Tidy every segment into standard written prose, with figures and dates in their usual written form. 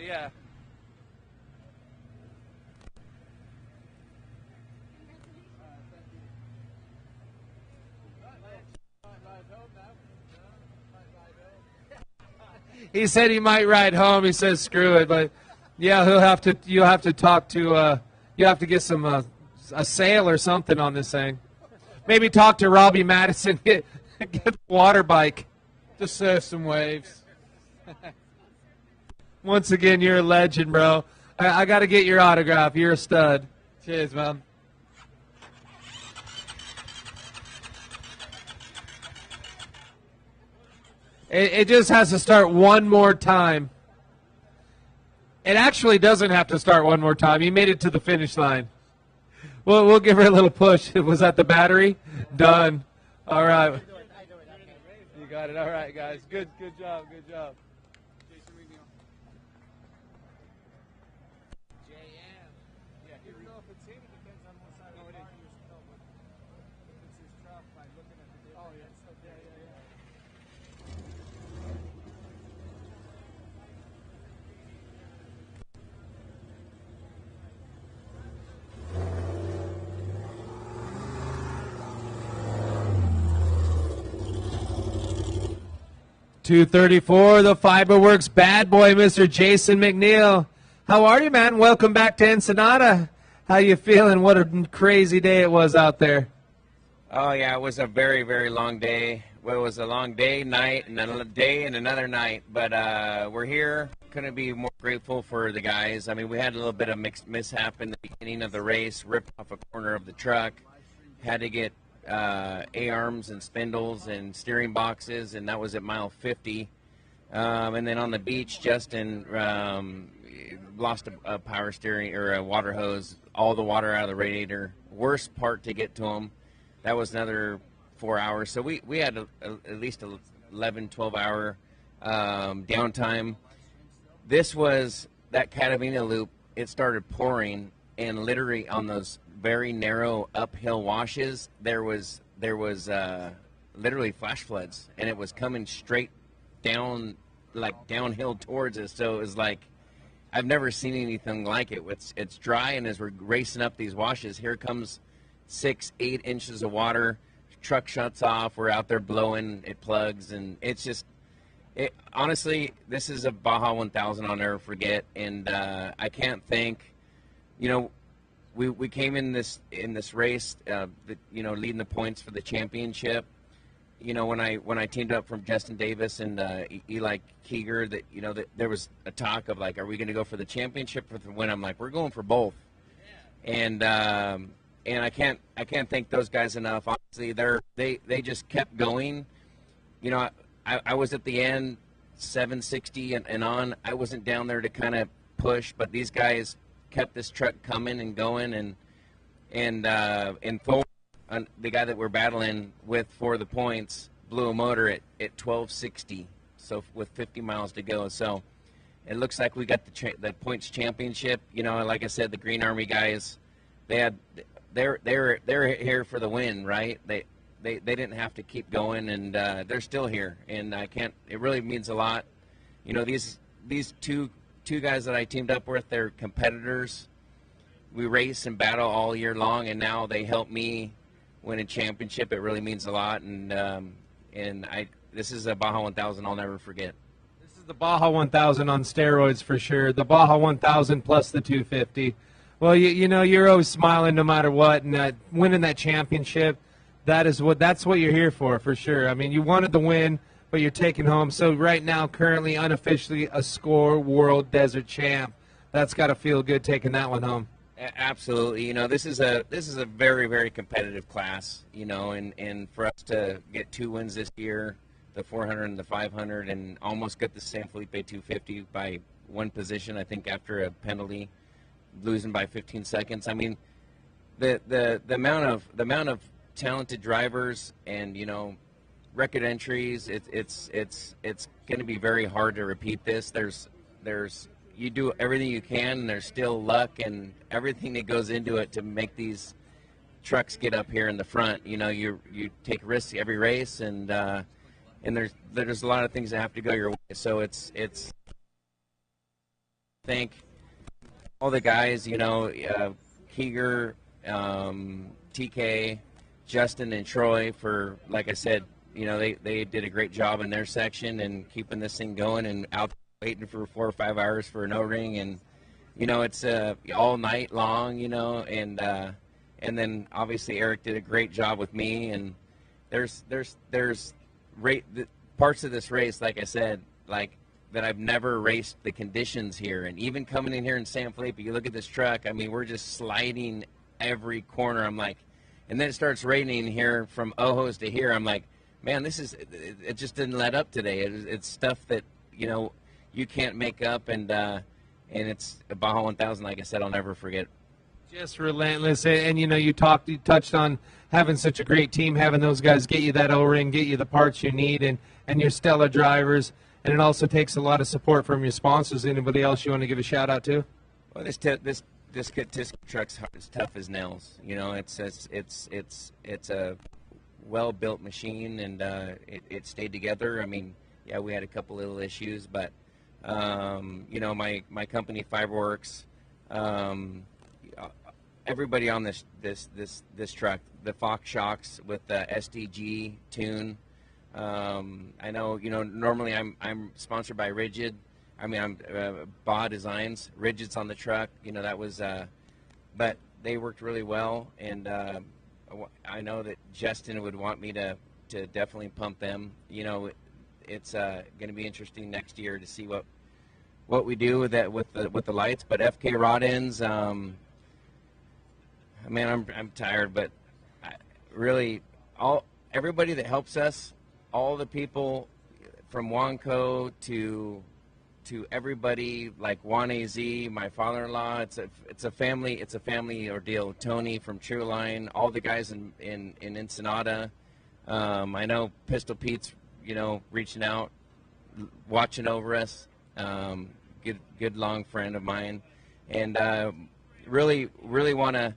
Yeah. He said he might ride home. He says screw it, but yeah, you'll have to talk to you have to get some a sale or something on this thing. Maybe talk to Robbie Madison, get the water bike. Just surf some waves. Once again, you're a legend, bro. I got to get your autograph. You're a stud. Cheers, man. It just has to start one more time. It actually doesn't have to start one more time. He made it to the finish line. We'll give her a little push. Was that the battery? Done. All right. You got it. All right, guys. Good job. Good job. .234, the Fiberworks bad boy, Mr. Jason McNeil. How are you, man? Welcome back to Ensenada. How you feeling? What a crazy day it was out there. Oh, yeah, it was a very, very long day. Well, it was a long day, night, and another day and another night. But we're here. Couldn't be more grateful for the guys. I mean, we had a little bit of mishap in the beginning of the race, ripped off a corner of the truck. Had to get A-arms and spindles and steering boxes, and that was at mile 50. And then on the beach, Justin lost a power steering or a water hose, all the water out of the radiator. Worst part to get to him. That was another 4 hours. So we had at least 11, 12-hour downtime. This was that Catalina loop. It started pouring, and literally on those very narrow uphill washes, there was literally flash floods, and it was coming straight down, like downhill towards us. So it was like, I've never seen anything like it. It's dry, and as we're racing up these washes, here comes 6-8 inches of water. Truck shuts off. We're out there blowing. It plugs, and it's just, honestly, this is a Baja 1000 I'll never forget, and I can't thank, we came in this race, leading the points for the championship. When I teamed up from Justin Davis and Eli Keeger, that there was a talk of like, are we going to go for the championship or the win? I'm like, we're going for both, and I can't thank those guys enough. Honestly, they just kept going. I was at the end, 760 and on. I wasn't down there to kind of push, but these guys kept this truck coming and going, and Thor, the guy that we're battling with for the points, blew a motor at 1260, so with 50 miles to go. So it looks like we got the points championship. Like I said, the Green Army guys, they're here for the win, right? They didn't have to keep going, and they're still here, and it really means a lot. These two guys that I teamed up with, they're competitors. We race and battle all year long, and now they help me win a championship. It really means a lot, and this is a Baja 1000 I'll never forget. This is the Baja 1000 on steroids for sure. The Baja 1000 plus the 250. Well, you're always smiling no matter what, and winning that championship, that's what you're here for sure. I mean, you wanted the win, but you're taking home. So right now, currently, unofficially, a SCORE World Desert Champ. That's got to feel good taking that one home. Absolutely. This is a very, very competitive class. And for us to get 2 wins this year, the 400 and the 500, and almost get the San Felipe 250 by 1 position, I think, after a penalty, losing by 15 seconds. I mean, the amount of talented drivers and record entries, it's going to be very hard to repeat this. You do everything you can, and there's still luck and everything that goes into it to make these trucks get up here in the front. You take risks every race, and there's a lot of things that have to go your way. So it's thank all the guys, Keeger, TK, Justin, and Troy for, like I said, they did a great job in their section and keeping this thing going and out waiting for 4 or 5 hours for an O-ring. And, it's all night long, and then obviously Eric did a great job with me. And there's parts of this race, like I said, like that I've never raced the conditions here. And even coming in here in San Felipe, you look at this truck, I mean, we're just sliding every corner. I'm like, and then it starts raining here from Ojos to here. I'm like, man, it just didn't let up today. It's stuff that, you can't make up. And it's a Baja 1000, like I said, I'll never forget. Just relentless. And you touched on having such a great team, having those guys get you that O-ring, get you the parts you need, and your stellar drivers. And it also takes a lot of support from your sponsors. Anybody else you want to give a shout out to? Well, this Tisco truck's as tough as nails. It's a well-built machine, and it stayed together. I mean, yeah, we had a couple little issues, but my company Fiberworks, everybody on this truck, the Fox shocks with the SDG tune. I know, normally I'm sponsored by Rigid. I mean, I'm Baja Designs. Rigid's on the truck. That was, but they worked really well. And I know that Justin would want me to definitely pump them. It's going to be interesting next year to see what we do with that with the lights. But FK rod ends. Man, I'm tired, but really everybody that helps us. All the people from Wanco to everybody like Juan AZ, my father-in-law. It's a family ordeal. Tony from True Line, all the guys in Ensenada. I know Pistol Pete's reaching out, watching over us. Good long friend of mine, and really want to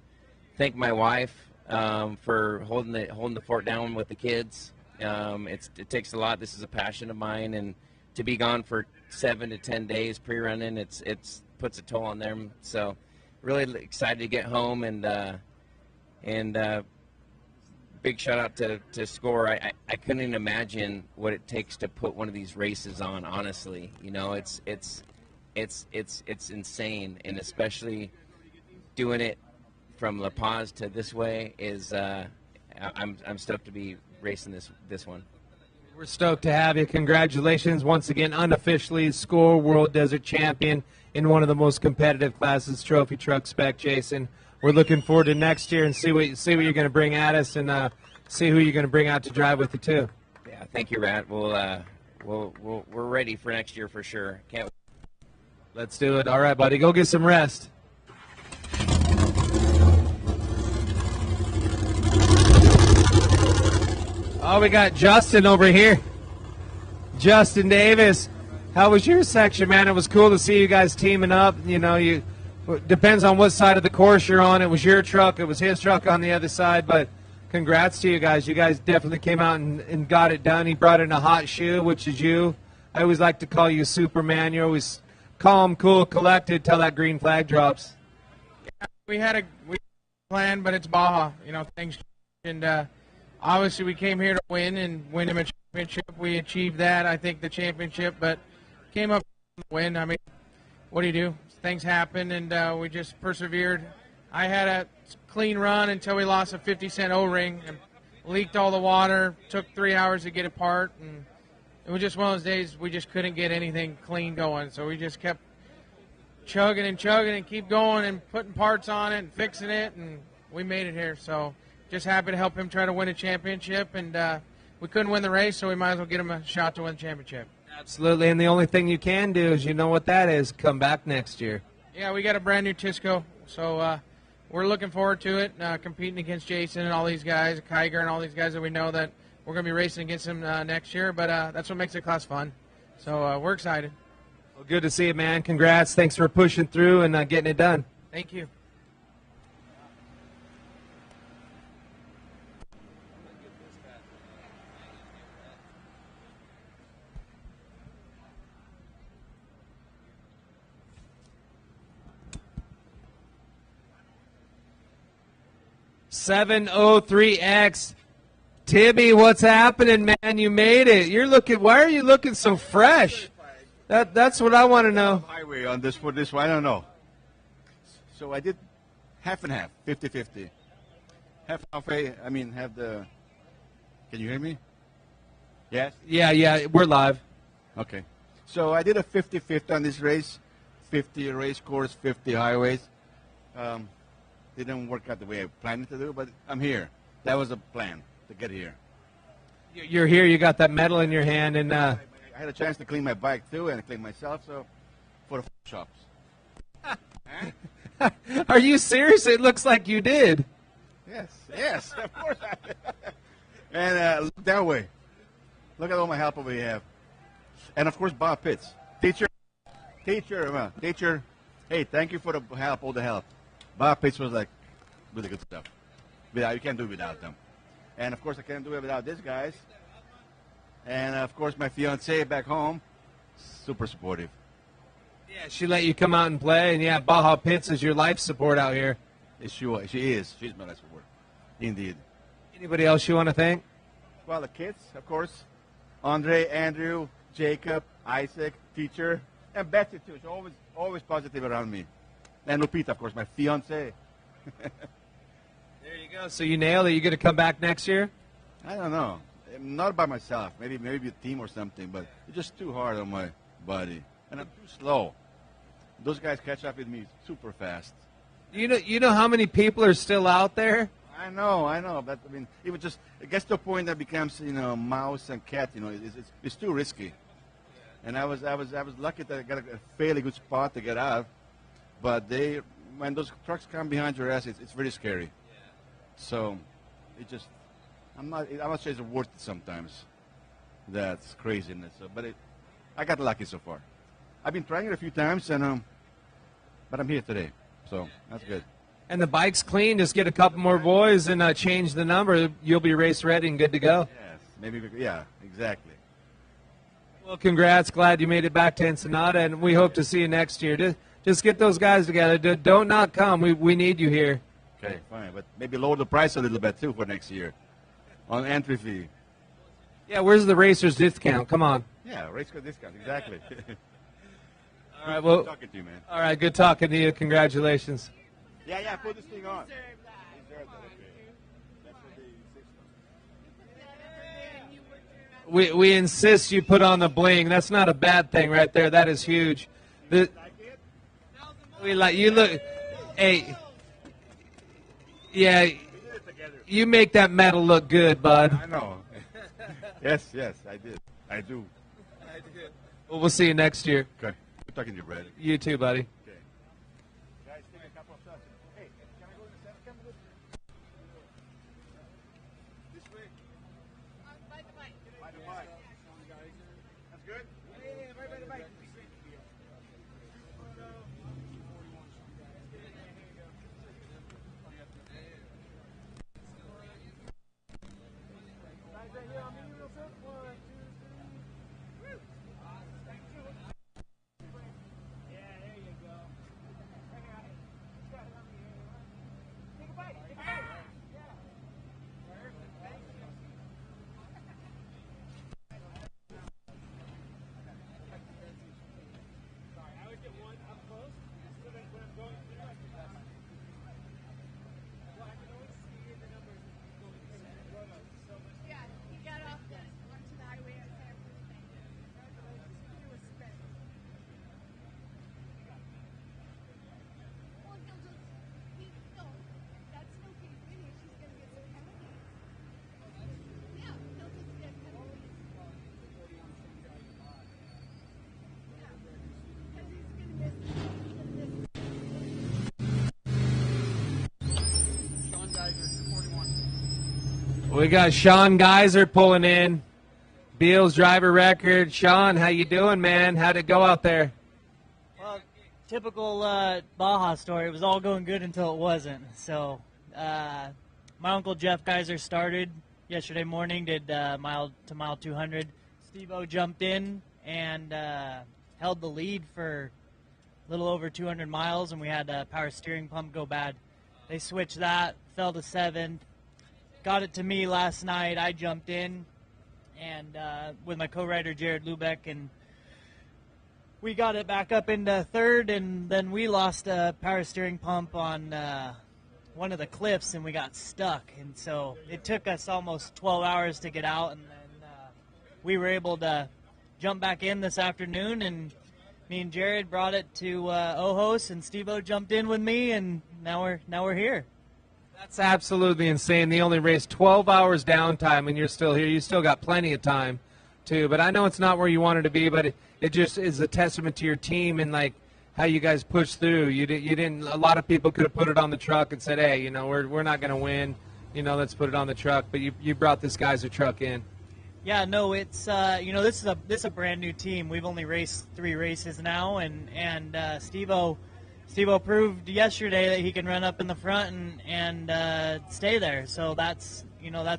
thank my wife for holding the fort down with the kids. It takes a lot. This is a passion of mine, and to be gone for 7 to 10 days pre-running, it's puts a toll on them. So, really excited to get home, and big shout out to Score. I couldn't even imagine what it takes to put one of these races on. Honestly, it's insane, and especially doing it from La Paz to this way is. I'm stoked to be racing this one. We're stoked to have you. Congratulations once again, unofficially Score World Desert Champion in one of the most competitive classes, Trophy Truck Spec, Jason. We're looking forward to next year and see what you're going to bring at us, and see who you're going to bring out to drive with you too. Yeah, thank you, Rat. We're ready for next year for sure. Can't. Let's do it. All right, buddy, go get some rest. Oh, we got Justin over here. Justin Davis. How was your section, man? It was cool to see you guys teaming up. Depends on what side of the course you're on. It was your truck. It was his truck on the other side. But congrats to you guys. You guys definitely came out and got it done. He brought in a hot shoe, which is you. I always like to call you Superman. You're always calm, cool, collected till that green flag drops. Yeah, we had a plan, but it's Baja. Things change, and obviously we came here to win and win him a championship. We achieved that, I think, the championship, but came up with the win. I mean, what do you do? Things happen, and we just persevered. I had a clean run until we lost a 50-cent O-ring and leaked all the water. Took 3 hours to get apart, and it was just one of those days we just couldn't get anything clean going. So we just kept chugging and keep going and putting parts on it and fixing it, and we made it here. So just happy to help him try to win a championship, and we couldn't win the race, so we might as well get him a shot to win the championship. Absolutely, and the only thing you can do is, what that is, come back next year. Yeah, we got a brand new Tisco, so we're looking forward to it, competing against Jason and all these guys, Kiger and all these guys that we know that we're going to be racing against him next year, but that's what makes the class fun. So we're excited. Well, good to see you, man. Congrats. Thanks for pushing through and getting it done. Thank you. 703X. Tibby, what's happening, man? You made it. You're looking. Why are you looking so fresh? That's what I want to know. Highway on this for this one, I don't know. So I did half and half, 50-50. I mean, have the. Can you hear me? Yes. Yeah. We're live. Okay. So I did a 50-50 on this race, 50 race course, 50 highways. Didn't work out the way I planned it to do, but I'm here. That was a plan to get here. You're here. You got that medal in your hand, and I had a chance to clean my bike too, and clean myself. So for the shops. Are you serious? It looks like you did. Yes, of course I did. And look that way. Look at all my help over here. And of course, Bob Pitts, teacher. Hey, thank you for the help, all the help. Bob Pitts was like really good stuff. You can't do it without them. And of course, I can't do it without these guys. And of course, my fiance back home, super supportive. Yeah, she let you come out and play, and yeah, Baja Pitts is your life support out here. She is. She's my life support, indeed. Anybody else you want to thank? Well, the kids, of course. Andre, Andrew, Jacob, Isaac, teacher, and Betsy too. She's always positive around me. And Lupita, of course, my fiance. There you go. So you nailed it. You going to come back next year? I don't know. I'm not by myself. Maybe a team or something. But it's just too hard on my body, and I'm too slow. Those guys catch up with me super fast. You know how many people are still out there? I know. But I mean, it gets to a point that becomes mouse and cat. It's too risky. And I was lucky that I got a fairly good spot to get out. But when those trucks come behind your ass, it's very scary. So I'm not sure it's worth it sometimes. That's craziness. But I got lucky so far. I've been trying it a few times, but I'm here today, so that's good. And the bike's clean. Just get a couple more boys and change the number. You'll be race ready and good to go. Yes, yeah, exactly. Well, congrats. Glad you made it back to Ensenada, and we hope to see you next year. Just get those guys together. Don't not come. We need you here. Okay, fine, but maybe lower the price a little bit too for next year on entry fee. Yeah, where's the racer's discount? Come on. Yeah, race car discount, exactly. All right, well, good talking to you, man. All right, good talking to you. Congratulations. Yeah, put this thing on. We insist you put on the bling. That's not a bad thing right there. That is huge. We like you look. Hey, yeah, you make that medal look good, bud. I know. Yes, I did. I do. Well, we'll see you next year. Okay. Good talking to you, Brad. You too, buddy. Okay. Guys, take a couple of shots. Hey, can I go in the center? Come this way. By the bike. By the bike. That's good? Yeah, right by the bike. We got Sean Geyser pulling in. Beals driver record. Sean, how you doing, man? How'd it go out there? Well, typical Baja story. It was all going good until it wasn't. So my uncle Jeff Geyser started yesterday morning, did mile 200. Steve-O jumped in and held the lead for a little over 200 miles, and we had a power steering pump go bad. They switched that, fell to 7th. Got it to me last night. I jumped in, and with my co-rider Jared Lubeck, and we got it back up into 3rd, and then we lost a power steering pump on one of the cliffs, and we got stuck. And so it took us almost 12 hours to get out, and then we were able to jump back in this afternoon, and me and Jared brought it to Ojos, and Steve-O jumped in with me, and now we're here. That's absolutely insane. They only raced 12 hours downtime, and you're still here. You still got plenty of time, too. But I know it's not where you wanted to be, but it just is a testament to your team and, like, how you guys pushed through. You didn't. A lot of people could have put it on the truck and said, hey, we're not going to win. Let's put it on the truck. But you brought this guy's truck in. Yeah, no, it's this is a brand new team. We've only raced 3 races now, and Steve-O proved yesterday that he can run up in the front and stay there. So that's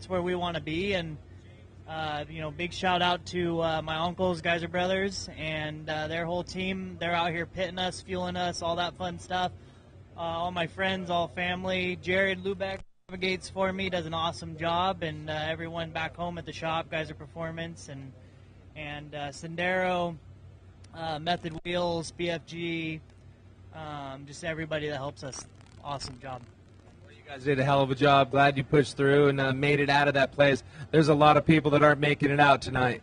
where we want to be. And big shout out to my uncles, Geyser Brothers, and their whole team. They're out here pitting us, fueling us, all that fun stuff. All my friends, all family. Jared Lubeck navigates for me, does an awesome job, and everyone back home at the shop, Geyser Performance, and Sendero, Method Wheels, BFG, just everybody that helps us. Awesome job. Well, you guys did a hell of a job. Glad you pushed through and made it out of that place. There's a lot of people that aren't making it out tonight.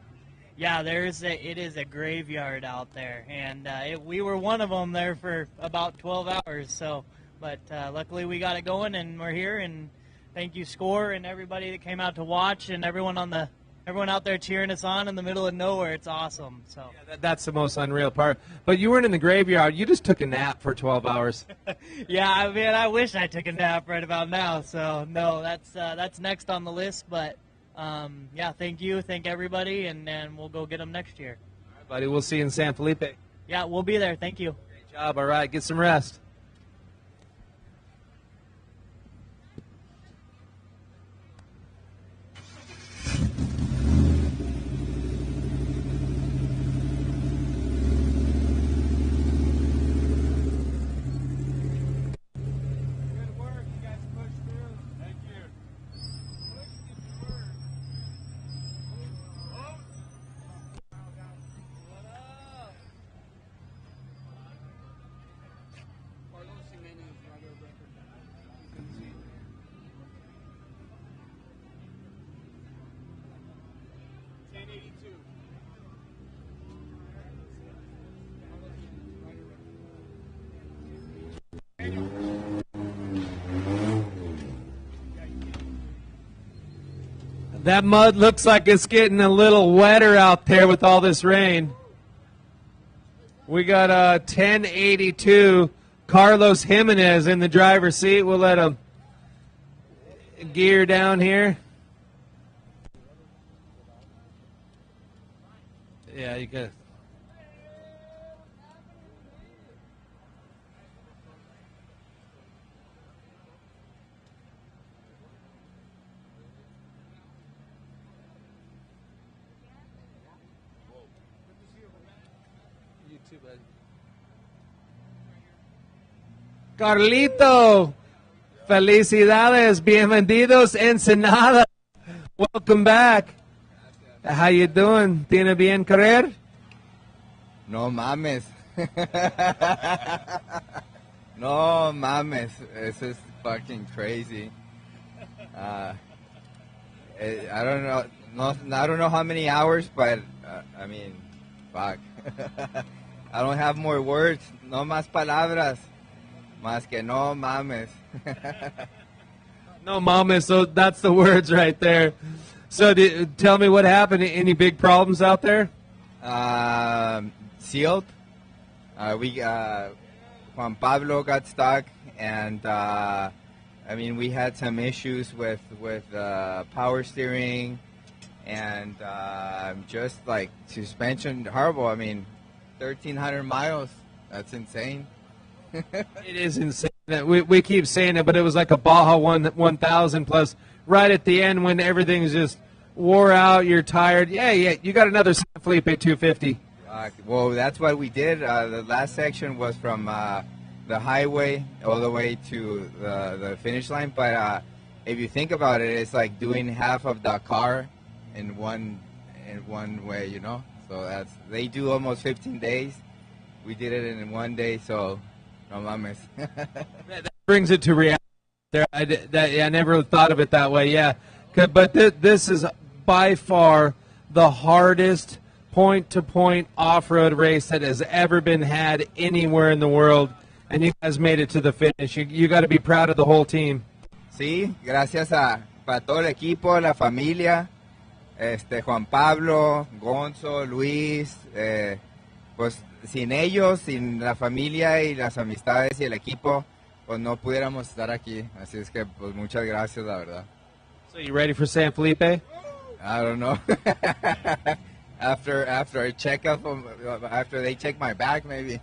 Yeah, it is a graveyard out there, and we were one of them there for about 12 hours. So, but luckily we got it going, and we're here. And thank you, Score, and everybody that came out to watch, and everyone out there cheering us on in the middle of nowhere. It's awesome. So yeah, that's the most unreal part. But you weren't in the graveyard. You just took a nap for 12 hours. Yeah, I mean, I wish I took a nap right about now. So no, that's next on the list. But yeah, thank you, thank everybody, and we'll go get them next year. All right, buddy. We'll see you in San Felipe. Yeah, we'll be there. Thank you. Great job. All right, get some rest. That mud looks like it's getting a little wetter out there with all this rain. We got a 1082 Carlos Jimenez in the driver's seat. We'll let him gear down here. Yeah, you got. Carlito, felicidades, bienvenidos Ensenada. Welcome back. How you doing? ¿Tiene bien correr? No mames. No mames. This is fucking crazy. I don't know. I don't know how many hours, but I mean, fuck. I don't have more words. No más palabras. Más que no mames. No mames. So that's the words right there. So tell me what happened. Any big problems out there? Sealed. Juan Pablo got stuck, and I mean, we had some issues with power steering, and just like suspension, horrible. I mean, 1,300 miles. That's insane. It is insane. We keep saying it, but it was like a Baja 1000 plus right at the end when everything's just wore out, you're tired. Yeah, you got another San Felipe 250. Well, that's what we did. The last section was from the highway all the way to the finish line. But if you think about it, it's like doing half of Dakar in one way, you know. So they do almost 15 days. We did it in 1 day, so no mames. That brings it to reality. I never thought of it that way. Yeah, but this is by far the hardest point-to-point off-road race that has ever been had anywhere in the world, and you guys made it to the finish. You got to be proud of the whole team. Sí, gracias para todo el equipo, la familia, Juan Pablo, Gonzo, Luis, pues sin ellos, sin la familia y las amistades y el equipo, pues no pudiéramos estar aquí. Así es que pues muchas gracias, la verdad. So you ready for San Felipe? I don't know. After I check up, after they check my back, maybe.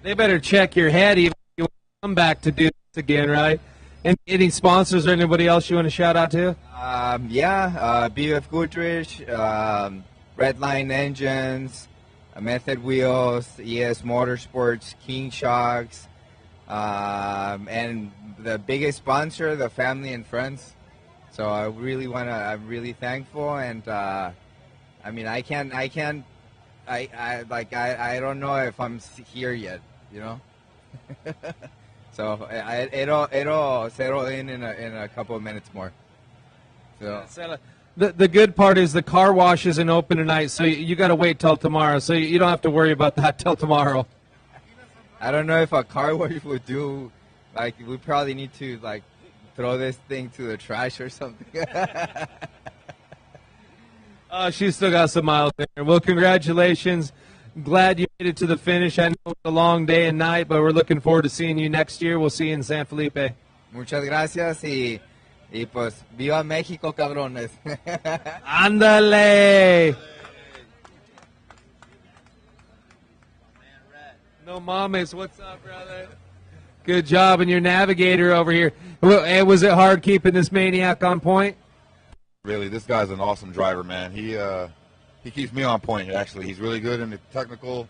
They better check your head even if you come back to do this again, right? And any sponsors or anybody else you want to shout out to? BFGoodrich, Redline Engines, Method Wheels, ES Motorsports, King Shocks, and the biggest sponsor, the family and friends. So I'm really thankful, and I mean, I don't know if I'm here yet, you know. So it'll settle in a couple of minutes more. So the good part is the car wash isn't open tonight, so you got to wait till tomorrow. So you don't have to worry about that till tomorrow. I don't know if a car wash would do. Like, we probably need to like throw this thing to the trash or something. She's still got some miles there. Well, congratulations. Glad you made it to the finish. I know it's a long day and night, but we're looking forward to seeing you next year. We'll see you in San Felipe. Muchas gracias y pues viva México, cabrones. Ándale. No mames, what's up, brother? Good job, and your navigator over here. Was it hard keeping this maniac on point? Really, this guy's an awesome driver, man. He keeps me on point, actually. He's really good in the technical,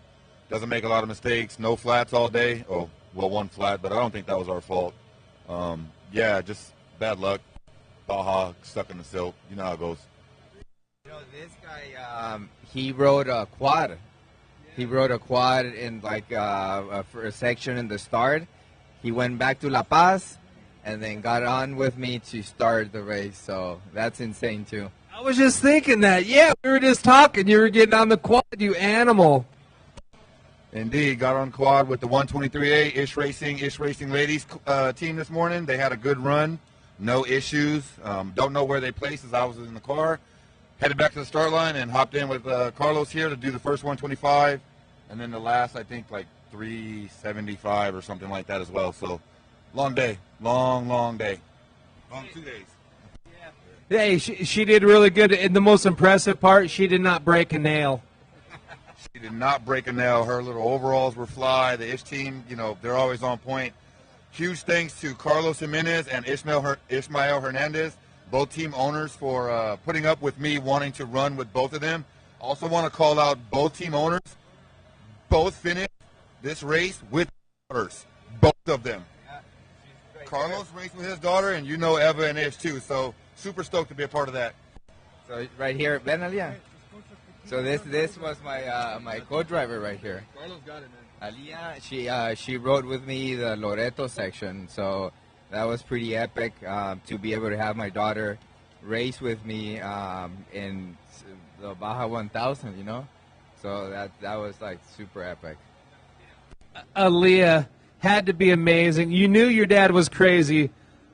doesn't make a lot of mistakes, no flats all day. Oh, well, one flat, but I don't think that was our fault. Yeah, just bad luck. Baja, stuck in the silt. You know how it goes. You know, this guy, he rode a quad. He rode a quad in like for a section in the start. He went back to La Paz and then got on with me to start the race. So that's insane too. I was just thinking that. Yeah, we were just talking. You were getting on the quad, you animal. Indeed, got on quad with the 123A Ish Racing ladies team this morning. They had a good run, no issues. Don't know where they placed as I was in the car. Headed back to the start line and hopped in with Carlos here to do the first 125, and then the last, I think, like 375 or something like that as well. So long day, long day, long 2 days. Hey, she did really good. And the most impressive part, she did not break a nail. She did not break a nail. Her little overalls were fly. The Ish team, you know, they're always on point. Huge thanks to Carlos Jimenez and Ismael Hernandez, both team owners, for putting up with me wanting to run with both of them. Also want to call out both team owners. Both finished this race with daughters, both of them. Carlos raced with his daughter, and you know Eva and Ish too. So super stoked to be a part of that. So right here, Ben Alia. So this was my my co-driver right here. Carlos got it, man. Alia, she rode with me the Loreto section, so that was pretty epic to be able to have my daughter race with me in the Baja 1000, you know. So that was like super epic. Aaliyah had to be amazing. You knew your dad was crazy,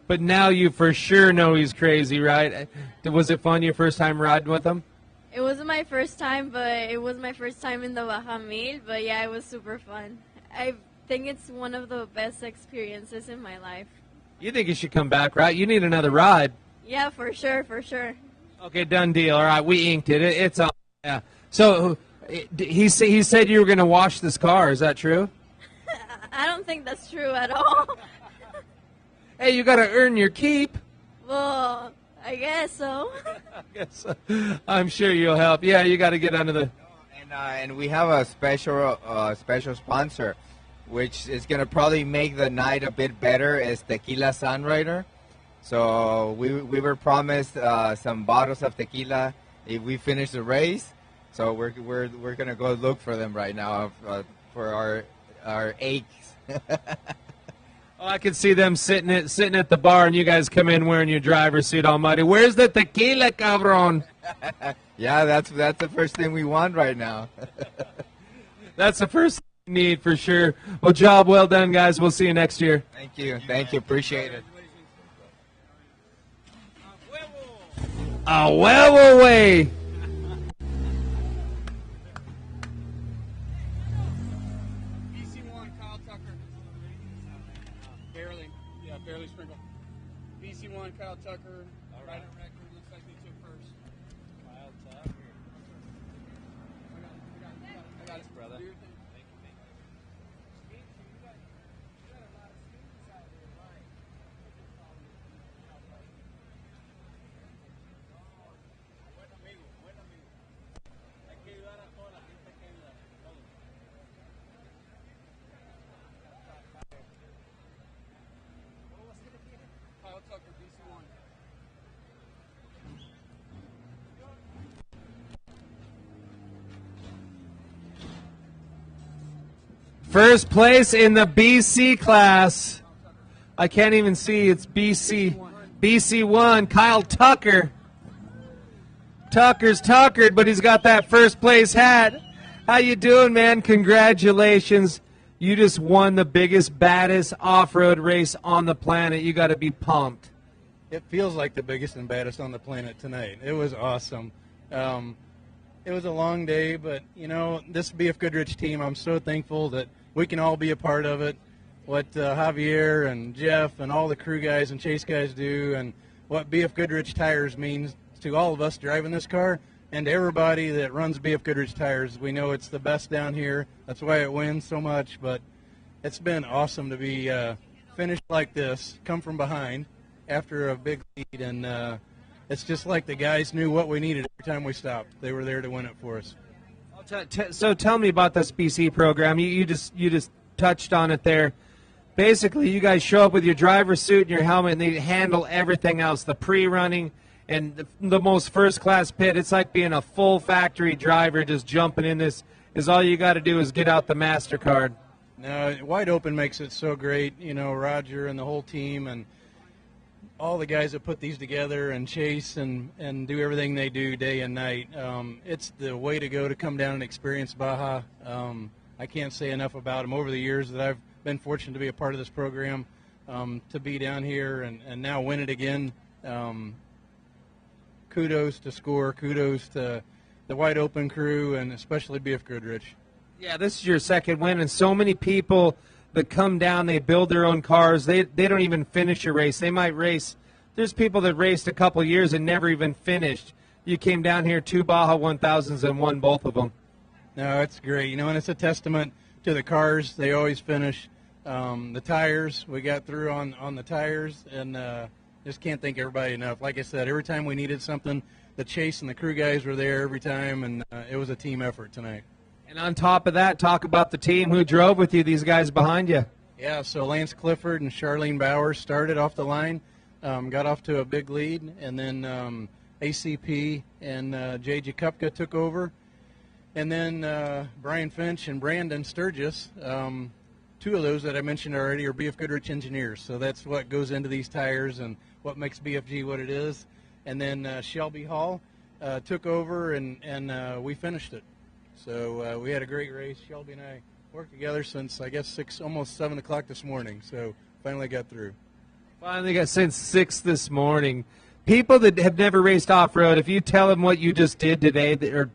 but now you for sure know he's crazy, right? Was it fun your first time riding with him? It wasn't my first time, but it was my first time in the Baja 1000. But yeah, it was super fun. I think it's one of the best experiences in my life. You think you should come back, right? You need another ride. Yeah, for sure, for sure. Okay, done deal. All right, we inked it. It's on. Yeah. So he said you were going to wash this car. Is that true? I don't think that's true at all. Hey, you got to earn your keep. Well, I guess so. I guess so. I'm sure you'll help. Yeah, you got to get under the. And we have a special sponsor. which is going to probably make the night a bit better, is Tequila Sunrider. So we were promised some bottles of tequila if we finish the race. So we're going to go look for them right now for our aches. Oh, I can see them sitting at the bar, and you guys come in wearing your driver's suit almighty. Where's the tequila, cabron? Yeah, that's the first thing we want right now. That's the first thing we need for sure. Well, job well done, guys. We'll see you next year. Thank you. Appreciate it. A huevo way. BC1, Kyle Tucker. Barely sprinkled. BC1, Kyle Tucker. Right on record. Looks like they took first. Kyle Tucker. I got it, brother. Do your thing. Thank you. You got a lot of students out here, right? Buen amigo. Hay que ayudar a toda la gente que ayuda. Kyle Tucker, BC1. First place in the BC class. I can't even see. It's BC. BC1, Kyle Tucker. Tucker's tuckered, but he's got that first place hat. How you doing, man? Congratulations. You just won the biggest, baddest off-road race on the planet. You got to be pumped. It feels like the biggest and baddest on the planet tonight. It was awesome. It was a long day, but, you know, this BFGoodrich team, I'm so thankful that we can all be a part of it. What Javier and Jeff and all the crew guys and chase guys do, and what BFGoodrich Tires means to all of us driving this car, and to everybody that runs BFGoodrich Tires. We know it's the best down here. That's why it wins so much, but it's been awesome to be finished like this, come from behind after a big lead, and it's just like the guys knew what we needed every time we stopped. They were there to win it for us. So tell me about this BC program. You just touched on it there. Basically, you guys show up with your driver's suit and your helmet, and they handle everything else, the pre-running and the most first-class pit. It's like being a full factory driver, just jumping in this. Is all you got to do is get out the MasterCard. No, Wide Open makes it so great. You know, Roger and the whole team and all the guys that put these together and chase and do everything they do day and night. It's the way to go to come down and experience Baja. I can't say enough about them over the years that I've been fortunate to be a part of this program, to be down here and now win it again. Kudos to SCORE, kudos to the Wide Open crew, and especially BFGoodrich. Yeah, this is your second win, and so many people that come down, they build their own cars. They don't even finish a race. They might race. There's people that raced a couple years and never even finished. You came down here, 2 Baja 1000s, and won both of them. No, it's great. You know, and it's a testament to the cars. They always finish. The tires, we got through on the tires, and just can't thank everybody enough. Like I said, every time we needed something, the chase and the crew guys were there every time, and it was a team effort tonight. And on top of that, talk about the team who drove with you, these guys behind you. Yeah, so Lance Clifford and Charlene Bauer started off the line, got off to a big lead, and then ACP and J.J. Kupka took over. And then Brian Finch and Brandon Sturgis, 2 of those that I mentioned already are BFGoodrich engineers. So that's what goes into these tires and what makes BFG what it is. And then Shelby Hall took over, and we finished it. So we had a great race. Shelby and I worked together since, I guess, almost 7 o'clock this morning. So finally got through. Finally got since 6 this morning. People that have never raced off-road, if you tell them what you just did today, or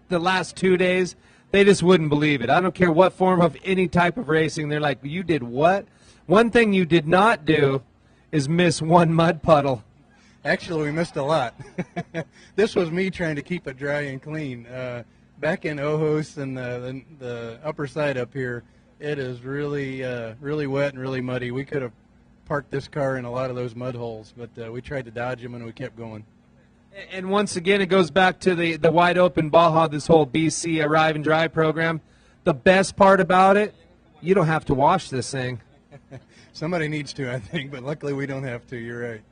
the last 2 days, they just wouldn't believe it. I don't care what form of any type of racing. They're like, you did what? One thing you did not do is miss one mud puddle. Actually, we missed a lot. This was me trying to keep it dry and clean. Back in Ojos and the upper side up here, it is really really wet and really muddy. We could have parked this car in a lot of those mud holes, but we tried to dodge them and we kept going. And once again, it goes back to the Wide Open Baja, this whole BC Arrive and Drive program. The best part about it, you don't have to wash this thing. Somebody needs to, I think, but luckily we don't have to. You're right.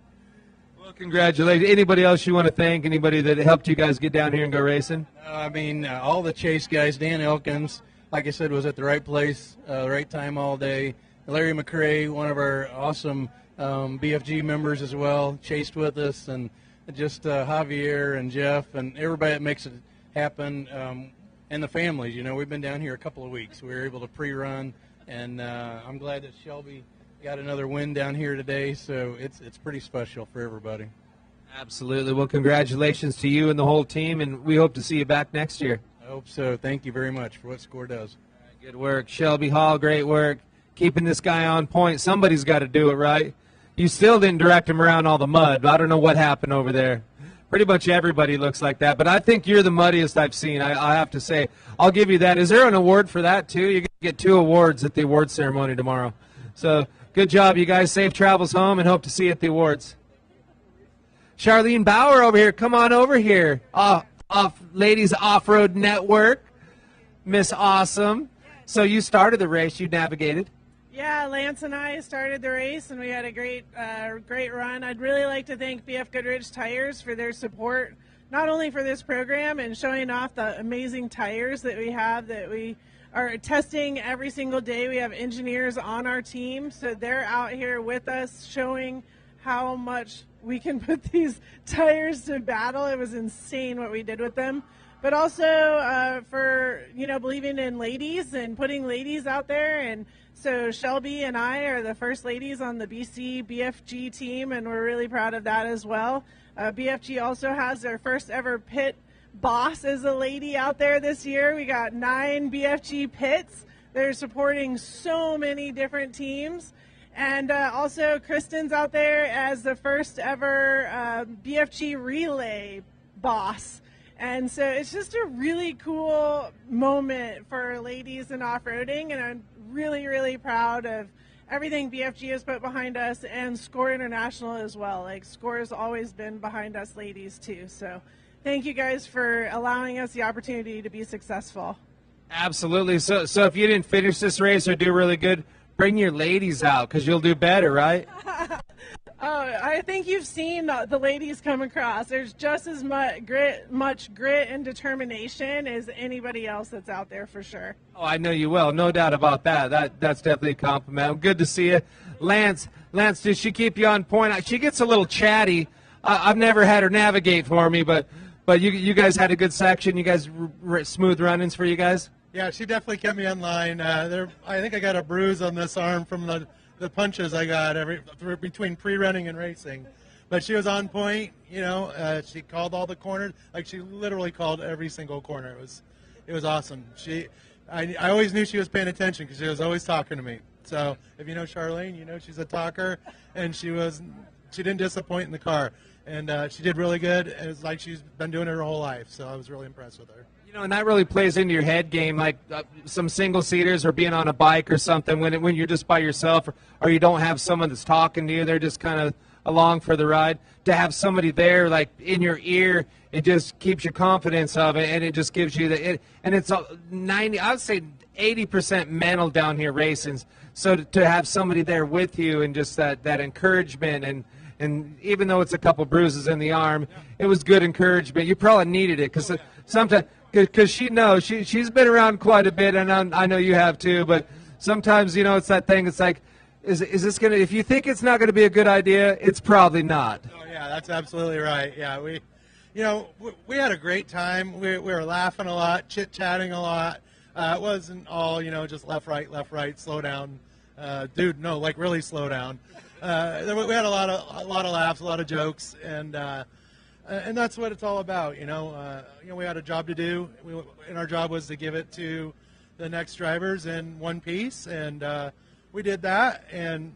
Well, congratulations. Anybody else you want to thank? Anybody that helped you guys get down here and go racing? I mean, all the Chase guys. Dan Elkins, like I said, was at the right place, right time all day. Larry McCrae, one of our awesome BFG members as well, chased with us, and just Javier and Jeff and everybody that makes it happen, and the families. You know, we've been down here a couple of weeks. We were able to pre-run, and I'm glad that Shelby got another win down here today, so it's pretty special for everybody. Absolutely. Well, congratulations to you and the whole team, and we hope to see you back next year. I hope so. Thank you very much for what SCORE does. All right, good work. Shelby Hall, great work. Keeping this guy on point. Somebody's got to do it, right? You still didn't direct him around all the mud. I don't know what happened over there. Pretty much everybody looks like that, but I think you're the muddiest I've seen, I have to say. I'll give you that. Is there an award for that, too? You're going to get 2 awards at the award ceremony tomorrow. So good job, you guys. Safe travels home, and hope to see you at the awards. Charlene Bauer over here. Come on over here. Ladies Off-Road Network. Miss Awesome. So you started the race. You navigated. Yeah, Lance and I started the race, and we had a great run. I'd really like to thank BFGoodrich Tires for their support, not only for this program and showing off the amazing tires that we have that we are testing every single day. We have engineers on our team, so they're out here with us showing how much we can put these tires to battle. It was insane what we did with them. But also for, believing in ladies and putting ladies out there. And so Shelby and I are the first ladies on the BFG team, and we're really proud of that as well. BFG also has their first ever pit boss as a lady out there this year. We got 9 BFG pits. They're supporting so many different teams. And also Kristen's out there as the first ever BFG relay boss. And so it's just a really cool moment for ladies in off-roading, and I'm really, really proud of everything BFG has put behind us and SCORE International as well. Like, SCORE has always been behind us ladies too. So thank you guys for allowing us the opportunity to be successful. Absolutely. So if you didn't finish this race or do really good, bring your ladies out because you'll do better, right? Oh, I think you've seen the ladies come across. There's just as much grit and determination as anybody else that's out there for sure. Oh, I know you will. No doubt about that. That's definitely a compliment. Good to see you. Lance, did she keep you on point? She gets a little chatty. I've never had her navigate for me, but you guys had a good section. You guys smooth run-ins for you guys? Yeah, she definitely kept me in line. I think I got a bruise on this arm from the punches I got between pre-running and racing. But she was on point, she called all the corners. Like, she literally called every single corner. It was awesome. I always knew she was paying attention because she was always talking to me. So if you know Charlene, you know she's a talker, and she didn't disappoint in the car. And she did really good. It was like she's been doing it her whole life, so I was really impressed with her. And that really plays into your head game, like some single-seaters or being on a bike or something when you're just by yourself or you don't have someone that's talking to you. They're just kind of along for the ride. To have somebody there, like, in your ear, it just keeps your confidence up, and it just gives you and it's 90, I would say 80% mental down here racing. So to have somebody there with you and just that encouragement and even though it's a couple bruises in the arm, it was good encouragement. You probably needed it because sometimes – because she knows she's been around quite a bit, and I know you have too. But sometimes it's that thing. It's like, is this gonna? If you think it's not going to be a good idea, it's probably not. Oh yeah, that's absolutely right. Yeah, we had a great time. We were laughing a lot, chit chatting a lot. It wasn't all just left right, slow down, dude. No, like really slow down. We had a lot of laughs, a lot of jokes, and that's what it's all about, we had a job to do, and our job was to give it to the next drivers in one piece, and we did that, and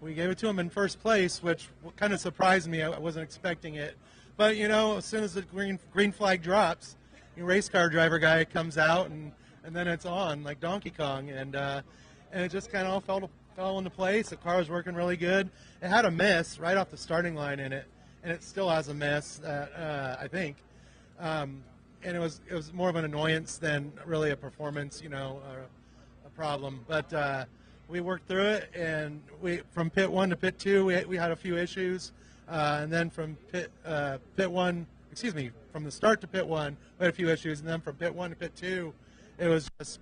we gave it to them in first place, which kind of surprised me. I wasn't expecting it, but as soon as the green flag drops, your race car driver guy comes out, and then it's on like Donkey Kong, and it just kind of all fell into place. The car was working really good. It had a miss right off the starting line in it. And it still has a mess, I think. And it was more of an annoyance than really a performance, a problem. But we worked through it, and from pit 1 to pit 2, we had a few issues, and then from from the start to pit 1, we had a few issues, and then from pit 1 to pit 2, it was just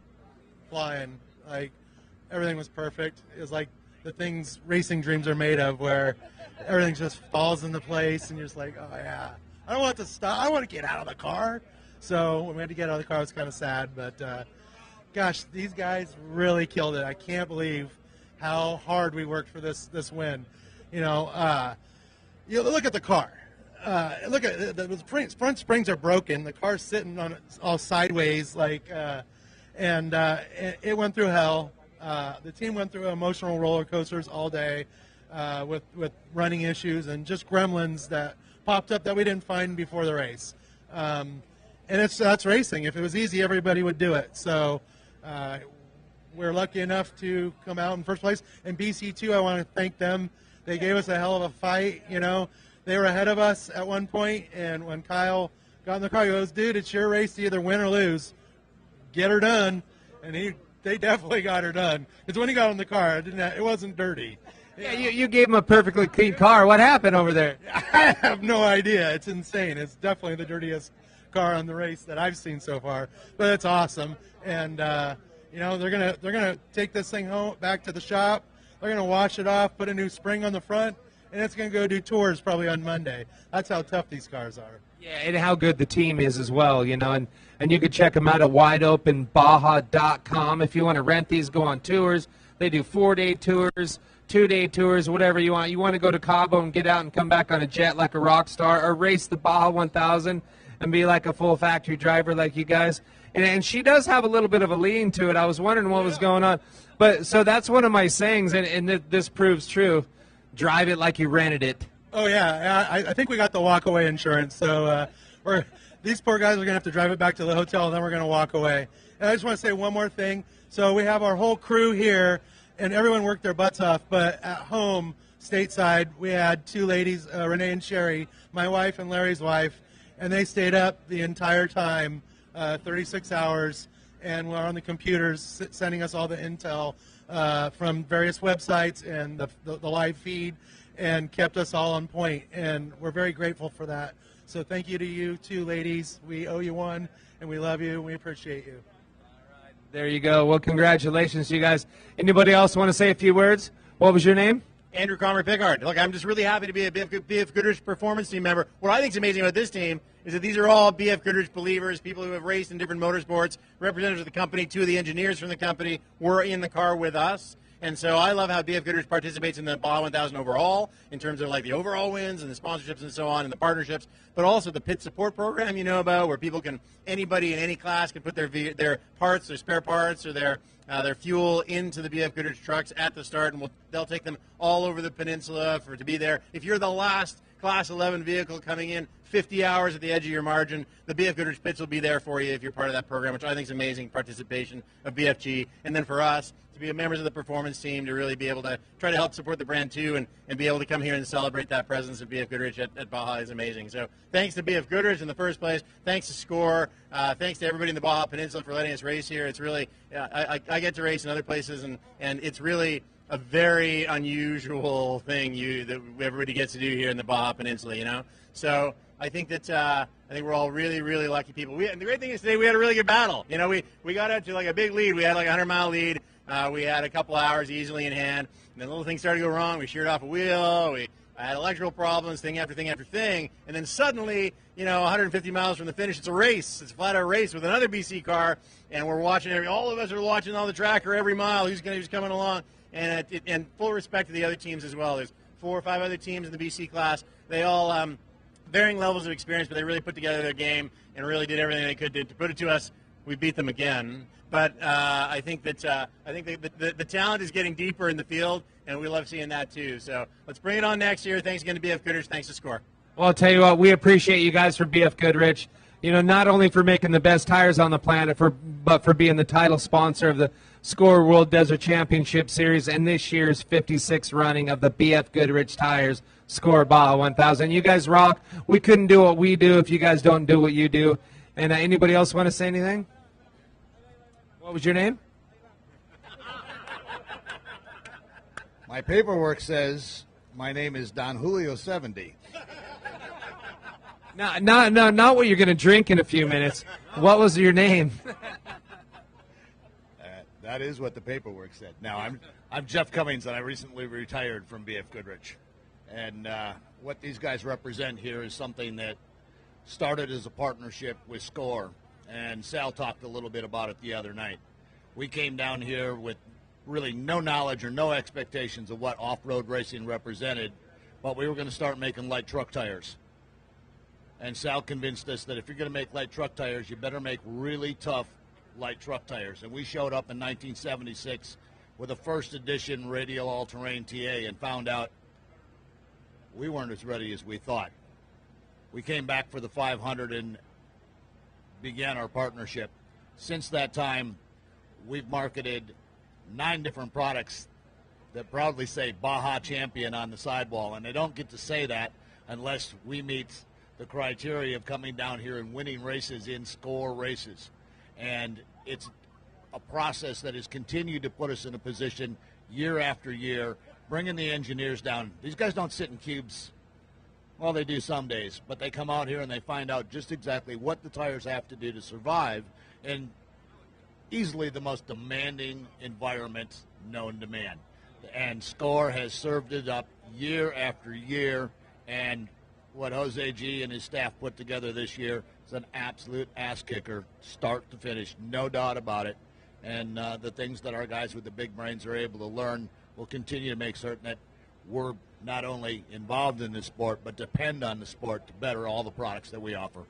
flying. Like, everything was perfect. It was like the things racing dreams are made of, where everything just falls into place, and you're just like, oh yeah, I don't want to stop. I want to get out of the car. So when we had to get out of the car, it was kind of sad, but gosh, these guys really killed it. I can't believe how hard we worked for this win. You look at the car. Look at the front springs are broken. The car's sitting on all sideways, and it went through hell. The team went through emotional roller coasters all day with running issues and just gremlins that popped up that we didn't find before the race. And that's racing. If it was easy, everybody would do it. So we're lucky enough to come out in first place. And BC2, I want to thank them. They gave us a hell of a fight. They were ahead of us at one point, and when Kyle got in the car, he goes, dude, it's your race to either win or lose. Get her done. And they definitely got her done. Because when he got in the car, it wasn't dirty. Yeah, you gave him a perfectly clean car. What happened over there? I have no idea. It's insane. It's definitely the dirtiest car on the race that I've seen so far. But it's awesome. And, they're gonna take this thing home back to the shop. They're going to wash it off, put a new spring on the front, and it's going to go do tours probably on Monday. That's how tough these cars are. Yeah, and how good the team is as well, and you can check them out at wideopenbaja.com. If you want to rent these, go on tours. They do 4-day tours, 2-day tours, whatever you want. You want to go to Cabo and get out and come back on a jet like a rock star, or race the Baja 1000 and be like a full factory driver like you guys. And she does have a little bit of a lean to it. I was wondering what was going on. But so that's one of my sayings, and this proves true. Drive it like you rented it. Oh, yeah. I think we got the walk-away insurance. So these poor guys are going to have to drive it back to the hotel, and then we're going to walk away. And I just want to say one more thing. So we have our whole crew here, and everyone worked their butts off. But at home, stateside, we had two ladies, Renee and Sherry, my wife and Larry's wife, and they stayed up the entire time, 36 hours, and were on the computers sending us all the intel from various websites and the live feed, and kept us all on point, and we're very grateful for that. So thank you to you two ladies. We owe you one, and we love you, and we appreciate you. All right, there you go. Well, congratulations, you guys. Anybody else want to say a few words? What was your name? Andrew Cromer Pickard. Look, I'm just really happy to be a BF Goodrich Performance Team member. What I think is amazing about this team is that these are all BF Goodrich believers, people who have raced in different motorsports, representatives of the company. Two of the engineers from the company were in the car with us. And so I love how BF Goodrich participates in the Baja 1000 overall, in terms of like the overall wins and the sponsorships and so on, and the partnerships, but also the pit support program you know about, where people can, anybody in any class can put their parts, their spare parts, or their fuel into the BF Goodrich trucks at the start, and they'll take them all over the peninsula to be there. If you're the last Class 11 vehicle coming in 50 hours at the edge of your margin, the BF Goodrich pits will be there for you if you're part of that program, which I think is amazing participation of BFG. And then for us, to be members of the performance team, to really be able to try to help support the brand too, and be able to come here and celebrate that presence of BF Goodrich at Baja is amazing. So thanks to BF Goodrich in the first place. Thanks to SCORE. Thanks to everybody in the Baja Peninsula for letting us race here. It's really, I get to race in other places, and it's really a very unusual thing that everybody gets to do here in the Baja Peninsula, So I think that we're all really, really lucky people. And the great thing is today we had a really good battle. We got out to like a big lead. We had like a 100-mile lead. We had a couple hours easily in hand, and then little things started to go wrong. We sheared off a wheel. I had electrical problems, thing after thing after thing, and then suddenly, 150 miles from the finish, it's a race. It's a flat-out race with another BC car, and we're watching all of us are watching on the tracker every mile who's coming along. And full respect to the other teams as well. There's 4 or 5 other teams in the BC class. They all varying levels of experience, but they really put together their game and really did everything they could to put it to us. We beat them again, but I think that the talent is getting deeper in the field, and we love seeing that too. So let's bring it on next year. Thanks again to BF Goodrich. Thanks to SCORE. Well, I'll tell you what, we appreciate you guys for BF Goodrich. Not only for making the best tires on the planet, but for being the title sponsor of the SCORE World Desert Championship Series and this year's 56th running of the BF Goodrich tires, SCORE Baja 1000. You guys rock. We couldn't do what we do if you guys don't do what you do. And anybody else want to say anything? What was your name? My paperwork says my name is Don Julio 70. Not what you're going to drink in a few minutes. What was your name? That is what the paperwork said. Now, I'm Jeff Cummings, and I recently retired from BFGoodrich. And what these guys represent here is something that started as a partnership with SCORE, and Sal talked a little bit about it the other night. We came down here with really no knowledge or no expectations of what off-road racing represented, but we were going to start making light truck tires. And Sal convinced us that if you're going to make light truck tires, you better make really tough light truck tires. And we showed up in 1976 with a first edition radial all-terrain TA and found out we weren't as ready as we thought. We came back for the 500 and began our partnership. Since that time, we've marketed 9 different products that proudly say Baja Champion on the sidewall, and they don't get to say that unless we meet the criteria of coming down here and winning races in SCORE races. And it's a process that has continued to put us in a position year after year, bringing the engineers down. These guys don't sit in cubes. Well, they do some days, but they come out here and they find out just exactly what the tires have to do to survive in easily the most demanding environment known to man. And SCORE has served it up year after year, and what Jose G and his staff put together this year is an absolute ass kicker, start to finish, no doubt about it. And the things that our guys with the big brains are able to learn will continue to make certain that we're not only involved in the sport, but depend on the sport to better all the products that we offer.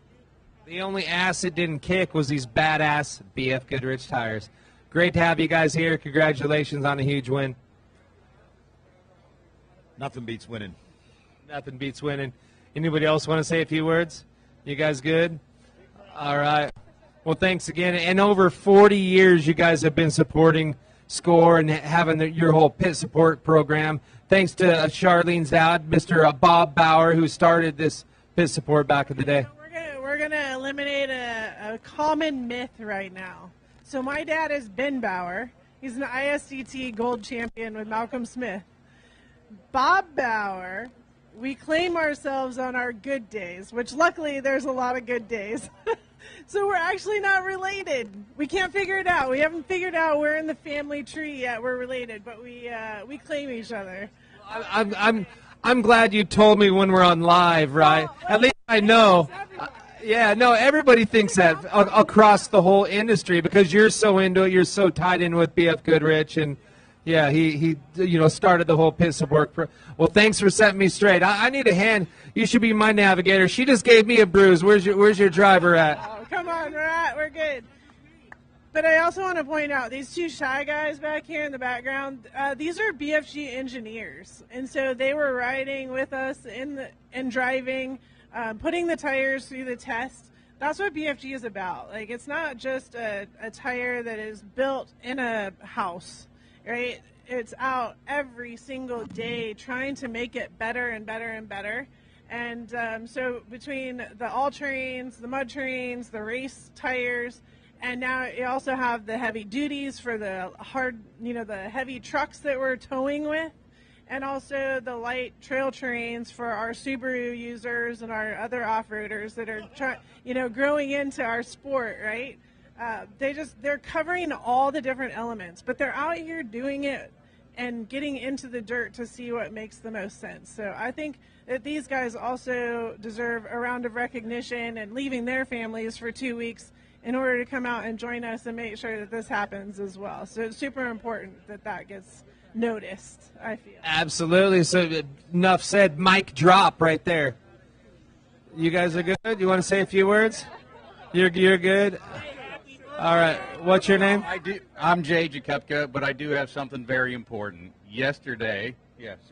The only ass it didn't kick was these badass BFGoodrich tires. Great to have you guys here. Congratulations on a huge win. Nothing beats winning. Nothing beats winning. Anybody else want to say a few words? You guys good? All right. Well, thanks again. And over 40 years, you guys have been supporting SCORE and having your whole pit support program. Thanks to Charlene's dad, Mr. Bob Bauer, who started this pit support back in the day. We're gonna eliminate a common myth right now. So my dad is Ben Bauer. He's an ISCT gold champion with Malcolm Smith. Bob Bauer, we claim ourselves on our good days, which luckily there's a lot of good days. So we're actually not related. We can't figure it out. We haven't figured out where in the family tree yet we're related, but we claim each other. I'm glad you told me when we're on live, right? At least I know. Yeah, no, everybody thinks that across the whole industry because you're so into it. You're so tied in with BFGoodrich, and yeah, he started the whole pit support. Well, thanks for setting me straight. I need a hand. You should be my navigator. She just gave me a bruise. Where's your driver at? Oh, come on, we're good. But I also want to point out these two shy guys back here in the background. These are BFG engineers, and so they were riding with us and driving, putting the tires through the test. That's what BFG is about. Like, it's not just a tire that is built in a house, right? It's out every single day trying to make it better and better and better. And so between the all-terrains, the mud terrains, the race tires, and now you also have the heavy duties for the hard, the heavy trucks that we're towing with, and also the light trail terrains for our Subaru users and our other off-roaders that are growing into our sport, right? They're covering all the different elements, but they're out here doing it and getting into the dirt to see what makes the most sense. So I think that these guys also deserve a round of recognition and leaving their families for 2 weeks in order to come out and join us and make sure that this happens as well. So it's super important that gets noticed, I feel. Absolutely. So enough said. Mic drop right there. You guys are good? You want to say a few words? You're good? All right. What's your name? I'm Jay Jakupka, but I do have something very important. Yesterday,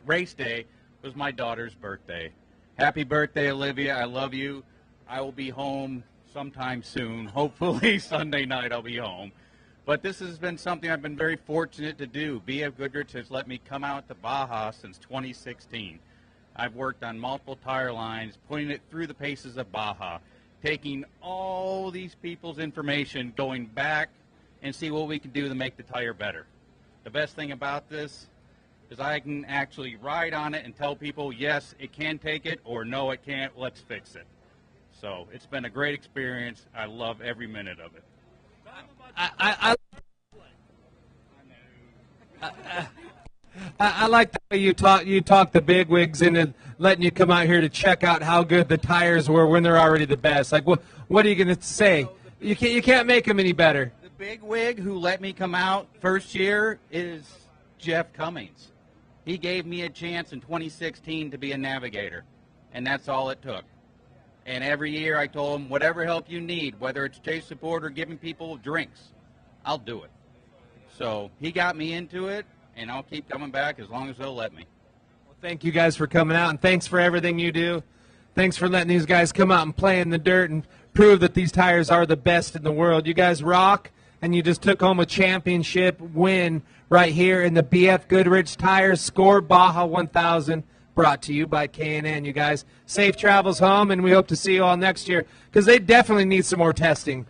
race day, was my daughter's birthday. Happy birthday, Olivia. I love you. I will be home sometime soon. Hopefully Sunday night I'll be home. But this has been something I've been very fortunate to do. BFGoodrich has let me come out to Baja since 2016. I've worked on multiple tire lines, putting it through the paces of Baja, taking all these people's information, going back and see what we can do to make the tire better. The best thing about this, because I can actually ride on it and tell people, yes, it can take it, or no, it can't, let's fix it. So it's been a great experience. I love every minute of it. I like the way you talk the bigwigs into letting you come out here to check out how good the tires were when they're already the best. Like, what are you going to say? You can't make them any better. The big wig who let me come out first year is Jeff Cummings. He gave me a chance in 2016 to be a navigator, and that's all it took. And every year I told him, whatever help you need, whether it's chase support or giving people drinks, I'll do it. So he got me into it, and I'll keep coming back as long as they'll let me. Well, thank you guys for coming out, and thanks for everything you do. Thanks for letting these guys come out and play in the dirt and prove that these tires are the best in the world. You guys rock, and you just took home a championship win right here in the BFGoodrich Tires Score Baja 1000, brought to you by K&N. You guys, safe travels home, and we hope to see you all next year, because they definitely need some more testing.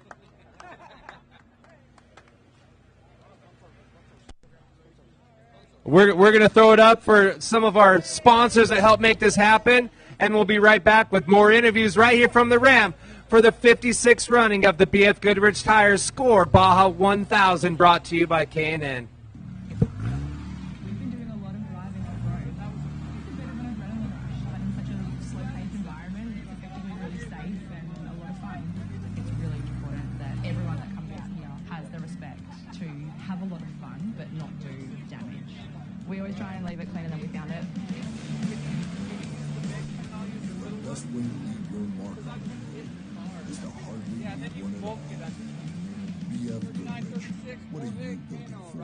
We're going to throw it up for some of our sponsors that help make this happen, and we'll be right back with more interviews right here from the ramp for the 56th running of the BFGoodrich Tires Score Baja 1000, brought to you by K&N. We always try and leave it cleaner than we found it. The best way to leave your mark on it is to hardly leave one at all. BFGoodrich, what are you building for?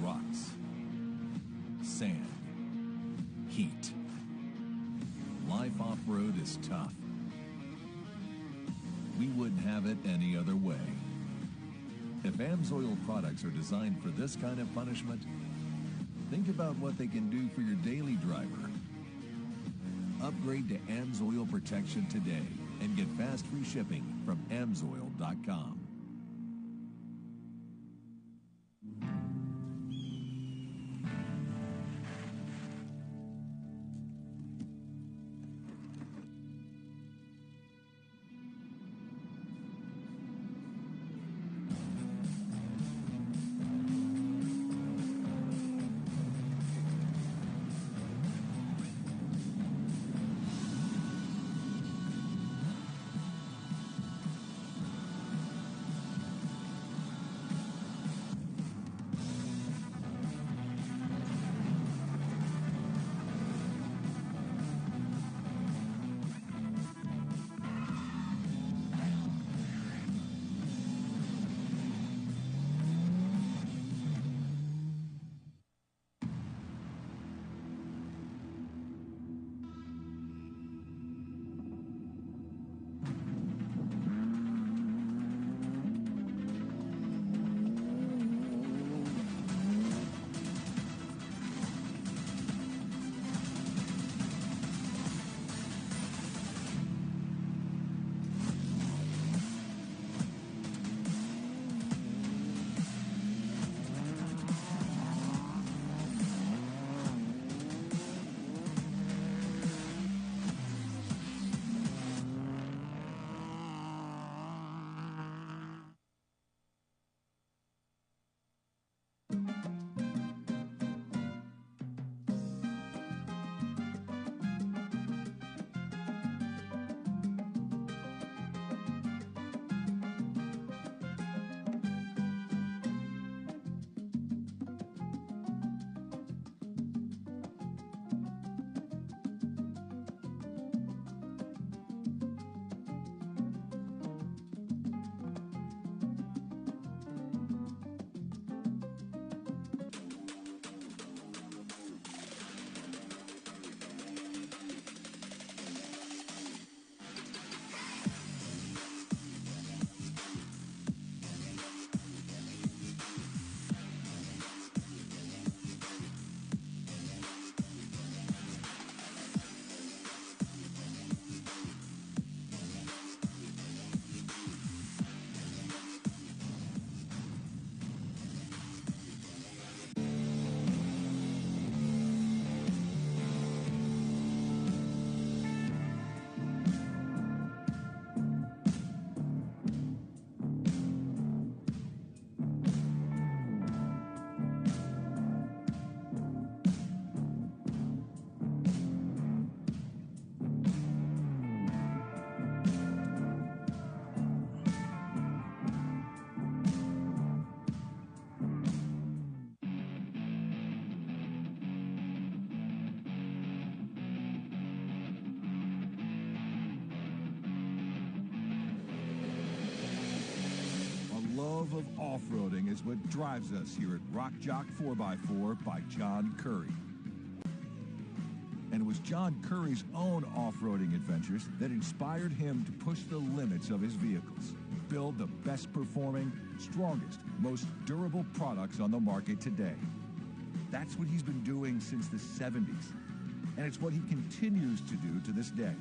Rocks, sand, heat. Life off-road is tough. We wouldn't have it any other way. If AMSOIL products are designed for this kind of punishment, think about what they can do for your daily driver. Upgrade to AMSOIL protection today and get fast free shipping from AMSOIL.com. of off-roading is what drives us here at Rock Jock 4x4 by John Curry. And it was John Curry's own off-roading adventures that inspired him to push the limits of his vehicles, build the best performing, strongest, most durable products on the market today. That's what he's been doing since the 70s. And it's what he continues to do to this day.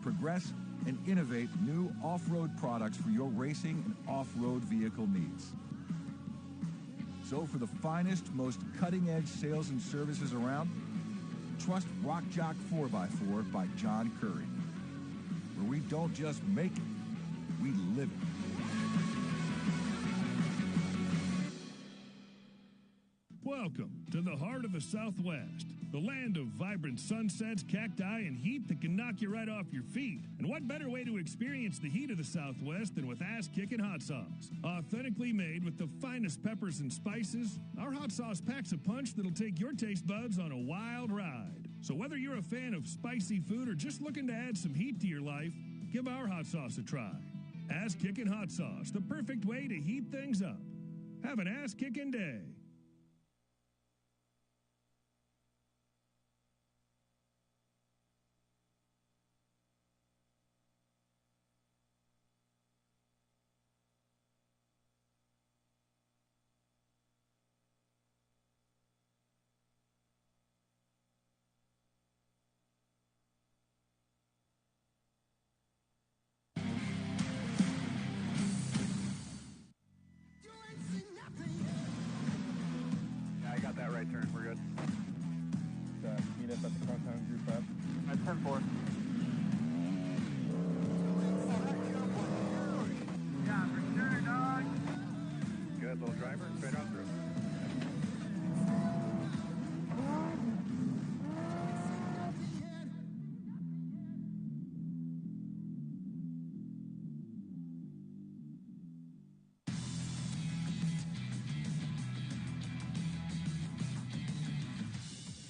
Progress and innovate new off-road products for your racing and off-road vehicle needs. So for the finest, most cutting-edge sales and services around, trust Rock Jock 4x4 by John Curry, where we don't just make it, we live it. Welcome to the heart of the Southwest, the land of vibrant sunsets, cacti, and heat that can knock you right off your feet. And what better way to experience the heat of the Southwest than with ass-kicking hot sauce? Authentically made with the finest peppers and spices, our hot sauce packs a punch that'll take your taste buds on a wild ride. So whether you're a fan of spicy food or just looking to add some heat to your life, give our hot sauce a try. Ass-kicking hot sauce, the perfect way to heat things up. Have an ass-kicking day. Yeah, I got that right turn. We're good. Meet up at the front time group up. At 10-4. Yeah, for sure, dog. Good little driver, straight on through.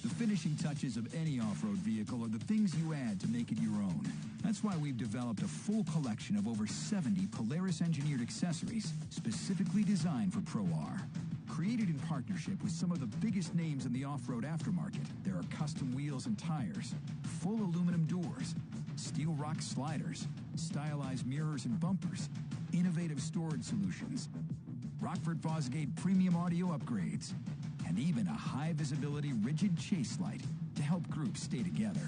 The finishing touches of any off-road vehicle are the things you add to make it your own. That's why we've developed a full collection of over 70 Polaris-engineered accessories specifically designed for Pro R. Created in partnership with some of the biggest names in the off-road aftermarket, there are custom wheels and tires, full aluminum doors, steel rock sliders, stylized mirrors and bumpers, innovative storage solutions, Rockford Fosgate premium audio upgrades, and even a high-visibility rigid chase light to help groups stay together.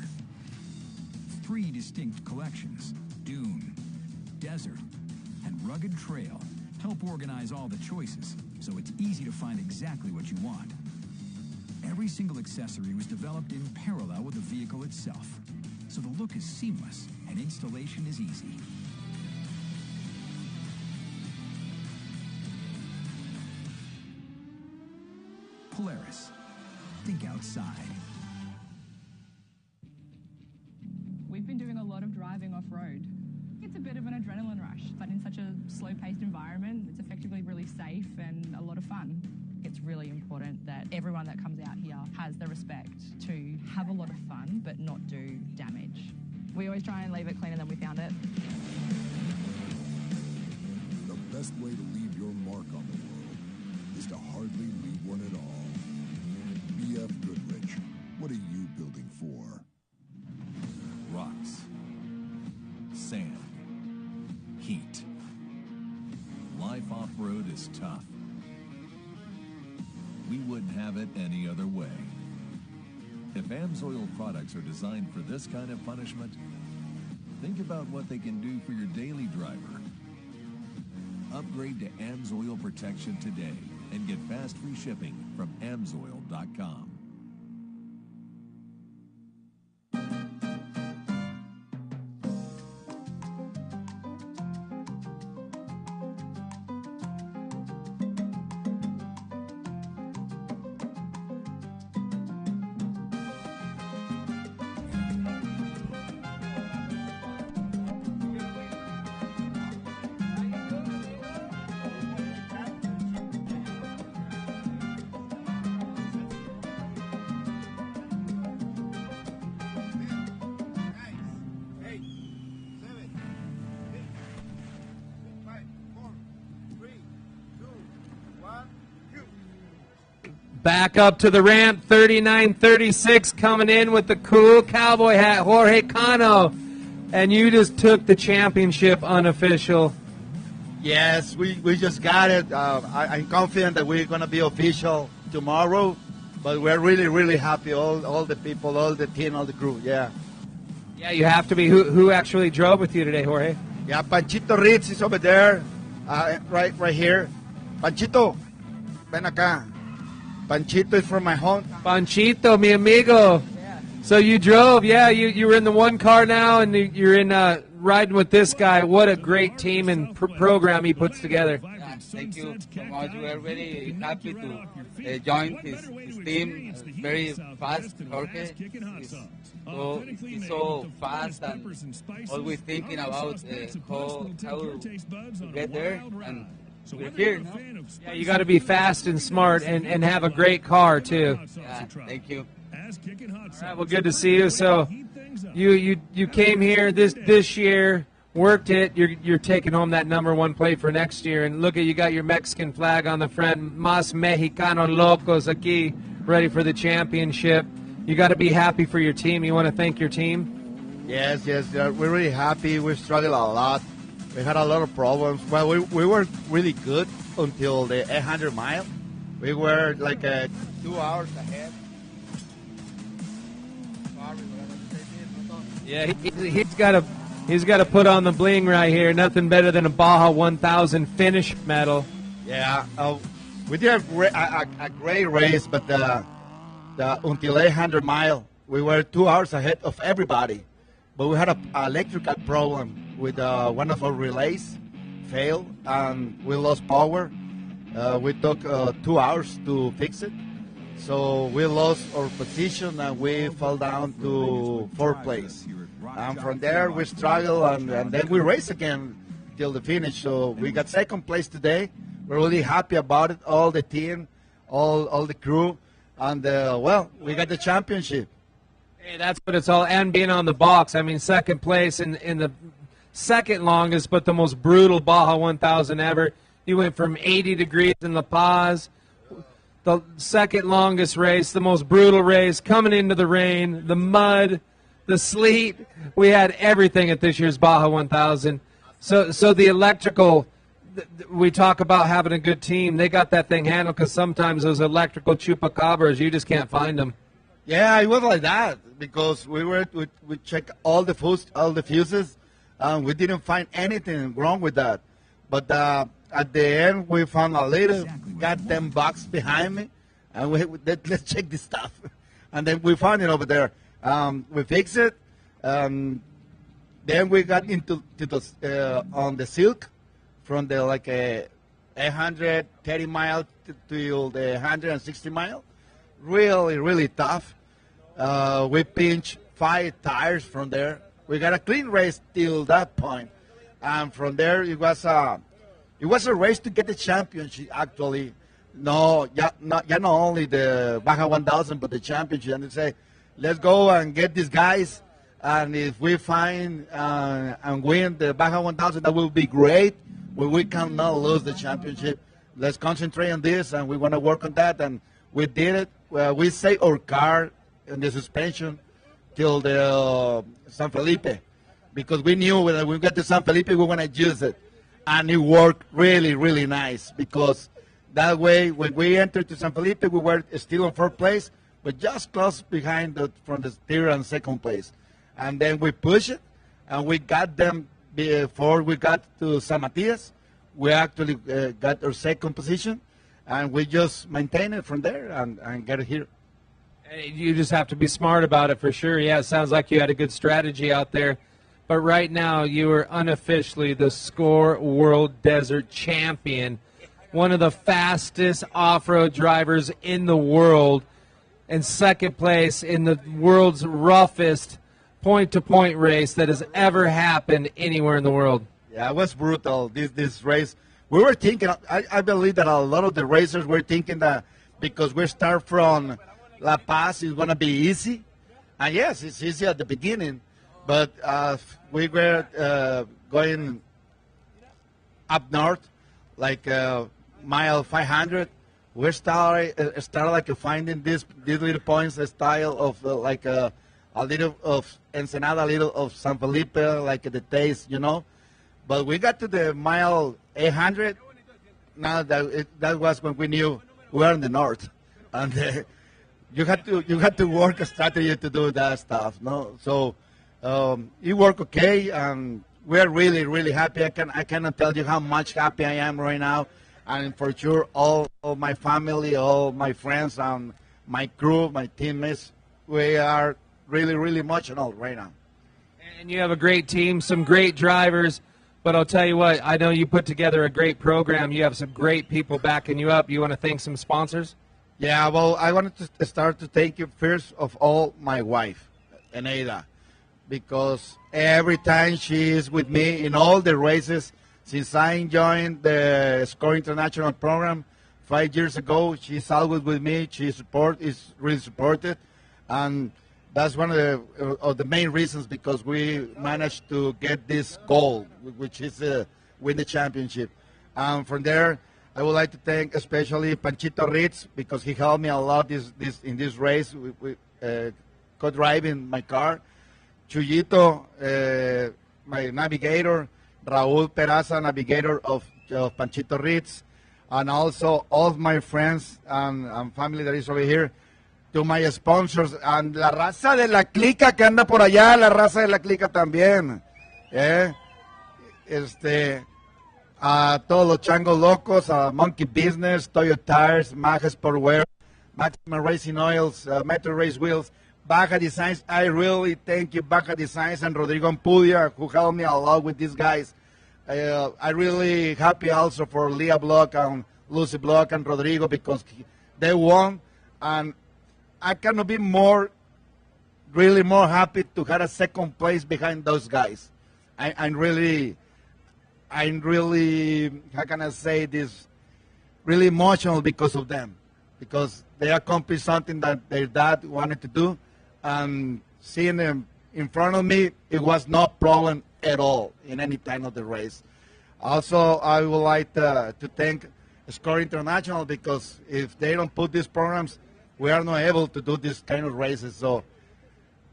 3 distinct collections, Dune, Desert, and Rugged Trail, help organize all the choices so it's easy to find exactly what you want. Every single accessory was developed in parallel with the vehicle itself, so the look is seamless and installation is easy. Polaris. Think outside. We've been doing a lot of driving off-road. It's a bit of an adrenaline rush, but in such a slow-paced environment, it's effectively really safe and a lot of fun. It's really important that everyone that comes out here has the respect to have a lot of fun, but not do damage. We always try and leave it cleaner than we found it. The best way to leave your mark on the world is to hardly leave one at all. BFGoodrich, what are you building for? Rocks, sand, heat. Life off-road is tough. We wouldn't have it any other way. If AMSOIL products are designed for this kind of punishment, think about what they can do for your daily driver. Upgrade to AMSOIL protection today and get fast free shipping from AMSOIL.com. Back up to the ramp, 39-36 coming in with the cool cowboy hat, Jorge Cano. And you just took the championship unofficial. Yes, we just got it. I'm confident that we're going to be official tomorrow, but we're really, really happy, all the people, all the team, all the crew, yeah. Yeah, you have to be. Who actually drove with you today, Jorge? Yeah, Panchito Ritz is over there, right here. Panchito, ven acá. Panchito is from my home. Panchito, mi amigo. Yeah. So you drove, yeah, you were in the one car now, and you're in riding with this guy. What a great team and program he puts together. Yeah, thank you so much. We are very happy to join his team. Very fast, Jorge. He's so fast and always thinking about how to get there. And we're here, no? Yeah, you got to be fast and smart and have a great car too. Yeah, thank you. All right, well, good to see you. So, you came here this year, worked it. You're taking home that #1 plate for next year. And look at you got your Mexican flag on the front. Más Mexicanos locos aquí, ready for the championship. You got to be happy for your team. You want to thank your team? Yes, we're really happy. We struggled a lot. We had a lot of problems. Well, we were really good until the 800 mile. We were like 2 hours ahead. Yeah, he's got to put on the bling right here. Nothing better than a Baja 1000 finish medal. Yeah, we did a great race, but until 800 mile, we were 2 hours ahead of everybody. But we had an electrical problem with one of our relays failed, and we lost power. We took 2 hours to fix it. So we lost our position, and we fell down to 4th place. And from there, we struggled, and then we raced again till the finish. So we got 2nd place today. We're really happy about it, all the team, all the crew. And, well, we got the championship. Hey, that's what it's all, and being on the box. I mean, 2nd place in the second longest, but the most brutal Baja 1000 ever. You went from 80 degrees in La Paz, the 2nd longest race, the most brutal race, coming into the rain, the mud, the sleet. We had everything at this year's Baja 1000. So the electrical, we talk about having a good team. They got that thing handled, because sometimes those electrical chupacabras, you just can't find them. Yeah, it was like that, because we checked all the fuses, and we didn't find anything wrong with that. But at the end, we found a little goddamn box behind me, and let's check this stuff. And then we found it over there. We fixed it. Then we got into on the silk from the 130 mile to the 160 mile. Really, really tough. We pinched 5 tires from there. We got a clean race till that point, and from there it was a race to get the championship. Actually, not only the Baja 1000, but the championship. And they say, let's go and get these guys, and if we find and win the Baja 1000, that will be great. But we cannot lose the championship. Let's concentrate on this, and we want to work on that, and we did it. We saved our car in the suspension till the San Felipe, because we knew when we got to San Felipe, we want to use it. And it worked really, really nice, because that way, when we entered to San Felipe, we were still on 4th place, but just close behind from the 3rd and 2nd place. And then we pushed it, and we got them before we got to San Matias. We actually got our 2nd position, and we just maintain it from there and get it here. You just have to be smart about it for sure. Yeah, it sounds like you had a good strategy out there. But right now, you are unofficially the SCORE World Desert Champion, one of the fastest off-road drivers in the world, and 2nd place in the world's roughest point-to-point race that has ever happened anywhere in the world. Yeah, it was brutal, this race. We were thinking, I believe that a lot of the racers were thinking that because we start from La Paz, it's going to be easy. And yes, it's easy at the beginning. But we were going up north, like mile 500. we started like finding these little points, a style of like a little of Ensenada, a little of San Felipe, like the taste, you know. But we got to the mile 800. Now that was when we knew we were in the north, and you had to work a strategy to do that stuff, no. So it worked okay, and we're really happy. I cannot tell you how much happy I am right now, and for sure all my family, all my friends, and my crew, my teammates, we are really emotional right now. And you have a great team, some great drivers. But I'll tell you what, I know you put together a great program. You have some great people backing you up. You want to thank some sponsors? Yeah, well, I wanted to start to thank you first of all, my wife, Eneida, because every time she is with me in all the races, since I joined the Score International program 5 years ago, she's always with me. She is really supported, and that's one of the main reasons because we managed to get this goal, which is win the championship. And from there, I would like to thank especially Panchito Ritz because he helped me a lot in this race with co-driving my car. Chuyito, my navigator, Raul Peraza, navigator of Panchito Ritz, and also all of my friends and family that is over here. To my sponsors, and la raza de la clica que anda por allá, la raza de la clica también. A todos los changos locos, a Monkey Business, Toyo Tires, Maja Sportwear, Maximum Racing Oils, Metro Race Wheels, Baja Designs. I really thank you, Baja Designs, and Rodrigo Ampudia, who helped me a lot with these guys. I really happy also for Leah Block and Lucy Block and Rodrigo because they won, and I cannot be really more happy to have a second place behind those guys. I'm really, how can I say this, really emotional because of them. Because they accomplished something that their dad wanted to do, and seeing them in front of me, it was no problem at all in any time of the race. Also, I would like to thank Score International because if they don't put these programs, we are not able to do this kind of races. So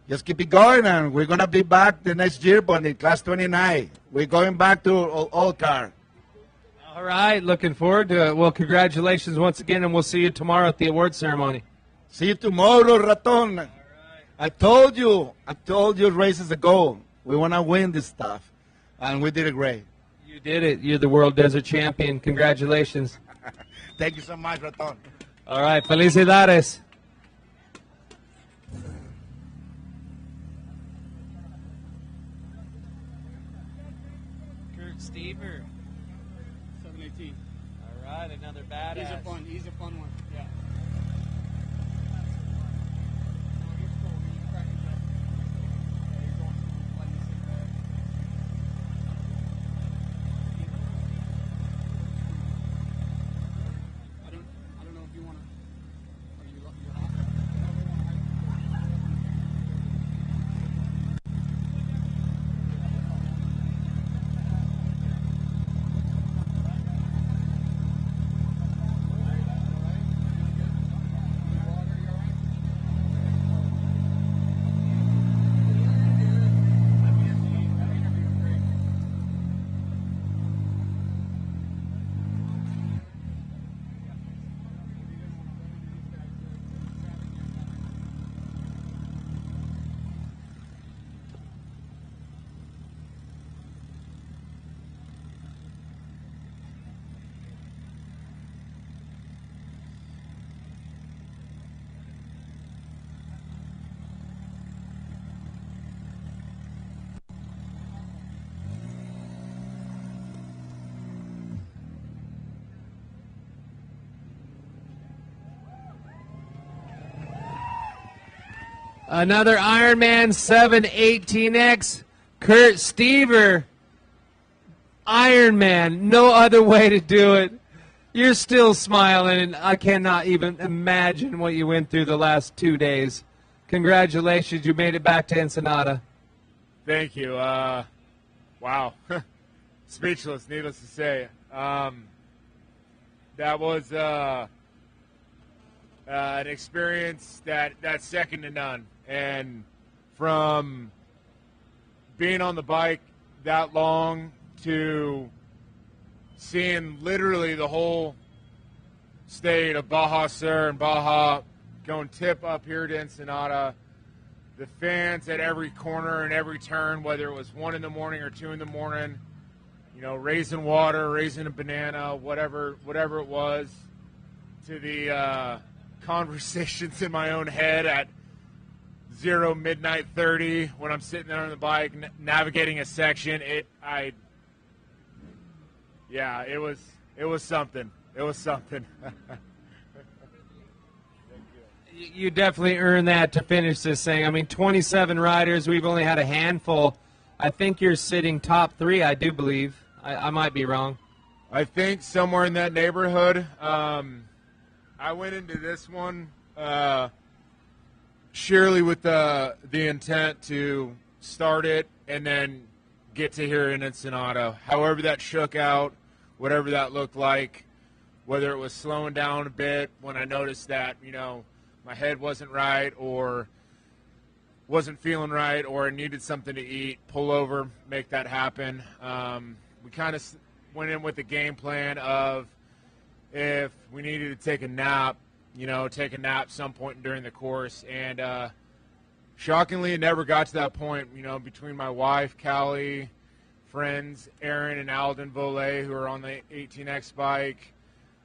just keep it going, and we're going to be back the next year, but in Class 29. We're going back to old car. All right, looking forward to it. Well, congratulations once again, and we'll see you tomorrow at the award ceremony. See you tomorrow, Raton. Right. I told you races ago, we want to win this stuff, and we did it great. You did it. You're the World Desert Champion. Congratulations. Thank you so much, Raton. All right, felicidades. Kurt Stever. 718. All right, another badass. He's a fun one. Yeah. Another Ironman 718X, Kurt Stever. Ironman, no other way to do it. You're still smiling, and I cannot even imagine what you went through the last 2 days. Congratulations, you made it back to Ensenada. Thank you. Wow. Speechless, needless to say. That was an experience that's second to none. And from being on the bike that long to seeing literally the whole state of Baja Sur and Baja going tip up here to Ensenada, the fans at every corner and every turn, whether it was 1 in the morning or 2 in the morning, you know, raising water, raising a banana, whatever it was, to the conversations in my own head at 0 midnight 30 when I'm sitting there on the bike navigating a section. It was something. It was something. You definitely earned that to finish this thing. I mean, 27 riders. We've only had a handful. I think you're sitting top 3, I do believe. I might be wrong. I think somewhere in that neighborhood. I went into this one surely with the intent to start it and then get to here in Ensenada. However that shook out, whatever that looked like, whether it was slowing down a bit when I noticed that, you know, my head wasn't right or wasn't feeling right or I needed something to eat, pull over, make that happen. We kind of went in with the game plan of if we needed to take a nap, you know, take a nap some point during the course. And shockingly, it never got to that point, you know, between my wife, Callie, friends, Aaron and Alden Volet, who are on the 18X bike,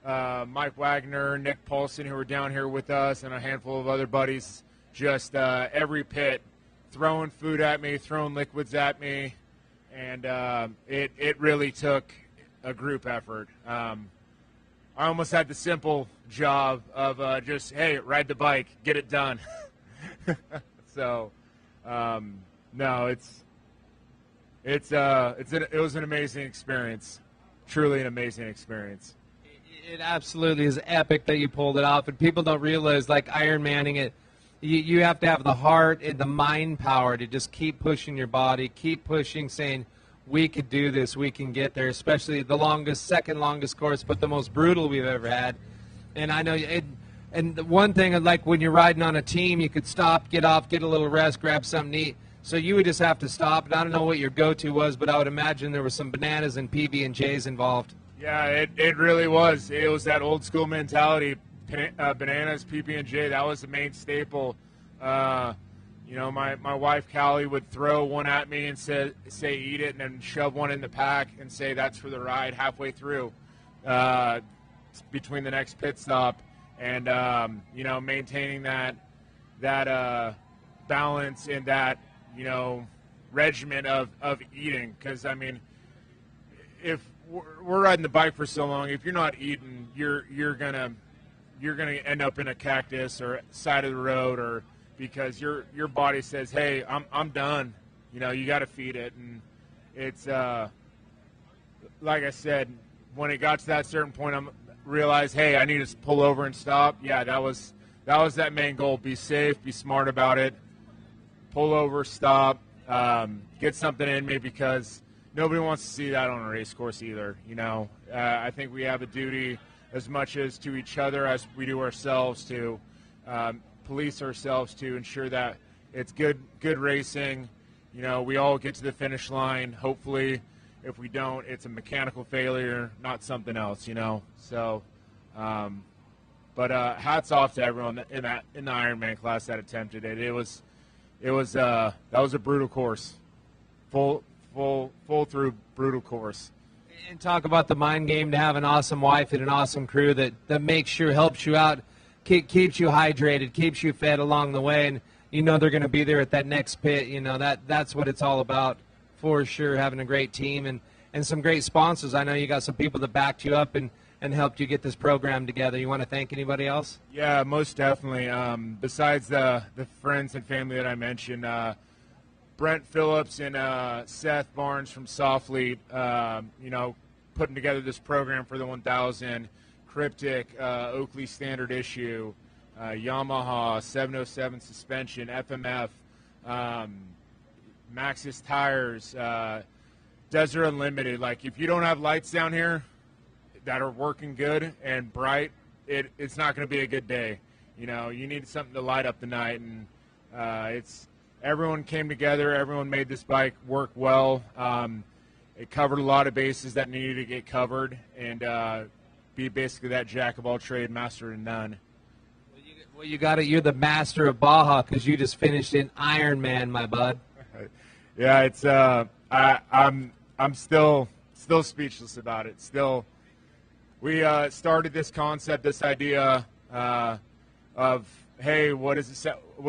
Mike Wagner, Nick Paulson, who were down here with us, and a handful of other buddies, just every pit throwing food at me, throwing liquids at me, and it really took a group effort. I almost had the simple job of just, hey, ride the bike, get it done. So, no, it was an amazing experience, truly an amazing experience. It absolutely is epic that you pulled it off, and people don't realize, like Ironmanning it, you have to have the heart and the mind power to just keep pushing your body, keep pushing, saying, we could do this, we can get there, especially the longest, second longest course, but the most brutal we've ever had. And I know it. And the one thing, like when you're riding on a team, you could stop, get off, get a little rest, grab something to eat. So you would just have to stop. And I don't know what your go-to was, but I would imagine there were some bananas and PB&Js involved. Yeah, it really was. It was that old school mentality. Bananas, PB&J, that was the main staple. You know, my wife Callie would throw one at me and say eat it, and then shove one in the pack and say that's for the ride halfway through, between the next pit stop, and you know, maintaining that balance and that, you know, regimen of eating. Because I mean, if we're riding the bike for so long, if you're not eating, you're gonna end up in a cactus or side of the road, or because your body says, hey, I'm done. You know, you got to feed it. And it's like I said, when it got to that certain point, I realized, hey, I need to pull over and stop. Yeah, that was that main goal. Be safe, be smart about it. Pull over, stop, get something in me, because nobody wants to see that on a race course either. You know, I think we have a duty as much as to each other as we do ourselves to police ourselves to ensure that it's good racing. You know, we all get to the finish line. Hopefully, if we don't, it's a mechanical failure, not something else. You know, so. But hats off to everyone in the Ironman class that attempted it. That was a brutal course, full through brutal course. And talk about the mind game to have an awesome wife and an awesome crew that makes sure, helps you out, keeps you hydrated, keeps you fed along the way, and you know they're going to be there at that next pit. You know, that's what it's all about, for sure, having a great team and some great sponsors. I know you got some people that backed you up and helped you get this program together. You want to thank anybody else? Yeah, most definitely. Besides the friends and family that I mentioned, Brent Phillips and Seth Barnes from Sofleet, you know, putting together this program for the 1000, Cryptic, Oakley Standard Issue, Yamaha, 707 Suspension, FMF, Maxxis Tires, Desert Unlimited. Like, if you don't have lights down here that are working good and bright, it's not going to be a good day. You know, you need something to light up the night, and everyone came together. Everyone made this bike work well. It covered a lot of bases that needed to get covered, and be basically that jack of all trade, master of none. Well, you got it. You're the master of Baja because you just finished in Ironman, my bud. Yeah, it's I'm still speechless about it. Still, we started this concept, this idea of, hey, what do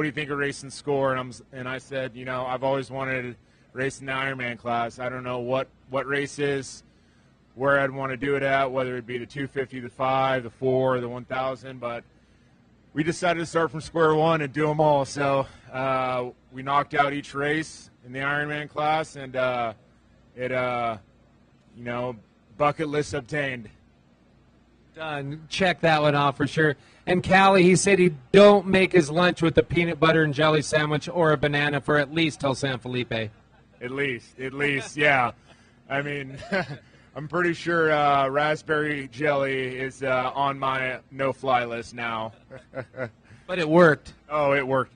you think of racing score? And I said, you know, I've always wanted to race in the Ironman class. I don't know what race is, where I'd want to do it at, whether it be the 250, the 5, the 4, the 1,000, but we decided to start from square one and do them all. So we knocked out each race in the Ironman class, and you know, bucket list obtained. Done. Check that one off for sure. And Callie, he said he don't make his lunch with a peanut butter and jelly sandwich or a banana for at least till San Felipe. At least, yeah. I mean, I'm pretty sure raspberry jelly is on my no-fly list now. But it worked. Oh, it worked.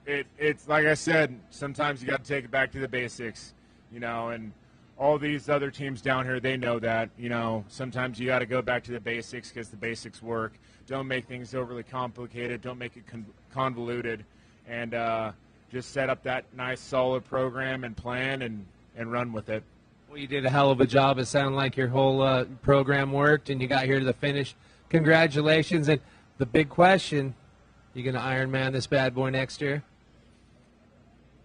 It's like I said, sometimes you got to take it back to the basics, you know, and all these other teams down here, they know that, you know, sometimes you got to go back to the basics because the basics work. Don't make things overly complicated. Don't make it convoluted, and just set up that nice, solid program and plan and run with it. Well, you did a hell of a job. It sounded like your whole program worked, and you got here to the finish. Congratulations. And the big question, you going to Ironman this bad boy next year?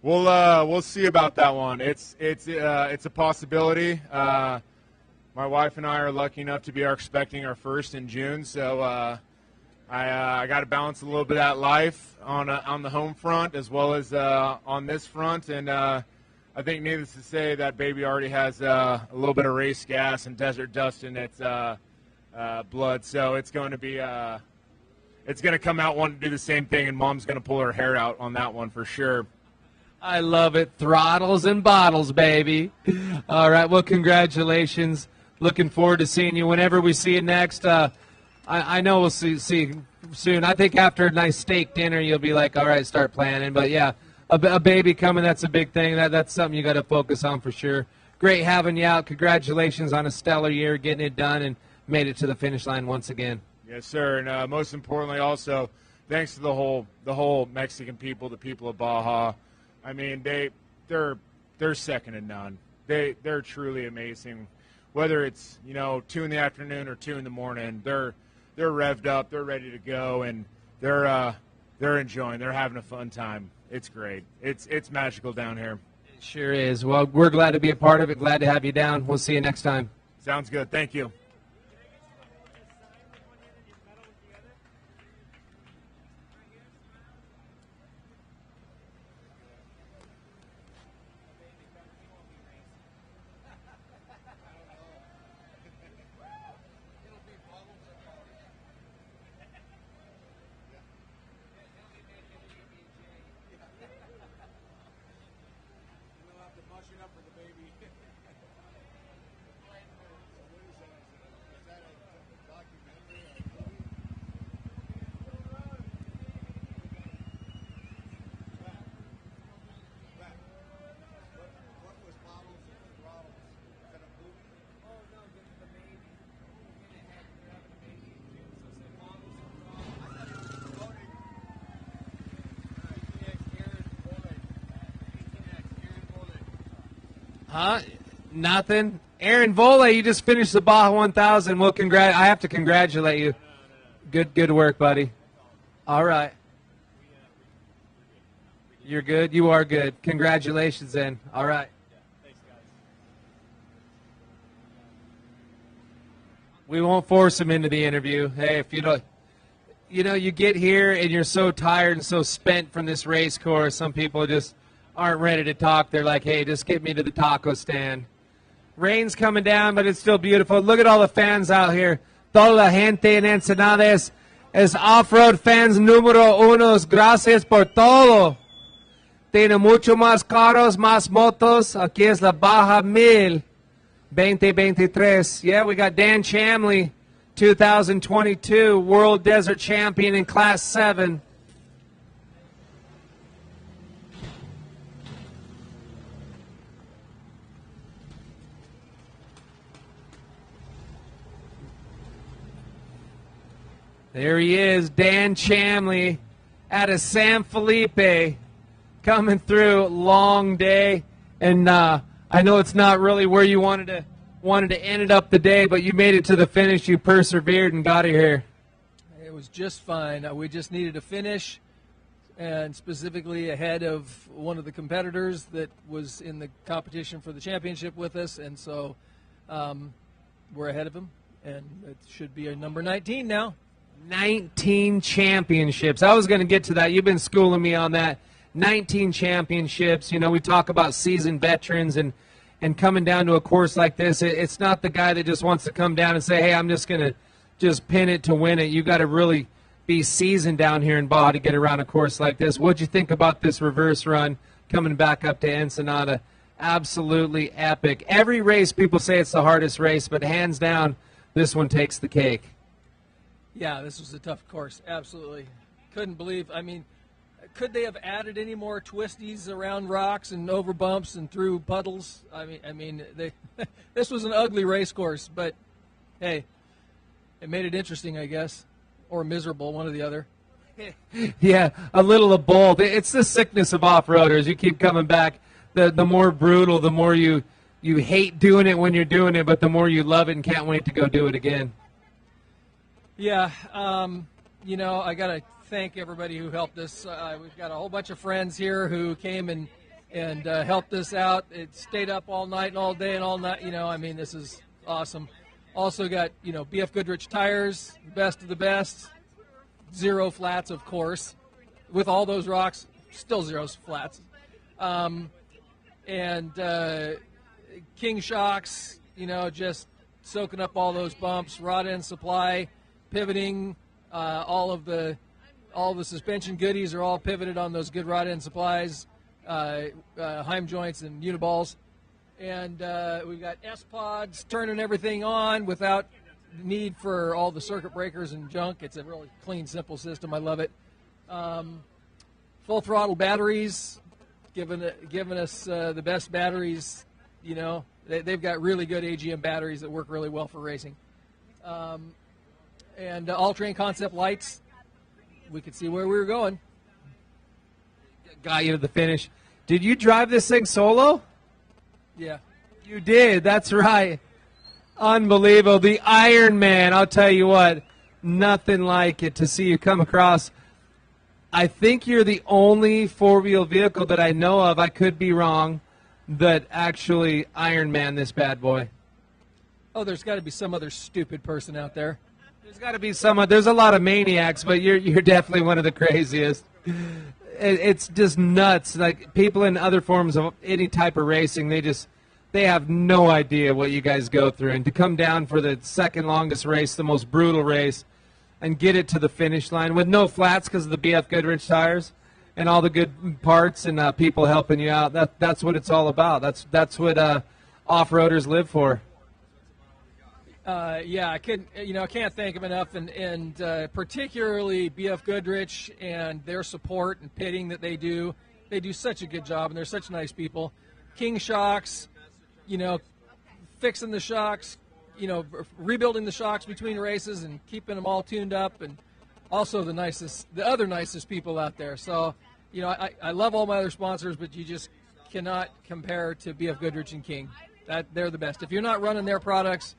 We'll see about that one. It's a possibility. My wife and I are lucky enough to be expecting our first in June, so I got to balance a little bit of that life on the home front as well as on this front, and I think needless to say that baby already has a little bit of race gas and desert dust in its blood, so it's going to be it's going to come out wanting to do the same thing, and Mom's going to pull her hair out on that one for sure. I love it. Throttles and bottles, baby. All right. Well, congratulations. Looking forward to seeing you whenever we see you next. I know we'll see soon. I think after a nice steak dinner, you'll be like, all right, start planning. But, yeah, a baby coming, that's a big thing. That's something you got to focus on for sure. Great having you out. Congratulations on a stellar year, getting it done, and made it to the finish line once again. Yes, sir. And most importantly also, thanks to the whole Mexican people, the people of Baja. I mean, they're second to none. They're truly amazing. Whether it's, you know, 2 in the afternoon or 2 in the morning, they're revved up, they're ready to go, and they're enjoying. They're having a fun time. It's great. It's magical down here. It sure is. Well, we're glad to be a part of it. Glad to have you down. We'll see you next time. Sounds good. Thank you. Huh? Nothing. Aaron Vole, you just finished the Baja 1000. Well, I have to congratulate you. Good work, buddy. All right. You're good. You are good. Congratulations, then. All right. We won't force him into the interview. Hey, if you don't, you know, you get here and you're so tired and so spent from this race course. Some people just aren't ready to talk. They're like, hey, just get me to the taco stand. Rain's coming down, but it's still beautiful. Look at all the fans out here. Toda la gente en Ensenada es off-road fans número uno. Gracias por todo. Tiene mucho más carros, más motos. Aquí es la Baja 1000 2023. Yeah, we got Dan Chamley 2022 World Desert Champion in Class 7. There he is, Dan Chamley out of San Felipe, coming through. Long day, and I know it's not really where you wanted to end it up the day, but you made it to the finish. You persevered and got here. It was just fine. We just needed to finish, and specifically ahead of one of the competitors that was in the competition for the championship with us, and so we're ahead of him, and it should be a number 19 now. 19 championships. I was going to get to that. You've been schooling me on that. 19 championships. You know, we talk about seasoned veterans and coming down to a course like this. It's not the guy that just wants to come down and say, hey, I'm just going to just pin it to win it. You got to really be seasoned down here in Baja to get around a course like this. What'd you think about this reverse run coming back up to Ensenada? Absolutely epic. Every race, people say it's the hardest race, but hands down, this one takes the cake. Yeah, this was a tough course. Absolutely. Couldn't believe. I mean, could they have added any more twisties around rocks and over bumps and through puddles? I mean, this was an ugly race course, but hey, it made it interesting, I guess, or miserable, one or the other. Yeah, a little of both. It's the sickness of off-roaders. You keep coming back. The more brutal, the more you hate doing it when you're doing it, but the more you love it and can't wait to go do it again. Yeah, you know, I got to thank everybody who helped us. We've got a whole bunch of friends here who came and helped us out. It stayed up all night and all day and all night. You know, I mean, this is awesome. Also got, you know, BFGoodrich tires, best of the best. 0 flats, of course. With all those rocks, still 0 flats. And King shocks, you know, just soaking up all those bumps. Rod end supply, pivoting, all the suspension goodies are all pivoted on those good rod end supplies, Heim joints and uniballs. And we've got S-pods turning everything on without need for all the circuit breakers and junk. It's a really clean, simple system. I love it. Full throttle batteries, giving us the best batteries. You know, they've got really good AGM batteries that work really well for racing. And all-terrain concept lights. We could see where we were going. Got you to the finish. Did you drive this thing solo? Yeah. You did. That's right. Unbelievable. The Iron Man. I'll tell you what, nothing like it to see you come across. I think you're the only four-wheel vehicle that I know of, I could be wrong, that actually Iron Man this bad boy. Oh, there's got to be some other stupid person out there. There's got to be someone. There's a lot of maniacs, but you're definitely one of the craziest. It's just nuts. Like, people in other forms of any type of racing, they have no idea what you guys go through. And to come down for the second longest race, the most brutal race, and get it to the finish line with no flats because of the BFGoodrich tires and all the good parts and people helping you out. That's what it's all about. That's what off-roaders live for. Yeah, I can't thank them enough, and particularly BFGoodrich and their support and pitting that they do. They do such a good job, and they're such nice people. King shocks, you know, fixing the shocks, you know, rebuilding the shocks between races and keeping them all tuned up, and also the other nicest people out there. So, you know, I love all my other sponsors, but you just cannot compare to BFGoodrich and King. They're the best. If you're not running their products,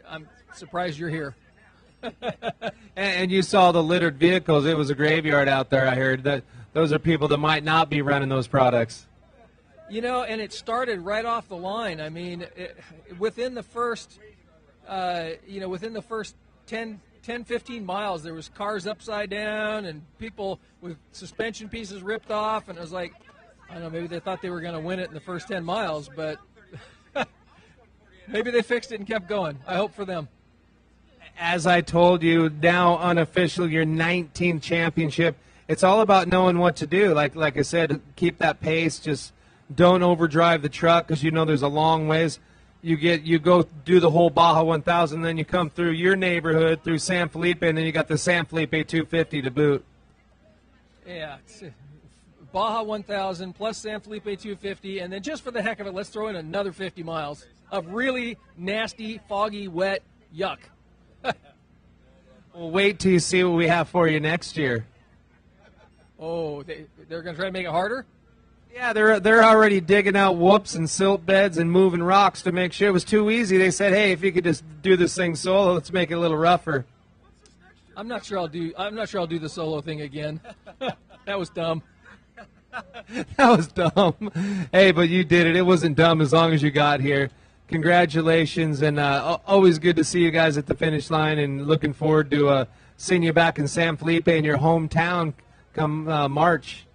I'm surprised you're here. And you saw the littered vehicles. It was a graveyard out there, I heard. That those are people that might not be running those products. You know, and it started right off the line. I mean, within the first 10, 15 miles, there was cars upside down and people with suspension pieces ripped off. And it was like, I don't know, maybe they thought they were going to win it in the first 10 miles, but maybe they fixed it and kept going. I hope for them. As I told you, now unofficial, your 19th championship. It's all about knowing what to do. Like I said, keep that pace. Just don't overdrive the truck because you know there's a long ways. you go do the whole Baja 1000, then you come through your neighborhood through San Felipe, and then you got the San Felipe 250 to boot. Yeah, Baja 1000 plus San Felipe 250, and then just for the heck of it, let's throw in another 50 miles of really nasty, foggy, wet yuck. Well, wait till you see what we have for you next year. Oh, they're going to try to make it harder? Yeah, they're already digging out whoops and silt beds and moving rocks to make sure. It was too easy. They said, hey, if you could just do this thing solo, let's make it a little rougher. I'm not sure I'll do the solo thing again. That was dumb. That was dumb. Hey, but you did it. It wasn't dumb as long as you got here. Congratulations, and always good to see you guys at the finish line, and looking forward to seeing you back in San Felipe in your hometown come March.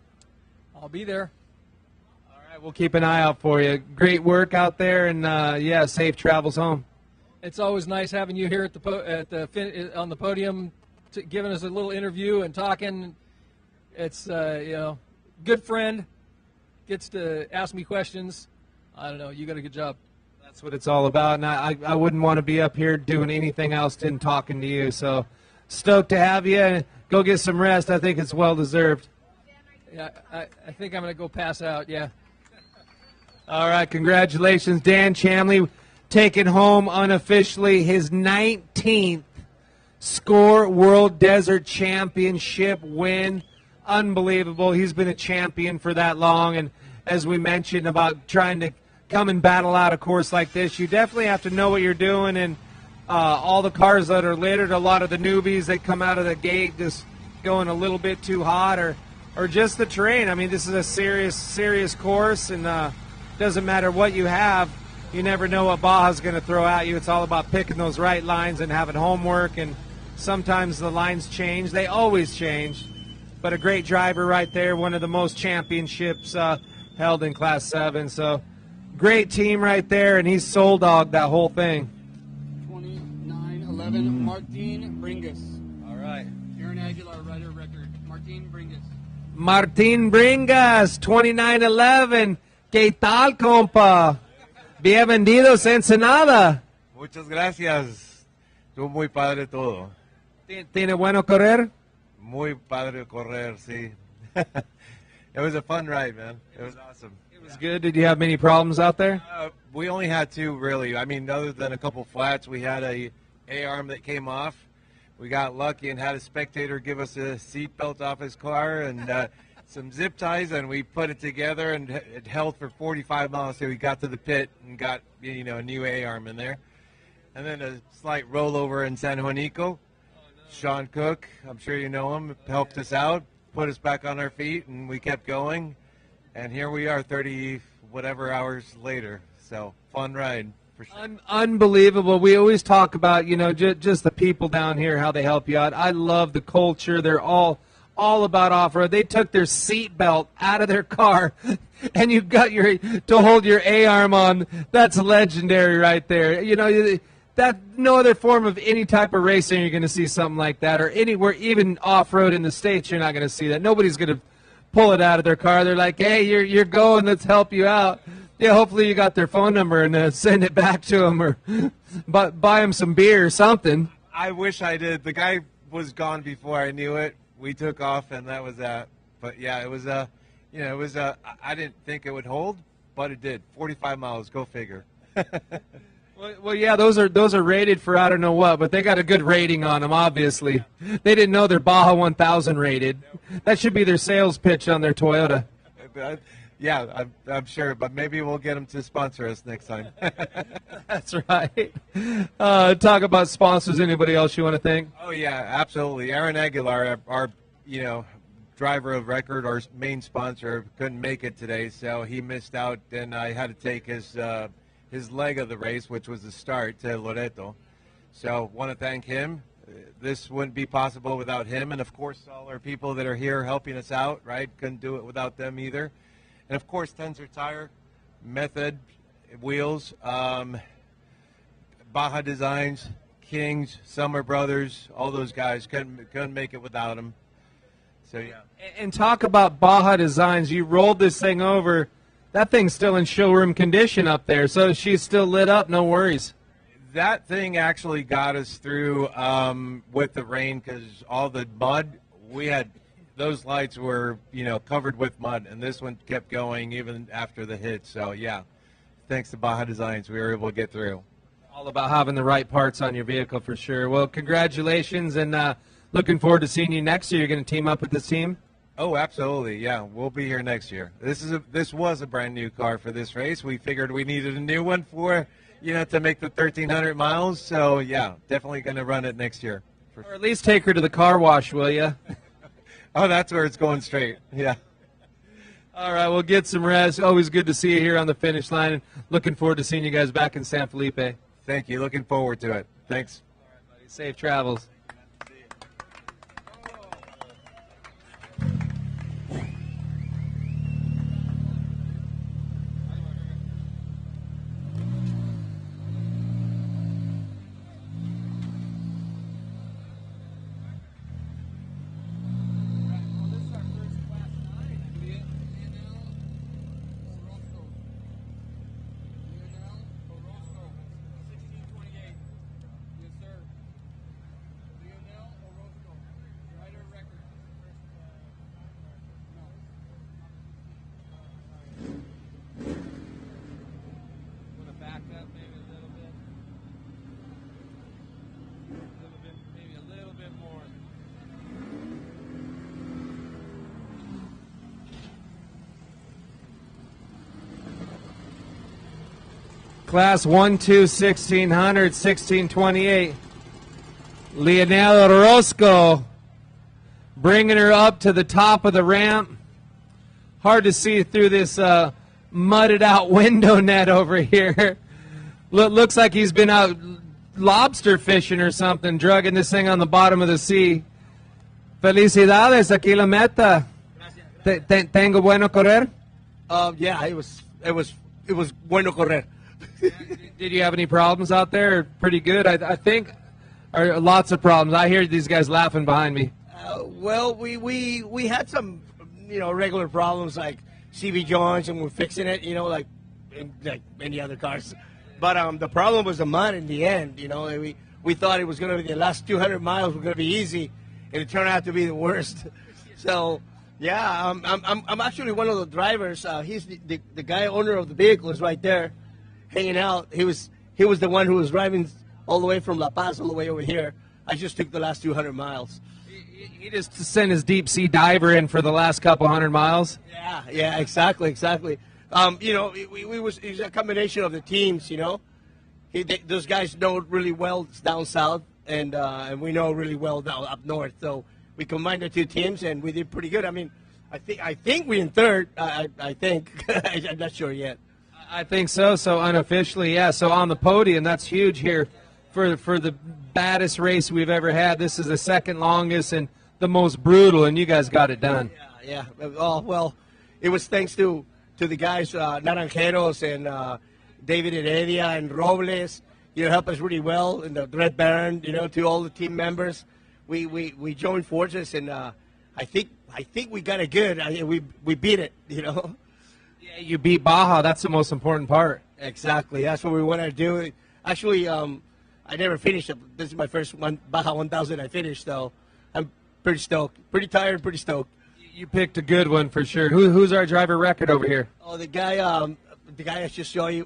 I'll be there. All right, we'll keep an eye out for you. Great work out there, and yeah, safe travels home. It's always nice having you here on the podium, giving us a little interview and talking. It's good friend, gets to ask me questions. I don't know. You got a good job. That's what it's all about, and I wouldn't want to be up here doing anything else than talking to you. So stoked to have you. Go get some rest. I think it's well deserved. Yeah, I think I'm going to go pass out. Yeah. All right, congratulations, Dan Chamley, taking home unofficially his 19th Score World Desert Championship win. Unbelievable. He's been a champion for that long, and as we mentioned about trying to come and battle out a course like this, you definitely have to know what you're doing, and all the cars that are littered, a lot of the newbies that come out of the gate just going a little bit too hot, or just the terrain. I mean, this is a serious course, and doesn't matter what you have. You never know what Baja's going to throw at you. It's all about picking those right lines and having homework, and sometimes the lines change. They always change. But a great driver right there, one of the most championships held in Class 7. So great team right there, and he's soul dogged that whole thing. 29-11, Martin Bringas. All right. Aaron Aguilar, rider record. Martin Bringas. Martin Bringas, 29-11. ¿Qué tal, compa? Bienvenidos a Ensenada. Muchas gracias. Estuvo muy padre todo. ¿Tiene bueno correr? Muy padre correr, sí. It was a fun ride, man. It was awesome. It was good. Did you have many problems out there? We only had two, really. I mean, other than a couple flats, we had a A-arm that came off. We got lucky and had a spectator give us a seat belt off his car and some zip ties, and we put it together, and it held for 45 miles. So we got to the pit and got a new A-arm in there. And then a slight rollover in San Juanico. Sean Cook, I'm sure you know him, helped us out, put us back on our feet, and we kept going. And here we are 30-whatever hours later. So, fun ride, for sure. Unbelievable. We always talk about, just the people down here, how they help you out. I love the culture. They're all about off-road. They took their seat belt out of their car, and you've got to hold your A-arm on. That's legendary right there. That no other form of any type of racing you're going to see something like that, or anywhere, even off-road in the States, you're not going to see that. Nobody's going to pull it out of their car. They're like, hey, you're going, let's help you out. Yeah, hopefully you got their phone number and send it back to them, or buy them some beer or something. I wish I did. The guy was gone before I knew it. We took off, and that was that. But yeah, it was I didn't think it would hold, but it did. 45 miles, go figure. Well, yeah, those are rated for I don't know what, but they got a good rating on them, obviously. They didn't know they're Baja 1000 rated. That should be their sales pitch on their Toyota. Yeah, I'm sure, but maybe we'll get them to sponsor us next time. That's right. Talk about sponsors. Anybody else you want to thank? Oh, yeah, absolutely. Aaron Aguilar, our driver of record, our main sponsor, couldn't make it today, so he missed out, and I had to take his leg of the race, which was the start to Loreto. So want to thank him. This wouldn't be possible without him, and of course all our people that are here helping us out, right? Couldn't do it without them either. And of course Tensor Tire, Method Wheels, Baja Designs, Kings, Summer Brothers, all those guys couldn't make it without them. So yeah. And talk about Baja Designs. You rolled this thing over That thing's still in showroom condition up there, so she's still lit up, no worries. That thing actually got us through with the rain because all the mud, we had, those lights were, covered with mud, and this one kept going even after the hit. So, yeah, thanks to Baja Designs, we were able to get through. All about having the right parts on your vehicle for sure. Well, congratulations, and looking forward to seeing you next year. You're going to team up with this team? Oh, absolutely, yeah. We'll be here next year. This was a brand new car for this race. We figured we needed a new one for, to make the 1,300 miles. So, yeah, definitely going to run it next year. Or at least take her to the car wash, will you? Oh, that's where it's going straight, yeah. All right, we'll get some rest. Always good to see you here on the finish line, and looking forward to seeing you guys back in San Felipe. Thank you. Looking forward to it. Thanks. All right, buddy. Safe travels. Class 1-2, 1600, 1628. Leonel Orozco bringing her up to the top of the ramp. Hard to see through this mudded out window net over here. Looks like he's been out lobster fishing or something, drugging this thing on the bottom of the sea. Felicidades, aquí la meta. Tengo bueno correr? Yeah, it was bueno correr. Did you have any problems out there? Pretty good, I think. Or lots of problems. I hear these guys laughing behind me. Well, we had some, regular problems like CV joints, and we're fixing it, like any other cars. But the problem was the mud in the end. We thought it was going to be the last 200 miles were going to be easy, and it turned out to be the worst. So yeah, I'm actually one of the drivers. He's the guy owner of the vehicle is right there, hanging out. He was the one who was driving all the way from La Paz all the way over here. I just took the last 200 miles. He just sent his deep sea diver in for the last couple hundred miles. Yeah, exactly. It was a combination of the teams. Those guys know really well down south, and we know really well down up north. So we combined the two teams, and we did pretty good. I mean, I think we in third. I think I'm not sure yet. I think so. So unofficially, yeah. So on the podium, that's huge here for the baddest race we've ever had. This is the second longest and the most brutal, and you guys got it done. Yeah. Oh, well, it was thanks to the guys, Naranjeros and David Heredia and Robles. Helped us really well, and the Red Baron. To all the team members, we joined forces, and I think we got it good. We beat it. Yeah, you beat Baja. That's the most important part. Exactly. That's what we want to do. Actually, I never finished it. This is my first Baja 1000 I finished, so I'm pretty stoked. Pretty tired, pretty stoked. You picked a good one for sure. Who's our driver record over here? Oh, the guy I just saw you,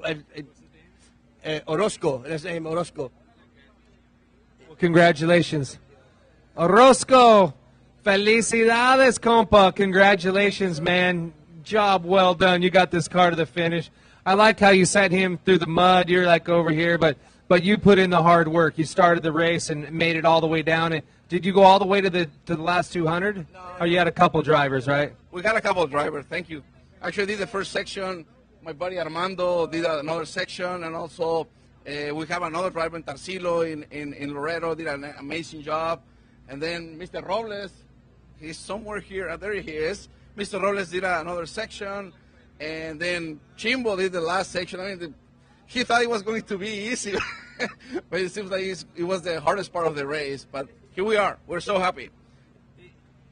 Orozco. That's his name, Orozco. Well, congratulations. Orozco, felicidades, compa. Congratulations, man. Job well done. You got this car to the finish. I like how you sent him through the mud. You're like over here, but you put in the hard work. You started the race and made it all the way down. And did you go all the way to the last 200? No. Or you had a couple drivers, right? We got a couple of drivers. Thank you. Actually, did the first section. My buddy Armando did another section, and also we have another driver in Tarsilo in Loreto. Did an amazing job. And then Mr. Robles, he's somewhere here. There he is. Mr. Robles did another section, and then Chimbo did the last section. I mean, he thought it was going to be easy, but it seems like it was the hardest part of the race. But here we are. We're so happy.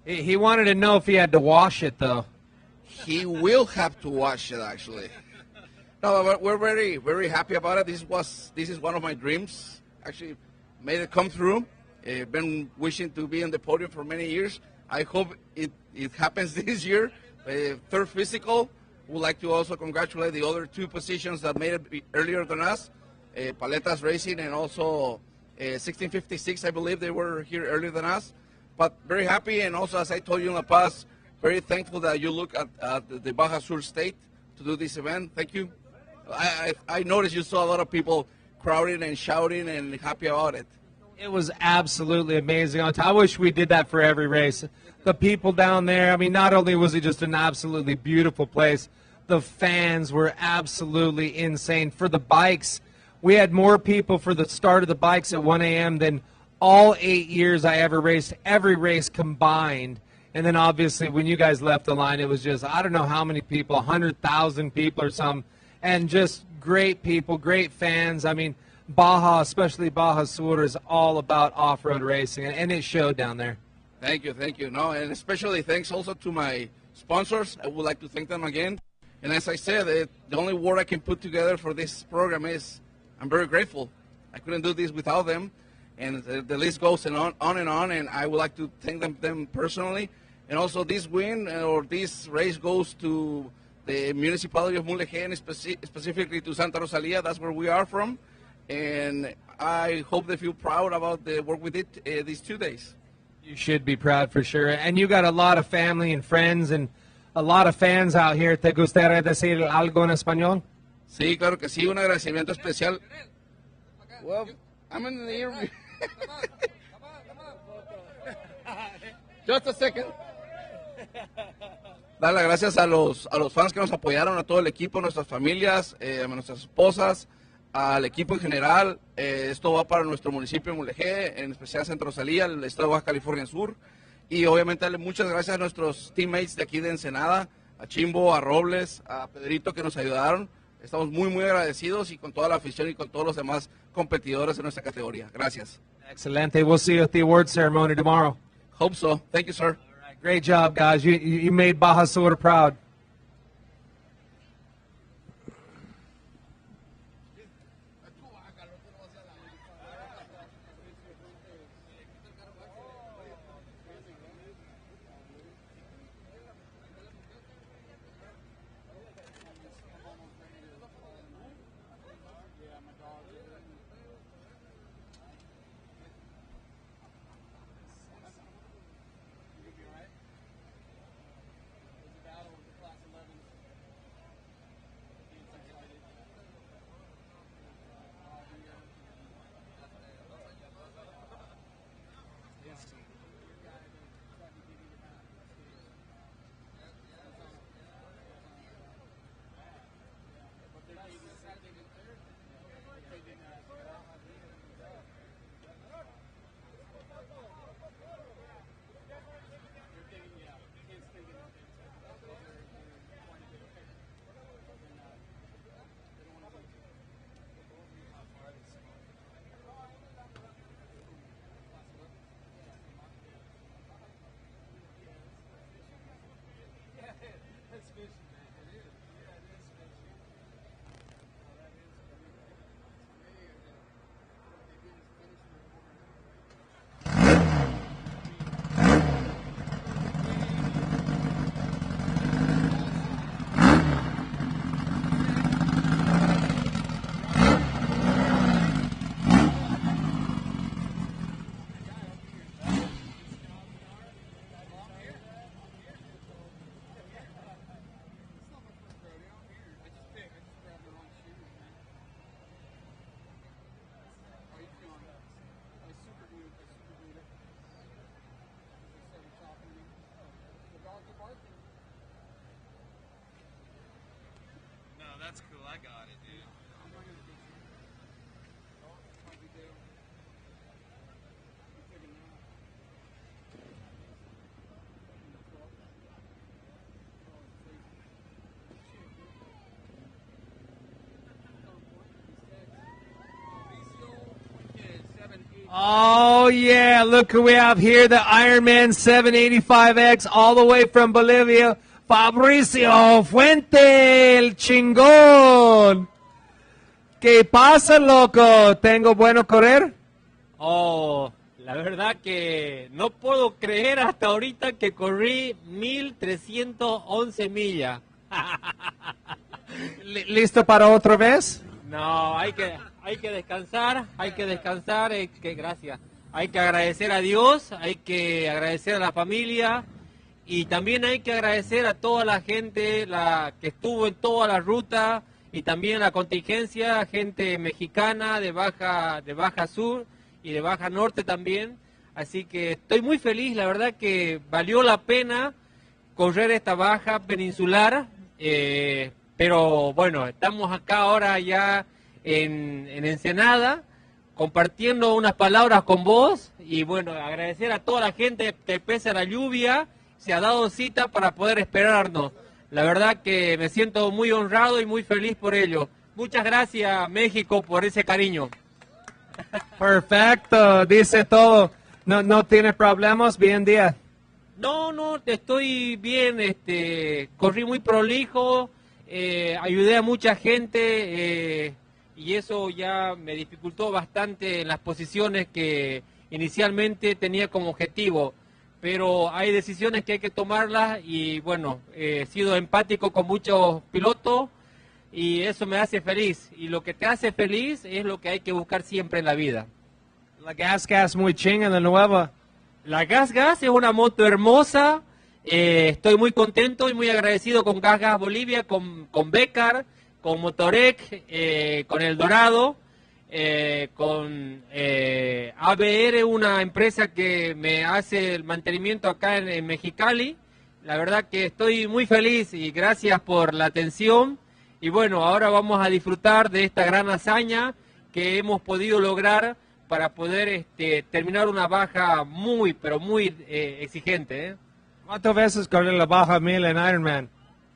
He wanted to know if he had to wash it, though. he will have to watch it actually. No, but we're very, very happy about it. This is one of my dreams. Actually, made it come through. Been wishing to be on the podium for many years. I hope it happens this year. Third physical. Would like to also congratulate the other two positions that made it earlier than us, Paletas Racing and also 1656. I believe they were here earlier than us. But very happy, and also as I told you in the past, very thankful that you look at the Baja Sur state to do this event. Thank you. I noticed you saw a lot of people crowding and shouting and happy about it. It was absolutely amazing. I wish we did that for every race. The people down there, I mean, not only was it just an absolutely beautiful place, the fans were absolutely insane. For the bikes, we had more people for the start of the bikes at 1 a.m. than all 8 years I ever raced, every race combined. And then obviously when you guys left the line, it was just, I don't know how many people, 100,000 people or something, and just great people, great fans. I mean, Baja, especially Baja Sur, is all about off-road racing, and it showed down there. Thank you, thank you. No, and especially thanks also to my sponsors. I would like to thank them again. And as I said, the only word I can put together for this program is I'm very grateful. I couldn't do this without them. And the list goes on, and I would like to thank them personally. And also this win or this race goes to the municipality of Mulegé, and specifically to Santa Rosalia. That's where we are from. And I hope they feel proud about the work we did these 2 days. You should be proud for sure. And you got a lot of family and friends and a lot of fans out here. ¿Te gustaría decir algo en español? Sí, claro que sí. Un agradecimiento especial. Well, I'm in the ear. Just a second. Dar las gracias a los fans que nos apoyaron, a todo el equipo, a nuestras familias, a nuestras esposas, al equipo en general. Esto va para nuestro municipio de Mulegé, en especial Santa Rosalía, el estado de Baja California Sur. Y obviamente darle muchas gracias a nuestros teammates de aquí de Ensenada, a Chimbo, a Robles, a Pedrito que nos ayudaron. Estamos muy, muy agradecidos y con toda la afición y con todos los demás competidores de nuestra categoría. Gracias. Excelente. We'll see you at the award ceremony tomorrow. Hope so. Thank you, sir. All right. Great job, guys. You made Baja Sur proud. That's cool. I got it, dude. Oh, yeah. Look who we have here, the Ironman 785X, all the way from Bolivia. Fabricio Fuente, el chingón. ¿Qué pasa, loco? ¿Tengo bueno correr? Oh, la verdad que no puedo creer hasta ahorita que corrí 1311 millas. ¿Listo para otra vez? No, hay que descansar, gracias. Hay que agradecer a Dios, hay que agradecer a la familia y también hay que agradecer a toda la gente que estuvo en toda la ruta y también la contingencia, gente mexicana de Baja Sur y de Baja Norte también. Así que estoy muy feliz, la verdad que valió la pena correr esta baja peninsular, pero bueno, estamos acá ahora ya en Ensenada, compartiendo unas palabras con vos y bueno, agradecer a toda la gente que pese a la lluvia se ha dado cita para poder esperarnos. La verdad que me siento muy honrado y muy feliz por ello. Muchas gracias, México, por ese cariño. Perfecto, dice todo. No tienes problemas, bien día. No, estoy bien, corrí muy prolijo, ayudé a mucha gente y eso ya me dificultó bastante en las posiciones que inicialmente tenía como objetivo. Pero hay decisiones que hay que tomarlas y bueno, he sido empático con muchos pilotos y eso me hace feliz. Y lo que te hace feliz es lo que hay que buscar siempre en la vida. La Gas muy chinga, la nueva. La Gas es una moto hermosa. Estoy muy contento y muy agradecido con Gas Bolivia, con Becar, con Motorec, con El Dorado. Con ABR, una empresa que me hace el mantenimiento acá en Mexicali. La verdad que estoy muy feliz y gracias por la atención. Y bueno, ahora vamos a disfrutar de esta gran hazaña que hemos podido lograr para poder terminar una baja muy, pero muy exigente. ¿Cuántas veces corrió la baja 1000 en Ironman?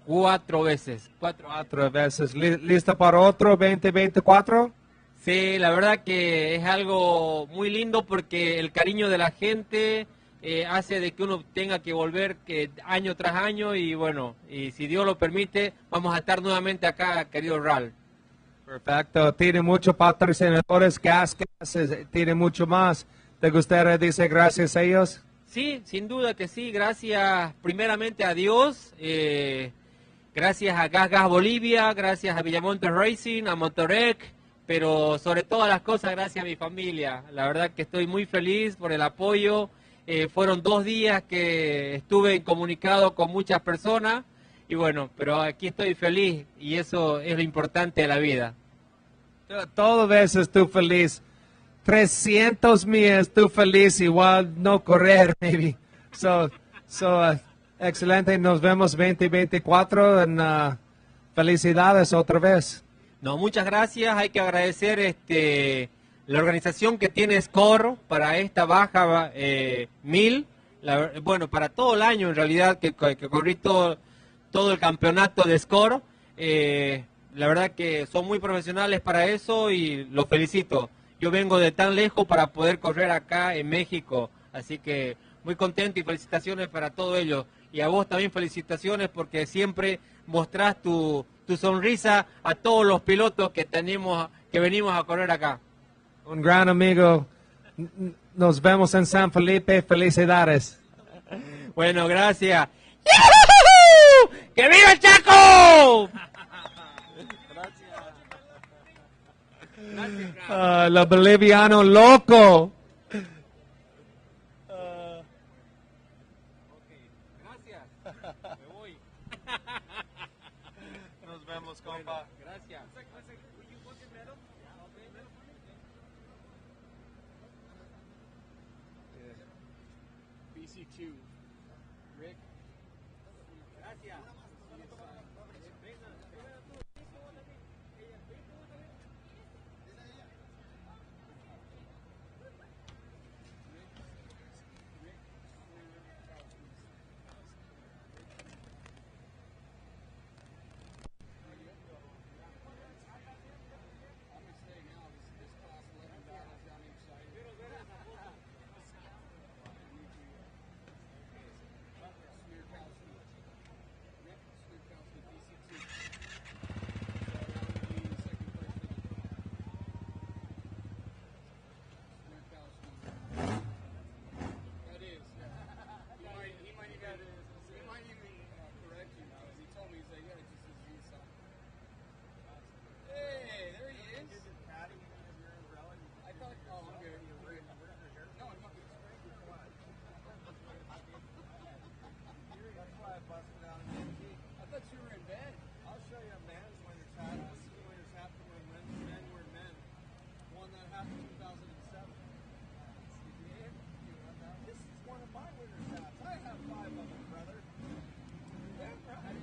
4 veces. 4 veces. ¿Lista para otro 2024? Sí, la verdad que es algo muy lindo porque el cariño de la gente hace de que uno tenga que volver año tras año y bueno, y si Dios lo permite, vamos a estar nuevamente acá, querido Ral. Perfecto, tiene muchos patrocinadores, Gas, tiene mucho más. ¿Te gustaría decir gracias a ellos? Sí, sin duda que sí, gracias primeramente a Dios, gracias a Gas Bolivia, gracias a Villamonte Racing, a Motorec, pero sobre todas las cosas gracias a mi familia. La verdad que estoy muy feliz por el apoyo. Fueron 2 días que estuve comunicado con muchas personas y bueno, pero aquí estoy feliz y eso es lo importante de la vida. Todo veces tú feliz. 300 millas tú feliz, igual no correr, maybe. Excelente, nos vemos 2024 en felicidades otra vez. No, muchas gracias. Hay que agradecer la organización que tiene Score para esta baja 1000. Bueno, para todo el año en realidad que corrí todo el campeonato de Score. La verdad que son muy profesionales para eso y los felicito. Yo vengo de tan lejos para poder correr acá en México, así que muy contento y felicitaciones para todo ello. Y a vos también felicitaciones porque siempre mostrás tu sonrisa a todos los pilotos que venimos a correr acá. Un gran amigo. Nos vemos en San Felipe. Felicidades. Bueno, gracias. ¡Yuhu! ¡Que viva el Chaco! Los bolivianos loco. Nos vemos, compa. Gracias. BC2. Rick. Gracias. show you a man's winner's hat. This is the winner's hat from when men were men. Won that hat in 2007. This is one of my winner's hats. I have 5 of them, brother. Damn right.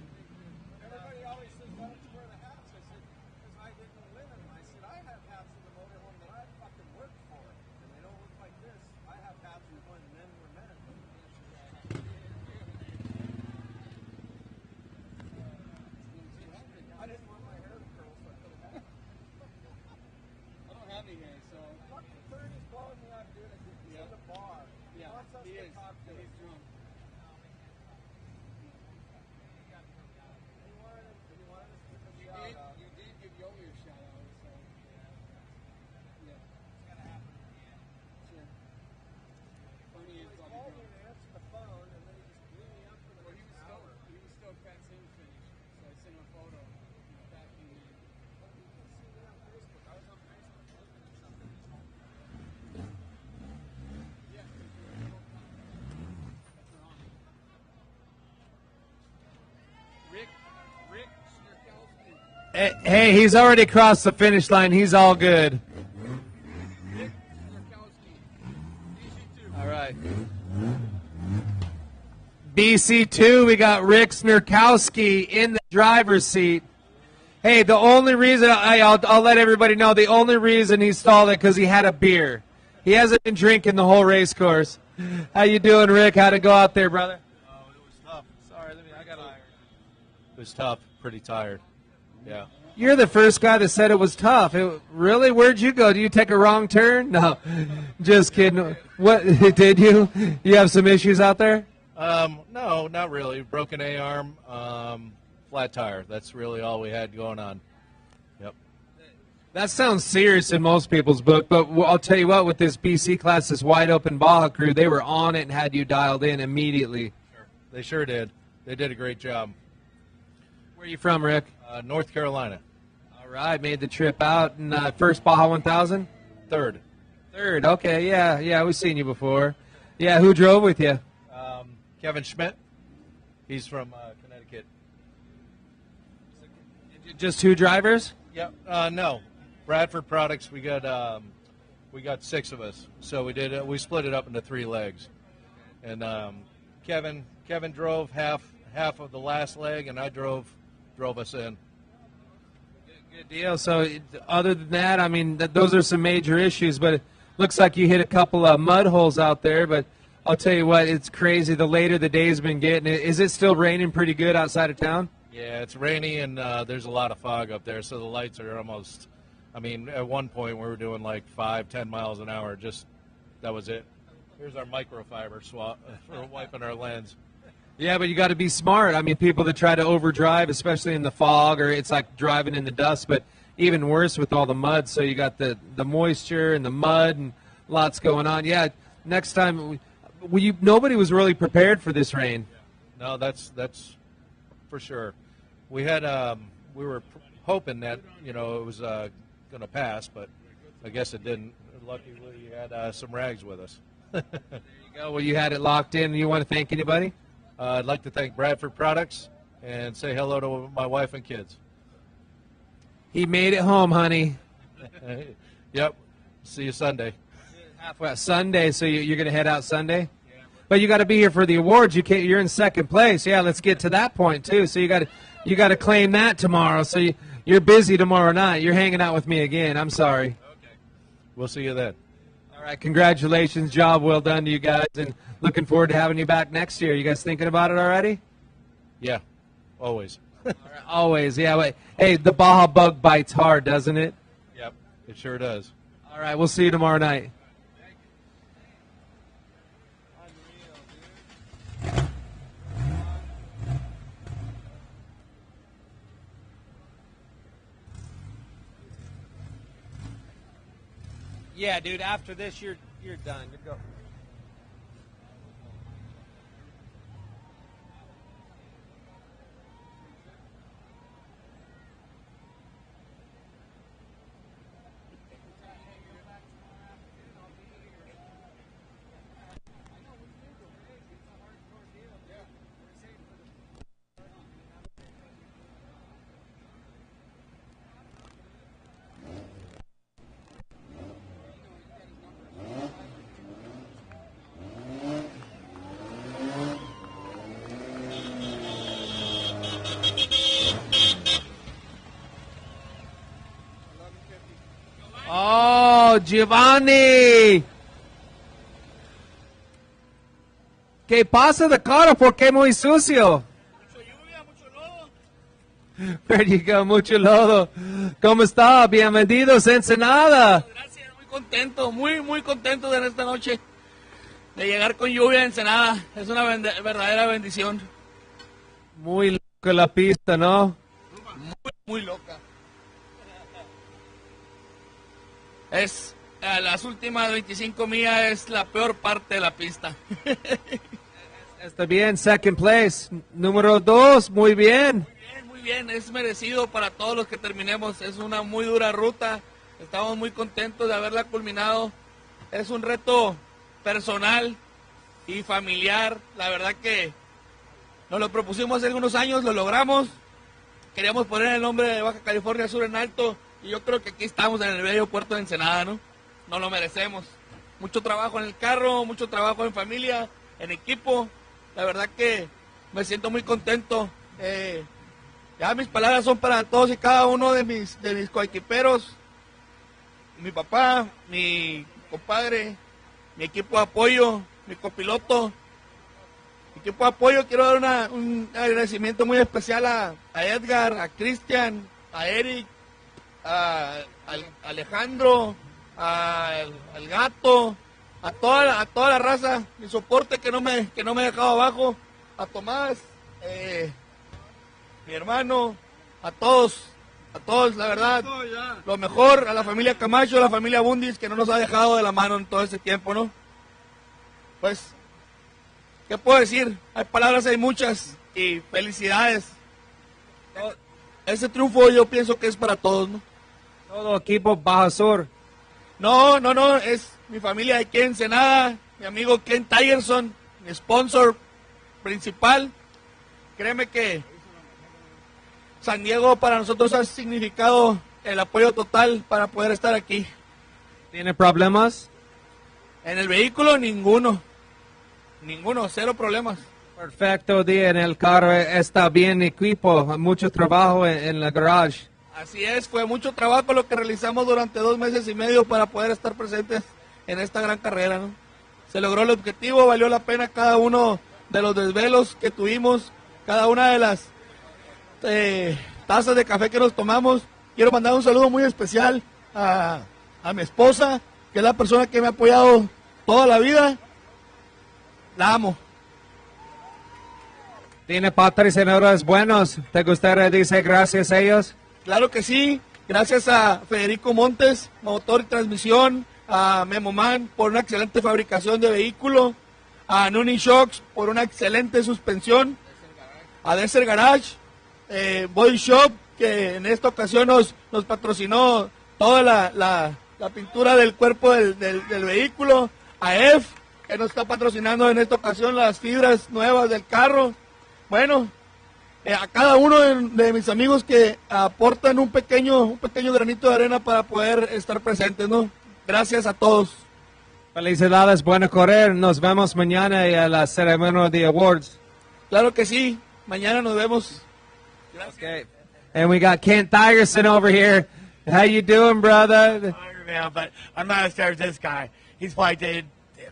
Everybody always says, why don't you wear the hats? I said, because I didn't win them. I said, I have hats in the motorhome that I fucking worked for. And they don't look like this. I have hats from when men were men. I didn't want my hair to curl, so I put it back. I don't have any hair, so. Fucking 30's blowing me up, dude. He's at the bar. Yeah, Wants us he to is. talk to He's him. drunk. He wanted us to give him a You shout did, out. you did give Yogi a shout out, so. Yeah. It's gotta happen. Sure. Funny is He probably called drunk. me and answered the phone, and then he just blew me up for the Well, next hour. he was stoked Pat's in finished, so I sent him a photo. Pat came in. But you can see me on Facebook. I was on Facebook looking at something. Yeah. Rick Snurkowski. Hey, he's already crossed the finish line. He's all good. Rick Snurkowski. All right. BC2, we got Rick Snurkowski in the driver's seat. Hey, the only reason, I'll let everybody know, the only reason he stalled it because he had a beer. He hasn't been drinking the whole race course. How you doing, Rick? How'd it go out there, brother? Oh, it was tough. Sorry, I got tired. It was tough. Pretty tired. Yeah. You're the first guy that said it was tough. Really? Where'd you go? Did you take a wrong turn? No, just kidding. What did you? You have some issues out there? No, not really. Broken A-arm, flat tire. That's really all we had going on. Yep. That sounds serious in most people's book, but I'll tell you what, with this BC class, this wide open Baja crew, they were on it and had you dialed in immediately. They sure did. They did a great job. Where are you from, Rick? North Carolina. All right, made the trip out. And first Baja 1000? Third. Third, okay, yeah, we've seen you before. Yeah, who drove with you? Kevin Schmidt. He's from Connecticut. Just 2 drivers? Yep. No, Bradford Products. We got 6 of us, so we split it up into 3 legs, and Kevin drove half of the last leg, and I drove us in. Good deal. So other than that, I mean, those are some major issues, but it looks like you hit a couple of mud holes out there, but I'll tell you what, it's crazy. The later the day's been getting, is it still raining pretty good outside of town? Yeah, it's rainy, and there's a lot of fog up there, so the lights are almost, I mean, at one point we were doing like 5-10 miles an hour. Just, that was it. Here's our microfiber swap for wiping our lens. Yeah, but you got to be smart. I mean, people that try to overdrive, especially in the fog, or it's like driving in the dust, but even worse with all the mud. So you got the moisture and the mud and lots going on. Yeah, next time, nobody was really prepared for this rain. No, that's for sure. We had we were hoping that it was going to pass, but I guess it didn't. Luckily, we had some rags with us. There you go. Well, you had it locked in. You want to thank anybody? I'd like to thank Bradford Products and say hello to my wife and kids. He made it home, honey. Yep. See you Sunday. Halfway Sunday, so you're going to head out Sunday? Yeah. But you got to be here for the awards. You're in second place. Yeah, let's get to that point too. So you got to claim that tomorrow. So you're busy tomorrow night. You're hanging out with me again. I'm sorry. Okay. We'll see you then. All right. Congratulations. Job well done to you guys, and looking forward to having you back next year. You guys thinking about it already? Yeah. Always. All right, always. Yeah. Wait. Hey, the Baja bug bites hard, doesn't it? Yep. It sure does. All right. We'll see you tomorrow night. Yeah, dude, after this, you're done. You go. Oh, Giovanni. ¿Qué pasa de carro? ¿Por qué muy sucio? There you go, mucho lodo. ¿Cómo está? Bienvenidos a Ensenada. Muy contento, muy contento de esta noche, de llegar con lluvia a Ensenada. Es una verdadera bendición. Muy loca la pista, ¿no? Muy loca. Es las últimas 25 millas es la peor parte de la pista. Está bien, second place. Número 2, muy bien. Muy bien, es merecido para todos los que terminemos. Es una muy dura ruta. Estamos muy contentos de haberla culminado. Es un reto personal y familiar. La verdad que nos lo propusimos hace algunos años, lo logramos. Queríamos poner el nombre de Baja California Sur en alto y yo creo que aquí estamos en el bello puerto de Ensenada, ¿no? Nos lo merecemos. Mucho trabajo en el carro, mucho trabajo en familia, en equipo. La verdad que me siento muy contento. Ya mis palabras son para todos y cada uno de mis coequiperos. Mi papá, mi compadre, mi equipo de apoyo, mi copiloto. Mi equipo de apoyo, quiero dar un agradecimiento muy especial a Edgar, a Cristian, a Eric, a Alejandro, al gato, a toda la raza, mi soporte que no me ha dejado abajo, a Tomás, mi hermano, a todos, la verdad, lo mejor, a la familia Camacho, a la familia Bundis, que no nos ha dejado de la mano en todo ese tiempo, ¿no? Pues, ¿qué puedo decir? Hay palabras, hay muchas, y felicidades. Ese triunfo yo pienso que es para todos, ¿no? Todo equipo Baja Sur. No, es mi familia de aquí en Ensenada, mi amigo Ken Tigerson, mi sponsor principal. Créeme que San Diego para nosotros ha significado el apoyo total para poder estar aquí. ¿Tiene problemas? En el vehículo ninguno, cero problemas. Perfecto día en el carro, está bien equipo, mucho trabajo en la garage. Así es, fue mucho trabajo lo que realizamos durante 2 meses y medio para poder estar presentes en esta gran carrera, ¿no? Se logró el objetivo, valió la pena cada uno de los desvelos que tuvimos, cada una de las tazas de café que nos tomamos. Quiero mandar un saludo muy especial a mi esposa, que es la persona que me ha apoyado toda la vida. La amo. ¿Tiene patrocinadores buenos? ¿Te gustaría decir gracias a ellos? Claro que sí, gracias a Federico Montes, motor y transmisión, a Memoman por una excelente fabricación de vehículo, a Nuni Shocks por una excelente suspensión, a Desert Garage, Body Shop, que en esta ocasión nos patrocinó toda la pintura del cuerpo del vehículo, a EF, que nos está patrocinando en esta ocasión las fibras nuevas del carro. Bueno, a cada uno de mis amigos que aportan un pequeño granito de arena para poder estar presentes, ¿no? Gracias a todos. Felicidades, bueno correr. Nos vemos mañana en la ceremonia de awards. Claro que sí. Mañana nos vemos. Gracias. Okay. And we got Kent Tigerson over here. How you doing, brother? Tired, man, but I'm not as tired as this guy. He's probably did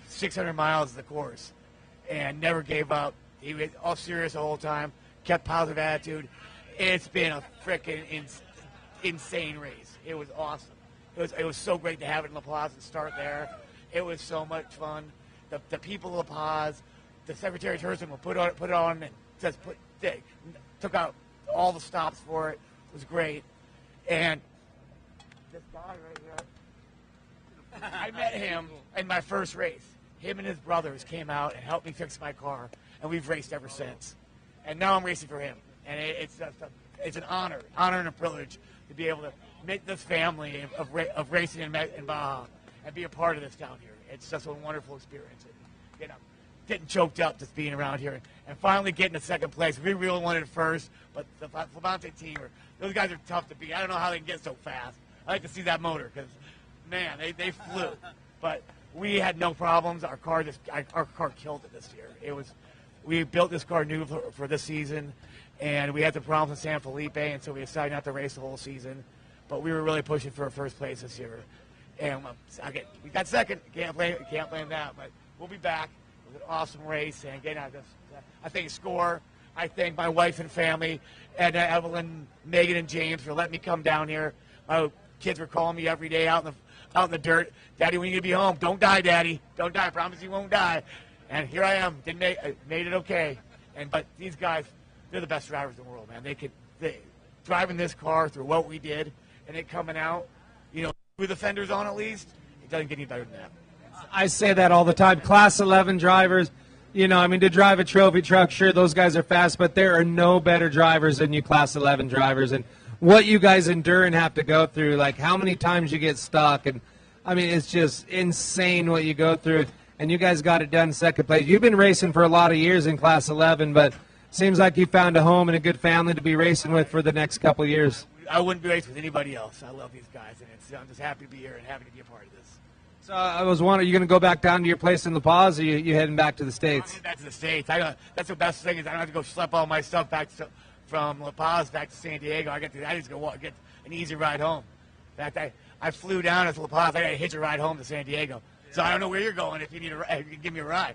600 miles of the course and never gave up. He was all serious the whole time. Kept positive attitude. It's been a freaking insane race. It was awesome. It was so great to have it in La Paz and start there. It was so much fun. The people of La Paz, the Secretary of Tourism will put it on and just took out all the stops for it. It was great. And this guy right here, I met him in my first race. Him and his brothers came out and helped me fix my car, and we've raced ever since. And now I'm racing for him, and it's an honor and a privilege to be able to make this family of racing in Baja and be a part of this down here. It's just a wonderful experience. And, getting choked up just being around here and finally getting to second place. We really wanted it first, but the Levante team, those guys are tough to beat. I don't know how they can get so fast. I like to see that motor because, man, they flew. But we had no problems. Our car killed it this year. We built this car new for this season, and we had the problems in San Felipe, and so we decided not to race the whole season. But we were really pushing for a first place this year. And we got second. Can't blame that. But we'll be back. It was an awesome race. And again, I thank SCORE. I thank my wife and family, and Evelyn, Megan, and James for letting me come down here. My kids were calling me every day out in the dirt. Daddy, when you gonna be home? Don't die, Daddy. Don't die. I promise you won't die. And here I am. Made it okay. But these guys, they're the best drivers in the world, man. They driving this car through what we did, and it coming out, with the fenders on at least. It doesn't get any better than that. I say that all the time. Class 11 drivers. To drive a trophy truck, sure, those guys are fast, but there are no better drivers than you Class 11 drivers. And what you guys endure and have to go through, like how many times you get stuck. And, it's just insane what you go through. And you guys got it done in second place. You've been racing for a lot of years in Class 11, but seems like you found a home and a good family to be racing with for the next couple of years. I wouldn't be racing with anybody else. I love these guys, and I'm just happy to be here and happy to be a part of this. So I was wondering, are you going to go back down to your place in La Paz, or you heading back to the States? I'm back to the States. That's the best thing is I don't have to go schlep all my stuff from La Paz back to San Diego. I just go get an easy ride home. In fact, I flew down to La Paz. I got to hitch a ride home to San Diego. So I don't know where you're going. If you need if you can give me a ride.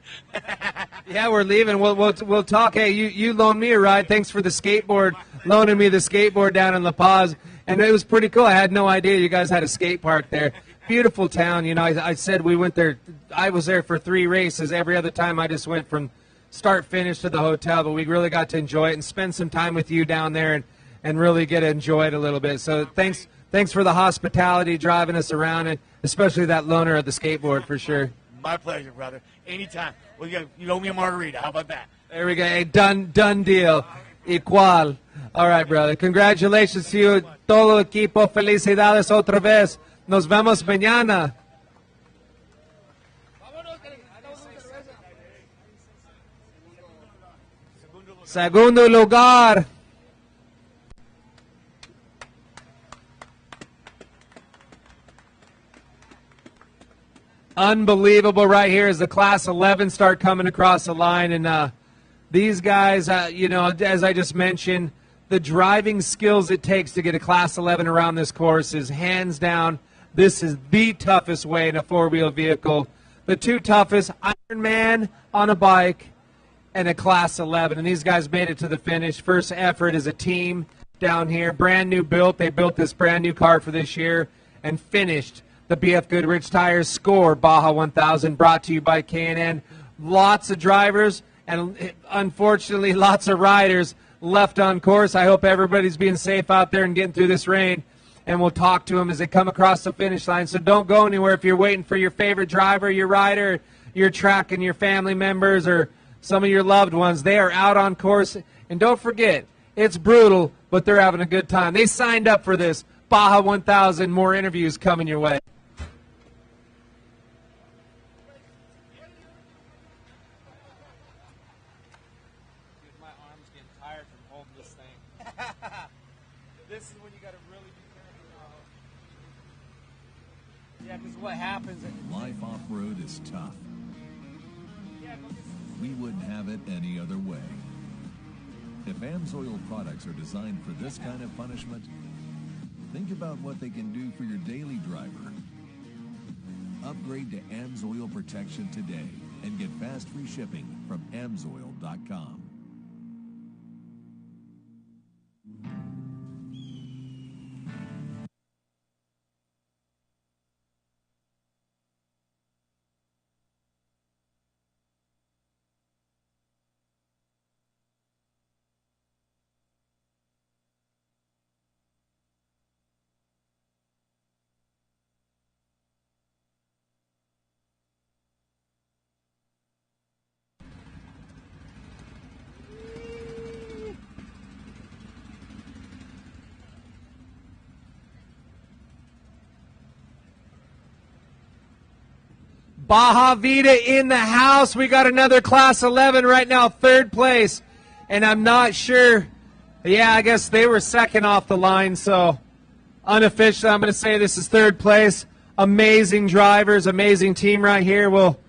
Yeah, we're leaving. We'll talk. Hey, you loaned me a ride. Thanks for the skateboard, loaning me the skateboard down in La Paz, and it was pretty cool. I had no idea you guys had a skate park there. Beautiful town. I said we went there. I was there for 3 races. Every other time I just went from start finish to the hotel, but we really got to enjoy it and spend some time with you down there and really get to enjoy it a little bit. So thanks for the hospitality, driving us around, and especially that loaner of the skateboard for sure. My pleasure, brother. Anytime. Well, you owe me a margarita. How about that? There we go. Hey, done deal. Igual. All right, brother. Congratulations to you, todo equipo. Felicidades otra vez. Nos vemos mañana. Segundo lugar. Unbelievable right here as the Class 11 start coming across the line. And these guys, as I just mentioned, the driving skills it takes to get a Class 11 around this course is hands down. This is the toughest way in a four-wheel vehicle. The 2 toughest, Ironman on a bike and a Class 11. And these guys made it to the finish. First effort as a team down here. Brand new built. They built this brand new car for this year and finished the BFGoodrich Tires SCORE Baja 1000, brought to you by K&N. Lots of drivers and, unfortunately, lots of riders left on course. I hope everybody's being safe out there and getting through this rain. And we'll talk to them as they come across the finish line. So don't go anywhere if you're waiting for your favorite driver, your rider, your track, and your family members or some of your loved ones. They are out on course. And don't forget, it's brutal, but they're having a good time. They signed up for this. Baja 1000, more interviews coming your way. My arm's getting tired from holding this thing. This is when you got to really be careful. Yeah, because what happens... Life off-road is tough. We wouldn't have it any other way. If AMSOIL products are designed for this kind of punishment, think about what they can do for your daily driver. Upgrade to AMSOIL protection today and get fast free shipping from AMSOIL.com. Baja Vida in the house. We got another Class 11 right now, 3rd place. And I'm not sure. Yeah, I guess they were second off the line. So unofficially, I'm going to say this is 3rd place. Amazing drivers, amazing team right here. We'll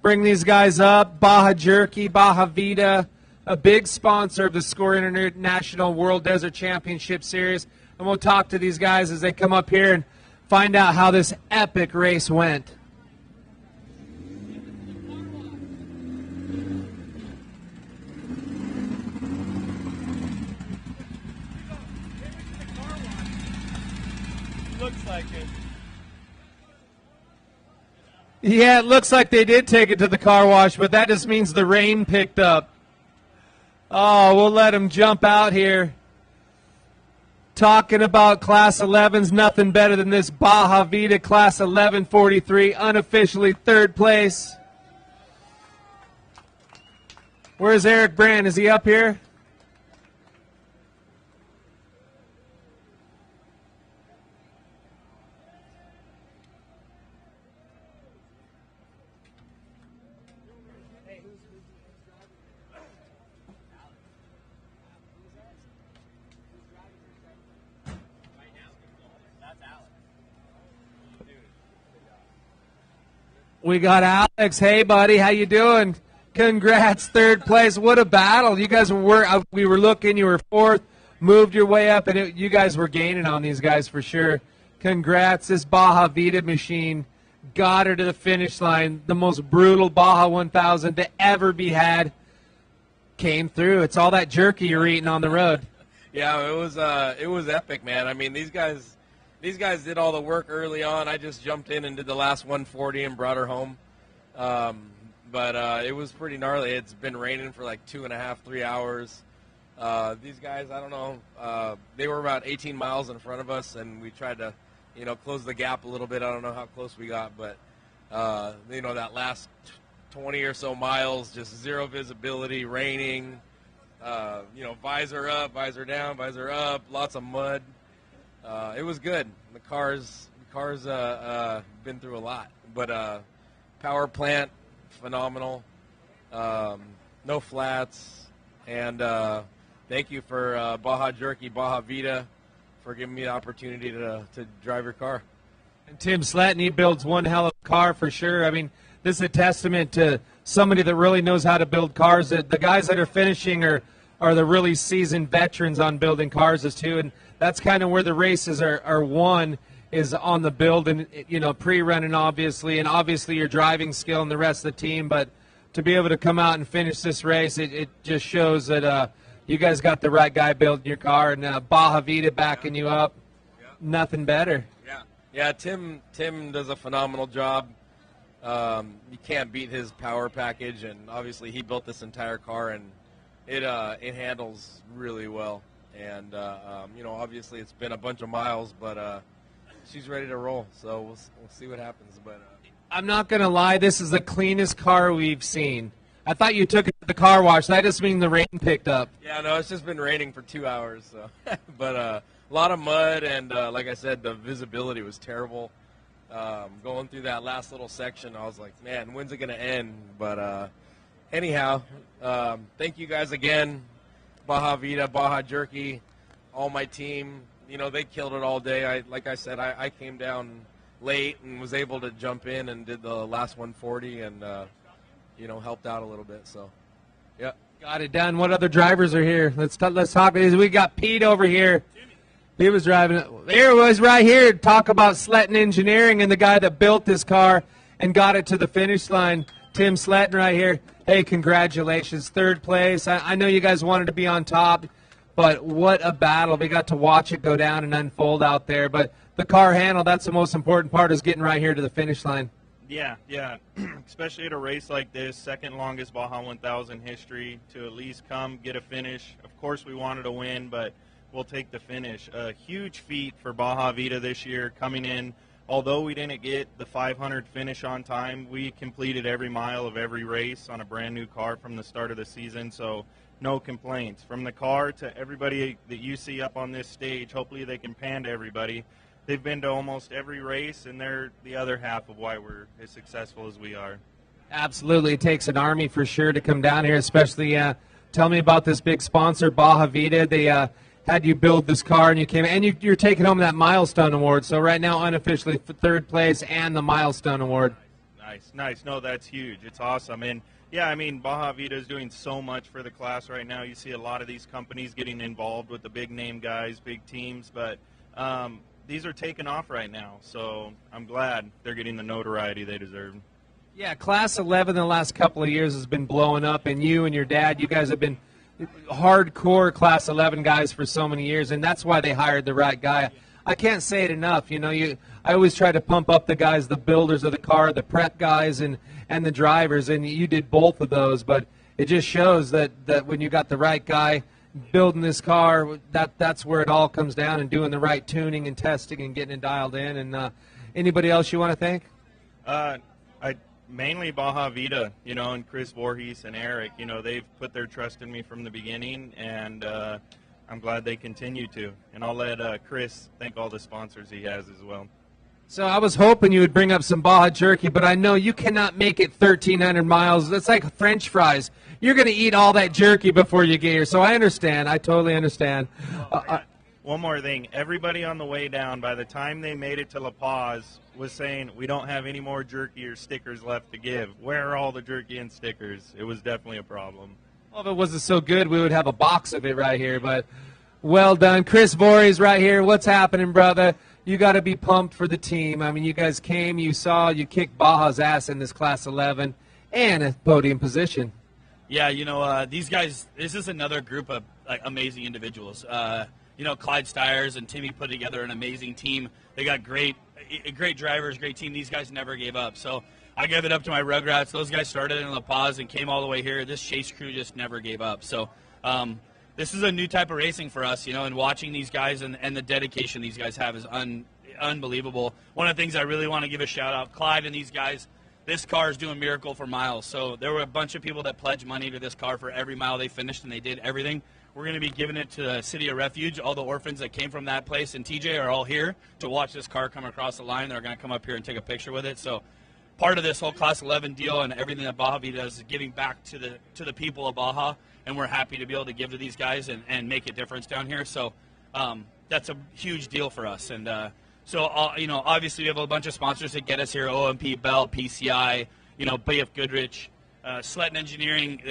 bring these guys up. Baja Jerky, Baja Vida, a big sponsor of the SCORE International World Desert Championship Series. And we'll talk to these guys as they come up here. And find out how this epic race went. Looks like it. Yeah, it looks like they did take it to the car wash, but that just means the rain picked up. Oh, we'll let them jump out here. Talking about Class 11s, nothing better than this Baja Vita Class 1143, unofficially third place. Where's Eric Brand? Is he up here? We got Alex. Hey, buddy, how you doing? Congrats, third place. What a battle! You guys we were looking. You were fourth, moved your way up, and you guys were gaining on these guys for sure. Congrats! This Baja Vita machine got her to the finish line. The most brutal Baja 1000 to ever be had came through. It's all that jerky you're eating on the road. Yeah, it was epic, man. I mean, these guys did all the work early on. I just jumped in and did the last 140 and brought her home. But it was pretty gnarly. It's been raining for like 2.5, 3 hours. These guys, I don't know, they were about 18 miles in front of us, and we tried to, close the gap a little bit. I don't know how close we got, but, that last 20 or so miles, just zero visibility, raining, visor up, visor down, visor up, lots of mud. It was good. The cars been through a lot, but power plant, phenomenal. No flats, and thank you for Baja Jerky, Baja Vita, for giving me the opportunity to drive your car. And Tim Slatton, he builds one hell of a car for sure. I mean, this is a testament to somebody that really knows how to build cars. The guys that are finishing are the really seasoned veterans on building cars as too, and that's kind of where the races are won, is on the build and, pre-running obviously, and obviously your driving skill and the rest of the team. But to be able to come out and finish this race, it just shows that you guys got the right guy building your car, and Baja Vita backing you up. Nothing better. Yeah, Tim does a phenomenal job. You can't beat his power package, and obviously he built this entire car, and it handles really well. And, obviously it's been a bunch of miles, but she's ready to roll. So we'll see what happens. But I'm not going to lie, this is the cleanest car we've seen. I thought you took it to the car wash. That just means the rain picked up. Yeah, no, it's just been raining for 2 hours. So. But a lot of mud, and like I said, the visibility was terrible. Going through that last little section, I was like, man, when's it going to end? But anyhow, thank you guys again. Baja Vita, Baja Jerky, all my team, they killed it all day. Like I said, I came down late and was able to jump in and did the last 140 and, helped out a little bit. So, yeah. Got it done. What other drivers are here? Let's talk. We got Pete over here. He was driving it. There it was right here. Talk about Sletton Engineering and the guy that built this car and got it to the finish line. Tim Sletton right here. Hey, congratulations. Third place. I know you guys wanted to be on top, but what a battle. We got to watch it go down and unfold out there. But the car handle, that's the most important part, is getting right here to the finish line. Yeah. Especially at a race like this, second longest Baja 1000 history, to at least come get a finish. Of course, we wanted to win, but we'll take the finish. A huge feat for Baja Vita this year, coming in. Although we didn't get the 500 finish on time, we completed every mile of every race on a brand new car from the start of the season, so no complaints. From the car to everybody that you see up on this stage, hopefully they can pan to everybody. They've been to almost every race, and they're the other half of why we're as successful as we are. Absolutely. It takes an army for sure to come down here, especially tell me about this big sponsor, Baja Vita. They had you build this car, and you came, and you're taking home that milestone award. So right now, unofficially, third place and the milestone award. Nice. No, that's huge. It's awesome. And yeah, I mean, Baja Vita is doing so much for the class right now. You see a lot of these companies getting involved with the big name guys, big teams. But these are taking off right now. So I'm glad they're getting the notoriety they deserve. Yeah, Class 11 the last couple of years has been blowing up, and you and your dad, you guys have been hardcore Class 11 guys for so many years, and that's why they hired the right guy. I can't say it enough. You know, I always try to pump up the guys, the builders of the car, the prep guys, and the drivers, and you did both of those. But it just shows that when you got the right guy building this car, that's where it all comes down, and doing the right tuning and testing and getting it dialed in. And anybody else you want to thank? Mainly Baja Vida, you know, and Chris Voorhees and Eric. You know, they've put their trust in me from the beginning, and I'm glad they continue to. And I'll let Chris thank all the sponsors he has as well. So I was hoping you would bring up some Baja jerky, but I know you cannot make it 1,300 miles. That's like French fries. You're going to eat all that jerky before you get here. So I understand. I totally understand. One more thing. Everybody on the way down, by the time they made it to La Paz, was saying, we don't have any more jerky or stickers left to give. Where are all the jerky and stickers? It was definitely a problem. Well, if it wasn't so good, we would have a box of it right here. But well done. Chris Voorhees right here. What's happening, brother? You got to be pumped for the team. I mean, you guys came, you saw, you kicked Baja's ass in this Class 11 and a podium position. Yeah, you know, these guys, this is another group of amazing individuals. You know, Clyde Stiers and Timmy put together an amazing team. They got great drivers, great team. These guys never gave up. So I give it up to my Rugrats. Those guys started in La Paz and came all the way here. This chase crew just never gave up. So this is a new type of racing for us, you know, and watching these guys and the dedication these guys have is unbelievable. One of the things I really want to give a shout out, Clyde and these guys, this car is doing miracle for miles. So there were a bunch of people that pledged money to this car for every mile they finished, and they did everything. We're going to be giving it to the City of Refuge. All the orphans that came from that place and TJ are all here to watch this car come across the line. They're going to come up here and take a picture with it. So part of this whole Class 11 deal and everything that Baja Vida does is giving back to the people of Baja, and we're happy to be able to give to these guys and make a difference down here. So that's a huge deal for us. And you know, obviously we have a bunch of sponsors that get us here: OMP, Bell, PCI, you know, BFGoodrich, Sletton Engineering.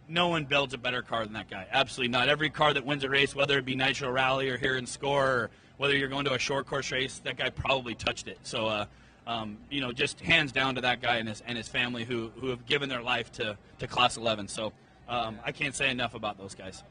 No one builds a better car than that guy. Absolutely not. Every car that wins a race, whether it be Nitro Rally or here in Score, or whether you're going to a short course race, that guy probably touched it. So, you know, just hands down to that guy and his family who have given their life to Class 11. So I can't say enough about those guys.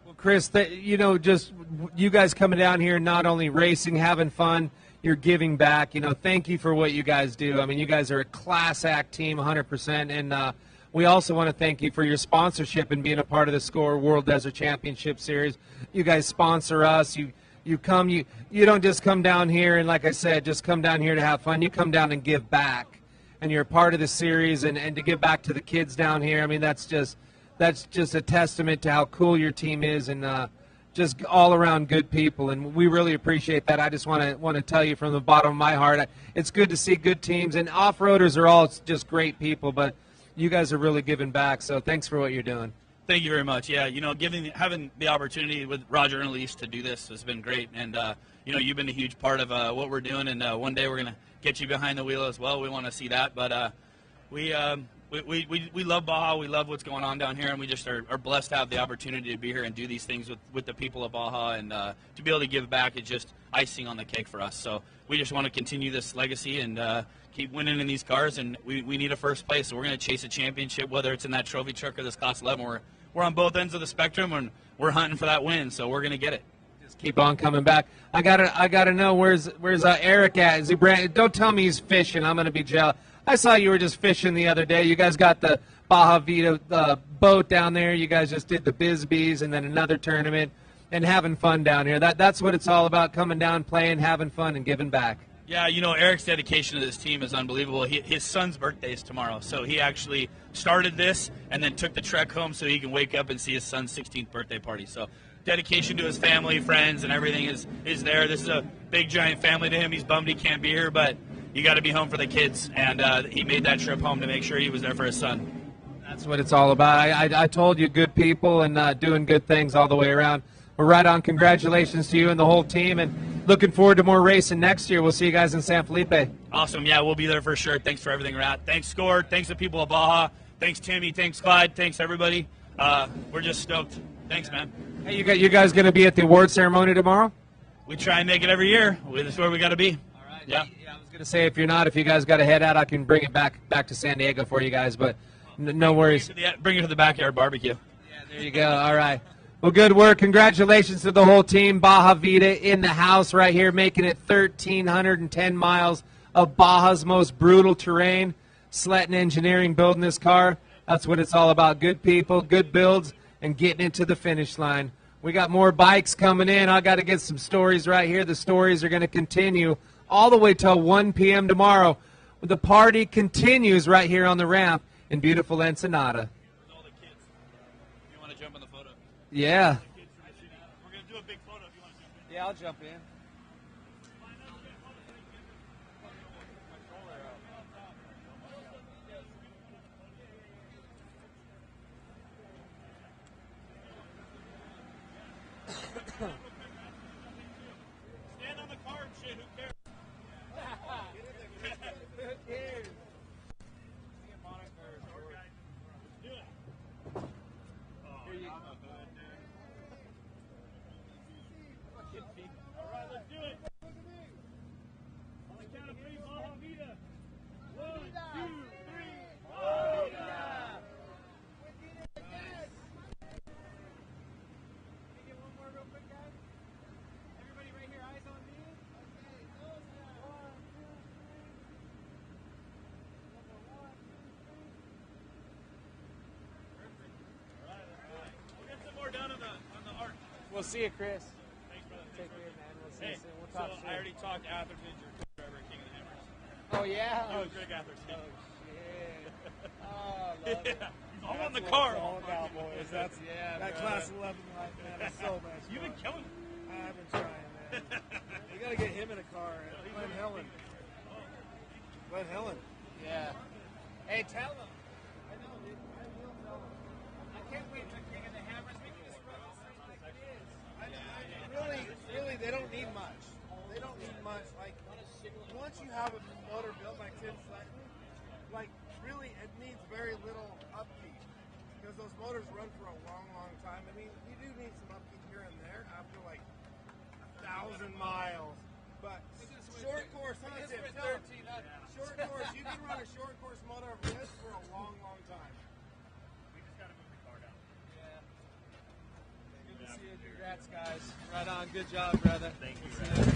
Well, Chris, you know, just you guys coming down here, not only racing, having fun, you're giving back. You know, thank you for what you guys do. I mean, you guys are a class act team, 100%, and we also want to thank you for your sponsorship and being a part of the SCORE World Desert Championship Series. You guys sponsor us. You don't just come down here and, like I said, just come down here to have fun. You come down and give back, and you're a part of the series, and to give back to the kids down here. I mean, that's just a testament to how cool your team is, and just all around good people, and we really appreciate that. I just want to tell you from the bottom of my heart, it's good to see good teams, and off-roaders are all just great people, but you guys are really giving back, so thanks for what you're doing. Thank you very much. Yeah, you know, having the opportunity with Roger and Elise to do this has been great, and you know, you've been a huge part of what we're doing, and one day we're going to get you behind the wheel as well. We want to see that, but we love Baja. We love what's going on down here, and we just are blessed to have the opportunity to be here and do these things with the people of Baja, and to be able to give back is just icing on the cake for us. So we just want to continue this legacy and keep winning in these cars, and we need a first place. So we're going to chase a championship, whether it's in that trophy truck or this Class 11. We're on both ends of the spectrum, and we're hunting for that win. So we're going to get it. Just keep on coming back. I gotta know where's Eric at? Is he don't tell me he's fishing. I'm going to be jealous. I saw you were just fishing the other day. You guys got the Baja Vida boat down there. You guys just did the Bisbees and then another tournament and having fun down here. That's what it's all about, coming down, playing, having fun, and giving back. Yeah, you know, Eric's dedication to this team is unbelievable. His son's birthday is tomorrow, so he actually started this and then took the trek home so he can wake up and see his son's 16th birthday party. So dedication to his family, friends, and everything is there. This is a big, giant family to him. He's bummed he can't be here, but you got to be home for the kids, and he made that trip home to make sure he was there for his son. That's what it's all about. I told you, good people and doing good things all the way around. We're right on. Congratulations to you and the whole team, and looking forward to more racing next year. We'll see you guys in San Felipe. Awesome. Yeah, we'll be there for sure. Thanks for everything, Rat. Thanks, Score. Thanks to people of Baja. Thanks, Timmy. Thanks, Clyde. Thanks, everybody. We're just stoked. Thanks, man. Hey, you guys going to be at the award ceremony tomorrow? we try and make it every year. This is where we got to be. All right. Yeah. I was gonna say if you guys got to head out, I can bring it back to San Diego for you guys. But no worries. Bring it to the backyard barbecue. There you go. All right. Well, good work. Congratulations to the whole team. Baja Vida in the house right here, making it 1,310 miles of Baja's most brutal terrain. Sletten Engineering building this car. That's what it's all about. Good people, good builds, and getting it to the finish line. We got more bikes coming in. I got to get some stories right here. The stories are going to continue all the way till 1 p.m. tomorrow. The party continues right here on the ramp in beautiful Ensenada. Yeah. We're going to do a big photo if you want to jump in. Yeah, I'll jump in. Stand on the car and shit. Who cares? Who cares? We'll see you, Chris. Thanks, brother. Take care, man. We'll see you soon. We'll talk soon. I already talked to Atherton, your co-driver at King of the Hammers. Oh, yeah? He was Greg Atherton. Oh, shit. Oh, I love it. He's all on the car. All about, boys. That's, that class 11 life, man, is so much You've been killing it. I've been trying, man. We got to get him in a car. Glenn Helen. Glenn Helen. Yeah. Hey, tell him. I know, dude. I will tell him. I can't wait for King of the Hammers. We can just run this thing like it is. Really, they don't need much. They don't need much. Like, once you have a motor built like Tim Sutton, like, really, it needs very little upkeep. Because those motors run for a long, long time. I mean, you do need some upkeep here and there after, like, 1,000 miles. But short course, short course, you can run a short course motor of this for a long, long time. We just got to move the car down. Yeah. Good to see you. Congrats, guys. Right on. Good job, brother. Thank you, brother.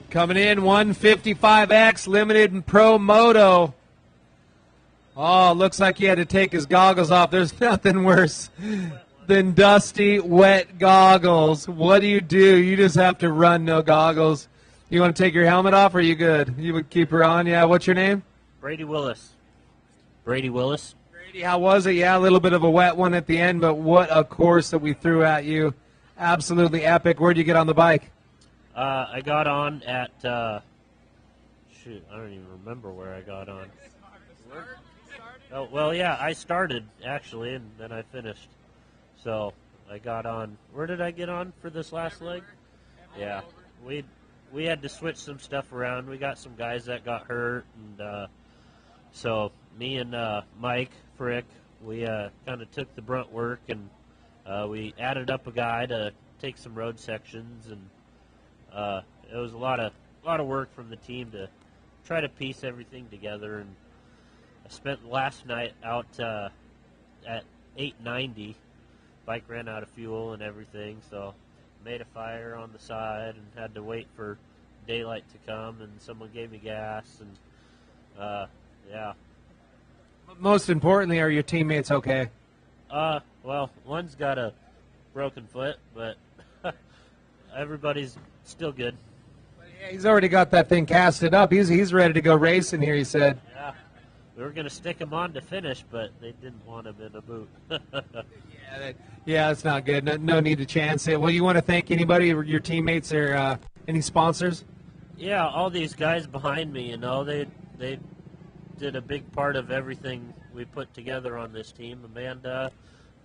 Coming in, 155X Limited and Pro Moto. Oh, looks like he had to take his goggles off. There's nothing worse than dusty, wet goggles. What do? You just have to run, no goggles. You want to take your helmet off, or are you good? You would keep her on, yeah. What's your name? Brady Willis. Brady Willis. Brady, how was it? Yeah, a little bit of a wet one at the end, but what a course that we threw at you. Absolutely epic. Where'd you get on the bike? I got on at, shoot, I don't even remember where I got on. Oh, well, yeah, I started, actually, and then I finished. So I got on. Where did I get on for this last leg? Yeah, we had to switch some stuff around. We got some guys that got hurt, and so me and Mike Frick, we kind of took the brunt work, and we added up a guy to take some road sections, and it was a lot of work from the team to try to piece everything together. And I spent last night out at 8:90. Bike ran out of fuel and everything, so made a fire on the side and had to wait for daylight to come, and someone gave me gas, and yeah. Most importantly, are your teammates okay? Well, one's got a broken foot, but everybody's still good. Yeah, he's already got that thing casted up. He's ready to go racing here, he said. Yeah. We were going to stick him on to finish, but they didn't want him in a boot. Yeah, that's not good. No need to chance it. Well, you want to thank anybody, your teammates, or any sponsors? Yeah, all these guys behind me, they did a big part of everything we put together on this team. Amanda,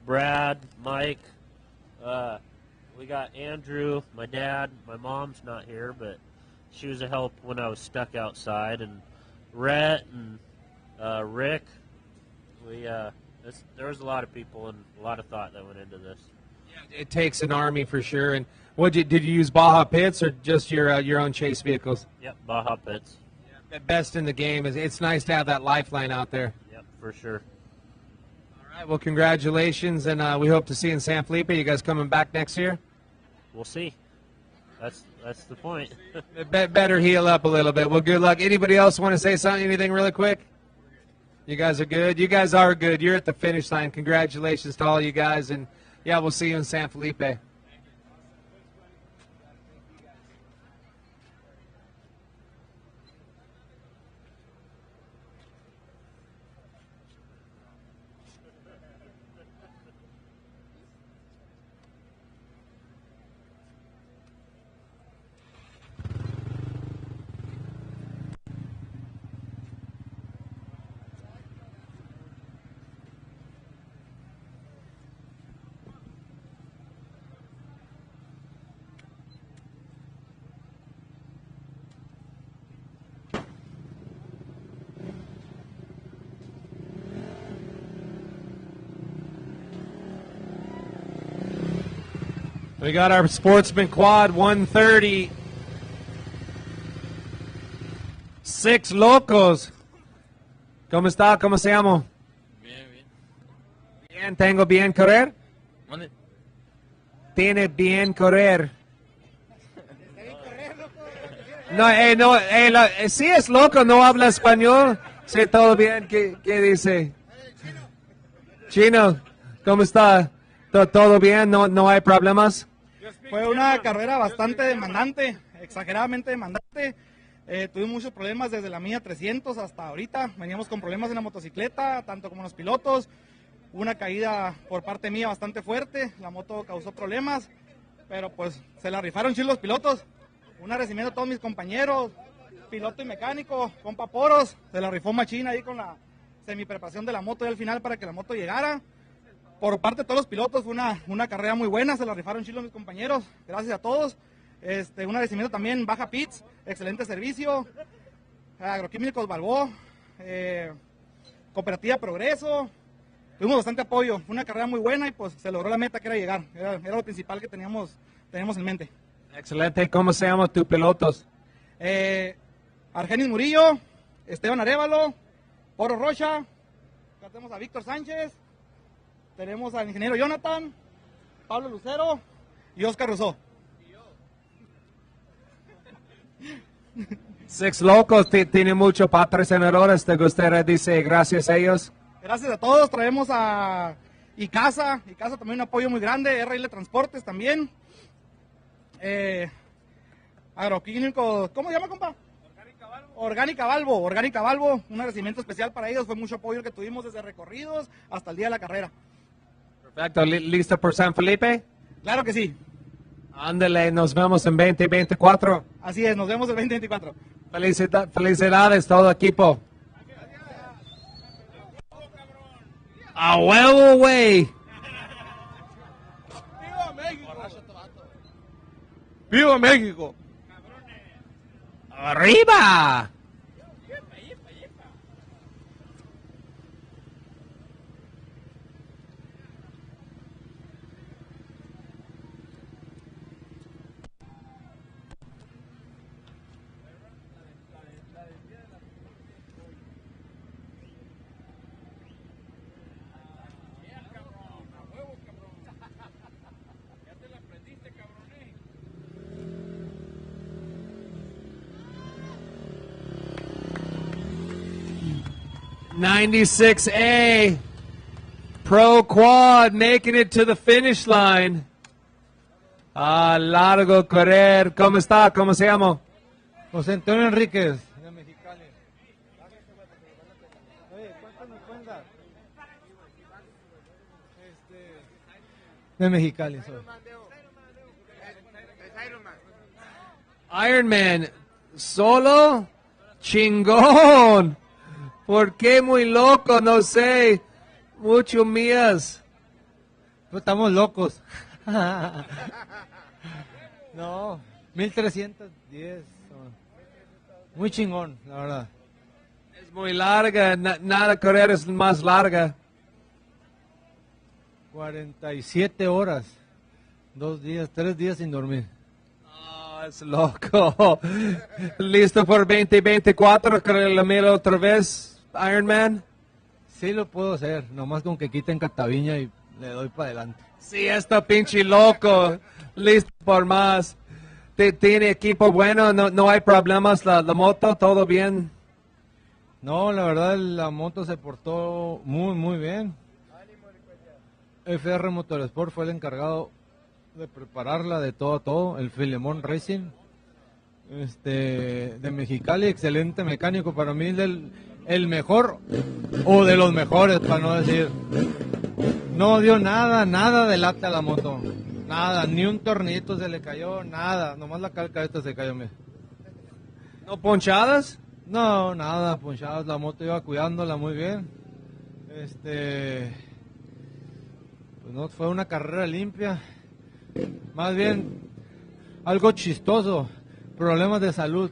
Brad, Mike, we got Andrew, my dad. My mom's not here, but she was a help when I was stuck outside, and Rhett and Rick. There was a lot of people and a lot of thought that went into this. It takes an army for sure. And did you use Baja pits or just your own chase vehicles? Yep, Baja pits. The best in the game. It's nice to have that lifeline out there. Yep, for sure. All right, well, congratulations, and we hope to see you in San Felipe. You guys coming back next year? We'll see. That's the point. Better heal up a little bit. Well, good luck. Anybody else want to say something, anything really quick? You guys are good. You guys are good. You're at the finish line. Congratulations to all you guys, and yeah, we'll see you in San Felipe. We got our Sportsman Quad 130. 6 locos. ¿Cómo está? ¿Cómo se llama? Bien, bien. Bien, tengo bien correr. ¿Dónde? Tiene bien correr. No, sí es loco, no habla español. Sí, todo bien. ¿Qué dice? Chino, ¿cómo está? ¿Todo bien? ¿No hay problemas? Fue una carrera bastante demandante, exageradamente demandante. Tuvimos muchos problemas desde la milla 300 hasta ahorita. Veníamos con problemas en la motocicleta, tanto como en los pilotos. Una caída por parte mía bastante fuerte. La moto causó problemas, pero pues se la rifaron chilos los pilotos. Un agradecimiento a todos mis compañeros, piloto y mecánico, compa Poros. Se la rifó machina ahí con la semi-preparación de la moto y al final para que la moto llegara. Por parte de todos los pilotos fue una carrera muy buena, se la rifaron chilos mis compañeros, gracias a todos. Un agradecimiento también, Baja Pits, excelente servicio, Agroquímicos Balboa, Cooperativa Progreso, tuvimos bastante apoyo, fue una carrera muy buena y pues se logró la meta que era llegar, era lo principal que teníamos en mente. Excelente, ¿cómo se llaman tus pilotos? Argenis Murillo, Esteban Arévalo, Poro Rocha, acá tenemos a Víctor Sánchez, tenemos al ingeniero Jonathan, Pablo Lucero y Oscar Rousseau. 6 locos, tiene muchos patrocinadores, ¿te gustaría decir gracias a ellos? Gracias a todos, traemos a Icasa también un apoyo muy grande, RL Transportes también. Agroquímicos, ¿cómo se llama, compa? Orgánica Balbo, un agradecimiento especial para ellos, fue mucho apoyo que tuvimos desde recorridos hasta el día de la carrera. Perfecto, ¿listo por San Felipe? Claro que sí. Ándale, nos vemos en 2024. Así es, nos vemos el 2024. Felicidades todo equipo. A huevo, güey. ¡Viva México! ¡Viva México! ¡Arriba! '96A Pro Quad making it to the finish line. Largo correr. ¿Cómo está? ¿Cómo se llama? José Antonio Enríquez, de Mexicali. De Mexicali soy. Ironman. Solo. Chingón. ¿Por qué muy loco? No sé. Mucho mías. Pues estamos locos. No, 1310. Muy chingón, la verdad. Es muy larga. Nada correr es más larga. 47 horas. 2 días, 3 días sin dormir. Es loco. ¿Listo por 2024? ¿Créeme otra vez, Ironman? Sí lo puedo hacer, nomás con que quiten Cataviña y le doy para adelante. Sí, está pinche loco. Listo por más. ¿Tiene equipo bueno? ¿No hay problemas? ¿La moto? ¿Todo bien? No, la verdad la moto se portó muy, muy bien. FR Motorsport fue el encargado de prepararla de todo a todo, el Filemón Racing, de Mexicali, excelente mecánico, para mí el mejor o de los mejores, para no decir. No dio nada de lata a la moto, nada, ni un tornito se le cayó, nada, nomás la calca esta se cayó. Mira. ¿No ponchadas? No, nada, ponchadas, la moto iba cuidándola muy bien. Pues no, fue una carrera limpia. Más bien, algo chistoso, problemas de salud.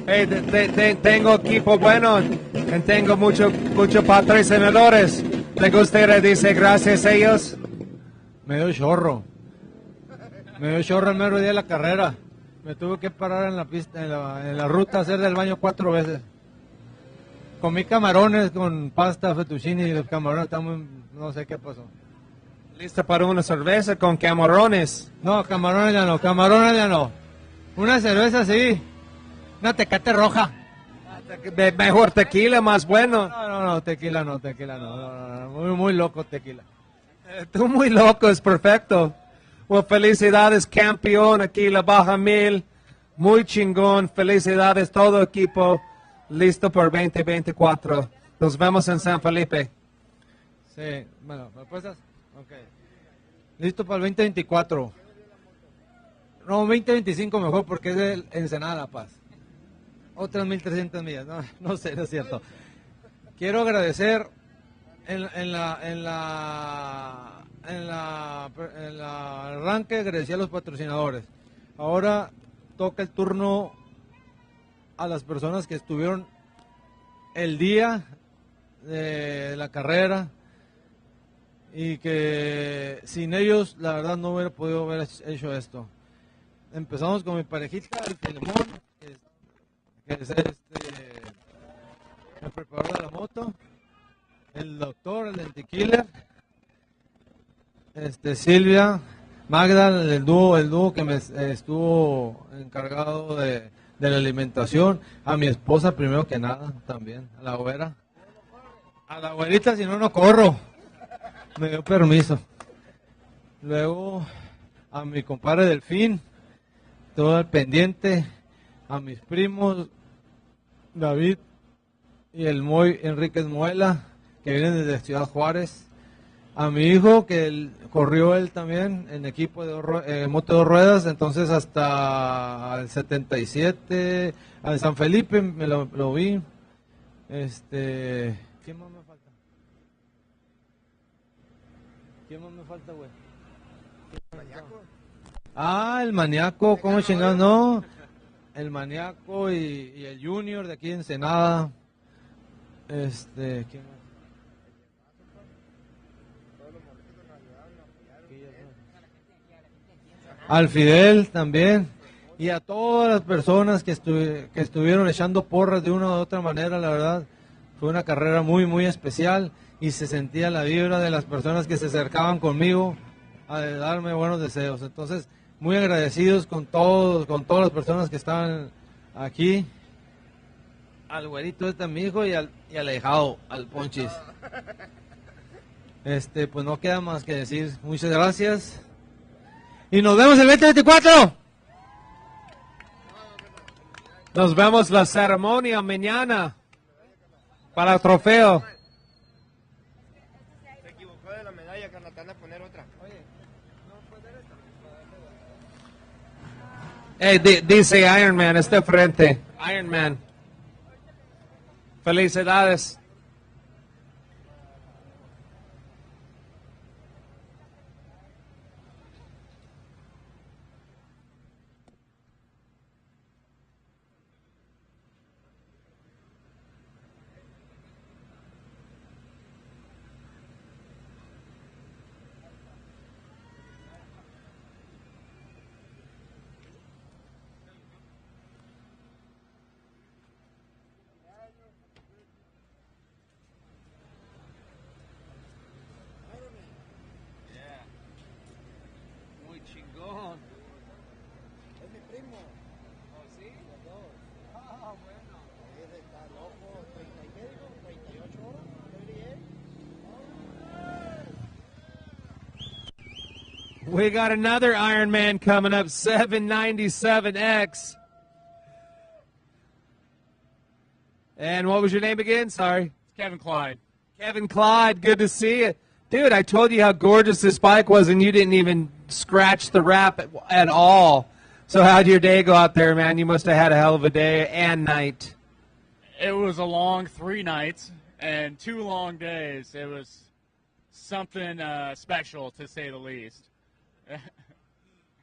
Hey, tengo equipo bueno, tengo mucho patrocinadores. ¿Le gustaría decir gracias a ellos? Me dio chorro el mero día de la carrera. Me tuve que parar en la pista, en la ruta, hacer del baño 4 veces. Comí camarones con pasta fettuccine y los camarones no sé qué pasó. ¿Lista para una cerveza con camarones? No, camarones ya no. Una cerveza sí. Una Tecate roja. Mejor tequila, más bueno. No, tequila no. Muy loco tequila. Tú muy loco, es perfecto. Well, felicidades, campeón, aquí la Baja 1000. Muy chingón, felicidades todo equipo. Listo por 2024. Nos vemos en San Felipe. Sí, bueno, ¿me apuestas? Ok. Listo para el 2024. No, 2025 mejor porque es de Ensenada La Paz. Otras 1300 millas, no sé, no es cierto. Quiero agradecer en la arranque, agradecer a los patrocinadores. Ahora toca el turno a las personas que estuvieron el día de la carrera y que sin ellos la verdad no hubiera podido haber hecho esto. Empezamos con mi parejita, el Filemón, que es el preparador de la moto, el doctor, el antikiller, Silvia, Magda, el dúo que me estuvo encargado de la alimentación, a mi esposa primero que nada también, a la güera. A la güerita, si no corro. Me dio permiso. Luego a mi compadre Delfín, todo el pendiente, a mis primos David y el Moy Enríquez Muela, que vienen desde Ciudad Juárez, a mi hijo que corrió él también en equipo de moto de 2 ruedas, entonces hasta el 77, en San Felipe lo vi. ¿Quién más me falta? Güey? El Maniaco, ¿cómo chingados? No, el Maniaco y el Junior de aquí en Ensenada. ¿Quién más? Al Fidel también, y a todas las personas que estuvieron echando porras de una u otra manera. La verdad fue una carrera muy muy especial y se sentía la vibra de las personas que se acercaban conmigo a darme buenos deseos. Entonces muy agradecidos con todas las personas que estaban aquí, al güerito mi hijo y al ahijado, al Ponchis. Pues no queda más que decir muchas gracias. Y nos vemos el 2024. Nos vemos la ceremonia mañana para el trofeo. Se equivocó de la medalla, Carla, te van a poner otra. Dice Ironman, está frente. Ironman. Felicidades. Muy chingón. Es mi primo. ¿Oh, sí? Los dos. Ah, bueno. Ese está loco. 30 y qué dijo? 38 horas. 38. We got another Ironman coming up, 797X. And what was your name again? Sorry. Kevin Clyde. Kevin Clyde, good to see you. Dude, I told you how gorgeous this bike was, and you didn't even scratch the wrap at all. So how'd your day go out there, man? You must have had a hell of a day and night. It was a long 3 nights and 2 long days. It was something special, to say the least.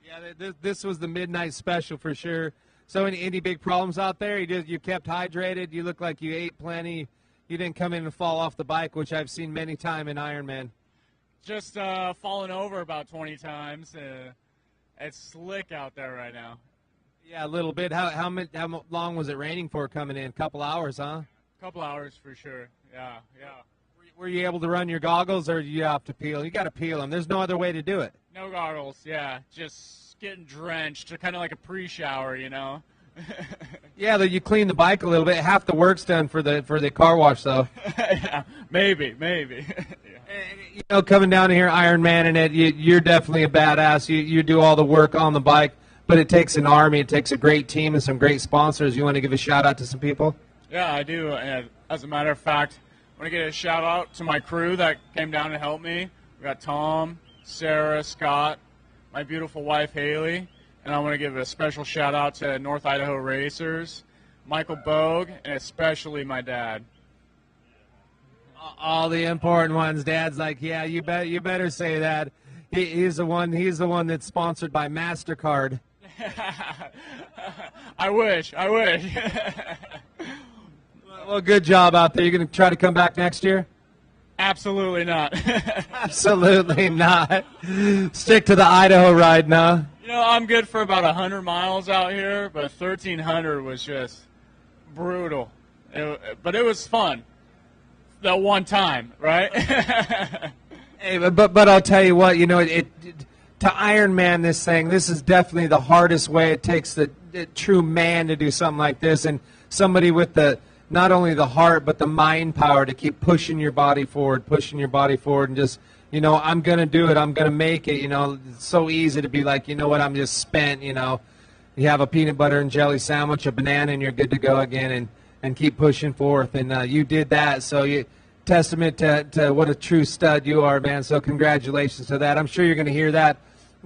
Yeah, this was the midnight special for sure. So any big problems out there? You kept hydrated. You look like you ate plenty. You didn't come in and fall off the bike, which I've seen many times in Ironman. Just fallen over about 20 times. It's slick out there right now. Yeah, a little bit. How long was it raining for coming in? A couple hours, huh? A couple hours for sure. Yeah. Were you able to run your goggles, or do you have to peel? You got to peel them. There's no other way to do it. No goggles, yeah. Just getting drenched, kind of like a pre-shower, you know. Yeah, you clean the bike a little bit. Half the work's done for the car wash, though. Yeah, maybe. You know, coming down here, Ironman, and you're definitely a badass. You do all the work on the bike, but it takes an army. It takes a great team and some great sponsors. You want to give a shout out to some people? Yeah, I do. And as a matter of fact, I want to give a shout out to my crew that came down to help me. We got Tom, Sarah, Scott, my beautiful wife Haley, and I want to give a special shout out to North Idaho Racers, Michael Bogue, and especially my dad. All the important ones. Dad's like, yeah, you better say that. He's the one that's sponsored by MasterCard. I wish. Well, good job out there. You're going to try to come back next year? Absolutely not. Absolutely not. Stick to the Idaho ride now. You know, I'm good for about 100 miles out here, but 1,300 was just brutal. But it was fun. That one time, right? Hey, but I'll tell you what, you know, to Ironman this thing, this is definitely the hardest way. It takes the true man to do something like this, and somebody with not only the heart but the mind power to keep pushing your body forward, and just, you know, I'm going to do it, I'm going to make it. You know, it's so easy to be like, you know what, I'm just spent, you know. You have a peanut butter and jelly sandwich, a banana, and you're good to go again, and keep pushing forth. And you did that, so you testament to what a true stud you are, man. So congratulations to that. I'm sure you're going to hear that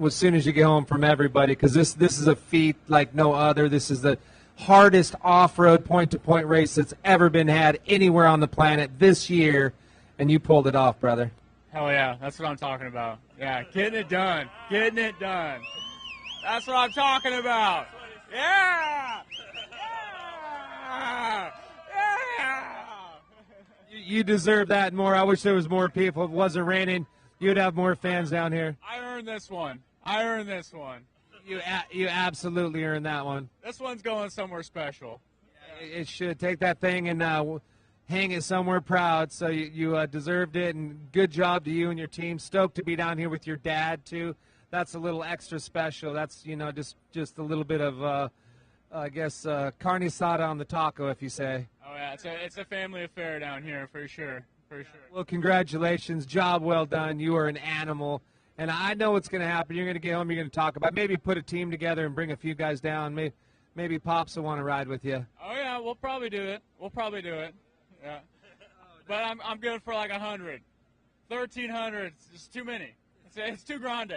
as soon as you get home from everybody, because this is a feat like no other. This is the hardest off-road point-to-point race that's ever been had anywhere on the planet this year, and you pulled it off, brother. Hell yeah, that's what I'm talking about. Yeah, getting it done. That's what I'm talking about. Yeah! You deserve that and more. I wish there was more people. If it wasn't raining, you'd have more fans down here. I earned this one. You absolutely earned that one. This one's going somewhere special. It should. Take that thing and hang it somewhere proud. So you deserved it, and good job to you and your team. Stoked to be down here with your dad too. That's a little extra special. That's, you know, just a little bit of I guess carne asada on the taco, if you say. Oh yeah, it's a family affair down here for sure. Well, congratulations, job well done. You are an animal, and I know what's going to happen. You're going to get home. You're going to talk about maybe put a team together and bring a few guys down. Maybe Pops will want to ride with you. Oh yeah, we'll probably do it. Yeah, but I'm good for like 100. 1,300 is too many. It's too grande.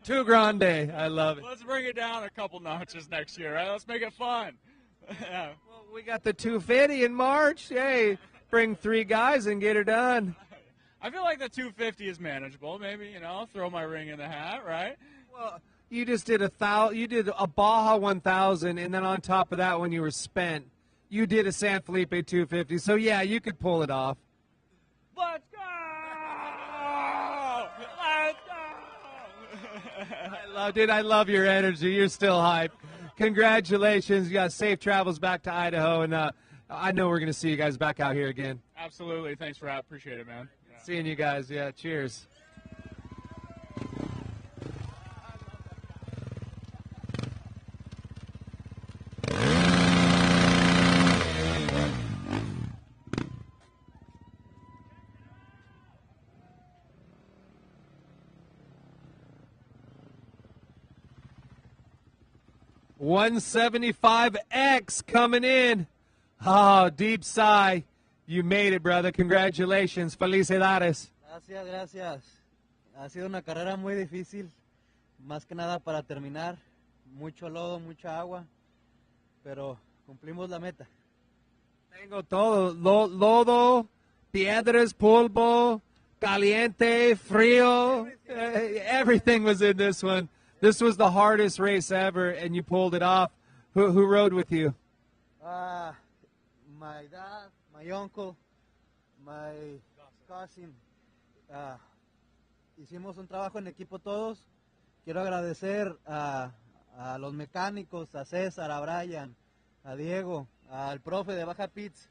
Too grande. I love it. Let's bring it down a couple notches next year, right? Let's make it fun. Yeah. Well, we got the 250 in March. Hey, bring 3 guys and get her done. I feel like the 250 is manageable. Maybe, throw my ring in the hat, right? Well, you just did you did a Baja 1000, and then on top of that, when you were spent, you did a San Felipe 250. So yeah, you could pull it off. Let's go! Let's go! I love your energy. You're still hype. Congratulations. You got safe travels back to Idaho, and I know we're going to see you guys back out here again. Absolutely. Thanks for that. Appreciate it, man. Yeah. Seeing you guys. Yeah, cheers. $175X coming in. Oh, deep sigh. You made it, brother. Congratulations. Felicidades. Gracias, gracias. Ha sido una carrera muy difícil, más que nada para terminar. Mucho lodo, mucha agua, pero cumplimos la meta. Tengo todo. Lodo, piedras, polvo, caliente, frío. Everything was in this one. This was the hardest race ever, and you pulled it off. Who rode with you? My dad, my uncle, my cousin. Hicimos un trabajo en equipo todos. Quiero agradecer a los mecánicos, a César, a Brian, a Diego, al profe de Baja Pits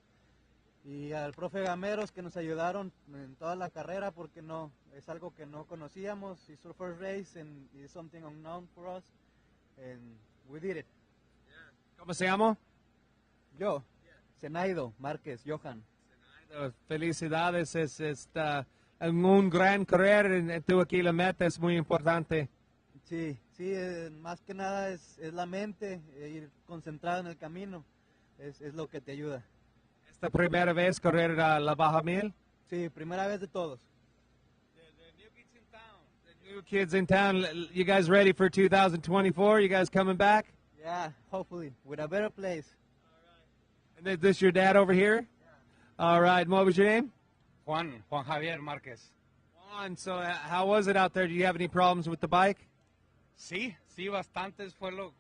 y al profe Gameros que nos ayudaron en toda la carrera porque no es algo que no conocíamos. It's our first race and it's something unknown for us and we did it. ¿Cómo se llama? Yo, Zenaido Márquez, Johan. Felicidades, un gran carrera en tu aquí la meta es muy importante. Sí, más que nada es la mente, ir concentrado en el camino, es lo que te ayuda. ¿Esta primera vez correr la Baja 1000? Sí, primera vez de todos. New kids in town, you guys ready for 2024? You guys coming back? Yeah, hopefully, with a better place. And is this your dad over here? Yeah. All right, and what was your name? Juan Javier Márquez. Juan, so how was it out there? Do you have any problems with the bike? Sí, bastantes fue lo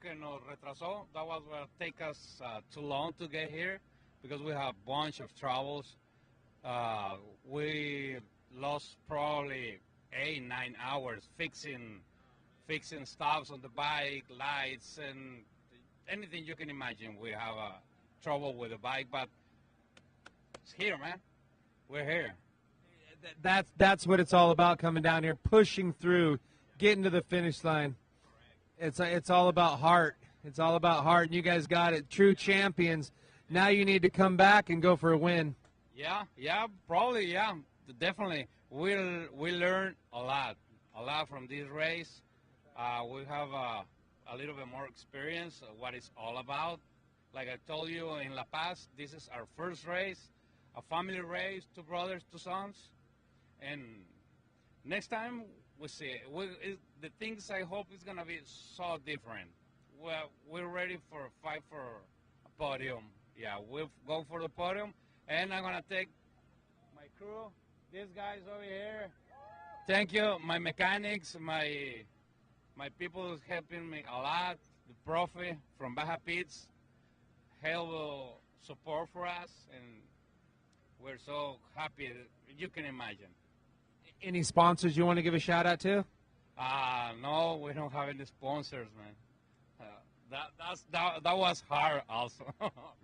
que nos retrasó. That was what take us too long to get here because we have a bunch of troubles. We lost probably 8-9 hours fixing stops on the bike, lights, and anything you can imagine. We have trouble with the bike, but it's here, man. We're here. That's what it's all about coming down here, pushing through, getting to the finish line. It's all about heart. It's all about heart, and you guys got it. True champions. Now you need to come back and go for a win. Yeah, probably, yeah, definitely. We learn a lot from this race. We have a little bit more experience of what it's all about. Like I told you in La Paz, this is our first race, a family race, 2 brothers, 2 sons. And next time, we'll see. The things I hope is going to be so different. We're ready for a fight for a podium. Yeah, we'll go for the podium. And I'm going to take my crew, these guys over here. Thank you, my mechanics, my people helping me a lot. The profe from Baja Pits, hell support for us, and we're so happy. You can imagine. Any sponsors you want to give a shout out to? No, we don't have any sponsors, man. That was hard also.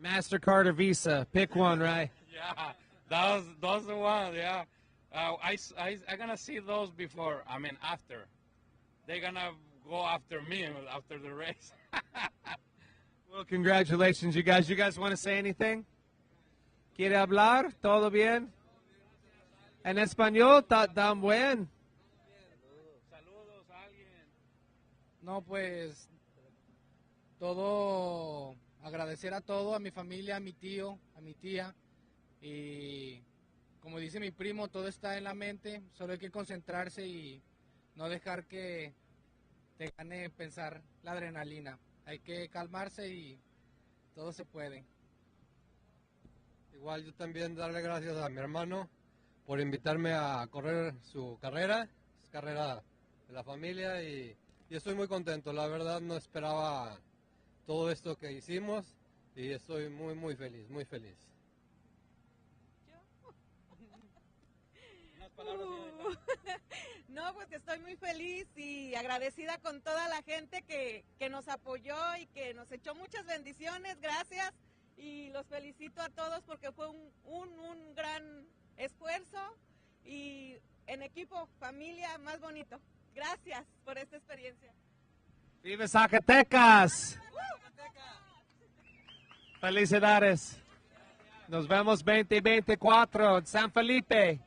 MasterCard or Visa, pick one, right? Yeah, those the ones. Yeah, I'm gonna see those before. I mean, after they're gonna go after me after the race. Well, congratulations, you guys. You guys want to say anything? ¿Quiere hablar? ¿Todo bien? En español, tan buen. Saludos a alguien. No, pues todo, agradecer a todo, a mi familia, a mi tío, a mi tía. Y como dice mi primo, todo está en la mente, solo hay que concentrarse y no dejar que te gane pensar la adrenalina. Hay que calmarse y todo se puede. Igual yo también darle gracias a mi hermano por invitarme a correr su carrera. Es carrera de la familia y estoy muy contento. La verdad no esperaba todo esto que hicimos y estoy muy feliz, muy feliz. No, pues que estoy muy feliz y agradecida con toda la gente que nos apoyó y que nos echó muchas bendiciones, gracias, y los felicito a todos porque fue un gran esfuerzo y en equipo, familia, más bonito. Gracias por esta experiencia. ¡Vive Zacatecas! Felicidades. Nos vemos 2024 en San Felipe.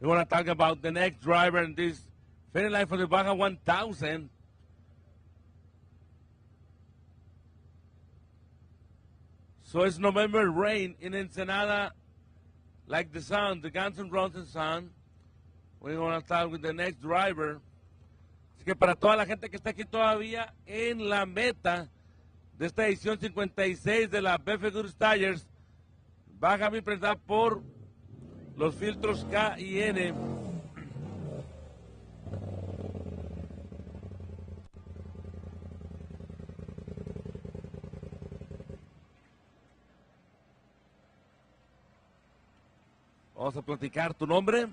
We want to talk about the next driver in this finish line for the Baja 1000. So it's November rain in Ensenada, like the sun, the Guns N' Roses sun. We're going to start with the next driver. Así que para toda la gente que está aquí todavía en la meta de esta edición 56 de la BFGoodrich Tires, Baja a presentar por los filtros K y N. Vamos a platicar. ¿Tu nombre?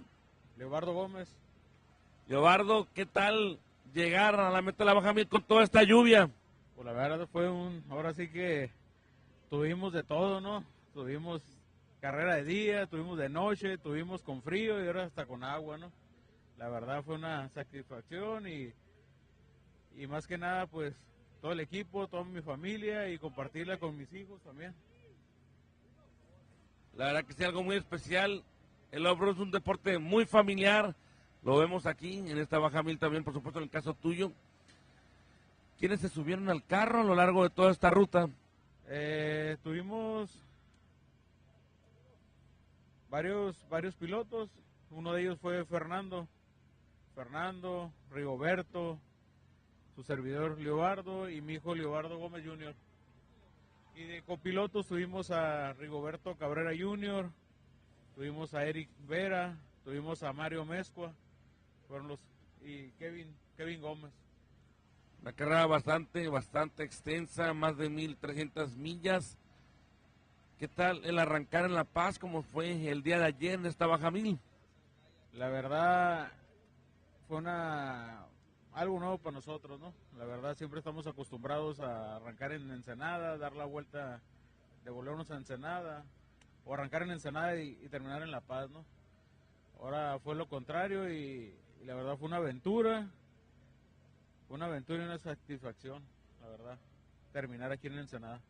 Leobardo Gómez. Leobardo, ¿qué tal llegar a la meta de la Baja 1000 con toda esta lluvia? Pues la verdad fue ahora sí que tuvimos de todo, ¿no? Tuvimos carrera de día, tuvimos de noche, tuvimos con frío y ahora hasta con agua, ¿no? La verdad fue una satisfacción y más que nada pues todo el equipo, toda mi familia y compartirla con mis hijos también. La verdad que sí, algo muy especial. El off-road es un deporte muy familiar. Lo vemos aquí en esta Baja 1000 también, por supuesto, en el caso tuyo. ¿Quiénes se subieron al carro a lo largo de toda esta ruta? Tuvimos varios pilotos. Uno de ellos fue Fernando, Rigoberto, su servidor Leobardo y mi hijo Leobardo Gómez Jr. Y de copilotos tuvimos a Rigoberto Cabrera Jr., tuvimos a Eric Vera, tuvimos a Mario Mezcua, y Kevin Gómez. Una carrera bastante extensa, más de 1,300 millas. ¿Qué tal el arrancar en La Paz, como fue el día de ayer en esta Baja 1000? La verdad, fue algo nuevo para nosotros, ¿no? La verdad, siempre estamos acostumbrados a arrancar en Ensenada, dar la vuelta, devolvernos a Ensenada, o arrancar en Ensenada y terminar en La Paz, ¿no? Ahora fue lo contrario y la verdad fue una aventura y una satisfacción, la verdad, terminar aquí en Ensenada.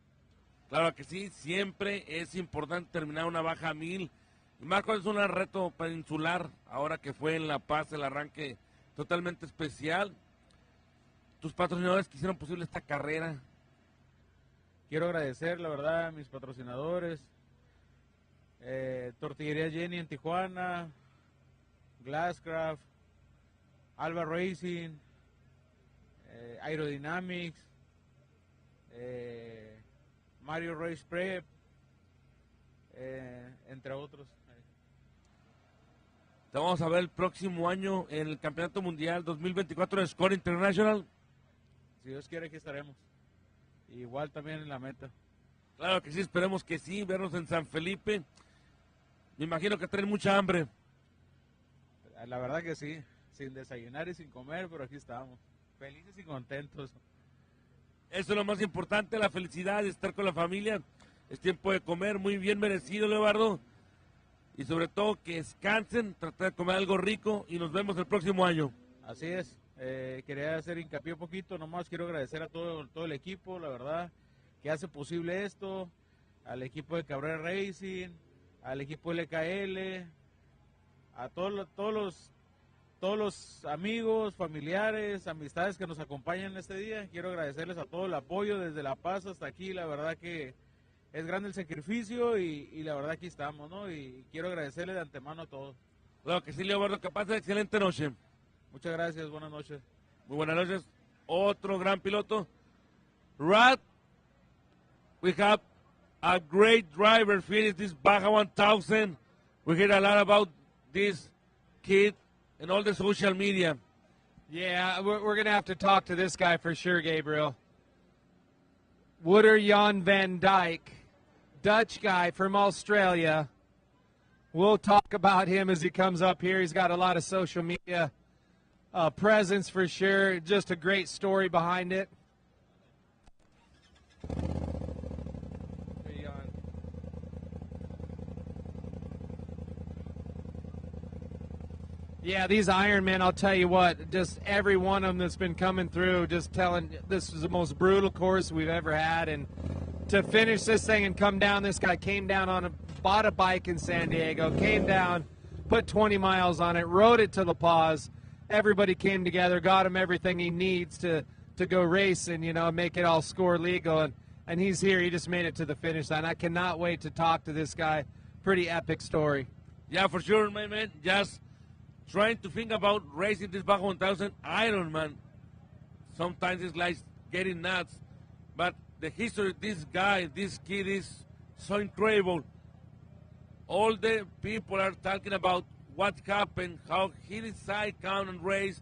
Claro que sí, siempre es importante terminar una Baja 1000. Y más cuando es un reto peninsular, ahora que fue en La Paz el arranque totalmente especial. Tus patrocinadores que hicieron posible esta carrera. Quiero agradecer, la verdad, a mis patrocinadores, Tortillería Jenny en Tijuana, Glasscraft, Alba Racing, Aerodynamics, Mario Race Prep, entre otros. Te vamos a ver el próximo año en el Campeonato Mundial 2024 de Score International. Si Dios quiere, aquí estaremos. Igual también en la meta. Claro que sí, esperemos que sí, vernos en San Felipe. Me imagino que traen mucha hambre. La verdad que sí, sin desayunar y sin comer, pero aquí estamos, felices y contentos. Eso es lo más importante, la felicidad de estar con la familia. Es tiempo de comer, muy bien merecido, Leobardo. Y sobre todo que descansen, tratar de comer algo rico y nos vemos el próximo año. Así es, quería hacer hincapié un poquito, nomás quiero agradecer a todo el equipo, la verdad, que hace posible esto, al equipo de Cabrera Racing, al equipo LKL, a todos los amigos, familiares, amistades que nos acompañan este día. Quiero agradecerles a todo el apoyo desde La Paz hasta aquí, la verdad que es grande el sacrificio y la verdad aquí estamos, ¿no? Y quiero agradecerle de antemano a todos. Claro que sí, Leobardo, que pase excelente noche. Muchas gracias, buenas noches. Muy buenas noches. Otro gran piloto. Rad, we have a great driver finish this Baja 1000. We hear a lot about this kid and all the social media. Yeah, we're going to have to talk to this guy for sure, Gabriel. Wouter Jan van Dijk, Dutch guy from Australia. We'll talk about him as he comes up here. He's got a lot of social media presence for sure. Just a great story behind it. Yeah, these Ironmen, I'll tell you what, just every one of them that's been coming through, just telling this was the most brutal course we've ever had. And to finish this thing and come down, this guy came down bought a bike in San Diego, came down, put 20 miles on it, rode it to La Paz. Everybody came together, got him everything he needs to go racing, make it all score legal. And he's here. He just made it to the finish line. I cannot wait to talk to this guy. Pretty epic story. Yeah, for sure, my man. Just trying to think about racing this Baja 1000 Ironman. Sometimes it's like getting nuts. But the history of this guy, this kid is so incredible. All the people are talking about what happened, how he decided to come and race,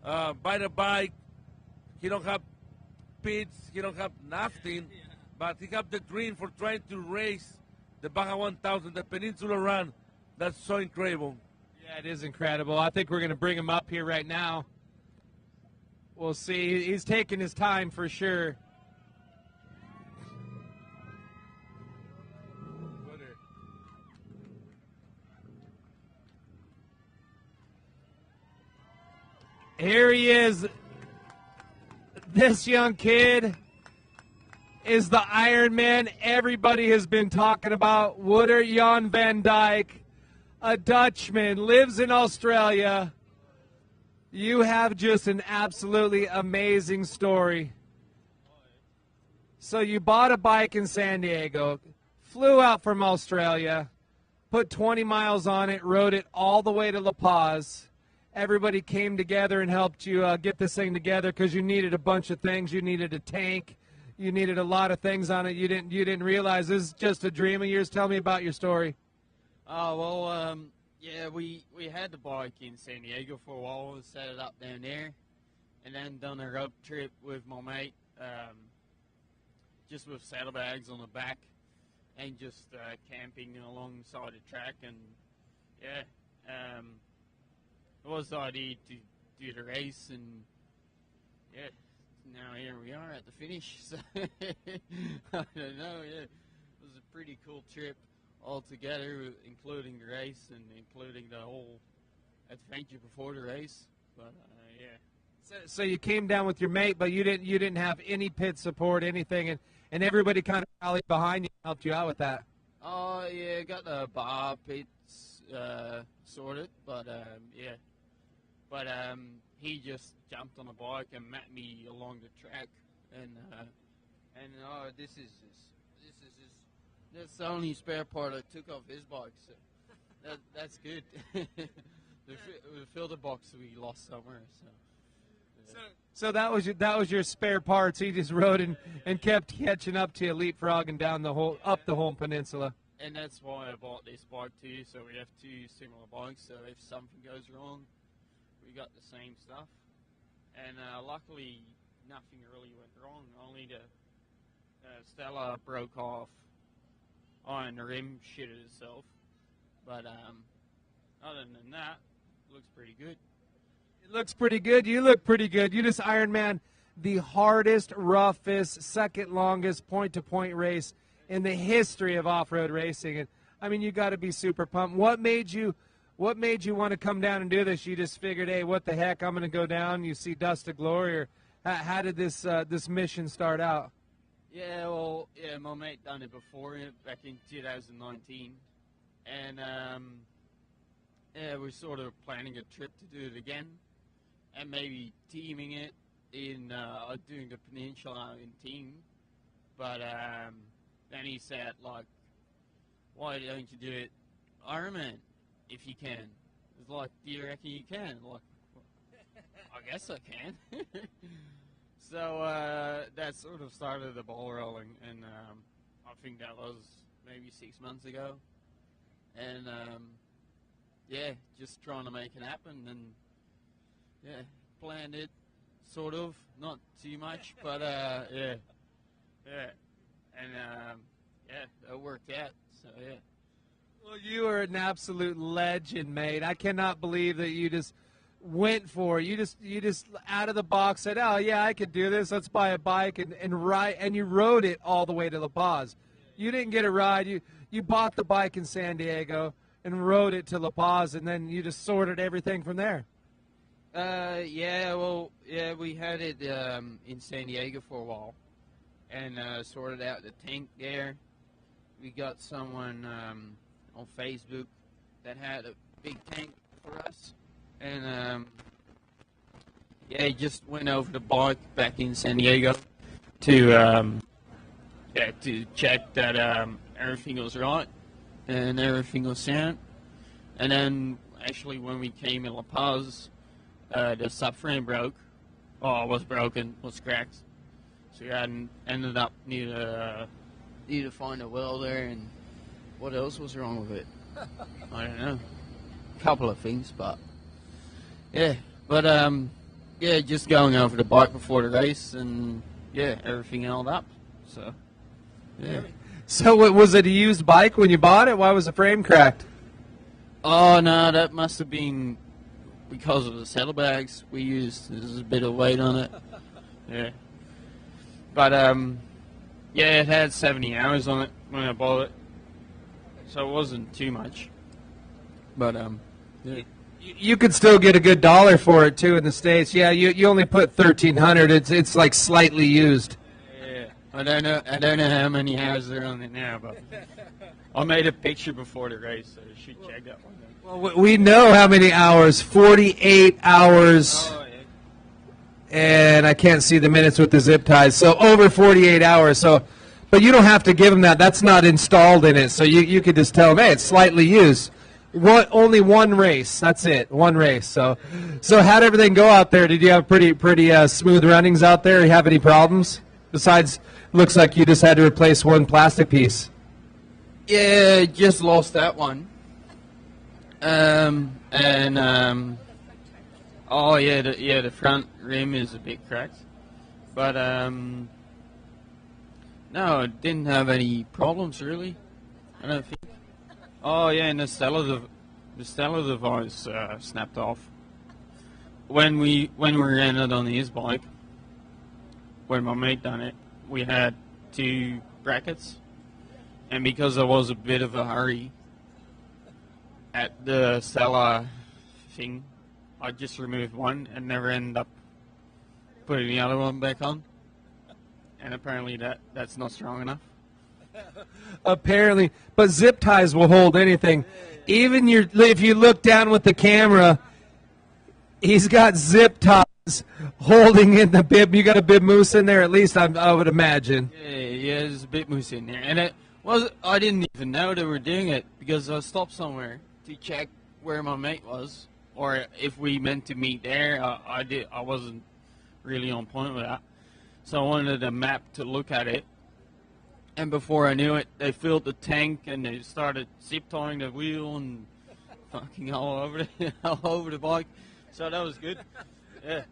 by the bike. He don't have pits, he don't have nothing, but he have the dream for trying to race the Baja 1000, the Peninsula Run. That's so incredible. Yeah, it is incredible. I think we're going to bring him up here right now. We'll see. He's taking his time for sure. Here he is. This young kid is the Ironman everybody has been talking about. Wouter Jan van Dijk, a Dutchman, lives in Australia. You have just an absolutely amazing story. So you bought a bike in San Diego, flew out from Australia, put 20 miles on it, rode it all the way to La Paz. Everybody came together and helped you get this thing together because you needed a bunch of things. You needed a tank. You needed a lot of things on it. You didn't realize this is just a dream of yours. Tell me about your story. Yeah, we had the bike in San Diego for a while and set it up down there, and then done a road trip with my mate, just with saddlebags on the back, and just camping alongside the track, and yeah, it was the idea to do the race, and yeah, now here we are at the finish. So I don't know, yeah, it was a pretty cool trip altogether, including the race and including the whole adventure before the race. But yeah. So you came down with your mate, but you didn't have any pit support, anything, and everybody kind of rallied behind you and helped you out with that. Oh yeah, got the Baja pits sorted, but yeah, but he just jumped on the bike and met me along the track, and this is that's the only spare part I took off his bike, so that's good. The filter box we lost somewhere, so. So that was your spare parts. He just rode and kept catching up to you, leapfrogging down up the whole peninsula. And that's why I bought this bike too. So we have two similar bikes. So if something goes wrong, we got the same stuff. And luckily, nothing really went wrong. Only the Stella broke off. And the rim shitted itself. But other than that, it looks pretty good. It looks pretty good. You look pretty good. You just Ironman the hardest, roughest, second longest point-to-point race in the history of off-road racing. And I mean, you got to be super pumped. What made you want to come down and do this? You just figured, hey, what the heck? I'm going to go down. You see Dust to Glory, or how did this mission start out? Yeah, well, yeah, my mate done it before, back in 2019, and yeah, we're sort of planning a trip to do it again, and maybe teaming it in doing the Peninsula in team, but then he said, like, why don't you do it Ironman if you can? It's like, do you reckon you can? Like, I guess I can. So that sort of started the ball rolling, and I think that was maybe 6 months ago, and yeah, just trying to make it happen, and yeah, planned it, sort of, not too much, but yeah, and yeah, it worked out, so yeah. Well, you are an absolute legend, mate. I cannot believe that you just went for it. You just out of the box said, oh yeah, I could do this, let's buy a bike and ride, and you rode it all the way to La Paz. You didn't get a ride, you bought the bike in San Diego and rode it to La Paz, and then you just sorted everything from there. Yeah, well, yeah, we had it in San Diego for a while, and sorted out the tank there. We got someone on Facebook that had a big tank for us. And, yeah, he just went over the bike back in San Diego to check that everything was right and everything was sound. And then, actually, when we came in La Paz, the subframe broke. Oh, it was broken, was cracked. So we ended up need to find a welder, and what else was wrong with it? I don't know. A couple of things, but... yeah, but yeah, just going over the bike before the race, and yeah, everything held up. So, yeah. So, was it a used bike when you bought it? Why was the frame cracked? Oh no, that must have been because of the saddlebags we used. There's a bit of weight on it. Yeah, but yeah, it had 70 hours on it when I bought it, so it wasn't too much. But yeah. You could still get a good dollar for it too in the States. Yeah, you only put $1,300. It's like slightly used. Yeah, I don't know how many hours are on it now, but I made a picture before the race, so you should check that one out. Well, we know how many hours. 48 hours. Oh, yeah. and I can't see the minutes with the zip ties. So over 48 hours. So, but you don't have to give them that. That's not installed in it. So you could just tell them, hey, it's slightly used. Only one race. That's it. One race. So how'd everything go out there? Did you have pretty smooth runnings out there? You have any problems? Besides, looks like you just had to replace one plastic piece. Yeah, just lost that one. Oh yeah, the front rim is a bit cracked, but no, didn't have any problems really. I don't think. Oh yeah, and the stellar device snapped off when we landed on his bike. When my mate done it, we had 2 brackets, and because there was a bit of a hurry at the stellar thing, I just removed one and never ended up putting the other one back on. And apparently that's not strong enough. Apparently, but zip ties will hold anything. Even if you look down with the camera, he's got zip ties holding in the bib. You got a bib moose in there, at least I would imagine. Yeah, there's a bib moose in there, and I didn't even know they were doing it because I stopped somewhere to check where my mate was, or if we meant to meet there. I wasn't really on point with that, so I wanted a map to look at it. And before I knew it, they filled the tank and they started zip tying the wheel and fucking all over the bike. So that was good. Yeah.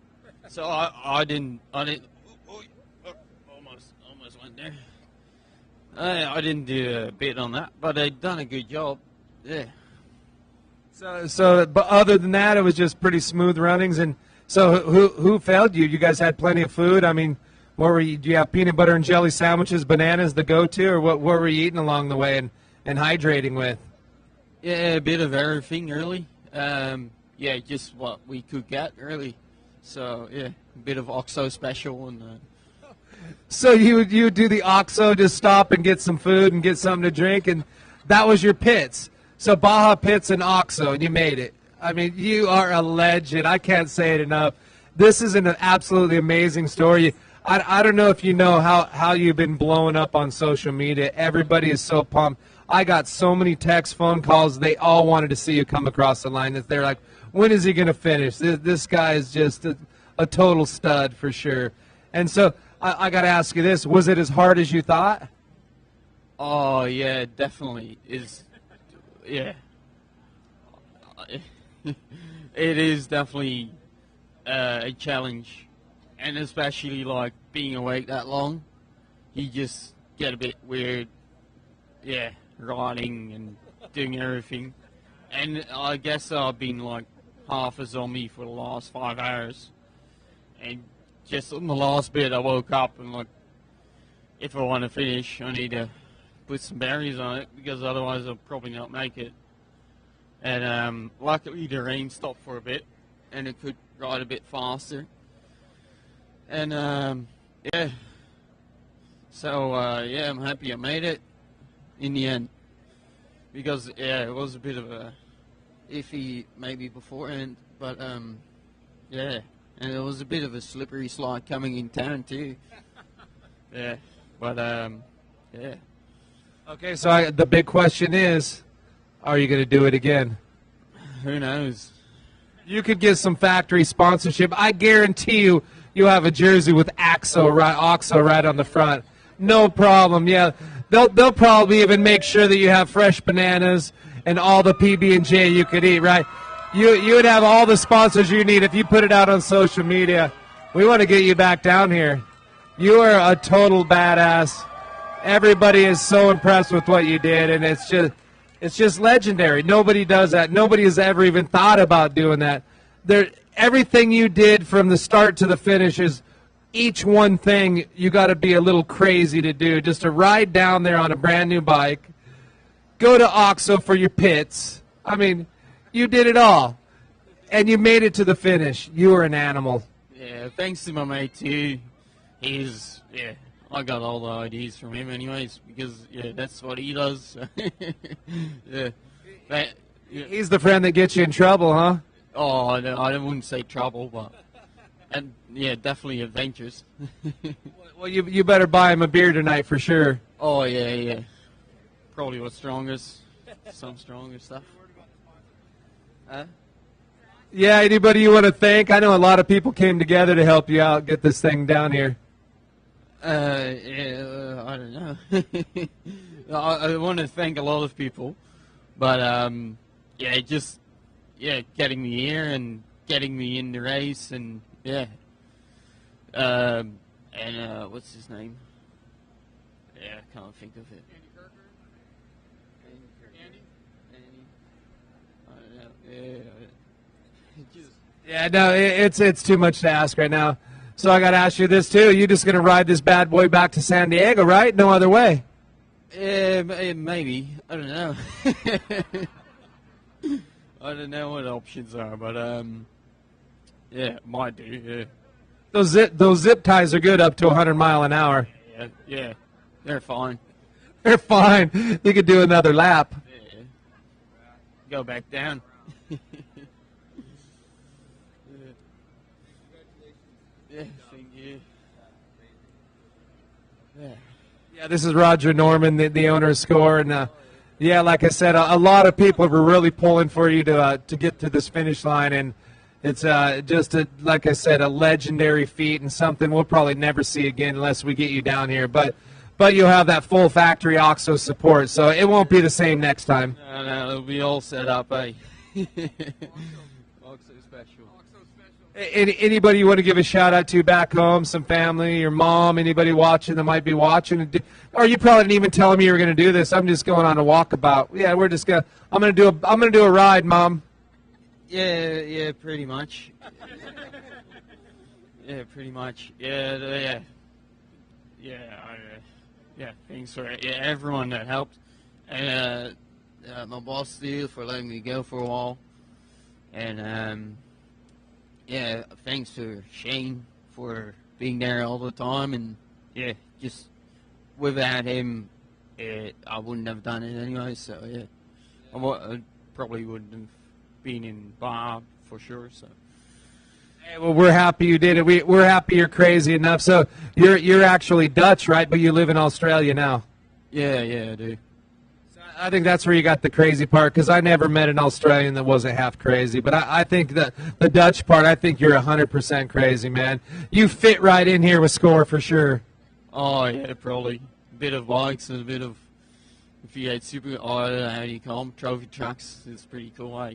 So I didn't. Almost went there. I didn't do a bit on that, but they done a good job. Yeah. But other than that, it was just pretty smooth runnings. And so, who failed you? You guys had plenty of food. I mean, what were you? Do you have peanut butter and jelly sandwiches, bananas, the go-to, or what were you eating along the way and hydrating with? Yeah, a bit of everything, really. Yeah, just what we could get, really. So yeah, a bit of OXO special and. So you would do the OXO, just stop and get some food and get something to drink, and that was your pits. So Baja pits and OXO, and you made it. I mean, you are a legend. I can't say it enough. This is an absolutely amazing story. I don't know if you know how you've been blowing up on social media. Everybody is so pumped. I got so many text, phone calls. They all wanted to see you come across the line. They're like, when is he going to finish? This guy is just a total stud for sure. And so I got to ask you this. Was it as hard as you thought? Oh, yeah, definitely. Yeah. It is definitely a challenge. And especially, like, being awake that long, you just get a bit weird, yeah, riding and doing everything. And I guess I've been, like, half a zombie for the last 5 hours. And just on the last bit, I woke up and, like, if I want to finish, I need to put some berries on it, because otherwise I'll probably not make it. And luckily the rain stopped for a bit, and it could ride a bit faster. And yeah, so yeah, I'm happy I made it in the end, because yeah, it was a bit of a iffy maybe beforehand, but yeah, and it was a bit of a slippery slide coming in town too. Yeah, but yeah. Okay, so the big question is, are you going to do it again? Who knows? You could get some factory sponsorship. I guarantee you'll have a jersey with OXO right on the front. No problem. Yeah, they'll probably even make sure that you have fresh bananas and all the PB&J you could eat, right? You would have all the sponsors you need if you put it out on social media. We want to get you back down here. You are a total badass. Everybody is so impressed with what you did, and it's just legendary. Nobody does that. Nobody has ever even thought about doing that. Everything you did from the start to the finish is each one thing you got to be a little crazy to do. Just to ride down there on a brand new bike, go to OXO for your pits. I mean, you did it all, and you made it to the finish. You were an animal. Yeah, thanks to my mate too. Yeah, I got all the ideas from him anyways, because yeah, that's what he does. Yeah. He's the friend that gets you in trouble, huh? Oh, I wouldn't say trouble, but And yeah, definitely adventures. Well, you better buy him a beer tonight for sure. Oh yeah. Probably what's strongest, some stronger stuff. Yeah, anybody you want to thank? I know a lot of people came together to help you out, get this thing down here. I don't know. I want to thank a lot of people, but getting me here and getting me in the race, and what's his name? Yeah, I can't think of it. Yeah, no, it's too much to ask right now. So I got to ask you this too. You just gonna ride this bad boy back to San Diego, right? No other way. Maybe. I don't know. I don't know what options are, but might do. Yeah. Those zip ties are good up to 100 mile an hour. Yeah, they're fine. They're fine. You could do another lap. Yeah. Go back down. Yeah, thank you. Yeah, this is Roger Norman, the owner of Score, and like I said, a lot of people were really pulling for you to get to this finish line, and it's like I said, a legendary feat and something we'll probably never see again unless we get you down here. But you'll have that full factory OXO support, so it won't be the same next time. No, it'll be all set up, eh? OXO special. Anybody you want to give a shout out to back home, some family, your mom, anybody watching that might be watching? Or you probably didn't even tell me you were going to do this. I'm just going on a walkabout. Yeah, I'm going to do a ride, Mom. Yeah, pretty much. Yeah, pretty much. Yeah. Thanks for everyone that helped, and my boss Steve for letting me go for a while, and thanks to Shane for being there all the time, and just without him, I wouldn't have done it anyway. So I probably wouldn't have been in Baja for sure. So. Hey, well, we're happy you did it. We're happy you're crazy enough. So you're actually Dutch, right? But you live in Australia now. Yeah, I do. So I think that's where you got the crazy part, because I never met an Australian that wasn't half crazy. But I think that the Dutch part, I think you're 100% crazy, man. You fit right in here with Score for sure. Oh yeah, probably a bit of bikes and a bit of if you had I don't know how you call them, trophy trucks. It's pretty cool.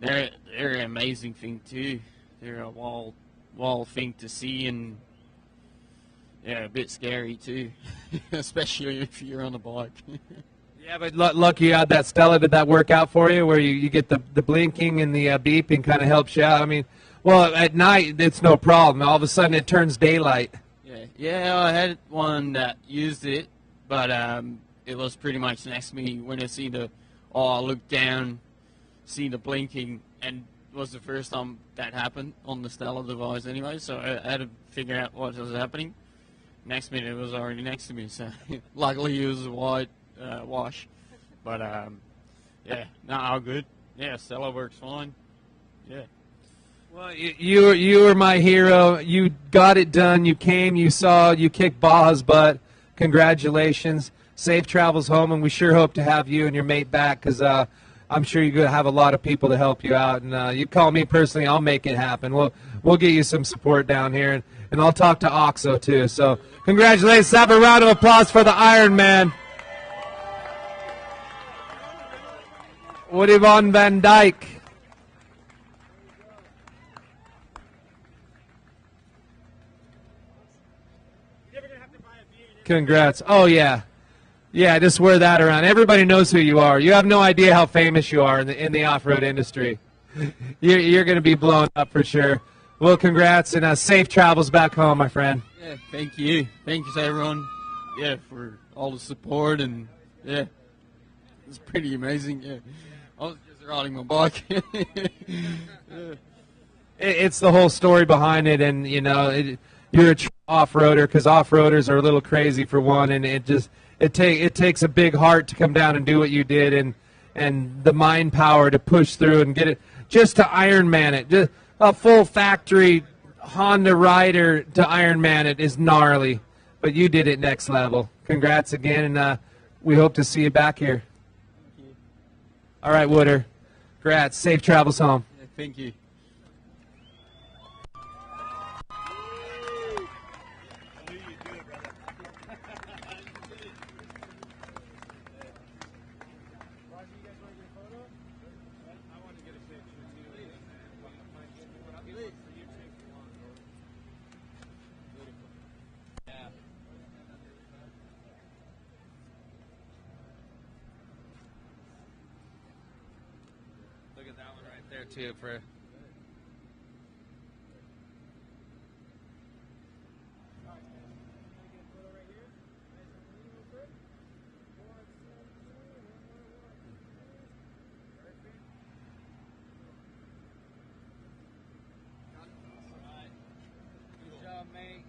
They're an amazing thing too. They're a wild thing to see, and a bit scary too, especially if you're on a bike. Yeah, but lucky you had that Stella. Did that work out for you, where you get the blinking and the beeping kind of helps you out? I mean, well, at night it's no problem. All of a sudden it turns daylight. Yeah, I had one that used it, but it was pretty much next to me when I looked down, see the blinking, and it was the first time that happened on the Stella device anyway, so I had to figure out what was happening. Next minute it was already next to me, so luckily it was a white wash. But all good. Yeah, Stella works fine. Yeah. Well, you were my hero. You got it done. You came, you saw, you kicked Baja's butt. Congratulations. Safe travels home, and we sure hope to have you and your mate back, because I'm sure you're going to have a lot of people to help you out. And you call me personally, I'll make it happen. We'll get you some support down here, and I'll talk to OXO too. So congratulations. Have a round of applause for the Iron Man. Woody Von Van Dyke. Congrats. Oh, yeah. Yeah, just wear that around. Everybody knows who you are. You have no idea how famous you are in the off-road industry. You're going to be blown up for sure. Well, congrats, and safe travels back home, my friend. Yeah, thank you. Thanks, everyone, for all the support, and, it's pretty amazing, I was just riding my bike. It's the whole story behind it, and, you're a true off-roader, because off-roaders are a little crazy for one, and it takes a big heart to come down and do what you did, and the mind power to push through and get it, just to Ironman it, just a full factory Honda rider to Ironman it is gnarly, but you did it next level. Congrats again, and we hope to see you back here. All right, Wooder. Congrats. Safe travels home. Thank you. Look at that one right there too. For Good job, mate.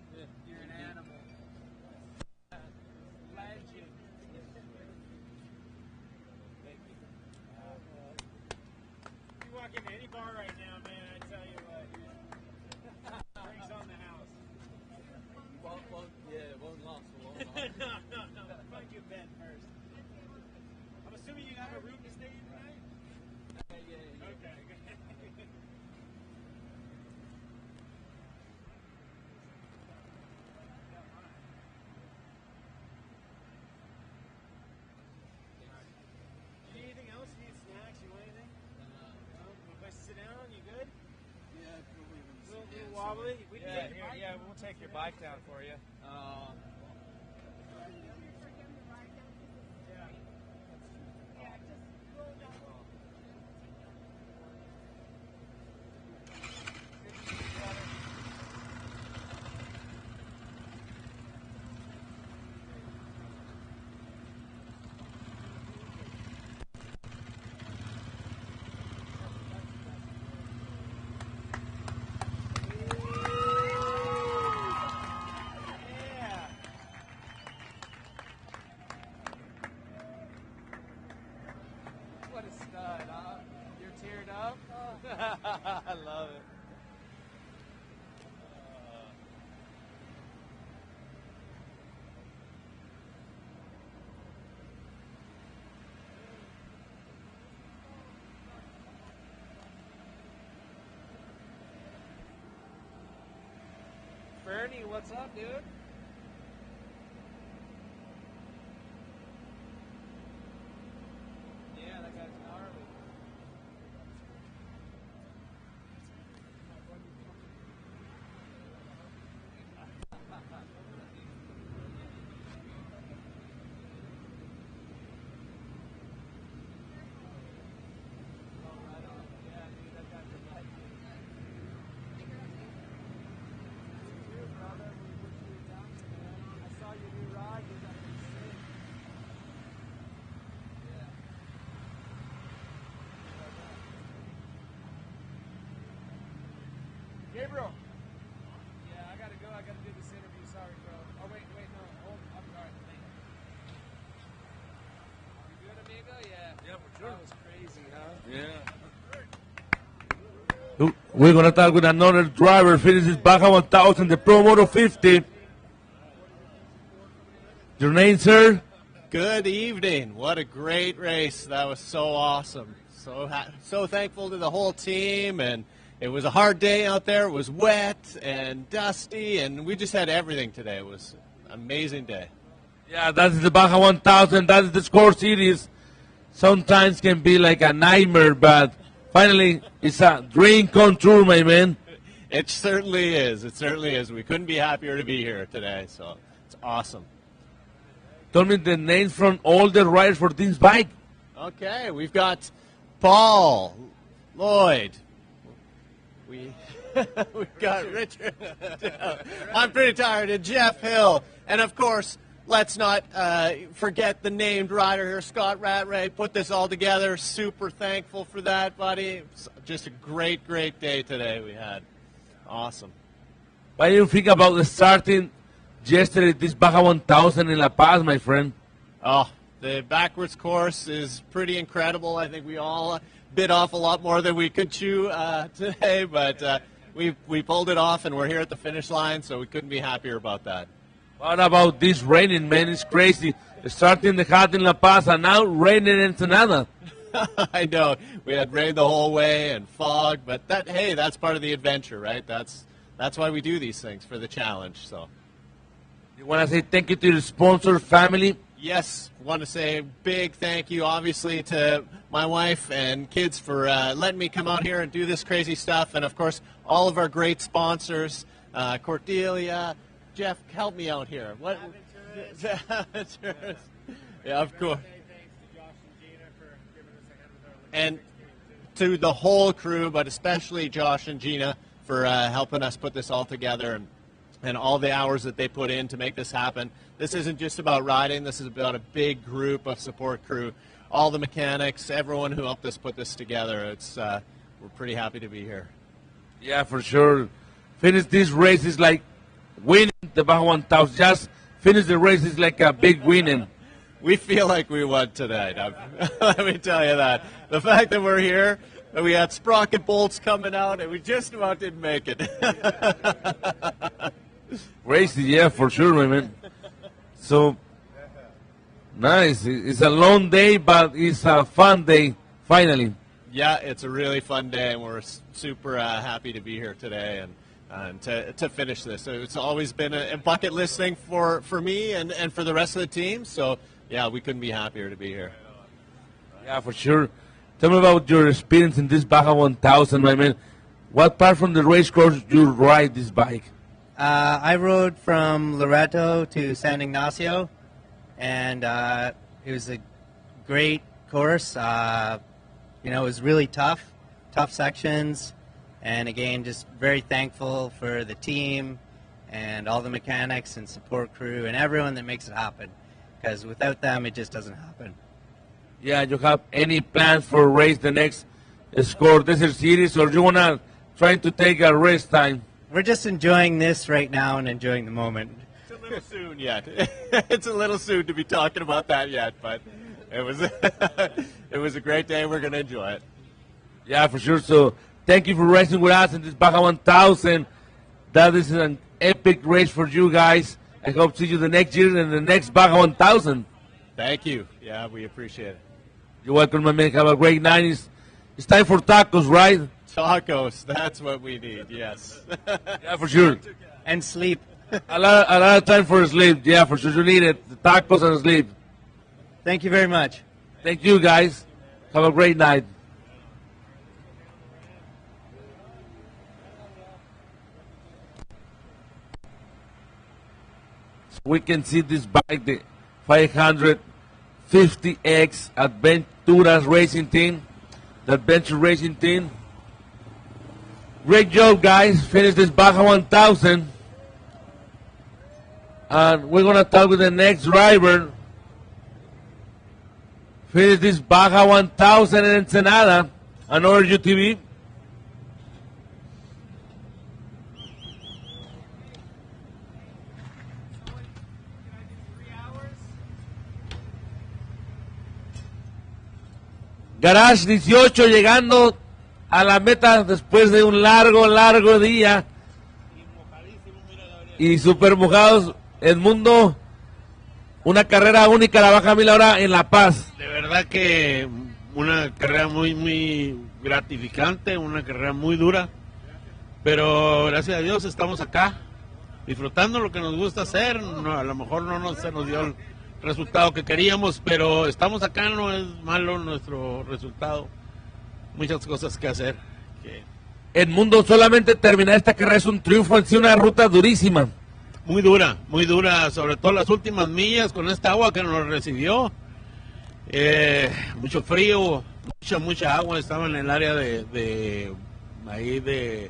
You're an animal. Legend. You walk into any bar right now, man, I tell you what, drinks on the house. Yeah, it won't last for long. No. Fuck you, Ben, first. I'm assuming you have a room to stay in tonight? Yeah. Okay, good. Anything else? You need snacks? You want anything? No. Want a place to sit down? You good? Yeah, probably. A little wobbly? We can take your bike. We'll take your bike down for you. What a stud, huh? You're teared up? I love it. Bernie, what's up, dude? Yeah, that guy's gnarly. Gabriel. Yeah, I gotta go. I gotta do this interview. Sorry, bro. Oh, wait, no. Hold. I'm sorry. You good, amigo? Yeah. Yeah, for sure. That was crazy, huh? Yeah. We're going to talk with another driver, finishes Baja 1000, the Pro Moto 50. Your name, sir? Good evening. What a great race. That was so awesome. So thankful to the whole team, and it was a hard day out there. It was wet and dusty, and we just had everything today. It was an amazing day. Yeah, that is the Baja 1000. That is the score series. Sometimes can be like a nightmare, but finally it's a dream come true, my man. It certainly is. It certainly is. We couldn't be happier to be here today, so it's awesome. Tell me the names from all the riders for this bike. Okay, we've got Paul, Lloyd. We've got Richard. I'm pretty tired. And Jeff Hill. And, of course, let's not forget the named rider here, Scott Rattray. Put this all together. Super thankful for that, buddy. It's just a great, great day today we had. Awesome. What do you think about the starting yesterday, this Baja 1000 in La Paz, my friend? Oh, the backwards course is pretty incredible. I think we all bit off a lot more than we could chew today, but we pulled it off, and we're here at the finish line, so we couldn't be happier about that. What about this raining, man? It's crazy. Starting the hot in La Paz, and now raining in Ensenada. I know. We had rain the whole way and fog, but that's part of the adventure, right? That's why we do these things, for the challenge. So, you want to say thank you to your sponsor, family? Yes, want to say a big thank you, obviously, to my wife and kids for letting me come out here and do this crazy stuff, and of course, all of our great sponsors, Cordelia, Jeff, help me out here. What? Yeah, of course. And to the whole crew, but especially Josh and Gina for helping us put this all together and all the hours that they put in to make this happen. This isn't just about riding. This is about a big group of support crew, all the mechanics, everyone who helped us put this together. It's we're pretty happy to be here. Yeah, for sure. Finish this race is like winning the Baja 1000. Just finish the race is like a big winning. We feel like we won tonight. Let me tell you that. The fact that we're here, that we had sprocket bolts coming out, and we just about didn't make it. Crazy, yeah, for sure, my man. So, nice. It's a long day, but it's a fun day, finally. Yeah, it's a really fun day, and we're super happy to be here today and to finish this. So it's always been a bucket list thing for me and for the rest of the team. So, yeah, we couldn't be happier to be here. Yeah, for sure. Tell me about your experience in this Baja 1000, my man. What part from the race course did you ride this bike? I rode from Loreto to San Ignacio, and it was a great course. It was really tough sections, and again, just very thankful for the team and all the mechanics and support crew and everyone that makes it happen, because without them, it just doesn't happen. Yeah, you have any plans for race the next Score Desert Series, or you want to try to take a rest time? We're just enjoying this right now and enjoying the moment. It's a little soon yet. It's a little soon to be talking about that yet, but it was it was a great day. We're going to enjoy it. Yeah, for sure. So thank you for racing with us in this Baja 1000. That is an epic race for you guys. I hope to see you the next year in the next Baja 1000. Thank you. Yeah, we appreciate it. You're welcome, my man. Have a great night. It's time for tacos, right? Tacos, that's what we need, yes. Yeah, for sure. And sleep. a lot of time for sleep. Yeah, for sure. You need it. The tacos and sleep. Thank you very much. Thank you, guys. Have a great night. So we can see this bike, the 550X Adventura's Racing Team. The Adventure Racing Team. Great job, guys. Finish this Baja 1000. And we're going to talk with the next driver. Finish this Baja 1000 in Ensenada. Another UTV. Garage 18 llegando a la meta después de un largo día. Y super mojados. Edmundo, una carrera única, la Baja 1000 ahora en La Paz. De verdad que una carrera muy gratificante, una carrera muy dura. Pero gracias a Dios estamos acá, disfrutando lo que nos gusta hacer. No, a lo mejor no se nos dio el resultado que queríamos, pero estamos acá, no es malo nuestro resultado. Muchas cosas que hacer. Edmundo, solamente terminar esta carrera es un triunfo, en sí una ruta durísima. Muy dura, sobre todo las últimas millas con esta agua que nos recibió. Mucho frío, mucha agua, estaba en el área de ahí de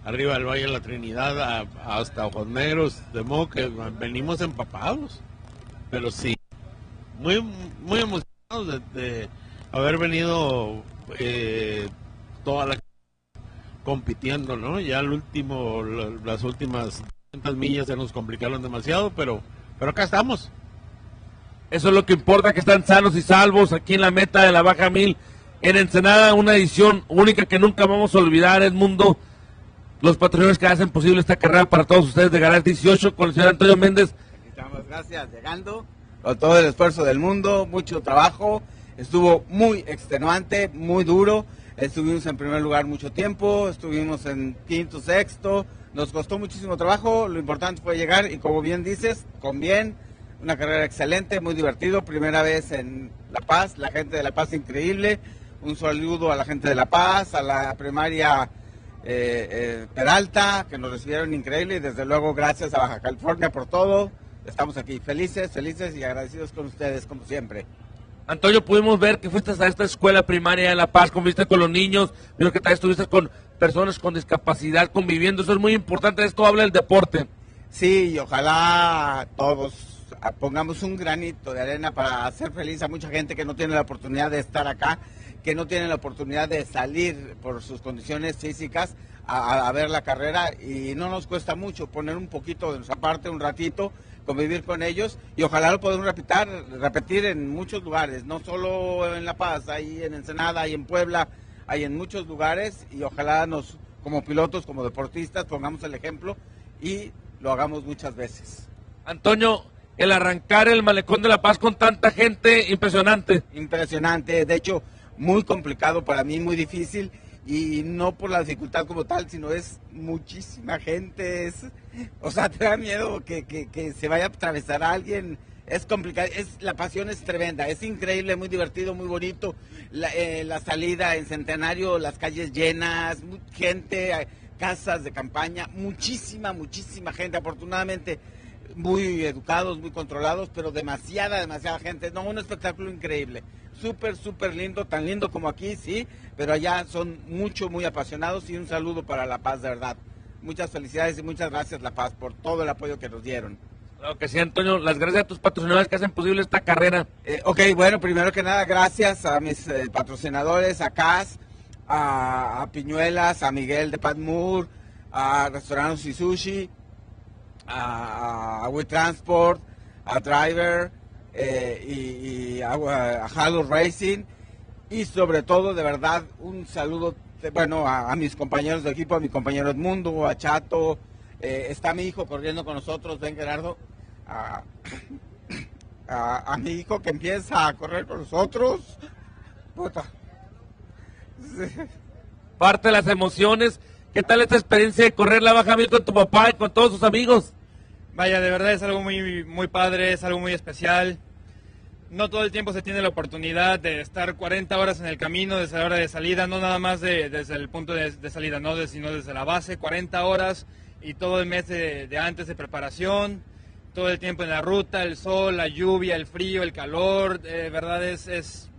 arriba del Valle de la Trinidad hasta Ojos Negros, de modo que venimos empapados. Pero sí, muy emocionados de haber venido toda la compitiendo, ¿no? Ya al último, las últimas 200 millas se nos complicaron demasiado, pero acá estamos. Eso es lo que importa, que están sanos y salvos aquí en la meta de la Baja 1000 en Ensenada, una edición única que nunca vamos a olvidar, Edmundo. los patrocinadores que hacen posible esta carrera para todos ustedes de Garage 18 con el señor Antonio Méndez. Estamos, gracias, llegando con todo el esfuerzo del mundo, mucho trabajo, estuvo muy extenuante, muy duro, estuvimos en primer lugar mucho tiempo, estuvimos en quinto, sexto, nos costó muchísimo trabajo, lo importante fue llegar y como bien dices, con bien, una carrera excelente, muy divertido, primera vez en La Paz, la gente de La Paz increíble, un saludo a la gente de La Paz, a la primaria Peralta, que nos recibieron increíble y desde luego gracias a Baja California por todo. Estamos aquí felices y agradecidos con ustedes como siempre. Antonio, pudimos ver que fuiste a esta escuela primaria en La Paz, conviviste con los niños, vimos que también estuviste con personas con discapacidad conviviendo, eso es muy importante, esto habla del deporte. Sí, y ojalá todos pongamos un granito de arena para hacer feliz a mucha gente que no tiene la oportunidad de estar acá, que no tienen la oportunidad de salir por sus condiciones físicas a ver la carrera y no nos cuesta mucho poner un poquito de nuestra parte, un ratito, convivir con ellos y ojalá lo podamos repetir en muchos lugares, no solo en La Paz, ahí en Ensenada, ahí en Puebla, hay en muchos lugares y ojalá nos, como pilotos, como deportistas, pongamos el ejemplo y lo hagamos muchas veces. Antonio, el arrancar el malecón de La Paz con tanta gente, impresionante. Impresionante, de hecho, muy complicado para mí, muy difícil, y no por la dificultad como tal, sino es muchísima gente, o sea, te da miedo que se vaya a atravesar a alguien, es complicado, la pasión es tremenda, es increíble, muy divertido, muy bonito, la salida en Centenario, las calles llenas, gente, casas de campaña, muchísima gente, afortunadamente muy educados, muy controlados, pero demasiada gente, no, un espectáculo increíble, súper lindo, tan lindo como aquí, sí, pero allá son muy apasionados y un saludo para La Paz, de verdad. Muchas felicidades y muchas gracias, La Paz, por todo el apoyo que nos dieron. Claro que sí, Antonio, las gracias a tus patrocinadores que hacen posible esta carrera. Ok, bueno, primero que nada, gracias a mis patrocinadores, a CAS, a Piñuelas, a Miguel de Padmur, a Restaurantes y Sushi, a WeTransport, a Driver y a Halo Racing y sobre todo de verdad un saludo a mis compañeros de equipo, a mi compañero Edmundo, a Chato, está mi hijo corriendo con nosotros, ven Gerardo, a mi hijo que empieza a correr con nosotros, puta. Parte de las emociones. ¿Qué tal esta experiencia de correr la Baja 1000 con tu papá y con todos sus amigos? Vaya, de verdad es algo muy padre, es algo muy especial. No todo el tiempo se tiene la oportunidad de estar 40 horas en el camino desde la hora de salida, no nada más desde el punto de salida, sino desde la base, 40 horas y todo el mes de antes de preparación, todo el tiempo en la ruta, el sol, la lluvia, el frío, el calor, de verdad es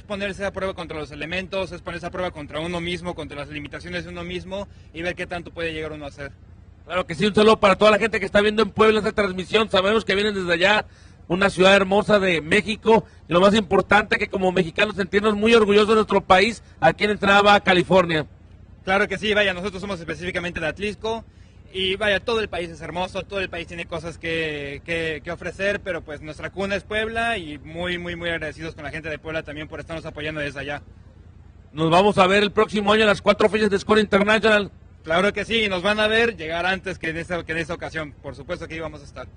ponerse a prueba contra los elementos, es ponerse a prueba contra uno mismo, contra las limitaciones de uno mismo y ver qué tanto puede llegar uno a hacer. Claro que sí, un saludo para toda la gente que está viendo en Puebla esta transmisión, sabemos que vienen desde allá, una ciudad hermosa de México, y lo más importante que como mexicanos sentirnos muy orgullosos de nuestro país, aquí en Baja California. Claro que sí, vaya, nosotros somos específicamente de Atlisco, y vaya, todo el país es hermoso, todo el país tiene cosas que ofrecer, pero pues nuestra cuna es Puebla, y muy agradecidos con la gente de Puebla también por estarnos apoyando desde allá. Nos vamos a ver el próximo año en las 4 fechas de Score International. Claro que sí, nos van a ver llegar antes que en esa ocasión, por supuesto que íbamos a estar.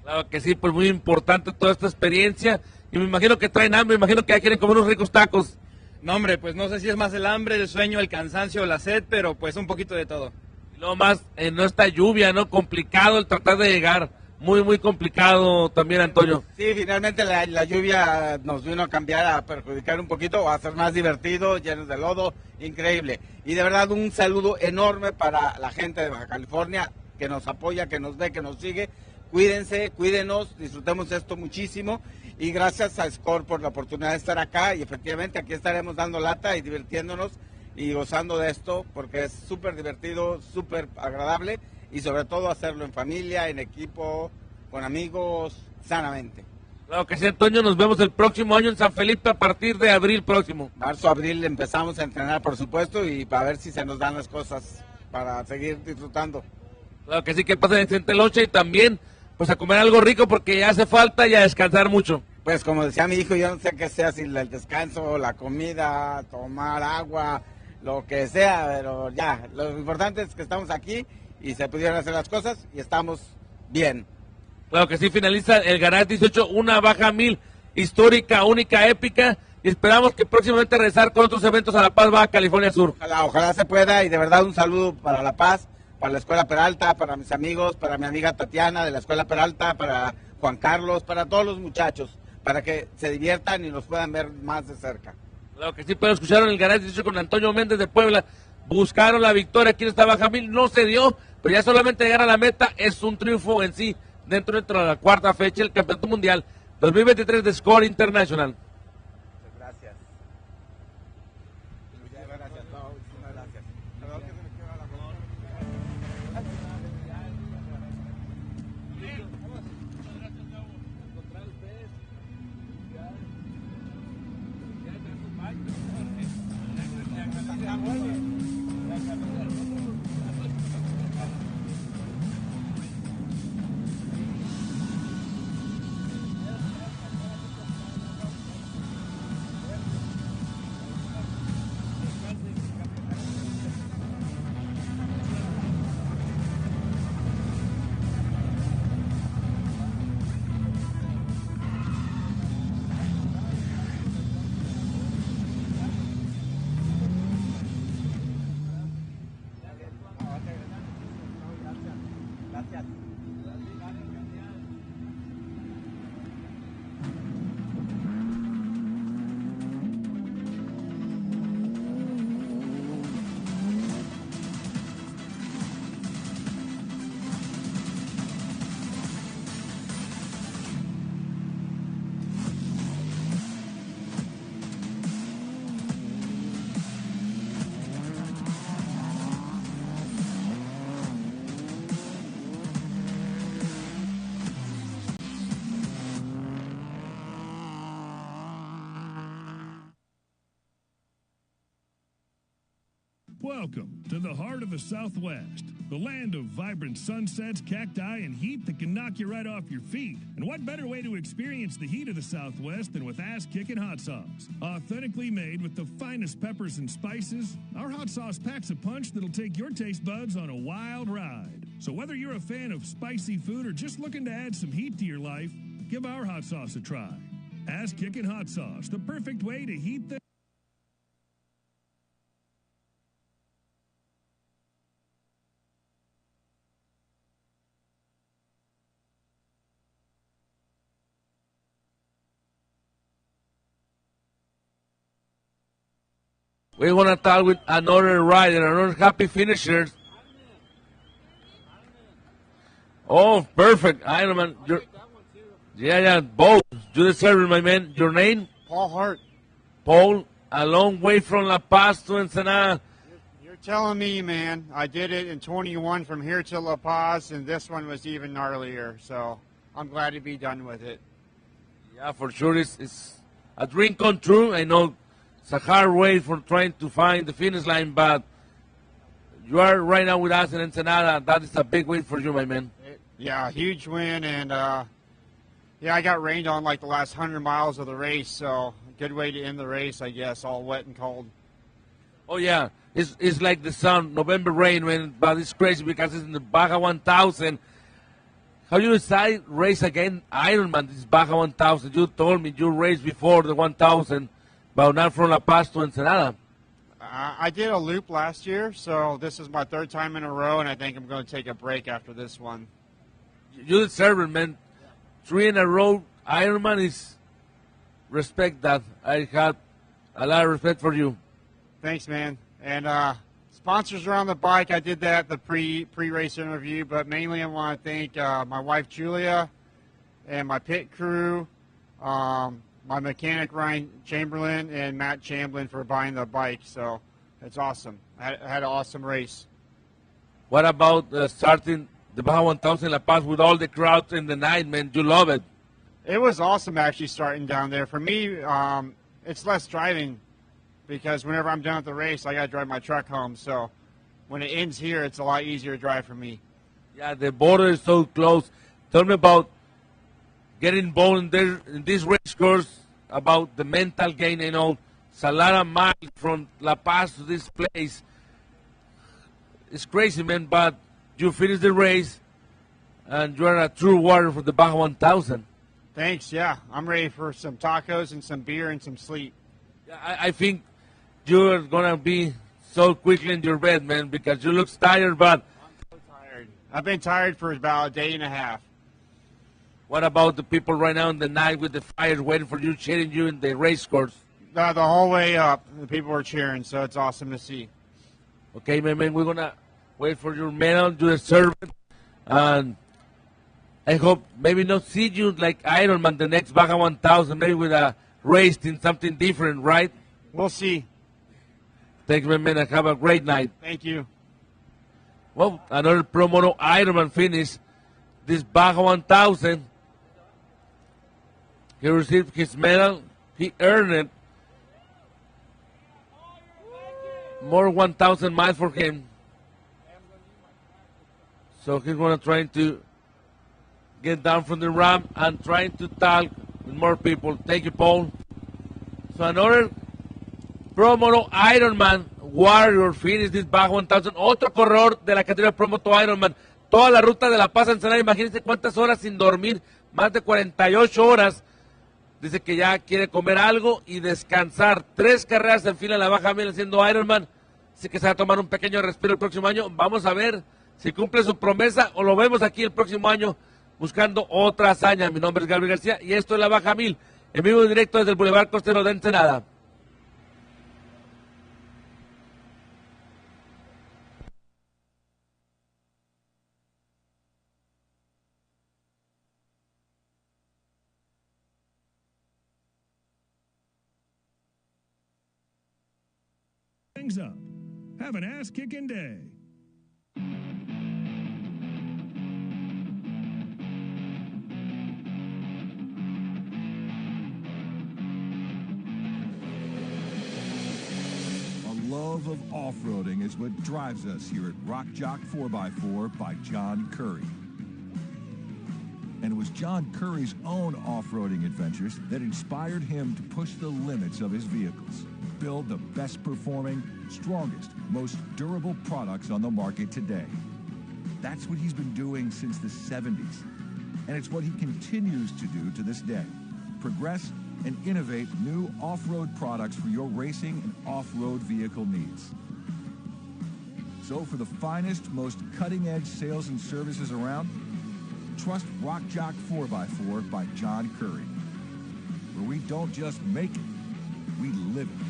Claro que sí, pues muy importante toda esta experiencia, y me imagino que traen hambre, me imagino que ya quieren comer unos ricos tacos. No hombre, pues no sé si es más el hambre, el sueño, el cansancio o la sed, pero pues un poquito de todo. Y luego más, no esta lluvia, ¿no? Complicado el tratar de llegar, muy complicado también, Antonio. Sí, finalmente la lluvia nos vino a cambiar, a perjudicar un poquito, a hacer más divertido, llenos de lodo, increíble. Y de verdad un saludo enorme para la gente de Baja California, que nos apoya, que nos ve, que nos sigue. Cuídense, cuídenos, disfrutemos esto muchísimo y gracias a Score por la oportunidad de estar acá y efectivamente aquí estaremos dando lata y divirtiéndonos y gozando de esto porque es súper divertido, súper agradable y sobre todo hacerlo en familia, en equipo, con amigos, sanamente. Claro que sí, Antonio, nos vemos el próximo año en San Felipe a partir de abril próximo. Marzo, abril empezamos a entrenar por supuesto y para ver si se nos dan las cosas para seguir disfrutando. Claro que sí, que pasen excelente noche y también pues a comer algo rico porque ya hace falta y a descansar mucho. Pues como decía mi hijo, yo no sé qué sea, si el descanso, la comida, tomar agua, lo que sea, pero ya, lo importante es que estamos aquí y se pudieron hacer las cosas y estamos bien. Claro que sí, finaliza el Garage 18, una Baja 1000 histórica, única, épica, y esperamos que próximamente regresar con otros eventos a La Paz, Baja California Sur. Ojalá se pueda, y de verdad un saludo para La Paz, para la Escuela Peralta, para mis amigos, para mi amiga Tatiana de la Escuela Peralta, para Juan Carlos, para todos los muchachos, para que se diviertan y los puedan ver más de cerca. Claro que sí, pero escucharon el Garage 18 con Antonio Méndez de Puebla, buscaron la victoria aquí en esta Baja 1000, no se dio, pero ya solamente llegar a la meta es un triunfo en sí, dentro de la cuarta fecha del Campeonato Mundial 2023 de Score International. Gracias. Welcome to the heart of the Southwest, the land of vibrant sunsets, cacti, and heat that can knock you right off your feet. And what better way to experience the heat of the Southwest than with ass-kicking hot sauce? Authentically made with the finest peppers and spices, our hot sauce packs a punch that'll take your taste buds on a wild ride. So whether you're a fan of spicy food or just looking to add some heat to your life, give our hot sauce a try. Ass-kicking hot sauce, the perfect way to heat the... We're going to talk with another rider, another happy finisher. Oh, perfect. Ironman. Yeah, both. You deserve it, my man. Your name? Paul Hart. Paul, a long way from La Paz to Ensenada. You're telling me, man. I did it in 21 from here to La Paz, and this one was even gnarlier. So I'm glad to be done with it. Yeah, for sure. It's a dream come true. I know it's a hard way for trying to find the finish line, but you are right now with us in Ensenada. That is a big win for you, my man. Yeah, huge win, and yeah, I got rained on like the last 100 miles of the race, so good way to end the race, I guess, all wet and cold. Oh, yeah. It's like the sun, November rain, but it's crazy because it's in the Baja 1000. How you decide race again Ironman, this Baja 1000? You told me you raced before the 1000, but not from La Paz to Ensenada. I did a loop last year, so this is my third time in a row, and I think I'm going to take a break after this one. You deserve it, man. 3 in a row Ironman is respect that. I have a lot of respect for you. Thanks, man. And sponsors around the bike, I did that the pre-race interview, but mainly I want to thank my wife Julia and my pit crew, my mechanic Ryan Chamberlain and Matt Chamberlain for buying the bike. So it's awesome. I had an awesome race. What about starting the Baja 1000 La Paz with all the crowds in the night, man? You love it. It was awesome actually starting down there. For me, it's less driving because whenever I'm done with the race, I got to drive my truck home. So when it ends here, it's a lot easier to drive for me. Yeah, the border is so close. Tell me about getting involved in this race course, about the mental gain and all. It's a lot of miles from La Paz to this place. It's crazy, man, but you finished the race, and you are a true warrior for the Baja 1000. Thanks, yeah. I'm ready for some tacos and some beer and some sleep. I think you're going to be so quickly in your bed, man, because you look tired, but... I'm so tired. I've been tired for about a day and a half. What about the people right now in the night with the fires waiting for you, cheering you in the race course? The whole way up, the people are cheering, so it's awesome to see. Okay, man, we're going to wait for your medal, you deserve it, and I hope maybe not see you like Ironman the next Baja 1000, maybe with a race in something different, right? We'll see. Thanks, man, and have a great night. Thank you. Well, another Pro Moto Ironman finish, this Baja 1000. He received his medal. He earned it. More 1,000 miles for him. So he's going to try to get down from the ramp and trying to talk with more people. Thank you, Paul. So another Pro Moto Ironman warrior finished this Baja 1000. Otro corredor de la categoría Pro Moto Ironman. Toda la ruta de La Paz a Ensenada. Imagínense cuántas horas sin dormir. Más de 48 horas. Dice que ya quiere comer algo y descansar. 3 carreras en fila en la Baja Mil haciendo Ironman. Así que se va a tomar un pequeño respiro el próximo año. Vamos a ver si cumple su promesa o lo vemos aquí el próximo año buscando otra hazaña. Mi nombre es Gabriel García y esto es la Baja Mil, en vivo y directo desde el Boulevard Costero de Ensenada. Things up. Have an ass-kicking day. Love of off-roading is what drives us here at Rock Jock 4x4 by John Curry. And it was John Curry's own off-roading adventures that inspired him to push the limits of his vehicles, build the best performing, strongest, most durable products on the market today. That's what he's been doing since the 70s. And it's what he continues to do to this day. Progress and innovate new off-road products for your racing and off-road vehicle needs. So for the finest, most cutting-edge sales and services around, trust Rock Jock 4x4 by John Curry, where we don't just make it, we live it.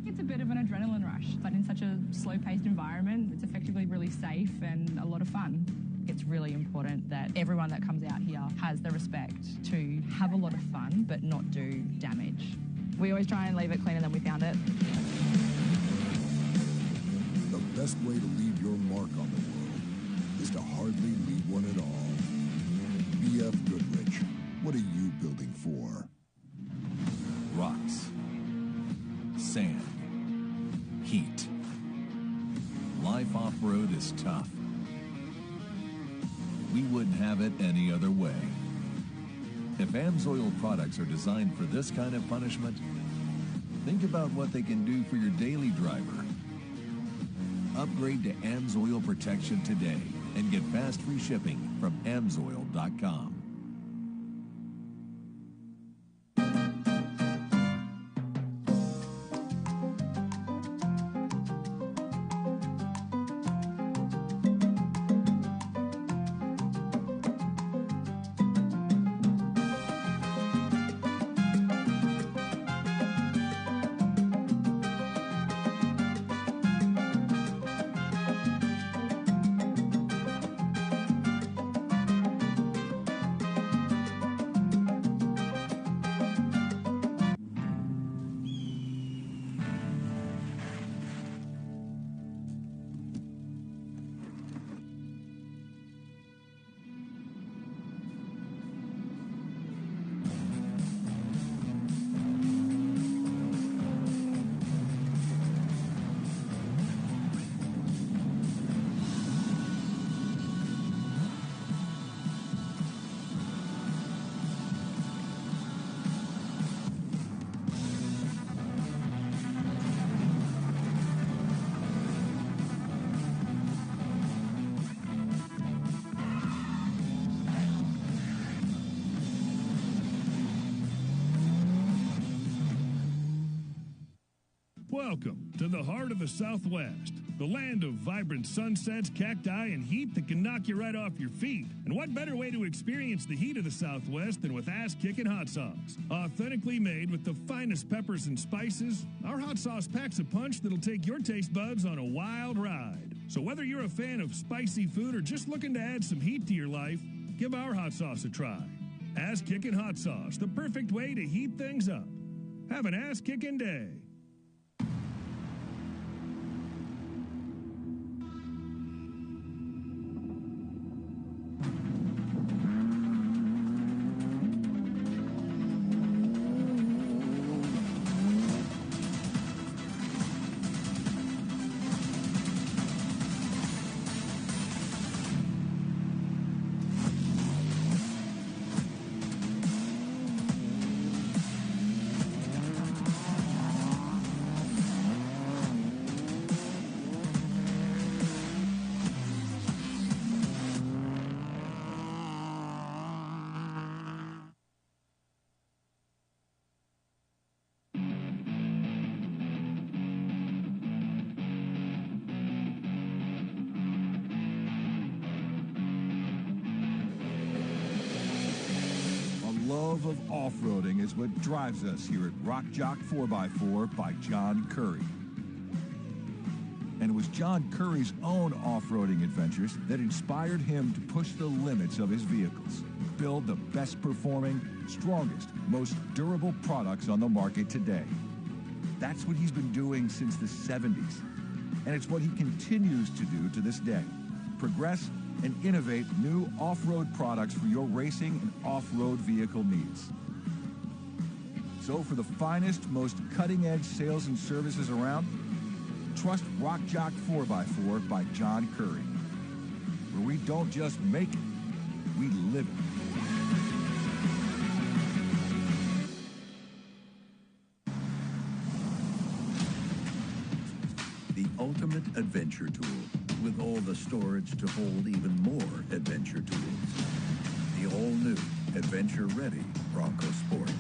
It's a bit of an adrenaline rush, but in such a slow-paced environment, it's effectively really safe and a lot of fun. It's really important that everyone that comes out here has the respect to have a lot of fun, but not do damage. We always try and leave it cleaner than we found it. The best way to leave your mark on the world is to hardly leave one at all. BFGoodrich, what are you building for? Rocks. Sand. Heat. Life off-road is tough. We wouldn't have it any other way. If AMSOIL products are designed for this kind of punishment, think about what they can do for your daily driver. Upgrade to AMSOIL protection today and get fast free shipping from AMSOIL.com. Welcome to the heart of the Southwest, the land of vibrant sunsets, cacti, and heat that can knock you right off your feet. And what better way to experience the heat of the Southwest than with ass-kicking hot sauce? Authentically made with the finest peppers and spices, our hot sauce packs a punch that'll take your taste buds on a wild ride. So whether you're a fan of spicy food or just looking to add some heat to your life, give our hot sauce a try. Ass-kicking hot sauce, the perfect way to heat things up. Have an ass-kicking day. Love of off-roading is what drives us here at Rock Jock 4x4 by John Curry. And it was John Curry's own off-roading adventures that inspired him to push the limits of his vehicles, build the best performing, strongest, most durable products on the market today. That's what he's been doing since the 70s. And it's what he continues to do to this day. Progress and innovate new off-road products for your racing and off-road vehicle needs. So for the finest, most cutting-edge sales and services around, trust Rock Jock 4x4 by John Curry, where we don't just make it, we live it. The ultimate adventure tool, with all the storage to hold even more adventure tools. The all-new, adventure-ready Bronco Sport.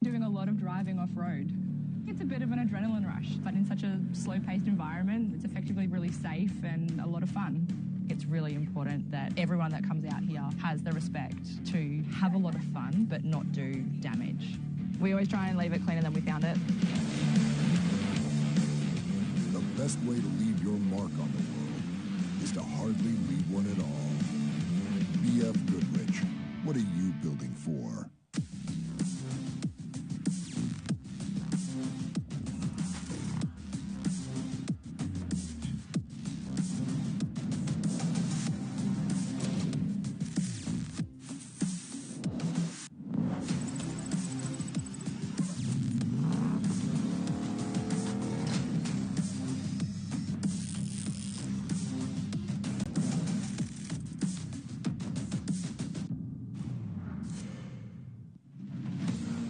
Doing a lot of driving off-road. It's a bit of an adrenaline rush, but in such a slow-paced environment, it's effectively really safe and a lot of fun. It's really important that everyone that comes out here has the respect to have a lot of fun, but not do damage. We always try and leave it cleaner than we found it. The best way to leave your mark on the world is to hardly leave one at all. BFGoodrich, what are you building for?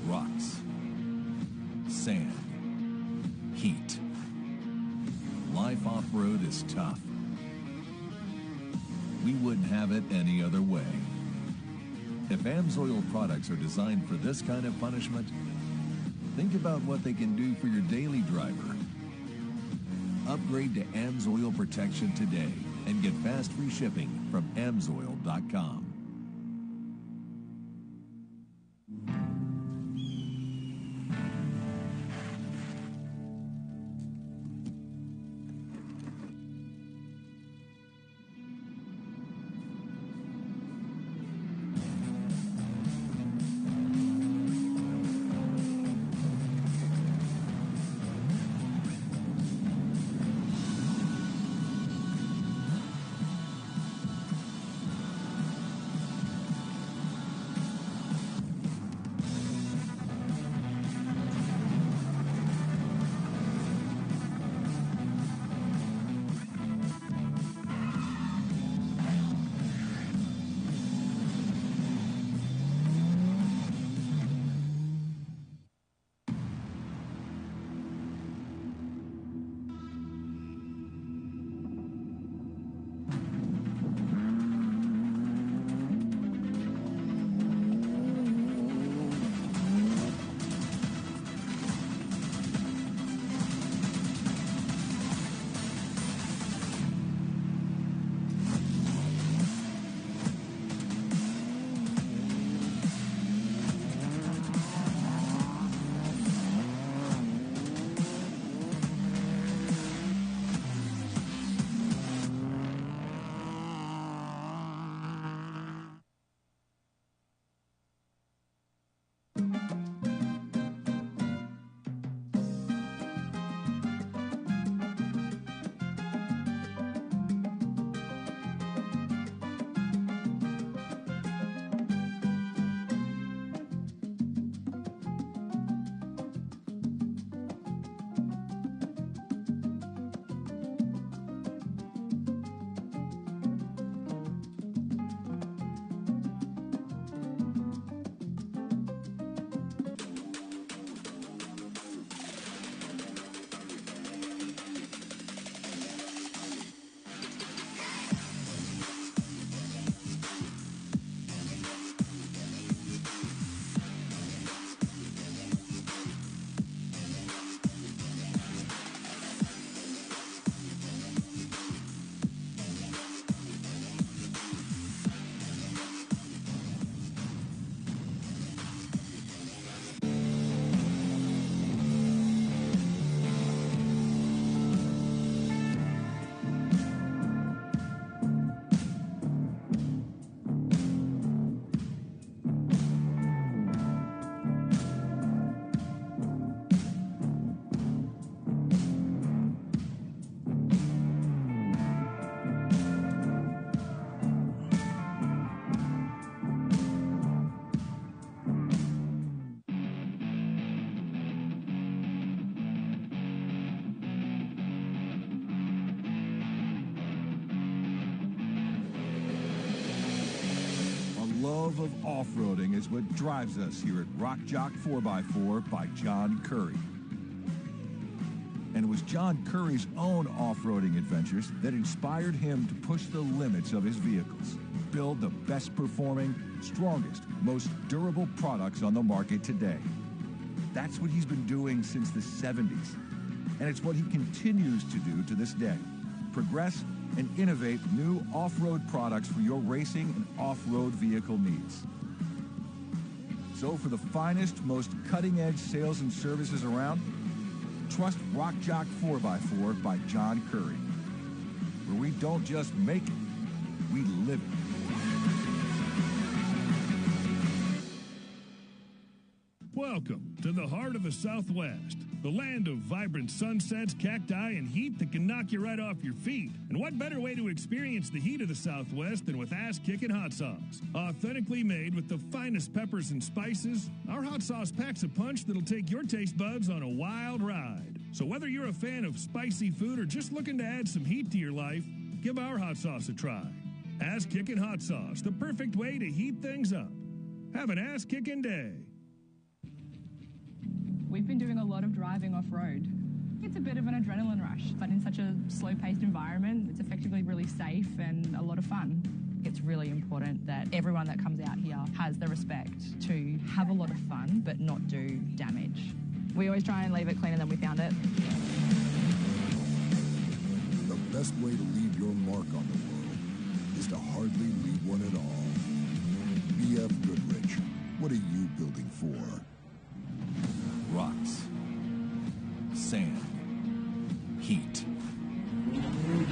Rocks, sand, heat. Life off-road is tough. We wouldn't have it any other way. If AMSOIL products are designed for this kind of punishment, think about what they can do for your daily driver. Upgrade to AMSOIL protection today and get fast free shipping from AMSOIL.com. love of off-roading is what drives us here at Rock Jock 4x4 by John Curry. And it was John Curry's own off-roading adventures that inspired him to push the limits of his vehicles, build the best performing, strongest, most durable products on the market today. That's what he's been doing since the 70s. And it's what he continues to do to this day. Progress and innovate new off-road products for your racing and off-road vehicle needs. So for the finest, most cutting-edge sales and services around, trust Rock Jock 4x4 by John Curry, where we don't just make it, we live it. Welcome to the heart of the Southwest, the land of vibrant sunsets, cacti, and heat that can knock you right off your feet. And what better way to experience the heat of the Southwest than with ass-kicking hot sauce? Authentically made with the finest peppers and spices, our hot sauce packs a punch that'll take your taste buds on a wild ride. So whether you're a fan of spicy food or just looking to add some heat to your life, give our hot sauce a try. Ass-kicking hot sauce, the perfect way to heat things up. Have an ass-kicking day. We've been doing a lot of driving off-road. It's a bit of an adrenaline rush, but in such a slow-paced environment, it's effectively really safe and a lot of fun. It's really important that everyone that comes out here has the respect to have a lot of fun, but not do damage. We always try and leave it cleaner than we found it. The best way to leave your mark on the world is to hardly leave one at all. BFGoodrich, what are you building for? Rocks, sand, heat.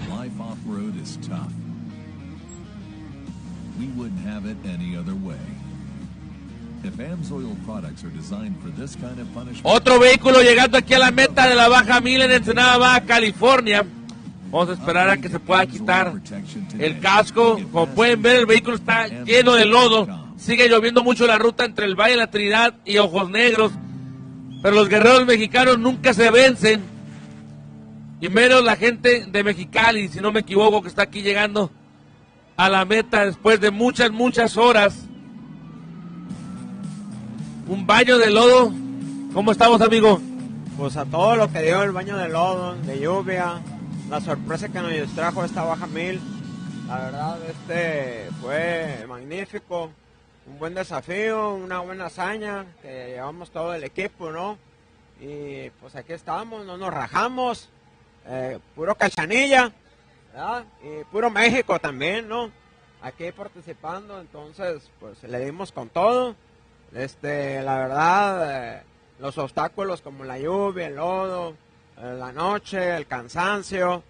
Life off-road is tough. We wouldn't have it any other way. If AMSOIL products are designed for this kind of punishment... Otro vehículo llegando aquí a la meta de la Baja 1000 en Ensenada, Baja California. Vamos a esperar a que se pueda quitar el casco. Como pueden ver, el vehículo está lleno de lodo. Sigue lloviendo mucho la ruta entre el Valle de la Trinidad y Ojos Negros. Pero los guerreros mexicanos nunca se vencen. Y menos la gente de Mexicali, si no me equivoco, que está aquí llegando a la meta después de muchas horas. Un baño de lodo. ¿Cómo estamos, amigo? Pues a todo lo que dio el baño de lodo, de lluvia, la sorpresa que nos trajo esta Baja 1000. La verdad, fue magnífico. Un buen desafío, una buena hazaña que llevamos todo el equipo, ¿no? Y pues aquí estamos, no nos rajamos, puro Cachanilla, ¿verdad? Y puro México también, ¿no? Aquí participando, entonces pues le dimos con todo. La verdad, los obstáculos como la lluvia, el lodo, la noche, el cansancio,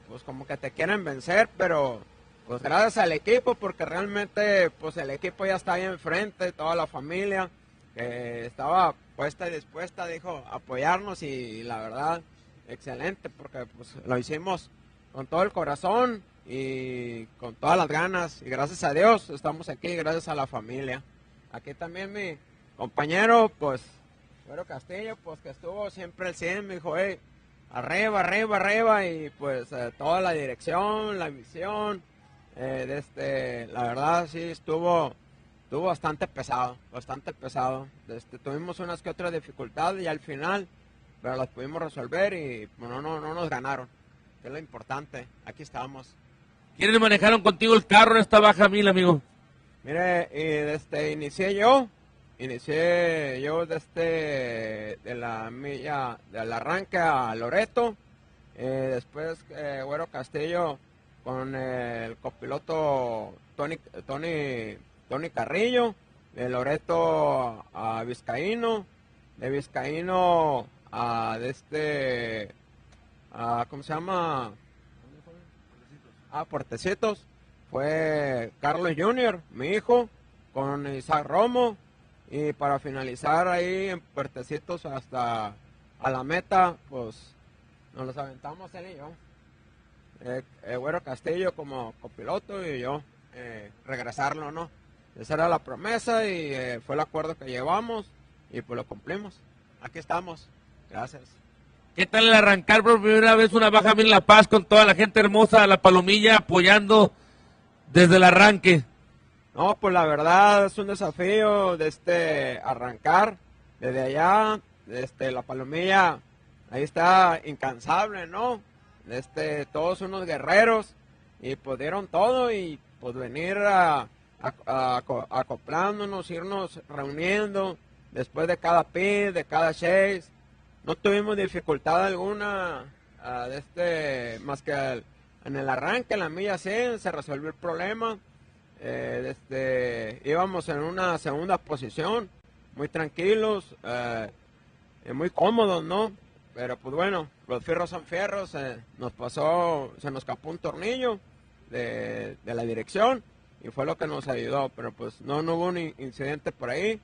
pues como que te quieren vencer, pero pues gracias al equipo, porque realmente pues el equipo ya está ahí enfrente, toda la familia que estaba puesta y dispuesta, dijo, apoyarnos, y la verdad, excelente, porque pues lo hicimos con todo el corazón y con todas las ganas, y gracias a Dios estamos aquí, gracias a la familia. Aquí también mi compañero, pues, Güero Castillo, pues que estuvo siempre al 100, me dijo, hey, arriba, y pues toda la dirección, la visión, la verdad sí estuvo bastante pesado. Tuvimos unas que otras dificultades y al final, pero las pudimos resolver y no nos ganaron, que es lo importante. Aquí estamos. ¿Quiénes manejaron contigo el carro en esta Baja 1000, amigo? Mire, inicié yo de la milla del arranque a Loreto, después Güero Castillo con el copiloto Tony Carrillo, de Loreto a Vizcaíno, de Vizcaíno a ¿cómo se llama? A Puertecitos, fue Carlos Jr., mi hijo, con Isaac Romo, y para finalizar ahí en Puertecitos hasta a la meta, pues nos los aventamos él y yo. Güero Castillo como copiloto y yo regresarlo, ¿no? Esa era la promesa y fue el acuerdo que llevamos y pues lo cumplimos. Aquí estamos. Gracias. ¿Qué tal el arrancar por primera vez una Baja 1000 La Paz con toda la gente hermosa, la Palomilla apoyando desde el arranque? No, pues la verdad es un desafío de arrancar desde allá, la palomilla, ahí está incansable, ¿no? Todos unos guerreros y pues dieron todo y pues venir acoplándonos, irnos reuniendo después de cada pit, de cada chase. No tuvimos dificultad alguna más que en el arranque, en la milla 100, se resolvió el problema. Íbamos en una segunda posición, muy tranquilos, muy cómodos, ¿no? Pero pues bueno, los fierros son fierros, se nos escapó un tornillo de la dirección y fue lo que nos ayudó, pero pues no hubo un incidente por ahí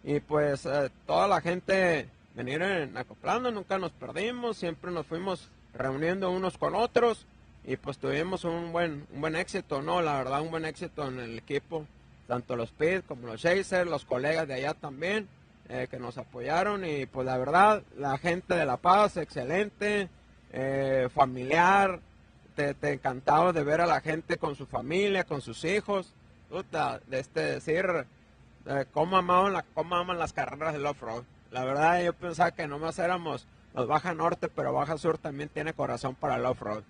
y pues toda la gente vinieron acoplando, nunca nos perdimos, siempre nos fuimos reuniendo unos con otros y pues tuvimos un buen éxito, ¿no? La verdad, un buen éxito en el equipo, tanto los pit como los chasers, los colegas de allá también, que nos apoyaron y pues la verdad, la gente de La Paz, excelente, familiar, te encantaba de ver a la gente con su familia, con sus hijos, decir cómo aman las carreras del off-road. La verdad, yo pensaba que nomás éramos los Baja Norte, pero Baja Sur también tiene corazón para el off-road.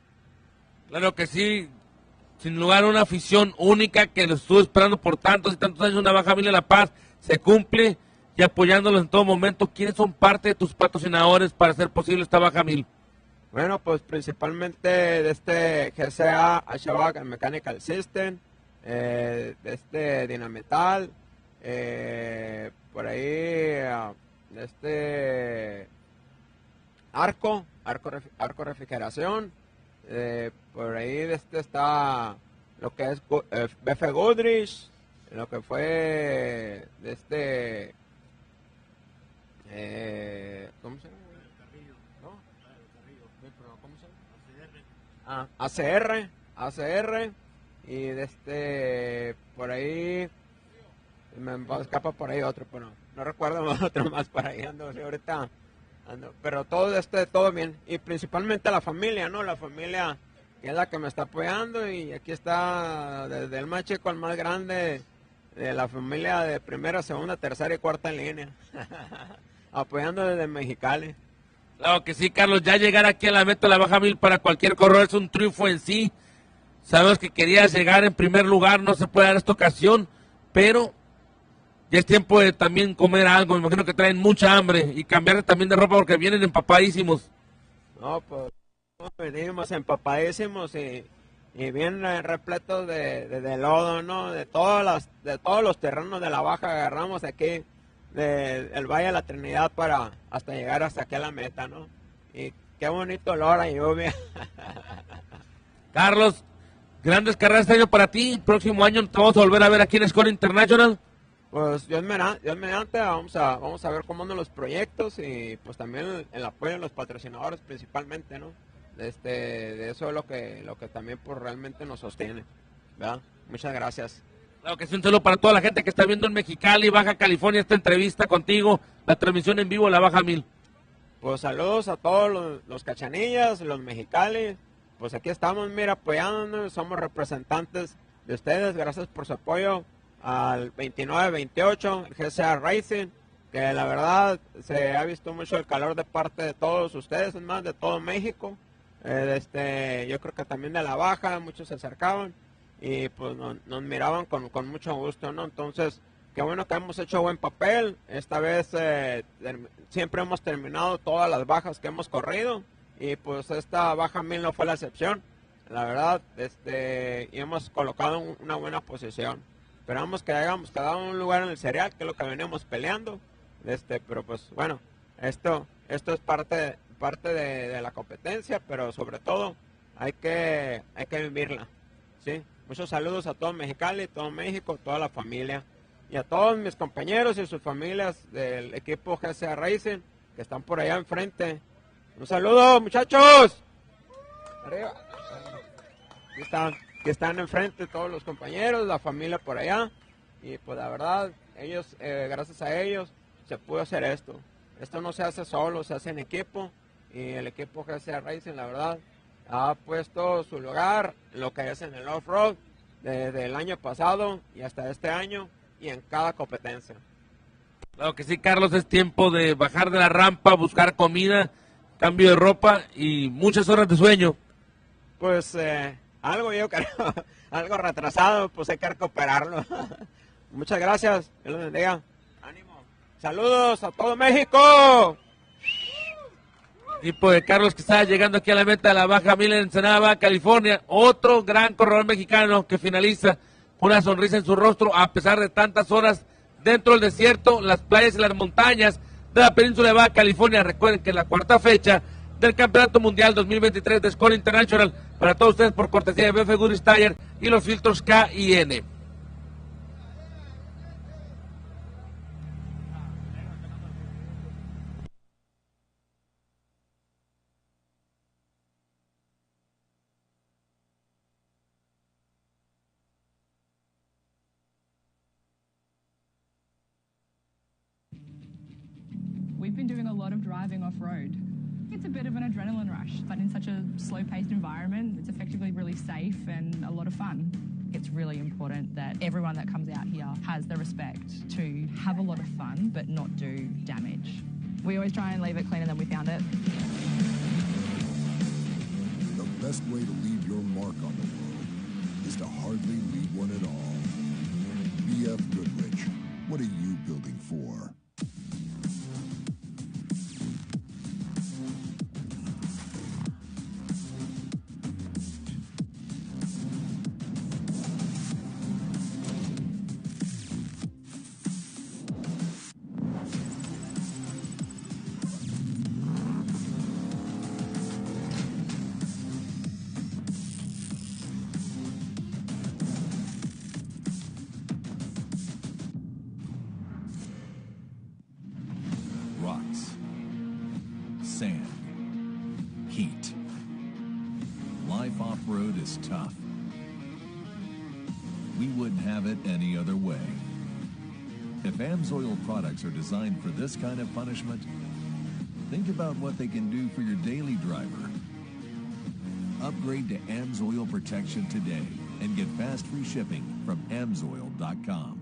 Claro que sí, sin lugar a una afición única que lo estuvo esperando por tantos y tantos años, una Baja Mil de La Paz, se cumple y apoyándolos en todo momento. ¿Quiénes son parte de tus patrocinadores para hacer posible esta Baja Mil? Bueno, pues principalmente de GCA, HVAC Mechanical System, Dinamital, por ahí Arco Refrigeración, por ahí está lo que es BFGoodrich, lo que fue ¿cómo se llama? ACR y por ahí me escapa por ahí otro, pero no recuerdo otro más por ahí ahorita ando, pero todo bien y principalmente la familia, ¿no? La familia que es la que me está apoyando y aquí está desde el más chico al más grande de la familia de primera, segunda, tercera y cuarta línea apoyando desde Mexicali. Claro que sí, Carlos, ya llegar aquí a la meta de la Baja Mil para cualquier corredor es un triunfo en sí. Sabemos que querías llegar en primer lugar, no se puede dar esta ocasión, pero ya es tiempo de también comer algo. Me imagino que traen mucha hambre y cambiar también de ropa porque vienen empapadísimos. No, pues venimos empapadísimos y bien repletos de lodo, ¿no? De todos los terrenos de la Baja agarramos aquí. Del Valle de la Trinidad hasta llegar hasta aquí a la meta, ¿no? Y qué bonito olor a lluvia. Carlos, grandes carreras este año para ti. El próximo año te vamos a volver a ver aquí en Score International. Pues Dios mediante, vamos a ver cómo andan los proyectos y pues también el apoyo de los patrocinadores principalmente, ¿no? De eso es lo que también pues realmente nos sostiene, ¿verdad? Muchas gracias. Claro que sí, un saludo para toda la gente que está viendo en Mexicali, Baja California, esta entrevista contigo, la transmisión en vivo de la Baja Mil. Pues saludos a todos los cachanillas, los Mexicali, pues aquí estamos, mira, apoyándonos, somos representantes de ustedes, gracias por su apoyo al 29-28, el GCA Racing, que la verdad se ha visto mucho el calor de parte de todos ustedes, es más, de todo México, yo creo que también de la Baja, muchos se acercaban. Y pues nos miraban con mucho gusto, ¿no? Entonces, qué bueno que hemos hecho buen papel. Esta vez siempre hemos terminado todas las bajas que hemos corrido. Y pues esta Baja Mil no fue la excepción. La verdad, y hemos colocado una buena posición. Esperamos que hayamos quedado un lugar en el serial, que es lo que venimos peleando. Pero pues bueno, esto es parte de la competencia, pero sobre todo hay que vivirla, ¿sí? Muchos saludos a todo Mexicali, todo México, toda la familia y a todos mis compañeros y sus familias del equipo GCA Racing que están por allá enfrente. Un saludo, muchachos. Arriba. Aquí están enfrente todos los compañeros, la familia por allá. Y pues la verdad, ellos, gracias a ellos, se pudo hacer esto. Esto no se hace solo, se hace en equipo. Y el equipo GCA Racing, la verdad, ha puesto su lugar en lo que es en el off-road desde el año pasado y hasta este año y en cada competencia. Claro que sí, Carlos, es tiempo de bajar de la rampa, buscar comida, cambio de ropa y muchas horas de sueño. Pues algo yo creo, algo retrasado, pues hay que recuperarlo. Muchas gracias, Dios los bendiga. Ánimo. Saludos a todo México. Tipo de Carlos que está llegando aquí a la meta de la Baja 1000 en Ensenada, Baja California. Otro gran corredor mexicano que finaliza con una sonrisa en su rostro a pesar de tantas horas dentro del desierto, las playas y las montañas de la península de Baja California. Recuerden que es la cuarta fecha del Campeonato Mundial 2023 de Score International para todos ustedes por cortesía de BFGoodrich Tire y los filtros K y N. We've been doing a lot of driving off-road. It's a bit of an adrenaline rush, but in such a slow-paced environment, it's effectively really safe and a lot of fun. It's really important that everyone that comes out here has the respect to have a lot of fun, but not do damage. We always try and leave it cleaner than we found it. The best way to leave your mark on the world is to hardly leave one at all. BFGoodrich, what are you building for? Rocks, sand, heat. Life off-road is tough. We wouldn't have it any other way. If AMSOIL products are designed for this kind of punishment, think about what they can do for your daily driver. Upgrade to AMSOIL protection today and get fast free shipping from AMSOIL.com.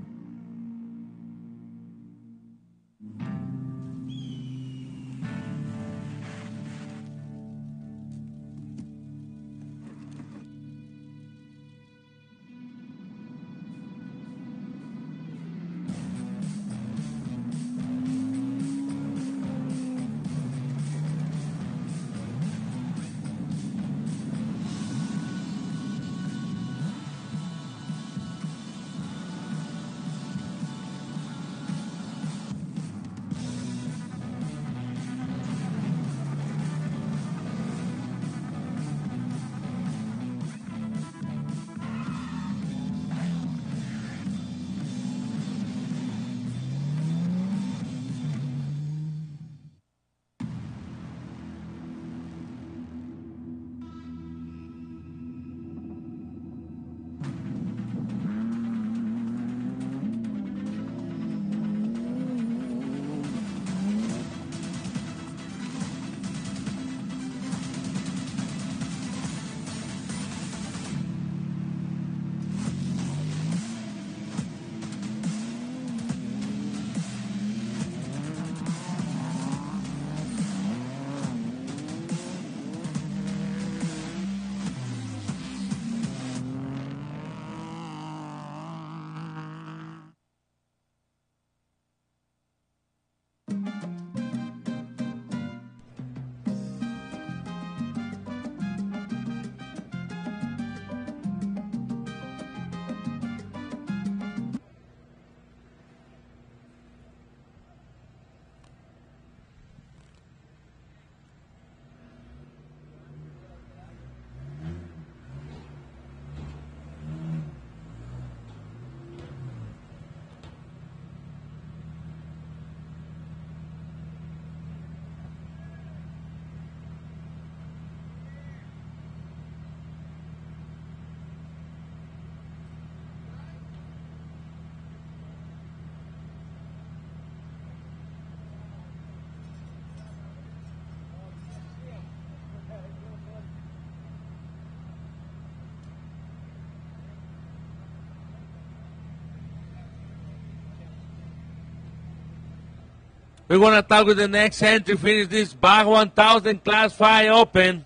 We're going to talk with the next entry, finish this Baja 1000 Class 5 Open.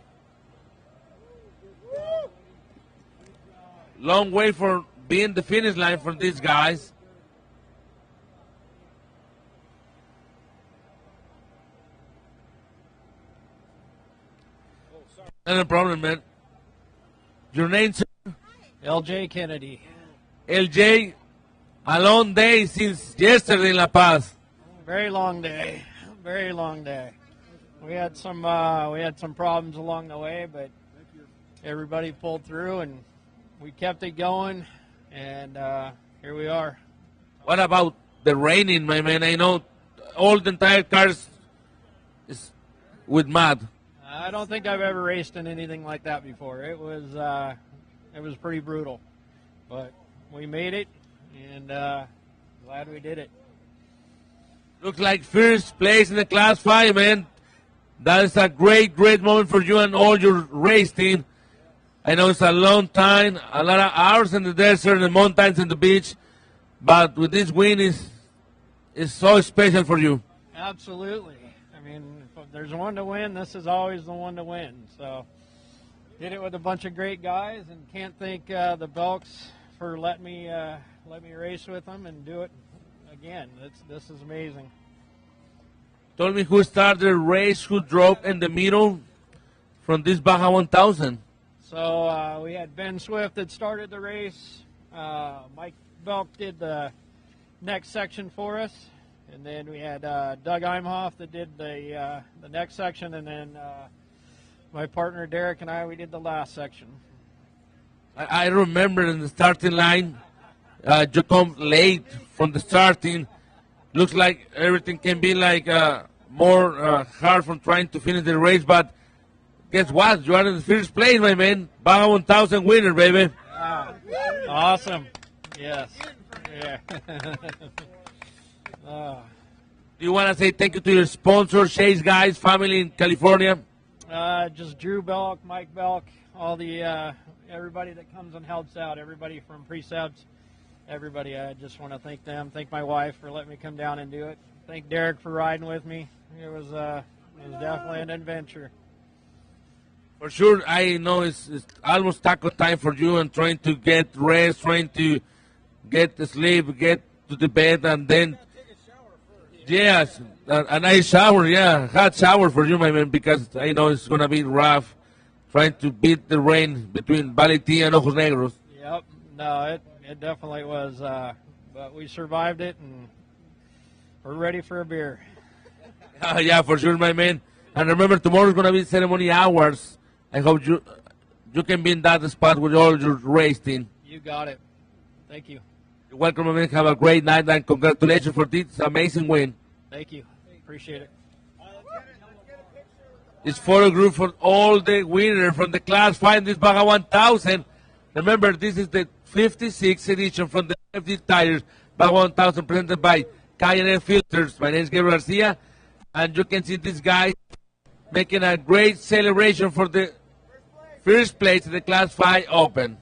Long way for being the finish line for these guys. No problem, man. Your name, sir? LJ Kennedy. LJ, a long day since yesterday in La Paz. Very long day. Very long day. We had some problems along the way, but everybody pulled through and we kept it going, and here we are. What about the raining, my man? I know all the entire cars is with mud. I don't think I've ever raced in anything like that before. It was pretty brutal, but we made it, and glad we did it. Looks like first place in the Class 5, man. That is a great, great moment for you and all your race team. I know it's a long time, a lot of hours in the desert, the mountains, and the beach, but with this win is so special for you. Absolutely. I mean, if there's one to win, this is always the one to win. So, did it with a bunch of great guys, and can't thank the Belks for letting me race with them and do it again. This is amazing. Tell me who started the race, who drove in the middle from this Baja 1000. So we had Ben Swift that started the race. Mike Belk did the next section for us, and then we had Doug Imhoff that did the next section, and then my partner Derek and we did the last section. I remember in the starting line, you come late from the starting. Looks like everything can be like more hard from trying to finish the race, but guess what? You are in the first place, my man. Baja 1000 winner, baby. Awesome. Yes. Yeah. Do you want to say thank you to your sponsor, Chase Guys, family in California? Just Drew Belk, Mike Belk, all the everybody that comes and helps out, everybody from Precepts, everybody. I just want to thank them. Thank my wife for letting me come down and do it. Thank Derek for riding with me. It was definitely an adventure. For sure, I know it's almost taco time for you and trying to get rest, trying to get to sleep, get to the bed, and then, yes, a nice shower, yeah, hot shower for you, my man, because I know it's going to be rough trying to beat the rain between Valentí and Ojos Negros. Yep, no, it definitely was, but we survived it, and we're ready for a beer. Yeah, for sure, my man. And remember, tomorrow's going to be ceremony hours. I hope you can be in that spot with all your race team. You got it. Thank you. You're welcome, my man. Have a great night, and congratulations for this amazing win. Thank you. Appreciate it. This photo group for all the winners from the Class 5 this Baja 1000. Remember, this is the 56th edition from the BFG Tires Baja 1000 presented by K&N Filters. My name is Gabriel Garcia, and you can see this guy making a great celebration for the first place in the Class 5 Open.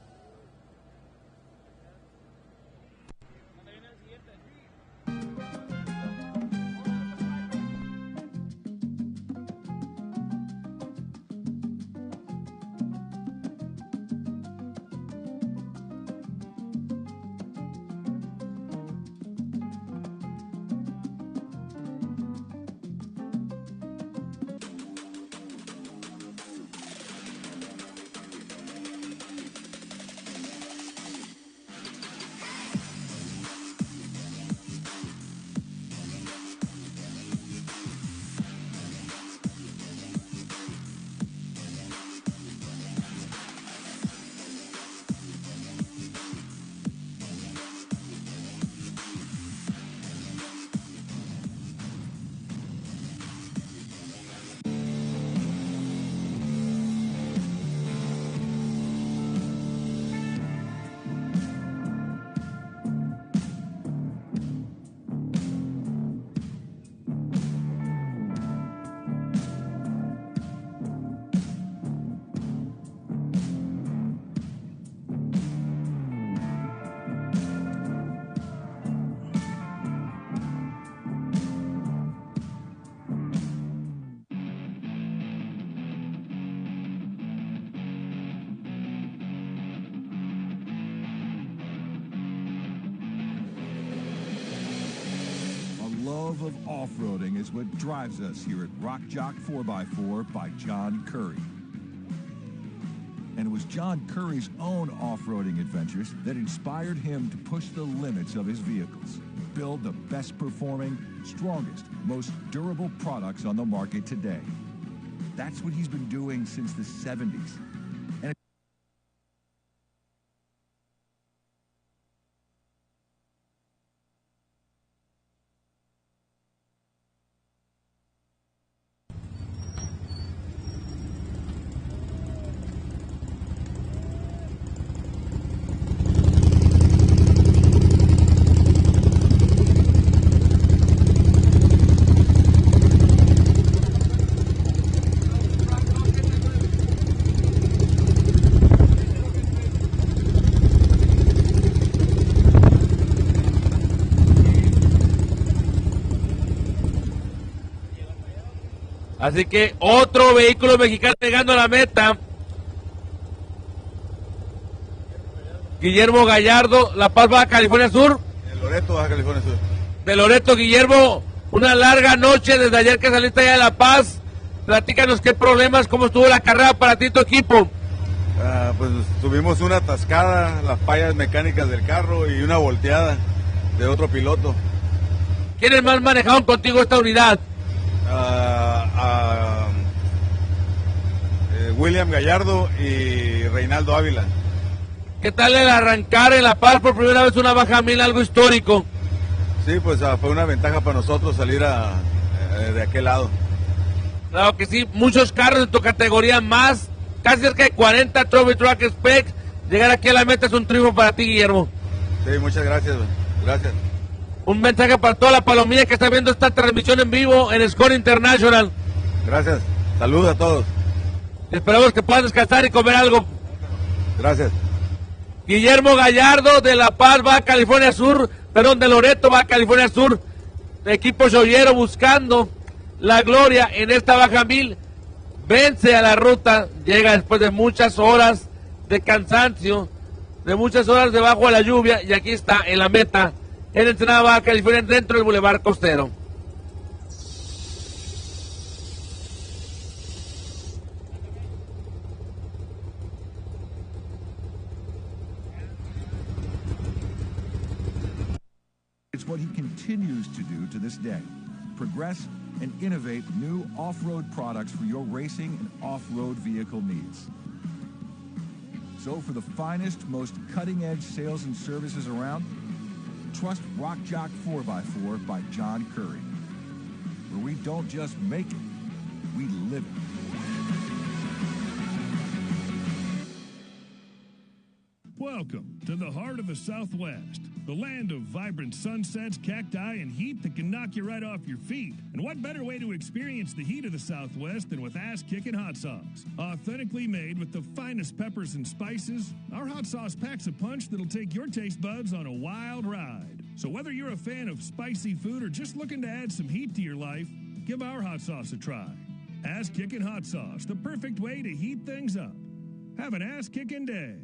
love of off-roading is what drives us here at Rock Jock 4x4 by John Curry. And it was John Curry's own off-roading adventures that inspired him to push the limits of his vehicles, build the best performing, strongest, most durable products on the market today. That's what he's been doing since the 70s. And Así que otro vehículo mexicano llegando a la meta. Guillermo Gallardo, La Paz, Baja California Sur. De Loreto, Baja California Sur. De Loreto, Guillermo, una larga noche desde ayer que saliste allá de La Paz. Platícanos qué problemas, cómo estuvo la carrera para ti y tu equipo. Pues tuvimos una atascada, las fallas mecánicas del carro y una volteada de otro piloto. ¿Quiénes más manejaron contigo esta unidad? William Gallardo y Reinaldo Ávila. ¿Qué tal el arrancar en La Paz por primera vez una Baja 1000, algo histórico? Sí, pues fue una ventaja para nosotros salir de aquel lado. Claro que sí, muchos carros en tu categoría más, casi cerca de 40 Trophy Truck Specs. Llegar aquí a la meta es un triunfo para ti, Guillermo. Sí, muchas gracias, gracias. Un mensaje para toda la palomilla que está viendo esta transmisión en vivo en Score International. Gracias, saludos a todos. Esperamos que puedan descansar y comer algo. Gracias. Guillermo Gallardo de La Paz, Baja California Sur, perdón, de Loreto, Baja California Sur, de equipo joyero buscando la gloria en esta Baja 1000. Vence a la ruta, llega después de muchas horas de cansancio, de muchas horas debajo de la lluvia, y aquí está en la meta, en Ensenada, Baja California, dentro del Boulevard Costero. it's what he continues to do to this day. Progress and innovate new off-road products for your racing and off-road vehicle needs. So for the finest, most cutting-edge sales and services around, trust Rock Jock 4x4 by John Curry, where we don't just make it, we live it. Welcome to the heart of the Southwest, the land of vibrant sunsets, cacti, and heat that can knock you right off your feet. And what better way to experience the heat of the Southwest than with ass-kicking hot sauce? Authentically made with the finest peppers and spices, our hot sauce packs a punch that'll take your taste buds on a wild ride. So whether you're a fan of spicy food or just looking to add some heat to your life, give our hot sauce a try. Ass-kicking hot sauce, the perfect way to heat things up. Have an ass-kicking day.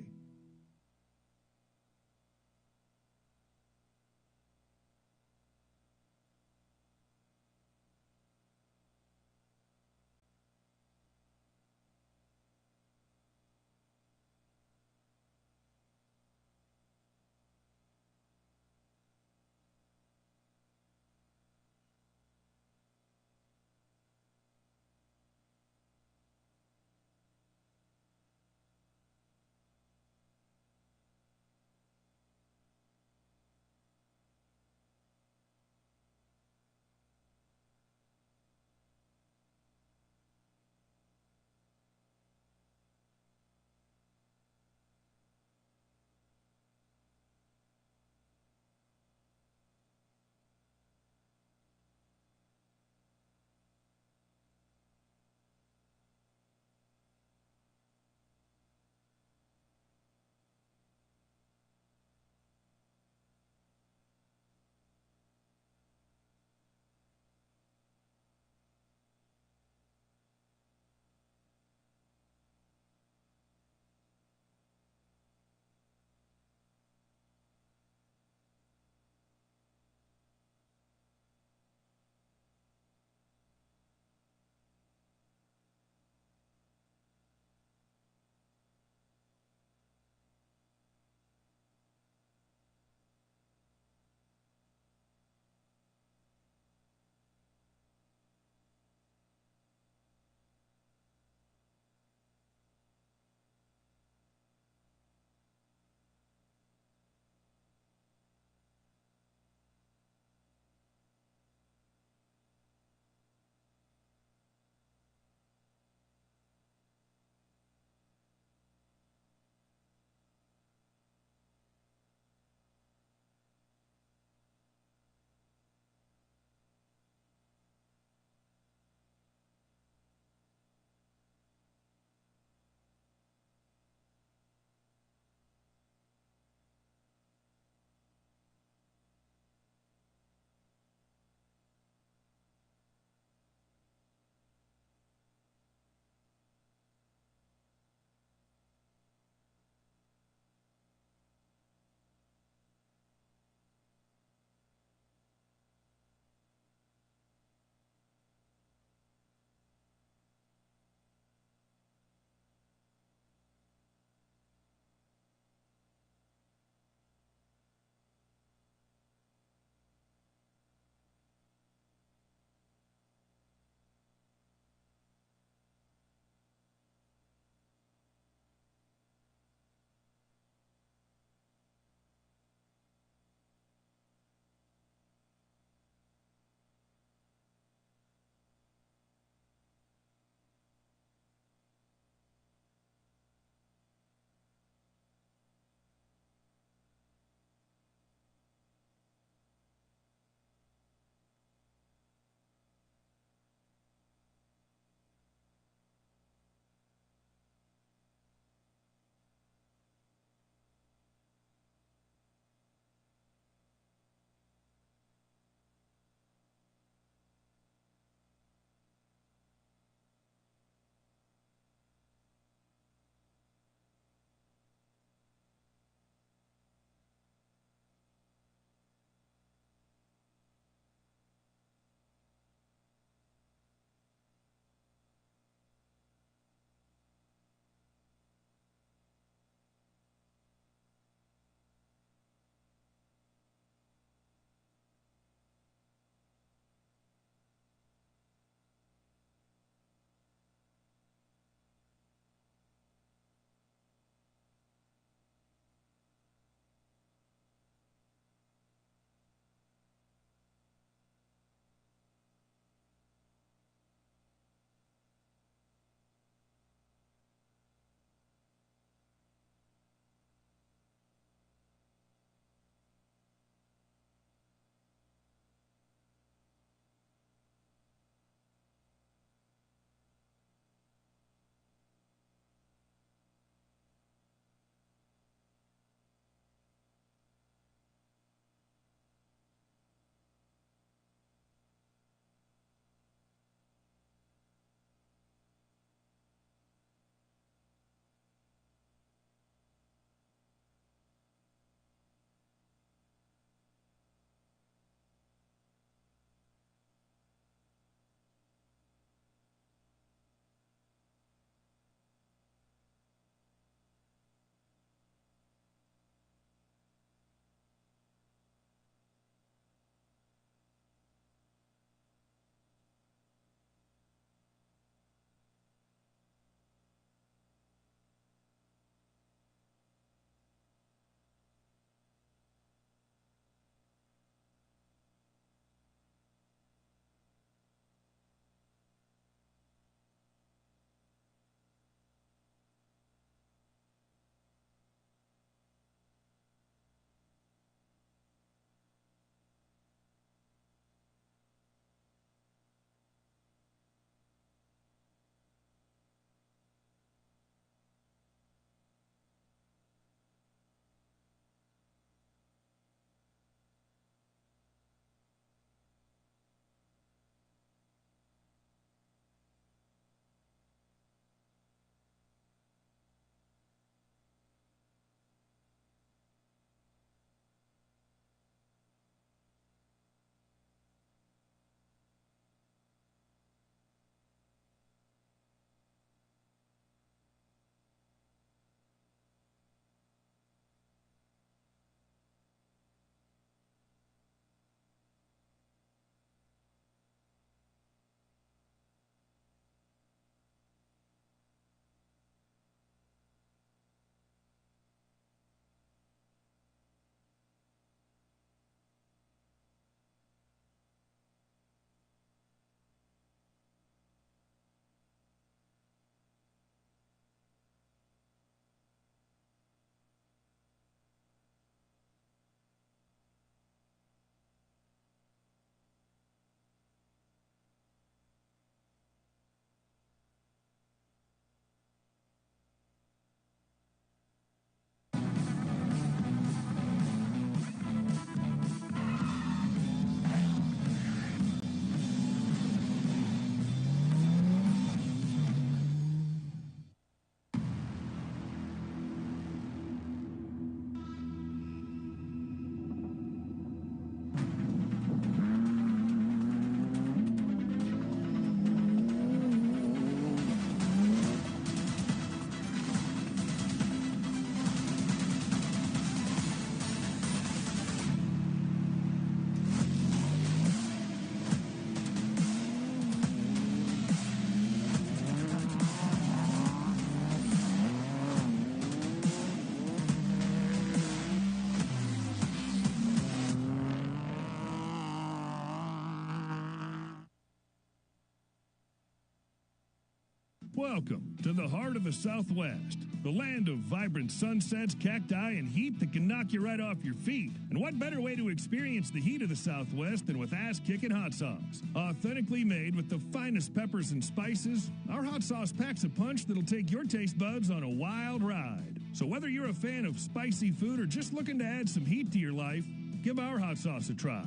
Welcome to the heart of the Southwest, the land of vibrant sunsets, cacti, and heat that can knock you right off your feet. And what better way to experience the heat of the Southwest than with ass-kicking hot sauce? Authentically made with the finest peppers and spices, our hot sauce packs a punch that'll take your taste buds on a wild ride. So whether you're a fan of spicy food or just looking to add some heat to your life, give our hot sauce a try.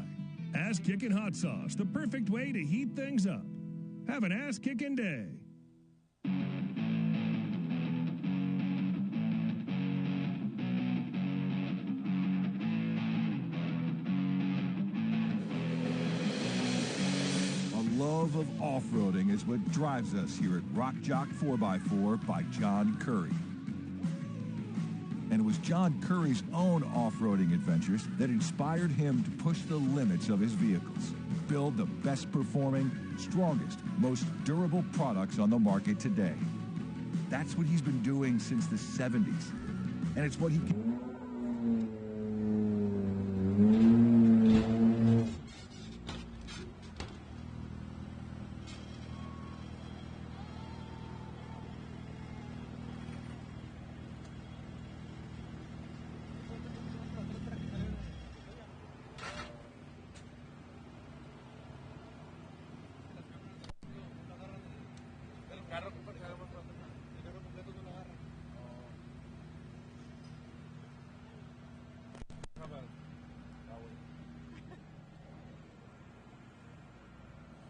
Ass-kicking hot sauce, the perfect way to heat things up. Have an ass-kicking day. Love of off-roading is what drives us here at Rock Jock 4x4 by John Curry. And it was John Curry's own off-roading adventures that inspired him to push the limits of his vehicles, build the best performing, strongest, most durable products on the market today. That's what he's been doing since the 70s. And it's what he can...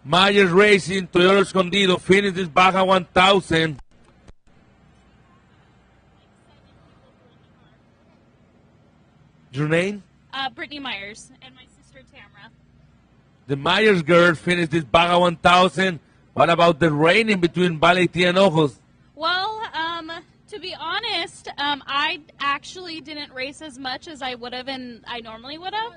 Myers Racing, Toyota Escondido, finished this Baja 1000. Your name? Brittany Myers and my sister Tamara. The Myers girl finished this Baja 1000. What about the rain in between Valleyti and Ojos? Well, to be honest, I actually didn't race as much as I would have and I normally would have.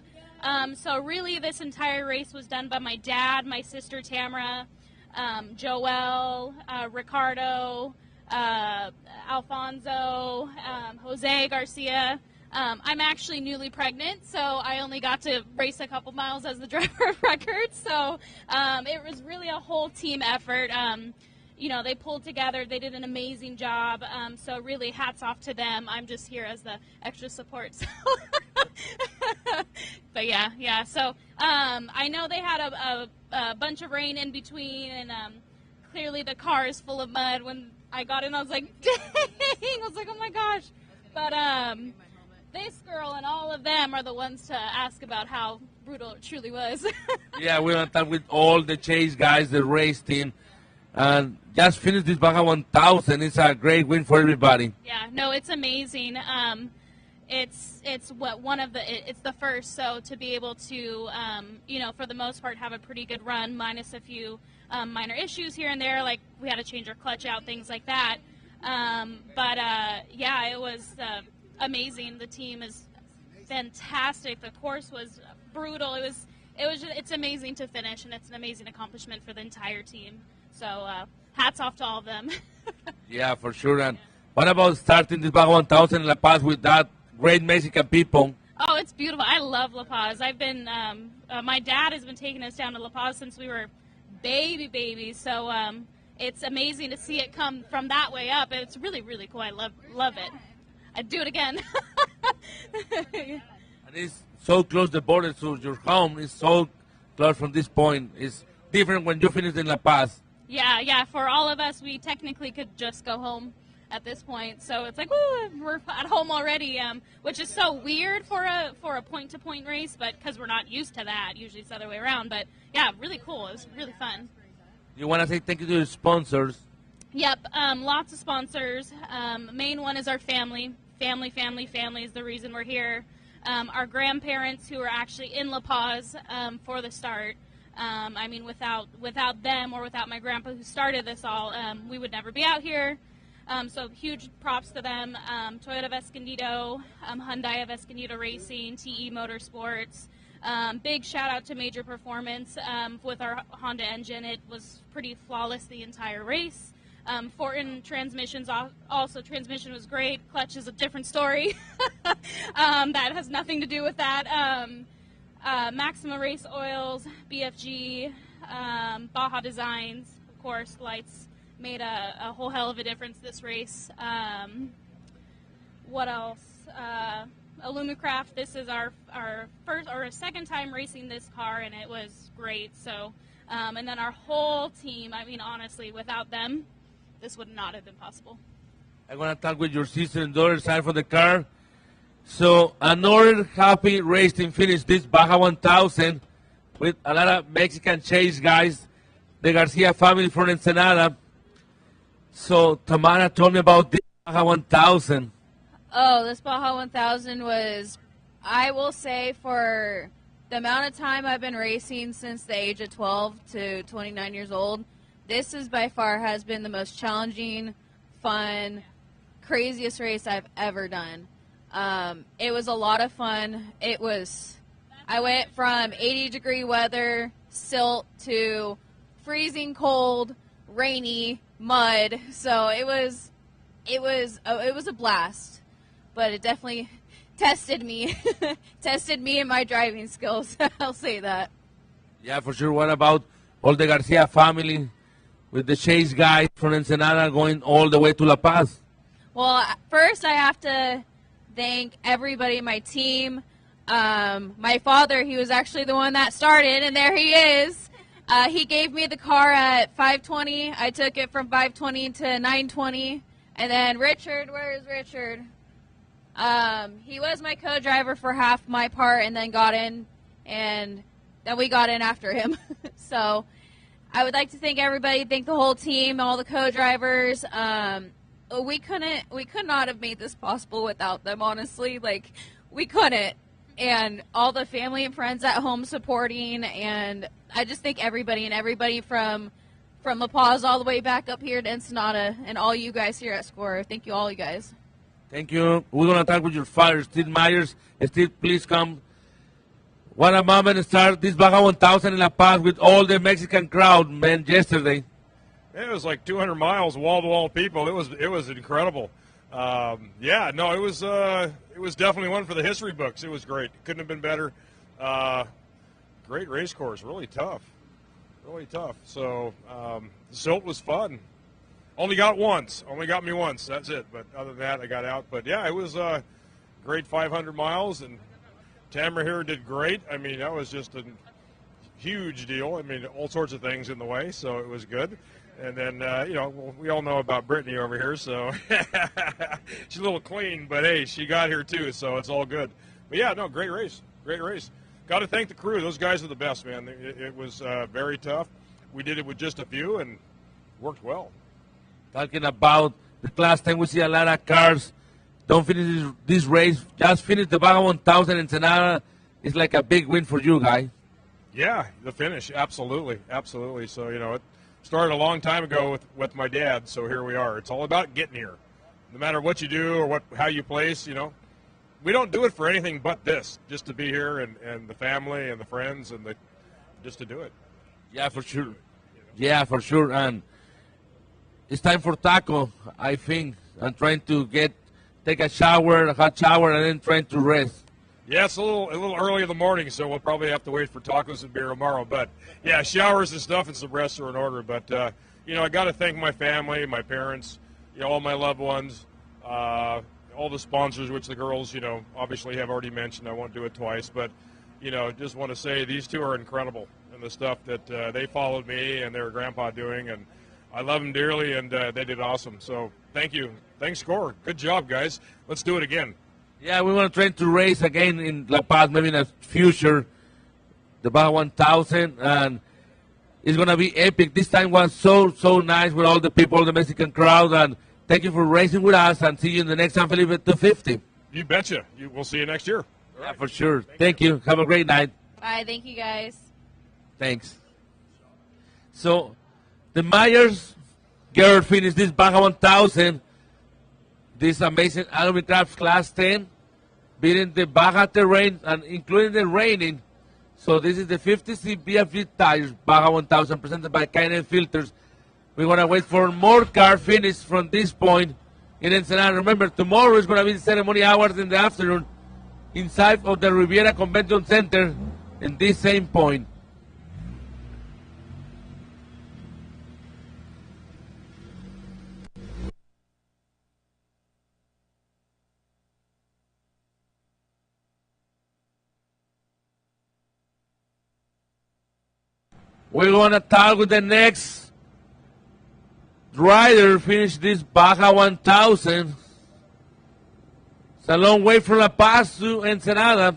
So really this entire race was done by my dad, my sister Tamara, Joel, Ricardo, Alfonso, Jose Garcia. I'm actually newly pregnant, so I only got to race a couple miles as the driver of record. So it was really a whole team effort. You know, they pulled together. They did an amazing job. So really hats off to them. I'm just here as the extra support. So but yeah. So I know they had a bunch of rain in between, and clearly the car is full of mud. When I got in, I was like, dang! I was like, oh my gosh. But this girl and all of them are the ones to ask about how brutal it truly was. Yeah, we're going to talk with all the chase guys, the race team, and just finished this Baja 1000. It's a great win for everybody. Yeah, no, it's amazing. It's the first, so to be able to, for the most part, have a pretty good run, minus a few minor issues here and there, like we had to change our clutch out, things like that. Yeah, it was amazing. The team is fantastic. The course was brutal. It's amazing to finish, and it's an amazing accomplishment for the entire team. So hats off to all of them. Yeah, for sure. And what about starting this Baja 1000 in La Paz with that great Mexican people? Oh, it's beautiful. I love La Paz. I've been, my dad has been taking us down to La Paz since we were babies. So it's amazing to see it come from that way up. It's really, really cool. I love it. I'd do it again. And it's so close, the border to your home is so close from this point. It's different when you finish in La Paz. Yeah. For all of us, we technically could just go home at this point. So it's like, woo, we're at home already, which is so weird for a point-to-point race, but because we're not used to that. Usually it's the other way around. But, yeah, really cool. It was really fun. You want to say thank you to your sponsors? Yep, lots of sponsors. Main one is our family. Family is the reason we're here. Our grandparents who are actually in La Paz for the start. I mean, without them or without my grandpa who started this all, we would never be out here. So huge props to them. Toyota of Escondido, Hyundai of Escondido Racing, TE Motorsports. Big shout out to Major Performance with our Honda engine. It was pretty flawless the entire race. Fortin Transmissions, also transmission was great. Clutch is a different story. That has nothing to do with that. Maxima Race Oils, BFG, Baja Designs, of course, lights, made a whole hell of a difference this race. What else? Illumicraft, this is our first or second time racing this car, and it was great. So, and then our whole team, I mean, honestly, without them, this would not have been possible. I want to talk with your sister and daughter side for the car. So another happy race team finished this Baja 1000 with a lot of Mexican chase guys, the Garcia family from Ensenada. So Tamara told me about this Baja 1000. Oh, this Baja 1000 was, I will say, for the amount of time I've been racing since the age of 12 to 29 years old, this is by far has been the most challenging, fun, craziest race I've ever done. It was a lot of fun. I went from 80-degree weather, silt, to freezing cold, rainy, mud. So it was a blast. But it definitely tested me and my driving skills. I'll say that. Yeah, for sure. What about all the Garcia family with the chase guys from Ensenada going all the way to La Paz? Well, first I have to thank everybody in my team. My father, he was actually the one that started, and there he is. He gave me the car at 520. I took it from 520 to 920. And then Richard, where is Richard? He was my co-driver for half my part and then got in, and then we got in after him. So I would like to thank everybody, thank the whole team, all the co-drivers. We could not have made this possible without them, honestly. Like, we couldn't. And all the family and friends at home supporting, and I just thank everybody, and everybody from La Paz all the way back up here to Ensenada, and all you guys here at SCORE. Thank you, all you guys. Thank you. We're going to talk with your father, Steve Myers. Steve, please come. What a moment to start this Baja 1000 in La Paz with all the Mexican crowd, man, yesterday. It was like 200 miles, wall-to-wall people. It was incredible. Yeah, no, it was definitely one for the history books. It was great. Couldn't have been better. Great race course. Really tough. Really tough. So silt was fun. Only got me once. That's it. But other than that, I got out. But yeah, it was a great 500 miles, and Tamara here did great. I mean, that was just a huge deal. I mean, all sorts of things in the way, so it was good. And then, we all know about Brittany over here, so she's a little clean, but hey, she got here too, so it's all good. But yeah, no, great race. Great race. Got to thank the crew. Those guys are the best, man. It was very tough. We did it with just a few and worked well. Talking about the Class 10, we see a lot of cars don't finish this race. Just finish the Baja 1000 in Ensenada. It's like a big win for you, guys. Yeah, the finish, absolutely. So, it started a long time ago with my dad, so here we are. It's all about getting here. No matter what you do or how you place, we don't do it for anything but this, just to be here and the family and the friends and just to do it. Yeah, for sure. Yeah, for sure. And it's time for taco, I think. I'm trying to take a hot shower, and then trying to rest. Yeah, it's a little early in the morning, so we'll probably have to wait for tacos and beer tomorrow. But yeah, showers and stuff and some rest are in order. But I got to thank my family, my parents, all my loved ones, all the sponsors, which the girls, obviously have already mentioned. I won't do it twice, but just want to say these two are incredible, and the stuff that they followed me and their grandpa doing, and I love them dearly, and they did awesome. So thank you. Thanks, SCORE. Good job, guys. Let's do it again. Yeah, we want to try to race again in La Paz, maybe in the future, the Baja 1000, and it's going to be epic. This time was so nice with all the people, the Mexican crowd, and thank you for racing with us, and see you in the next San Felipe 250. You betcha. We'll see you next year. Yeah, right. For sure. Thank you. Have a great night. Bye. Thank you, guys. Thanks. So, the Myers girl finished this Baja 1000. This amazing Illumicraft Class 10, beating the Baja terrain and including the raining. So this is the 50C BFG tires, Baja 1000, presented by K&N Filters. We're going to wait for more car finish from this point in Ensenada. Remember, tomorrow is going to be the ceremony hours in the afternoon inside of the Riviera Convention Center in this same point. We're going to talk with the next rider finish this Baja 1000. It's a long way from La Paz to Ensenada.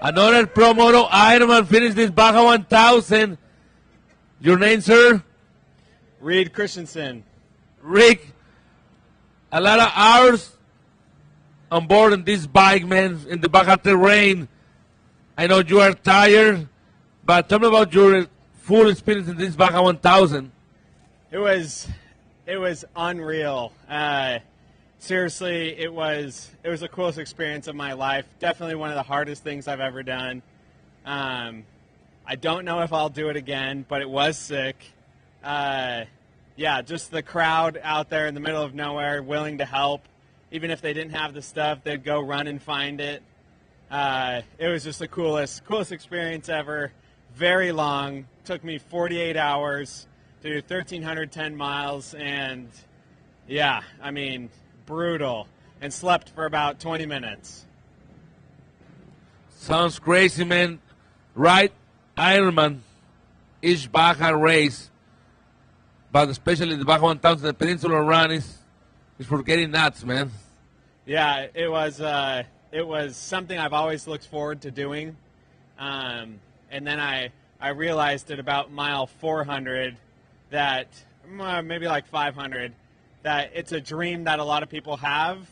Another Pro Moto Ironman finished this Baja 1000. Your name, sir? Reed Christensen. Rick, a lot of hours on board on this bike, man, in the Baja terrain. I know you are tired, but tell me about your full experience in this Baja 1000. It was unreal. Seriously, it was the coolest experience of my life. Definitely one of the hardest things I've ever done. I don't know if I'll do it again, but it was sick. Yeah, just the crowd out there in the middle of nowhere willing to help. Even if they didn't have the stuff, they'd go run and find it. It was just the coolest experience ever. Very long. Took me 48 hours to do 1,310 miles. And, yeah, I mean, brutal. And slept for about 20 minutes. Sounds crazy, man. Right, Ironman, each Baja race, but especially the Baja 1000, the Peninsula Run is for getting nuts, man. Yeah, it was something I've always looked forward to doing, and then I realized at about mile 400 that maybe like 500 that it's a dream that a lot of people have,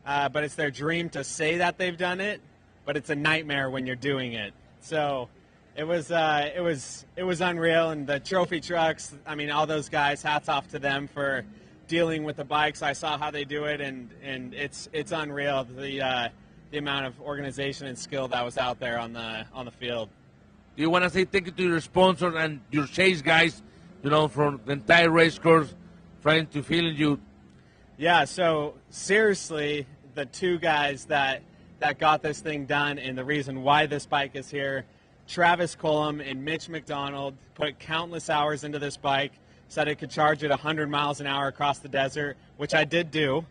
but it's their dream to say that they've done it, but it's a nightmare when you're doing it. So it was unreal, and the trophy trucks, I mean, all those guys, hats off to them for dealing with the bikes. I saw how they do it, and it's unreal, the amount of organization and skill that was out there on the field. Do you want to say thank you to your sponsor and your chase guys, you know, from the entire race course, trying to fill you? Yeah, so seriously, the two guys that got this thing done and the reason why this bike is here, Travis Cullum and Mitch McDonald, put countless hours into this bike, said it could charge at 100 miles an hour across the desert, which I did do.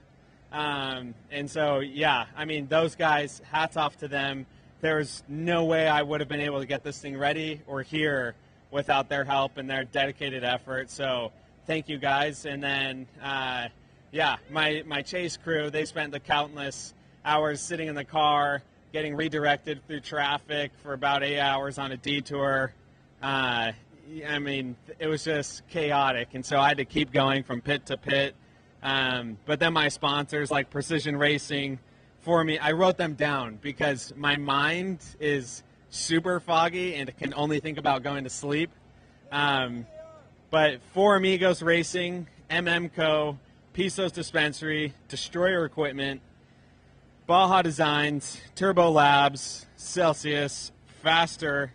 And so, yeah, I mean, those guys, hats off to them. There's no way I would have been able to get this thing ready or here without their help and their dedicated effort. So thank you, guys. And then, yeah, my chase crew, they spent the countless hours sitting in the car, getting redirected through traffic for about 8 hours on a detour. I mean, it was just chaotic, and so I had to keep going from pit to pit. But then my sponsors, like Precision Racing, for me, I wrote them down because my mind is super foggy and can only think about going to sleep. But Four Amigos Racing, MM Co., Pisos Dispensary, Destroyer Equipment, Baja Designs, Turbo Labs, Celsius, Faster,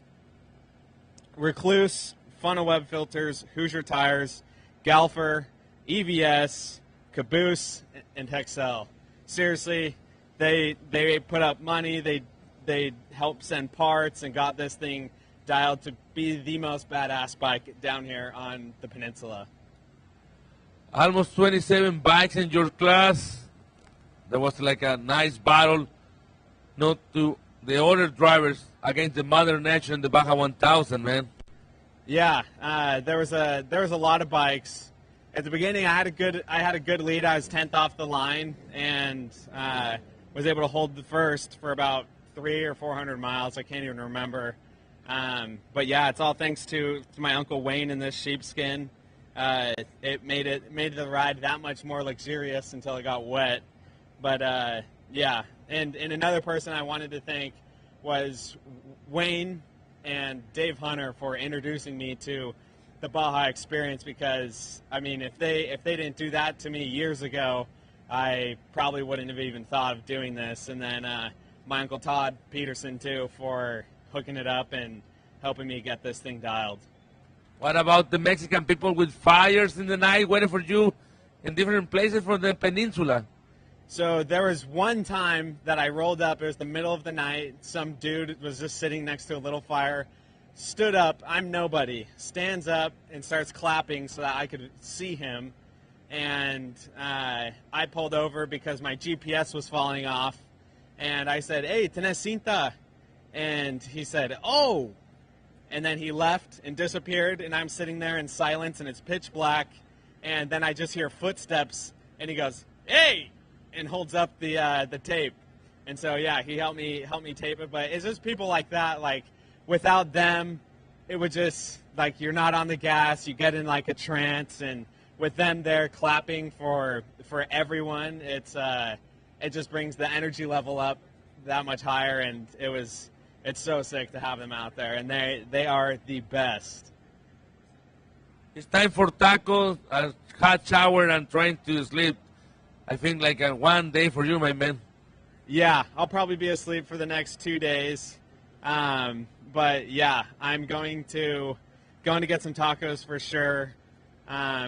Recluse, Funnel Web Filters, Hoosier Tires, Galfer, EVS, Caboose, and Hexel. Seriously, they put up money, they helped send parts and got this thing dialed to be the most badass bike down here on the peninsula. Almost 27 bikes in your class. There was like a nice battle, not to the other drivers against the Mother Nature in the Baja 1000, man. Yeah, there was a lot of bikes. At the beginning, I had a good lead. I was 10th off the line and was able to hold the first for about 300 or 400 miles. I can't even remember. But yeah, it's all thanks to my Uncle Wayne in this sheepskin. It made the ride that much more luxurious until it got wet. But yeah, and another person I wanted to thank was Wayne and Dave Hunter for introducing me to the Baja experience, because I mean, if they didn't do that to me years ago, I probably wouldn't have even thought of doing this. And then my Uncle Todd Peterson too for hooking it up and helping me get this thing dialed. What about the Mexican people with fires in the night waiting for you in different places from the peninsula? So there was one time that I rolled up. It was the middle of the night. Some dude was just sitting next to a little fire, stood up. I'm nobody. Stands up and starts clapping so that I could see him. And I pulled over because my GPS was falling off. And I said, "Hey, tenés cinta?" And he said, "Oh." And then he left and disappeared. And I'm sitting there in silence, and it's pitch black. And then I just hear footsteps, and he goes, "Hey!" and holds up the tape. And so, yeah, he helped me tape it. But it's just people like that. Like, without them, it would just, like, you're not on the gas. You get in, like, a trance. And with them there clapping for everyone, it just brings the energy level up that much higher. And it's so sick to have them out there. And they are the best. It's time for tacos, a hot shower, and trying to sleep. I think like a 1 day for you, my man. Yeah, I'll probably be asleep for the next 2 days. But yeah, I'm going to get some tacos for sure,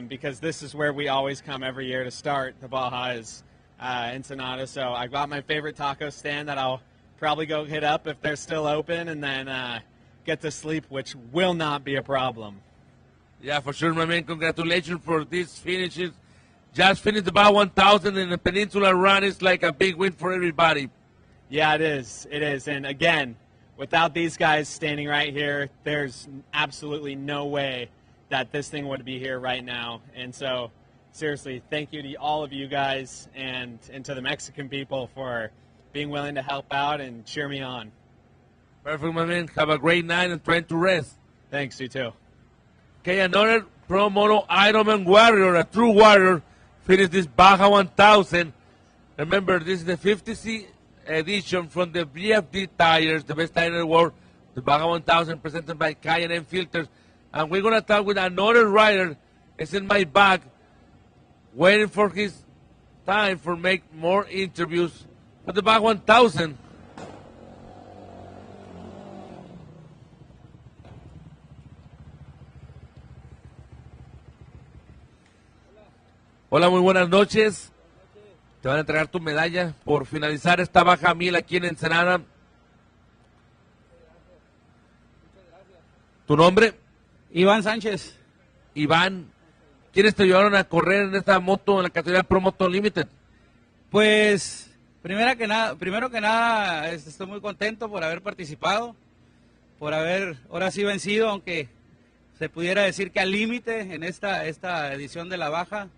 because this is where we always come every year to start the Baja's Ensenada. So I got my favorite taco stand that I'll probably go hit up if they're still open, and then get to sleep, which will not be a problem. Yeah, for sure, my man. Congratulations for these finishes. Just finished about 1,000 in the Peninsula run. It's like a big win for everybody. Yeah, it is. It is. And again, without these guys standing right here, there's absolutely no way that this thing would be here right now. And so, seriously, thank you to all of you guys and to the Mexican people for being willing to help out and cheer me on. Perfect, my man. Have a great night and trying to rest. Thanks, you too. Okay, another Pro Moto Ironman warrior, a true warrior, finished this Baja 1000. Remember, this is the 50th edition from the BFG tires, the best tire in the world, the Baja 1000 presented by K&M Filters. And we're going to talk with another rider. It's in my bag, waiting for his time for make more interviews for the Baja 1000. Hola, muy buenas noches. Te van a entregar tu medalla por finalizar esta Baja 1000 aquí en Ensenada. ¿Tu nombre? Iván Sánchez. Iván, ¿quiénes te ayudaron a correr en esta moto, en la categoría Pro Moto Limited? Pues, primero que nada, estoy muy contento por haber participado, por haber ahora sí vencido, aunque se pudiera decir que al límite en esta edición de la Baja,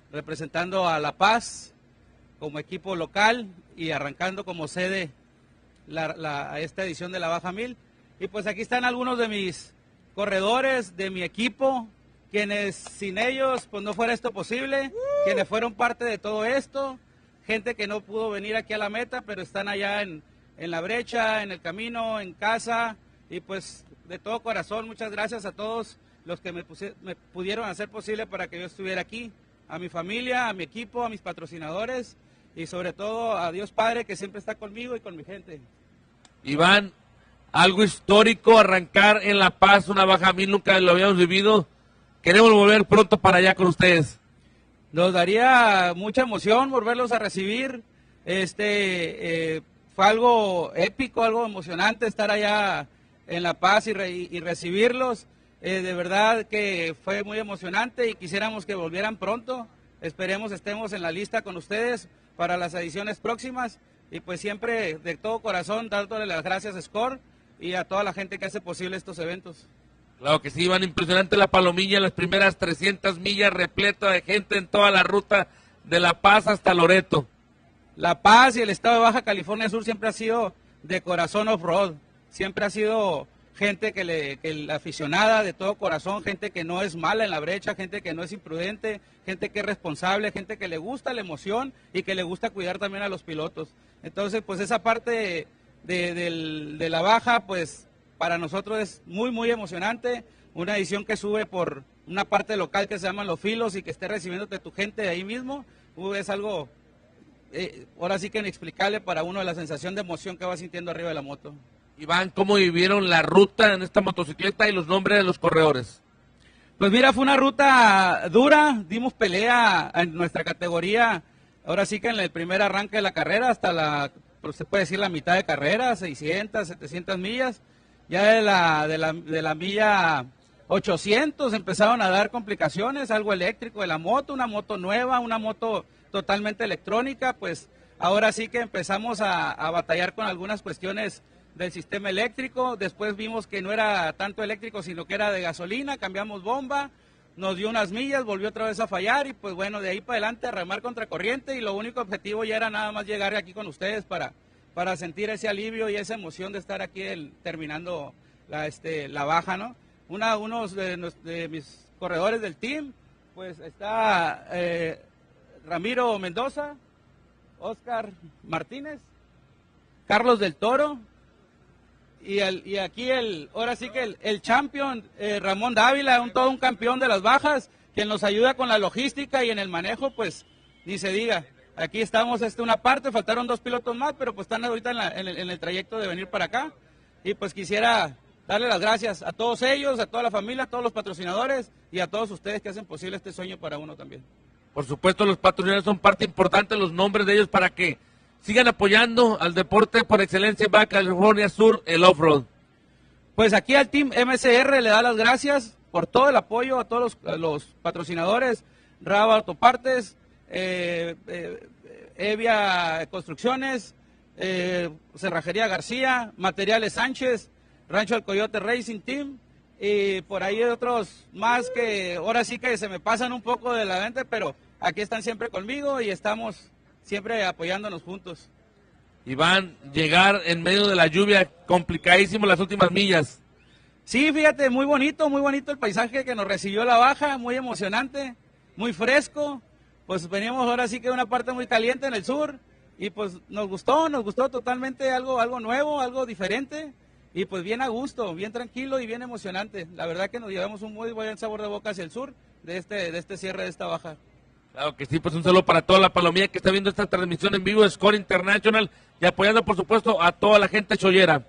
representando a La Paz como equipo local y arrancando como sede a esta edición de la Baja 1000. Y pues aquí están algunos de mis corredores, de mi equipo, quienes sin ellos pues no fuera esto posible, quienes fueron parte de todo esto, gente que no pudo venir aquí a la meta, pero están allá en la brecha, en el camino, en casa, y pues de todo corazón, muchas gracias a todos los que me pudieron hacer posible para que yo estuviera aquí, a mi familia, a mi equipo, a mis patrocinadores y sobre todo a Dios Padre que siempre está conmigo y con mi gente. Iván, algo histórico, arrancar en La Paz una Baja 1000, nunca lo habíamos vivido. Queremos volver pronto para allá con ustedes. Nos daría mucha emoción volverlos a recibir. Fue algo épico, algo emocionante estar allá en La Paz y recibirlos. De verdad que fue muy emocionante y quisiéramos que volvieran pronto. Esperemos estemos en la lista con ustedes para las ediciones próximas y pues siempre de todo corazón dándole las gracias a Score y a toda la gente que hace posible estos eventos. Claro que sí, Iván, impresionante la palomilla, las primeras 300 millas repleta de gente en toda la ruta de La Paz hasta Loreto. La Paz y el estado de Baja California Sur siempre ha sido de corazón off-road, siempre ha sido gente que la aficionada de todo corazón, gente que no es mala en la brecha, gente que no es imprudente, gente que es responsable, gente que le gusta la emoción y que le gusta cuidar también a los pilotos. Entonces, pues esa parte de la Baja, pues para nosotros es muy, muy emocionante. Una edición que sube por una parte local que se llama Los Filos y que esté recibiéndote tu gente de ahí mismo, es algo, ahora sí que inexplicable para uno, la sensación de emoción que va sintiendo arriba de la moto. Iván, ¿cómo vivieron la ruta en esta motocicleta y los nombres de los corredores? Pues mira, fue una ruta dura, dimos pelea en nuestra categoría, ahora sí que en el primer arranque de la carrera hasta pues se puede decir la mitad de carrera, 600, 700 millas. Ya de la milla 800 empezaron a dar complicaciones, algo eléctrico de la moto, una moto nueva, una moto totalmente electrónica, pues ahora sí que empezamos a batallar con algunas cuestiones del sistema eléctrico. Después vimos que no era tanto eléctrico, sino que era de gasolina, cambiamos bomba, nos dio unas millas, volvió otra vez a fallar y pues bueno, de ahí para adelante a remar contra corriente y lo único objetivo ya era nada más llegar aquí con ustedes para sentir ese alivio y esa emoción de estar aquí terminando la baja, ¿no? Unos de mis corredores del team, pues está Ramiro Mendoza, Oscar Martínez, Carlos del Toro, y aquí ahora sí que el champion Ramón Dávila, todo un campeón de las bajas, quien nos ayuda con la logística y en el manejo, pues ni se diga. Aquí estamos una parte, faltaron 2 pilotos más, pero pues están ahorita en el trayecto de venir para acá. Y pues quisiera darle las gracias a todos ellos, a toda la familia, a todos los patrocinadores y a todos ustedes que hacen posible este sueño para uno también. Por supuesto, los patrocinadores son parte importante, los nombres de ellos para que sigan apoyando al deporte por excelencia en Baja California Sur, el off-road. Pues aquí al Team MCR le da las gracias por todo el apoyo a todos los patrocinadores, Raba Autopartes, Evia Construcciones, Cerrajería García, Materiales Sánchez, Rancho El Coyote Racing Team, y por ahí otros más que ahora sí que se me pasan un poco de la mente, pero aquí están siempre conmigo y estamos siempre apoyándonos juntos. Y van a llegar en medio de la lluvia, complicadísimo las últimas millas. Sí, fíjate, muy bonito el paisaje que nos recibió la baja, muy emocionante, muy fresco. Pues veníamos ahora sí que de una parte muy caliente en el sur y pues nos gustó totalmente algo nuevo, algo diferente y pues bien a gusto, bien tranquilo y bien emocionante. La verdad que nos llevamos un muy buen sabor de boca hacia el sur de este cierre de esta baja. Claro que sí, pues un saludo para toda la palomilla que está viendo esta transmisión en vivo de Score International y apoyando por supuesto a toda la gente chollera.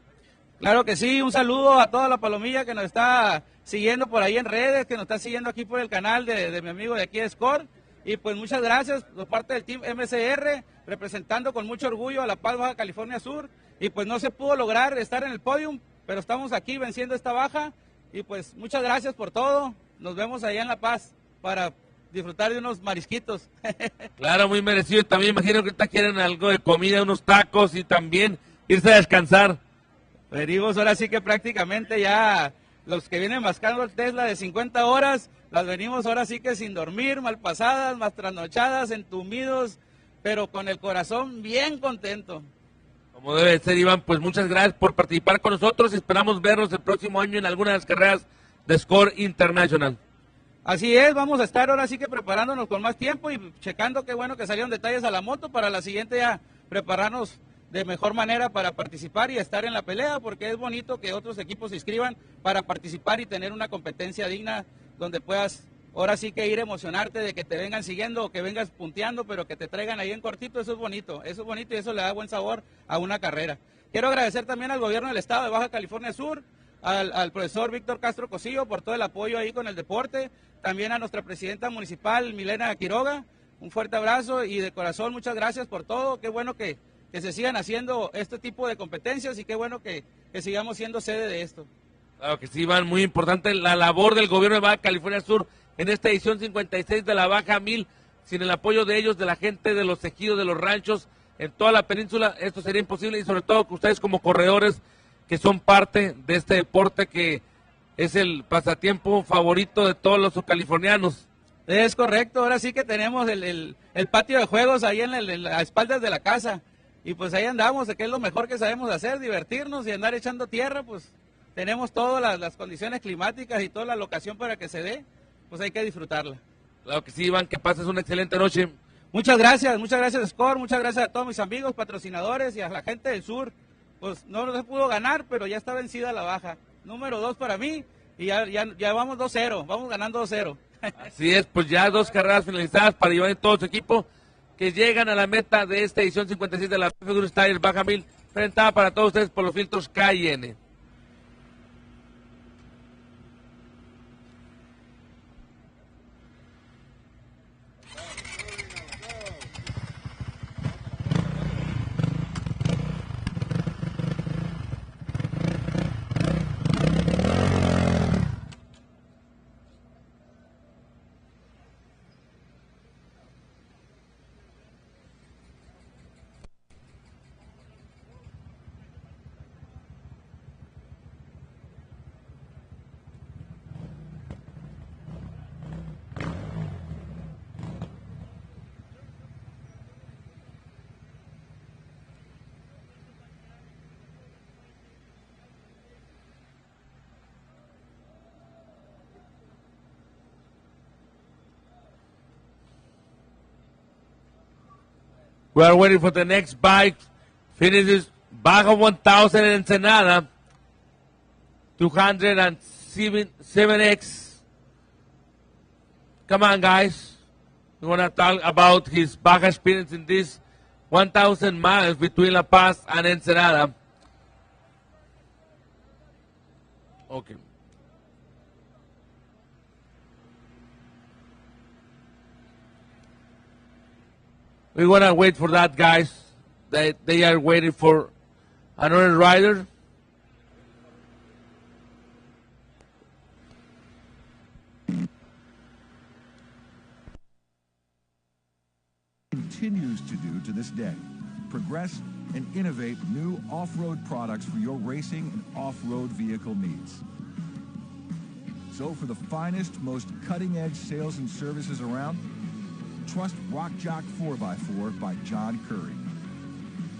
Claro que sí, un saludo a toda la palomilla que nos está siguiendo por ahí en redes, que nos está siguiendo aquí por el canal de mi amigo de aquí de Score. Y pues muchas gracias por parte del Team MCR, representando con mucho orgullo a La Paz, Baja California Sur. Y pues no se pudo lograr estar en el podium, pero estamos aquí venciendo esta baja. Y pues muchas gracias por todo. Nos vemos allá en La Paz para disfrutar de unos marisquitos. Claro, muy merecido. También imagino que ahorita quieren algo de comida, unos tacos y también irse a descansar. Venimos ahora sí que prácticamente ya los que vienen mascando el Tesla de 50 horas, las venimos ahora sí que sin dormir, mal pasadas, más trasnochadas, entumidos, pero con el corazón bien contento. Como debe ser, Iván, pues muchas gracias por participar con nosotros. Esperamos vernos el próximo año en alguna de las carreras de Score International. Así es, vamos a estar ahora sí que preparándonos con más tiempo y checando qué bueno que salieron detalles a la moto para la siguiente ya prepararnos de mejor manera para participar y estar en la pelea, porque es bonito que otros equipos se inscriban para participar y tener una competencia digna donde puedas ahora sí que ir a emocionarte de que te vengan siguiendo o que vengas punteando, pero que te traigan ahí en cortito. Eso es bonito y eso le da buen sabor a una carrera. Quiero agradecer también al gobierno del estado de Baja California Sur, al profesor Víctor Castro Cosillo por todo el apoyo ahí con el deporte, también a nuestra presidenta municipal Milena Quiroga, un fuerte abrazo y de corazón muchas gracias por todo. Qué bueno que se sigan haciendo este tipo de competencias y qué bueno que sigamos siendo sede de esto. Claro que sí, Iván, muy importante la labor del gobierno de Baja California Sur en esta edición 56 de la Baja 1000. Sin el apoyo de ellos, de la gente, de los ejidos, de los ranchos, en toda la península, esto sería imposible y sobre todo que ustedes como corredores que son parte de este deporte que es el pasatiempo favorito de todos los californianos. Es correcto, ahora sí que tenemos el patio de juegos ahí en las espaldas de la casa y pues ahí andamos, que es lo mejor que sabemos hacer, divertirnos y andar echando tierra, pues tenemos todas las condiciones climáticas y toda la locación para que se dé, pues hay que disfrutarla. Claro que sí, Iván, que pases una excelente noche. Muchas gracias Score, muchas gracias a todos mis amigos, patrocinadores y a la gente del sur. Pues no se pudo ganar, pero ya está vencida la baja. Número 2 para mí y ya vamos 2-0, vamos ganando 2-0. Así es, pues ya 2 carreras finalizadas para Iván y todo su equipo que llegan a la meta de esta edición 56 de la BFGoodrich Baja 1000, presentada para todos ustedes por los filtros KN. We are waiting for the next bike. Finishes Baja 1000 in Ensenada. 207X. Come on, guys. We want to talk about his Baja experience in this 1,000 miles between La Paz and Ensenada. Okay. We want to wait for that, guys. They are waiting for another rider. Continues to do to this day. Progress and innovate new off-road products for your racing and off-road vehicle needs. So for the finest, most cutting-edge sales and services around, trust Rock Jock 4x4 by John Curry,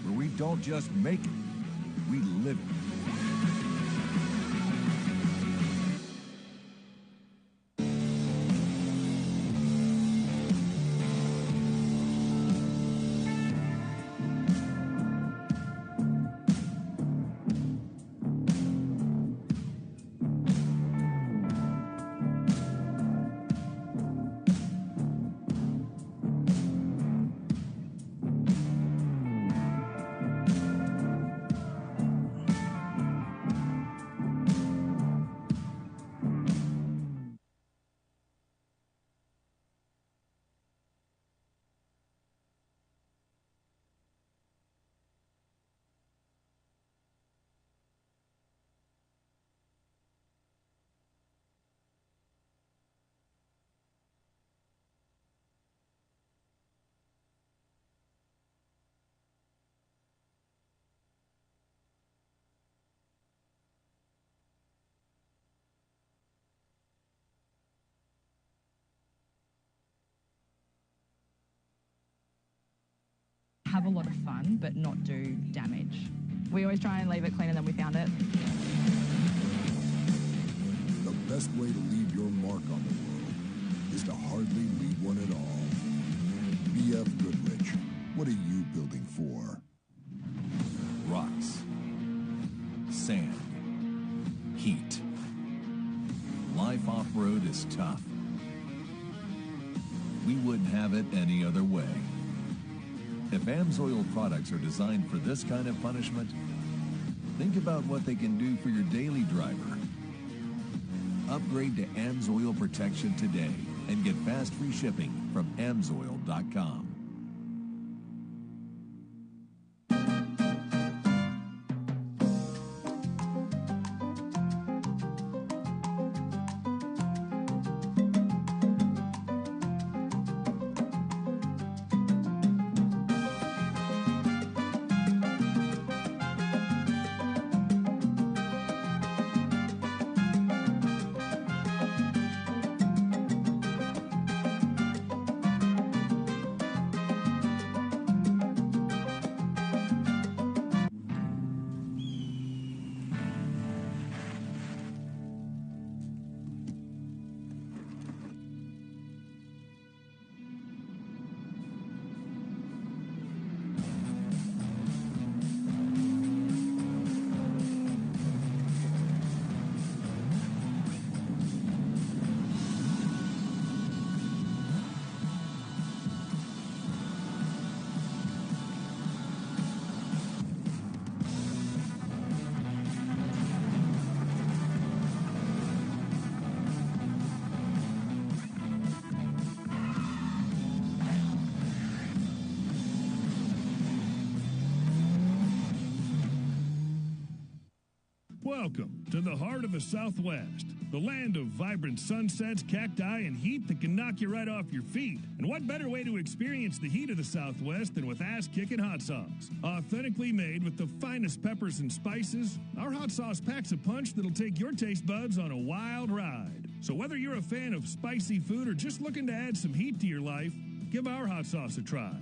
where we don't just make it, we live it. Have a lot of fun, but not do damage. We always try and leave it cleaner than we found it. The best way to leave your mark on the world is to hardly leave one at all. BFGoodrich, what are you building for? Rocks, sand, heat. Life off-road is tough. We wouldn't have it any other way. If AMSOIL products are designed for this kind of punishment, think about what they can do for your daily driver. Upgrade to AMSOIL protection today and get fast free shipping from AMSOIL.com. Welcome to the heart of the Southwest, the land of vibrant sunsets, cacti, and heat that can knock you right off your feet. And what better way to experience the heat of the Southwest than with ass-kicking hot sauce? Authentically made with the finest peppers and spices, our hot sauce packs a punch that'll take your taste buds on a wild ride. So whether you're a fan of spicy food or just looking to add some heat to your life, give our hot sauce a try.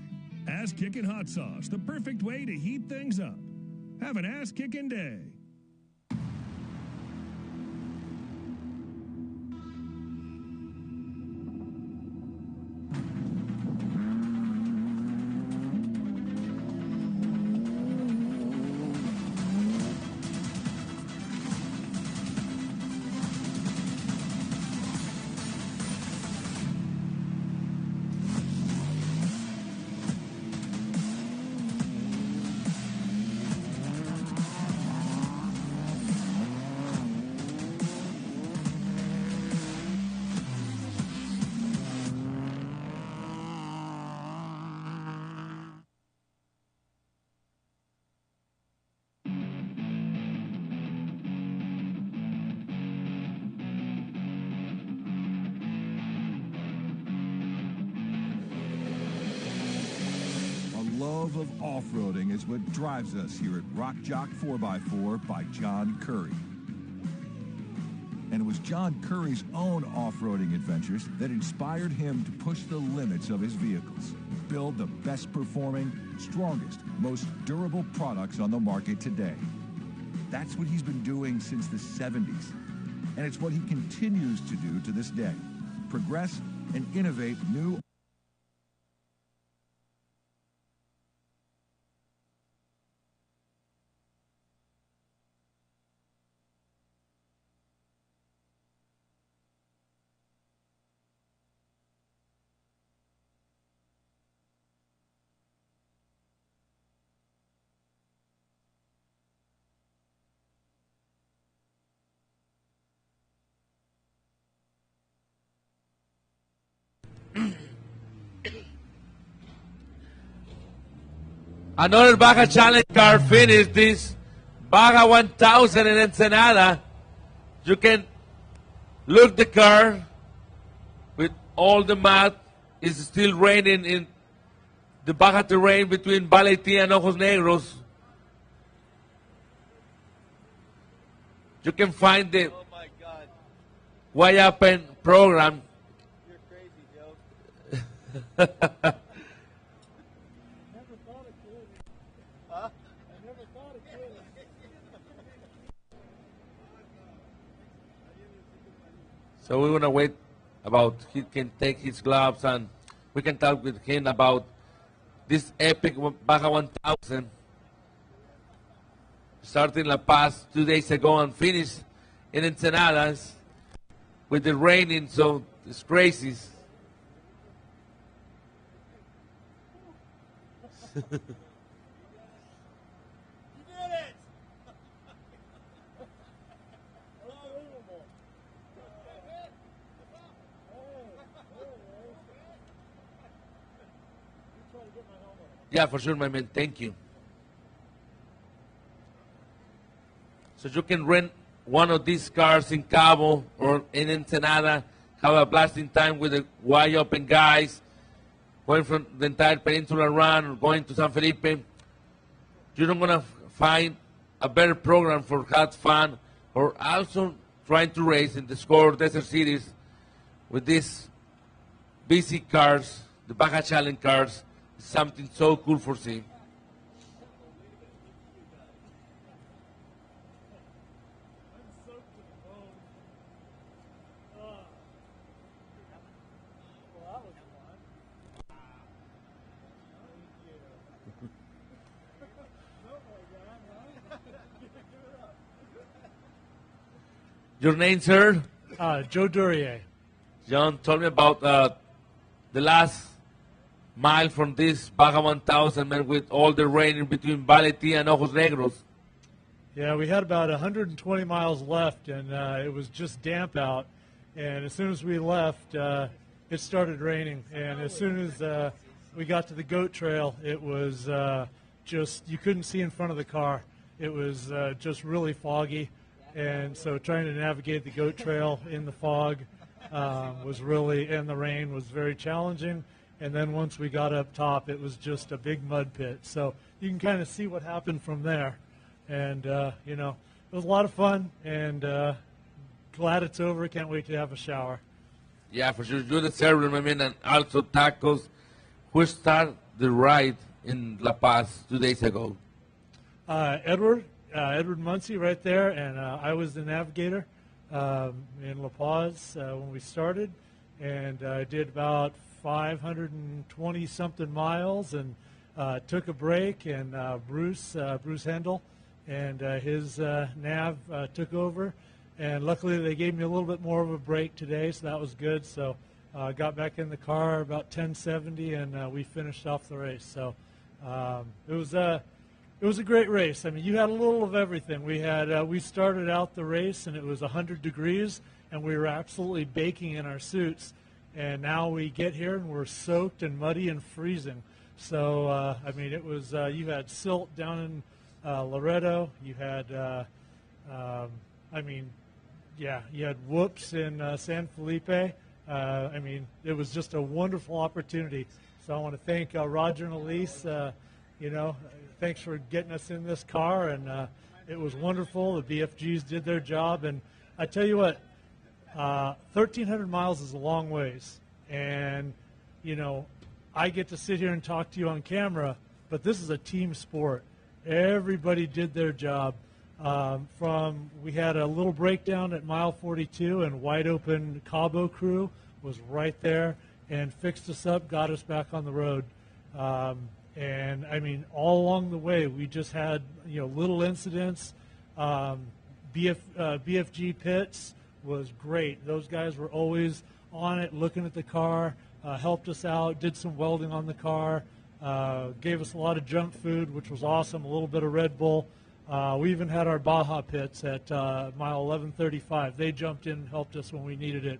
Ass-kicking hot sauce, the perfect way to heat things up. Have an ass-kicking day. love of off-roading is what drives us here at Rock Jock 4x4 by John Curry. And it was John Curry's own off-roading adventures that inspired him to push the limits of his vehicles, build the best performing, strongest, most durable products on the market today. That's what he's been doing since the 70s. And it's what he continues to do to this day. Progress and innovate new Another Baja Challenge car finished this Baja 1000 in Ensenada. You can look the car with all the mud. It's still raining in the Baja terrain between Pt3 and Ojos Negros. You can find the Guayapen program. You're crazy, Joe. So we're gonna wait about he can take his gloves and we can talk with him about this epic Baja 1000. Starting La Paz 2 days ago and finished in Ensenadas with the raining, so it's crazy. Yeah, for sure, my man. Thank you. So you can rent one of these cars in Cabo or in Ensenada, have a blasting time with the wide open guys, going from the entire peninsula run or going to San Felipe. You're not going to find a better program for have fun or also trying to race in the Score Desert Cities with these BC cars, the Baja Challenge cars. Something so cool for see. Your name, sir? Joe Durier. John, told me about the last mile from this Baja 1000, man, with all the rain in between Pt3 and Ojos Negros. Yeah, we had about 120 miles left, and it was just damp out. And as soon as we left, it started raining. And as soon as we got to the goat trail, it was just, you couldn't see in front of the car. It was just really foggy. And so trying to navigate the goat trail in the fog was really, and the rain was very challenging. And then once we got up top, it was just a big mud pit. So you can kind of see what happened from there. And, you know, it was a lot of fun, and glad it's over. Can't wait to have a shower. Yeah, for sure. You deserve it, I mean, and also tacos. Who started the ride in La Paz 2 days ago? Edward Muncie right there, and I was the navigator in La Paz when we started. And I did about 520-something miles and took a break, and Bruce Hendel and his nav took over. And luckily they gave me a little bit more of a break today, so that was good. So I got back in the car about 10:70, and we finished off the race. So it was a great race. I mean, you had a little of everything. We started out the race, and it was 100 degrees, and we were absolutely baking in our suits. And now we get here, and we're soaked and muddy and freezing. So, I mean, it was, you had silt down in Loreto. You had, I mean, yeah, you had whoops in San Felipe. I mean, it was just a wonderful opportunity. So I want to thank Roger and Elise you know, thanks for getting us in this car, and it was wonderful. The BFGs did their job, and I tell you what, 1,300 miles is a long ways, and, you know, I get to sit here and talk to you on camera, but this is a team sport. Everybody did their job. We had a little breakdown at mile 42, and Wide Open Cabo crew was right there and fixed us up, got us back on the road. And I mean, all along the way, we just had, you know, little incidents. BFG pits was great. Those guys were always on it, looking at the car, helped us out, did some welding on the car, gave us a lot of junk food, which was awesome, a little bit of Red Bull. We even had our Baja pits at mile 11:35. They jumped in and helped us when we needed it.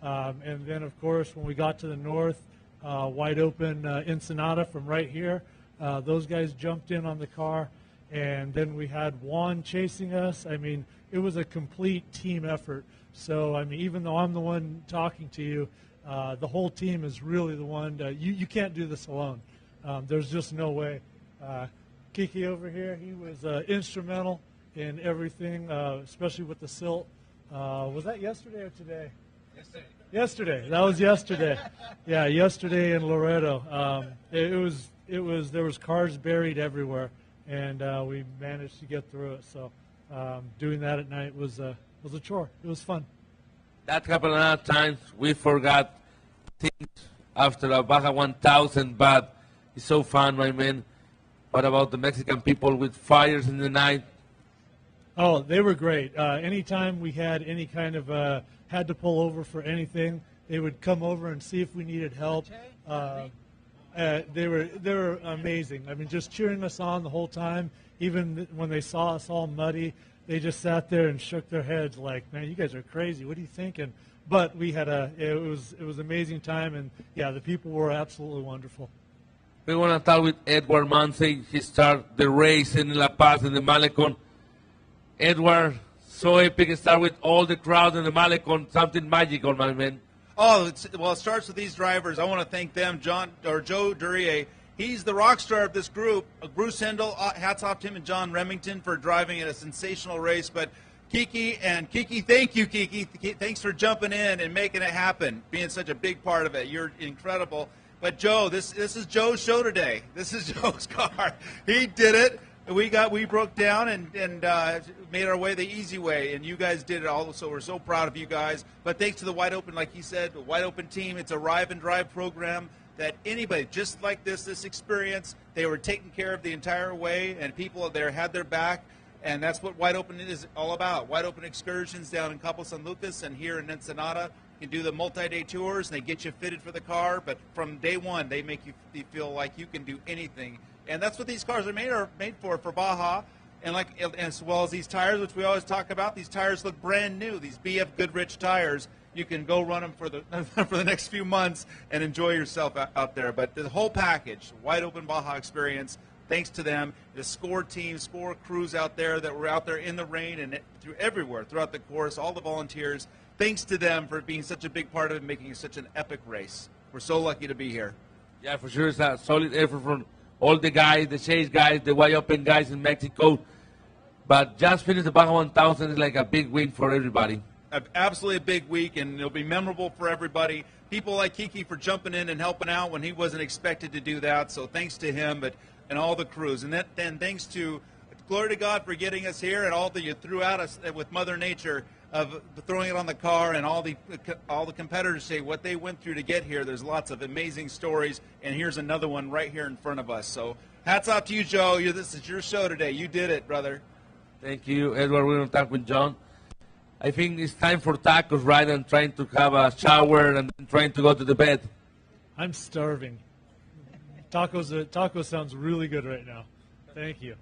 And then, of course, when we got to the north, Wide Open Ensenada from right here, those guys jumped in on the car. And then we had Juan chasing us. I mean, it was a complete team effort. So, I mean, even though I'm the one talking to you, the whole team is really the one. You can't do this alone. There's just no way. Kiki over here, he was instrumental in everything, especially with the silt. Was that yesterday or today? Yesterday. That was yesterday. Yeah, yesterday in Loreto. There was cars buried everywhere, and we managed to get through it. So doing that at night was a chore. It was fun. That happened a lot of times. We forgot things after a Baja 1000, but it's so fun, my man. What about the Mexican people with fires in the night? Oh, they were great. Anytime we had any kind of had to pull over for anything, they would come over and see if we needed help. They were amazing. I mean, just cheering us on the whole time. Even when they saw us all muddy, they just sat there and shook their heads like, "Man, you guys are crazy. What are you thinking?" But we had it was an amazing time, and yeah, the people were absolutely wonderful. We want to talk with Edward Mansey. He started the race in La Paz in the Malecon. Edward, so epic. Start with all the crowd in the Malecon. Something magical, my man. Oh, it starts with these drivers. I want to thank them. Joe Duryea, he's the rock star of this group. Bruce Hendel, hats off to him, and John Remington for driving in a sensational race. But Kiki, thank you, Kiki. Thanks for jumping in and making it happen, being such a big part of it. You're incredible. But Joe, this is Joe's show today. This is Joe's car. He did it. We broke down and made our way the easy way, and you guys did it all. So we're so proud of you guys. But thanks to the Wide Open, like he said, the Wide Open team. It's a ride and drive program that anybody just like this experience, they were taken care of the entire way, and people there had their back. And that's what Wide Open is all about. Wide Open excursions down in Cabo San Lucas and here in Ensenada. You can do the multi-day tours, and they get you fitted for the car. But from day one, they make you feel like you can do anything. And that's what these cars are made for Baja. And as well as these tires, which we always talk about, these tires look brand new. These BFGoodrich tires, you can go run them for the next few months and enjoy yourself out there. But the whole package, Wide Open Baja experience, thanks to them, the SCORE team, SCORE crews out there that were out there in the rain and everywhere throughout the course, all the volunteers. Thanks to them for being such a big part of it, making it such an epic race. We're so lucky to be here. Yeah, for sure. It's a solid effort from all the guys, the Chase guys, the Wide Open guys in Mexico. But just finish the Baja 1000 is like a big win for everybody. Absolutely a big week, and it'll be memorable for everybody. People like Kiki for jumping in and helping out when he wasn't expected to do that. So thanks to him, and all the crews. And then thanks to glory to God for getting us here and all that you threw at us with Mother Nature of throwing it on the car, and all the competitors say what they went through to get here. There's lots of amazing stories, and here's another one right here in front of us. So hats off to you, Joe. This is your show today. You did it, brother. Thank you, Edward. We're going to talk with John. I think it's time for tacos, right? And trying to have a shower and then trying to go to the bed. I'm starving. Tacos sounds really good right now. Thank you.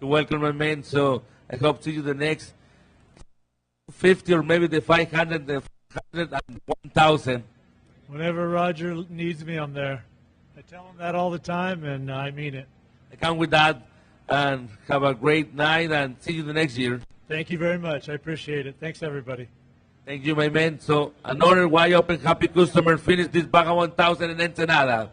You're welcome, my man. So I hope to see you the next 50 or maybe the 500, the 500 and 1,000. Whenever Roger needs me, I'm there. I tell him that all the time, and I mean it. I come with that, and have a great night, and see you the next year. Thank you very much. I appreciate it. Thanks, everybody. Thank you, my man. So another Wide Open happy customer finished this Baja 1000 in Ensenada.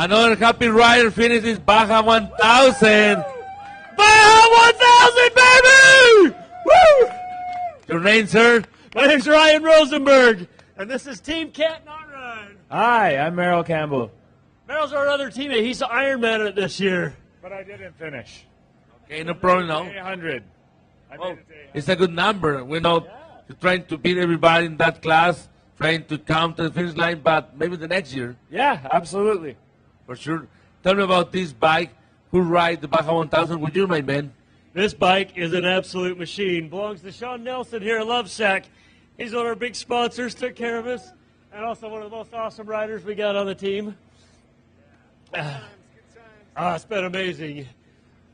Another happy rider finishes Baja 1000. Baja 1000, baby! Woo! Your name, sir? My name's Ryan Rosenberg, and this is Team Cat Not Ride. Hi, I'm Merrill Campbell. Merrill's our other teammate. He's the Ironman at it this year. But I didn't finish. Okay, no problem, no. 100. It's a good number. We're not trying to beat everybody in that class, trying to count the finish line, but maybe the next year. Yeah, absolutely. For sure. Tell me about this bike. Who ride the Baja 1000 with you, my man? This bike is an absolute machine. Belongs to Sean Nelson here at Lovesack. He's one of our big sponsors, took care of us, and also one of the most awesome riders we got on the team. It's been amazing.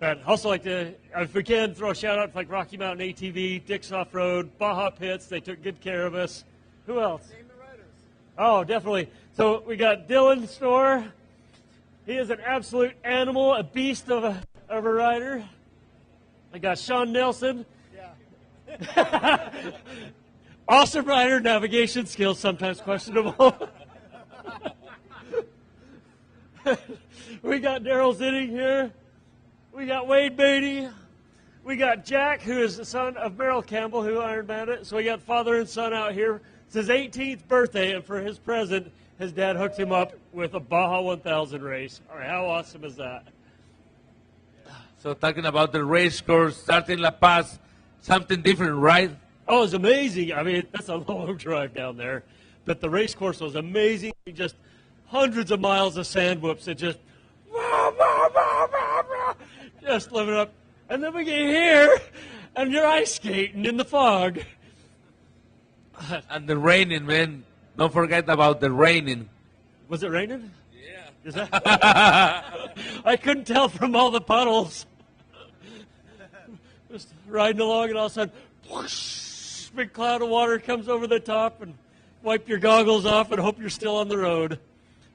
But also like to, if we can, throw a shout out to like Rocky Mountain ATV, Dick's Off Road, Baja Pits. They took good care of us. Who else? Name the riders. Oh, definitely. So we got Dylan Storr. He is an absolute animal, a beast of a rider. I got Sean Nelson. Yeah. Awesome rider, navigation skills sometimes questionable. We got Daryl Zinning here. We got Wade Beatty. We got Jack, who is the son of Merrill Campbell, who Ironman it. So we got father and son out here. It's his 18th birthday, and for his present, his dad hooked him up with a Baja 1000 race. All right, how awesome is that? So talking about the race course, starting La Paz, something different, right? Oh, it was amazing. I mean, that's a long drive down there. But the race course was amazing. Just hundreds of miles of sand whoops. It just living up. And then we get here, and you're ice skating in the fog. And the raining, man. Don't forget about the raining. Was it raining? Yeah. Is that? I couldn't tell from all the puddles. Just riding along, and all of a sudden, whoosh, big cloud of water comes over the top, and wipe your goggles off and hope you're still on the road.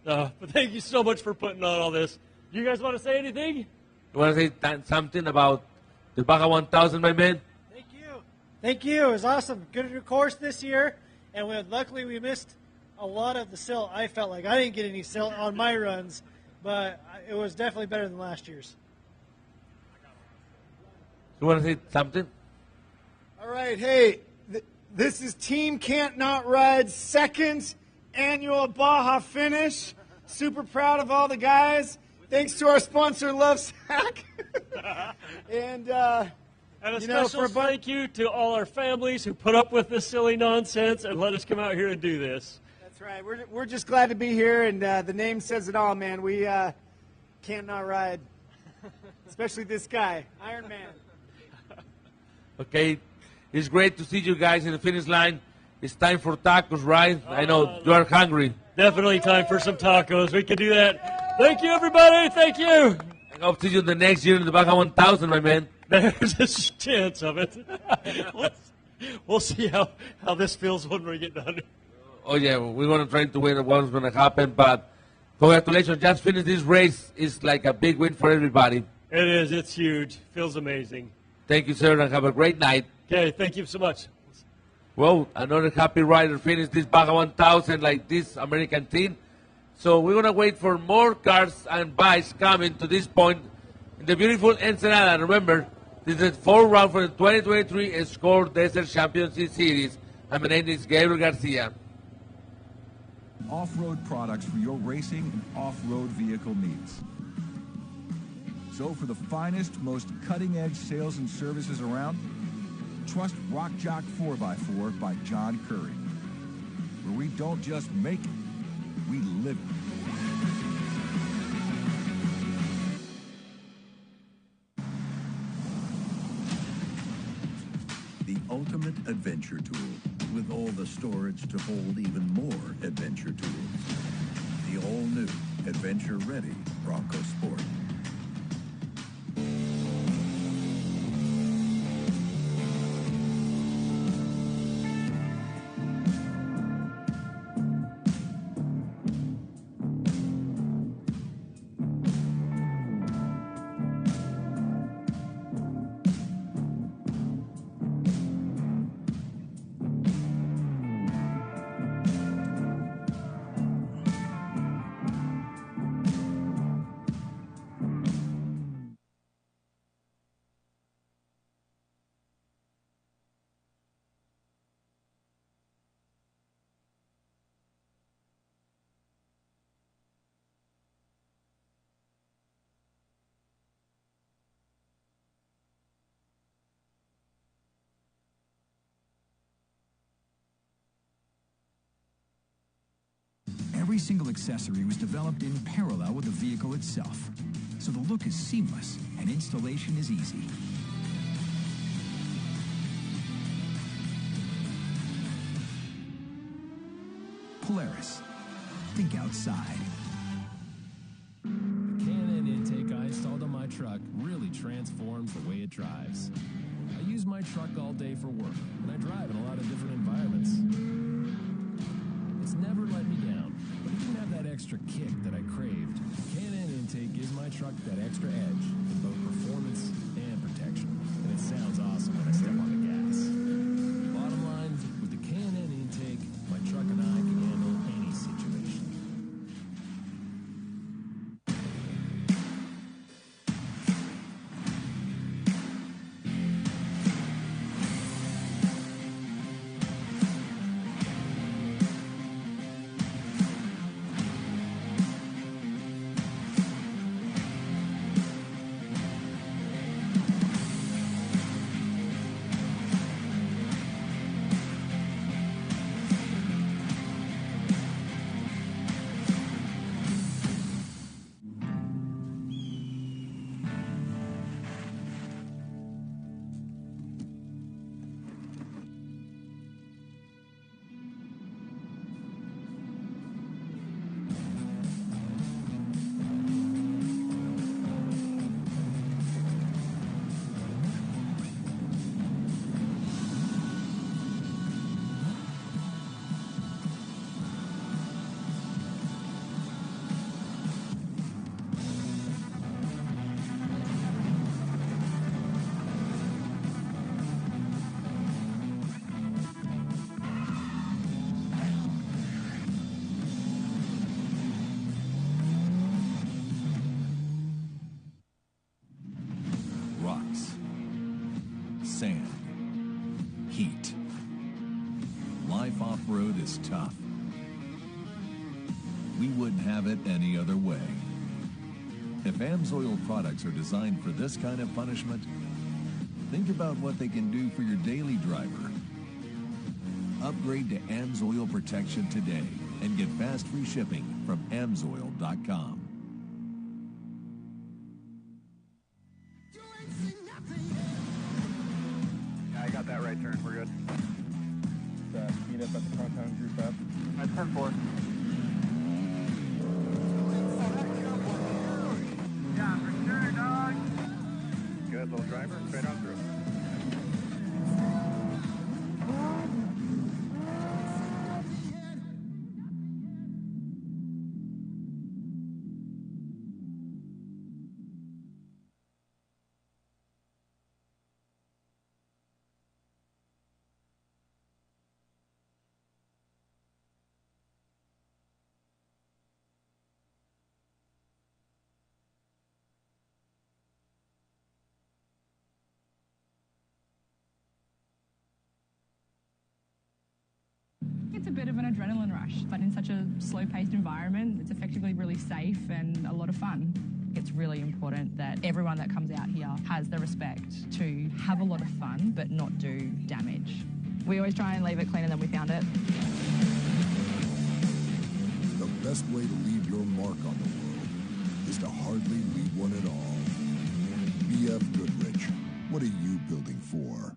But thank you so much for putting on all this. You guys want to say anything? You want to say something about the Baja 1000, my man? Thank you. It was awesome. Good course this year, and luckily we missed a lot of the silt. I felt like I didn't get any silt on my runs, but it was definitely better than last year's. You want to say something? All right, hey, this is Team Can't Not Ride's second annual Baja finish. Super proud of all the guys. Thanks to our sponsor, Lovesack. And a special thank you to all our families who put up with this silly nonsense and let us come out here and do this. That's right. We're just glad to be here, and the name says it all, man. We can't not ride, especially this guy, Iron Man. Okay, it's great to see you guys in the finish line. It's time for tacos, right? I know you are hungry. Definitely time for some tacos. We can do that. Thank you, everybody. Thank you. I hope to see you the next year in the Baja 1000, my man. There's a chance of it. We'll see how this feels when we get done. Oh, yeah, we're going to try to wait what's going to happen, but congratulations. Just finished this race. It's like a big win for everybody. It is. It's huge. Feels amazing. Thank you, sir, and have a great night. Okay, thank you so much. Well, another happy rider finished this Baja 1000 like this American team. So we're going to wait for more cars and bikes coming to this point in the beautiful Ensenada. Remember, this is the fourth round for the 2023 Score Desert Championship Series. And my name is Gabriel Garcia. Off-road products for your racing and off-road vehicle needs. So for the finest, most cutting-edge sales and services around, trust Rock Jock 4x4 by John Curry, where we don't just make it, we live it. The ultimate adventure tool, with all the storage to hold even more adventure tools. The all-new, adventure-ready Bronco Sport. Every single accessory was developed in parallel with the vehicle itself, so the look is seamless and installation is easy. Polaris. Think outside. The K&N intake I installed on my truck really transforms the way it drives. I use my truck all day for work, and I drive in a lot of different environments. It's never let me down, but it didn't have that extra kick that I craved. The K&N intake gives my truck that extra edge in both performance and protection, and it sounds awesome when I step on the gas. Bottom line, with the K&N intake, my truck and I can handle any situation. Rocks, sand, heat. Life off-road is tough. We wouldn't have it any other way. If AMSOIL products are designed for this kind of punishment, think about what they can do for your daily driver. Upgrade to AMSOIL protection today and get fast free shipping from AMSOIL.com. I got that right turn. We're good. Speed up at the front time, group up. At 10-4. Yeah, for sure, dog. Good, little driver. Straight on through. It's a bit of an adrenaline rush, but in such a slow-paced environment, it's effectively really safe and a lot of fun. It's really important that everyone that comes out here has the respect to have a lot of fun, but not do damage. We always try and leave it cleaner than we found it. The best way to leave your mark on the world is to hardly leave one at all. BFGoodrich, what are you building for?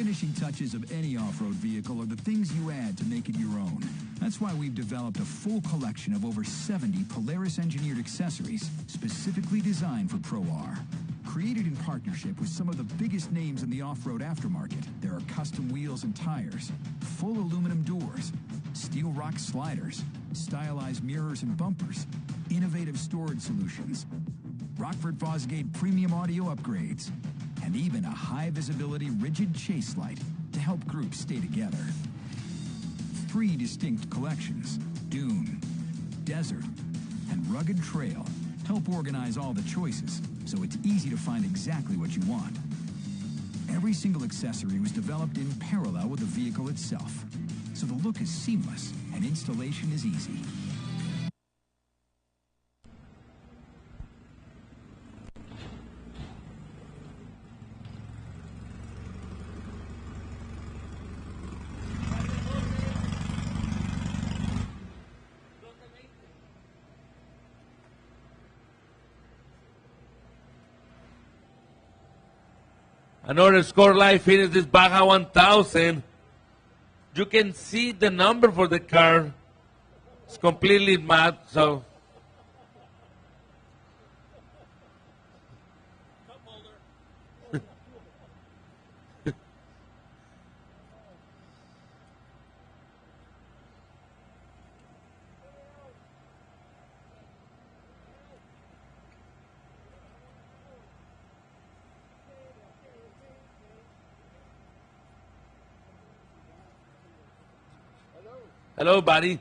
finishing touches of any off-road vehicle are the things you add to make it your own. That's why we've developed a full collection of over 70 Polaris-engineered accessories specifically designed for Pro R. Created in partnership with some of the biggest names in the off-road aftermarket, there are custom wheels and tires, full aluminum doors, steel rock sliders, stylized mirrors and bumpers, innovative storage solutions, Rockford Fosgate premium audio upgrades, and even a high-visibility rigid chase light to help groups stay together. 3 distinct collections, Dune, Desert, and Rugged Trail, help organize all the choices so it's easy to find exactly what you want. Every single accessory was developed in parallel with the vehicle itself, so the look is seamless and installation is easy. Another score live finish this Baja 1000. You can see the number for the car. It's completely matte, so. Hello, buddy.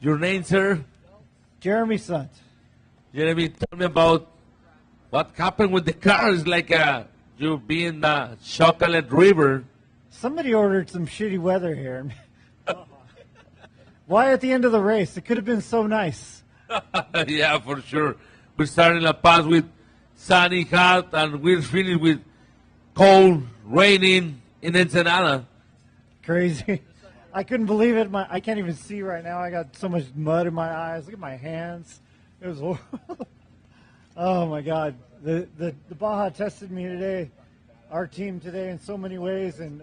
Your name, sir? Jeremy Sant. Jeremy, tell me about what happened with the car. It's like you being the chocolate river. Somebody ordered some shitty weather here. Why at the end of the race? It could have been so nice. Yeah, for sure. We started La Paz with sunny, hot, and we're finished with cold, raining in Ensenada. Crazy. I couldn't believe it. I can't even see right now. I got so much mud in my eyes. Look at my hands. It was horrible. Oh, my God. The Baja tested me today, our team today, in so many ways, and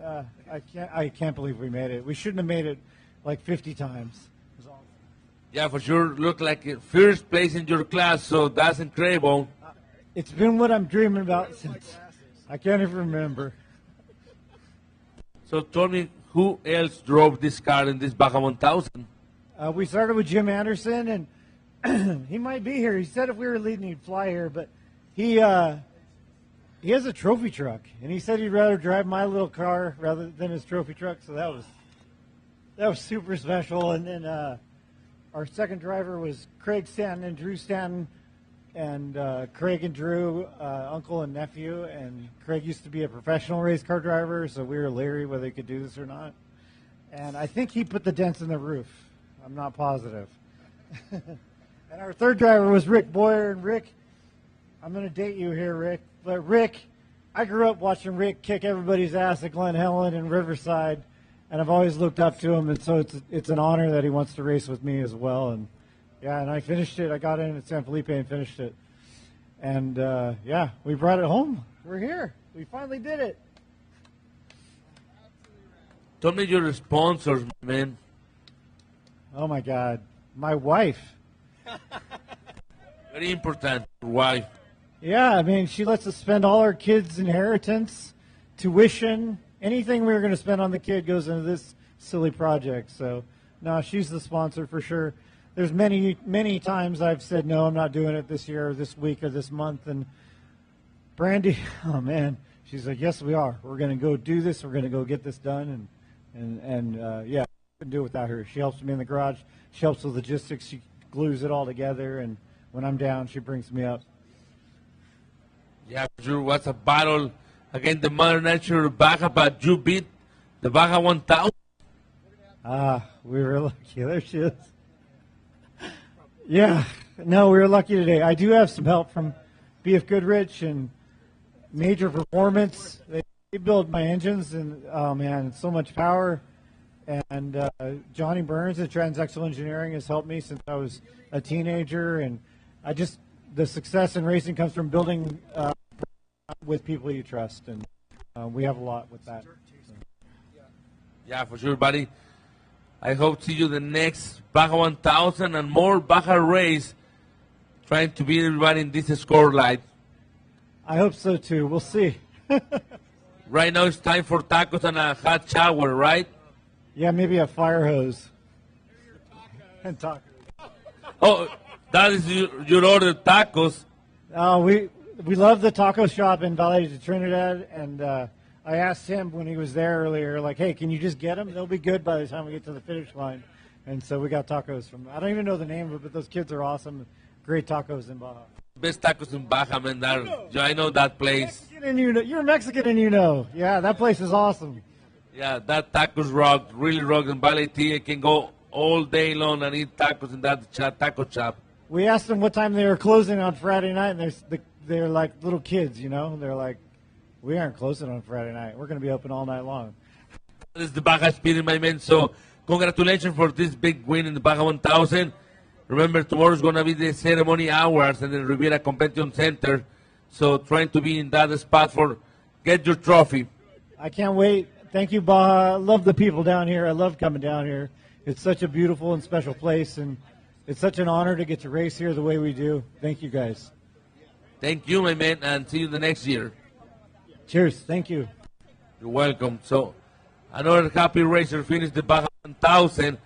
I can't believe we made it. We shouldn't have made it like 50 times. Yeah, for sure. Look like first place in your class, so that's incredible. It's been what I'm dreaming about since I can't even remember. So tell me, who else drove this car in this Baja 1000? We started with Jim Anderson, and he might be here. He said if we were leading, he'd fly here, but he has a trophy truck, and he said he'd rather drive my little car rather than his trophy truck. So that was super special. And then our second driver was Craig Stanton and Drew Stanton, and Craig and Drew, uncle and nephew, and Craig used to be a professional race car driver, so we were leery whether he could do this or not. And I think he put the dents in the roof. I'm not positive. And our third driver was Rick Boyer, and Rick, I'm going to date you here, Rick, but Rick, I grew up watching Rick kick everybody's ass at Glen Helen and Riverside, and I've always looked up to him, and so it's an honor that he wants to race with me as well. And yeah, and I finished it. I got in at San Felipe and finished it. And yeah, we brought it home. We're here. We finally did it. Tell me your sponsors, man. Oh my God, my wife. Very important, your wife. Yeah, I mean, she lets us spend all our kids' inheritance, tuition, anything we were going to spend on the kid goes into this silly project. So, no, she's the sponsor for sure. There's many times I've said, no, I'm not doing it this year or this week or this month. And Brandy, oh, man, she's like, yes, we are. We're going to go do this. We're going to go get this done. And yeah, I couldn't do it without her. She helps me in the garage. She helps with logistics. She glues it all together. And when I'm down, she brings me up. Yeah, sure. What's a battle against the Mother Nature Baja, but you beat the Baja 1000. We were lucky. There she is. Yeah, no, we were lucky today. I do have some help from BFGoodrich and Major Performance. They build my engines, and oh man, so much power. And Johnny Burns at Transexual Engineering has helped me since I was a teenager, and the success in racing comes from building with people you trust, and we have a lot with that. Yeah, for sure, buddy. I hope to see you the next Baja 1000 and more Baja race, trying to beat everybody in this score line. I hope so too. We'll see. Right now it's time for tacos and a hot shower, right? Yeah, maybe a fire hose. And tacos. Oh, that is your order, tacos. We love the taco shop in Valle de Trinidad, and I asked him when he was there earlier, like, hey, can you just get them? They'll be good by the time we get to the finish line. And so we got tacos from, I don't even know the name of it, but those kids are awesome. Great tacos in Baja. Best tacos in Baja, man. I know that place. You're Mexican and you know. Yeah, that place is awesome. Yeah, that tacos rock, really rock. In Valle T, I can go all day long and eat tacos in that taco shop. We asked them what time they were closing on Friday night, and they're like little kids, you know? They're like, we aren't closing on Friday night. We're going to be open all night long. This is the Baja Spirit, my man. So congratulations for this big win in the Baja 1000. Remember, tomorrow's going to be the ceremony hours in the Riviera Convention Center. So trying to be in that spot for get your trophy. I can't wait. Thank you, Baja. I love the people down here. I love coming down here. It's such a beautiful and special place, and it's such an honor to get to race here the way we do. Thank you, guys. Thank you, my man, and see you the next year. Cheers. Thank you. You're welcome. So another happy racer finished the Baja 1000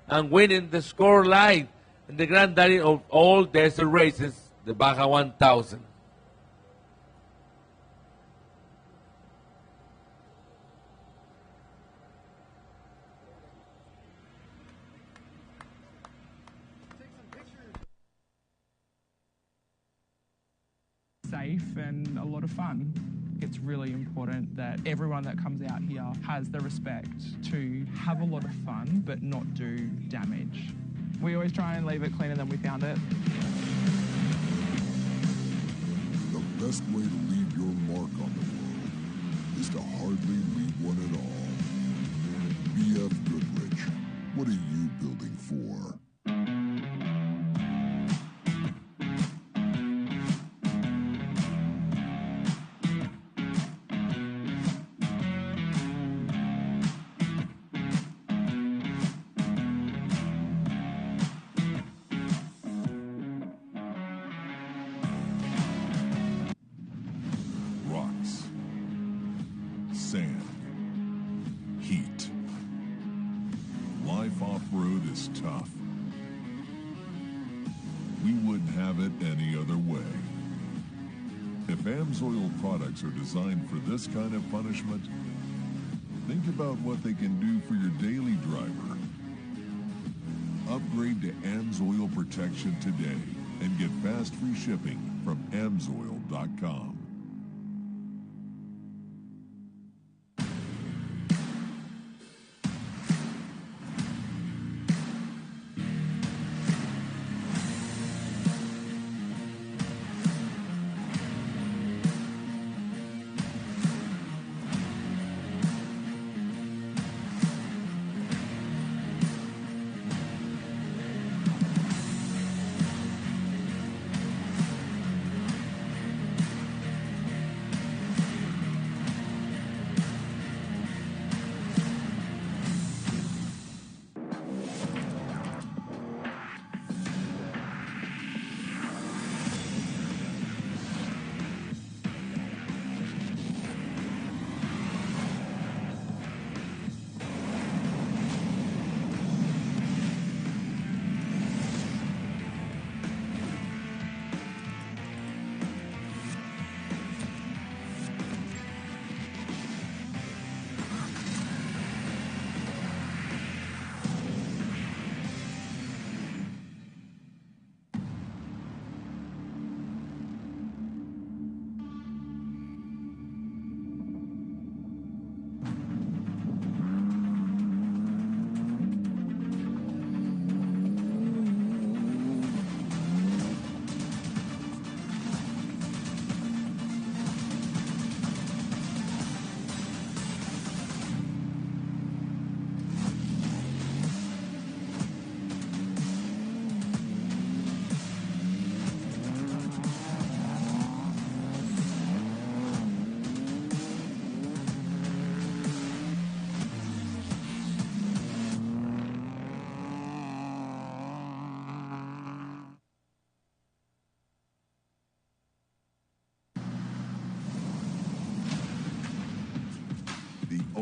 and winning the score line in the granddaddy of all desert races, the Baja 1000. Safe and a lot of fun. It's really important that everyone that comes out here has the respect to have a lot of fun but not do damage. We always try and leave it cleaner than we found it. The best way to leave your mark on the world is to hardly leave one at all. BFGoodrich, what are you building for? Rocks, sand, heat. Life off-road is tough. We wouldn't have it any other way. If AMSOIL products are designed for this kind of punishment, think about what they can do for your daily driver. Upgrade to AMSOIL protection today and get fast free shipping from AMSOIL.com.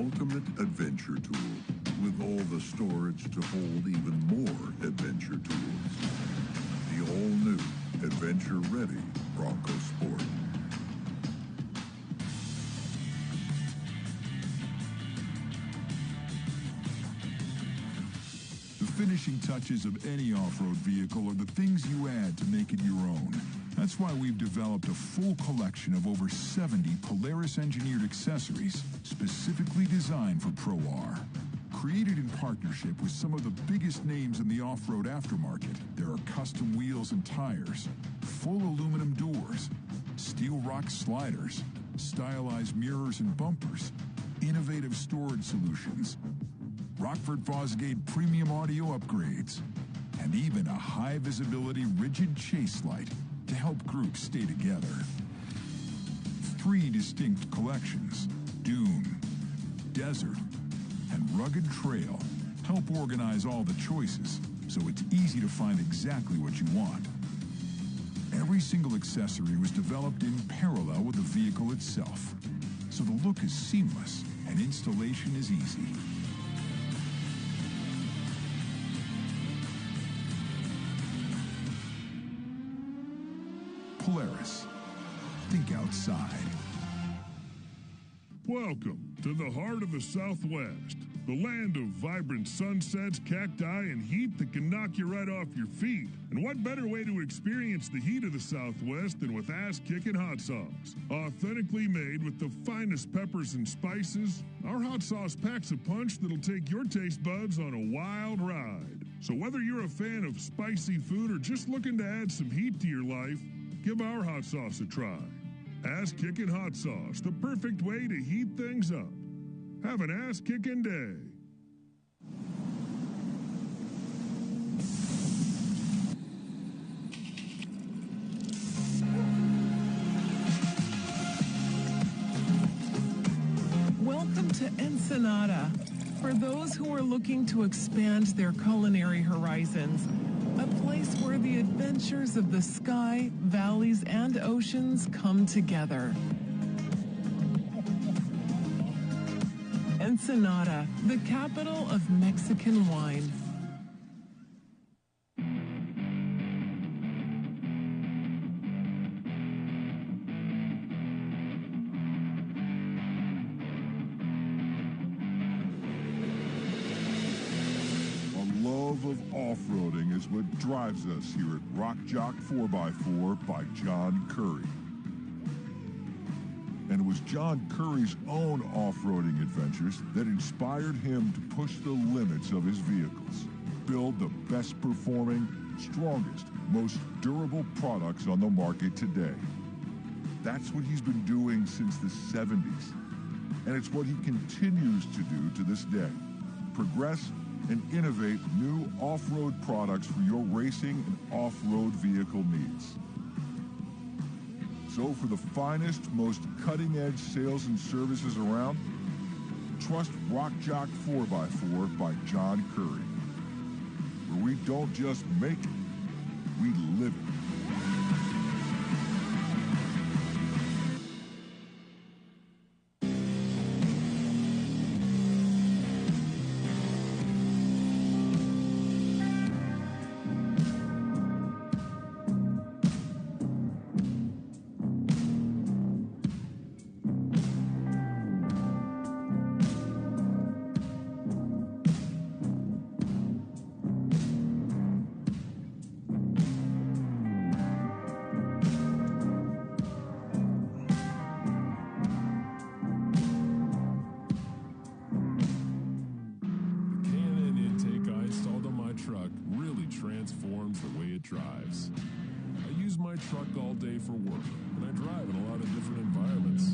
ultimate adventure tool with all the storage to hold even more adventure tools. The all-new adventure-ready Bronco Sport. The finishing touches of any off-road vehicle are the things you add to make it your own. That's why we've developed a full collection of over 70 Polaris-engineered accessories specifically designed for Pro R. Created in partnership with some of the biggest names in the off-road aftermarket, there are custom wheels and tires, full aluminum doors, steel rock sliders, stylized mirrors and bumpers, innovative storage solutions, Rockford Fosgate premium audio upgrades, and even a high-visibility rigid chase light to help groups stay together. 3 distinct collections, Dune, Desert, and Rugged Trail, help organize all the choices so it's easy to find exactly what you want. Every single accessory was developed in parallel with the vehicle itself, so the look is seamless and installation is easy. Polaris. Think outside. Welcome to the heart of the Southwest, the land of vibrant sunsets, cacti, and heat that can knock you right off your feet. And what better way to experience the heat of the Southwest than with ass-kicking hot sauce? Authentically made with the finest peppers and spices, our hot sauce packs a punch that'll take your taste buds on a wild ride. So whether you're a fan of spicy food or just looking to add some heat to your life, give our hot sauce a try. Ass-kicking hot sauce, the perfect way to heat things up. Have an ass-kicking day. Welcome to Ensenada. For those who are looking to expand their culinary horizons, a place where the adventures of the sky, valleys, and oceans come together. Ensenada, the capital of Mexican wine. Of off-roading is what drives us here at Rock Jock 4x4 by John Curry. And it was John Curry's own off-roading adventures that inspired him to push the limits of his vehicles, build the best performing, strongest, most durable products on the market today. That's what he's been doing since the 70s. And it's what he continues to do to this day. Progress and innovate new off-road products for your racing and off-road vehicle needs. So for the finest, most cutting-edge sales and services around, trust Rock Jock 4x4 by John Curry, where we don't just make it, we live it. transforms the way it drives. I use my truck all day for work, and I drive in a lot of different environments.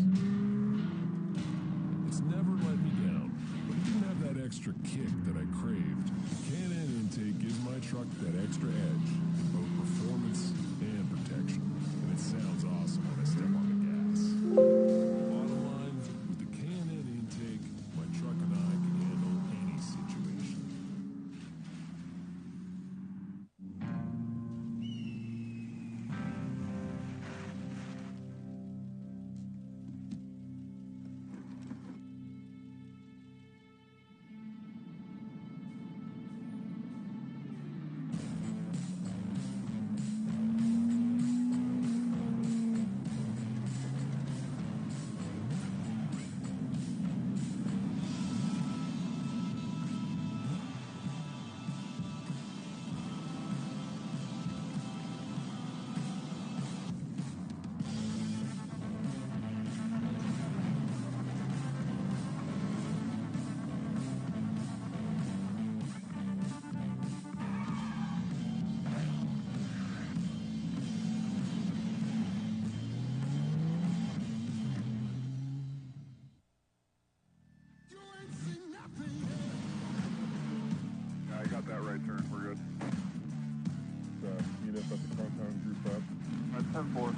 It's never let me down, but it didn't have that extra kick that I craved. K&N Intake gives my truck that extra edge in both performance and protection, and it sounds awesome when I step on the gas. Bottom line, with the K&N Intake, my truck and I can handle any situation. that right turn. We're good. Meet up at the compound group up. At 10-4.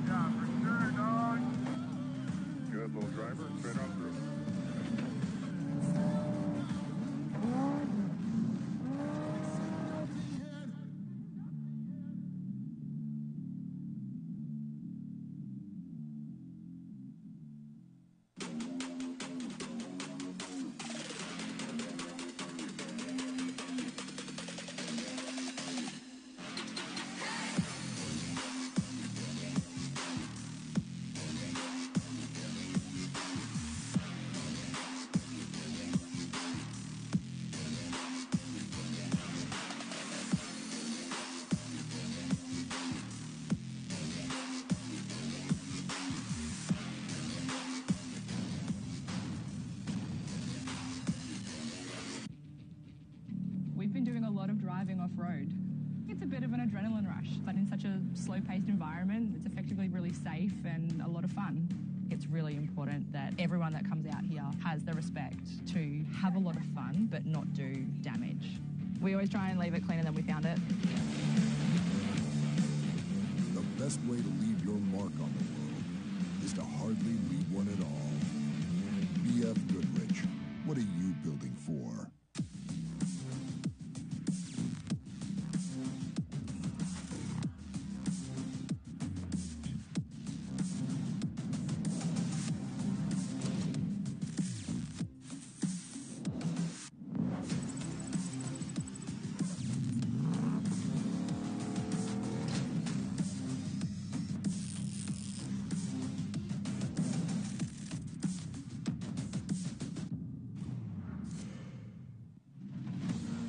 Yeah, for sure, dog. Good little driver, straight on through. We've been doing a lot of driving off-road. It's a bit of an adrenaline rush, but in such a slow-paced environment, it's effectively really safe and a lot of fun. It's really important that everyone that comes out here has the respect to have a lot of fun, but not do damage. We always try and leave it cleaner than we found it. The best way to leave your mark on the world is to hardly leave one at all. BFGoodrich, what are you building for?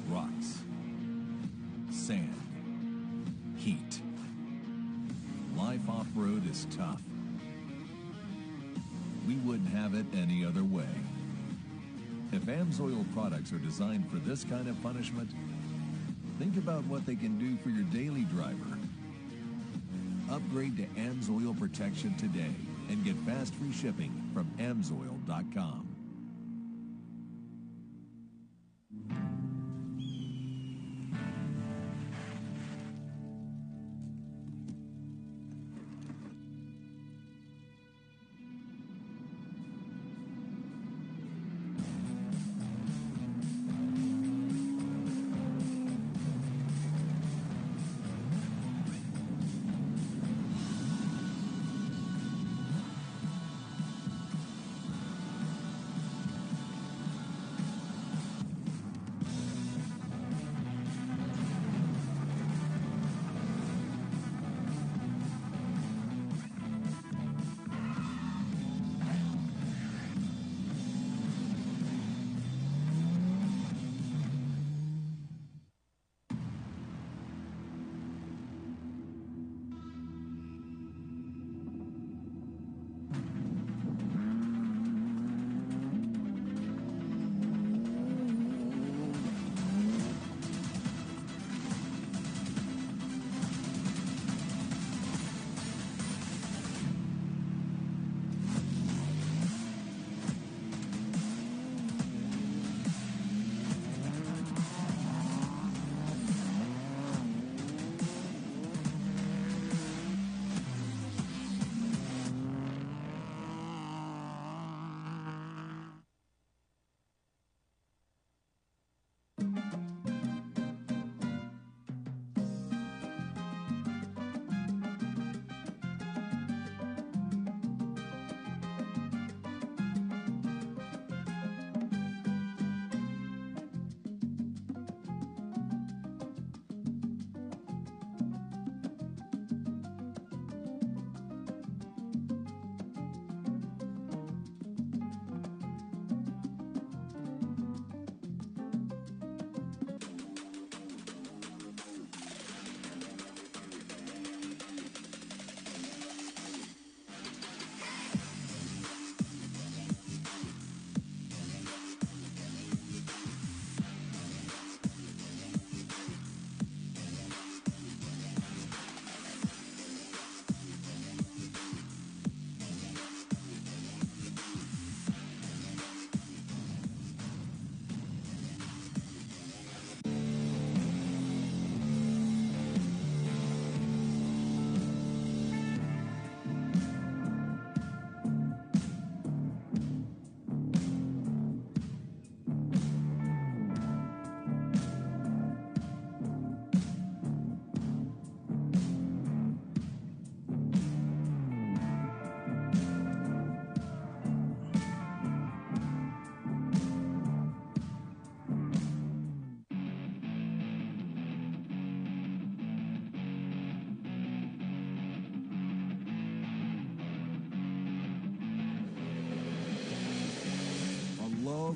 Rocks, sand, heat. Life off-road is tough. We wouldn't have it any other way. If AMSOIL products are designed for this kind of punishment, think about what they can do for your daily driver. Upgrade to AMSOIL protection today and get fast free shipping from AMSOIL.com.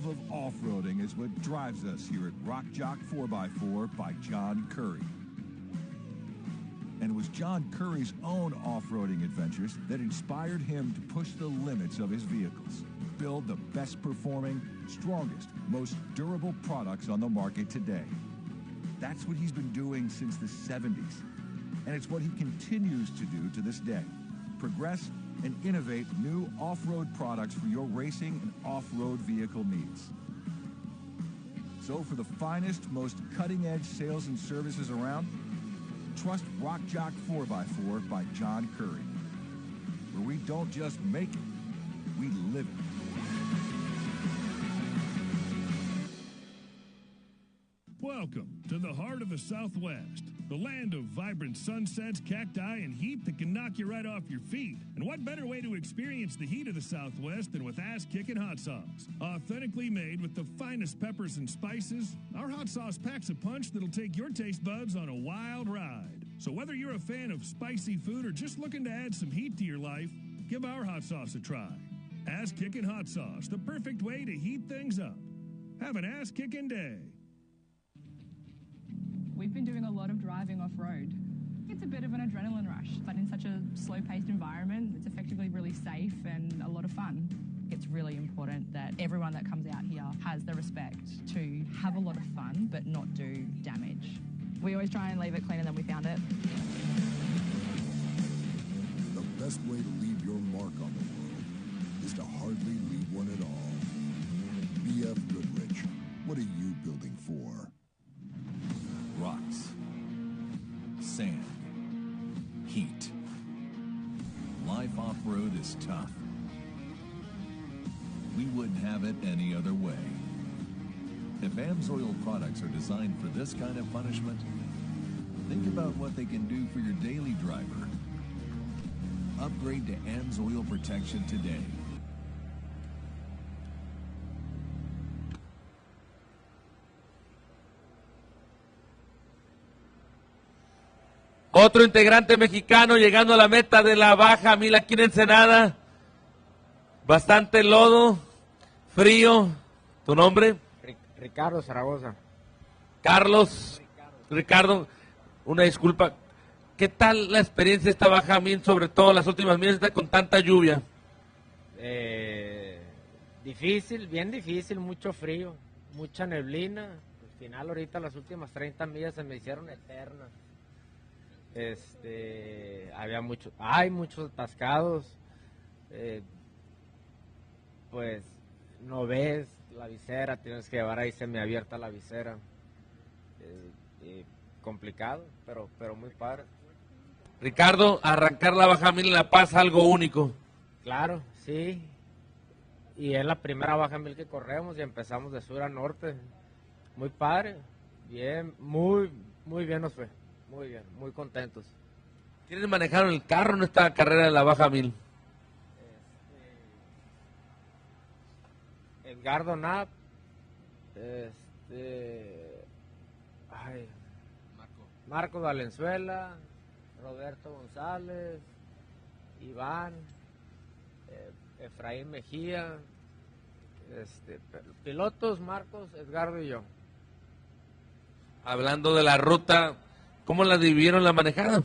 love of off-roading is what drives us here at Rock Jock 4x4 by John Curry. And it was John Curry's own off-roading adventures that inspired him to push the limits of his vehicles, build the best performing, strongest, most durable products on the market today. That's what he's been doing since the 70s. And it's what he continues to do to this day. Progress and innovate new off-road products for your racing and off-road vehicle needs. So for the finest, most cutting-edge sales and services around, trust Rock Jock 4x4 by John Curry, where we don't just make it, we live it. Welcome to the heart of the Southwest, the land of vibrant sunsets, cacti, and heat that can knock you right off your feet. And what better way to experience the heat of the Southwest than with ass-kicking hot sauce? Authentically made with the finest peppers and spices, our hot sauce packs a punch that'll take your taste buds on a wild ride. So whether you're a fan of spicy food or just looking to add some heat to your life, give our hot sauce a try. Ass-kicking hot sauce, the perfect way to heat things up. Have an ass-kicking day. We've been doing a lot of driving off-road. It's a bit of an adrenaline rush, but in such a slow-paced environment, it's effectively really safe and a lot of fun. It's really important that everyone that comes out here has the respect to have a lot of fun, but not do damage. We always try and leave it cleaner than we found it. The best way to leave your mark on the world is to hardly leave one at all. BFGoodrich, what are you building for? Rocks, sand, heat. Life off-road is tough. We wouldn't have it any other way. If AMSOIL products are designed for this kind of punishment, think about what they can do for your daily driver. Upgrade to AMSOIL protection today. Otro integrante mexicano llegando a la meta de la Baja 1000 aquí en Ensenada. Bastante lodo, frío. ¿Tu nombre? Ricardo Zaragoza. Carlos. Ricardo, una disculpa. ¿Qué tal la experiencia de esta Baja 1000, sobre todo las últimas millas con tanta lluvia? Difícil, bien difícil, mucho frío, mucha neblina. Al final ahorita las últimas 30 millas se me hicieron eternas. Hay muchos atascados, pues no ves la visera, tienes que llevar ahí semiabierta la visera, complicado, pero muy padre. Ricardo, arrancar la Baja 1000 en La Paz, algo único. Claro, sí, y es la primera Baja 1000 que corremos y empezamos de sur a norte, muy padre, bien, muy bien nos fue. Muy bien, muy contentos. ¿Quiénes manejaron el carro en esta carrera de la Baja 1000? Edgardo Knapp, Marco Valenzuela, Roberto González, Iván, Efraín Mejía, pilotos Marcos, Edgardo y yo. Hablando de la ruta, ¿cómo la dividieron la manejada?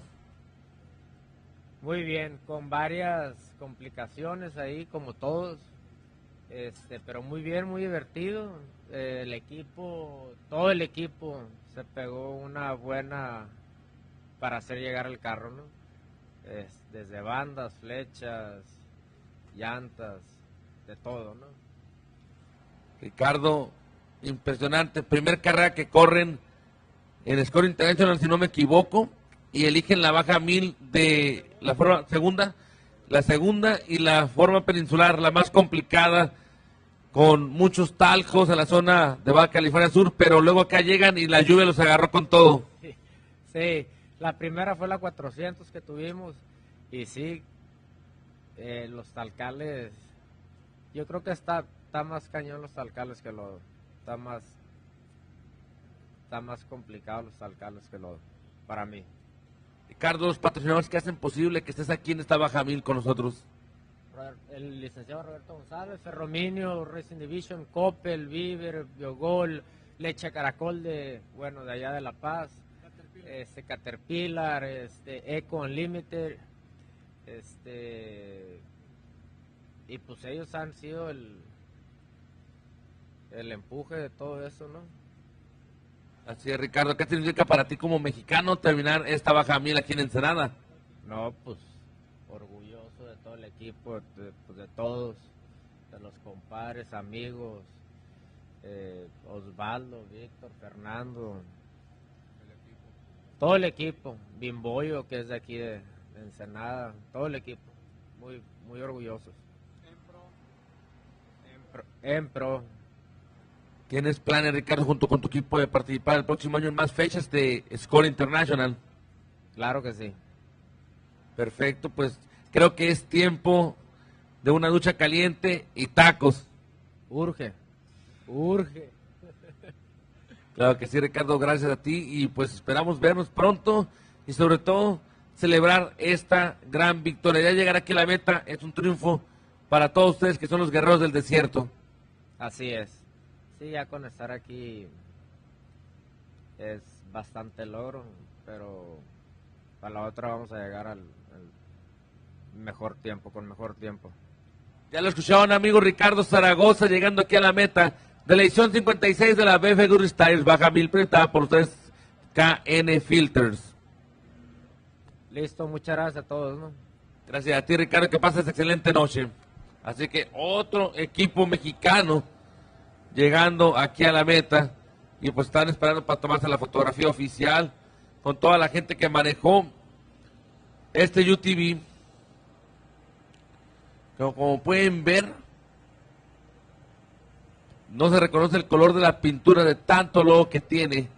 Muy bien, con varias complicaciones ahí, como todos, pero muy bien, muy divertido. El equipo, todo el equipo se pegó una buena para hacer llegar el carro, ¿no? Desde bandas, flechas, llantas, de todo, ¿no? Ricardo, impresionante, primer carrera que corren en Score International, si no me equivoco, y eligen la Baja 1000 de la forma segunda y la forma peninsular, la más complicada, con muchos talcos en la zona de Baja California Sur, pero luego acá llegan y la lluvia los agarró con todo. Sí, la primera fue la 400 que tuvimos, y sí, los talcales, yo creo que está más cañón los talcales que lo, está más complicado los talcales que lo, para mí. Ricardo, los patrocinadores que hacen posible que estés aquí en esta Baja 1000 con nosotros. el licenciado Roberto González, Ferrominio, Racing Division, Coppel, Viver, Biogol, Leche Caracol de allá de La Paz, Caterpillar, Eco Unlimited, y pues ellos han sido el empuje de todo eso, ¿no? Así es, Ricardo. ¿Qué significa para ti como mexicano terminar esta Baja 1000 aquí en Ensenada? No, pues orgulloso de todo el equipo, de todos, de los compadres, amigos, Osvaldo, Víctor, Fernando, todo el equipo, Bimboyo, que es de aquí de Ensenada, todo el equipo, muy, muy orgullosos. En pro. ¿Tienes planes, Ricardo, junto con tu equipo de participar el próximo año en más fechas de Score International? Claro que sí. Perfecto, pues creo que es tiempo de una ducha caliente y tacos. Urge. Claro que sí, Ricardo, gracias a ti y pues esperamos vernos pronto y sobre todo celebrar esta gran victoria. Ya llegar aquí a la meta es un triunfo para todos ustedes que son los guerreros del desierto. Así es. Sí, ya con estar aquí es bastante logro, pero para la otra vamos a llegar al mejor tiempo, con mejor tiempo. Ya lo escucharon, amigo Ricardo Zaragoza, llegando aquí a la meta de la edición 56 de la BFGoodrich Tires Baja 1000, presentada por ustedes KN Filters. Listo, muchas gracias a todos, ¿no? Gracias a ti, Ricardo, que pases excelente noche. Así que otro equipo mexicano llegando aquí a la meta y pues están esperando para tomarse la fotografía oficial con toda la gente que manejó este UTV. Como pueden ver, no se reconoce el color de la pintura de tanto logo que tiene.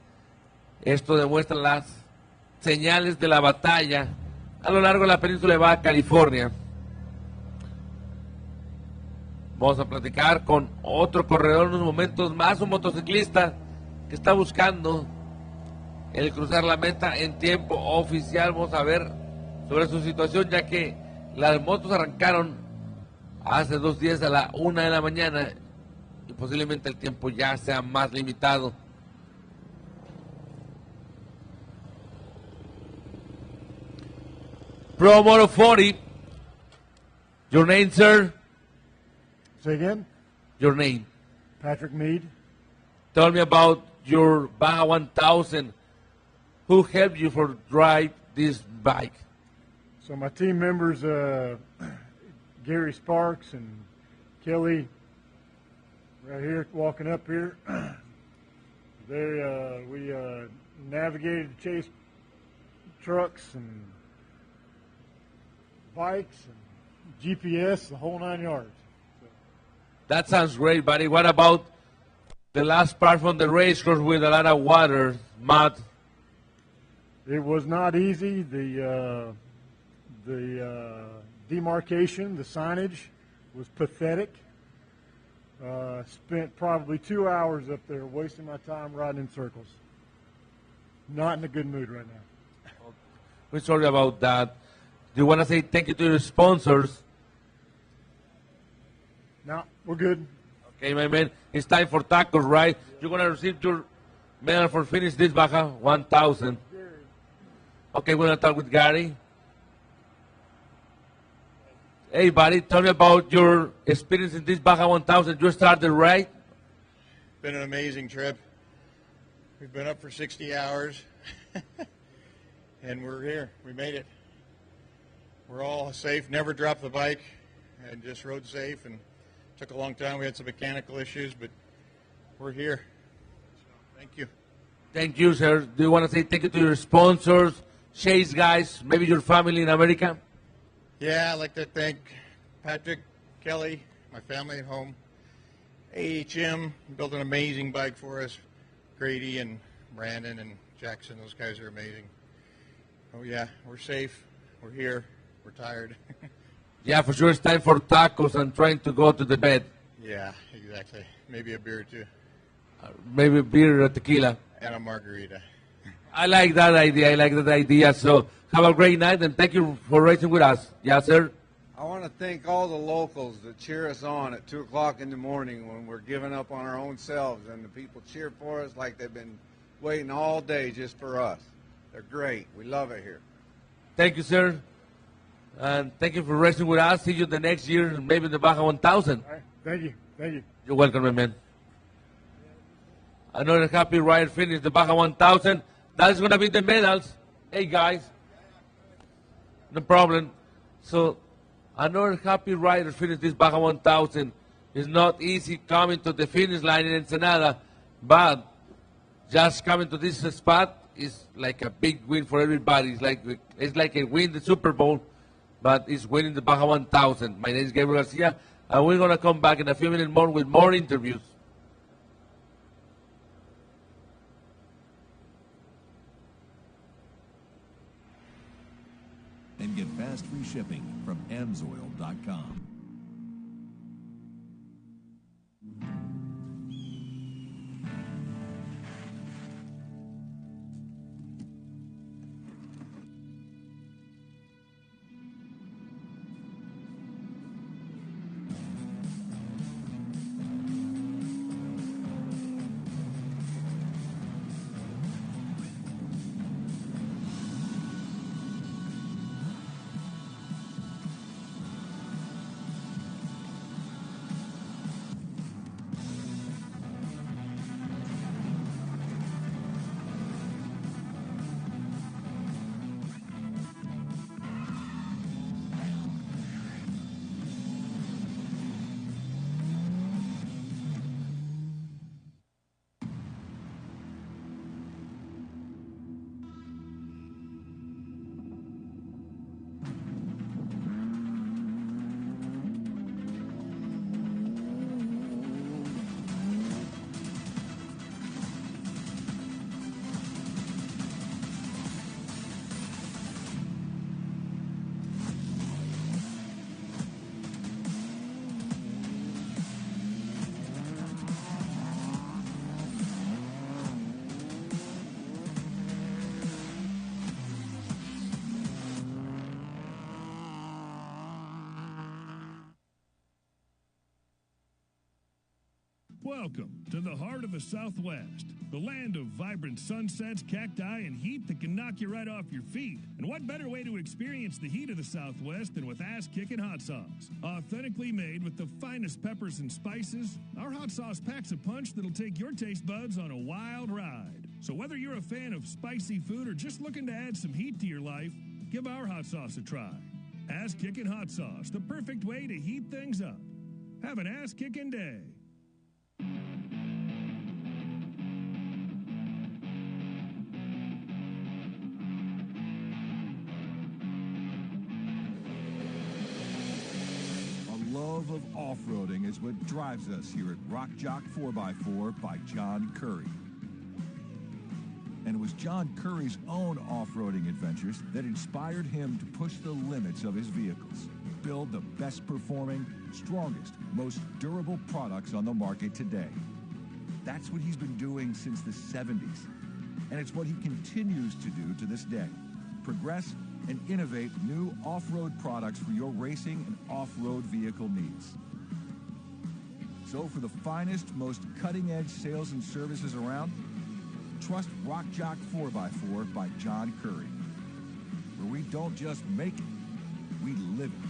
Esto demuestra las señales de la batalla a lo largo de la península de Baja California. Vamos a platicar con otro corredor en unos momentos más, un motociclista que está buscando el cruzar la meta en tiempo oficial. Vamos a ver sobre su situación, ya que las motos arrancaron hace 2 días a la 1 de la mañana y posiblemente el tiempo ya sea más limitado. Pro Moto 40, your name, sir? Say again? Your name. Patrick Mead. Tell me about your Baja 1000. Who helped you for drive this bike? So my team members, Gary Sparks and Kelly, right here, walking up here. We navigated, chased trucks and bikes and GPS, the whole 9 yards. That sounds great, buddy. What about the last part from the race course with a lot of water, mud? It was not easy. The demarcation, the signage was pathetic. Spent probably 2 hours up there wasting my time riding in circles. Not in a good mood right now. We're sorry about that. Do you want to say thank you to your sponsors? No, we're good. Okay, my man. It's time for tacos, right? You're going to receive your medal for finish this Baja 1000. Okay, we're going to talk with Gary. Hey, buddy, tell me about your experience in this Baja 1000. You started, right? Been an amazing trip. We've been up for 60 hours, and we're here. We made it. We're all safe, never dropped the bike, and just rode safe, and took a long time. We had some mechanical issues, but we're here. So, thank you. Thank you, sir. Do you want to say thank you to your sponsors, Chase guys, maybe your family in America? Yeah, I'd like to thank Patrick, Kelly, my family at home, AHM, built an amazing bike for us, Grady and Brandon and Jackson, those guys are amazing. Oh yeah, we're safe, we're here, we're tired. Yeah, for sure it's time for tacos and trying to go to the bed. Yeah, exactly. Maybe a beer too. Maybe beer or tequila. And a margarita. I like that idea. So have a great night and thank you for racing with us. Yes, sir. I want to thank all the locals that cheer us on at 2 o'clock in the morning when we're giving up on our own selves, and the people cheer for us like they've been waiting all day just for us. They're great. We love it here. Thank you, sir. And thank you for racing with us. See you the next year, maybe the Baja 1000. All right. Thank you. Thank you. You're welcome, my man. Another happy rider finished the Baja 1000. That's going to be the medals. Hey, guys. No problem. So, another happy rider finished this Baja 1000. It's not easy coming to the finish line in Ensenada, but just coming to this spot is like a big win for everybody. It's like a win the Super Bowl, but it's winning the Baja 1000. My name is Gabriel Garcia, and we're going to come back in a few minutes more with more interviews. And get fast free shipping from amsoil.com. Welcome to the heart of the Southwest, the land of vibrant sunsets, cacti, and heat that can knock you right off your feet. And what better way to experience the heat of the Southwest than with ass-kicking hot sauce? Authentically made with the finest peppers and spices, our hot sauce packs a punch that'll take your taste buds on a wild ride. So whether you're a fan of spicy food or just looking to add some heat to your life, give our hot sauce a try. Ass-kicking hot sauce, the perfect way to heat things up. Have an ass-kicking day. Love of off-roading is what drives us here at Rock Jock 4x4 by John Curry. And it was John Curry's own off-roading adventures that inspired him to push the limits of his vehicles, build the best performing, strongest, most durable products on the market today. That's what he's been doing since the 70s. And it's what he continues to do to this day. Progress and innovate new off-road products for your racing and off-road vehicle needs. So for the finest, most cutting-edge sales and services around, trust Rock Jock 4x4 by John Curry, where we don't just make it, we live it.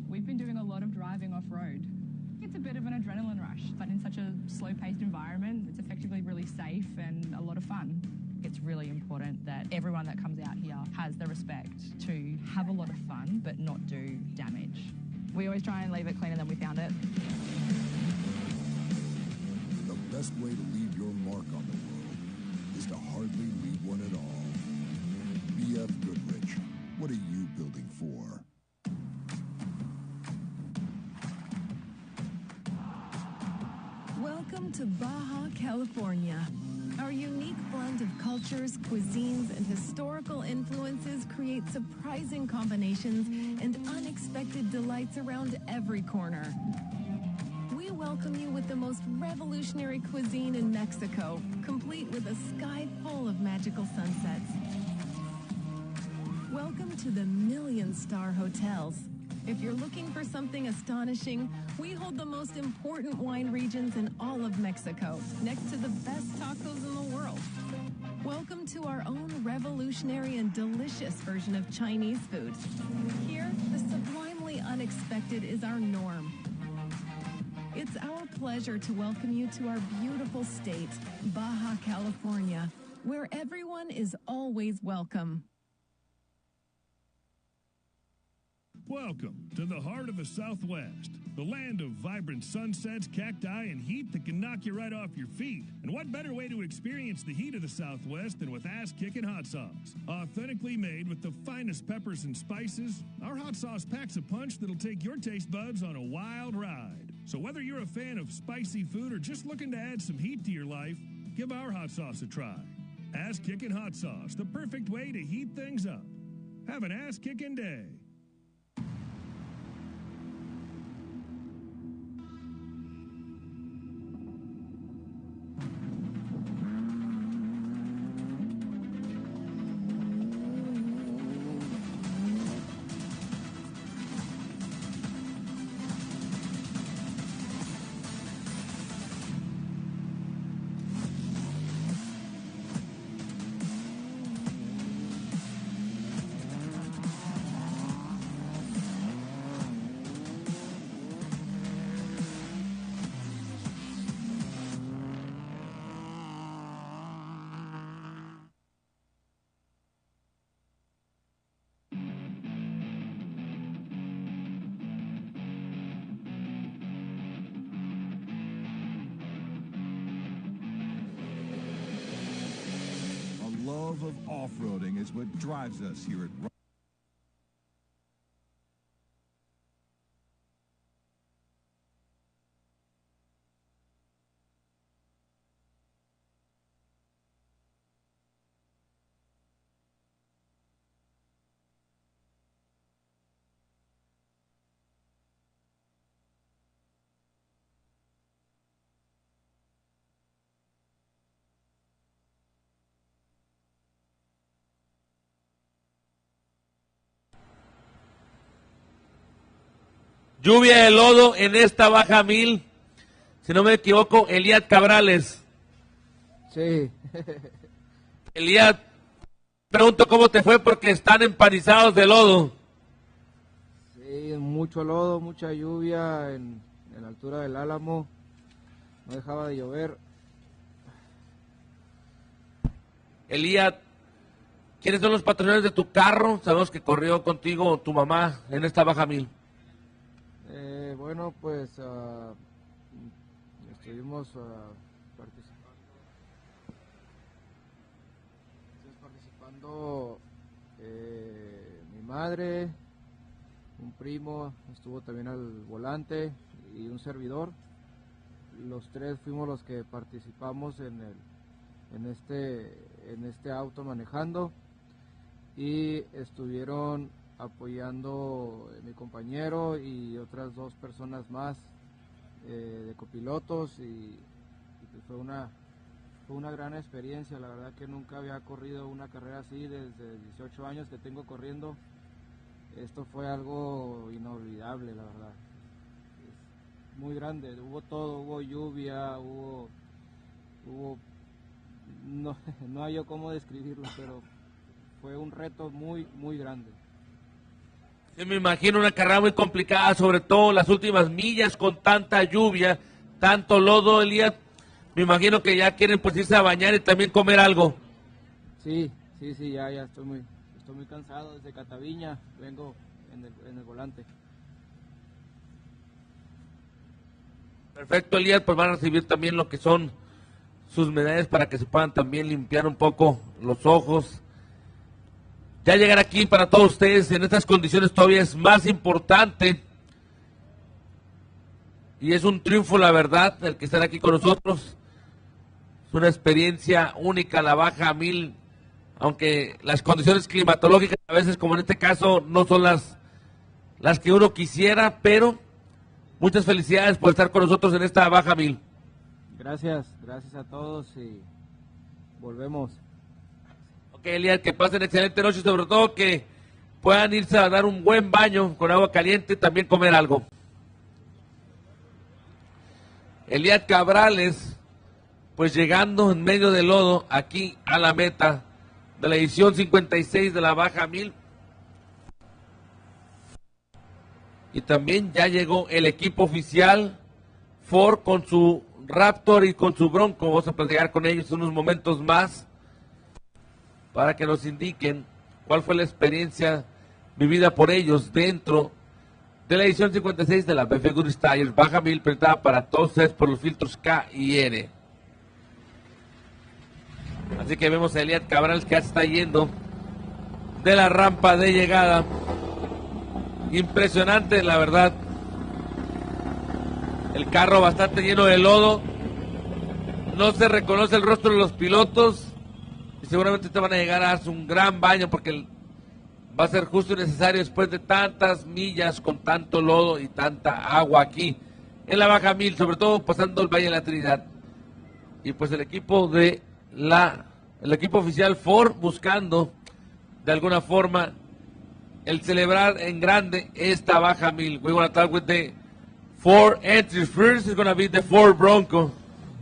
We've been doing a lot of driving off-road. It's a bit of an adrenaline rush, but in such a slow-paced environment, it's effectively really safe and a lot of fun. It's really important that everyone that comes out here has the respect to have a lot of fun, but not do damage. We always try and leave it cleaner than we found it. The best way to leave your mark on the world is to hardly leave one at all. BFGoodrich, what are you building for? Welcome to Baja, California. Our unique blend of cultures, cuisines, and historical influences create surprising combinations and unexpected delights around every corner. We welcome you with the most revolutionary cuisine in Mexico, complete with a sky full of magical sunsets. Welcome to the million-star hotels. If you're looking for something astonishing, we hold the most important wine regions in all of Mexico, next to the best tacos in the world. Welcome to our own revolutionary and delicious version of Chinese food. Here, the sublimely unexpected is our norm. It's our pleasure to welcome you to our beautiful state, Baja California, where everyone is always welcome. Welcome to the heart of the Southwest, the land of vibrant sunsets, cacti, and heat that can knock you right off your feet. And what better way to experience the heat of the Southwest than with ass-kicking hot sauce? Authentically made with the finest peppers and spices, our hot sauce packs a punch that'll take your taste buds on a wild ride. So whether you're a fan of spicy food or just looking to add some heat to your life, give our hot sauce a try. Ass-kicking hot sauce, the perfect way to heat things up. Have an ass-kicking day. Love of off-roading is what drives us here at Lluvia de lodo en esta Baja 1000. Si no me equivoco, Eliad Cabrales. Sí. Eliad, pregunto cómo te fue porque están empanizados de lodo. Sí, mucho lodo, mucha lluvia en la altura del Álamo. No dejaba de llover. Eliad, ¿quiénes son los patrocinadores de tu carro? Sabemos que corrió contigo tu mamá en esta Baja 1000. Bueno, pues estuvimos participando mi madre, un primo, estuvo también al volante y un servidor. Los tres fuimos los que participamos en este auto manejando y estuvieron apoyando mi compañero y otras dos personas más de copilotos y pues fue una gran experiencia. La verdad que nunca había corrido una carrera así desde 18 años que tengo corriendo. Esto fue algo inolvidable, la verdad. Es muy grande, hubo todo, hubo lluvia, hubo no hay yo cómo describirlo, pero fue un reto muy, muy grande. Sí, me imagino una carrera muy complicada, sobre todo las últimas millas con tanta lluvia, tanto lodo, Elías. Me imagino que ya quieren pues irse a bañar y también comer algo. Sí, ya estoy muy cansado. Desde Cataviña vengo en el volante. Perfecto, Elías, pues van a recibir también lo que son sus medallas para que se puedan también limpiar un poco los ojos. Ya llegar aquí para todos ustedes en estas condiciones todavía es más importante. Y es un triunfo, la verdad, el que estén aquí con nosotros. Es una experiencia única, la Baja 1000, aunque las condiciones climatológicas a veces, como en este caso, no son las que uno quisiera, pero muchas felicidades por estar con nosotros en esta Baja 1000. Gracias a todos y volvemos. Ok, Elías, que pasen excelente noche y sobre todo que puedan irse a dar un buen baño con agua caliente y también comer algo. Elías Cabrales, pues llegando en medio del lodo aquí a la meta de la edición 56 de la Baja 1000. Y también ya llegó el equipo oficial Ford con su Raptor y con su Bronco. Vamos a platicar con ellos unos momentos más para que nos indiquen cuál fue la experiencia vivida por ellos dentro de la edición 56 de la BFGoodrich Tires Baja 1000, presentada para todos ustedes por los filtros K y N. Así que vemos a Elías Cabral que ya se está yendo de la rampa de llegada. Impresionante, la verdad. El carro bastante lleno de lodo. No se reconoce el rostro de los pilotos. Y seguramente te van a llegar a darse un gran baño porque va a ser justo y necesario después de tantas millas con tanto lodo y tanta agua aquí en la Baja 1000, sobre todo pasando el Valle de la Trinidad. Y pues el equipo oficial Ford buscando de alguna forma el celebrar en grande esta Baja 1000. We're going to talk with the Ford entries. First is going to be the Ford Bronco.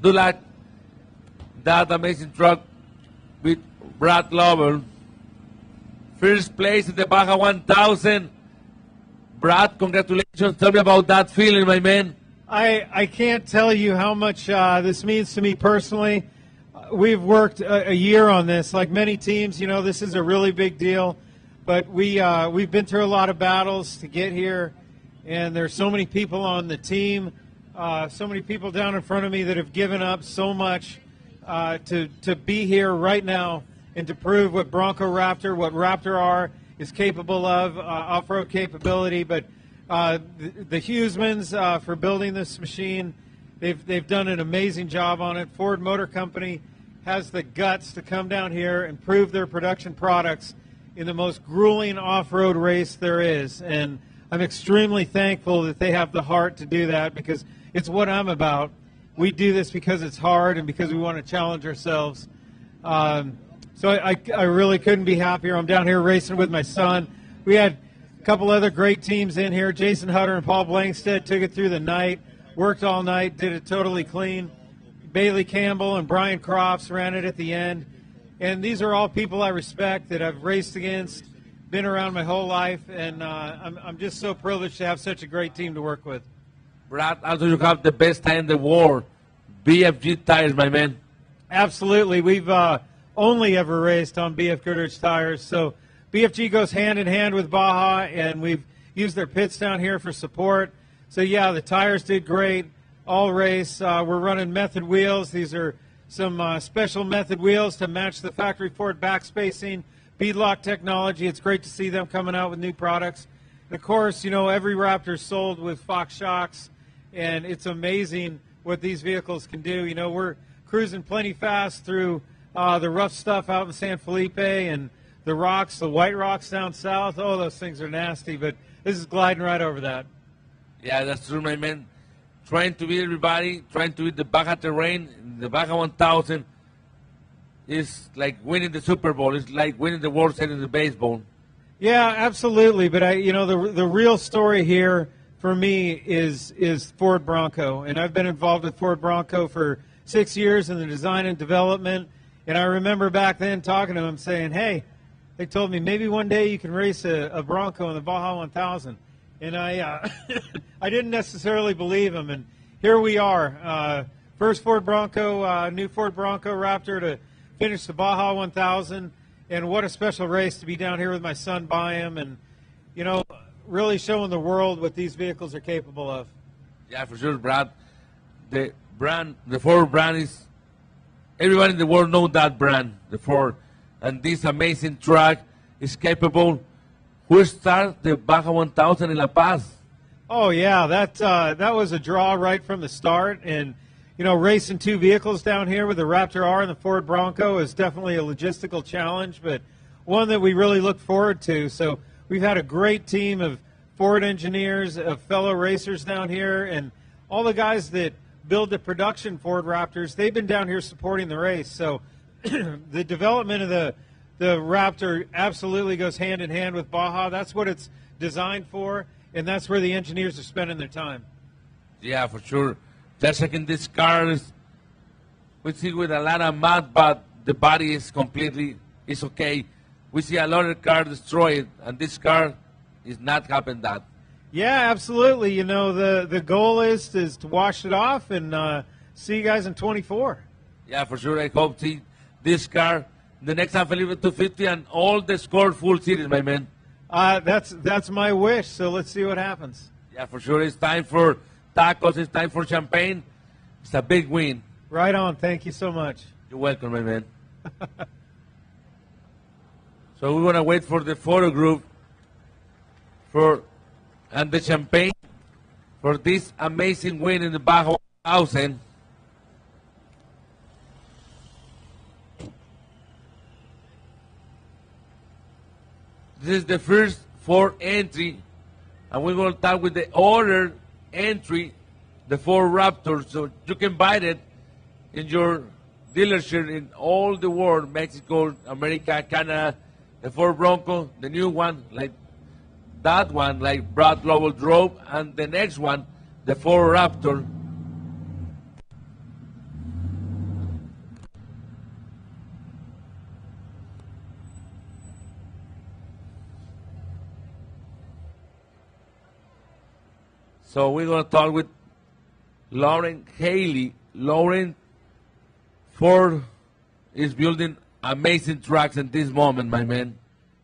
Do like that amazing truck with Brad Lovell. First place in the Baja 1000. Brad, congratulations. Tell me about that feeling, my man. I can't tell you how much this means to me personally. We've worked a year on this. Like many teams, you know, this is a really big deal. But we've been through a lot of battles to get here, and there's so many people on the team, so many people down in front of me that have given up so much to be here right now and to prove what Bronco Raptor, what Raptor R is capable of, off-road capability. But the Hughesmans for building this machine, they've done an amazing job on it. Ford Motor Company has the guts to come down here and prove their production products in the most grueling off-road race there is. And I'm extremely thankful that they have the heart to do that because it's what I'm about. We do this because it's hard and because we want to challenge ourselves. So I really couldn't be happier. I'm down here racing with my son. We had a couple other great teams in here. Jason Hutter and Paul Blankstead took it through the night, worked all night, did it totally clean. Bailey Campbell and Brian Crofts ran it at the end. And these are all people I respect that I've raced against, been around my whole life, and I'm just so privileged to have such a great team to work with. Brad, also you have the best tire in the world, BFG tires, my man. Absolutely. We've only ever raced on BFGoodrich tires, so BFG goes hand in hand with Baja, and we've used their pits down here for support. So, yeah, the tires did great all race. We're running method wheels. These are some special method wheels to match the factory Ford backspacing, beadlock technology. It's great to see them coming out with new products. And of course, you know, every Raptor's sold with Fox shocks, and it's amazing what these vehicles can do. You know, we're cruising plenty fast through the rough stuff out in San Felipe and the rocks, the white rocks down south. Oh, those things are nasty, but this is gliding right over that. Yeah, that's true, my man. Trying to beat everybody, trying to beat the Baja terrain, the Baja 1000 is like winning the Super Bowl. It's like winning the World Series of baseball. Yeah, absolutely. But you know, the real story here for me is Ford Bronco, and I've been involved with Ford Bronco for 6 years in the design and development. And I remember back then talking to him, saying, "Hey, they told me maybe one day you can race a Bronco in the Baja 1000. And I I didn't necessarily believe him. And here we are. First Ford Bronco, new Ford Bronco Raptor to finish the Baja 1000. And what a special race to be down here with my son by him. And, you know, really showing the world what these vehicles are capable of. Yeah, for sure, Brad. The Ford brand is, everybody in the world knows that brand, the Ford. And this amazing truck is capable. Who started the Baja 1000 in La Paz? Oh, yeah, that was a draw right from the start. And, you know, racing two vehicles down here with the Raptor R and the Ford Bronco is definitely a logistical challenge, but one that we really look forward to. So we've had a great team of Ford engineers, of fellow racers down here, and all the guys that build the production Ford Raptors, they've been down here supporting the race. So the development of the Raptor absolutely goes hand in hand with Baja. That's what it's designed for, and that's where the engineers are spending their time. Yeah, for sure. Just like in this car, we see with a lot of mud, but the body is completely, it's okay. We see a lot of cars destroyed, and this car is not happening that. Yeah, absolutely. You know, the goal is to wash it off and see you guys in 24. Yeah, for sure. I hope to see this car the next half Felipe 250 and all the score full series, my man. That's my wish, so let's see what happens. Yeah, for sure. It's time for tacos. It's time for champagne. It's a big win. Right on. Thank you so much. You're welcome, my man. So we're going to wait for the photo group and the champagne for this amazing win in the Baja 1000. This is the first Ford entry, and we're going to start with the other entry, the Ford Raptor. So you can buy it in your dealership in all the world, Mexico, America, Canada. The Ford Bronco, the new one, like that one, like Brad Lovell drove, and the next one, the Ford Raptor. So we're going to talk with Lauren Haley. Lauren, Ford is building amazing trucks in this moment, my man.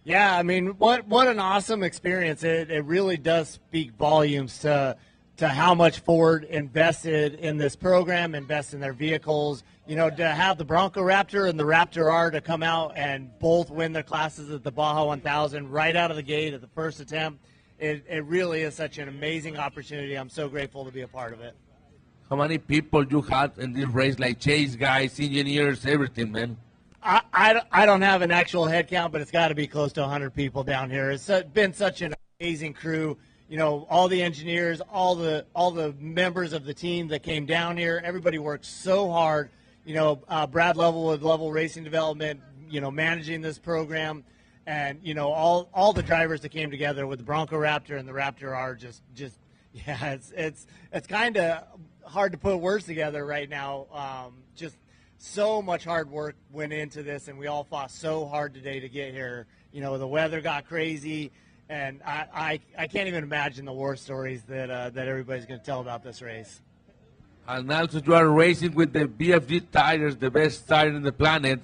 Yeah, I mean, what an awesome experience. It really does speak volumes to how much Ford invested in this program, invest in their vehicles. You know, to have the Bronco Raptor and the Raptor R to come out and both win their classes at the Baja 1000 right out of the gate at the first attempt. It really is such an amazing opportunity. I'm so grateful to be a part of it. How many people you had in this race, like chase guys, engineers, everything, man? I don't have an actual head count, but it's got to be close to 100 people down here. It's been such an amazing crew. You know, all the engineers, all the members of the team that came down here, everybody worked so hard. You know, Brad Lovell with Lovell Racing Development, you know, managing this program. And, you know, all the drivers that came together with the Bronco Raptor and the Raptor R just yeah, it's kind of hard to put words together right now. Just so much hard work went into this, and we all fought so hard today to get here. You know, the weather got crazy, and I can't even imagine the war stories that everybody's going to tell about this race. And also you are racing with the BFG tires, the best tire in the planet.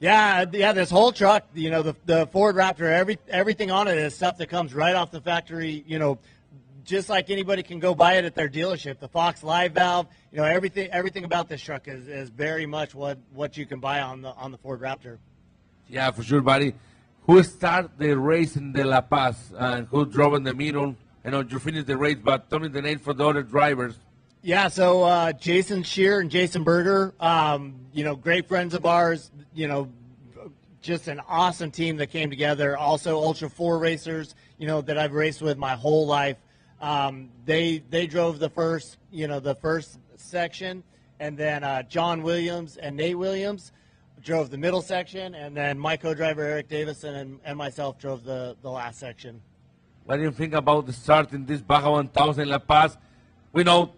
Yeah, this whole truck, you know, the Ford Raptor, everything on it is stuff that comes right off the factory, you know, just like anybody can go buy it at their dealership. The Fox Live Valve, you know, everything about this truck is very much what you can buy on the Ford Raptor. Yeah, for sure, buddy. Who started the race in the La Paz and who drove in the middle? I know you finished the race, but tell me the name for the other drivers. Yeah, so Jason Shear and Jason Berger, you know, great friends of ours, you know, just an awesome team that came together. Also, Ultra 4 racers, you know, that I've raced with my whole life. They drove the first section, and then John Williams and Nate Williams drove the middle section, and then my co-driver Eric Davison and myself drove the last section. What do you think about the start in this Baja 1000 La Paz? We know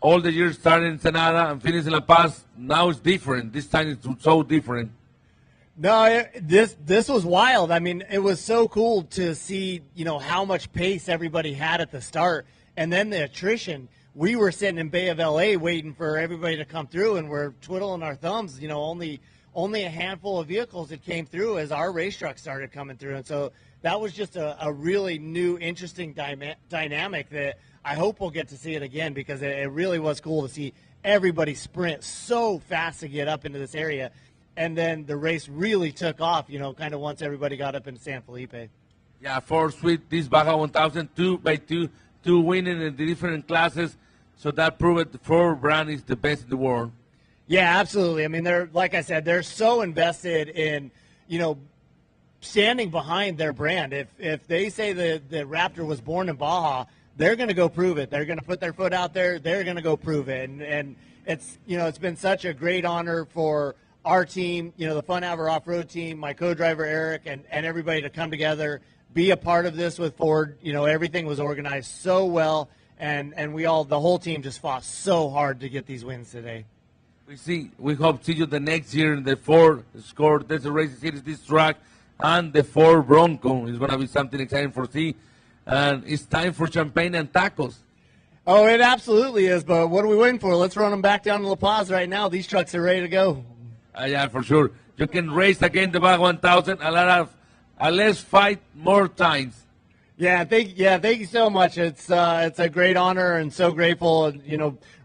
all the years started in Ensenada and finished in La Paz. Now it's different. This time it's so different. No, this was wild. I mean, it was so cool to see, how much pace everybody had at the start, and then the attrition. We were sitting in Bay of LA waiting for everybody to come through, and we're twiddling our thumbs. Only a handful of vehicles that came through as our race trucks started coming through, and so that was just a really new, interesting dynamic that I hope we'll get to see it again, because it really was cool to see everybody sprint so fast to get up into this area. And then the race really took off, kind of once everybody got up into San Felipe. Yeah, for Sweet, this Baja 1000, 2x2, two winning in the different classes. So that proved the Ford brand is the best in the world. Yeah, absolutely. I mean, like I said, they're so invested in, standing behind their brand. If they say the Raptor was born in Baja, they're going to go prove it. They're going to put their foot out there. They're going to go prove it. And it's, it's been such a great honor for our team, the Fun Hour Off-Road team, my co-driver Eric, and everybody to come together, be a part of this with Ford. Everything was organized so well, and the whole team just fought so hard to get these wins today. We hope to see you the next year in the Ford Escort, Desert Racing Series, this track, and the Ford Bronco. It's going to be something exciting for see. And it's time for champagne and tacos. Oh, it absolutely is, but what are we waiting for? Let's run them back down to La Paz right now. These trucks are ready to go. Yeah, for sure. You can race again the Baja 1000 let's fight more times. Yeah, thank you so much. It's a great honor and so grateful.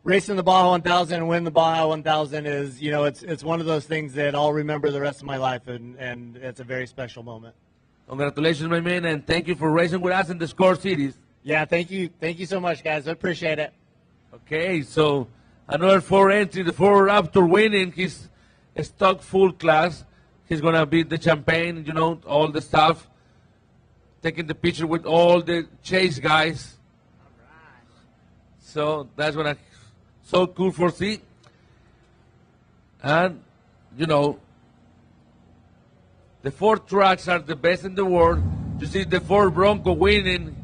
Racing the Baja 1000 and win the Baja 1000 is, it's one of those things that I'll remember the rest of my life, and it's a very special moment. Congratulations, my man, and thank you for racing with us in the Score Series. Yeah, thank you so much, guys. I appreciate it. Okay, so another Ford entry, the Ford Raptor winning his stock full class. He's going to beat the champagne, all the stuff. Taking the picture with all the chase guys. So that's going to so cool for see. And, the Ford trucks are the best in the world. You see the Ford Bronco winning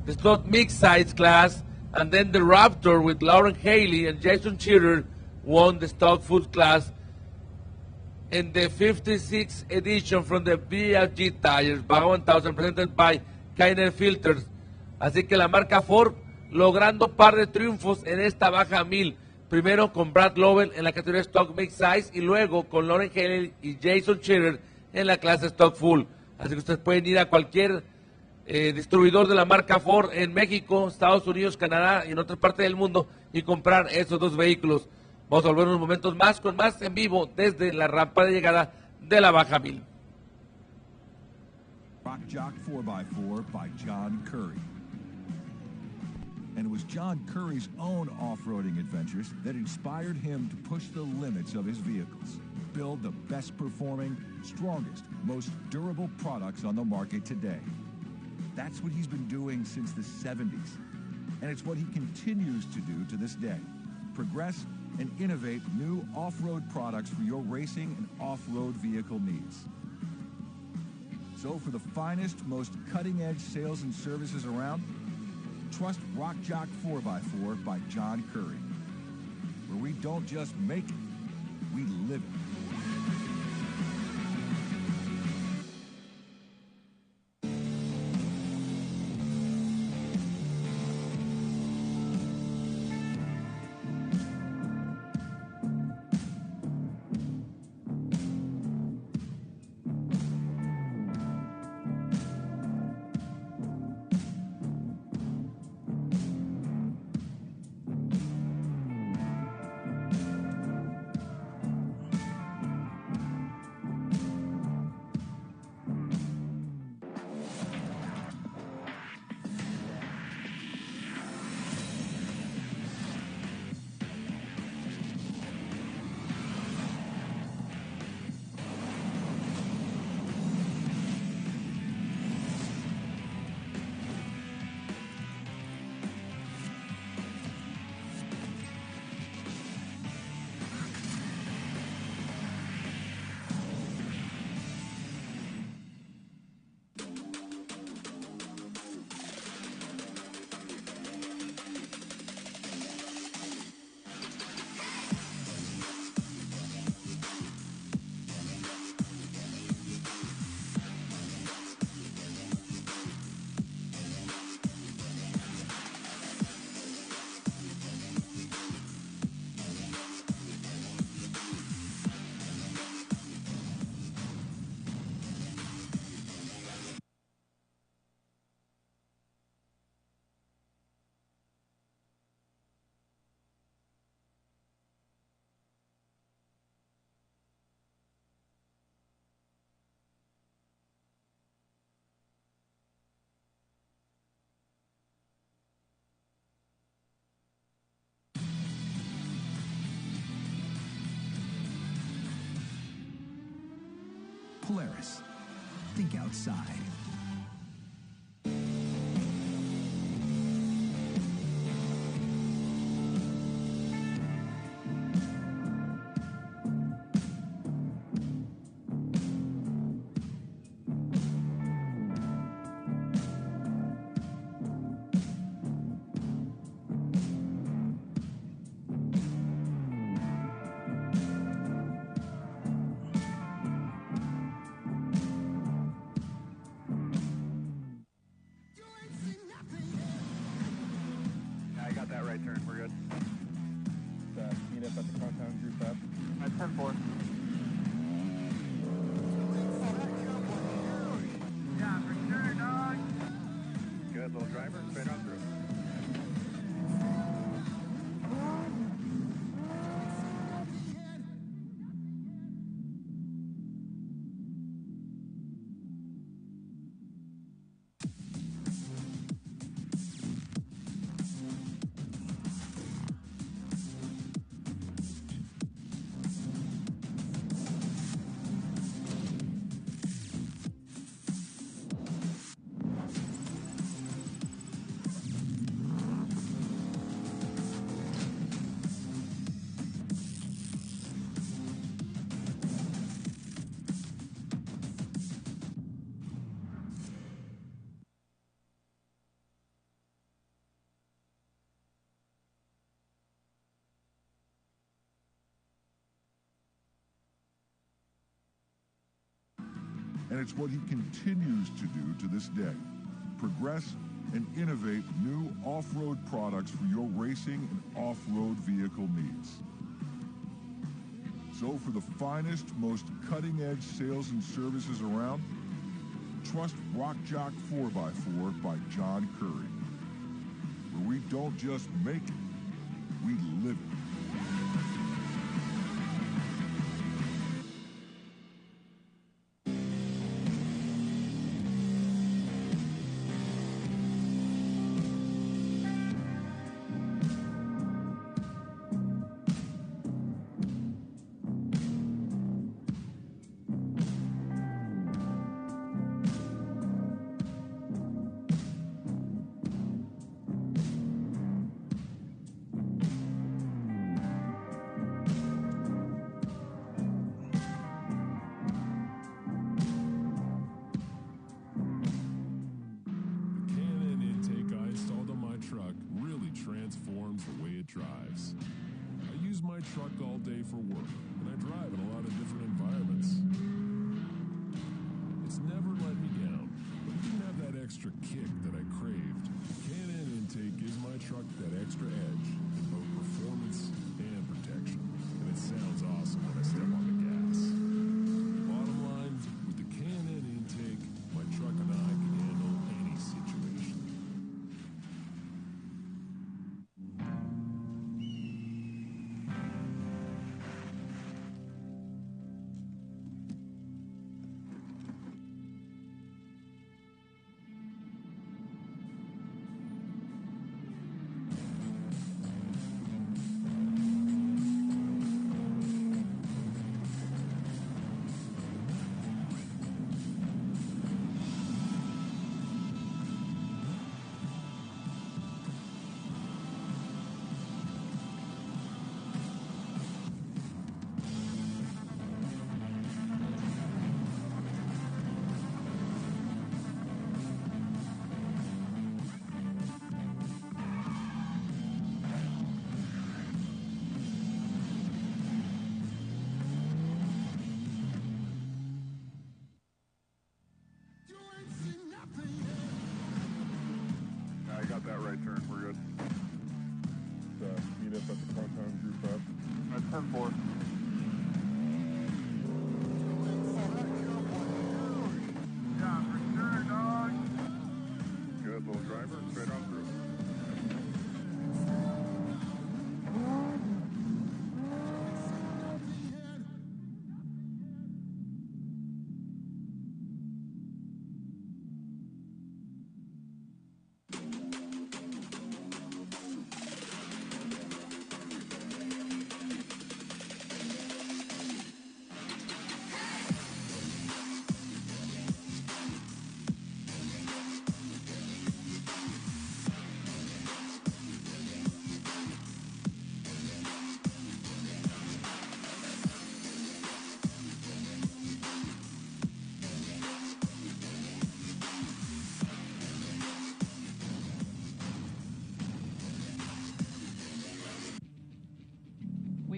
the slot mixed size class, and then the Raptor with Lauren Haley and Jason Cheater won the stock full class in the 56th edition from the BFG Tires, Baja 1000, presented by Kainer Filters. Así que la marca Ford logrando par de triunfos en esta Baja 1000. Primero con Brad Lovell en la categoría Stock Mixed Size y luego con Lauren Haley y Jason Cheater en la clase Stock Full. Así que ustedes pueden ir a cualquier distribuidor de la marca Ford en México, Estados Unidos, Canadá y en otras partes del mundo y comprar esos dos vehículos. Vamos a volver unos momentos más con más en vivo desde la rampa de llegada de la Baja 1000. Rock Jock 4x4 by John Curry. And it was John Curry's own off-roading adventures that inspired him to push the limits of his vehicles, build the best performing, strongest, most durable products on the market today. That's what he's been doing since the 70s. And it's what he continues to do to this day. Progress and innovate new off-road products for your racing and off-road vehicle needs. So for the finest, most cutting-edge sales and services around, trust Rock Jock 4x4 by John Curry, where we don't just make it, we live it. Polaris. Think outside. I got that right turn. We're good. Meet up at the compound group up. At 10-4. Yeah, for sure, dog. Good little driver, straight on through. And it's what he continues to do to this day. Progress and innovate new off-road products for your racing and off-road vehicle needs. So for the finest, most cutting-edge sales and services around, trust Rock Jock 4x4 by John Curry. Where we don't just make it, we live it. transforms the way it drives. I use my truck all day for work, and I drive in a lot of different environments. It's never let me down, but it didn't have that extra kick that I craved. K&N Intake gives my truck that extra edge in both performance and protection, and it sounds awesome when I step on the gas. Bottom line, with the K&N Intake, my truck and I can handle any situation. I got that right turn. We're good. Meet up at the compound group up. At 10-4. Yeah, for sure, dog. Good little driver, straight on through.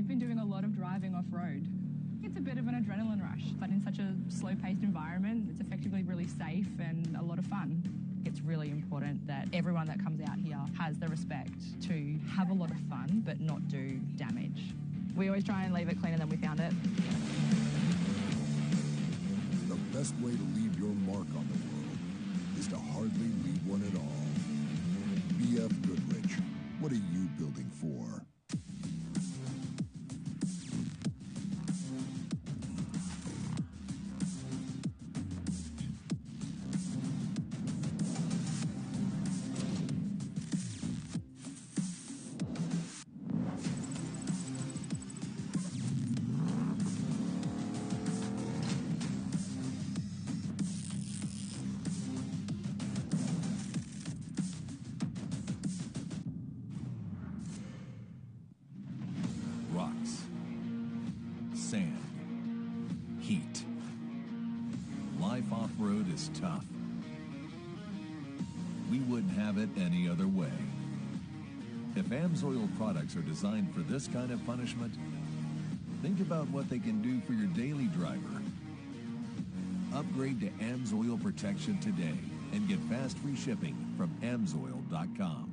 we've been doing a lot of driving off-road. It's a bit of an adrenaline rush, but in such a slow-paced environment, it's effectively really safe and a lot of fun. It's really important that everyone that comes out here has the respect to have a lot of fun, but not do damage. We always try and leave it cleaner than we found it. The best way to leave your mark on the world is to hardly leave one at all. BFGoodrich, what are you building for? Rocks, sand, heat. Life off-road is tough. We wouldn't have it any other way. If AMSOIL products are designed for this kind of punishment, think about what they can do for your daily driver. Upgrade to AMSOIL protection today and get fast free shipping from AMSOIL.com.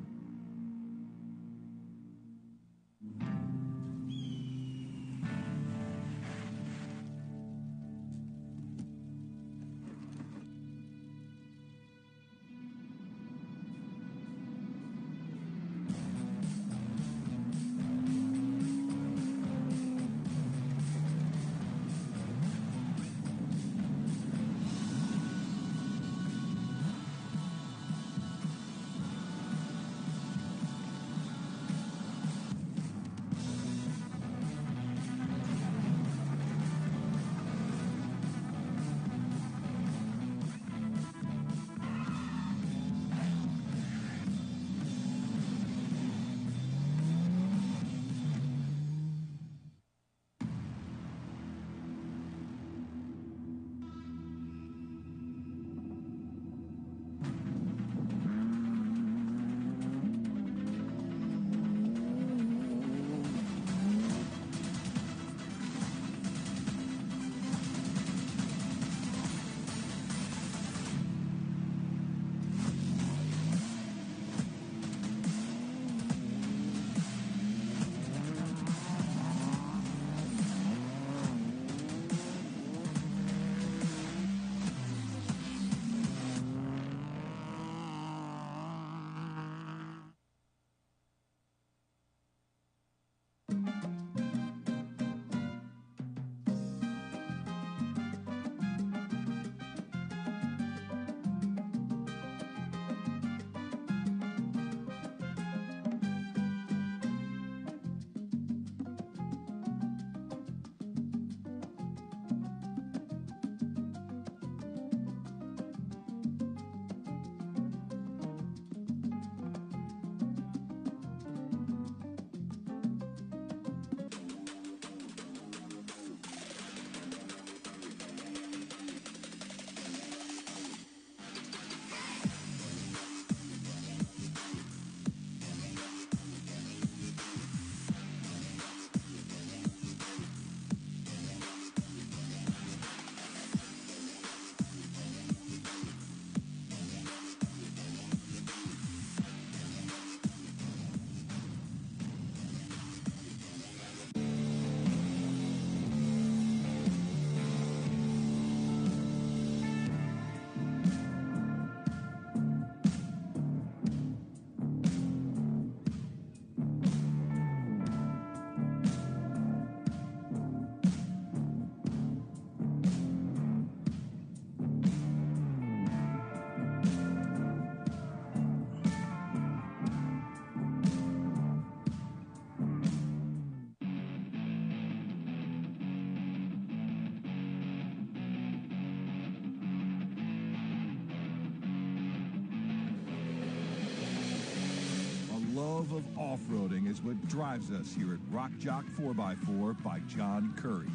love of off-roading is what drives us here at Rock Jock 4x4 by John Curry.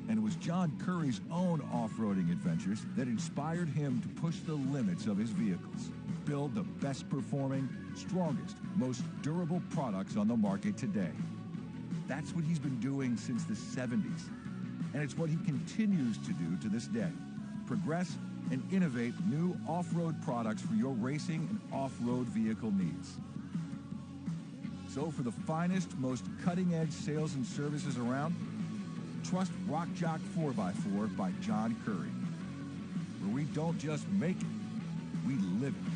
And it was John Curry's own off-roading adventures that inspired him to push the limits of his vehicles, build the best performing, strongest, most durable products on the market today. That's what he's been doing since the 70s. And it's what he continues to do to this day. Progress and innovate new off-road products for your racing and off-road vehicle needs. So for the finest, most cutting-edge sales and services around, trust Rock Jock 4x4 by John Curry, where we don't just make it, we live it.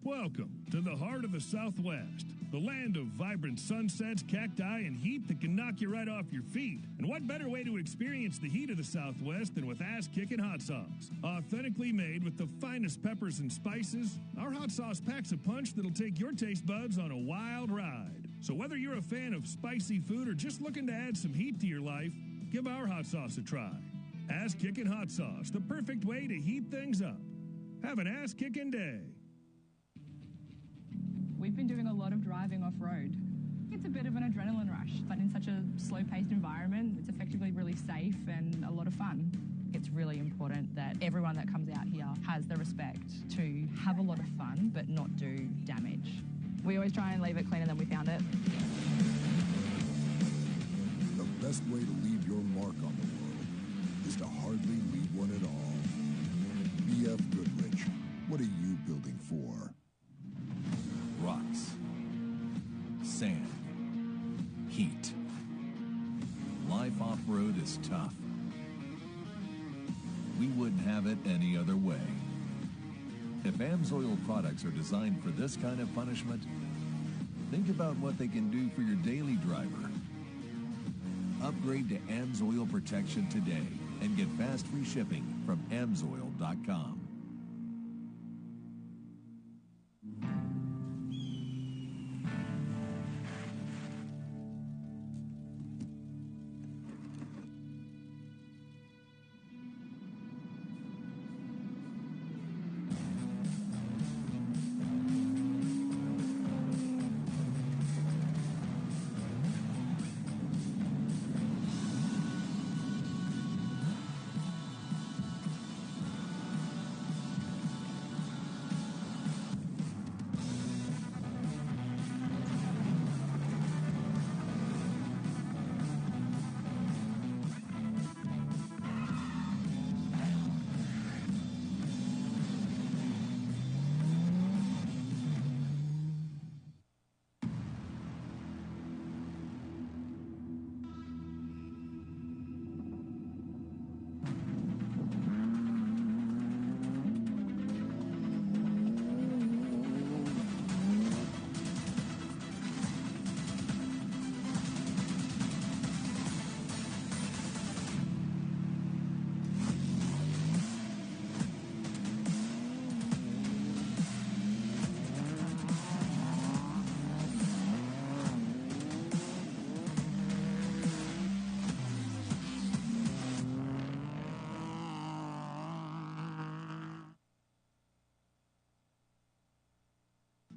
Welcome to the heart of the Southwest, the land of vibrant sunsets, cacti, and heat that can knock you right off your feet. And what better way to experience the heat of the Southwest than with ass-kicking hot sauce? Authentically made with the finest peppers and spices, our hot sauce packs a punch that'll take your taste buds on a wild ride. So whether you're a fan of spicy food or just looking to add some heat to your life, give our hot sauce a try. Ass-kicking hot sauce, the perfect way to heat things up. Have an ass-kicking day. We've been doing a lot of driving off-road. It's a bit of an adrenaline rush, but in such a slow-paced environment, it's effectively really safe and a lot of fun. It's really important that everyone that comes out here has the respect to have a lot of fun, but not do damage. We always try and leave it cleaner than we found it. The best way to leave your mark on the world is to hardly leave one at all. BFGoodrich, what are you building for? Rocks, sand, heat. Life off-road is tough. We wouldn't have it any other way. If AMSOIL products are designed for this kind of punishment, think about what they can do for your daily driver. Upgrade to AMSOIL protection today and get fast free shipping from AMSOIL.com.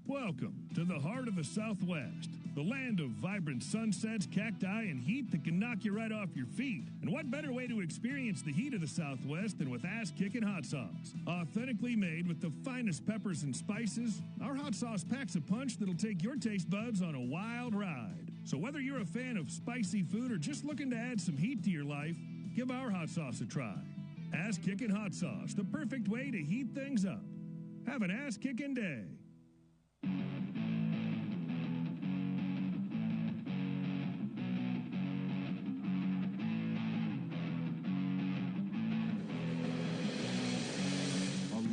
Welcome to the heart of the Southwest, the land of vibrant sunsets, cacti, and heat that can knock you right off your feet. And what better way to experience the heat of the Southwest than with ass-kicking hot sauce? Authentically made with the finest peppers and spices, our hot sauce packs a punch that'll take your taste buds on a wild ride. So whether you're a fan of spicy food or just looking to add some heat to your life, give our hot sauce a try. Ass-kicking hot sauce, the perfect way to heat things up. Have an ass-kicking day.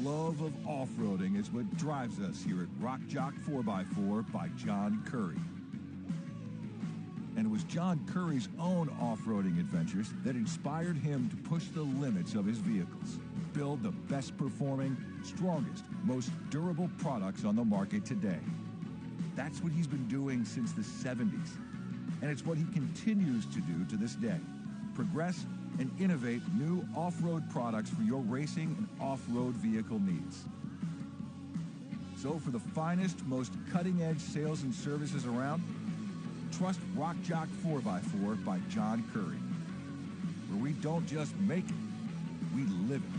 Love of off-roading is what drives us here at Rock Jock 4x4 by John Curry. And it was John Curry's own off-roading adventures that inspired him to push the limits of his vehicles, build the best performing, strongest, most durable products on the market today. That's what he's been doing since the 70s. And it's what he continues to do to this day. Progress and innovate new off-road products for your racing and off-road vehicle needs. So for the finest, most cutting-edge sales and services around, trust Rock Jock 4x4 by John Curry, where we don't just make it, we live it.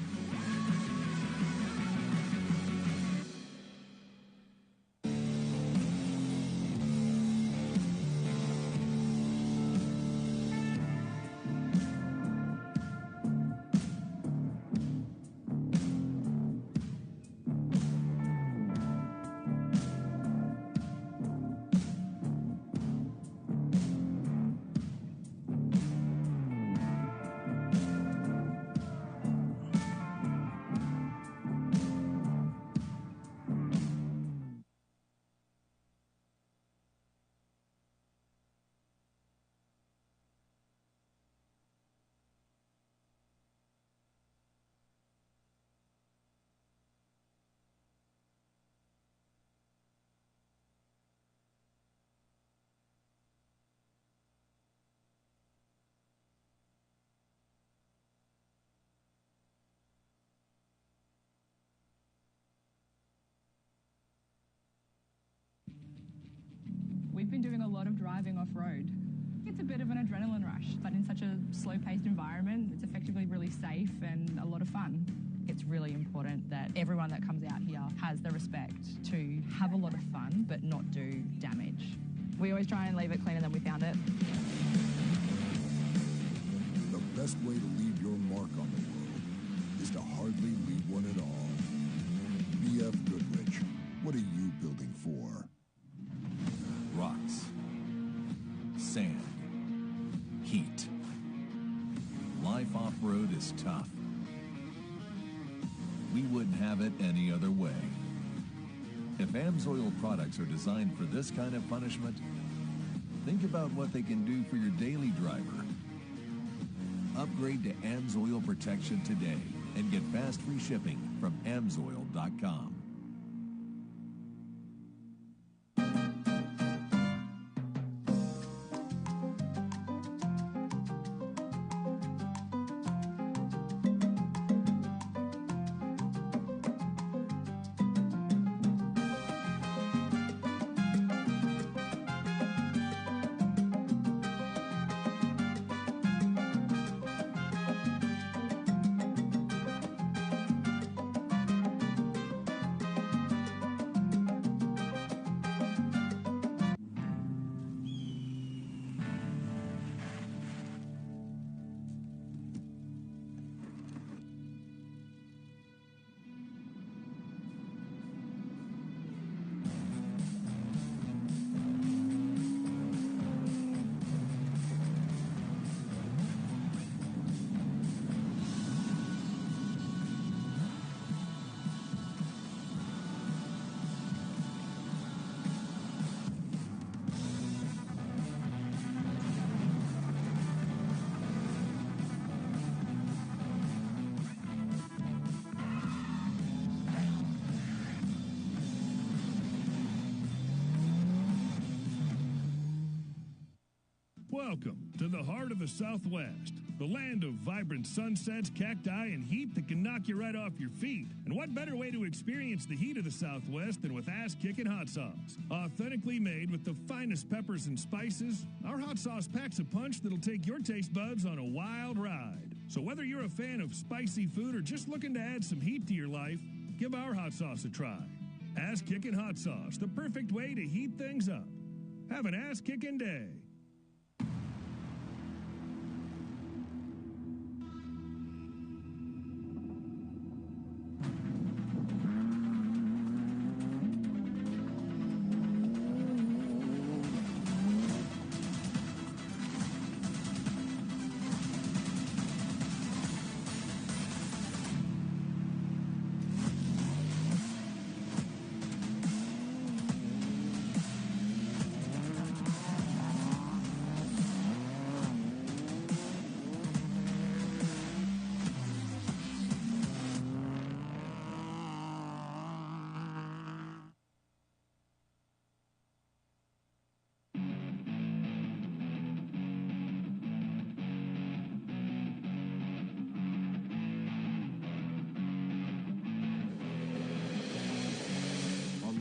been doing a lot of driving off-road. It's a bit of an adrenaline rush, but in such a slow-paced environment, it's effectively really safe and a lot of fun. It's really important that everyone that comes out here has the respect to have a lot of fun, but not do damage. We always try and leave it cleaner than we found it. The best way to leave your mark on the world is to hardly leave one at all. BFGoodrich, what are you building for? Rocks, sand, heat. Life off-road is tough. We wouldn't have it any other way. If AMSOIL products are designed for this kind of punishment, think about what they can do for your daily driver. Upgrade to AMSOIL protection today and get fast free shipping from AMSOIL.com. Welcome to the heart of the Southwest, the land of vibrant sunsets, cacti, and heat that can knock you right off your feet. And what better way to experience the heat of the Southwest than with ass-kicking hot sauce? Authentically made with the finest peppers and spices, our hot sauce packs a punch that'll take your taste buds on a wild ride. So whether you're a fan of spicy food or just looking to add some heat to your life, give our hot sauce a try. Ass-kicking hot sauce, the perfect way to heat things up. Have an ass-kicking day.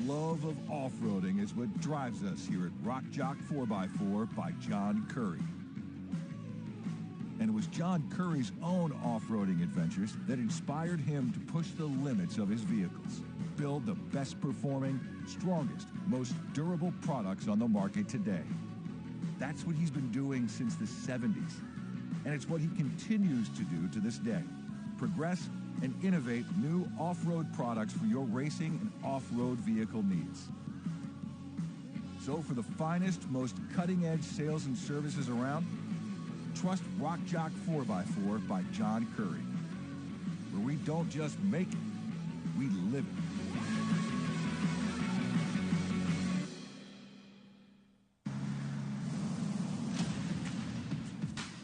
Love of off-roading is what drives us here at Rock Jock 4x4 by John Curry. And it was John Curry's own off-roading adventures that inspired him to push the limits of his vehicles, build the best performing, strongest, most durable products on the market today. That's what he's been doing since the 70s. And it's what he continues to do to this day. Progress and innovate new off-road products for your racing and off-road vehicle needs. So for the finest, most cutting-edge sales and services around, trust Rock Jock 4x4 by John Curry, where we don't just make it, we live it.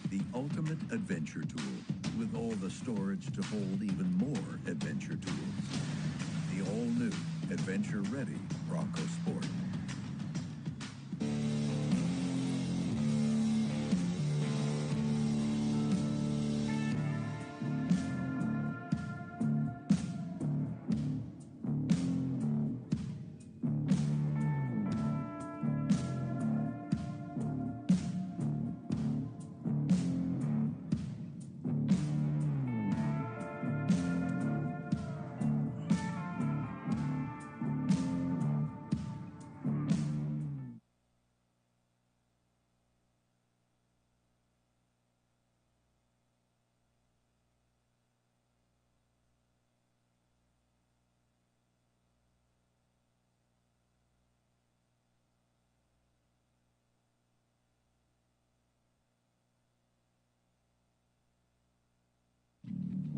The ultimate adventure tool, with all the storage to hold even more adventure tools. The all-new, adventure-ready Bronco Sport.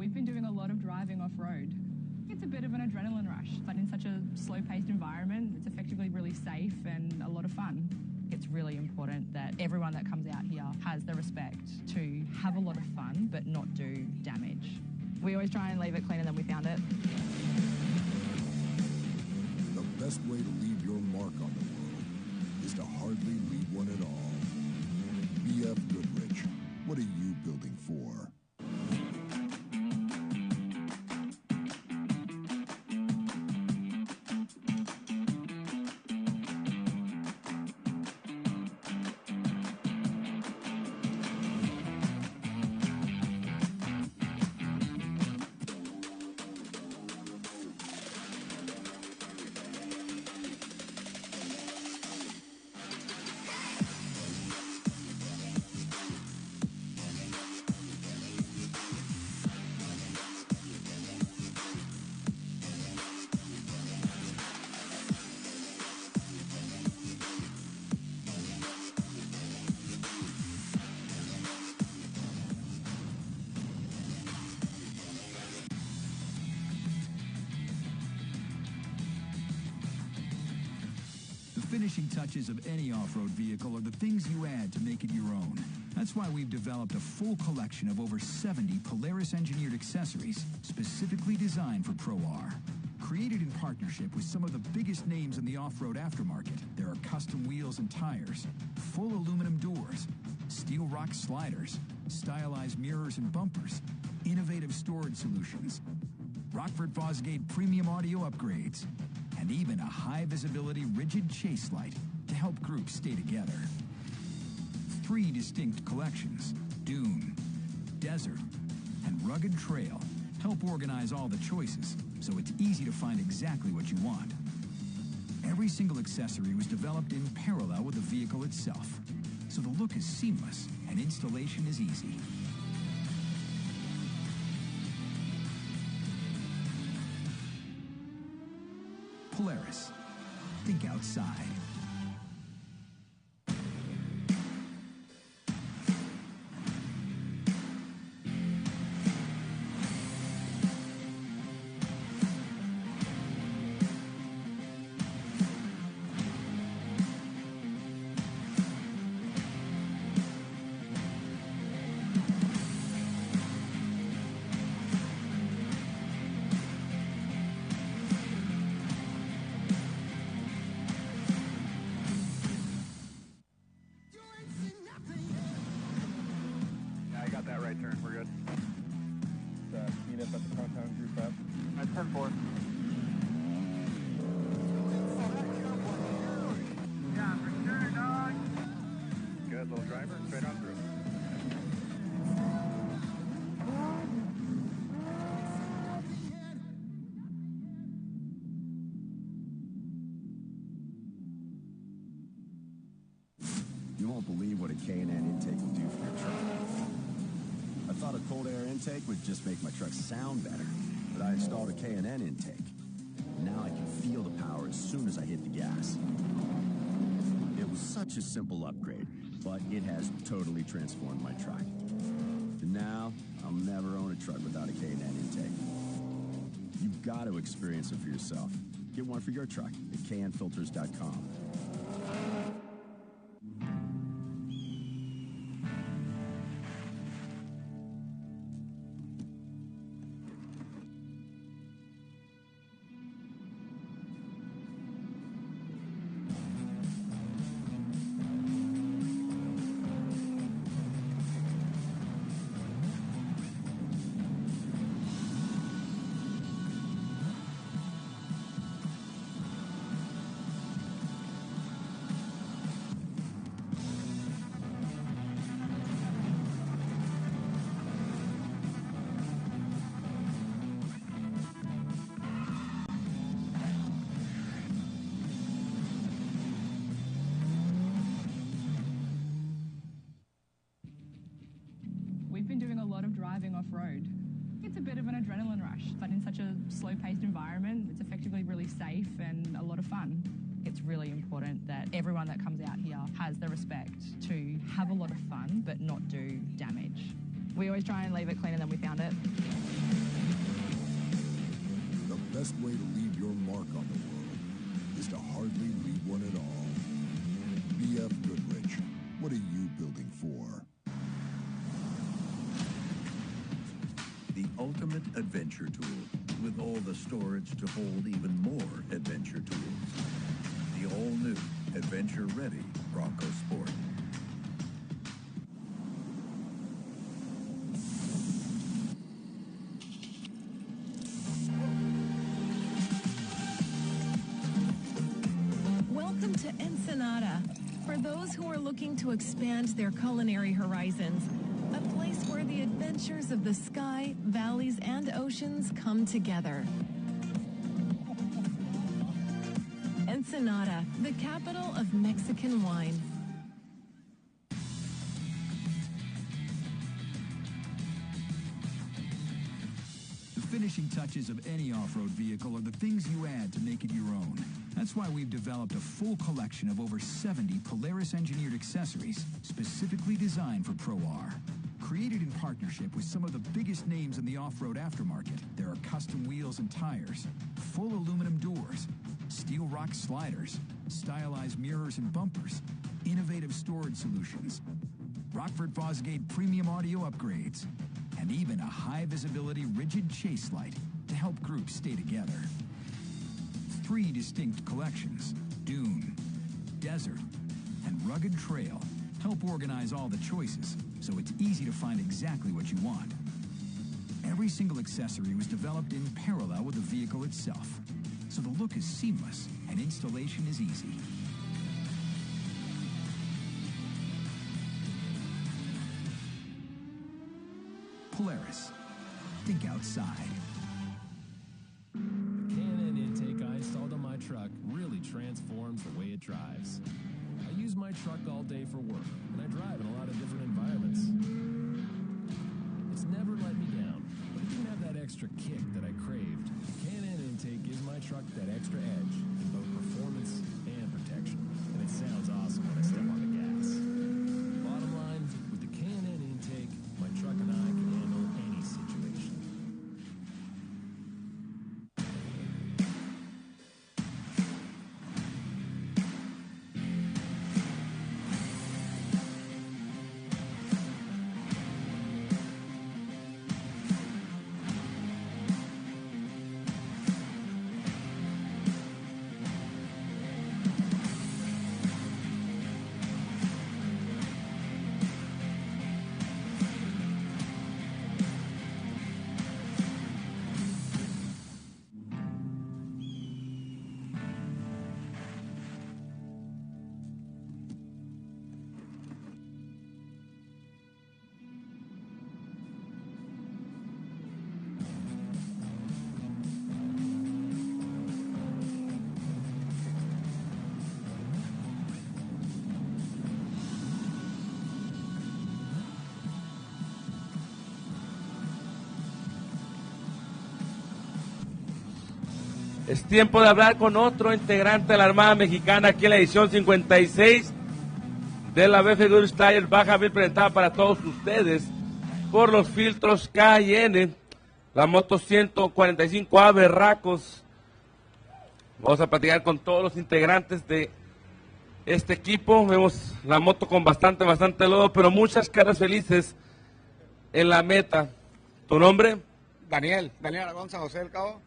We've been doing a lot of driving off-road. It's a bit of an adrenaline rush, but in such a slow-paced environment, it's effectively really safe and a lot of fun. It's really important that everyone that comes out here has the respect to have a lot of fun, but not do damage. We always try and leave it cleaner than we found it. The best way to leave your mark on the world is to hardly leave one at all. BFGoodrich, what are you building for? The finishing touches of any off-road vehicle are the things you add to make it your own. That's why we've developed a full collection of over 70 Polaris-engineered accessories specifically designed for Pro R. Created in partnership with some of the biggest names in the off-road aftermarket, there are custom wheels and tires, full aluminum doors, steel rock sliders, stylized mirrors and bumpers, innovative storage solutions, Rockford Fosgate premium audio upgrades, and even a high-visibility rigid chase light to help groups stay together. 3 distinct collections, Dune, Desert, and Rugged Trail, help organize all the choices so it's easy to find exactly what you want. Every single accessory was developed in parallel with the vehicle itself, so the look is seamless and installation is easy. Polaris. Think outside. right turn. We're good. Speed up at the compound group up. At 10-4. Yeah, for sure, dog. Good, little driver. Straight on through. You won't believe what a K&N intake will do for your truck. I thought a cold air intake would just make my truck sound better, but I installed a K&N intake. Now I can feel the power as soon as I hit the gas. It was such a simple upgrade, but it has totally transformed my truck. And now, I'll never own a truck without a K&N intake. You've got to experience it for yourself. Get one for your truck at knfilters.com. Driving off-road. It's a bit of an adrenaline rush, but in such a slow-paced environment, it's effectively really safe and a lot of fun. It's really important that everyone that comes out here has the respect to have a lot of fun, but not do damage. We always try and leave it cleaner than we found it. The best way to leave your mark on the world is to hardly leave one at all. BFGoodrich, what are you building for? The ultimate adventure tool, with all the storage to hold even more adventure tools. The all-new, adventure-ready Bronco Sport. Welcome to Ensenada. For those who are looking to expand their culinary horizons, a place where the adventures of the sky, valleys, and oceans come together. Ensenada, the capital of Mexican wine. The finishing touches of any off-road vehicle are the things you add to make it your own. That's why we've developed a full collection of over 70 Polaris-engineered accessories specifically designed for Pro R. Created in partnership with some of the biggest names in the off-road aftermarket, there are custom wheels and tires, full aluminum doors, steel rock sliders, stylized mirrors and bumpers, innovative storage solutions, Rockford Fosgate premium audio upgrades, and even a high-visibility rigid chase light to help groups stay together. 3 distinct collections, Dune, Desert, and Rugged Trail, help organize all the choices so it's easy to find exactly what you want. Every single accessory was developed in parallel with the vehicle itself, so the look is seamless and installation is easy. Polaris. Think outside. The K&N intake I installed on my truck really transforms the way it drives. I use my truck all day for work, and I drive in a lot of different environments. It's never let me down, but it didn't have that extra kick that I craved. K&N intake gives my truck that extra edge in both performance and protection, and it sounds awesome when I step on the gas. Bottom line, with the K&N intake, my truck and I can handle any situation. Es tiempo de hablar con otro integrante de la Armada Mexicana aquí en la edición 56 de la BFGoodrich Tire Baja, bien presentada para todos ustedes por los filtros K&N, la moto 145A Berracos. Vamos a platicar con todos los integrantes de este equipo. Vemos la moto con bastante lodo, pero muchas caras felices en la meta. ¿Tu nombre? Daniel Aragón, San José del Cabo.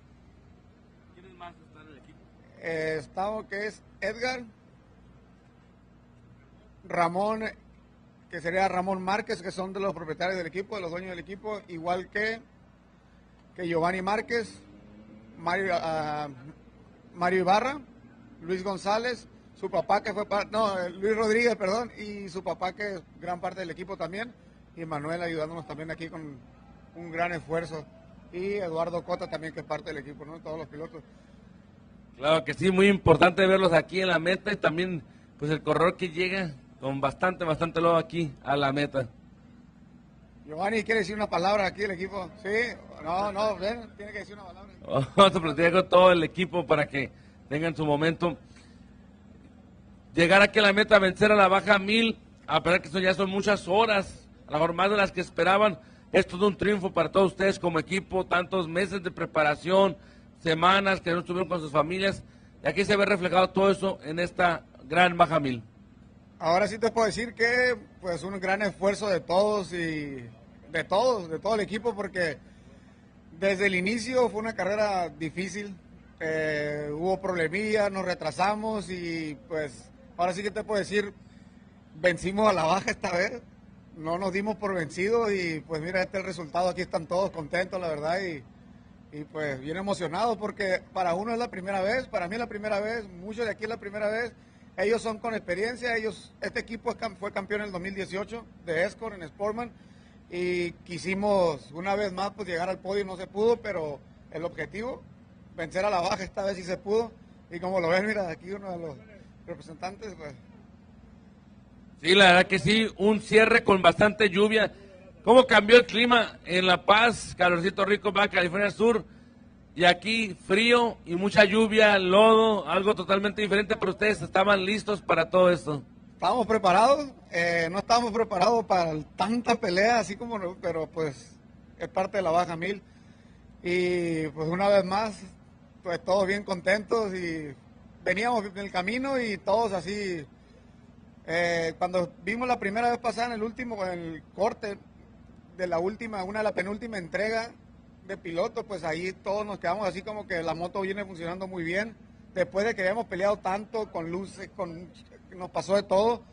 ¿Quiénes más están en el equipo? Estamos, que es Edgar, Ramón, que sería Ramón Márquez, que son de los propietarios del equipo, de los dueños del equipo, igual que Giovanni Márquez, Mario Ibarra, Luis González, su papá que fue Luis Rodríguez, perdón, y su papá que es gran parte del equipo también, y Manuel ayudándonos también aquí con un gran esfuerzo, y Eduardo Cota también que es parte del equipo, ¿no? Todos los pilotos. Claro que sí, muy importante verlos aquí en la meta y también pues el corredor que llega con bastante lodo aquí a la meta. Giovanni, ¿quiere decir una palabra aquí el equipo? Sí, ven, tiene que decir una palabra. Vamos a platicar con todo el equipo para que tengan su momento. Llegar aquí a la meta, vencer a la Baja 1000, a pesar que ya son muchas horas, a lo mejor más de las que esperaban, Esto es un triunfo para todos ustedes como equipo, tantos meses de preparación, semanas que no estuvieron con sus familias, y aquí se ve reflejado todo eso en esta gran Baja 1000. Ahora sí te puedo decir que pues un gran esfuerzo de todos y de todo el equipo, porque desde el inicio fue una carrera difícil, hubo problemillas, nos retrasamos y pues ahora sí que te puedo decir, vencimos a la Baja esta vez, no nos dimos por vencidos y pues mira, este es el resultado, aquí están todos contentos la verdad y pues bien emocionados porque para uno es la primera vez, para mí es la primera vez, muchos de aquí es la primera vez. Ellos son con experiencia, este equipo fue campeón en el 2018 de Escort en Sportman y quisimos una vez más pues llegar al podio, no se pudo, pero el objetivo, vencer a la Baja, esta vez sí se pudo y como lo ven, mira, aquí uno de los representantes, pues. Sí, la verdad que sí, un cierre con bastante lluvia. ¿Cómo cambió el clima en La Paz, calorcito rico, Baja California Sur? Y aquí frío y mucha lluvia, lodo, algo totalmente diferente, pero ustedes estaban listos para todo esto. Estábamos preparados, no estábamos preparados para tanta pelea, así como, pero pues es parte de la Baja 1000. Y pues una vez más, pues todos bien contentos y veníamos en el camino y todos así. Cuando vimos la primera vez pasada en el corte de la penúltima entrega de piloto, pues ahí todos nos quedamos así como que la moto viene funcionando muy bien. Después de que habíamos peleado tanto con luces, nos pasó de todo.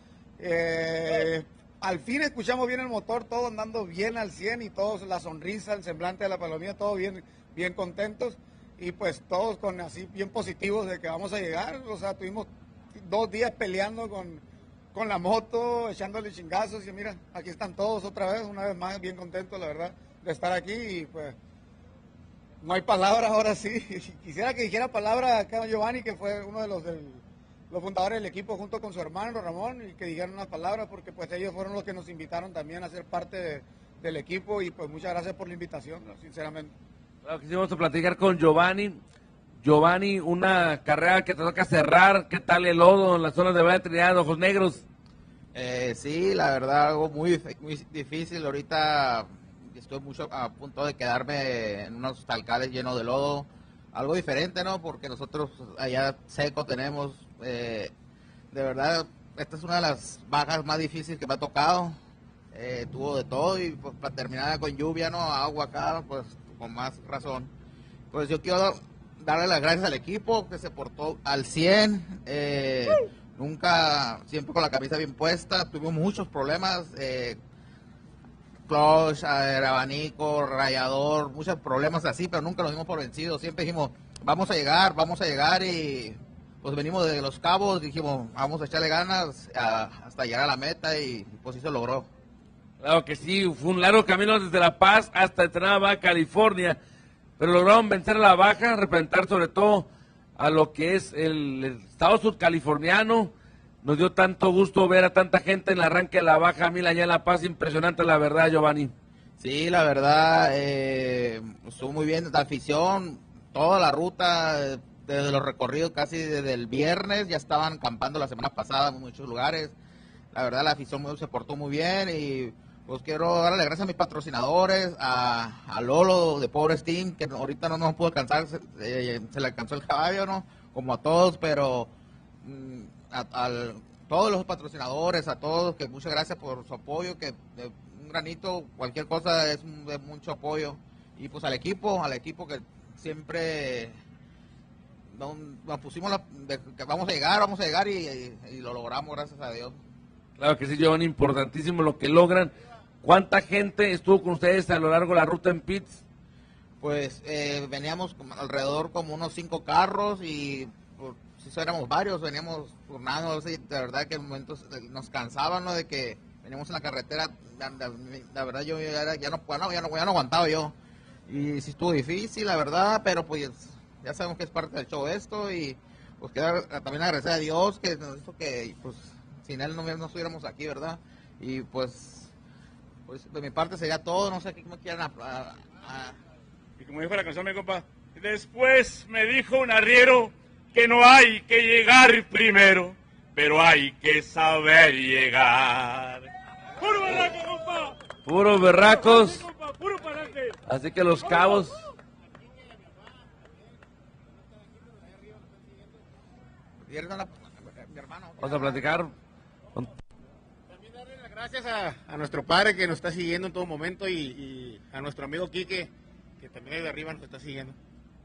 Al fin escuchamos bien el motor, todo andando bien al 100 y todos la sonrisa, el semblante de la palomilla, todo bien contentos y pues todos con así bien positivos de que vamos a llegar. O sea, tuvimos 2 días peleando con la moto, echándole chingazos y mira, aquí están todos otra vez, una vez más bien contentos la verdad de estar aquí y pues no hay palabras ahora sí. Quisiera que dijera palabra acá Giovanni, que fue uno de los fundadores del equipo junto con su hermano Ramón, y que dijeran unas palabras porque pues ellos fueron los que nos invitaron también a ser parte del equipo y pues muchas gracias por la invitación, ¿no? Sinceramente. Claro que sí, vamos a platicar con Giovanni. Giovanni, una carrera que te toca cerrar, ¿qué tal el lodo en las zonas de Valle Trinidad, Ojos Negros? Sí, la verdad, algo muy difícil. Ahorita estoy a punto de quedarme en unos talcales llenos de lodo. Algo diferente, ¿no? Porque nosotros allá seco tenemos, de verdad, esta es una de las bajas más difíciles que me ha tocado. Tuvo de todo y pues para terminar con lluvia, ¿no? Agua acá, pues con más razón. Pues yo quiero darle las gracias al equipo que se portó al 100. Nunca, siempre con la camisa bien puesta. Tuvimos muchos problemas, clutch, abanico, rayador, muchos problemas así, pero nunca nos dimos por vencidos. Siempre dijimos, vamos a llegar y pues venimos de Los Cabos, dijimos, vamos a echarle ganas hasta llegar a la meta y pues sí se logró. Claro que sí, fue un largo camino desde La Paz hasta Ensenada, California, pero lograron vencer a la Baja, representar sobre todo a lo que es el estado surcaliforniano. Nos dio tanto gusto ver a tanta gente en el arranque de la Baja 1000 allá en La Paz, impresionante la verdad, Giovanni. Sí, la verdad, estuvo muy bien la afición, toda la ruta, desde los recorridos casi desde el viernes, ya estaban acampando la semana pasada en muchos lugares. La verdad, la afición se portó muy bien y pues quiero darle gracias a mis patrocinadores, a Lolo de Power Steam, que ahorita no nos pudo alcanzar, se le alcanzó el caballo, ¿no? Como a todos, pero a todos los patrocinadores, a todos, que muchas gracias por su apoyo, que un granito, cualquier cosa es de mucho apoyo. Y pues al equipo que siempre nos pusimos que vamos a llegar y lo logramos, gracias a Dios. Claro que sí, Giovanni, importantísimo lo que logran. ¿Cuánta gente estuvo con ustedes a lo largo de la ruta en pits? Pues veníamos alrededor como unos 5 carros y si éramos varios, veníamos turnados, y de verdad que en momentos nos cansaban, ¿no? De que veníamos en la carretera, la verdad yo ya no aguantaba yo. Y sí estuvo difícil, la verdad, pero pues ya sabemos que es parte del show esto y pues también agradecer a Dios que nos hizo que pues sin él no estuviéramos aquí, ¿verdad? Y pues de mi parte sería todo, no sé qué me quieran Y como dijo la canción, mi compa, después me dijo un arriero que no hay que llegar primero, pero hay que saber llegar. ¡Puro berraco, compa! Puros berracos. Así que Los Cabos. Vamos a platicar. También darle las gracias a nuestro padre que nos está siguiendo en todo momento y a nuestro amigo Quique, que también ahí de arriba nos está siguiendo.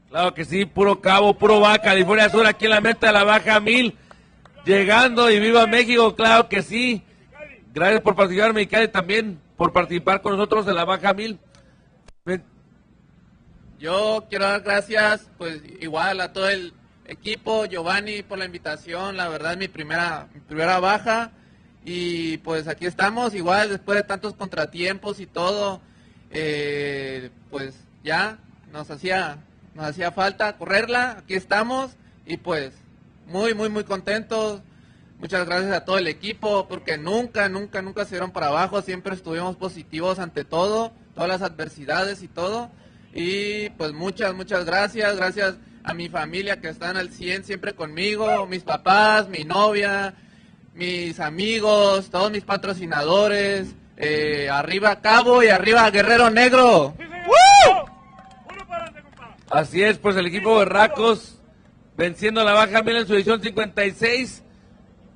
Claro que sí, puro Cabo, puro Baja California Sur, aquí en la meta de la Baja 1000. Llegando y viva México, claro que sí. Gracias por participar, Mexicali, también por participar con nosotros en la Baja 1000. Yo quiero dar gracias, pues igual a todo el equipo, Giovanni por la invitación, la verdad es mi primera baja y pues aquí estamos, igual después de tantos contratiempos y todo, pues ya nos hacía falta correrla, aquí estamos y pues muy contentos. Muchas gracias a todo el equipo porque nunca se dieron para abajo, siempre estuvimos positivos ante todo, todas las adversidades y todo. Y pues muchas gracias a mi familia que están al 100 siempre conmigo, mis papás, mi novia, mis amigos, todos mis patrocinadores, arriba Cabo y arriba Guerrero Negro. ¡Woo! Así es, pues el equipo Berracos venciendo a la Baja 1000 en su edición 56.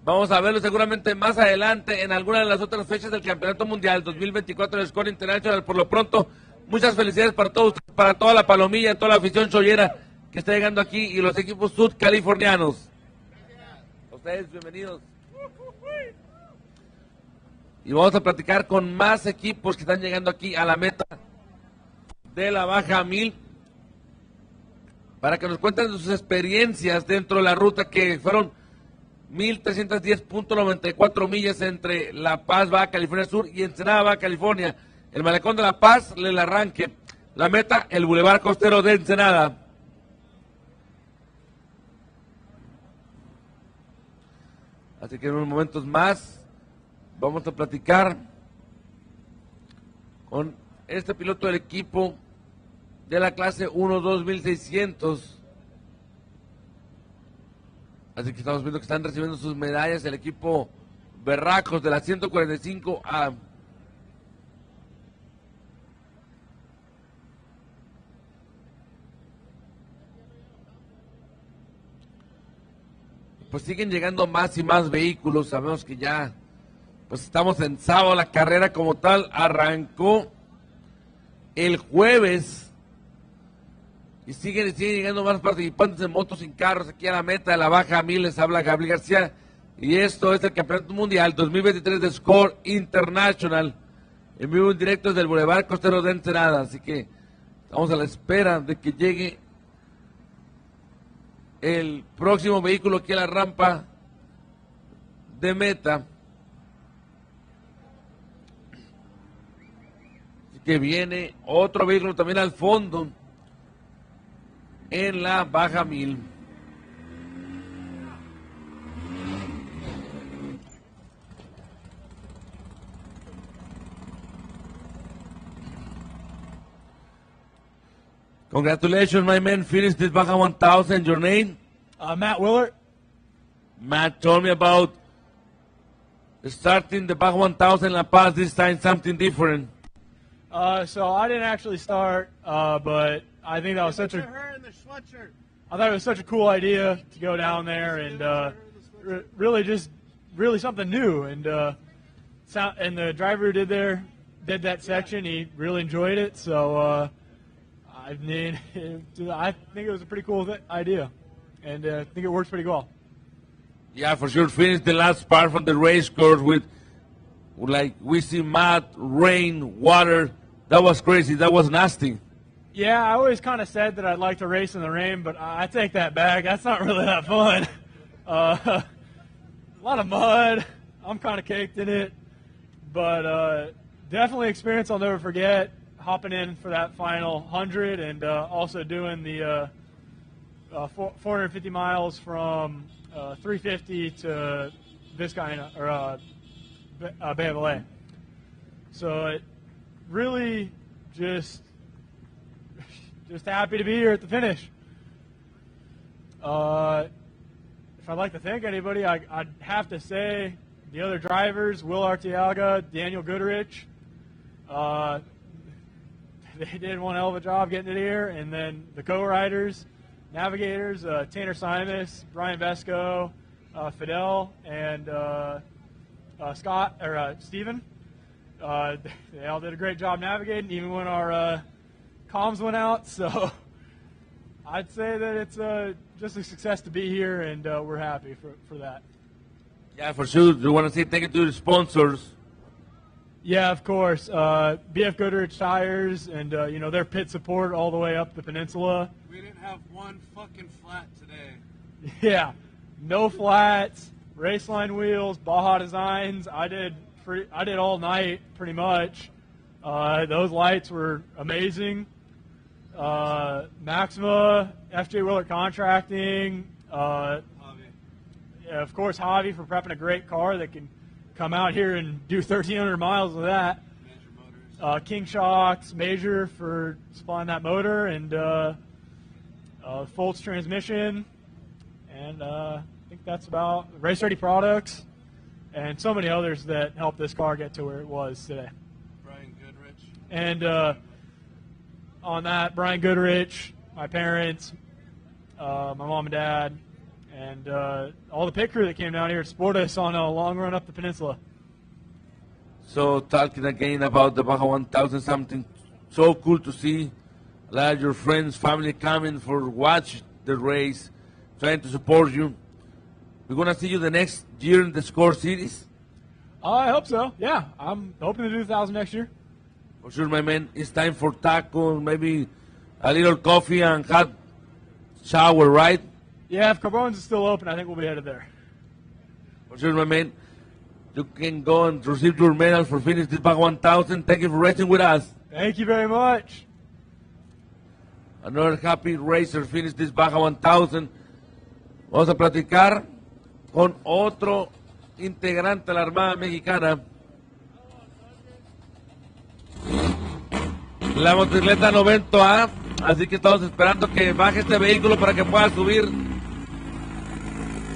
Vamos a verlo seguramente más adelante en alguna de las otras fechas del Campeonato Mundial 2024 de Score International. Por lo pronto, muchas felicidades para todos, para toda la palomilla, toda la afición chollera que está llegando aquí y los equipos sudcalifornianos. A ustedes, bienvenidos. Y vamos a platicar con más equipos que están llegando aquí a la meta de la Baja 1000 para que nos cuenten sus experiencias dentro de la ruta que fueron 1,310.94 millas entre La Paz, Baja California Sur y Ensenada, Baja California. El malecón de La Paz, el arranque. La meta, el bulevar costero de Ensenada. Así que en unos momentos más vamos a platicar con este piloto del equipo de la clase 1-2600. Así que estamos viendo que están recibiendo sus medallas el equipo Berracos de la 145 a... Pues siguen llegando más y más vehículos. Sabemos que ya pues estamos en sábado. La carrera como tal arrancó el jueves. Y siguen llegando más participantes en motos sin carros aquí a la meta de la Baja 1000. Les habla Gabriel García. Y esto es el Campeonato Mundial 2023 de Score International. En vivo en directo desde el Boulevard Costero de Ensenada. Así que estamos a la espera de que llegue el próximo vehículo aquí a la rampa de meta. Así que viene otro vehículo también al fondo en la Baja 1000. Congratulations, my man. Finished this Baja 1000. Your name? Matt Willard. Matt told me about starting the Baja 1000 La Paz, this time something different. So I didn't actually start, but I think that was such a... I thought it was such a cool idea to go down there and really something new. And the driver who did that section, he really enjoyed it. So I mean, I think it was a pretty cool idea, and I think it works pretty well. Yeah, for sure. Finished the last part from the race course with, like, we see mud, rain, water. That was crazy. That was nasty. Yeah, I always kind of said that I'd like to race in the rain, but I take that back. That's not really that fun. A lot of mud. I'm kind of caked in it, but definitely experience I'll never forget. Hopping in for that final 100 and also doing the 450 miles from 350 to Vizcaína or Baja. So it really just happy to be here at the finish. If I'd like to thank anybody, I'd have to say the other drivers, Will Arteaga, Daniel Goodrich. they did one hell of a job getting it here. And then the co-riders, navigators, Tanner Simus, Brian Vesco, Fidel, and Scott or Steven. They all did a great job navigating, even when our comms went out. So I'd say that it's just a success to be here, and we're happy for that. Yeah, for sure. We want to say thank you to the sponsors. Yeah, of course. BFGoodrich tires, and their pit support all the way up the peninsula. We didn't have one fucking flat today. Yeah, no flats, raceline wheels, Baja designs. I did all night pretty much. Those lights were amazing. Maxima, FJ Willard Contracting. Yeah, of course, Javi for prepping a great car that can come out here and do 1,300 miles with that. King Shocks, Major for supplying that motor, and Foltz transmission, and I think that's about Race Ready Products, and so many others that helped this car get to where it was today. Brian Goodrich. And on that, Brian Goodrich, my parents, my mom and dad, and all the pit crew that came down here to support us on a long run up the peninsula. So talking again about the Baja 1000, something so cool to see. A lot of your friends, family coming for watch the race, trying to support you. We're going to see you the next year in the Score Series? I hope so, yeah. I'm hoping to do 1,000 next year. For sure, my man. It's time for taco, maybe a little coffee and hot shower, right? Yeah, if Carbone's is still open, I think we'll be headed there. For sure, my man. You can go and receive your medal for finishing this Baja 1000. Thank you for racing with us. Thank you very much. Another happy racer finished this Baja 1000. Vamos a platicar con otro integrante de la Armada Mexicana. La motocicleta 90A, así que estamos esperando que baje este vehículo para que pueda subir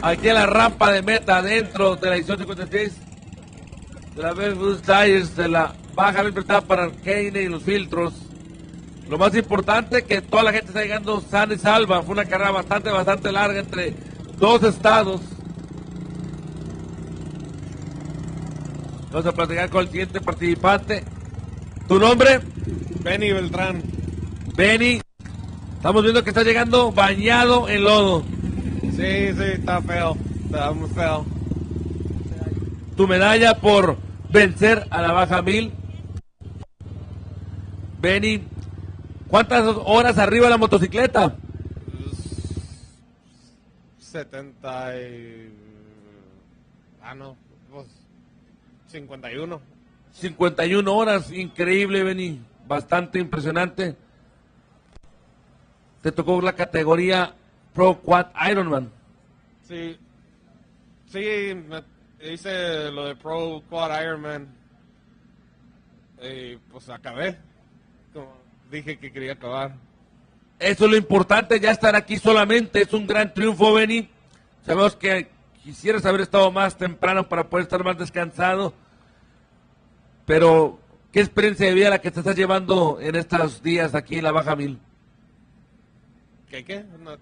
aquí a la rampa de meta dentro de la edición 56 de la BFGoodrich Tires, de la Baja bien preparada para el Kane y los filtros. Lo más importante, que toda la gente está llegando sana y salva. Fue una carrera bastante larga entre dos estados. Vamos a platicar con el siguiente participante. ¿Tu nombre? Benny Beltrán. Benny, estamos viendo que está llegando bañado en lodo. Sí, está feo. Está muy feo. Tu medalla por vencer a la Baja 1000. Benny, ¿cuántas horas arriba de la motocicleta? 70 y... 51. 51 horas, increíble, Benny. Bastante impresionante. Te tocó la categoría Pro Quad Ironman. Sí, hice lo de Pro Quad Ironman y pues acabé. Como dije que quería acabar. Eso es lo importante, ya estar aquí solamente es un gran triunfo, Benny. Sabemos que quisieras haber estado más temprano para poder estar más descansado, pero ¿qué experiencia de vida la que te estás llevando en estos días aquí en la Baja 1000? ¿Qué? No.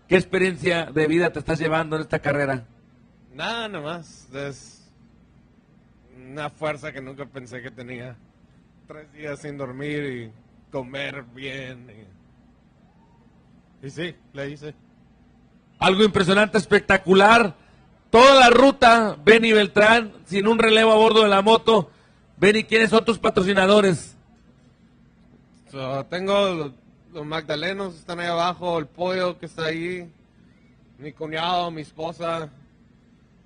¿Qué experiencia de vida te estás llevando en esta carrera? Nada más. Es una fuerza que nunca pensé que tenía. 3 días sin dormir y comer bien. Y sí, la hice. Algo impresionante, espectacular. Toda la ruta, Benny Beltrán, sin un relevo a bordo de la moto. Benny, ¿quiénes son tus patrocinadores? Tengo los magdalenos, están ahí abajo, el pollo que está ahí, mi cuñado, mi esposa.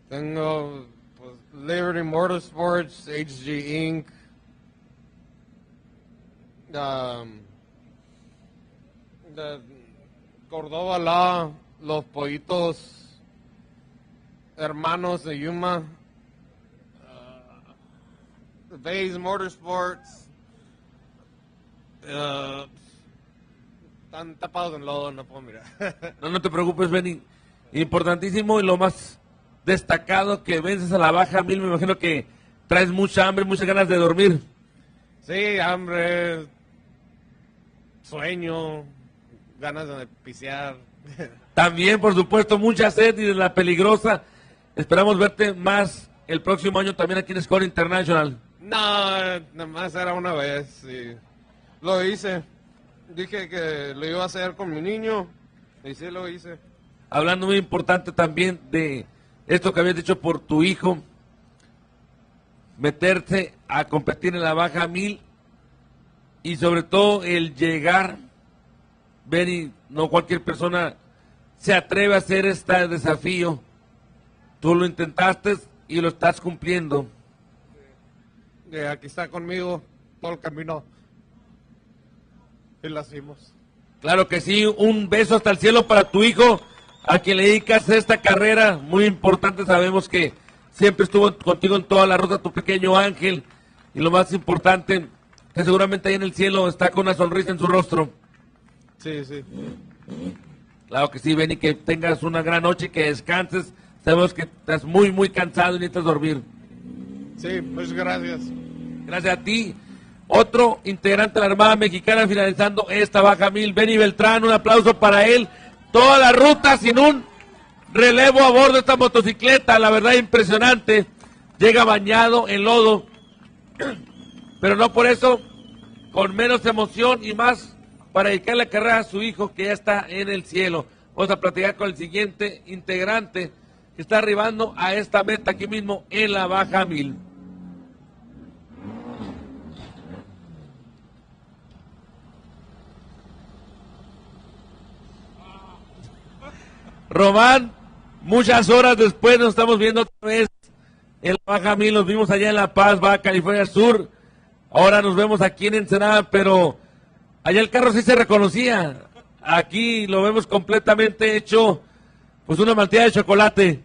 Tengo pues, Liberty Motorsports, HG Inc., de Córdoba, los pollitos hermanos de Yuma, Bays Motorsports, están tapados en lodo, no puedo mirar. No te preocupes, Benny. Importantísimo y lo más destacado, que vences a la Baja 1000. Me imagino que traes mucha hambre, muchas ganas de dormir. Sí, hambre. sueño, ganas de pisear. También, por supuesto, mucha sed y de la peligrosa. Esperamos verte más el próximo año también aquí en Score International. No, nada más era una vez y lo hice. Dije que lo iba a hacer con mi niño y sí lo hice. Hablando muy importante también de esto que habías dicho por tu hijo, meterse a competir en la Baja 1000 y sobre todo el llegar, Benny, no cualquier persona se atreve a hacer este desafío. Tú lo intentaste y lo estás cumpliendo. Aquí está conmigo todo el camino y lo hicimos. Claro que sí, un beso hasta el cielo para tu hijo, a quien le dedicas esta carrera muy importante. Sabemos que siempre estuvo contigo en toda la ruta, tu pequeño Ángel, y lo más importante, que seguramente ahí en el cielo está con una sonrisa en su rostro. Sí, sí. Claro que sí, Benny, que tengas una gran noche, que descanses. Sabemos que estás muy, muy cansado y necesitas dormir. Sí, muchas gracias. Gracias a ti. Otro integrante de la Armada Mexicana finalizando esta Baja 1000, Benny Beltrán, un aplauso para él. Toda la ruta sin un relevo a bordo de esta motocicleta, la verdad impresionante. Llega bañado en lodo, pero no por eso, con menos emoción y más para dedicar la carrera a su hijo que ya está en el cielo. Vamos a platicar con el siguiente integrante que está arribando a esta meta aquí mismo en la Baja 1000. Román, muchas horas después nos estamos viendo otra vez en la Baja 1000, nos vimos allá en La Paz, Baja California Sur, ahora nos vemos aquí en Ensenada, pero allá el carro sí se reconocía, aquí lo vemos completamente hecho, pues una mantilla de chocolate.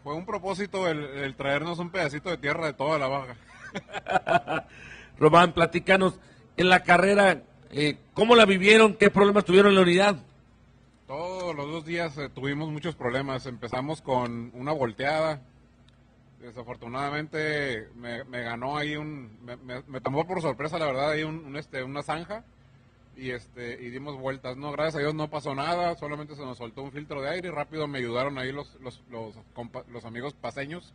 Fue un propósito el traernos un pedacito de tierra de toda la Baja. Román, platícanos, en la carrera, ¿cómo la vivieron? ¿Qué problemas tuvieron en la unidad? Todos los 2 días tuvimos muchos problemas. Empezamos con una volteada. Desafortunadamente me ganó ahí me tomó por sorpresa, la verdad, ahí una zanja y dimos vueltas. No, gracias a Dios no pasó nada, solamente se nos soltó un filtro de aire y rápido me ayudaron ahí los amigos paseños.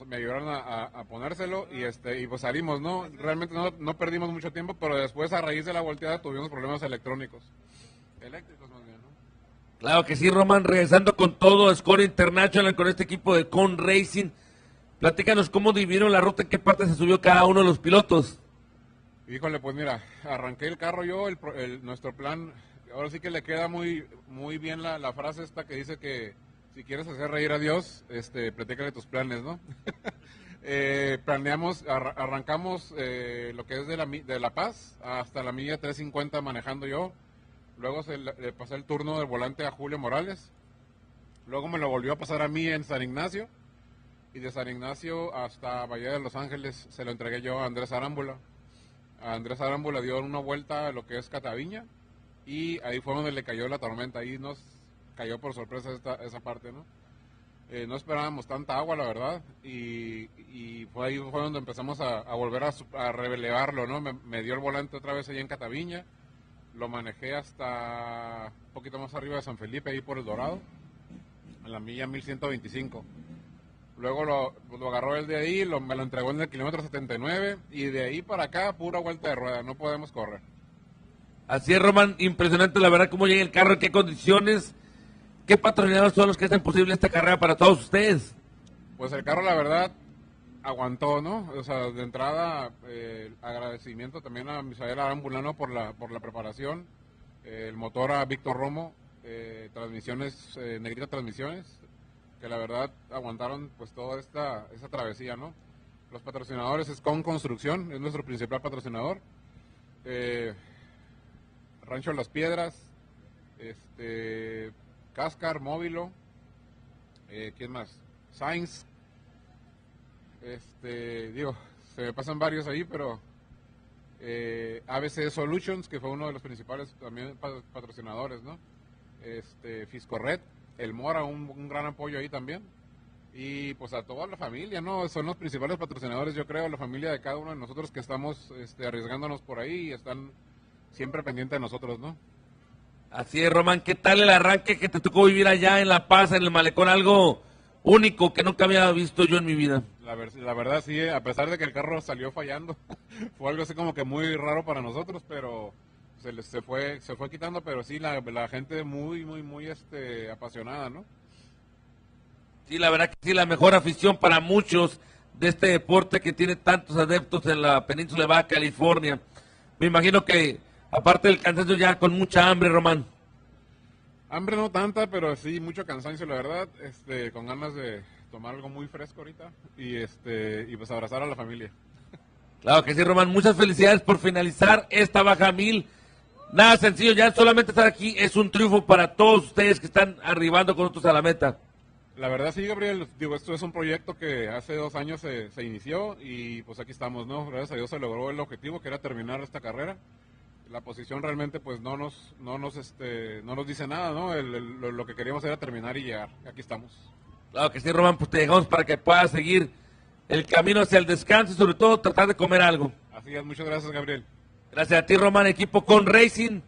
Me ayudaron a ponérselo y pues salimos, ¿no? Realmente no perdimos mucho tiempo, pero después a raíz de la volteada tuvimos problemas eléctricos más bien, ¿no? Claro que sí, Román, regresando con todo a Score International con este equipo de Con Racing. Platícanos cómo dividieron la ruta, en qué parte se subió cada uno de los pilotos. Híjole, pues mira, arranqué el carro yo, nuestro plan, ahora sí que le queda muy, muy bien la frase esta que dice que si quieres hacer reír a Dios, platícale tus planes, ¿no? Arrancamos lo que es de La Paz hasta la milla 350 manejando yo. Luego le pasé el turno del volante a Julio Morales. Luego me lo volvió a pasar a mí en San Ignacio. Y de San Ignacio hasta Bahía de Los Ángeles se lo entregué yo a Andrés Arámbula. A Andrés Arámbula dio una vuelta a lo que es Cataviña. Y ahí fue donde le cayó la tormenta. Ahí nos cayó por sorpresa esa parte, ¿no? No esperábamos tanta agua, la verdad. Y ahí fue donde empezamos a volver a relevarlo, ¿no? Me dio el volante otra vez ahí en Cataviña. Lo manejé hasta un poquito más arriba de San Felipe, ahí por El Dorado, en la milla 1125. Luego lo agarró él de ahí, me lo entregó en el kilómetro 79, y de ahí para acá, pura vuelta de rueda, no podemos correr. Así es, Román, impresionante la verdad cómo llega el carro, en qué condiciones, qué patrocinadores son los que hacen posible esta carrera para todos ustedes. Pues el carro, la verdad, aguantó, ¿no? O sea, de entrada, agradecimiento también a Misael Arambulano por la preparación, el motor a Víctor Romo, transmisiones, Negrita Transmisiones, que la verdad aguantaron pues toda esa travesía, ¿no? Los patrocinadores es Con Construcción, es nuestro principal patrocinador, Rancho Las Piedras, Cáscar, Móvilo, ¿quién más? Sainz. Se me pasan varios ahí, pero ABC Solutions, que fue uno de los principales también patrocinadores, ¿no? Fiscorred, El Mora, un gran apoyo ahí también. Y pues a toda la familia, ¿no? Son los principales patrocinadores, yo creo, la familia de cada uno de nosotros que estamos arriesgándonos por ahí y están siempre pendiente de nosotros, ¿no? Así es, Román. ¿Qué tal el arranque que te tocó vivir allá en La Paz, en el malecón? Algo único que nunca había visto yo en mi vida. La verdad sí, a pesar de que el carro salió fallando, fue algo así como que muy raro para nosotros, pero se fue quitando, pero sí, la gente muy apasionada, ¿no? Sí, la verdad que sí, la mejor afición para muchos de este deporte que tiene tantos adeptos en la península de Baja California. Me imagino que, aparte del cansancio, ya con mucha hambre, Román. Hambre no tanta, pero sí mucho cansancio, la verdad, con ganas de tomar algo muy fresco ahorita y pues abrazar a la familia. Claro que sí, Román. Muchas felicidades por finalizar esta Baja 1000. Nada sencillo, ya solamente estar aquí es un triunfo para todos ustedes que están arribando con nosotros a la meta. La verdad sí, Gabriel, digo, esto es un proyecto que hace 2 años se inició y pues aquí estamos, ¿no? Gracias a Dios se logró el objetivo, que era terminar esta carrera. La posición realmente pues no nos dice nada, ¿no? Lo que queríamos era terminar y llegar. Aquí estamos. Claro que sí, Román, pues te dejamos para que puedas seguir el camino hacia el descanso y sobre todo tratar de comer algo. Así es, muchas gracias, Gabriel. Gracias a ti, Román, equipo con Racing,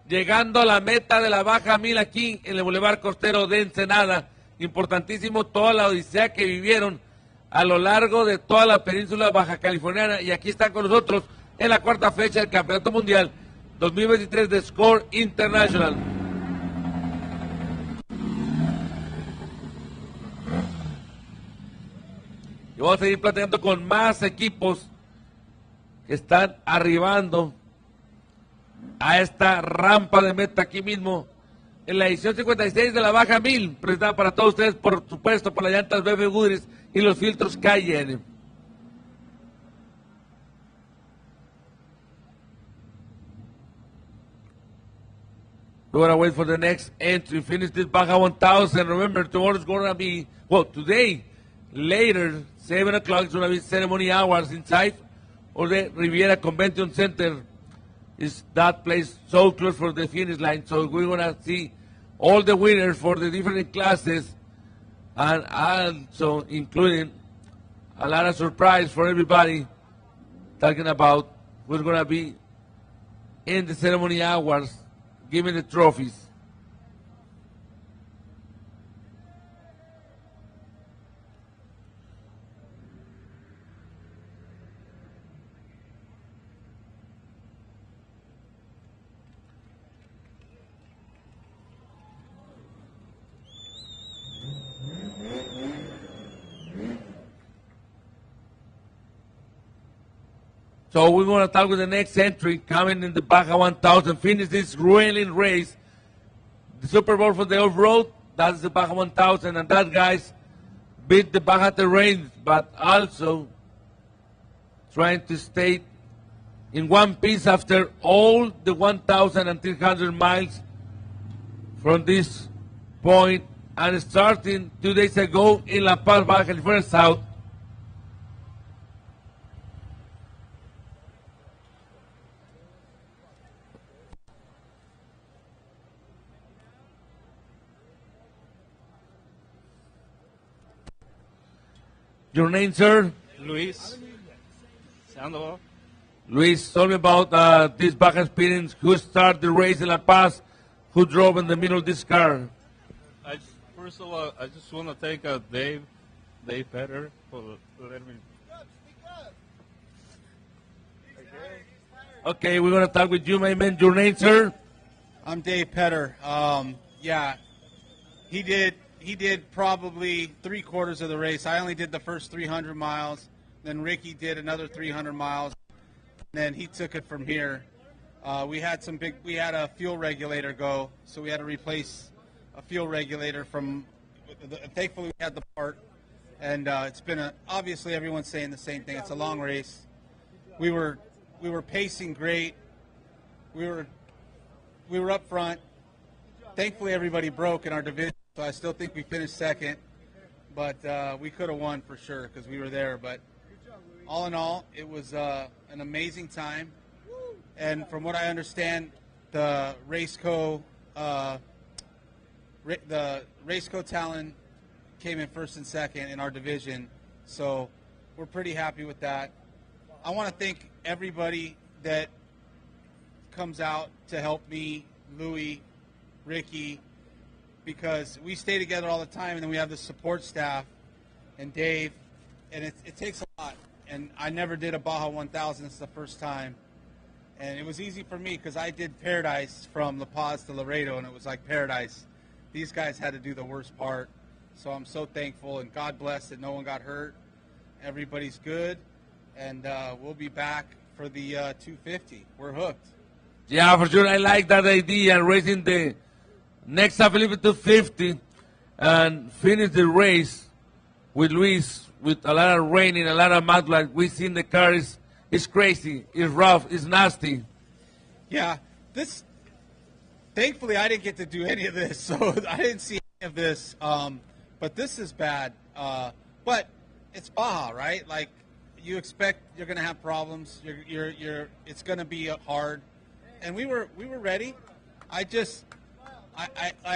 llegando a la meta de la Baja 1000 aquí en el Boulevard Costero de Ensenada. Importantísimo toda la odisea que vivieron a lo largo de toda la península baja californiana, y aquí están con nosotros en la 4ª fecha del Campeonato Mundial 2023 de Score International. Y vamos a seguir platicando con más equipos que están arribando a esta rampa de meta aquí mismo en la edición 56 de la Baja 1000, presentada para todos ustedes, por supuesto, por las llantas BFGoodrich y los filtros Cayenne. We're going to wait for the next entry. Finish this Baja 1000. Remember, tomorrow's going to be, well, today, later, 7 o'clock, it's going to be ceremony hours inside or the Riviera Convention Center. Is that place so close for the finish line? So we're going to see all the winners for the different classes, and also including a lot of surprise for everybody, talking about who's going to be in the ceremony hours giving the trophies. So we're going to start with the next entry coming in the Baja 1000. Finish this grueling race. The Super Bowl for the off-road, that's the Baja 1000. And that, guys, beat the Baja terrain, but also trying to stay in one piece after all the 1,300 miles from this point. And starting 2 days ago in La Paz, Baja California South. Your name, sir? Luis. Sandoval. Luis, tell me about this Baja experience. Who started the race in La Paz? Who drove in the middle of this car? First of all, I just want to thank Dave Petter for letting me. Okay, we're going to talk with you, my man. Your name, sir? I'm Dave Petter. Yeah, he did probably 3/4 of the race. I only did the first 300 miles. Then Ricky did another 300 miles. And then he took it from here. We had a fuel regulator go, so we had to replace a fuel regulator thankfully we had the part. And it's been obviously everyone's saying the same thing. It's a long race. We were pacing great. We were up front. Thankfully everybody broke in our division. So I still think we finished second, but we could have won for sure because we were there. But all in all, it was an amazing time. And from what I understand, the Raceco talent came in first and second in our division. So we're pretty happy with that. I want to thank everybody that comes out to help me, Louie, Ricky, because we stay together all the time, and then we have the support staff and Dave, and it takes a lot. And I never did a Baja 1000. It's the first time. And it was easy for me because I did Paradise from La Paz to Laredo, and it was like paradise. These guys had to do the worst part. So I'm so thankful, and God bless that no one got hurt. Everybody's good, and we'll be back for the 250. We're hooked. Yeah, for sure. I like that idea, racing the next Felipe 250 and finish the race with Luis with a lot of rain and a lot of mud. Like we seen the car is crazy, it's rough, it's nasty. Yeah, this. Thankfully, I didn't get to do any of this, so I didn't see any of this. But this is bad. But it's Baja, right? Like you expect you're going to have problems. It's going to be hard, and we were ready. Like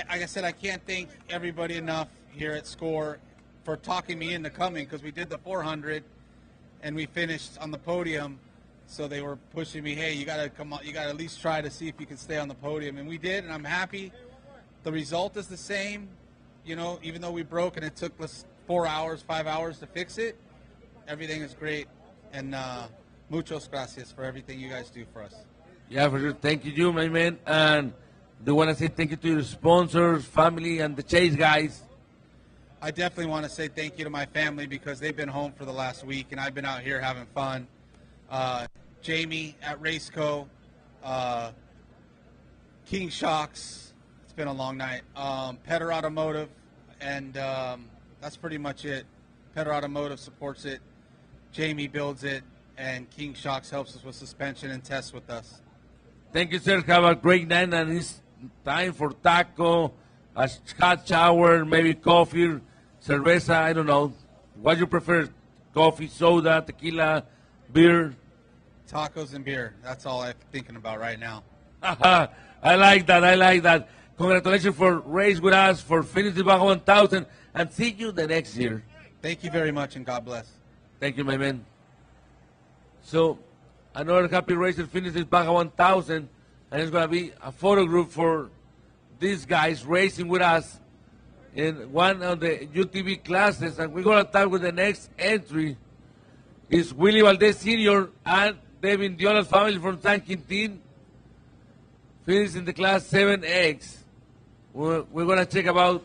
I said, I can't thank everybody enough here at SCORE for talking me into coming, because we did the 400 and we finished on the podium. So they were pushing me, hey, you got to come on, you got to at least try to see if you can stay on the podium. And we did, and I'm happy. The result is the same, you know, even though we broke and it took us 4 hours, 5 hours to fix it. Everything is great. And muchos gracias for everything you guys do for us. Yeah, for sure. Thank you, my man. And do want to say thank you to your sponsors, family, and the Chase guys. I definitely want to say thank you to my family, because they've been home for the last week, and I've been out here having fun. Jamie at Raceco, King Shocks, it's been a long night, Pt3 Automotive, and that's pretty much it. Pt3 Automotive supports it, Jamie builds it, and King Shocks helps us with suspension and tests with us. Thank you, sir. Have a great night, and it's time for taco, a hot shower, maybe coffee, cerveza, I don't know. What do you prefer? Coffee, soda, tequila, beer? Tacos and beer. That's all I'm thinking about right now. I like that. I like that. Congratulations for race with us, for finishing the Baja 1000, and see you the next year. Thank you very much, and God bless. Thank you, my man. So, another happy racer finishes Baja 1000, and it's going to be a photo group for these guys racing with us in one of the UTV classes. And we're going to start with the next entry. It's Willie Valdez Sr. and David Diola's family from San Quintin, finished in the class 7X. We're going to check about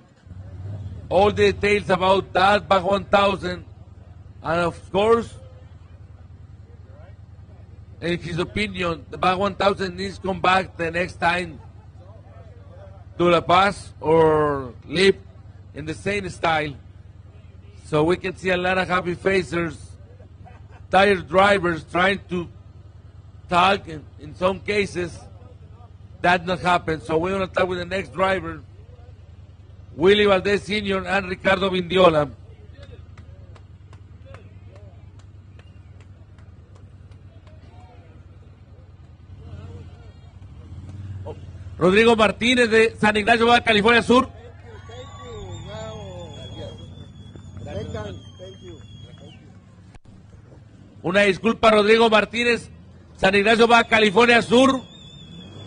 all the details about that Baja 1000, and of course, in his opinion, the Baja 1000 needs to come back the next time to La Paz or live in the same style, so we can see a lot of happy faces, tired drivers trying to talk, and in some cases that not happen. So we're going to start with the next driver, Willie Valdez Sr. and Ricardo Vindiola. Rodrigo Martínez de San Ignacio, Baja California Sur. Una disculpa, Rodrigo Martínez, San Ignacio, Baja California Sur,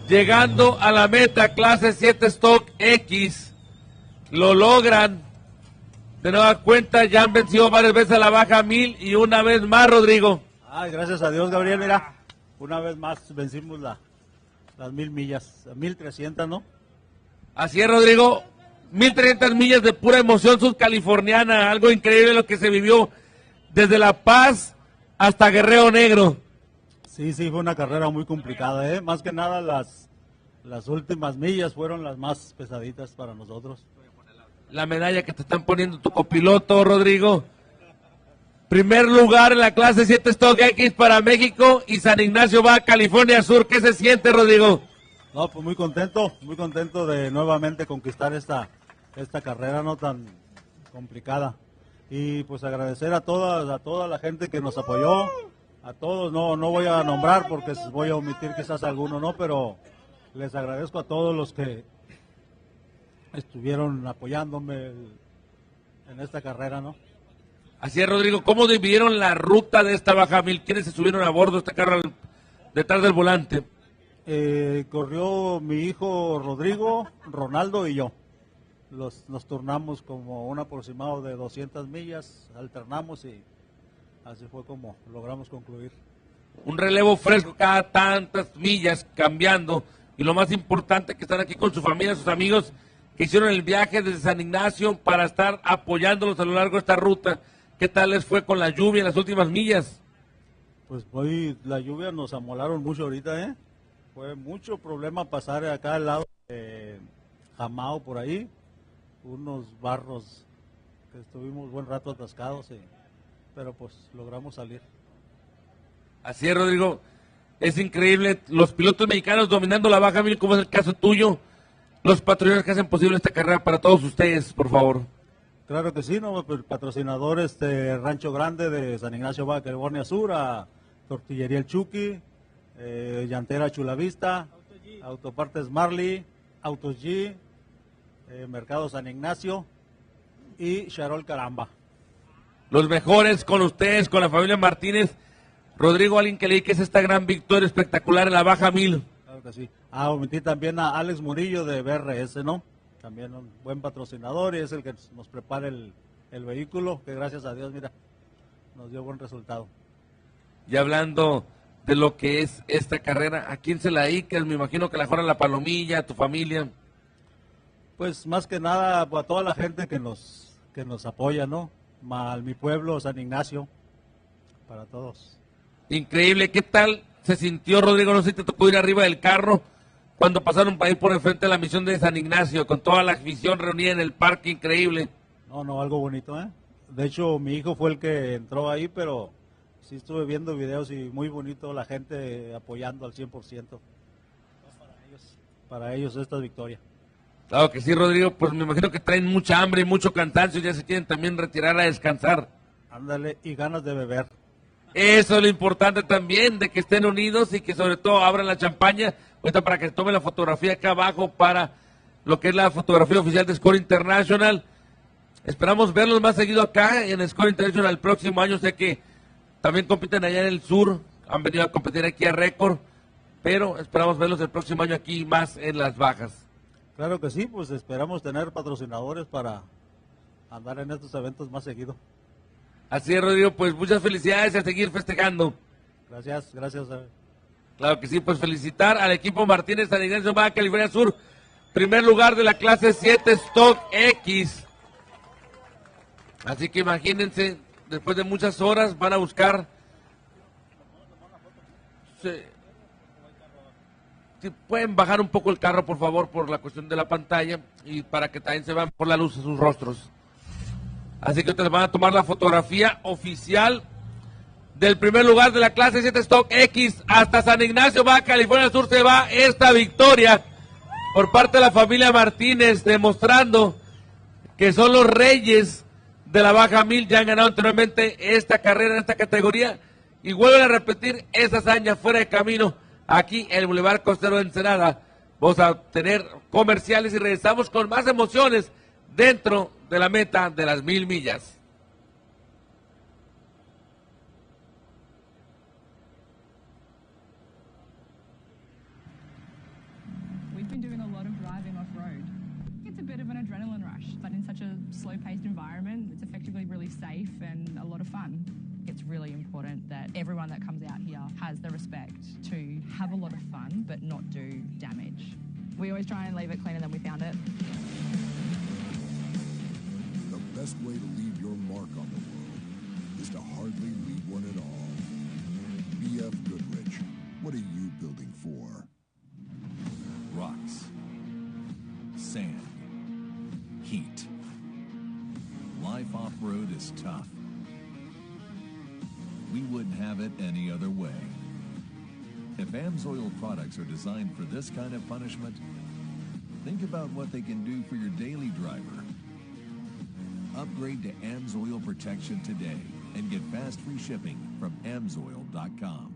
llegando a la meta, clase 7 Stock X. Lo logran. De nueva cuenta, ya han vencido varias veces a la Baja 1000 y una vez más, Rodrigo. Ay, gracias a Dios, Gabriel, mira, una vez más vencimos las 1000 millas, 1300, ¿no? Así es, Rodrigo, 1300 millas de pura emoción subcaliforniana, algo increíble lo que se vivió desde La Paz hasta Guerrero Negro. Sí, fue una carrera muy complicada, ¿eh? Más que nada las últimas millas fueron las más pesaditas para nosotros. La medalla que te están poniendo tu copiloto, Rodrigo. Primer lugar en la clase 7 Stock X para México y San Ignacio, Baja California Sur. ¿Qué se siente, Rodrigo? No, pues muy contento de nuevamente conquistar esta carrera no tan complicada. Y pues agradecer a toda la gente que nos apoyó, a todos, no voy a nombrar porque voy a omitir quizás alguno, ¿no? Pero les agradezco a todos los que estuvieron apoyándome en esta carrera, ¿no? Así es, Rodrigo. ¿Cómo dividieron la ruta de esta Baja 1000? ¿Quiénes se subieron a bordo de esta carrera detrás del volante? Corrió mi hijo Rodrigo, Ronaldo y yo. Nos turnamos como un aproximado de 200 millas, alternamos y así fue como logramos concluir. Un relevo fresco cada tantas millas, cambiando. Y lo más importante, que están aquí con su familia, sus amigos, que hicieron el viaje desde San Ignacio para estar apoyándolos a lo largo de esta ruta. ¿Qué tal les fue con la lluvia en las últimas millas? Pues hoy la lluvia nos amolaron mucho ahorita, Fue mucho problema pasar acá al lado de Jamao por ahí, unos barros que estuvimos buen rato atascados, pero pues logramos salir. Así es, Rodrigo. Es increíble. Los pilotos mexicanos dominando la Baja 1000, como es el caso tuyo. Los patrulleros que hacen posible esta carrera para todos ustedes, por favor. Claro que sí, ¿no? El patrocinador Rancho Grande de San Ignacio, Baja California Sur, a Tortillería El Chucky, Llantera Chulavista, Autopartes Marley, Autos G, Mercado San Ignacio y Charol Caramba. Los mejores con ustedes, con la familia Martínez. Rodrigo, alguien que leí que es esta gran victoria espectacular en la Baja 1000. Claro que sí. Omití también a Alex Murillo de BRS, ¿no? También un buen patrocinador y es el que nos prepara el vehículo, que gracias a Dios, mira, nos dio buen resultado. Y hablando de lo que es esta carrera, ¿a quién se la dedicas? Me imagino que la juega la Palomilla, a tu familia. Pues más que nada a toda la gente que nos apoya, ¿no? Mi pueblo, San Ignacio, para todos. Increíble, ¿qué tal se sintió, Rodrigo? No sé si te tocó ir arriba del carro cuando pasaron para ir por el frente de la misión de San Ignacio, con toda la afición reunida en el parque, increíble. No, algo bonito, De hecho, mi hijo fue el que entró ahí, pero sí estuve viendo videos y muy bonito la gente apoyando al 100%. Para ellos esta victoria. Claro que sí, Rodrigo, pues me imagino que traen mucha hambre y mucho cansancio, ya se quieren también retirar a descansar. Ándale, y ganas de beber. Eso es lo importante también, de que estén unidos y que sobre todo abran la champaña, ahorita para que tomen la fotografía acá abajo para lo que es la fotografía oficial de Score International. Esperamos verlos más seguido acá en Score International el próximo año, sé que también compiten allá en el sur, han venido a competir aquí a récord, pero esperamos verlos el próximo año aquí más en las bajas. Claro que sí, pues esperamos tener patrocinadores para andar en estos eventos más seguido. Así es, Rodrigo, pues muchas felicidades y a seguir festejando. Gracias. Claro que sí, pues felicitar al equipo Martínez San Ignacio, Baja California Sur, primer lugar de la clase 7 Stock X. Así que imagínense, después de muchas horas van a buscar... Si pueden bajar un poco el carro, por favor, por la cuestión de la pantalla y para que también se vean por la luz de sus rostros. Así que ustedes van a tomar la fotografía oficial del primer lugar de la clase 7 Stock X hasta San Ignacio, Baja California Sur. Se va esta victoria por parte de la familia Martínez, demostrando que son los reyes de la Baja 1000. Ya han ganado anteriormente esta carrera en esta categoría y vuelven a repetir esa hazaña fuera de camino aquí en el Boulevard Costero de Ensenada. Vamos a tener comerciales y regresamos con más emociones dentro de la meta de las 1000 millas. We've been doing a lot of driving off-road. It's a bit of an adrenaline rush, but in such a slow-paced environment, it's effectively really safe and a lot of fun. It's really important that everyone that comes out here has the respect to have a lot of fun, but not do damage. We always try and leave it cleaner than we found it. The best way to leave your mark on the world is to hardly leave one at all. BFGoodrich, what are you building for? Rocks, sand, heat. Life off-road is tough. We wouldn't have it any other way. If AMSOIL products are designed for this kind of punishment, think about what they can do for your daily driver. Upgrade to AMSOIL protection today and get fast free shipping from AMSOIL.com.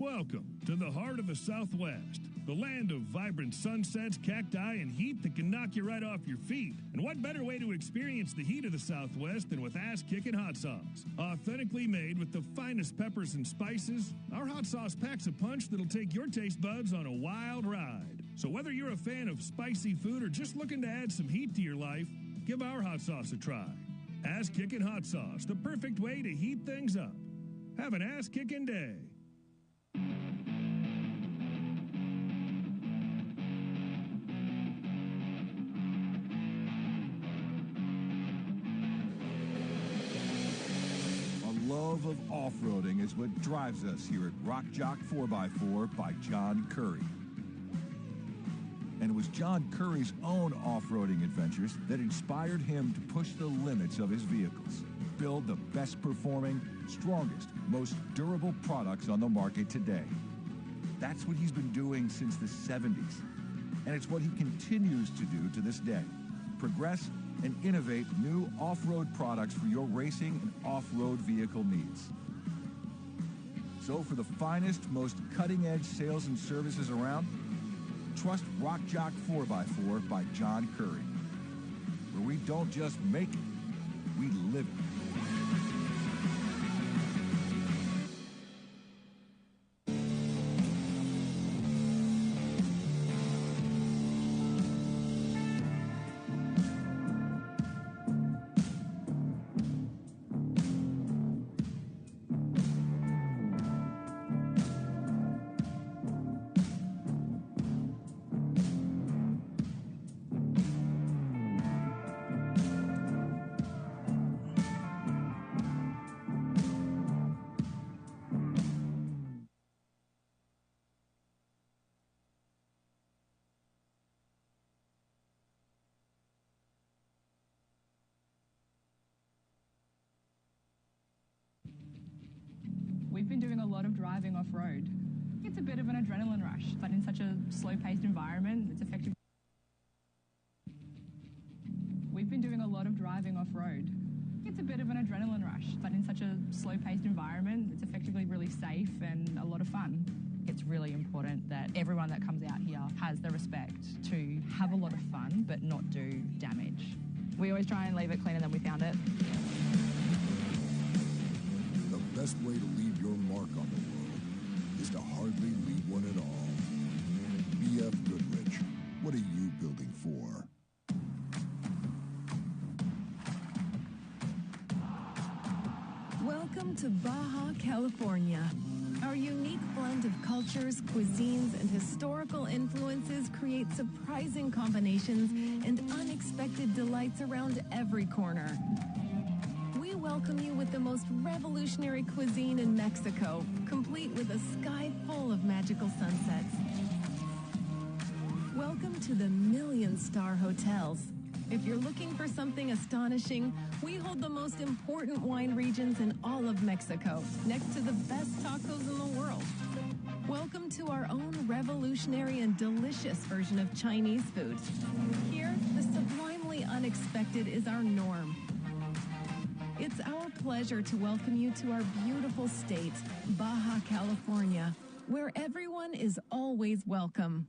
Welcome to the heart of the Southwest, the land of vibrant sunsets, cacti, and heat that can knock you right off your feet. And what better way to experience the heat of the Southwest than with ass-kicking hot sauce? Authentically made with the finest peppers and spices, our hot sauce packs a punch that'll take your taste buds on a wild ride. So whether you're a fan of spicy food or just looking to add some heat to your life, give our hot sauce a try. Ass-kicking hot sauce, the perfect way to heat things up. Have an ass-kicking day. Love of off-roading is what drives us here at Rock Jock 4x4 by John Curry. And it was John Curry's own off-roading adventures that inspired him to push the limits of his vehicles, build the best performing, strongest, most durable products on the market today. That's what he's been doing since the 70s. And it's what he continues to do to this day. Progress and innovate new off-road products for your racing and off-road vehicle needs. So for the finest, most cutting-edge sales and services around, trust Rock Jock 4x4 by John Curry, where we don't just make it, we live it. We've been doing a lot of driving off-road. It's a bit of an adrenaline rush, but in such a slow-paced environment, it's effective. We've been doing a lot of driving off-road. It's a bit of an adrenaline rush, but in such a slow-paced environment, it's effectively really safe and a lot of fun. It's really important that everyone that comes out here has the respect to have a lot of fun, but not do damage. We always try and leave it cleaner than we found it. The best way to leave your mark on the world is to hardly leave one at all. BFGoodrich, what are you building for? Welcome to Baja, California. Our unique blend of cultures, cuisines, and historical influences create surprising combinations and unexpected delights around every corner. We welcome you with the most revolutionary cuisine in Mexico, complete with a sky full of magical sunsets. Welcome to the million-star hotels. If you're looking for something astonishing, we hold the most important wine regions in all of Mexico, next to the best tacos in the world. Welcome to our own revolutionary and delicious version of Chinese food. Here, the sublimely unexpected is our norm. It's our pleasure to welcome you to our beautiful state, Baja, California, where everyone is always welcome.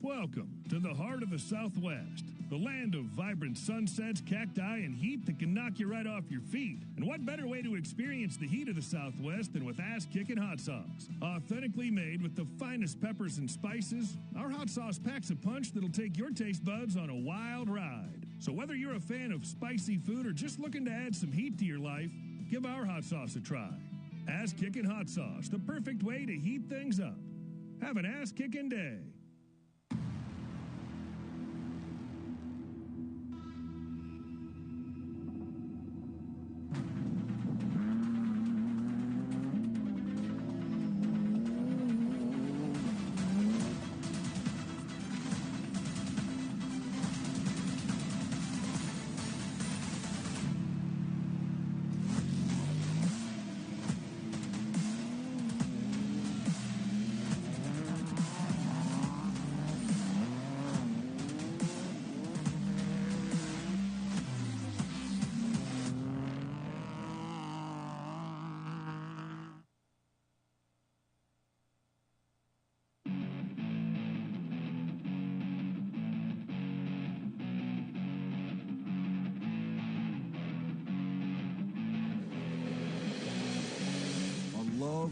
Welcome to the heart of the Southwest, the land of vibrant sunsets, cacti, and heat that can knock you right off your feet. And what better way to experience the heat of the Southwest than with ass-kicking hot sauce? Authentically made with the finest peppers and spices, our hot sauce packs a punch that'll take your taste buds on a wild ride. So whether you're a fan of spicy food or just looking to add some heat to your life, give our hot sauce a try. Ass-kicking hot sauce, the perfect way to heat things up. Have an ass-kicking day.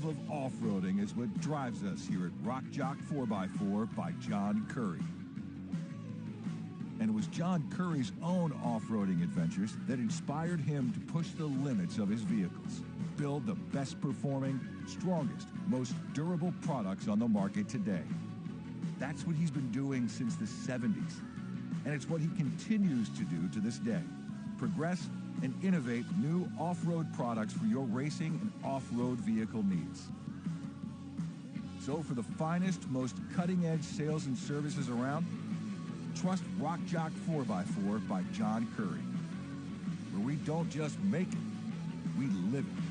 love of off-roading is what drives us here at Rock Jock 4x4 by John Curry. And it was John Curry's own off-roading adventures that inspired him to push the limits of his vehicles, build the best performing, strongest, most durable products on the market today. That's what he's been doing since the 70s. And it's what he continues to do to this day. Progress and innovate new off-road products for your racing and off-road vehicle needs. So for the finest, most cutting-edge sales and services around, trust Rock Jock 4x4 by John Curry, where we don't just make it, we live it.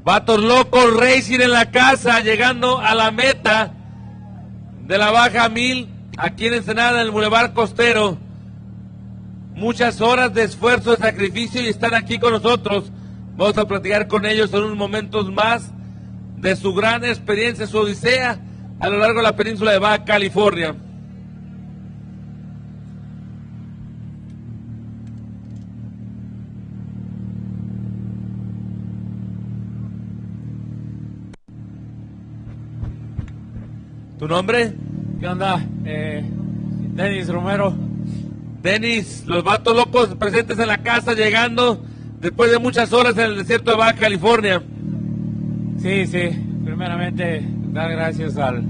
Vatos Locos Racing en la casa, llegando a la meta de la Baja 1000, aquí en Ensenada, en el Boulevard Costero. Muchas horas de esfuerzo, de sacrificio, y están aquí con nosotros. Vamos a platicar con ellos en unos momentos más de su gran experiencia, su odisea a lo largo de la península de Baja California. ¿Tu nombre? ¿Qué onda? Denis Romero. Denis, los Vatos Locos presentes en la casa, llegando después de muchas horas en el desierto de Baja California. Sí, sí. Primeramente, dar gracias al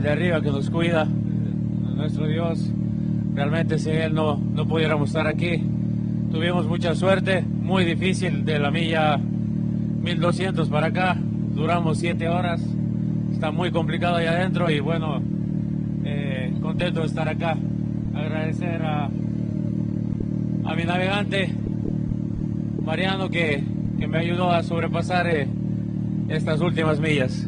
de arriba que nos cuida, a nuestro Dios. Realmente sin Él no pudiéramos estar aquí. Tuvimos mucha suerte, muy difícil de la milla 1200 para acá. Duramos 7 horas. Está muy complicado ahí adentro y bueno, contento de estar acá. Agradecer a mi navegante, Mariano, que me ayudó a sobrepasar estas últimas millas.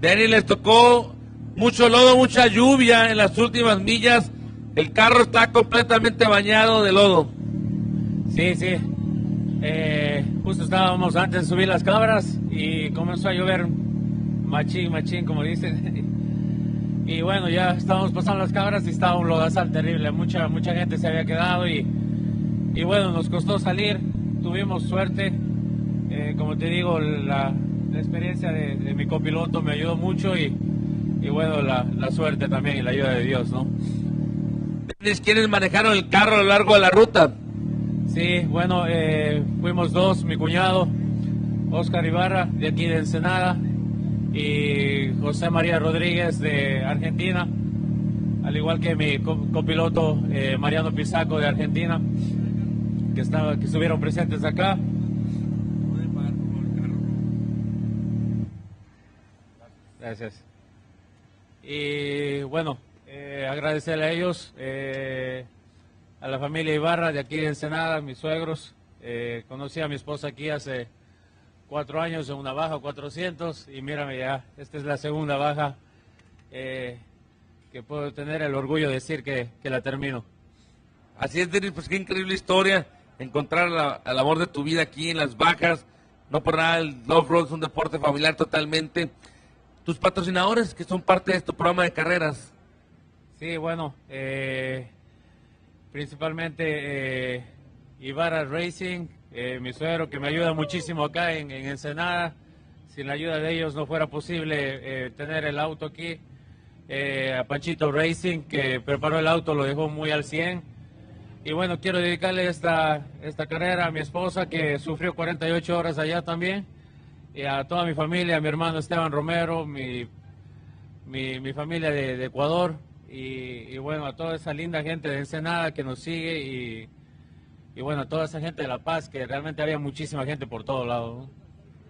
Denis, les tocó mucho lodo, mucha lluvia en las últimas millas. El carro está completamente bañado de lodo. Sí, sí. Justo estábamos antes de subir las cabras y comenzó a llover machín, como dicen. Y bueno, ya estábamos pasando las cabras y estaba un lodazal terrible. Mucha gente se había quedado y bueno, nos costó salir. Tuvimos suerte. Como te digo, la experiencia de mi copiloto me ayudó mucho y bueno, la suerte también y la ayuda de Dios, ¿no? ¿Quiénes manejaron el carro a lo largo de la ruta? Sí, bueno, fuimos dos, mi cuñado, Oscar Ibarra, de aquí de Ensenada, y José María Rodríguez, de Argentina, al igual que mi copiloto, Mariano Pisaco, de Argentina, que estuvieron presentes acá. Gracias. Y bueno, agradecerle a ellos, a la familia Ibarra de aquí de Ensenada, mis suegros. Conocí a mi esposa aquí hace 4 años en una Baja 400 y mírame ya, esta es la segunda Baja que puedo tener el orgullo de decir que la termino. Así es, Denis, pues qué increíble historia, encontrar el amor de tu vida aquí en las Bajas. No por nada, el off-road es un deporte familiar totalmente. Tus patrocinadores, que son parte de tu programa de carreras. Sí, bueno, principalmente Ibarra Racing, mi suegro que me ayuda muchísimo acá en Ensenada. Sin la ayuda de ellos no fuera posible tener el auto aquí. A Panchito Racing, que preparó el auto, lo dejó muy al 100. Y bueno, quiero dedicarle esta carrera a mi esposa, que sufrió 48 horas allá también. Y a toda mi familia, a mi hermano Esteban Romero, mi familia de Ecuador. Y bueno, a toda esa linda gente de Ensenada que nos sigue. Y bueno, a toda esa gente de La Paz, que realmente había muchísima gente por todos lados, ¿no?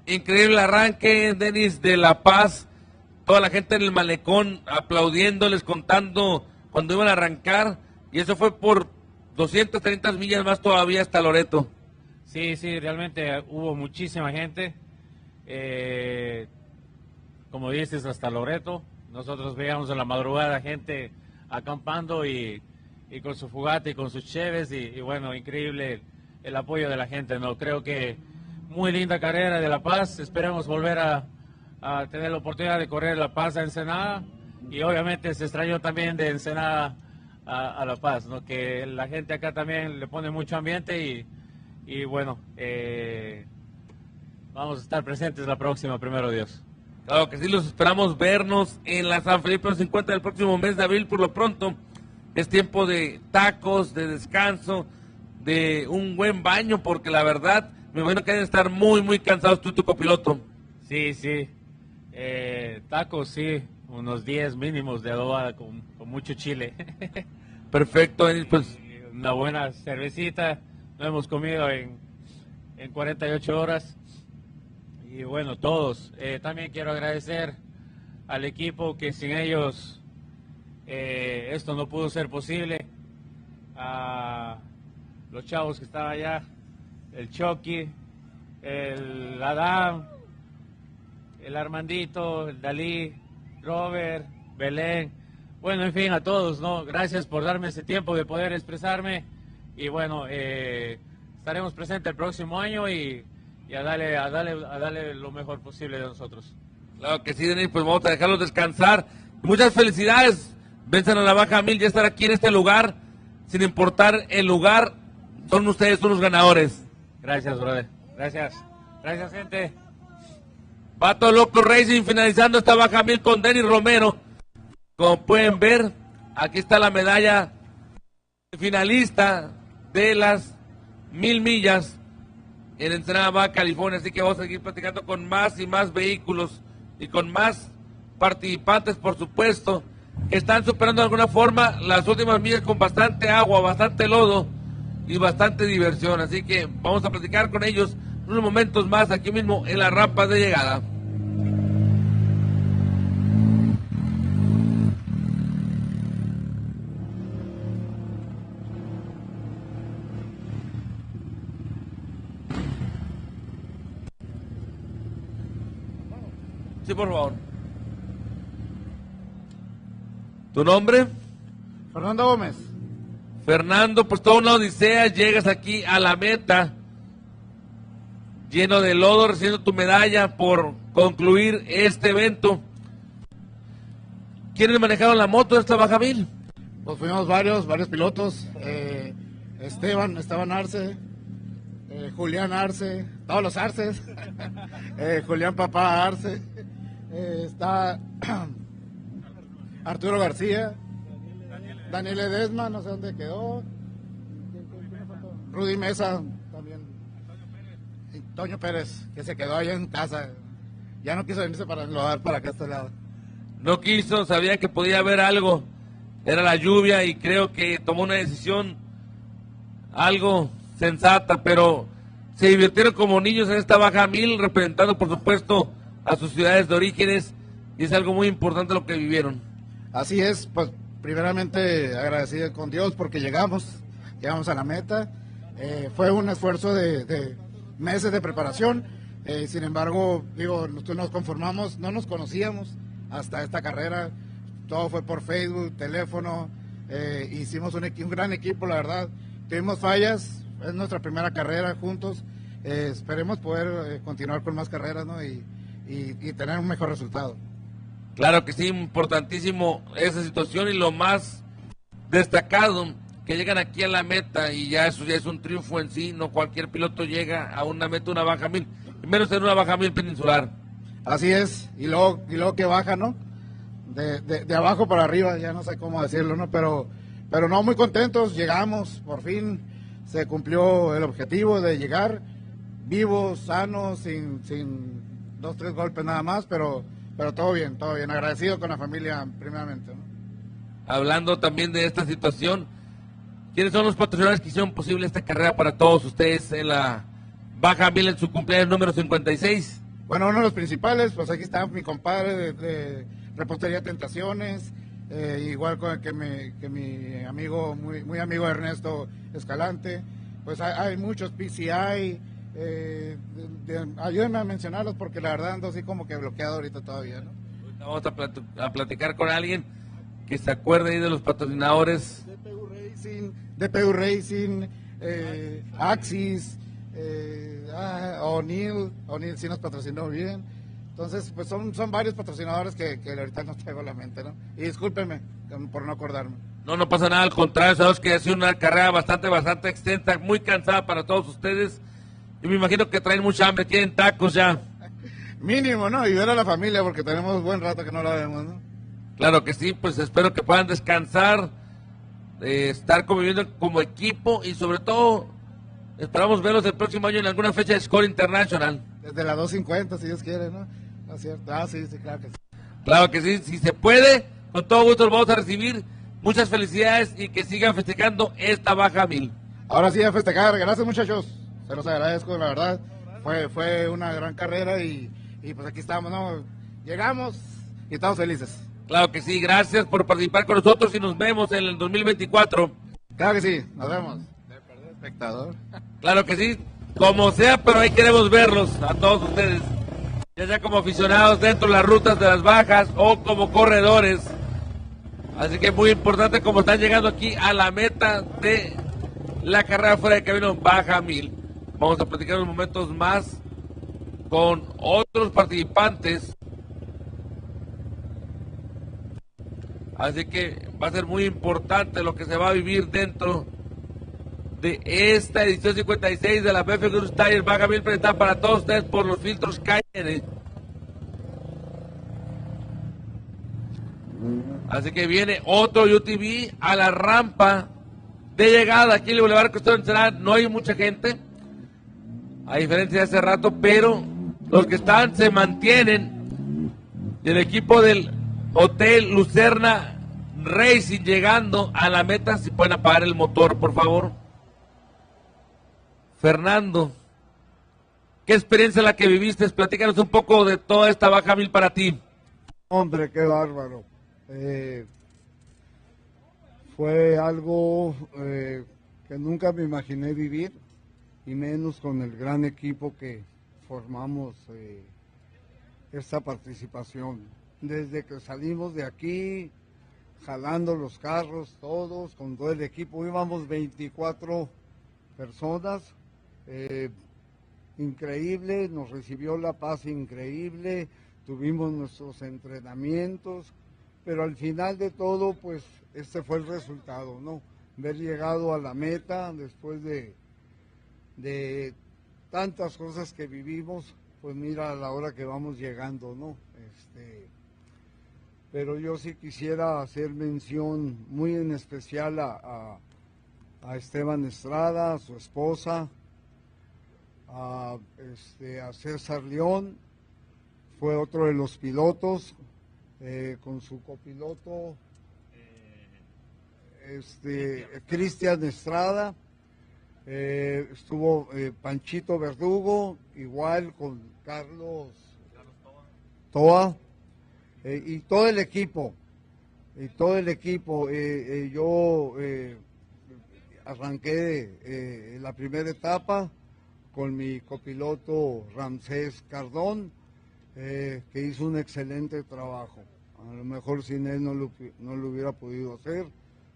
Increíble arranque, Denis, de La Paz. Toda la gente en el malecón aplaudiéndoles, contando cuando iban a arrancar. Y eso fue por 230 millas más todavía hasta Loreto. Sí, realmente hubo muchísima gente. Como dices, hasta Loreto. Nosotros veíamos en la madrugada gente acampando y con su Fugate y con sus cheves. Y bueno, increíble el apoyo de la gente, ¿no? Creo que muy linda carrera de La Paz. Esperemos volver a tener la oportunidad de correr La Paz a Ensenada, y obviamente se extrañó también de Ensenada a La Paz, ¿no? Que la gente acá también le pone mucho ambiente y bueno, vamos a estar presentes la próxima, primero Dios. Claro que sí, los esperamos vernos en la San Felipe los 50 del próximo mes de abril. Por lo pronto es tiempo de tacos, de descanso, de un buen baño, porque la verdad me imagino que deben estar muy muy cansados tú y tu copiloto. Sí. Tacos, sí, unos 10 mínimos de adobada con mucho chile. Perfecto, pues. Una buena cervecita, no hemos comido en 48 horas. Y bueno, todos. También quiero agradecer al equipo, que sin ellos esto no pudo ser posible. A los chavos que estaban allá, el Chucky, el Adam, el Armandito, el Dalí, Robert, Belén, bueno, en fin, a todos, ¿no? Gracias por darme ese tiempo de poder expresarme, y bueno, estaremos presentes el próximo año y a darle lo mejor posible de nosotros. Claro que sí, Denis, pues vamos a dejarlos descansar. Muchas felicidades, vencen a la Baja 1000, ya estar aquí en este lugar, sin importar el lugar, son ustedes, son los ganadores. Gracias, brother, gracias, gente. Vato Loco Racing finalizando esta Baja 1000 con Denis Romero. Como pueden ver, aquí está la medalla finalista de las 1000 millas en Ensenada, Baja California. Así que vamos a seguir platicando con más y más vehículos y con más participantes, por supuesto, que están superando de alguna forma las últimas millas con bastante agua, bastante lodo y bastante diversión. Así que vamos a platicar con ellos unos momentos más aquí mismo en la rampa de llegada. Sí, por favor. ¿Tu nombre? Fernando Gómez. Fernando, pues toda una odisea, llegas aquí a la meta lleno de lodo, recibiendo tu medalla por concluir este evento. ¿Quiénes manejaron la moto de esta Baja 1000? Pues fuimos varios pilotos, Esteban Arce, Julián Arce, todos los Arces, Julián Papá Arce, está Arturo García, Daniel Edesma, no sé dónde quedó, Rudy Mesa también, y Toño Pérez, que se quedó allá en casa, ya no quiso venirse para enlodar para acá a este lado. No quiso, sabía que podía haber algo, era la lluvia, y creo que tomó una decisión algo sensata, pero se divirtieron como niños en esta Baja 1000, representando por supuesto a sus ciudades de orígenes, y es algo muy importante lo que vivieron. Así es, pues primeramente agradecido con Dios porque llegamos a la meta. Fue un esfuerzo de meses de preparación, Sin embargo, digo, nosotros nos conformamos, no nos conocíamos hasta esta carrera, todo fue por Facebook, teléfono, hicimos un gran equipo, la verdad, tuvimos fallas, es nuestra primera carrera juntos, esperemos poder continuar con más carreras, ¿no? y tener un mejor resultado. Claro que sí, importantísimo esa situación y lo más destacado, que llegan aquí a la meta y ya eso ya es un triunfo en sí, no cualquier piloto llega a una meta, una Baja 1000, y menos en una Baja 1000 peninsular. Así es, y luego que baja, ¿no? De abajo para arriba, ya no sé cómo decirlo, ¿no? Pero no, muy contentos, llegamos, por fin se cumplió el objetivo de llegar vivos, sanos, sin 2-3 golpes nada más, pero todo bien, agradecido con la familia primeramente, ¿no? Hablando también de esta situación, ¿quiénes son los patrocinadores que hicieron posible esta carrera para todos ustedes en la Baja 1000 en su cumpleaños número 56? Bueno, uno de los principales, pues aquí está mi compadre de Repostería Tentaciones, igual que mi amigo, muy amigo Ernesto Escalante, pues hay muchos PCI, ayúdenme a mencionarlos porque la verdad ando así como que bloqueado ahorita todavía, ¿no? Vamos a platicar con alguien que se acuerde ahí de los patrocinadores. DPU Racing, Axis, O'Neill sí nos patrocinó bien. Entonces, pues son varios patrocinadores que ahorita no traigo a la mente, ¿no? Y discúlpeme por no acordarme. No pasa nada, al contrario, sabemos que ha sido una carrera bastante extensa, muy cansada para todos ustedes. Y me imagino que traen mucha hambre, quieren tacos ya. Mínimo, ¿no? Y ver a la familia porque tenemos buen rato que no la vemos, ¿no? Claro que sí, pues espero que puedan descansar, estar conviviendo como equipo y sobre todo esperamos verlos el próximo año en alguna fecha de Score International. Desde la 250, si Dios quiere, ¿no? ¿No es cierto? Sí, claro que sí. Claro que sí, si se puede, con todo gusto los vamos a recibir. Muchas felicidades y que sigan festejando esta Baja 1000. Ahora sí a festejar, gracias muchachos, se los agradezco, la verdad. Fue una gran carrera y pues aquí estamos, ¿no? Llegamos y estamos felices. Claro que sí, gracias por participar con nosotros y nos vemos en el 2024. Claro que sí, nos vemos. Espectador. Claro que sí, como sea, pero ahí queremos verlos a todos ustedes, ya sea como aficionados dentro de las rutas de las bajas o como corredores. Así que muy importante como están llegando aquí a la meta de la carrera fuera de camino Baja 1000. Vamos a platicar unos momentos más con otros participantes. Así que va a ser muy importante lo que se va a vivir dentro de esta edición 56 de la BFGoodrich Tires Baja 1000 presentada para todos ustedes por los filtros Cayenne. Así que viene otro UTV a la rampa de llegada aquí en el Boulevard Costero Ensenada. No hay mucha gente, a diferencia de hace rato, pero los que están se mantienen. Y el equipo del Hotel Lucerna Racing llegando a la meta. Si pueden apagar el motor, por favor. Fernando, ¿qué experiencia la que viviste? Platícanos un poco de toda esta Baja 1000 para ti. Hombre, qué bárbaro. Fue algo que nunca me imaginé vivir, y menos con el gran equipo que formamos esta participación. Desde que salimos de aquí, jalando los carros todos, con todo el equipo, íbamos 24 personas, increíble, nos recibió La Paz increíble, tuvimos nuestros entrenamientos, pero al final de todo, pues, este fue el resultado, ¿no? Haber llegado a la meta después de tantas cosas que vivimos, pues mira a la hora que vamos llegando, ¿no? Pero yo sí quisiera hacer mención muy en especial a Esteban Estrada, a su esposa, a César León, fue otro de los pilotos, con su copiloto Cristian Estrada, estuvo Panchito Verdugo, igual con Carlos Toa, y todo el equipo, yo arranqué la primera etapa con mi copiloto Ramsés Cardón, que hizo un excelente trabajo. A lo mejor sin él no lo hubiera podido hacer,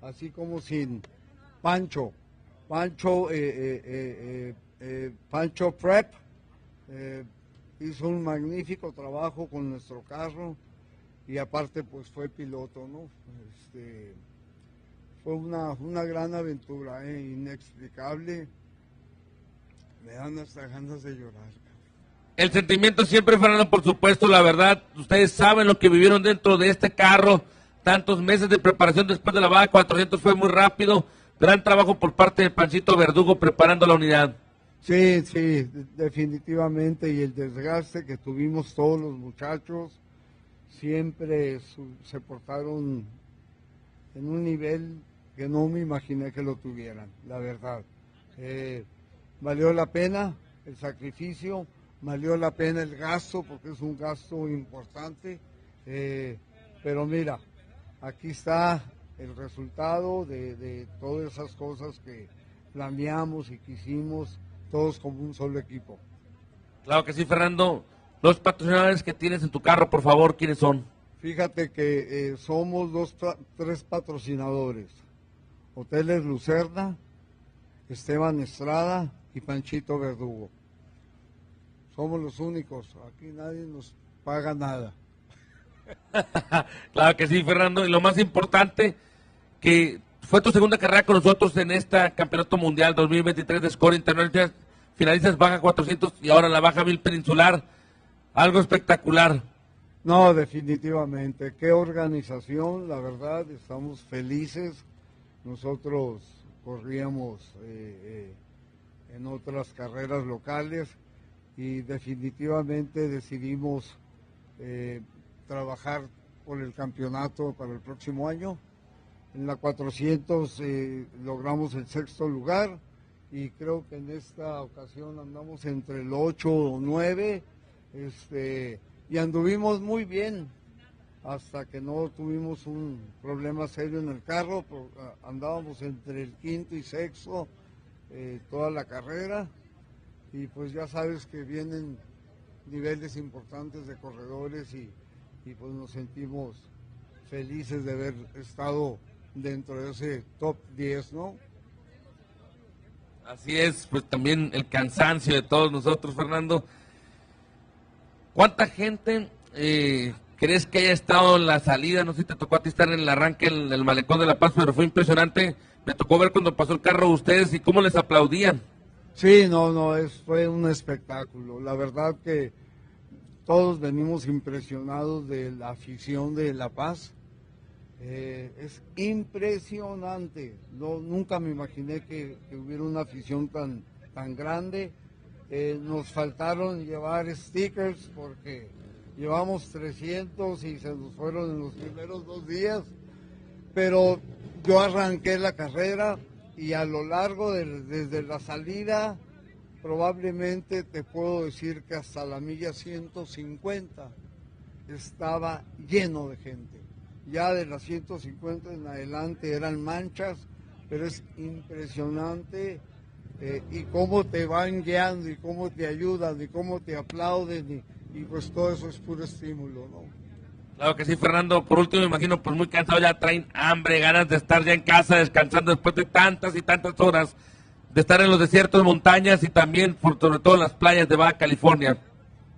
así como sin Pancho Prep, hizo un magnífico trabajo con nuestro carro y aparte pues fue piloto, ¿no? Fue una gran aventura, inexplicable. Me dan hasta ganas de llorar. El sentimiento siempre, Fernando, por supuesto, la verdad, ustedes saben lo que vivieron dentro de este carro, tantos meses de preparación después de la Baja 400 fue muy rápido, gran trabajo por parte de Panchito Verdugo preparando la unidad. Sí, definitivamente, y el desgaste que tuvimos todos los muchachos, siempre se portaron en un nivel que no me imaginé que lo tuvieran, la verdad. Valió la pena el sacrificio, valió la pena el gasto, porque es un gasto importante, pero mira, aquí está el resultado de todas esas cosas que planeamos y que hicimos todos como un solo equipo. Claro que sí, Fernando. Los patrocinadores que tienes en tu carro, por favor, ¿quiénes son? Fíjate que somos tres patrocinadores: Hoteles Lucerna, Esteban Estrada y Panchito Verdugo. Somos los únicos, aquí nadie nos paga nada. Claro que sí, Fernando, y lo más importante, que fue tu segunda carrera con nosotros en este Campeonato Mundial 2023 de Score International, finalizas Baja 400 y ahora la Baja 1000 Peninsular, algo espectacular. No, definitivamente, qué organización, la verdad, estamos felices. Nosotros corríamos en otras carreras locales y definitivamente decidimos trabajar por el campeonato para el próximo año. En la 400 logramos el 6º lugar y creo que en esta ocasión andamos entre el 8 o 9 y anduvimos muy bien hasta que no tuvimos un problema serio en el carro. Andábamos entre el 5º y 6º toda la carrera y pues ya sabes que vienen niveles importantes de corredores y pues nos sentimos felices de haber estado dentro de ese top 10, ¿no? Así es, pues también el cansancio de todos nosotros, Fernando. ¿Cuánta gente crees que haya estado en la salida? No sé si te tocó a ti estar en el arranque en el Malecón de La Paz, pero fue impresionante. Me tocó ver cuando pasó el carro de ustedes y cómo les aplaudían. Sí, fue un espectáculo. La verdad que todos venimos impresionados de la afición de La Paz. Es impresionante. Nunca me imaginé que hubiera una afición tan grande. Nos faltaron llevar stickers porque llevamos 300 y se nos fueron en los primeros 2 días. Pero yo arranqué la carrera y a lo largo desde la salida, probablemente te puedo decir que hasta la milla 150 estaba lleno de gente. Ya de las 150 en adelante eran manchas, pero es impresionante y cómo te van guiando y cómo te ayudan y cómo te aplauden y pues todo eso es puro estímulo, ¿no? Claro que sí, Fernando. Por último, me imagino, pues muy cansado, ya traen hambre, ganas de estar ya en casa descansando después de tantas y tantas horas de estar en los desiertos, montañas y también, sobre todo, en las playas de Baja California.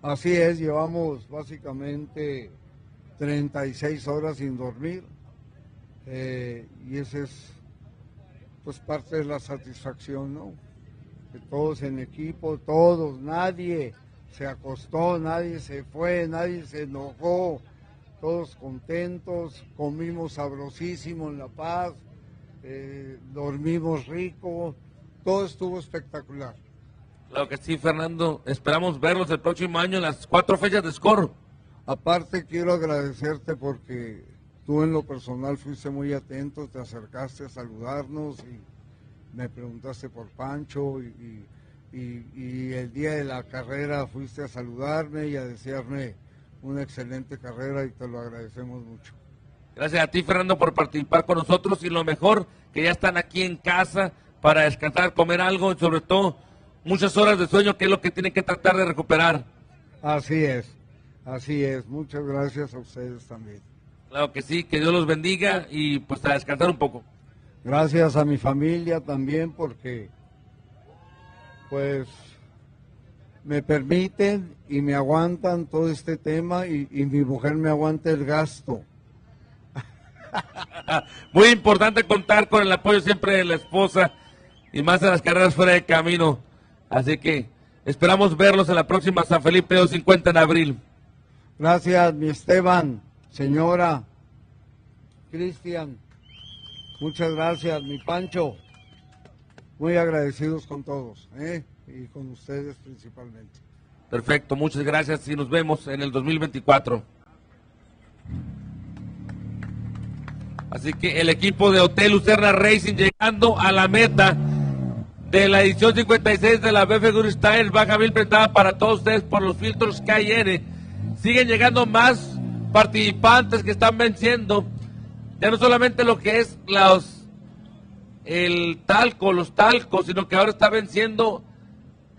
Así es, llevamos básicamente 36 horas sin dormir y esa es pues parte de la satisfacción, ¿no? Que todos en equipo, nadie se acostó, nadie se fue, nadie se enojó, todos contentos, comimos sabrosísimo en La Paz, dormimos rico, todo estuvo espectacular. Claro que sí, Fernando, esperamos verlos el próximo año en las 4 fechas de Score. Aparte quiero agradecerte porque tú en lo personal fuiste muy atento, te acercaste a saludarnos y me preguntaste por Pancho y el día de la carrera fuiste a saludarme y a desearme una excelente carrera y te lo agradecemos mucho. Gracias a ti, Fernando, por participar con nosotros y lo mejor, que ya están aquí en casa para descansar, comer algo y sobre todo muchas horas de sueño, que es lo que tienen que tratar de recuperar. Así es. Muchas gracias a ustedes también. Claro que sí, que Dios los bendiga y pues a descansar un poco. Gracias a mi familia también porque pues me permiten y me aguantan todo este tema y mi mujer me aguanta el gasto. Muy importante contar con el apoyo siempre de la esposa y más en las carreras fuera de camino. Así que esperamos verlos en la próxima San Felipe 250 en abril. Gracias, mi Esteban, señora, Cristian, muchas gracias, mi Pancho. Muy agradecidos con todos, y con ustedes principalmente. Perfecto, muchas gracias y nos vemos en el 2024. Así que el equipo de Hotel Lucerna Racing llegando a la meta de la edición 56 de la BFGoodrich Tires Baja 1000 presentada para todos ustedes por los filtros KN. Siguen llegando más participantes que están venciendo, ya no solamente lo que es los talcos, sino que ahora está venciendo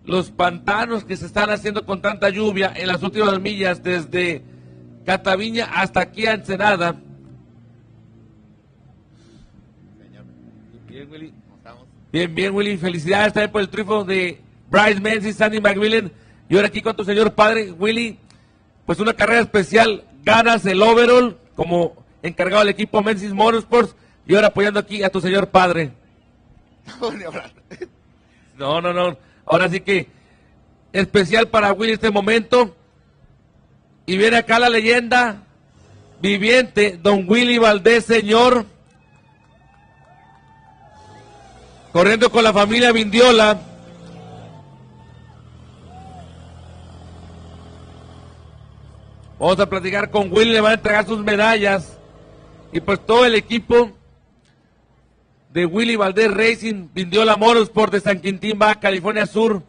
los pantanos que se están haciendo con tanta lluvia en las últimas millas desde Cataviña hasta aquí a Ensenada. Bien, Willy. Bien, Willy. Felicidades también por el triunfo de Bryce Menzies, Sandy McMillan. Y ahora aquí con tu señor padre, Willy. Pues una carrera especial. Ganas el overall como encargado del equipo Menzies Motorsports. Y ahora apoyando aquí a tu señor padre. No. Ahora sí que especial para Willy este momento. Y viene acá la leyenda viviente, don Willy Valdés, señor. Corriendo con la familia Vindiola. Vamos a platicar con Willy, le van a entregar sus medallas. Y pues todo el equipo de Willy Valdés Racing, Vindiola Motorsport de San Quintín, Baja California Sur.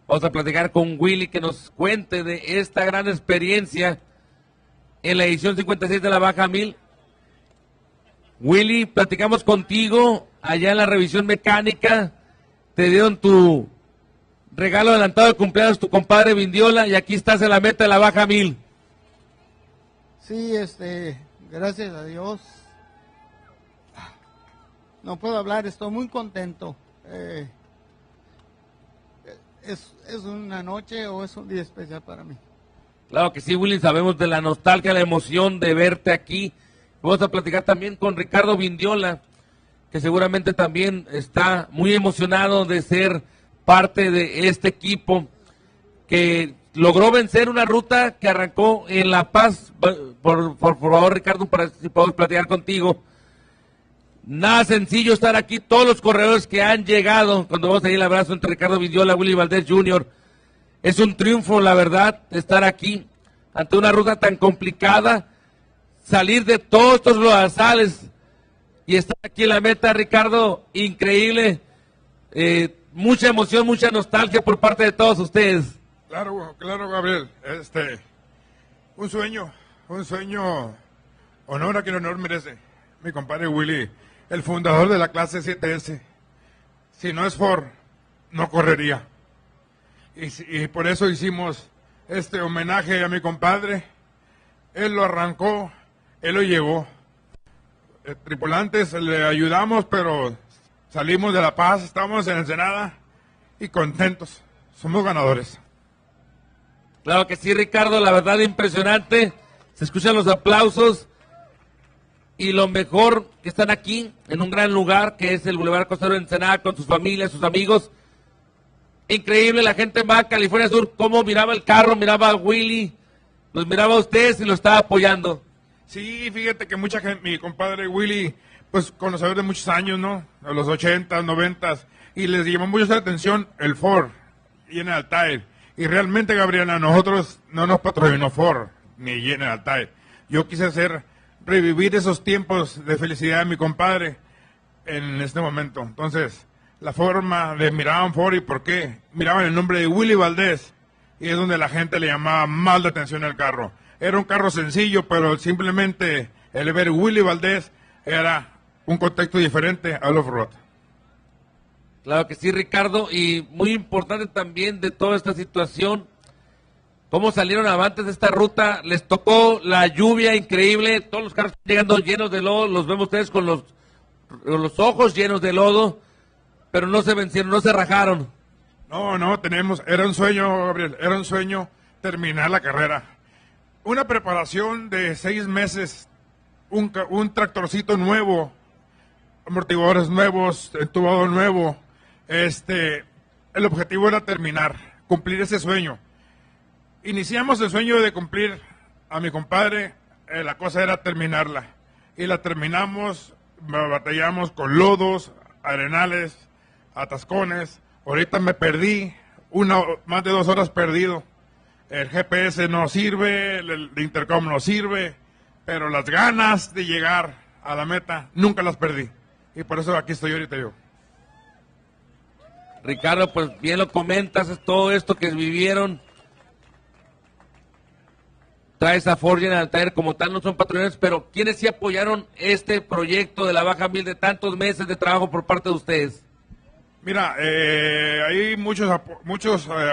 Vamos a platicar con Willy que nos cuente de esta gran experiencia en la edición 56 de la Baja 1000. Willy, platicamos contigo allá en la revisión mecánica. Te dieron tu regalo adelantado de cumpleaños tu compadre Vindiola y aquí estás en la meta de la Baja 1000. Sí, gracias a Dios. No puedo hablar, estoy muy contento. ¿Es una noche o es un día especial para mí? Claro que sí, Willy, sabemos de la nostalgia, la emoción de verte aquí. Vamos a platicar también con Ricardo Vindiola, que seguramente también está muy emocionado de ser parte de este equipo que logró vencer una ruta que arrancó en La Paz. Por favor, Ricardo, para si podemos platicar contigo. Nada sencillo estar aquí, todos los corredores que han llegado, cuando vamos a ir el abrazo entre Ricardo Vindiola, Willy Valdés Jr., es un triunfo, la verdad, estar aquí, ante una ruta tan complicada, salir de todos estos lodazales y estar aquí en la meta, Ricardo, increíble, mucha emoción, mucha nostalgia por parte de todos ustedes. Claro, Gabriel, un sueño, honor a quien honor merece, mi compadre Willy, el fundador de la clase 7S. Si no es Ford, no correría. Y por eso hicimos este homenaje a mi compadre. Él lo arrancó, él lo llevó. Tripulantes le ayudamos, pero salimos de La Paz, estamos en Ensenada y contentos. Somos ganadores. Claro que sí, Ricardo, la verdad impresionante. Se escuchan los aplausos. Y lo mejor que están aquí, en un gran lugar, que es el Boulevard Costero de Ensenada, con sus familias, sus amigos. Increíble, la gente en Baja California Sur, cómo miraba el carro, miraba a Willy, los miraba a ustedes y lo estaba apoyando. Sí, fíjate que mucha gente, mi compadre Willy, pues conocedor de muchos años, ¿no? A los 80s, 90s, y les llamó mucho la atención el Ford General Tire. Y realmente, Gabriel, a nosotros no nos patrocinó Ford ni General Tire. Yo quise revivir esos tiempos de felicidad de mi compadre en este momento. Entonces, la forma de miraban Ford y por qué miraban el nombre de Willy Valdés y es donde la gente le llamaba más la atención al carro. Era un carro sencillo, pero simplemente el ver Willy Valdés era un contexto diferente al off-road. Claro que sí, Ricardo, y muy importante también de toda esta situación, cómo salieron avantes de esta ruta. Les tocó la lluvia increíble, todos los carros llegando llenos de lodo, los vemos ustedes con los ojos llenos de lodo, pero no se vencieron, no se rajaron. No, era un sueño, Gabriel, era un sueño terminar la carrera. Una preparación de 6 meses, un tractorcito nuevo, amortiguadores nuevos, entubado nuevo. El objetivo era terminar, cumplir ese sueño. Iniciamos el sueño de cumplir a mi compadre, la cosa era terminarla. Y la terminamos, batallamos con lodos, arenales, atascones. Ahorita me perdí, más de 2 horas perdido. El GPS no sirve, el intercom no sirve, pero las ganas de llegar a la meta nunca las perdí. Y por eso aquí estoy ahorita yo. Ricardo, pues bien lo comentas, es todo esto que vivieron. Traes a Ford General Tire como tal, no son patrocinadores, pero ¿quiénes sí apoyaron este proyecto de la Baja 1000 de tantos meses de trabajo por parte de ustedes? Mira, hay muchas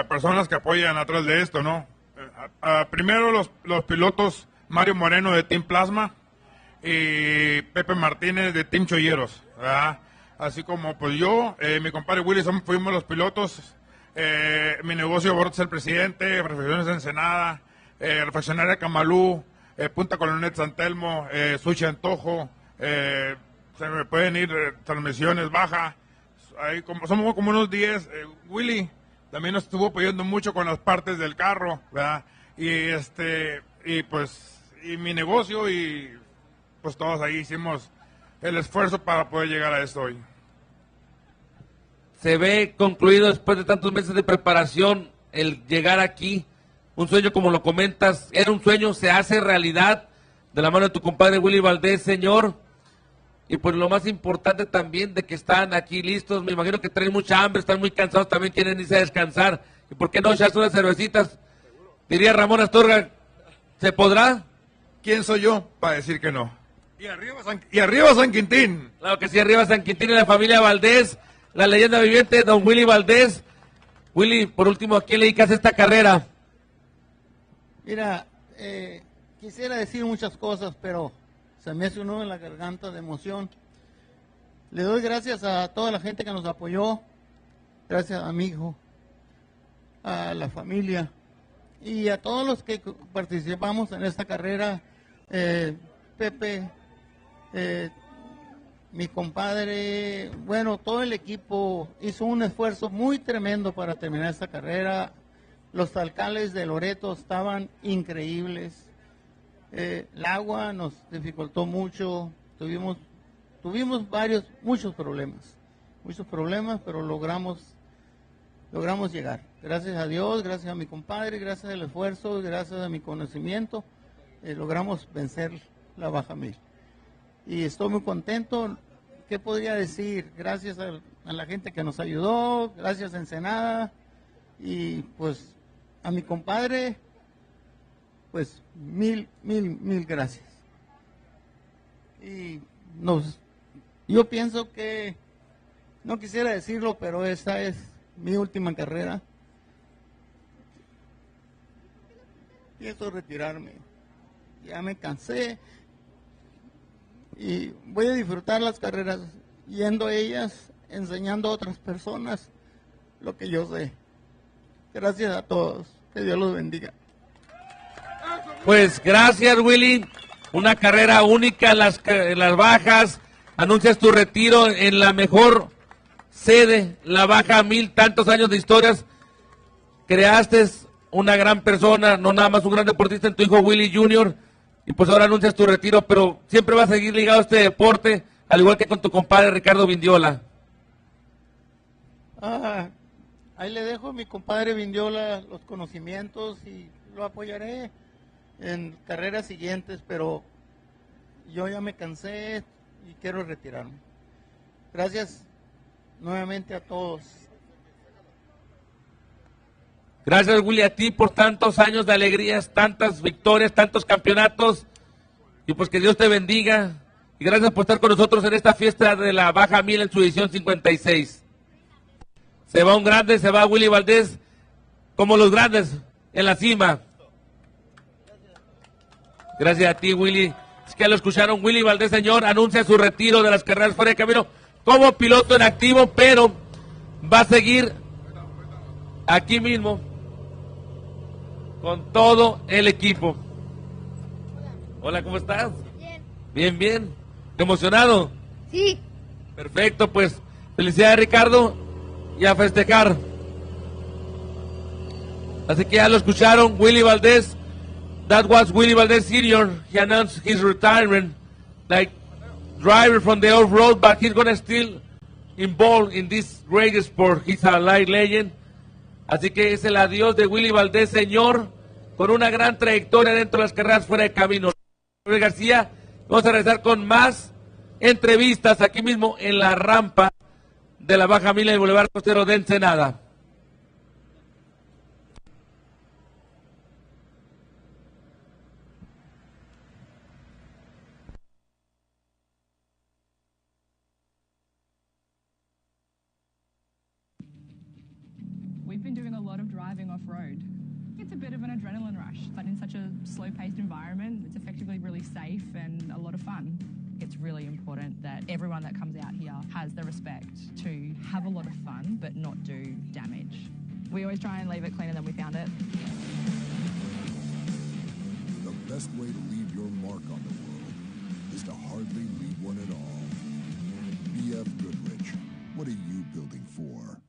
personas que apoyan atrás de esto, ¿no? Primero los pilotos Mario Moreno de Team Plasma y Pepe Martínez de Team Cholleros, ¿verdad? Así como pues yo, mi compadre Willy, fuimos los pilotos, mi negocio Borges el presidente, Refacciones Ensenada, Refaccionaria Camalú, Punta Colonet San Telmo, Sushi Antojo, se me pueden ir transmisiones Baja. Somos como unos 10. Willy también nos estuvo apoyando mucho con las partes del carro, ¿verdad? Y mi negocio, y pues todos ahí hicimos el esfuerzo para poder llegar a esto hoy. Se ve concluido después de tantos meses de preparación el llegar aquí. Un sueño, como lo comentas, era un sueño, se hace realidad de la mano de tu compadre Willy Valdés, señor. Y pues lo más importante también de que están aquí listos, me imagino que traen mucha hambre, están muy cansados, también quieren irse a descansar. ¿Y por qué no echarse unas cervecitas? Diría Ramón Astorga, ¿se podrá? ¿Quién soy yo para decir que no? Y arriba San Quintín. Claro que sí, arriba San Quintín y la familia Valdés, la leyenda viviente, don Willy Valdés. Willy, por último, ¿a quién le dedicas esta carrera? Mira, quisiera decir muchas cosas, pero se me hace un nudo en la garganta de emoción. Le doy gracias a toda la gente que nos apoyó, gracias a mi hijo, a la familia y a todos los que participamos en esta carrera. Pepe, mi compadre, bueno, todo el equipo hizo un esfuerzo muy tremendo para terminar esta carrera. Los alcaldes de Loreto estaban increíbles. El agua nos dificultó mucho, tuvimos muchos problemas, pero logramos llegar. Gracias a Dios, gracias a mi compadre, gracias al esfuerzo, gracias a mi conocimiento, logramos vencer la Baja 1000. Y estoy muy contento. ¿Qué podría decir? Gracias a la gente que nos ayudó, gracias a Ensenada, y pues a mi compadre, pues mil gracias. Y yo pienso que, no quisiera decirlo, pero esta es mi última carrera. Pienso retirarme. Ya me cansé y voy a disfrutar las carreras yendo a ellas, enseñando a otras personas lo que yo sé. Gracias a todos. Que Dios los bendiga. Pues gracias, Willy. Una carrera única en las Bajas. Anuncias tu retiro en la mejor sede, la Baja 1000, tantos años de historias. Creaste una gran persona, no nada más un gran deportista en tu hijo Willy Jr. Y pues ahora anuncias tu retiro, pero siempre vas a seguir ligado a este deporte, al igual que con tu compadre Ricardo Vindiola. Ahí le dejo a mi compadre Vindiola los conocimientos y lo apoyaré en carreras siguientes, pero yo ya me cansé y quiero retirarme. Gracias nuevamente a todos. Gracias, Willy, a ti por tantos años de alegrías, tantas victorias, tantos campeonatos. Y pues que Dios te bendiga. Y gracias por estar con nosotros en esta fiesta de la Baja 1000 en su edición 56. Se va un grande, se va Willy Valdés, como los grandes en la cima. Gracias a ti, Willy. Es que ya lo escucharon, Willy Valdés, señor, anuncia su retiro de las carreras fuera de camino como piloto en activo, pero va a seguir aquí mismo con todo el equipo. Hola, ¿cómo estás? Bien. Bien, bien. ¿Emocionado? Sí. Perfecto, pues felicidades, Ricardo, y a festejar. Así que ya lo escucharon, Willy Valdés. That was Willy Valdés Sr. He announced his retirement like driver from the off-road, but he's gonna still involved in this great sport. He's a light legend. Así que es el adiós de Willy Valdés, señor, con una gran trayectoria dentro de las carreras fuera de camino. García, vamos a regresar con más entrevistas aquí mismo en la rampa de la Baja 1000 del Boulevard Costero de Ensenada. We've been doing a lot of driving off-road. It's a bit of an adrenaline rush, but in such a slow-paced environment, it's effectively really safe and a lot of fun. It's really important that everyone that comes out here has the respect to have a lot of fun, but not do damage. We always try and leave it cleaner than we found it. The best way to leave your mark on the world is to hardly leave one at all. BFGoodrich, what are you building for?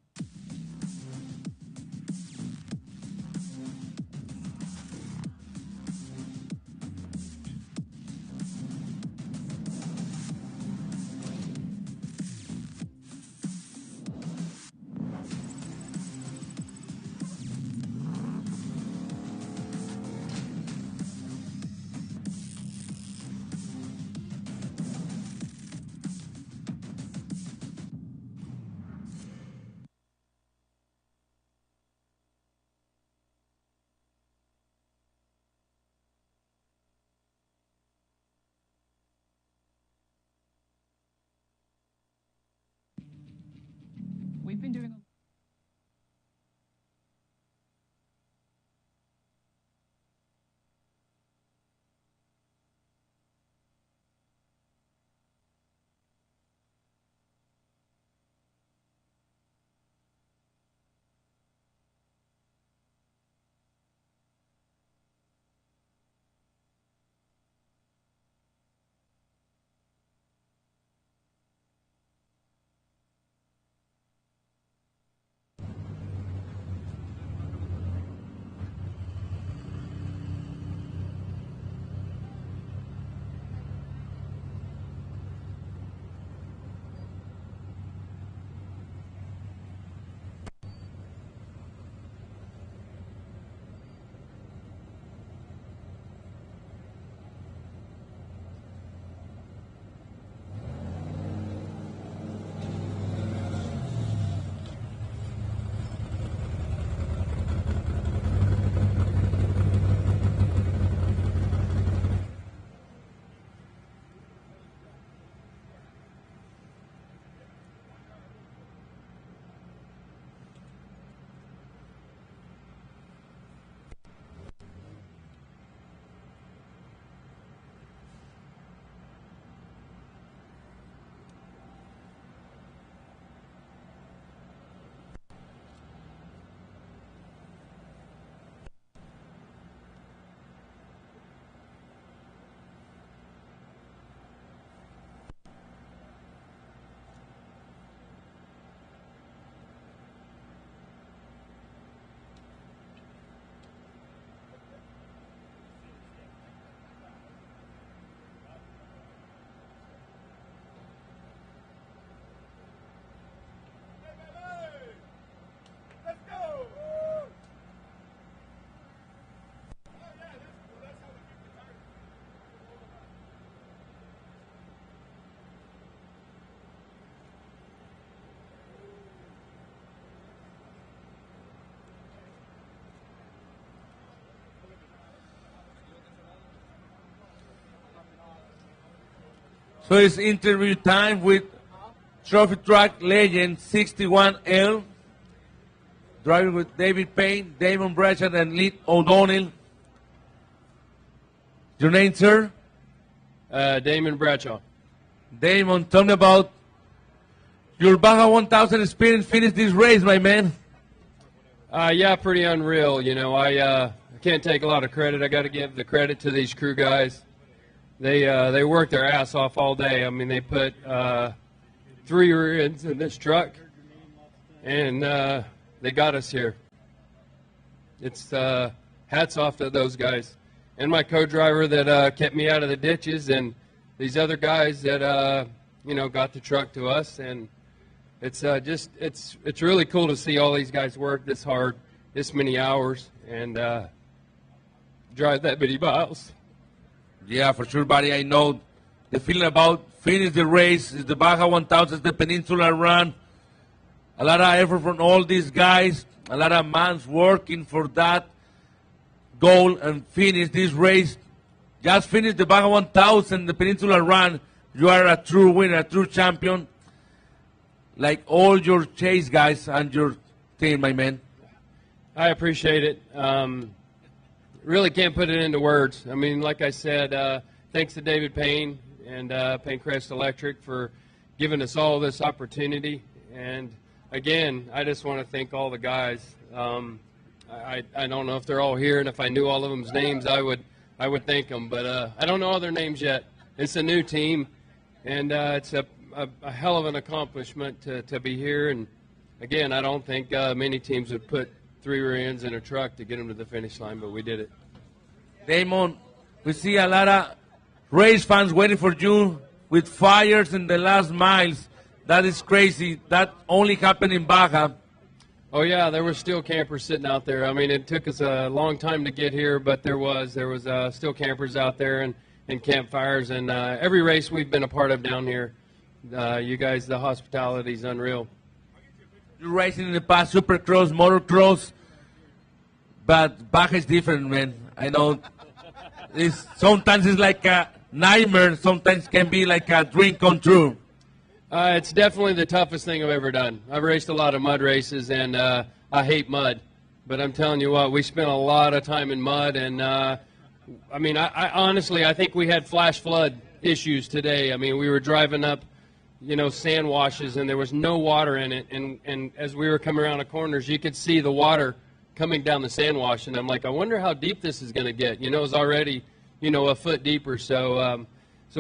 So it's interview time with trophy truck legend 61L, driving with David Payne, Damon Bradshaw, and Lee O'Donnell. Your name, sir? Damon Bradshaw. Damon, tell me about your Baja 1000 experience. Finish this race, my man. Yeah, pretty unreal. You know, I can't take a lot of credit. I got to give the credit to these crew guys. They worked their ass off all day. I mean, they put 3 rear ends in this truck, and they got us here. It's hats off to those guys. And my co-driver that kept me out of the ditches, and these other guys that, you know, got the truck to us. And it's it's really cool to see all these guys work this hard, this many hours, and drive that many miles. Yeah, for sure, buddy. I know the feeling about finish the race is the Baja 1000, the Peninsula Run. A lot of effort from all these guys, a lot of months working for that goal and finish this race. Just finish the Baja 1000, the Peninsula Run. You are a true winner, a true champion. Like all your chase guys and your team, my man. I appreciate it. Really can't put it into words. I mean, like I said, thanks to David Payne and Payne-Crest Electric for giving us all this opportunity. And again, I just want to thank all the guys. I don't know if they're all here, and if I knew all of them's names, I would thank them. But I don't know all their names yet. It's a new team, and it's a hell of an accomplishment to be here. And again, I don't think many teams would put 3 rear ends in a truck to get them to the finish line, but we did it. Damon, we see a lot of race fans waiting for you with fires in the last miles. That is crazy. That only happened in Baja. Oh yeah, there were still campers sitting out there. I mean, it took us a long time to get here, but there was still campers out there and campfires. And every race we've been a part of down here, you guys, the hospitality is unreal. You're racing in the past, supercross, motocross, but Baja is different, man. I know. Sometimes it's like a nightmare. Sometimes can be like a dream come true. It's definitely the toughest thing I've ever done. I've raced a lot of mud races, and I hate mud. But I'm telling you what, we spent a lot of time in mud, and I mean, I honestly, I think we had flash flood issues today. I mean, we were driving up, you know, sand washes, and there was no water in it. And as we were coming around the corners, you could see the water coming down the sand wash, and I'm like, I wonder how deep this is going to get. You know, it's already, you know, a foot deeper. So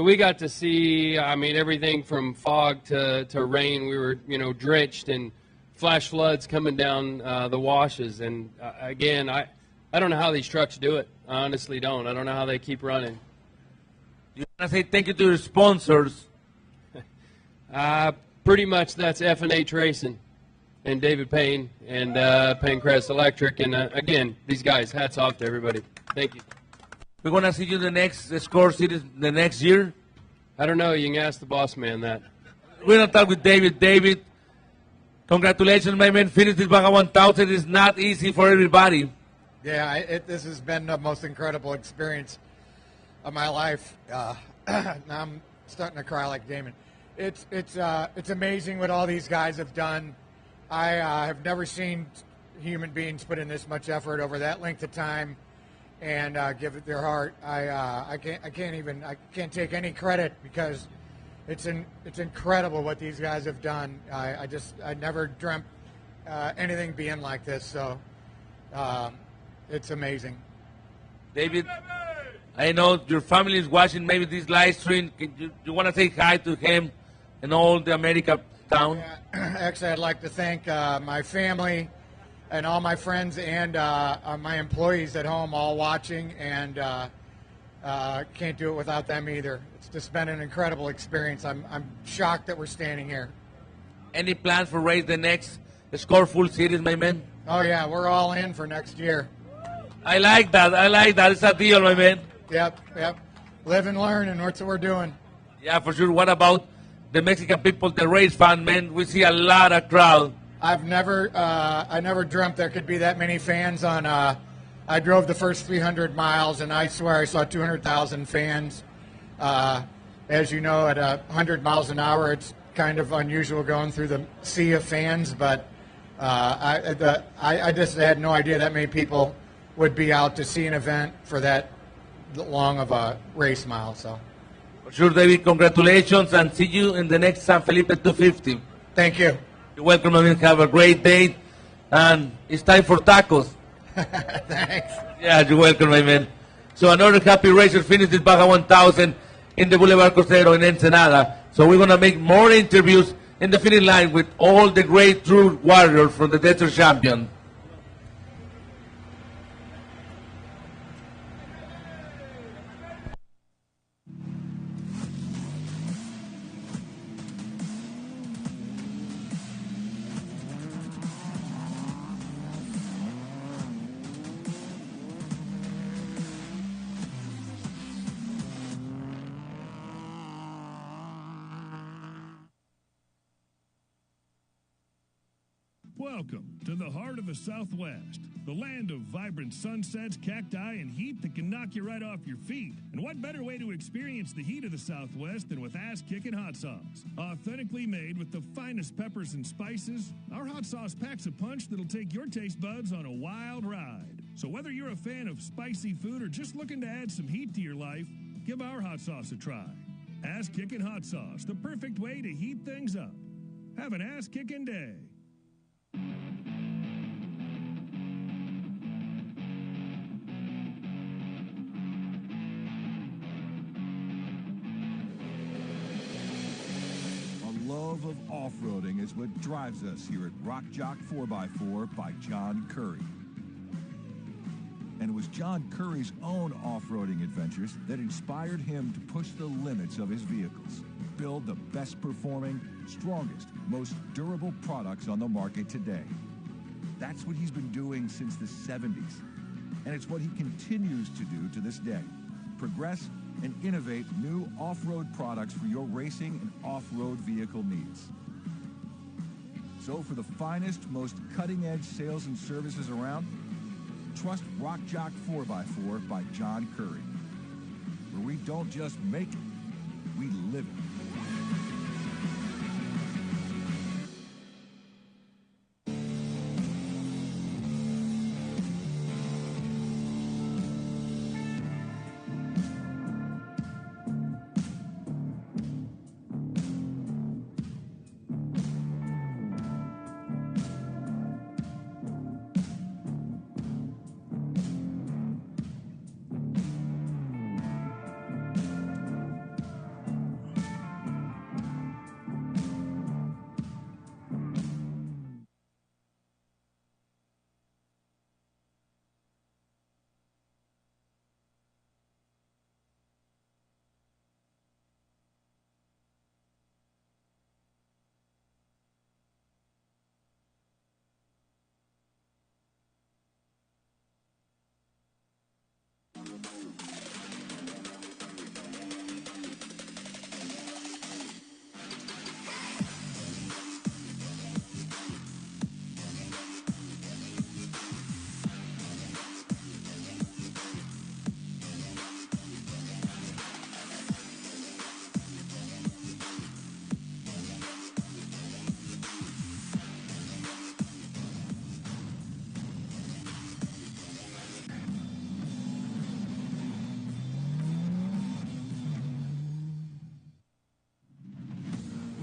we got to see, I mean, everything from fog to rain. We were, you know, drenched, and flash floods coming down the washes. And again, I don't know how these trucks do it. I honestly don't. I don't know how they keep running. You want to say thank you to your sponsors? Pretty much that's F&H Racing and David Payne and Payne-Crest Electric. And again, these guys, hats off to everybody. Thank you. We're going to see you in the next Score Series the next year? I don't know. You can ask the boss man that. We're going to talk with David. David, congratulations, my man. Finish this Baja 1000. It's not easy for everybody. Yeah, this has been the most incredible experience of my life. Now I'm starting to cry like Damon. It's amazing what all these guys have done. I have never seen human beings put in this much effort over that length of time and give it their heart. I can't take any credit because it's incredible what these guys have done. I never dreamt anything being like this. So it's amazing. David, I know your family is watching maybe this live stream. You want to say hi to him and all the America town? Yeah. Actually, I'd like to thank my family and all my friends and my employees at home all watching, and can't do it without them either. It's just been an incredible experience. I'm shocked that we're standing here. Any plans for race the next Score Full Series, my man? Oh, yeah, we're all in for next year. I like that. It's a deal, my man. Yep. Live and learn, and that's what we're doing. Yeah, for sure. What about the Mexican people, the race fan, man? We see a lot of crowd. I never dreamt there could be that many fans on. I drove the first 300 miles, and I swear I saw 200,000 fans. as you know, at 100 miles an hour, it's kind of unusual going through the sea of fans, but I just had no idea that many people would be out to see an event for that long of a race mile. So, For sure, David, congratulations, and see you in the next San Felipe 250. Thank you. You're welcome, I mean, have a great day, and it's time for tacos. Thanks. Yeah, you're welcome, my man. So another happy racer finished this Baja 1000 in the Boulevard Costero in Ensenada. So we're going to make more interviews in the finish line with all the great true warriors from the Desert Champion. Welcome to the heart of the Southwest, the land of vibrant sunsets, cacti, and heat that can knock you right off your feet. And what better way to experience the heat of the Southwest than with ass-kicking hot sauce? Authentically made with the finest peppers and spices, our hot sauce packs a punch that'll take your taste buds on a wild ride. So whether you're a fan of spicy food or just looking to add some heat to your life, give our hot sauce a try. Ass-kicking hot sauce, the perfect way to heat things up. Have an ass-kicking day. Love of off-roading is what drives us here at Rock Jock 4x4 by John Curry. And it was John Curry's own off-roading adventures that inspired him to push the limits of his vehicles, build the best performing, strongest, most durable products on the market today. That's what he's been doing since the 70s. And it's what he continues to do to this day. Progress and innovate new off-road products for your racing and off-road vehicle needs. So for the finest, most cutting-edge sales and services around, trust Rock Jock 4x4 by John Curry, where we don't just make it, we live it.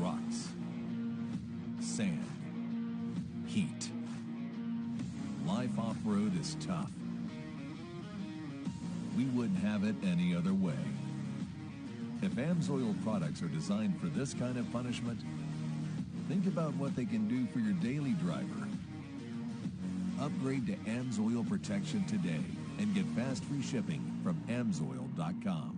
Rocks, sand, heat. Life off-road is tough. We wouldn't have it any other way. If AMSOIL products are designed for this kind of punishment, think about what they can do for your daily driver. Upgrade to AMSOIL protection today and get fast free shipping from AMSOIL.com.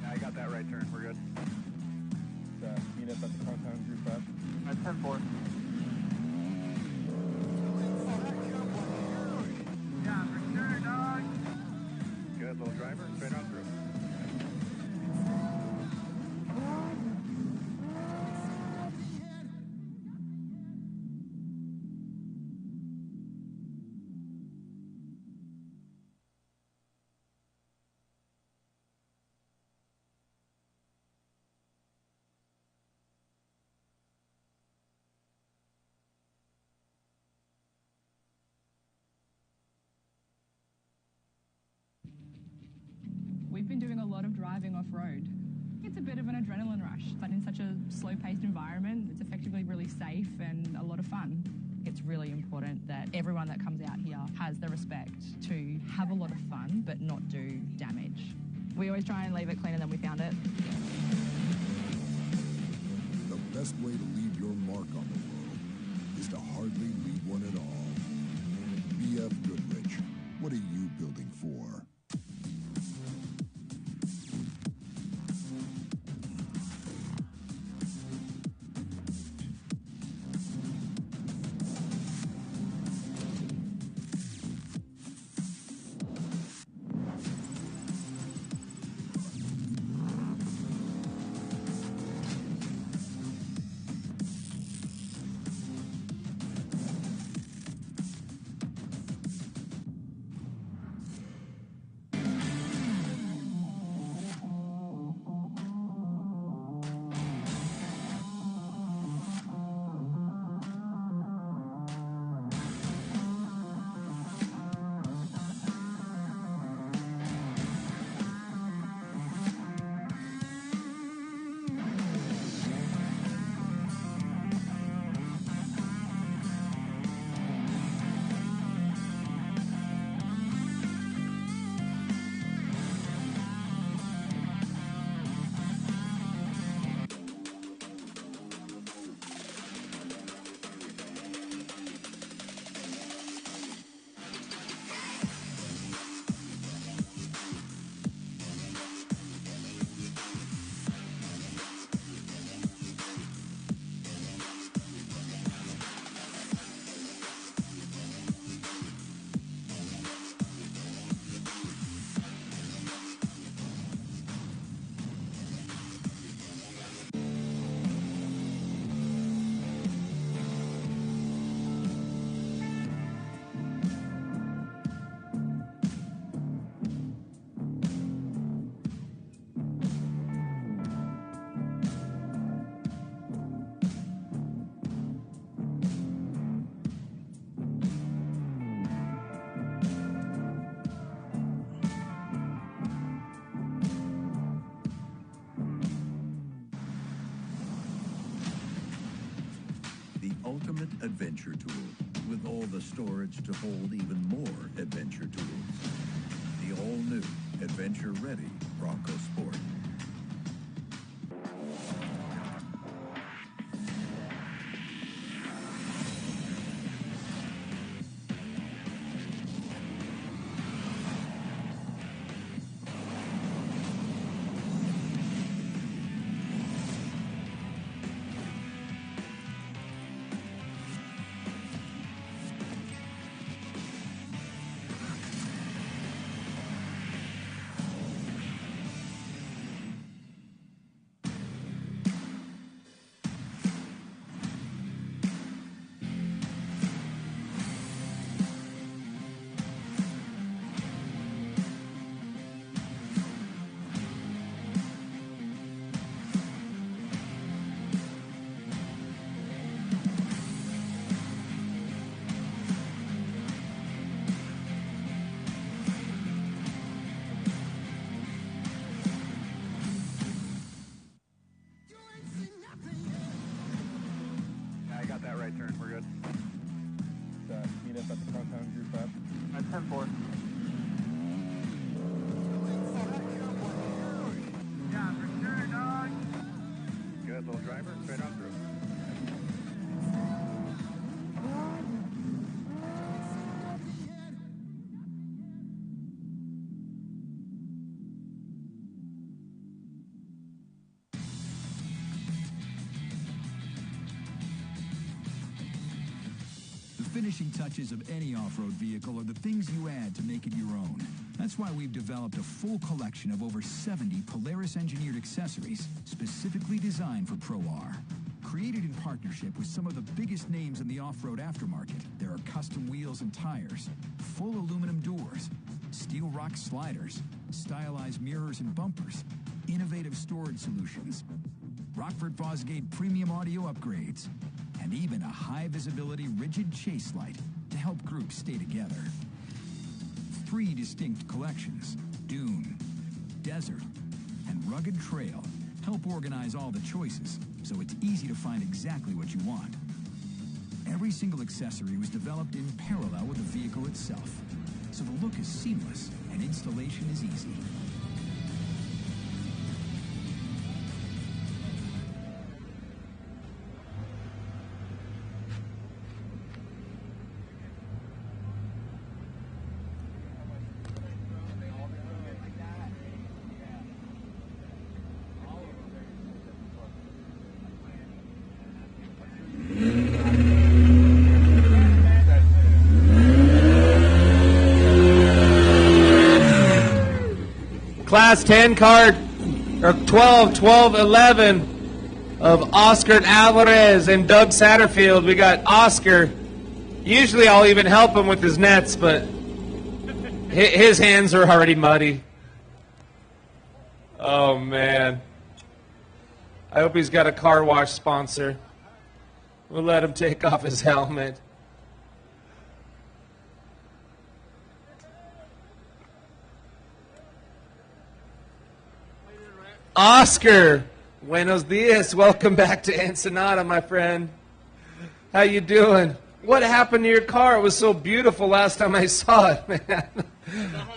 Yeah, I got that right turn. We're good. Meet up at the compound group up. At 10-4. Yeah, for sure, dog. Good little driver, straight on through. driving off-road. It's a bit of an adrenaline rush, but in such a slow-paced environment, it's effectively really safe and a lot of fun. It's really important that everyone that comes out here has the respect to have a lot of fun, but not do damage. We always try and leave it cleaner than we found it. The best way to leave your mark on the world is to hardly leave one at all. BFGoodrich, what are you building for? Ultimate adventure tool, with all the storage to hold even more adventure tools. The all-new, adventure-ready Bronco Sport. Right turn, we're good. Meet us at the Crown Group F. At 10-4. Yeah, for sure, dog. Good, little driver, straight on through. Finishing touches of any off-road vehicle are the things you add to make it your own. That's why we've developed a full collection of over 70 Polaris-engineered accessories specifically designed for Pro R. Created in partnership with some of the biggest names in the off-road aftermarket, there are custom wheels and tires, full aluminum doors, steel rock sliders, stylized mirrors and bumpers, innovative storage solutions, Rockford Fosgate premium audio upgrades, and even a high-visibility rigid chase light to help groups stay together. 3 distinct collections, Dune, Desert, and rugged trail help organize all the choices so it's easy to find exactly what you want. Every single accessory was developed in parallel with the vehicle itself, so the look is seamless and installation is easy. Class 10 card, or 11 of Oscar Alvarez and Doug Satterfield. We got Oscar. Usually I'll even help him with his nets, but his hands are already muddy. Oh, man. I hope he's got a car wash sponsor. We'll let him take off his helmet. Oscar, buenos dias. Welcome back to Ensenada, my friend. How you doing? What happened to your car? It was so beautiful last time I saw it, man.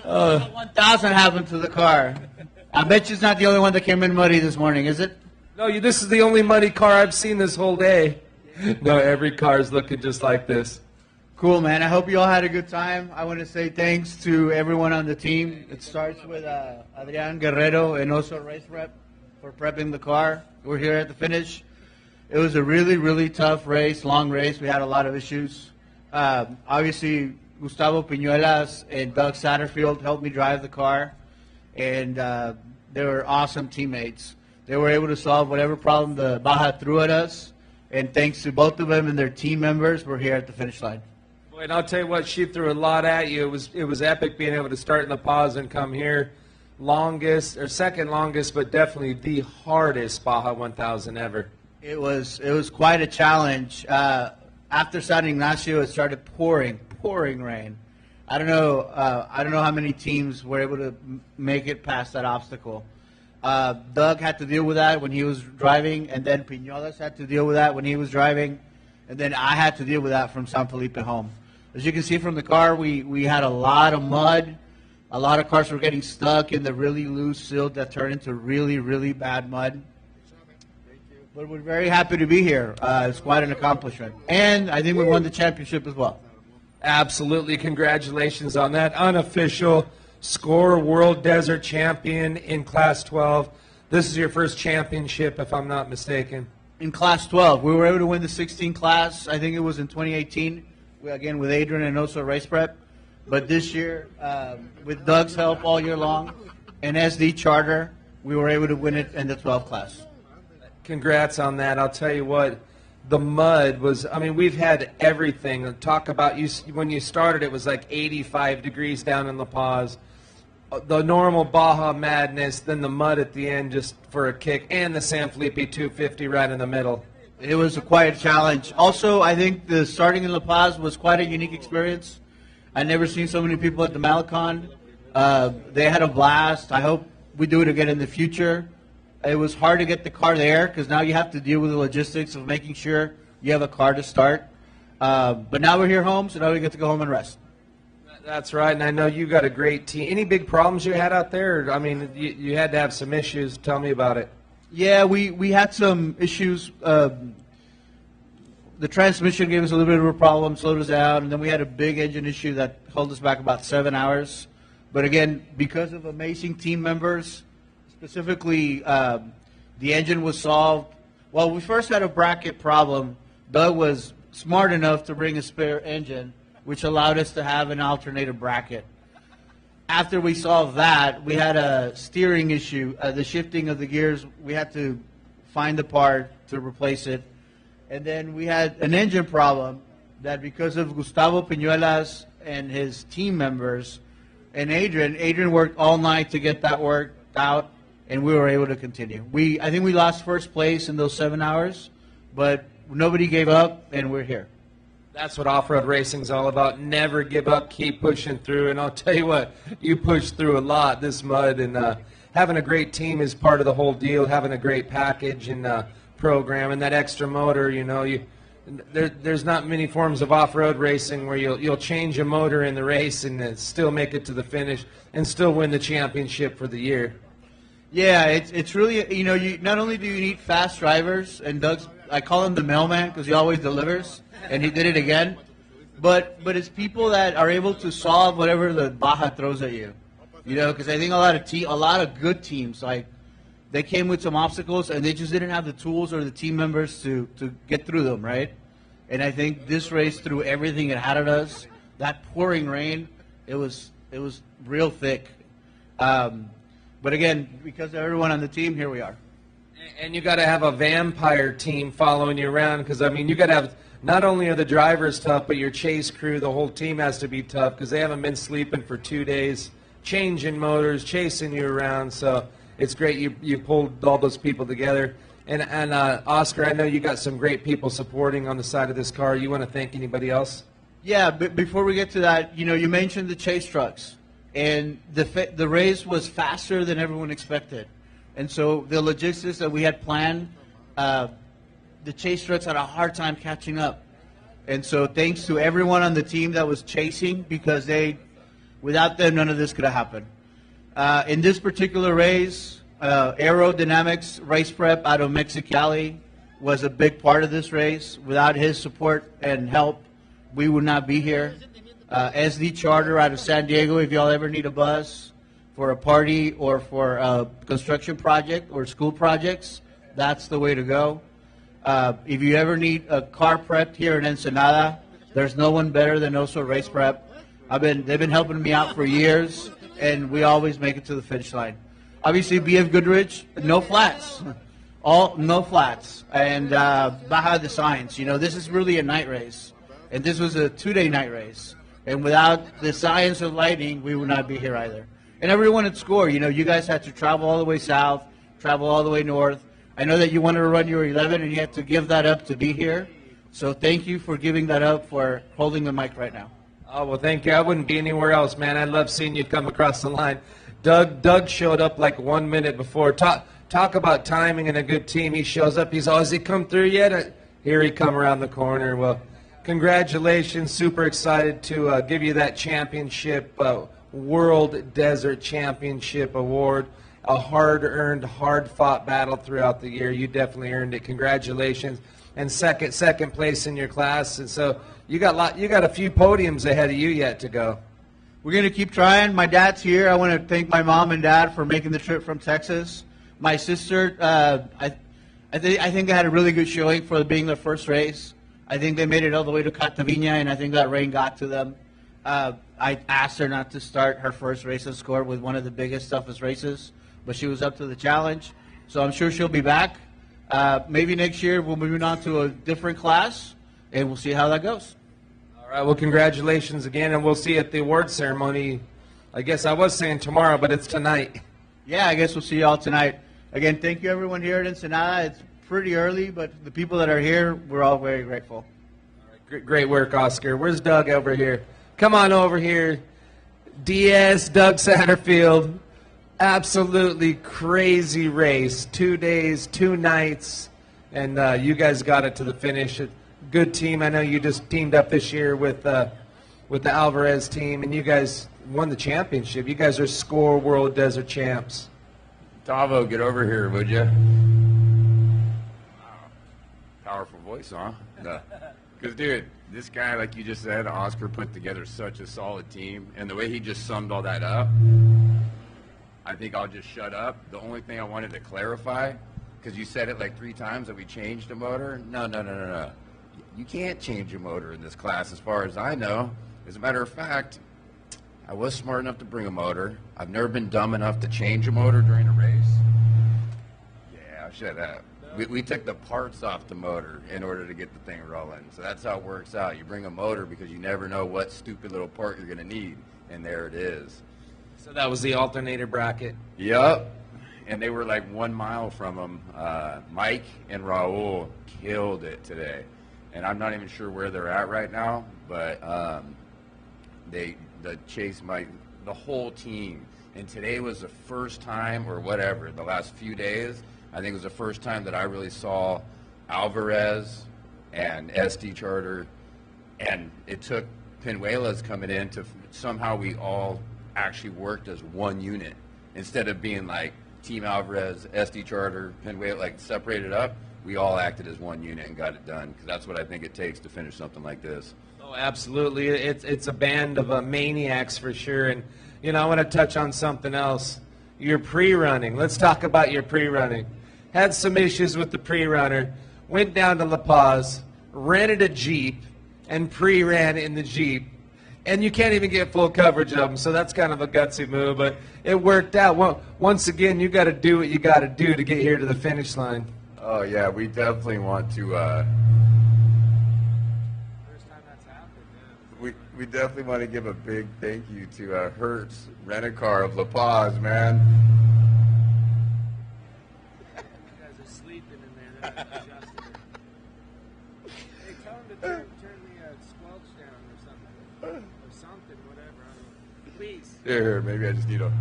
1,000 happened to the car. I bet you it's not the only one that came in muddy this morning, is it? No, this is the only muddy car I've seen this whole day. No, every car is looking just like this. Cool, man. I hope you all had a good time. I want to say thanks to everyone on the team. It starts with Adrian Guerrero and also Race Rep for prepping the car. We're here at the finish. It was a really, really tough race, long race. We had a lot of issues. Obviously, Gustavo Piñuelas and Doug Satterfield helped me drive the car, and they were awesome teammates. They were able to solve whatever problem the Baja threw at us, and thanks to both of them and their team members, we're here at the finish line. And I'll tell you what, she threw a lot at you. It was epic being able to start in La Paz and come here. Longest, or second longest, but definitely the hardest Baja 1000 ever. It was quite a challenge. After San Ignacio, it started pouring rain. I don't know how many teams were able to make it past that obstacle. Doug had to deal with that when he was driving, and then Piñolas had to deal with that when he was driving, and then I had to deal with that from San Felipe home. As you can see from the car, we had a lot of mud. A lot of cars were getting stuck in the really loose silt that turned into really, really bad mud. But we're very happy to be here. It's quite an accomplishment. And I think we won the championship as well. Absolutely. Congratulations on that. Unofficial SCORE World Desert Champion in Class 12. This is your first championship, if I'm not mistaken. In Class 12. We were able to win the 16 class. I think it was in 2018. Again, with Adrian and also Race Prep. But this year, with Doug's help all year long and SD Charter, we were able to win it in the 12 class. Congrats on that. I'll tell you what, the mud was, I mean, we've had everything. Talk about, when you started, it was like 85 degrees down in La Paz. The normal Baja madness, then the mud at the end just for a kick, and the San Felipe 250 right in the middle. It was quite a challenge. Also, I think the starting in La Paz was quite a unique experience. I never seen so many people at the Malecon. They had a blast. I hope we do it again in the future. It was hard to get the car there because now you have to deal with the logistics of making sure you have a car to start. But now we're here home, so now we get to go home and rest. That's right, and I know you got a great team. Any big problems you had out there? I mean, you had to have some issues. Tell me about it. Yeah, we had some issues. The transmission gave us a little bit of a problem, slowed us down, and then we had a big engine issue that held us back about 7 hours. But again, because of amazing team members, specifically the engine was solved. Well, we first had a bracket problem. Doug was smart enough to bring a spare engine, which allowed us to have an alternator bracket. After we solved that, we had a steering issue. The shifting of the gears, we had to find the part to replace it. And then we had an engine problem that because of Gustavo Piñuelas and his team members and Adrian worked all night to get that worked out, and we were able to continue. I think we lost first place in those 7 hours, but nobody gave up, and we're here. That's what off-road racing's all about. Never give up, keep pushing through. And I'll tell you what, you pushed through a lot, this mud, and having a great team is part of the whole deal, having a great package and program, and that extra motor, you know, there's not many forms of off-road racing where you'll change a motor in the race and then still make it to the finish and still win the championship for the year. Yeah, it's really, you know, you not only do you need fast drivers, and Doug's, I call him the mailman because he always delivers, and he did it again, but it's people that are able to solve whatever the Baja throws at you, you know, because I think a lot of good teams, like, they came with some obstacles and they just didn't have the tools or the team members to get through them, right? And I think this race threw everything it had at us. That pouring rain, it was real thick. But again, because of everyone on the team, here we are. And you got to have a vampire team following you around because, I mean, you got to have, not only are the drivers tough, but your chase crew, the whole team has to be tough because they haven't been sleeping for 2 days, changing motors, chasing you around. So it's great you pulled all those people together. And Oscar, I know you got some great people supporting on the side of this car. You want to thank anybody else? Yeah, but before we get to that, you know, you mentioned the chase trucks. And the race was faster than everyone expected. And so the logistics that we had planned, the chase trucks had a hard time catching up. And so thanks to everyone on the team that was chasing, because without them, none of this could have happened. In this particular race, Aerodynamics Race Prep out of Mexicali was a big part of this race. Without his support and help, we would not be here. SD Charter out of San Diego, if y'all ever need a bus for a party or for a construction project or school projects, that's the way to go. If you ever need a car prepped here in Ensenada, there's no one better than Oso Race Prep. They've been helping me out for years, and we always make it to the finish line. Obviously, BFGoodrich, no flats. No flats. And Baja the Science. You know, this is really a night race. And this was a 2-day night race. And without the science of lighting, we would not be here either. And everyone at SCORE, you know, you guys had to travel all the way south, travel all the way north. I know that you wanted to run your 11, and you had to give that up to be here. So thank you for giving that up, for holding the mic right now. Oh, well, thank you. I wouldn't be anywhere else, man. I love seeing you come across the line. Doug showed up like 1 minute before. Talk about timing and a good team. He shows up. He's, has he come through yet? Here he come around the corner. Well, congratulations. Super excited to give you that championship, World Desert Championship Award. A hard-earned, hard-fought battle throughout the year. You definitely earned it. Congratulations. And second place in your class. And so you got a few podiums ahead of you yet to go. We're going to keep trying. My dad's here. I want to thank my mom and dad for making the trip from Texas. My sister, I think they had a really good showing for being their first race. I think they made it all the way to Catavina, and I think that rain got to them. I asked her not to start her first race at SCORE with one of the biggest, toughest races, but she was up to the challenge. So I'm sure she'll be back. Maybe next year we'll move on to a different class, and we'll see how that goes. All right, well, congratulations again, and we'll see you at the award ceremony. I guess I was saying tomorrow, but it's tonight. Yeah, I guess we'll see you all tonight. Again, thank you everyone here at Ensenada. It's pretty early, but the people that are here, we're all very grateful. All right, great work, Oscar. Where's Doug over here? Come on over here. DS, Doug Satterfield. Absolutely crazy race. 2 days, 2 nights, and you guys got it to the finish. Good team. I know you just teamed up this year with the Alvarez team, and you guys won the championship. You guys are SCORE World Desert Champs. Tavo, get over here, would you? Wow. Powerful voice, huh? Because, dude, this guy, like you just said, Oscar put together such a solid team, and the way he just summed all that up, I think I'll just shut up. The only thing I wanted to clarify, because you said it like 3 times that we changed a motor. No. You can't change a motor in this class as far as I know. As a matter of fact, I was smart enough to bring a motor. I've never been dumb enough to change a motor during a race. Yeah, shut up. We took the parts off the motor in order to get the thing rolling. So that's how it works out. You bring a motor because you never know what stupid little part you're going to need. And there it is. So that was the alternator bracket. Yep. And they were like 1 mile from them. Mike and Raul killed it today. And I'm not even sure where they're at right now, but the whole team And today was the first time, or whatever, the last few days, I think it was the first time that I really saw Alvarez and SD Charter, and it took Penuelas coming in to somehow we all actually worked as one unit instead of being like Team Alvarez, SD Charter, Penuela, like separated up. We all acted as one unit and got it done, because that's what I think it takes to finish something like this. Oh, absolutely. It's a band of maniacs for sure. And, you know, I want to touch on something else. Your pre-running. Let's talk about your pre-running. Had some issues with the pre-runner. Went down to La Paz, rented a Jeep, and pre-ran in the Jeep. And you can't even get full coverage of them, so that's kind of a gutsy move. But it worked out. Well, once again, you got to do what you got to do to get here to the finish line. Oh, yeah, we definitely want to... We definitely want to give a big thank you to Hertz Rent-A-Car of La Paz, man. You guys are sleeping in there. They're not adjusting it. Hey, tell them to turn the squelch down or something. Or something, whatever. I don't know. Please. Here, maybe I just need a...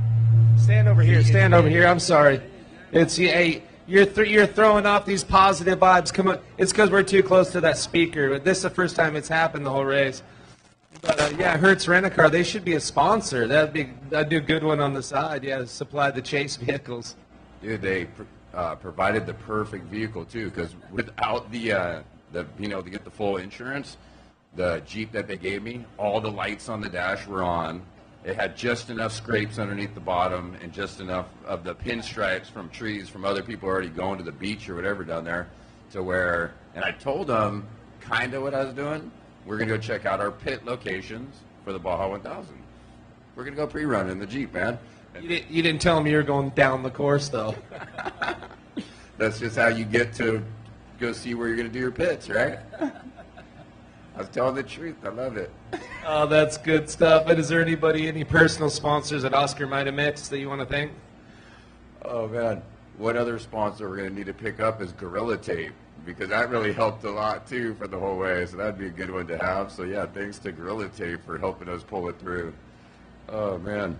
Stand over here. Stand over here. I'm sorry. It's hey, you're throwing off these positive vibes. Come on. It's because we're too close to that speaker. But this is the first time it's happened the whole race. But yeah, Hertz Rent-A-Car, they should be a sponsor. That'd be a good one on the side. Yeah, supply the chase vehicles. Dude, they provided the perfect vehicle too, because without the being able to get the full insurance, the Jeep that they gave me, all the lights on the dash were on. It had just enough scrapes underneath the bottom and just enough of the pinstripes from trees from other people already going to the beach or whatever down there, to where, and I told them kind of what I was doing. We're going to go check out our pit locations for the Baja 1000. We're going to go pre-run in the Jeep, man. You didn't tell them you were going down the course, though. That's just how you get to go see where you're going to do your pits, right? I was telling the truth. I love it. Oh, that's good stuff. And is there any personal sponsors that Oscar might have missed that you want to thank? Oh, man. One other sponsor we're going to need to pick up is Gorilla Tape, because that really helped a lot, too, for the whole way. So that'd be a good one to have. So, yeah, thanks to Gorilla Tape for helping us pull it through. Oh, man.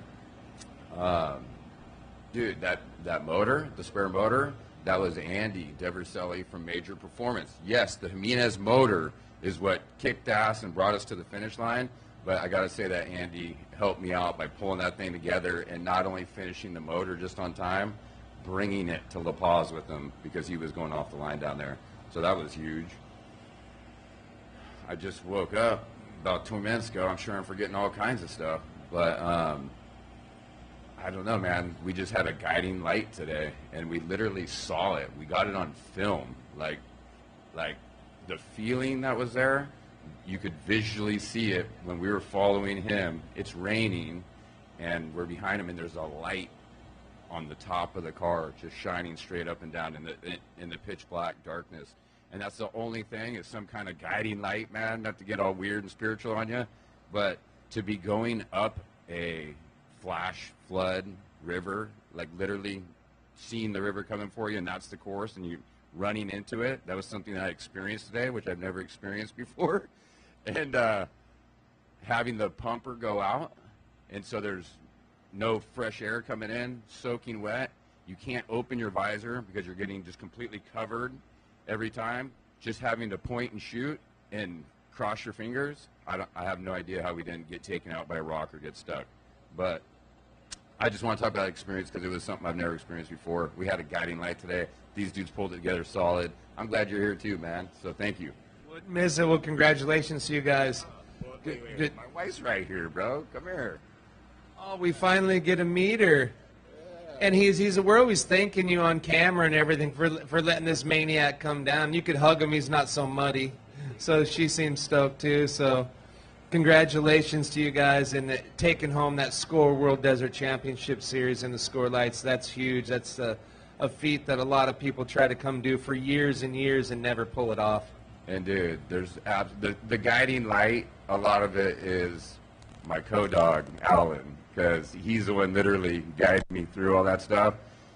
Dude, that motor, the spare motor, that was Andy Deverselli from Major Performance. Yes, the Jimenez motor is what kicked ass and brought us to the finish line. But I got to say that Andy helped me out by pulling that thing together and not only finishing the motor just on time, bringing it to La Paz with him, because he was going off the line down there. So that was huge. I just woke up about 2 minutes ago. I'm sure I'm forgetting all kinds of stuff. But I don't know, man. We just had a guiding light today, and we literally saw it. We got it on film. Like the feeling that was there, you could visually see it when we were following him. It's raining, and we're behind him, and there's a light on the top of the car just shining straight up and down in the pitch black darkness. And that's the only thing, is some kind of guiding light, man. Not to get all weird and spiritual on you, but to be going up a flash flood river, like literally seeing the river coming for you, and that's the course, and you running into it. That was something that I experienced today, which I've never experienced before. And having the pumper go out, and so there's no fresh air coming in, soaking wet. You can't open your visor because you're getting just completely covered every time. Just having to point and shoot and cross your fingers. I have no idea how we didn't get taken out by a rock or get stuck. But I just want to talk about that experience because it was something I've never experienced before. We had a guiding light today. These dudes pulled it together solid. I'm glad you're here too, man. So thank you. Wouldn't miss it. Well, congratulations to you guys. Good. My wife's right here, bro. Come here. Oh, we finally get to meet her. And we're always thanking you on camera and everything for letting this maniac come down. You could hug him. He's not so muddy. So she seems stoked too. So congratulations to you guys and taking home that SCORE World Desert Championship Series in the SCORE Lights. That's huge. That's a feat that a lot of people try to come do for years and years and never pull it off. And dude, there's the guiding light. A lot of it is my co-dog Alan, because he's the one literally guiding me through all that stuff.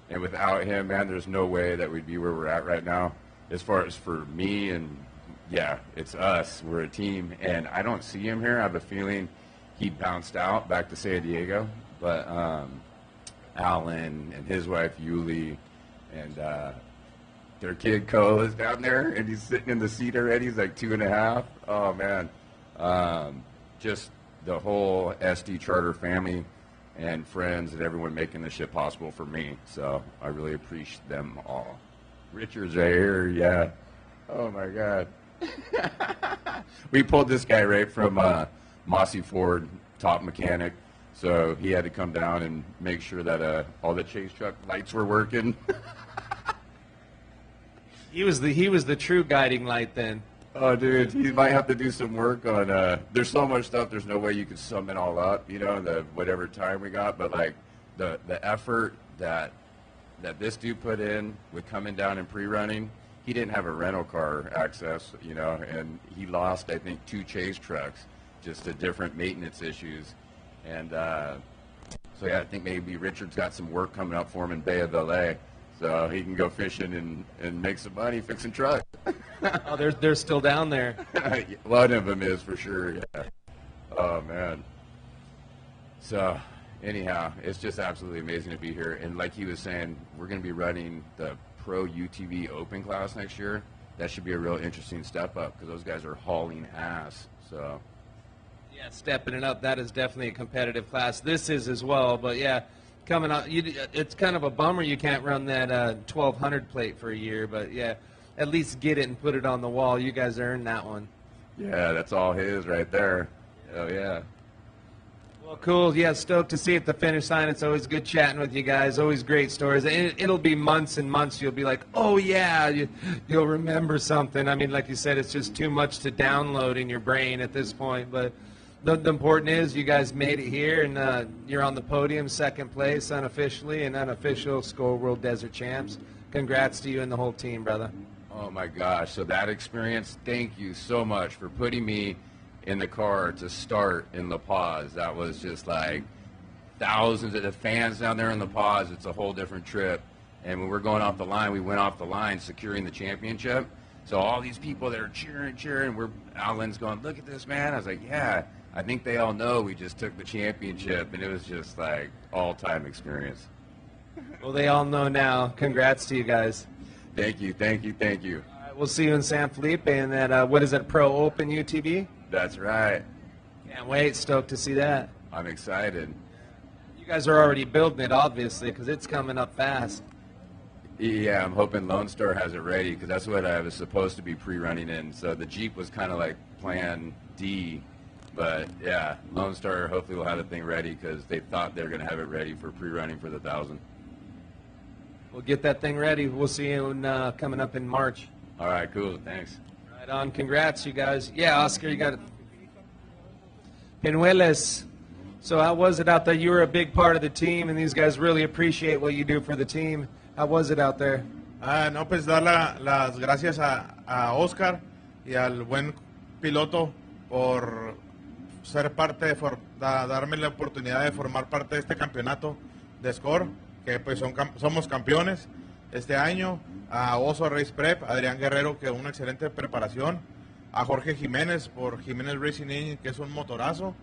And without him, man, there's no way that we'd be where we're at right now. As far as for me, and yeah, it's us. We're a team, and I don't see him here. I have a feeling he bounced out back to San Diego. But Alan and his wife Yuli, and their kid Cole is down there, and he's sitting in the seat already. He's like 2.5. Oh man, just the whole SD Charter family and friends and everyone making this shit possible for me. So I really appreciate them all. Richard's right here, yeah. Oh my God. We pulled this guy right from Mossy Ford, top mechanic. So he had to come down and make sure that all the chase truck lights were working. He was the true guiding light then. Oh, dude, he might have to do some work on. There's so much stuff. There's no way you could sum it all up. You know, the whatever time we got, but like the effort that this dude put in with coming down and pre-running. He didn't have a rental car access, you know, and he lost, I think, 2 chase trucks just to different maintenance issues. And so, yeah, I think maybe Richard's got some work coming up for him in Bay of LA, so he can go fishing and make some money fixing trucks. Oh, they're still down there. One of them is for sure, yeah. Oh, man. So, anyhow, it's just absolutely amazing to be here. And like he was saying, we're going to be running the Pro UTV Open class next year. That should be a real interesting step up because those guys are hauling ass. So, yeah, stepping it up. That is definitely a competitive class. This is as well. But yeah, coming up, it's kind of a bummer you can't run that 1200 plate for a year. But yeah, at least get it and put it on the wall. You guys earned that one. Yeah, that's all his right there. Oh yeah. Well, cool. Yeah, stoked to see you at the finish line. It's always good chatting with you guys. Always great stories. It'll be months and months. You'll be like, oh, yeah, you'll remember something. I mean, like you said, it's just too much to download in your brain at this point. But the important is you guys made it here, and you're on the podium, second place unofficially, and unofficial Skol World Desert Champs. Congrats to you and the whole team, brother. Oh, my gosh. So that experience, thank you so much for putting me in the car to start in La Paz. That was just like thousands of the fans down there in La Paz. It's a whole different trip. And when we're going off the line, we went off the line securing the championship. So all these people that are cheering, Alan's going, look at this, man. I was like, yeah, I think they all know we just took the championship. And it was just like all-time experience. Well, they all know now. Congrats to you guys. Thank you, thank you, thank you. All right, we'll see you in San Felipe and that, what is it, Pro Open UTV? That's right. Can't wait. Stoked to see that. I'm excited. You guys are already building it, obviously, because it's coming up fast. Yeah, I'm hoping Lone Star has it ready because that's what I was supposed to be pre-running in. So the Jeep was kind of like plan D. But, yeah, Lone Star hopefully will have the thing ready because they thought they were going to have it ready for pre-running for the 1,000. We'll get that thing ready. We'll see you coming up in March. All right, cool. Thanks. Right on. Congrats, you guys. Yeah, Oscar, you got it. Penuelas. So how was it out there? You were a big part of the team, and these guys really appreciate what you do for the team. How was it out there? No, pues dar las gracias a Oscar y al buen piloto por ser parte, darme la oportunidad de formar parte de este campeonato de Score, que pues somos campeones este año. A Oso Race Prep, a Adrián Guerrero, que una excelente preparación, a Jorge Jiménez por Jiménez Racing Engine, que es un motorazo,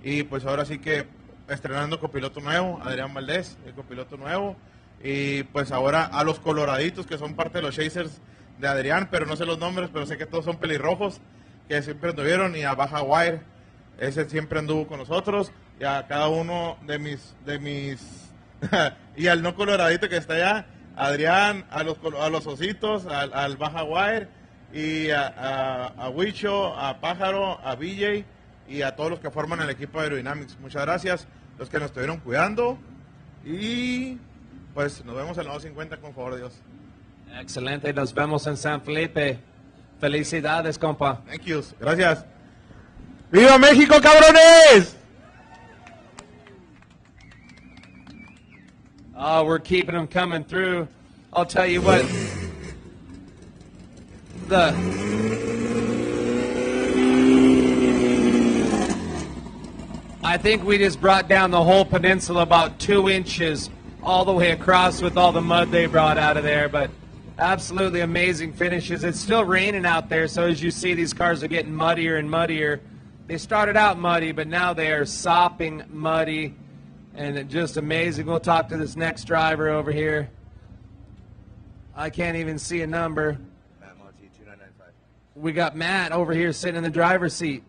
y pues ahora sí que estrenando copiloto nuevo, Adrián Valdés, el copiloto nuevo, y pues ahora a los coloraditos, que son parte de los chasers de Adrián, pero no sé los nombres, pero sé que todos son pelirrojos, que siempre anduvieron, y a Baja Wire, ese siempre anduvo con nosotros, y a cada uno de mis y al no coloradito que está allá, Adrián, a los ositos, al Baja Wire, y a Huicho, a Pájaro, a BJ, y a todos los que forman el equipo de Aerodynamics. Muchas gracias, los que nos estuvieron cuidando, y pues nos vemos en el 950 con favor de Dios. Excelente, nos vemos en San Felipe. Felicidades, compa. Thank you, gracias. ¡Viva México, cabrones! Oh, we're keeping them coming through. I'll tell you what. I think we just brought down the whole peninsula about 2 inches all the way across with all the mud they brought out of there. But absolutely amazing finishes. It's still raining out there, so as you see, these cars are getting muddier and muddier. They started out muddy, but now they are sopping muddy. And just amazing. We'll talk to this next driver over here. I can't even see a number. We got Matt over here sitting in the driver's seat.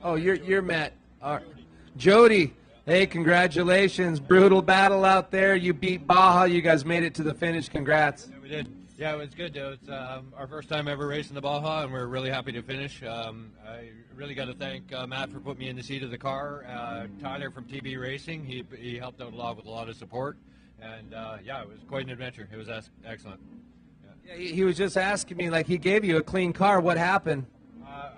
Oh, you're Matt. Jody, hey, congratulations. Brutal battle out there. You beat Baja. You guys made it to the finish. Congrats. Yeah, we did. Yeah, it was good. It's our first time ever racing the Baja, and we're really happy to finish. I really got to thank Matt for putting me in the seat of the car. Tyler from TB Racing, he helped out a lot with a lot of support. And, yeah, it was quite an adventure. It was excellent. Yeah, he was just asking me, like, he gave you a clean car. What happened?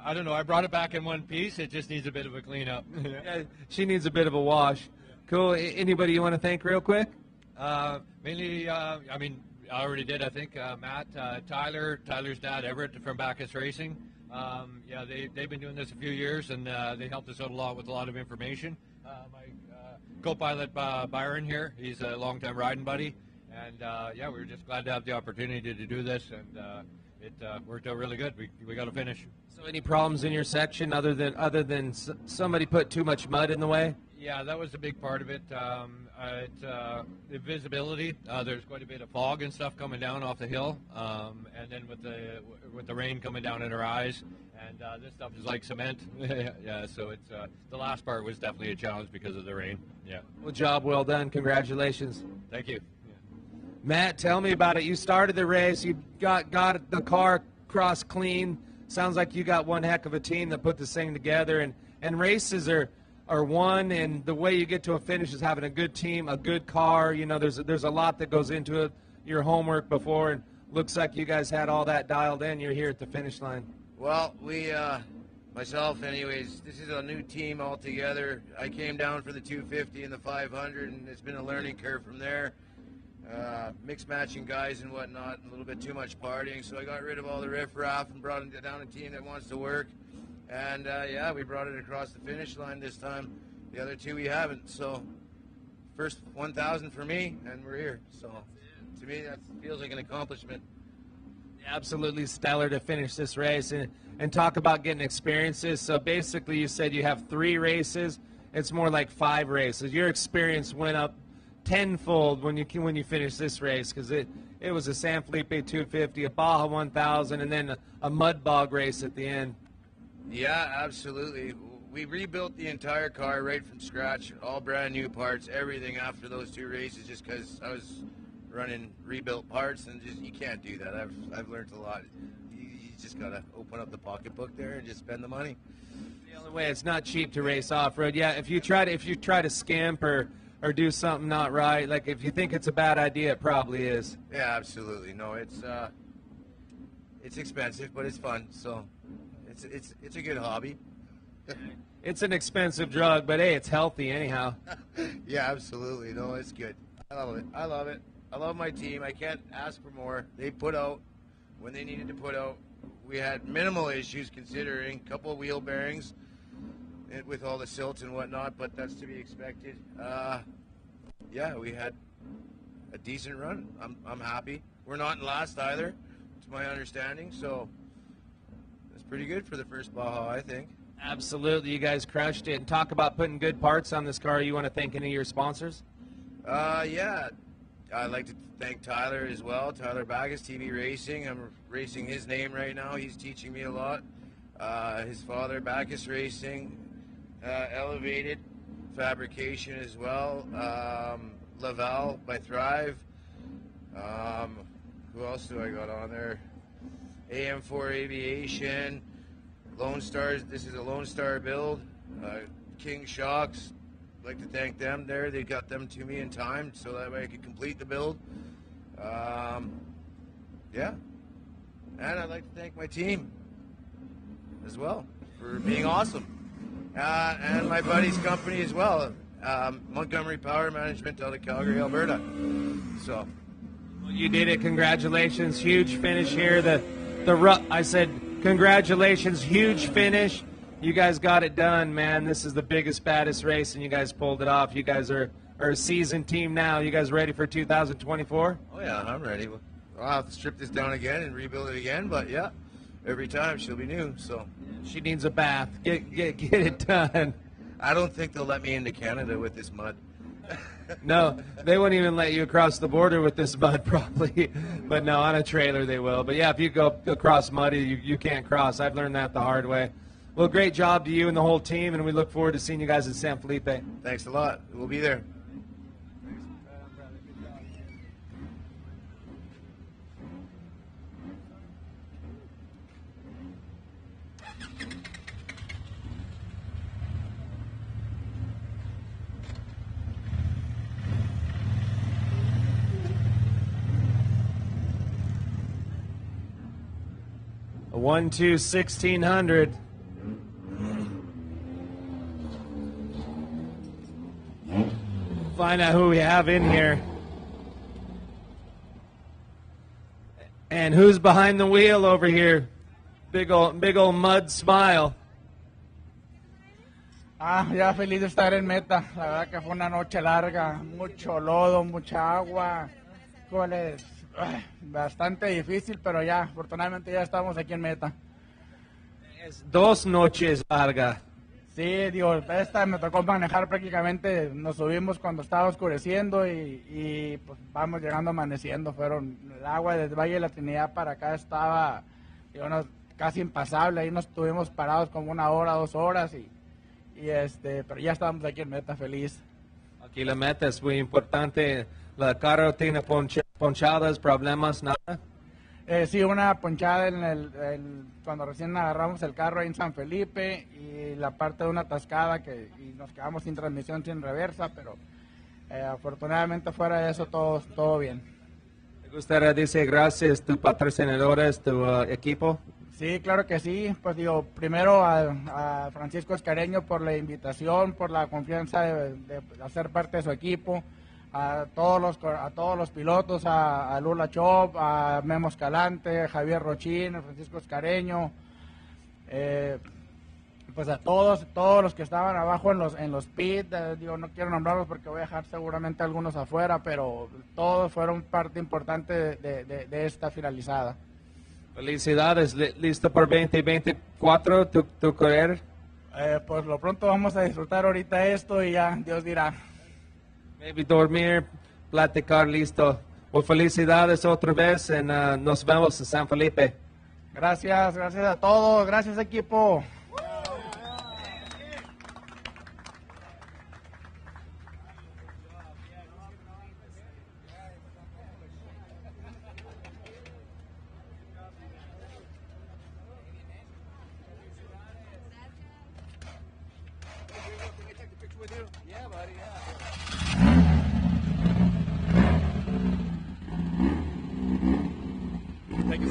I don't know. I brought it back in one piece. It just needs a bit of a cleanup. Yeah, she needs a bit of a wash. Cool. Anybody you want to thank real quick? Mainly, I mean, I already did, I think. Matt, Tyler's dad, Everett, from Bacchus Racing. Yeah, they've been doing this a few years, and they helped us out a lot with a lot of information. My co-pilot, Byron here, he's a long-time riding buddy. And, yeah, we were just glad to have the opportunity to do this, and it worked out really good. We got to finish. So any problems in your section other than somebody put too much mud in the way? Yeah, that was a big part of it. The visibility, there's quite a bit of fog and stuff coming down off the hill, and then with the rain coming down in our eyes, and this stuff is like cement. Yeah, so it's the last part was definitely a challenge because of the rain. Yeah. Well, job well done. Congratulations. Thank you. Matt, tell me about it. You started the race. You got the car cross clean. Sounds like you got one heck of a team that put this thing together. And races are won, and the way you get to a finish is having a good team, a good car. You know, there's a lot that goes into it. Your homework before, and looks like you guys had all that dialed in. You're here at the finish line. Well, myself anyways, this is a new team altogether. I came down for the 250 and the 500, and it's been a learning curve from there. Mixed matching guys and whatnot, a little bit too much partying, so I got rid of all the riffraff and brought down a team that wants to work. And yeah, we brought it across the finish line this time. The other two we haven't. So first 1,000 for me, and we're here. So to me, that feels like an accomplishment. Absolutely stellar to finish this race and talk about getting experiences. So basically, you said you have 3 races. It's more like 5 races. Your experience went up tenfold when you finish this race, because it was a San Felipe 250, a Baja 1000, and then a mud bog race at the end. Yeah, absolutely. We rebuilt the entire car right from scratch, all brand new parts, everything after those 2 races, just because I was running rebuilt parts, and just you can't do that. I've learned a lot. You just gotta open up the pocketbook there and just spend the money. The only way, it's not cheap to race off-road. Yeah, if you try to skimp or do something not right, like if you think it's a bad idea, it probably is. Yeah, absolutely. No, it's expensive, but it's fun. So it's a good hobby. It's an expensive drug, but hey, it's healthy anyhow. Yeah, absolutely. No, it's good. I love it. I love it. I love my team. I can't ask for more. They put out when they needed to put out. We had minimal issues considering a couple of wheel bearings with all the silt and whatnot, but that's to be expected. Yeah, we had a decent run. I'm happy. We're not in last either, to my understanding, so it's pretty good for the first Baja, I think. Absolutely, you guys crushed it. And talk about putting good parts on this car. You want to thank any of your sponsors? Yeah, I'd like to thank Tyler as well. Tyler Bacchus, TV Racing. I'm racing his name right now. He's teaching me a lot. His father, Bacchus Racing, Elevated Fabrication as well. Laval by Thrive. Who else do I got on there? AM4 Aviation. Lone Stars. This is a Lone Star build. King Shocks. I'd like to thank them there. They got them to me in time so that way I could complete the build. Yeah. And I'd like to thank my team as well for being awesome. And my buddy's company as well, Montgomery Power Management out of Calgary, Alberta. So. Well, you did it. Congratulations. Huge finish here. I said congratulations. Huge finish. You guys got it done, man. This is the biggest, baddest race, and you guys pulled it off. You guys are a seasoned team now. You guys ready for 2024? Oh, yeah, I'm ready. I'll have to strip this down again and rebuild it again, but, yeah, every time she'll be new, so. She needs a bath. Get it done. I don't think they'll let me into Canada with this mud. No, they wouldn't even let you across the border with this mud, probably. But no, on a trailer they will. But yeah, if you go across muddy, you can't cross. I've learned that the hard way. Well, great job to you and the whole team, and we look forward to seeing you guys in San Felipe. Thanks a lot. We'll be there. A 1-2-1600. Find out who we have in here. And who's behind the wheel over here? Big old mud smile. Ya feliz de estar en meta. La verdad que fue una noche larga, mucho lodo, mucha agua. Goles, bastante difícil, pero ya, afortunadamente ya estamos aquí en meta. Es 2 noches largas. Sí, digo, esta me tocó manejar prácticamente, nos subimos cuando estaba oscureciendo y pues vamos llegando amaneciendo. El agua desde Valle de la Trinidad para acá estaba, digo, casi impasable, ahí nos estuvimos parados como 1 hora, 2 horas pero ya estamos aquí en meta, feliz. Aquí la meta es muy importante. ¿La carro tiene ponchadas, problemas, nada? Sí, una ponchada cuando recién agarramos el carro ahí en San Felipe y la parte de una atascada y nos quedamos sin transmisión, sin reversa, pero afortunadamente fuera de eso todo bien. ¿Te gustaría decir gracias a tus patrocinadores, tu equipo? Sí, claro que sí. Pues digo, primero a Francisco Escareño por la invitación, por la confianza de hacer parte de su equipo. A todos los pilotos, a Lula Chop, a Memo Escalante, Javier Rochín, a Francisco Escareño, pues a todos los que estaban abajo en los pits, no quiero nombrarlos porque voy a dejar seguramente algunos afuera, pero todos fueron parte importante de esta finalizada. Felicidades, ¿listo por 2024 tu correr? Pues lo pronto vamos a disfrutar ahorita esto y ya Dios dirá. Maybe dormir, platicar, listo. Pues felicidades otra vez y nos vemos en San Felipe. Gracias a todos, gracias equipo.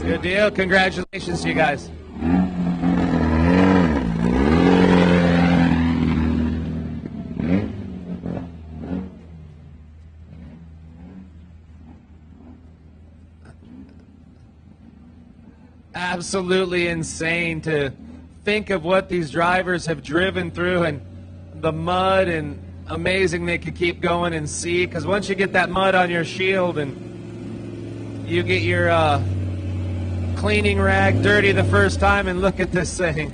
Good deal. Congratulations to you guys. Absolutely insane to think of what these drivers have driven through and the mud, and amazing they could keep going and see, because once you get that mud on your shield and you get your cleaning rag dirty the first time, and look at this thing.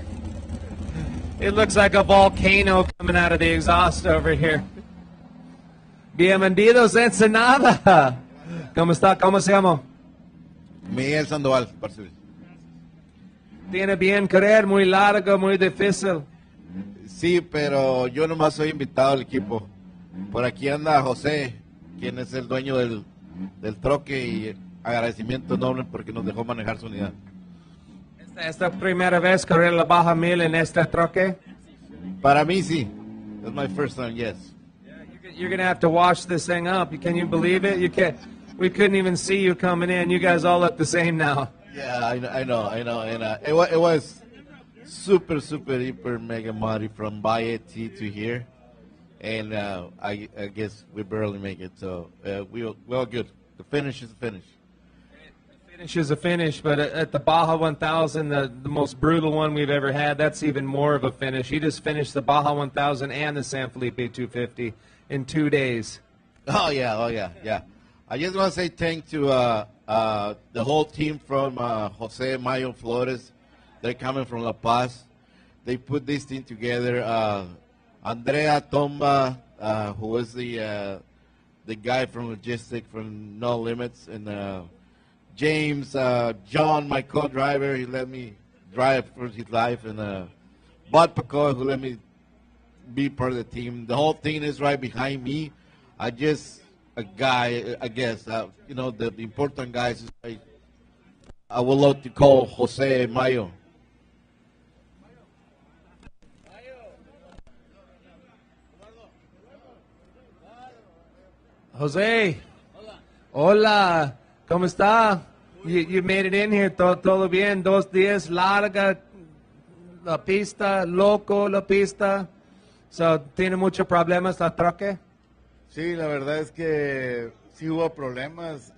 It looks like a volcano coming out of the exhaust over here. Bienvenidos a Ensenada. ¿Cómo está? ¿Cómo se llama? Miguel Sandoval, parce. Tiene bien correr, muy largo, muy difícil. Sí, pero yo nomás soy invitado al equipo. Por aquí anda José, quien es el dueño del troque, y agradecimiento enorme porque nos dejó manejar su unidad. ¿Esta primera vez correr la Baja 1000 en este troque? Para mí sí. It's my first time, yes. You're going to have to wash this thing up. Can you believe it? You can't. We couldn't even see you coming in. You guys all look the same now. Yeah, I know. And it was super, hyper, mega muddy from Baja to here. And I guess we barely make it. So we're all good. The finish is the finish. Finish is a finish, but at the Baja 1000, the most brutal one we've ever had, that's even more of a finish. He just finished the Baja 1000 and the San Felipe 250 in 2 days. Oh yeah. I just want to say thank to the whole team from Jose Mayo Flores. They're coming from La Paz. They put this thing together. Andrea Tomba, who was the guy from logistics from No Limits, and James, John, my co-driver, he let me drive for his life, and Bud Pacoy, who let me be part of the team. The whole team is right behind me. I just a guy, I guess, you know, the important guys. I would love to call Jose Mayo. Jose. Hola. ¿Cómo está? You made it in here. Todo bien. 2 días. Larga la pista. Loco la pista. So, ¿tiene muchos problemas la troque? Sí, la verdad es que sí hubo problemas,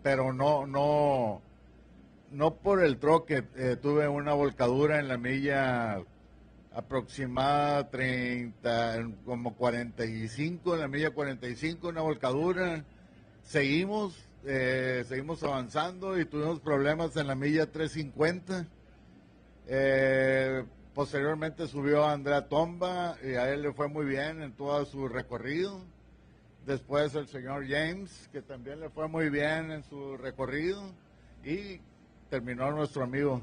pero no por el troque. Tuve una volcadura en la milla aproximada 30, como 45, en la milla 45, una volcadura. Seguimos avanzando y tuvimos problemas en la milla 350. Posteriormente subió Andrea Tomba y a él le fue muy bien en todo su recorrido. Después el señor James, que también le fue muy bien en su recorrido. Y terminó nuestro amigo.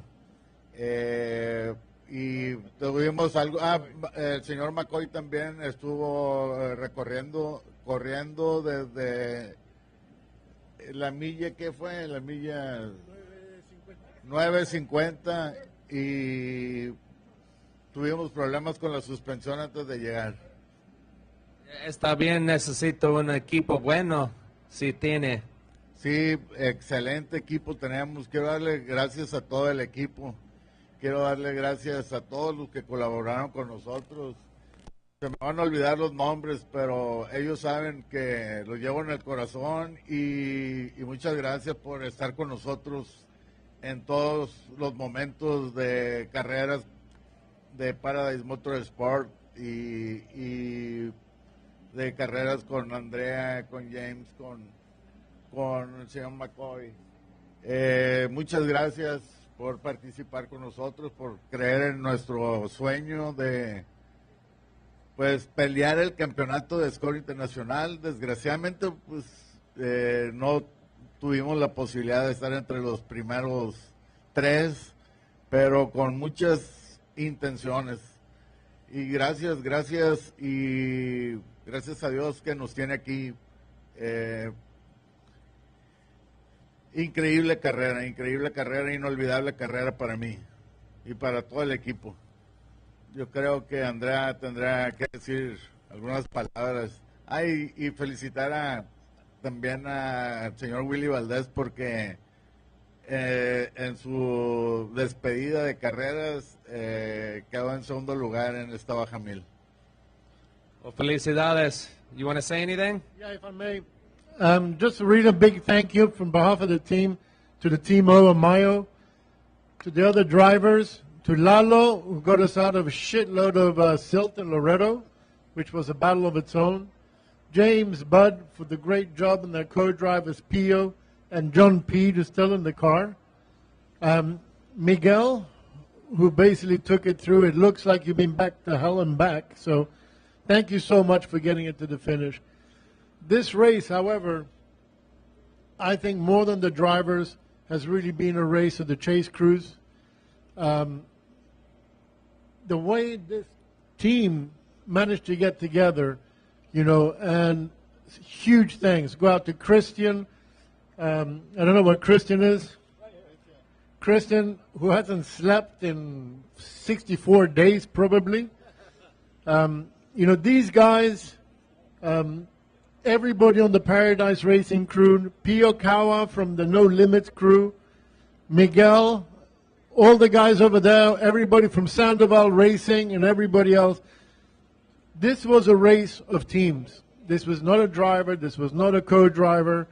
Y tuvimos algo. El señor McCoy también estuvo corriendo desde la milla, ¿qué fue? La milla 9:50 y tuvimos problemas con la suspensión antes de llegar. Está bien, necesito un equipo bueno, si tiene. Sí, excelente equipo tenemos. Quiero darle gracias a todo el equipo. Quiero darle gracias a todos los que colaboraron con nosotros. Se me van a olvidar los nombres, pero ellos saben que los llevo en el corazón y muchas gracias por estar con nosotros en todos los momentos de carreras de Paradise Motorsport y de carreras con Andrea, con James, con el señor McCoy. Muchas gracias por participar con nosotros, por creer en nuestro sueño de pelear el campeonato de score internacional. Desgraciadamente no tuvimos la posibilidad de estar entre los primeros 3, pero con muchas intenciones. Y gracias y gracias a Dios que nos tiene aquí. Increíble carrera, inolvidable carrera para mí y para todo el equipo. Yo creo que Andrea tendrá que decir algunas palabras. Y felicitar también al señor Willy Valdés porque en su despedida de carreras quedó en segundo lugar en esta Baja 1000. Well, felicidades. You want to say anything? Yeah, if I may. Just to read a big thank you from behalf of the team to the team over Mayo, to the other drivers, to Lalo, who got us out of a shitload of silt in Loreto, which was a battle of its own. James, Bud, for the great job, and their co-drivers, Pio and John P., who's still in the car. Miguel, who basically took it through. It looks like you've been back to hell and back. So thank you so much for getting it to the finish. This race, however, I think more than the drivers, has really been a race of the chase crews. The way this team managed to get together, and huge things. Go out to Christian. I don't know what Christian is. Christian, who hasn't slept in 64 days probably. These guys, everybody on the Paradise Racing crew, Pio Kawa from the No Limits crew, Miguel, all the guys over there, everybody from Sandoval Racing and everybody else. This was a race of teams. This was not a driver. This was not a co-driver.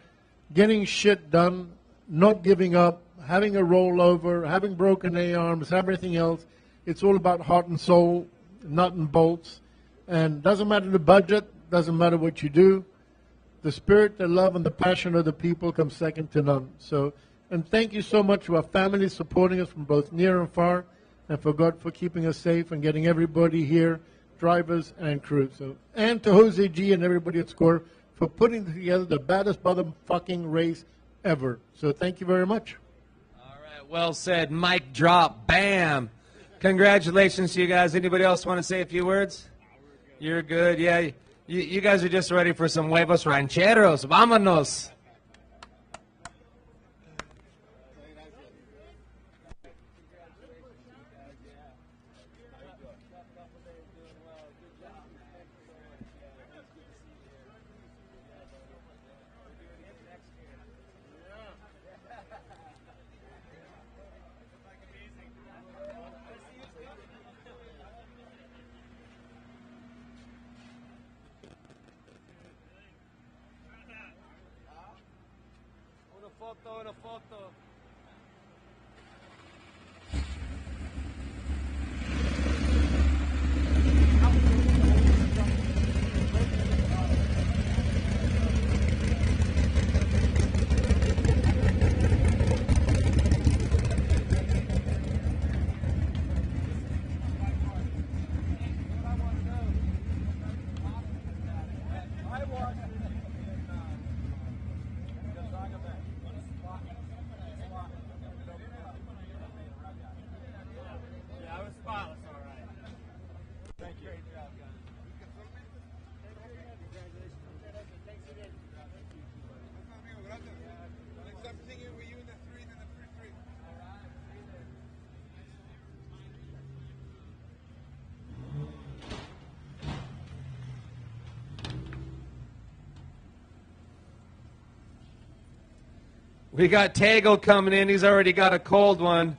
Getting shit done, not giving up, having a rollover, having broken A-arms, everything else. It's all about heart and soul, nut and bolts. And doesn't matter the budget, doesn't matter what you do. The spirit, the love, and the passion of the people comes second to none. So, and thank you so much to our family supporting us from both near and far, and for God for keeping us safe and getting everybody here drivers, and crew. So, and to Jose G and everybody at SCORE for putting together the baddest motherfucking race ever. So thank you very much. Well said. Mic drop. Bam. Congratulations to you guys. Anybody else want to say a few words? You're good. Yeah. You guys are just ready for some huevos rancheros. Vámonos. Una foto. We got Tagle coming in. He's already got a cold one.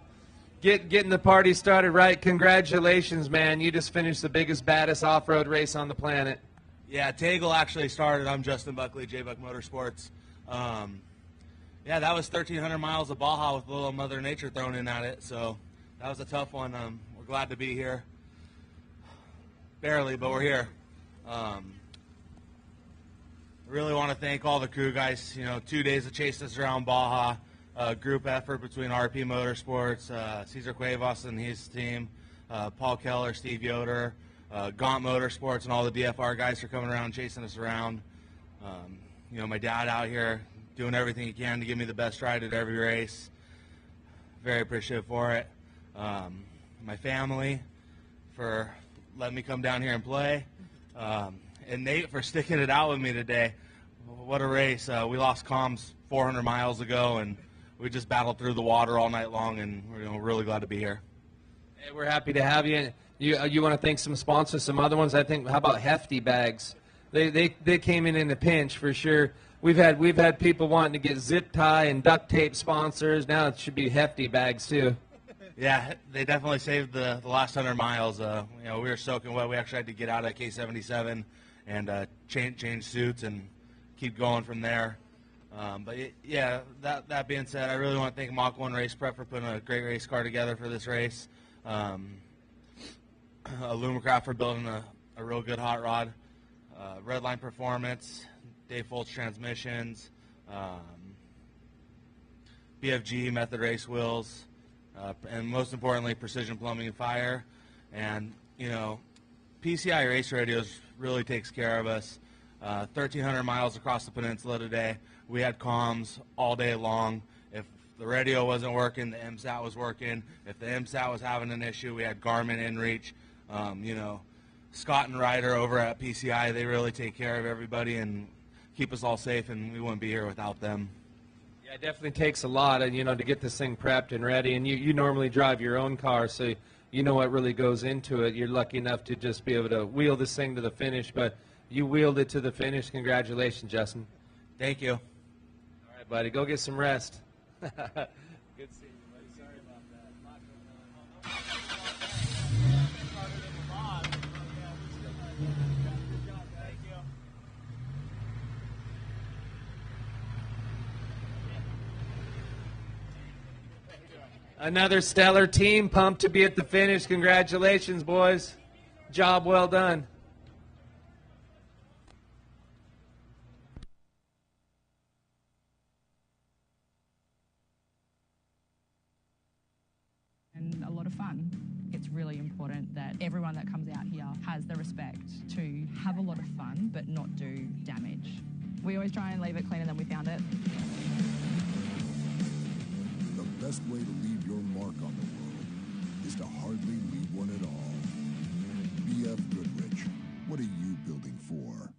Getting the party started right. Congratulations, man. You just finished the biggest, baddest off-road race on the planet. Yeah, Tagle actually started. I'm Justin Buckley, J-Buck Motorsports. Yeah, that was 1,300 miles of Baja with a little Mother Nature thrown in at it, so that was a tough one. We're glad to be here. Barely, but we're here. Really want to thank all the crew guys. 2 days of chasing us around Baja, group effort between RP Motorsports, Cesar Cuevas and his team, Paul Keller, Steve Yoder, Gaunt Motorsports, and all the DFR guys for coming around chasing us around. My dad out here doing everything he can to give me the best ride at every race. Very appreciative for it. My family for letting me come down here and play. And Nate for sticking it out with me today. What a race. We lost comms 400 miles ago, and we just battled through the water all night long, and we're really glad to be here. Hey, we're happy to have you. You want to thank some sponsors, some other ones? I think, how about Hefty Bags? They came in a pinch for sure. We've had people wanting to get zip tie and duct tape sponsors. Now it should be Hefty Bags too. Yeah, they definitely saved the last 100 miles. We were soaking wet. We actually had to get out at K77 and change suits and keep going from there. That being said, I really want to thank Mach 1 Race Prep for putting a great race car together for this race. Lumacraft for building a real good hot rod. Redline Performance, Dave Foltz Transmissions, BFG Method Race Wheels, and most importantly, Precision Plumbing and Fire. And, PCI Race Radios really takes care of us. 1,300 miles across the peninsula today. We had comms all day long. If the radio wasn't working, the MSAT was working. If the MSAT was having an issue, we had Garmin inReach. Scott and Ryder over at PCI, they really take care of everybody and keep us all safe, and we wouldn't be here without them. Yeah, it definitely takes a lot, to get this thing prepped and ready. And you normally drive your own car, so you know what really goes into it. You're lucky enough to just be able to wheel this thing to the finish, but you wheeled it to the finish. Congratulations, Justin. Thank you. All right, buddy, go get some rest. Good seeing you, buddy. Sorry about that. Another stellar team, pumped to be at the finish. Congratulations, boys. Job well done. And a lot of fun. It's really important that everyone that comes out here has the respect to have a lot of fun but not do damage. We always try and leave it cleaner than we found it. The best way to leave your mark on the world is to hardly leave one at all. BFGoodrich, what are you building for?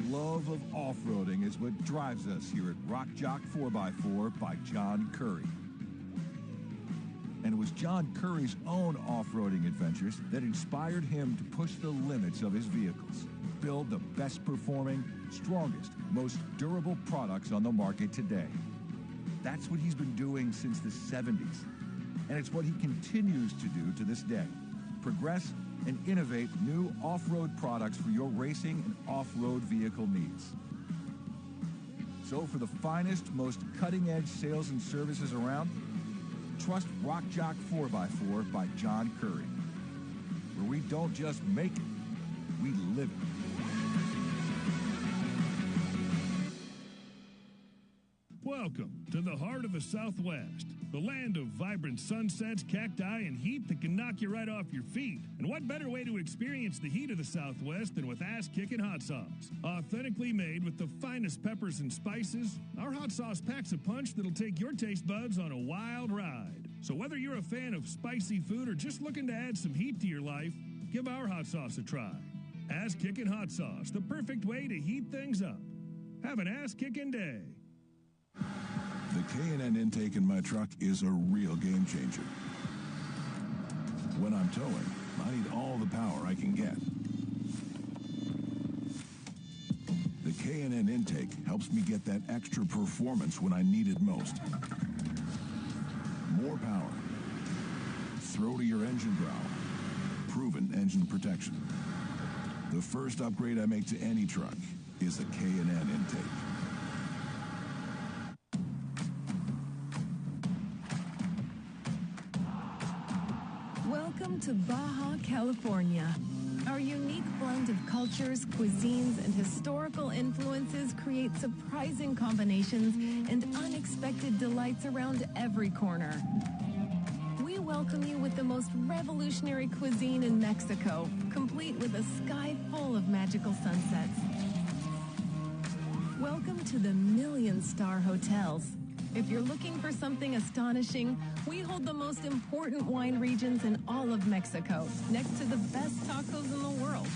Love of off-roading is what drives us here at Rock Jock 4x4 by John Curry. And it was John Curry's own off-roading adventures that inspired him to push the limits of his vehicles, build the best performing, strongest, most durable products on the market today. That's what he's been doing since the 70s. And it's what he continues to do to this day. Progress and innovate new off-road products for your racing and off-road vehicle needs. So for the finest, most cutting-edge sales and services around, trust Rock Jock 4x4 by John Curry, where we don't just make it, we live it. Welcome to the heart of the Southwest, the land of vibrant sunsets, cacti, and heat that can knock you right off your feet. And what better way to experience the heat of the Southwest than with ass-kicking hot sauce? Authentically made with the finest peppers and spices, our hot sauce packs a punch that'll take your taste buds on a wild ride. So whether you're a fan of spicy food or just looking to add some heat to your life, give our hot sauce a try. Ass-kicking hot sauce, the perfect way to heat things up. Have an ass-kicking day. The K&N intake in my truck is a real game changer. When I'm towing, I need all the power I can get. The K&N intake helps me get that extra performance when I need it most. More power. Throw to your engine growl. Proven engine protection. The first upgrade I make to any truck is the K&N intake. Welcome to Baja, California. Our unique blend of cultures, cuisines, and historical influences create surprising combinations and unexpected delights around every corner. We welcome you with the most revolutionary cuisine in Mexico, complete with a sky full of magical sunsets. Welcome to the million-star hotels. If you're looking for something astonishing, we hold the most important wine regions in all of Mexico, next to the best tacos in the world.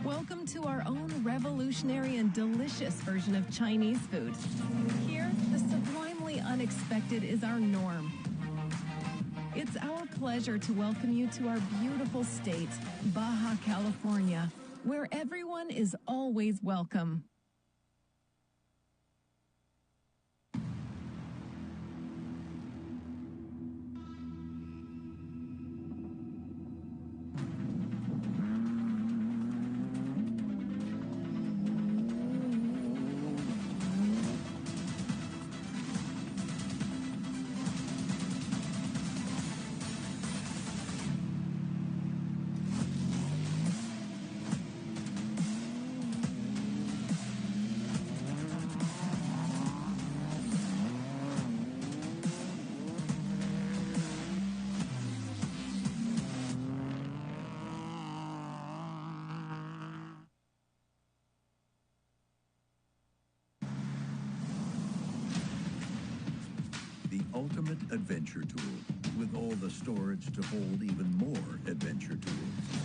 Welcome to our own revolutionary and delicious version of Chinese food. Here, the sublimely unexpected is our norm. It's our pleasure to welcome you to our beautiful state, Baja California, where everyone is always welcome. Ultimate adventure tool with all the storage to hold even more adventure tools.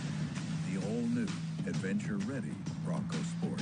The all-new adventure-ready Bronco Sport.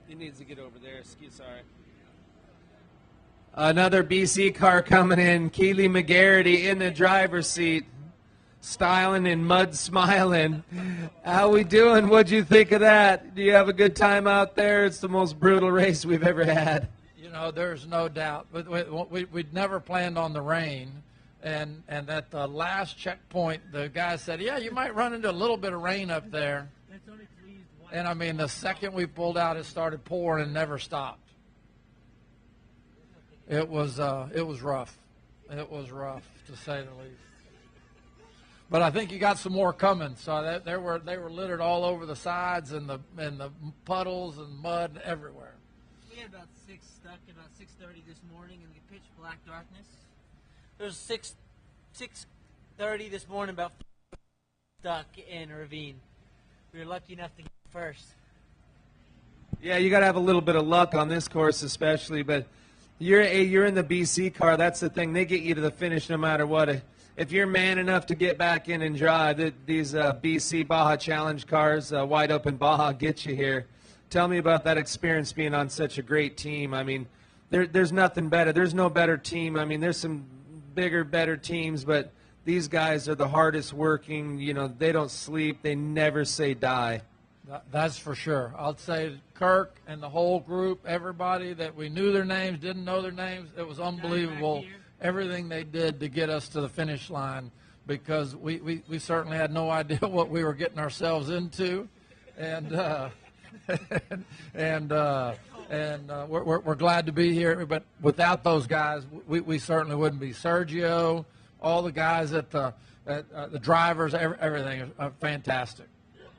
He needs to get over there. Sorry. Another BC car coming in. Keely McGarity in the driver's seat, styling and mud smiling. How we doing? What'd you think of that? Do you have a good time out there? It's the most brutal race we've ever had. You know, there's no doubt. But we'd never planned on the rain. And at the last checkpoint, the guy said, yeah, you might run into a little bit of rain up there. And, I mean, the second we pulled out, it started pouring and never stopped. It was rough. It was rough, to say the least. But I think you got some more coming. So they were littered all over the sides and the puddles and mud everywhere. We had about 6 stuck about 6:30 this morning in the pitch black darkness. There was 6:30 this morning, about stuck in a ravine. We were lucky enough to get first. Yeah, you got to have a little bit of luck on this course, especially. But you're in the BC car. That's the thing. They get you to the finish no matter what. If you're man enough to get back in and drive, these BC Baja Challenge cars, wide open Baja, get you here. Tell me about that experience being on such a great team. I mean, there's nothing better. There's no better team. I mean, there's some bigger, better teams, but these guys are the hardest working. You know, they don't sleep. They never say die. That's for sure. I'll say Kirk and the whole group, everybody that we knew their names, didn't know their names, it was unbelievable. Everything they did to get us to the finish line, because we certainly had no idea what we were getting ourselves into. And we're glad to be here. But without those guys, we certainly wouldn't be. Sergio, all the guys at the drivers, everything is fantastic.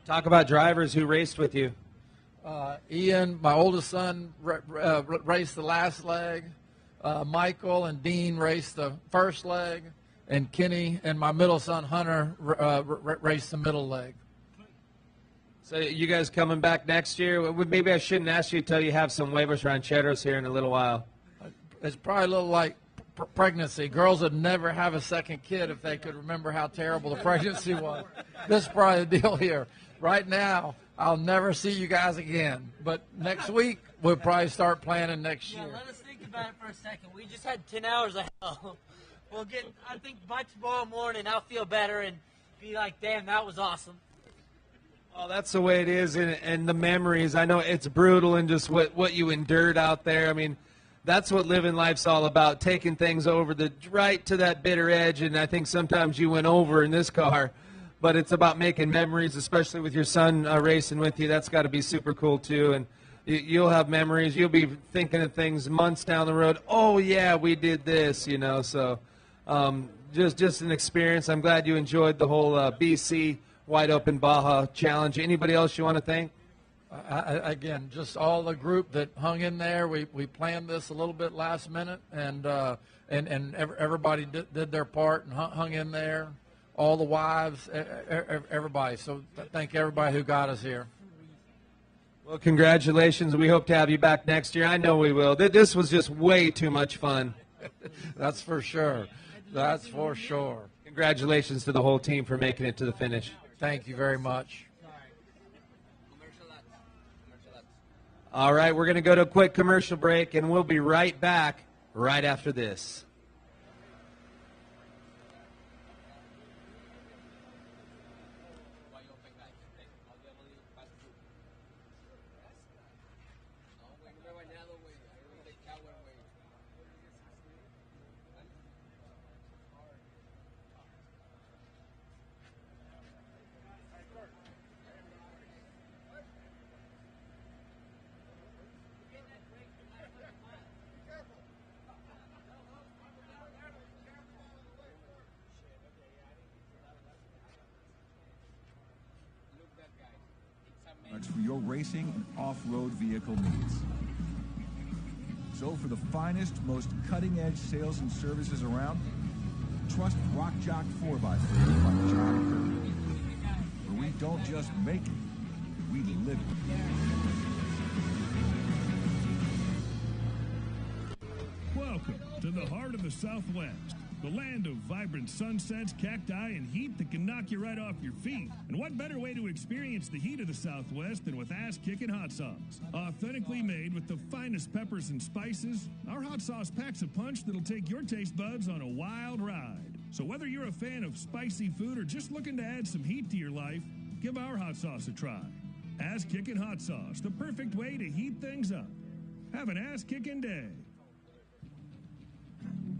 Talk about drivers who raced with you. Ian, my oldest son, raced the last leg. Michael and Dean raced the first leg, and Kenny and my middle son Hunter raced the middle leg. So you guys coming back next year? Maybe I shouldn't ask you until you have some huevos rancheros here in a little while. It's probably a little like pregnancy. Girls would never have a second kid if they could remember how terrible the pregnancy was. This is probably the deal here. Right now, I'll never see you guys again. But next week, we'll probably start planning next year. Let us think about it for a second. We just had 10 hours of hell. I think by tomorrow morning, I'll feel better and be like, damn, that was awesome. Oh, that's the way it is, and the memories. I know it's brutal and just what you endured out there. I mean, that's what living life's all about, taking things over right to that bitter edge, and I think sometimes you went over in this car. But it's about making memories, especially with your son racing with you. That's got to be super cool, too. And you'll have memories. You'll be thinking of things months down the road. Oh, yeah, we did this, you know. So just an experience. I'm glad you enjoyed the whole BC Wide Open Baja Challenge. Anybody else you want to thank? Again, just all the group that hung in there. We planned this a little bit last minute, and everybody did their part and hung in there. All the wives, everybody. So thank everybody who got us here. Well, congratulations. We hope to have you back next year. I know we will. This was just way too much fun. That's for sure. That's for sure. Congratulations to the whole team for making it to the finish. Thank you very much. All right, we're going to go to a quick commercial break, and we'll be right back right after this. For your racing and off-road vehicle needs. So for the finest, most cutting-edge sales and services around, trust Rock Jock 4x4 by John Curry. Where we don't just make it, we live it. Welcome to the heart of the Southwest, the land of vibrant sunsets, cacti, and heat that can knock you right off your feet. And what better way to experience the heat of the Southwest than with ass-kicking hot sauce? Authentically made with the finest peppers and spices, our hot sauce packs a punch that'll take your taste buds on a wild ride. So whether you're a fan of spicy food or just looking to add some heat to your life, give our hot sauce a try. Ass-kicking hot sauce, the perfect way to heat things up. Have an ass-kicking day.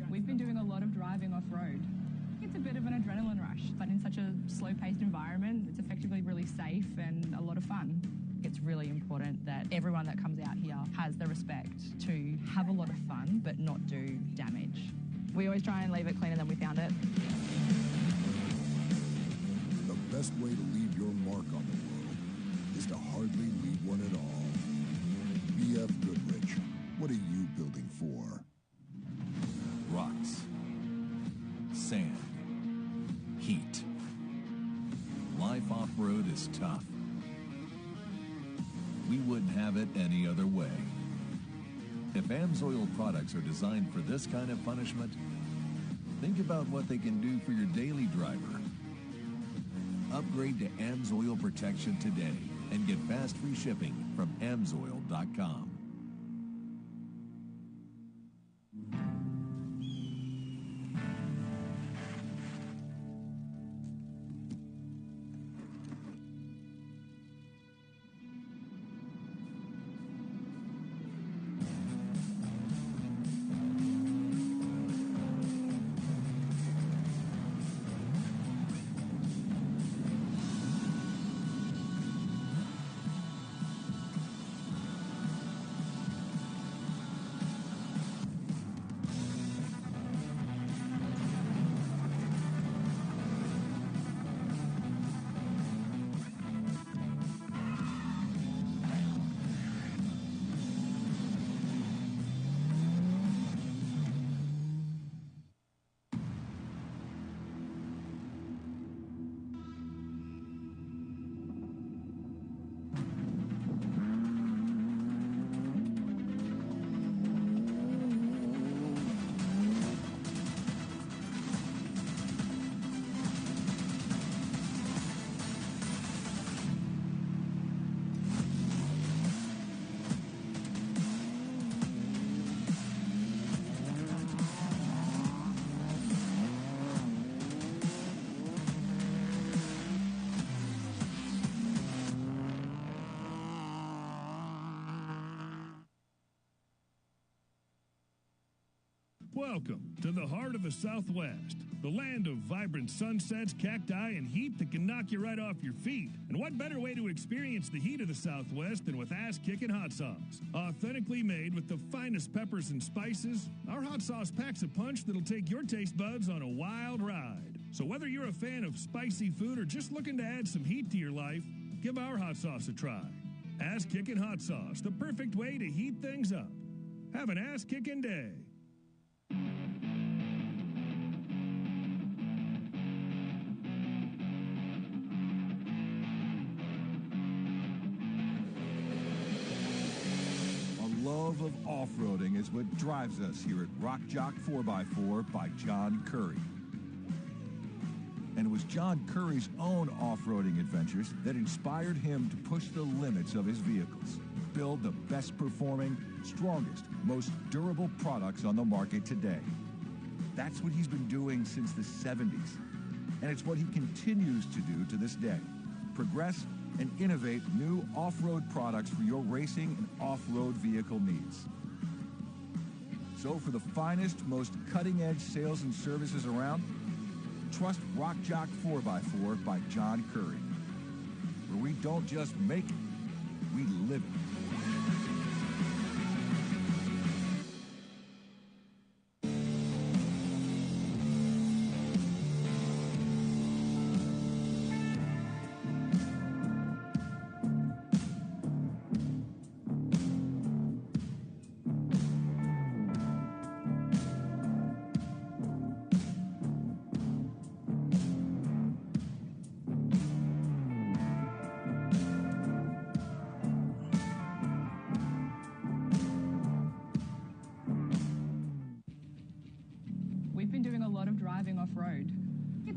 We've been doing a lot of driving off-road. It's a bit of an adrenaline rush, but in such a slow-paced environment, it's effectively really safe and a lot of fun. It's really important that everyone that comes out here has the respect to have a lot of fun, but not do damage. We always try and leave it cleaner than we found it. The best way to leave your mark on the world is to hardly leave one at all. BFGoodrich, what are you building for? Rocks, sand, heat. Life off-road is tough. We wouldn't have it any other way. If AMSOIL products are designed for this kind of punishment, think about what they can do for your daily driver. Upgrade to AMSOIL protection today and get fast free shipping from AMSOIL.com. Welcome to the heart of the Southwest, the land of vibrant sunsets, cacti, and heat that can knock you right off your feet. And what better way to experience the heat of the Southwest than with ass-kicking hot sauce? Authentically made with the finest peppers and spices, our hot sauce packs a punch that'll take your taste buds on a wild ride. So whether you're a fan of spicy food or just looking to add some heat to your life, give our hot sauce a try. Ass-kicking hot sauce, the perfect way to heat things up. Have an ass-kicking day. Love of off-roading is what drives us here at Rock Jock 4x4 by John Curry. And it was John Curry's own off-roading adventures that inspired him to push the limits of his vehicles, build the best performing, strongest, most durable products on the market today. That's what he's been doing since the 70s. And it's what he continues to do to this day. Progress and innovate new off-road products for your racing and off-road vehicle needs. So for the finest, most cutting-edge sales and services around, trust Rock Jock 4x4 by John Curry, where we don't just make it, we live it.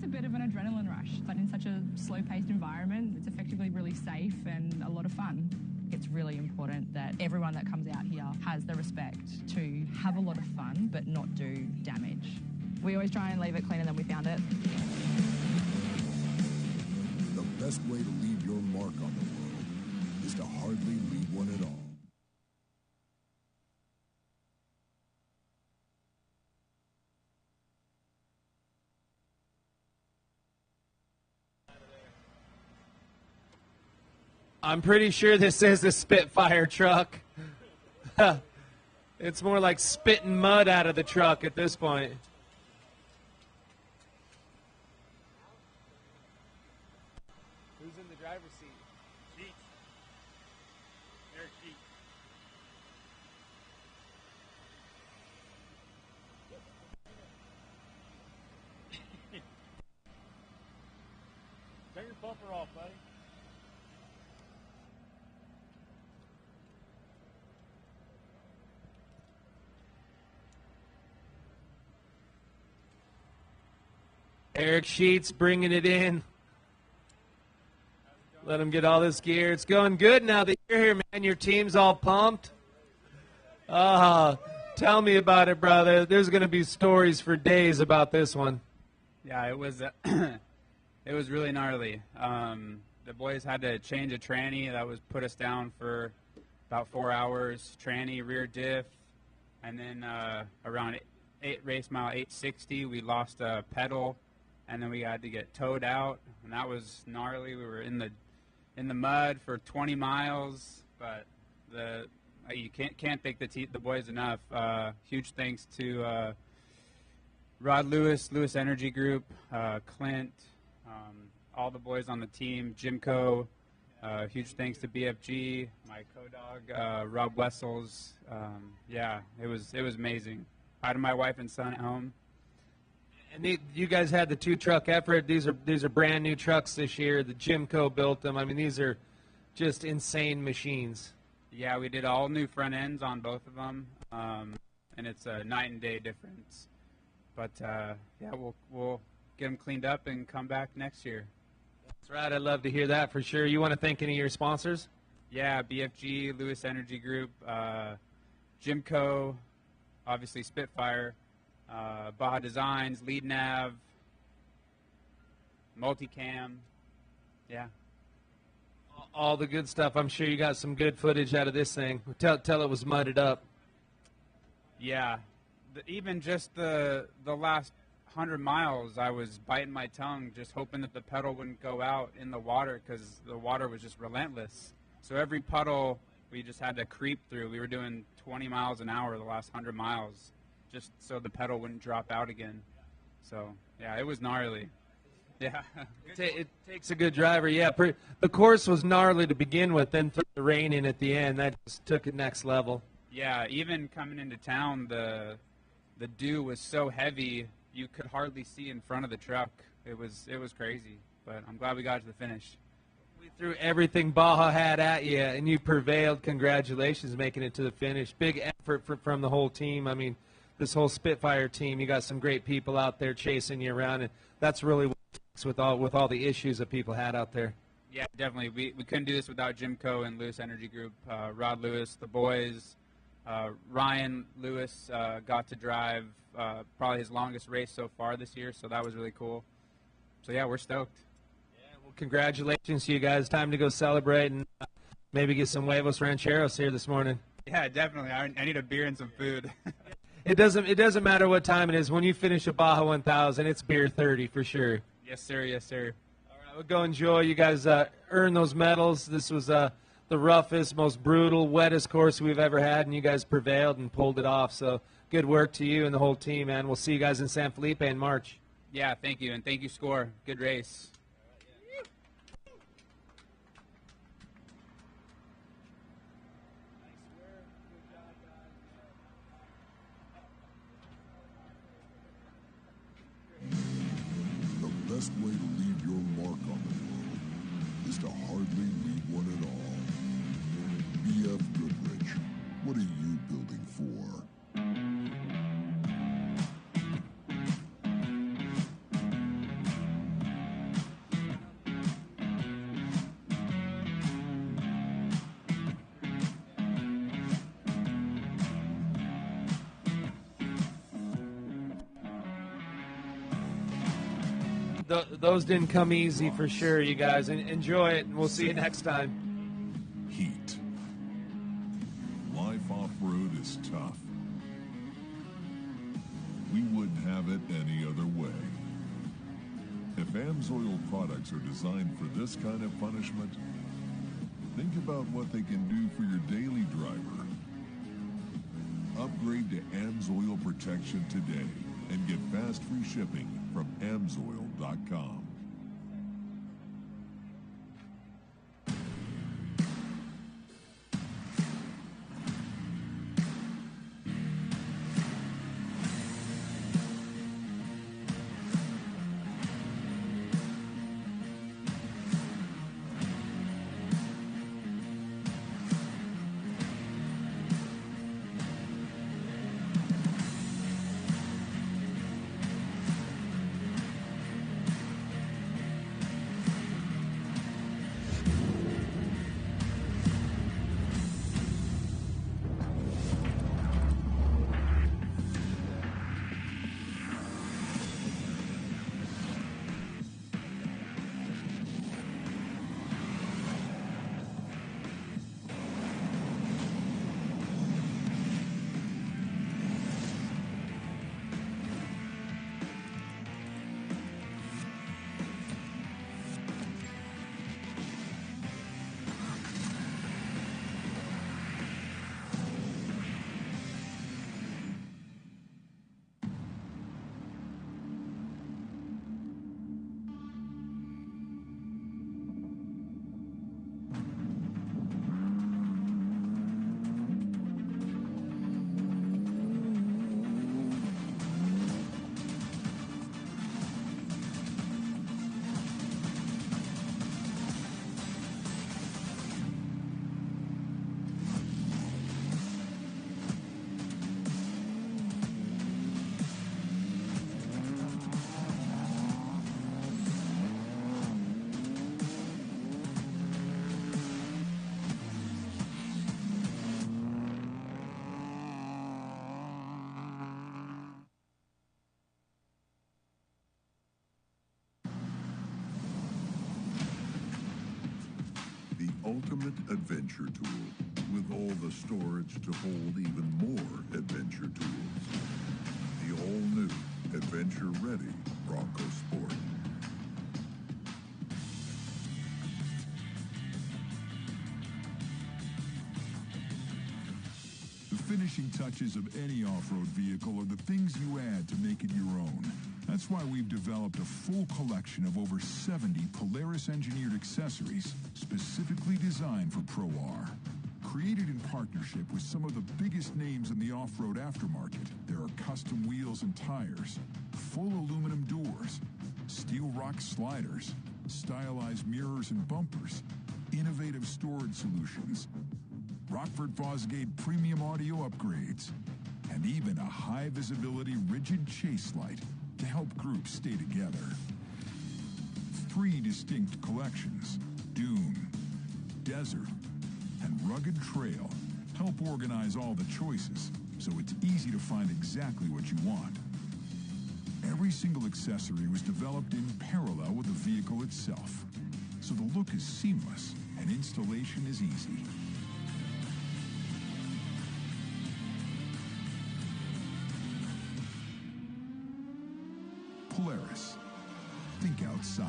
bit of an adrenaline rush, but in such a slow-paced environment, it's effectively really safe and a lot of fun. It's really important that everyone that comes out here has the respect to have a lot of fun, but not do damage. We always try and leave it cleaner than we found it. The best way to leave your mark on the world is to hardly leave one at all. I'm pretty sure this is a Spitfire truck. It's more like spitting mud out of the truck at this point. Who's in the driver's seat? Sheets. Eric Sheets. Turn your bumper off, buddy. Eric Sheets bringing it in. Let him get all this gear. It's going good now that you're here, man. Your team's all pumped. Tell me about it, brother. There's going to be stories for days about this one. Yeah, it was it was really gnarly. The boys had to change a tranny that was put us down for about 4 hours. Tranny, rear diff, and then around race mile 860, we lost a pedal. And then we had to get towed out, and that was gnarly. We were in the mud for 20 miles, but you can't thank the boys enough. Huge thanks to Rod Lewis Energy Group, Clint, all the boys on the team, Jimco. Huge thanks to BFG, my co-dog Rob Wessels. Yeah, it was amazing. Hi to my wife and son at home. And you guys had the 2-truck effort. These are brand new trucks this year. The Jimco built them. I mean, these are just insane machines. Yeah, we did all new front ends on both of them, and it's a night and day difference. But yeah, we'll get them cleaned up and come back next year. That's right. I'd love to hear that for sure. You want to thank any of your sponsors? Yeah, BFG, Lewis Energy Group, Jimco, obviously Spitfire. Baja Designs, Lead Nav, Multicam, yeah. All the good stuff. I'm sure you got some good footage out of this thing. Tell it was mudded up. Yeah, even just the last 100 miles, I was biting my tongue, just hoping that the pedal wouldn't go out in the water because the water was just relentless. So every puddle we just had to creep through. We were doing 20 miles an hour the last 100 miles. Just so the pedal wouldn't drop out again. So, yeah, it was gnarly. Yeah. It takes a good driver, yeah. The course was gnarly to begin with, then threw the rain in at the end. That just took it next level. Yeah, even coming into town, the dew was so heavy, you could hardly see in front of the truck. It was crazy, but I'm glad we got to the finish. We threw everything Baja had at you, and you prevailed. Congratulations making it to the finish. Big effort from the whole team. I mean, this whole Spitfire team, you got some great people out there chasing you around, and that's really what it takes with all the issues that people had out there. Yeah, definitely. We couldn't do this without Jimco and Lewis Energy Group, Rod Lewis, the boys. Ryan Lewis got to drive probably his longest race so far this year, so that was really cool. So, yeah, we're stoked. Yeah, well, congratulations to you guys. Time to go celebrate and maybe get some huevos rancheros here this morning. Yeah, definitely. I need a beer and some food. It doesn't matter what time it is. When you finish a Baja 1000, it's beer 30 for sure. Yes, sir. Yes, sir. All right, we'll go enjoy. You guys earned those medals. This was the roughest, most brutal, wettest course we've ever had, and you guys prevailed and pulled it off. So good work to you and the whole team, man. We'll see you guys in San Felipe in March. Yeah, thank you, and thank you, Score. Good race. The best way to leave your mark on the world is to hardly leave one at all. BFGoodrich, what are you building for? those didn't come easy for sure, you guys. Enjoy it, and we'll see you next time. Heat. Life off-road is tough. We wouldn't have it any other way. If AMSOIL products are designed for this kind of punishment, think about what they can do for your daily driver. Upgrade to AMSOIL protection today and get fast free shipping from AMSOIL.com. Ultimate adventure tool with all the storage to hold even more adventure tools. The all-new adventure-ready Bronco Sport. The finishing touches of any off-road vehicle are the things you add to make it your own. That's why we've developed a full collection of over 70 Polaris-engineered accessories specifically designed for Pro R. Created in partnership with some of the biggest names in the off-road aftermarket, there are custom wheels and tires, full aluminum doors, steel rock sliders, stylized mirrors and bumpers, innovative storage solutions, Rockford Fosgate premium audio upgrades, and even a high-visibility rigid chase light to help groups stay together. 3 distinct collections, Dune, Desert, and Rugged Trail, help organize all the choices so it's easy to find exactly what you want. Every single accessory was developed in parallel with the vehicle itself, so the look is seamless and installation is easy. Polaris. Think outside.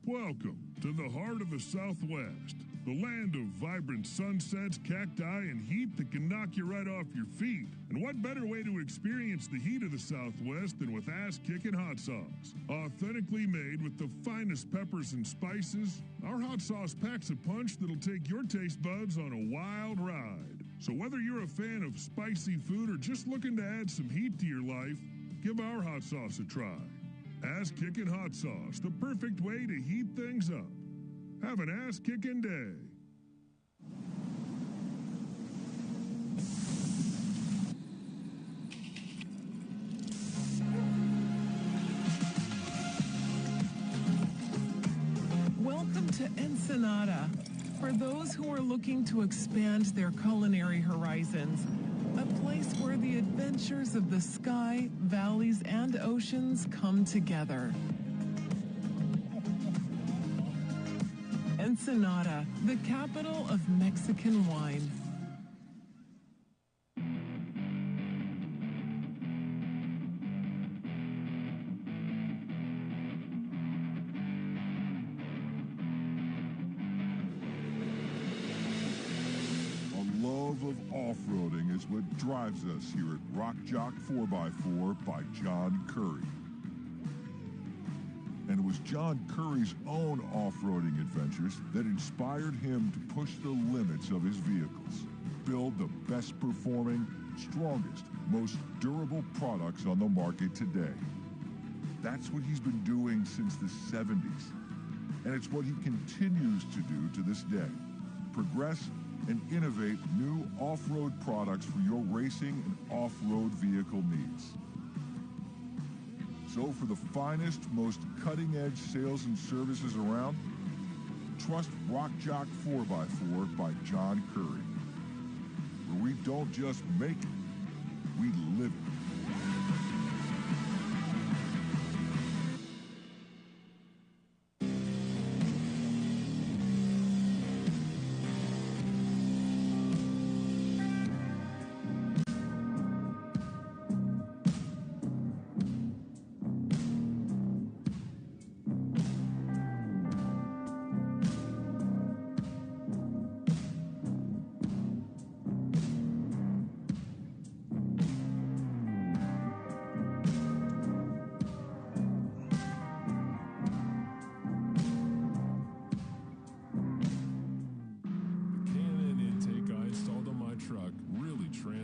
Welcome to the heart of the Southwest, the land of vibrant sunsets, cacti, and heat that can knock you right off your feet. And what better way to experience the heat of the Southwest than with ass-kicking hot sauce? Authentically made with the finest peppers and spices, our hot sauce packs a punch that'll take your taste buds on a wild ride. So whether you're a fan of spicy food or just looking to add some heat to your life, give our hot sauce a try. Ass-kicking hot sauce, the perfect way to heat things up. Have an ass-kicking day. Welcome to Ensenada. For those who are looking to expand their culinary horizons, A place where the adventures of the sky, valleys, and oceans come together. Ensenada, the capital of Mexican wine. Off-roading is what drives us here at Rock Jock 4x4 by John Curry. And it was John Curry's own off-roading adventures that inspired him to push the limits of his vehicles, build the best performing, strongest, most durable products on the market today. That's what he's been doing since the 70s. And it's what he continues to do to this day. Progress and innovate new off-road products for your racing and off-road vehicle needs. So for the finest, most cutting-edge sales and services around, trust Rock Jock 4x4 by John Curry, where we don't just make it, we live it.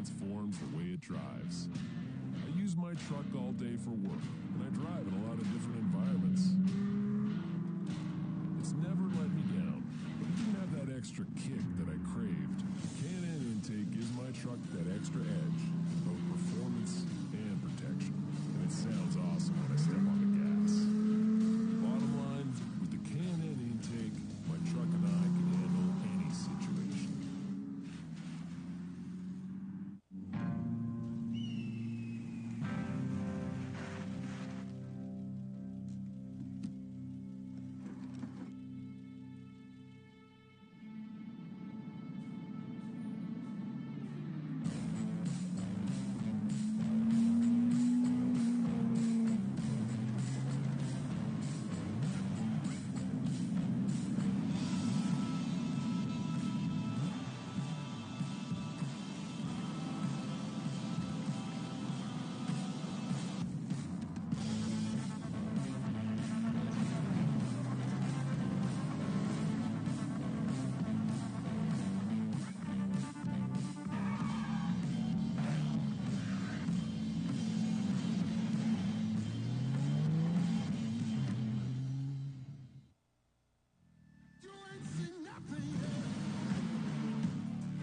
transforms the way it drives. I use my truck all day for work, and I drive in a lot of different environments. It's never let me down, but it didn't have that extra kick that I craved. K&N Intake gives my truck that extra edge in both performance and protection, and it sounds awesome when I step on the gas. Bottom line, with the K&N Intake, my truck and I can handle any situation.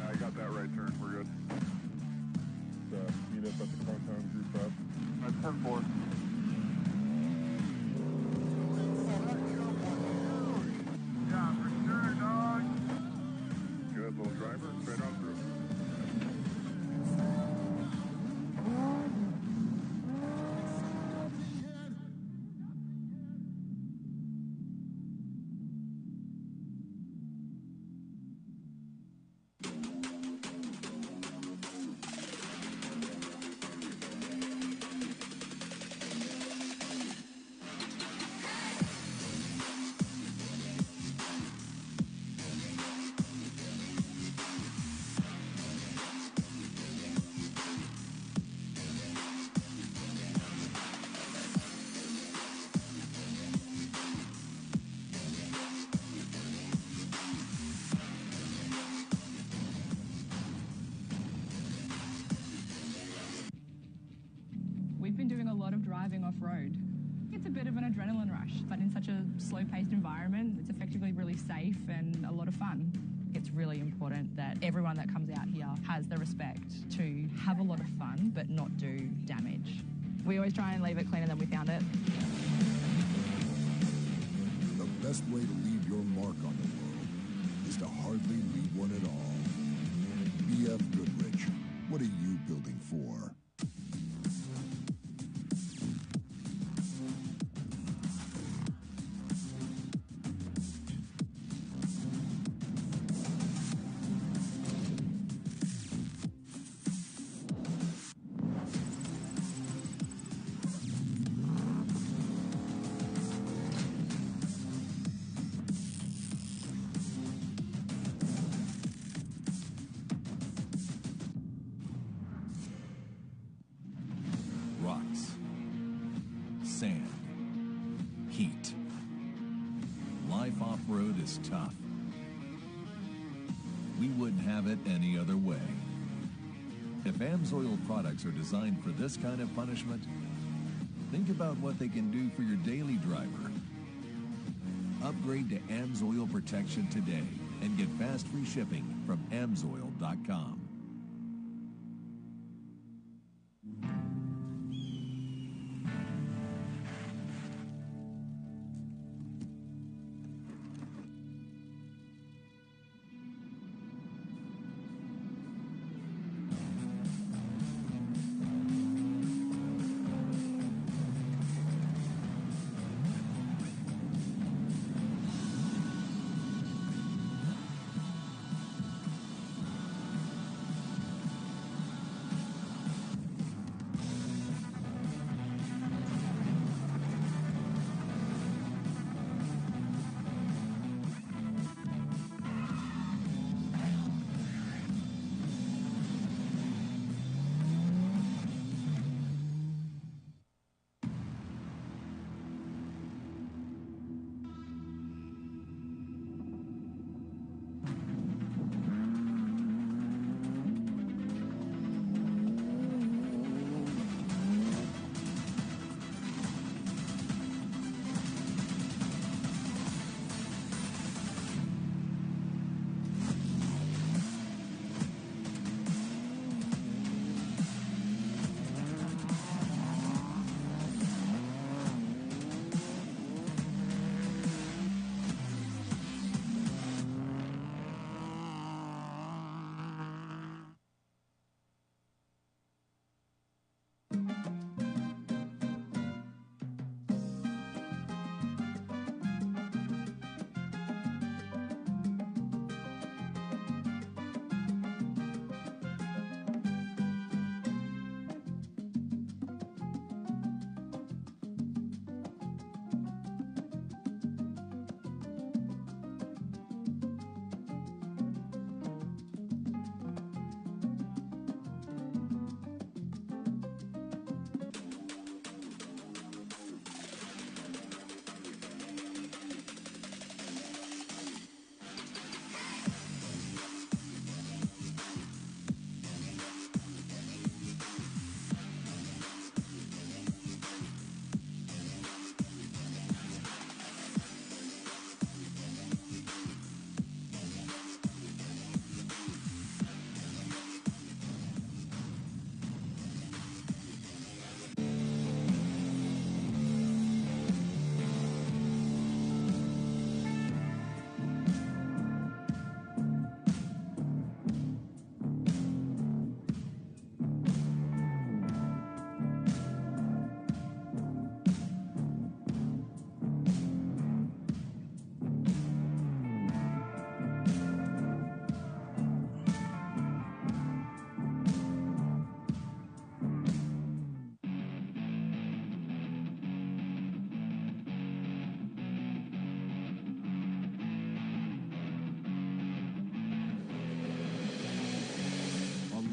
I got that right turn. We're good. Meet up at the Cartown Group up. Turn 4. Yeah, for sure, dog. Good little driver. Straight on through. We've been doing a lot of driving off-road. It's a bit of an adrenaline rush, but in such a slow-paced environment, it's effectively really safe and a lot of fun. It's really important that everyone that comes out here has the respect to have a lot of fun, but not do damage. We always try and leave it cleaner than we found it. The best way to leave your mark on the world is to hardly leave one at all. BFGoodrich, What are you building for? Rocks, sand, heat. Life off-road is tough. We wouldn't have it any other way. If AMSOIL products are designed for this kind of punishment, think about what they can do for your daily driver. Upgrade to AMSOIL protection today and get fast free shipping from AMSOIL.com.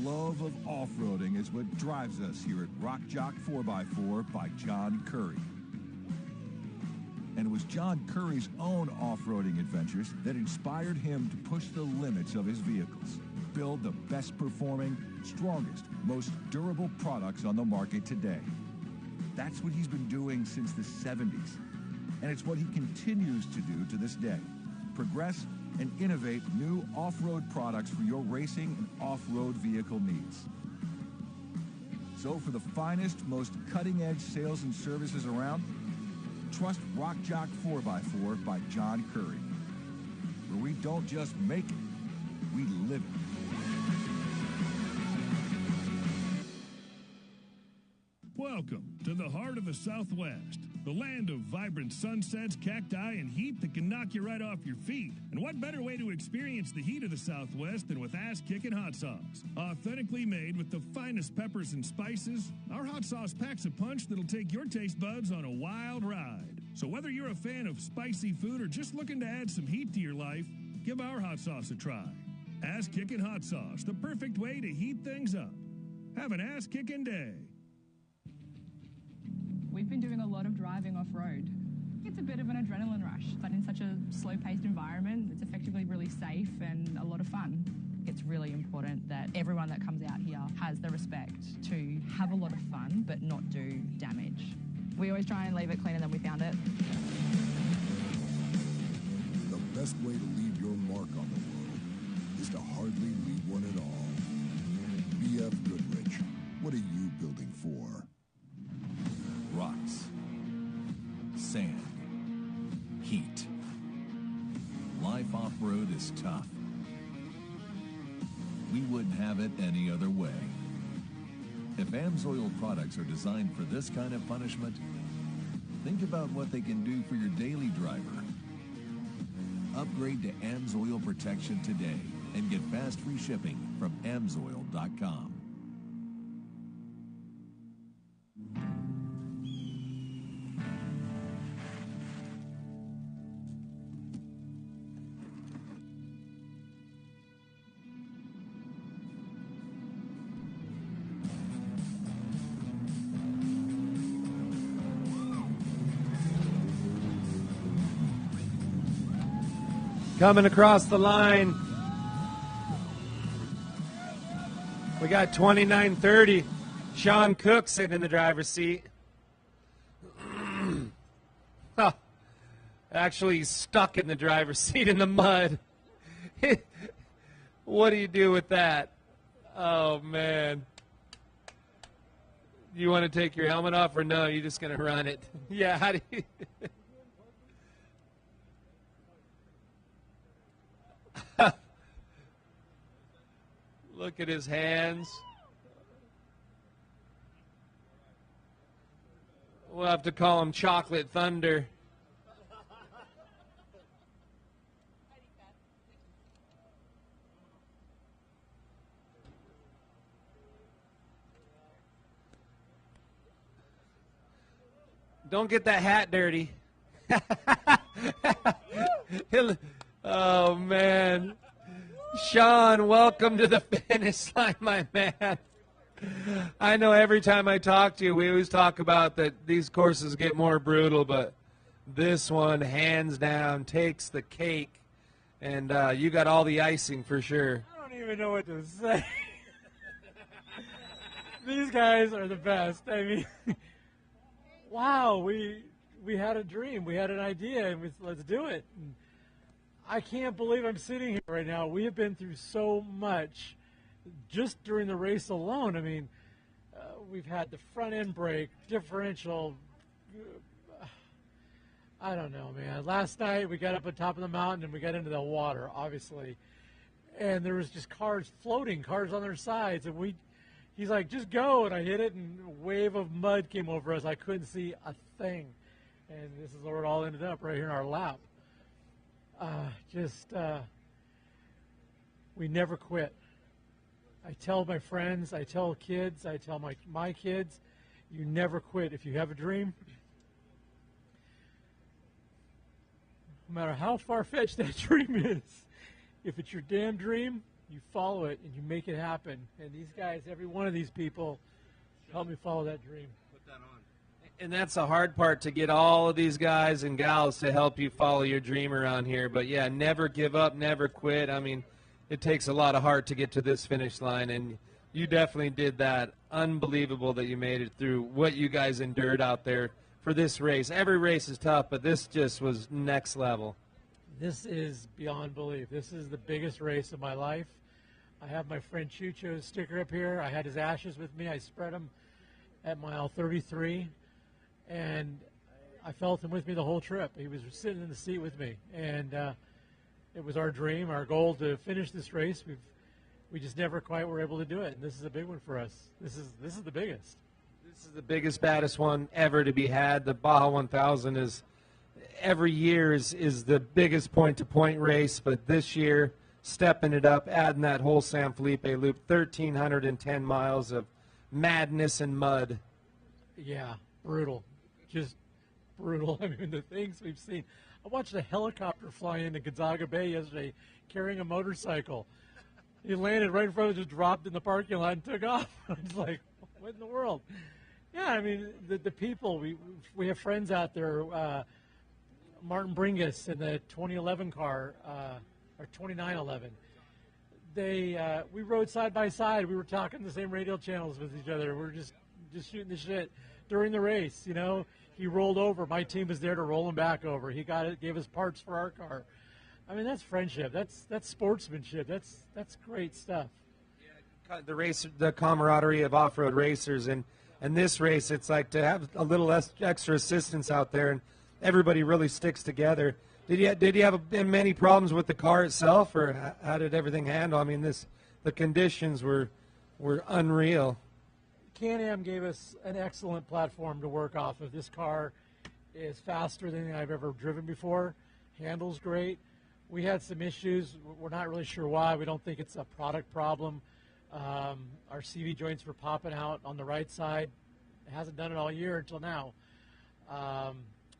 Love of off-roading is what drives us here at Rock Jock 4x4 by John Curry. And it was John Curry's own off-roading adventures that inspired him to push the limits of his vehicles, build the best performing, strongest, most durable products on the market today. That's what he's been doing since the 70s. And it's what he continues to do to this day. Progress and innovate new off-road products for your racing and off-road vehicle needs. So for the finest, most cutting-edge sales and services around, trust Rock Jock 4x4 by John Curry, where we don't just make it, we live it. Welcome to the heart of the Southwest, the land of vibrant sunsets, cacti, and heat that can knock you right off your feet. And what better way to experience the heat of the Southwest than with ass-kicking hot sauce? Authentically made with the finest peppers and spices, our hot sauce packs a punch that'll take your taste buds on a wild ride. So whether you're a fan of spicy food or just looking to add some heat to your life, give our hot sauce a try. Ass-kicking hot sauce, the perfect way to heat things up. Have an ass-kicking day. We've been doing a lot of driving off-road. It's a bit of an adrenaline rush, but in such a slow-paced environment, it's effectively really safe and a lot of fun. It's really important that everyone that comes out here has the respect to have a lot of fun, but not do damage. We always try and leave it cleaner than we found it. The best way to leave your mark on the world is to hardly leave one at all. BFGoodrich, what are you building for? Rocks, sand, heat. Life off-road is tough. We wouldn't have it any other way. If AMSOIL products are designed for this kind of punishment, think about what they can do for your daily driver. Upgrade to AMSOIL protection today and get fast free shipping from AMSOIL.com. Coming across the line, we got 29:30. Sean Cook sitting in the driver's seat. Oh, actually, he's stuck in the driver's seat in the mud. What do you do with that? Oh, man. You want to take your helmet off or no? You're just going to run it? Yeah, how do you... Look at his hands. We'll have to call him Chocolate Thunder. Don't get that hat dirty. Oh, man. Sean, welcome to the finish line, my man. I know every time I talk to you, we always talk about that these courses get more brutal, but this one, hands down, takes the cake. And you got all the icing for sure. I don't even know what to say. These guys are the best. I mean, wow, we had a dream. We had an idea, and let's do it. And I can't believe I'm sitting here right now. We have been through so much just during the race alone. I mean, we've had the front end brake, differential. I don't know, man. Last night we got up on top of the mountain and we got into the water, obviously. And there was just cars floating, cars on their sides. And he's like, just go. And I hit it and a wave of mud came over us. I couldn't see a thing. And this is where it all ended up, right here in our lap. We never quit. I tell my friends, I tell kids, I tell my kids, you never quit. If you have a dream, no matter how far-fetched that dream is, if it's your damn dream, you follow it and you make it happen. And these guys, every one of these people, help me follow that dream. And that's the hard part, to get all of these guys and gals to help you follow your dream around here. But, yeah, never give up, never quit. I mean, it takes a lot of heart to get to this finish line, and you definitely did that. Unbelievable that you made it through what you guys endured out there for this race. Every race is tough, but this just was next level. This is beyond belief. This is the biggest race of my life. I have my friend Chucho's sticker up here. I had his ashes with me. I spread them at mile 33. And I felt him with me the whole trip. He was sitting in the seat with me. And it was our dream, our goal to finish this race. We just never quite were able to do it. And this is a big one for us. This is the biggest. This This is the biggest, baddest one ever to be had. The Baja 1000 is every year is the biggest point-to-point race, but this year stepping it up, adding that whole San Felipe loop, 1,310 miles of madness and mud. Yeah, brutal, just brutal. I mean, the things we've seen. I watched a helicopter fly into Gonzaga Bay yesterday carrying a motorcycle. He landed right in front of it, just dropped in the parking lot and took off. I was like, what in the world? Yeah, I mean, the people, we have friends out there, Martin Bringus in the 2011 car, or 2911. We rode side by side. We were talking the same radio channels with each other. We were just shooting the shit during the race, you know. He rolled over. My team was there to roll him back over. He gave us parts for our car. I mean, that's friendship. That's sportsmanship. That's great stuff. The camaraderie of off-road racers, and this race, it's like to have a little less extra assistance out there, and everybody really sticks together. Did you have many problems with the car itself, or how did everything handle? I mean, the conditions were unreal. Can-Am gave us an excellent platform to work off of. This car is faster than I've ever driven before, handles great. We had some issues. We're not really sure why. We don't think it's a product problem. Our CV joints were popping out on the right side. It hasn't done it all year until now.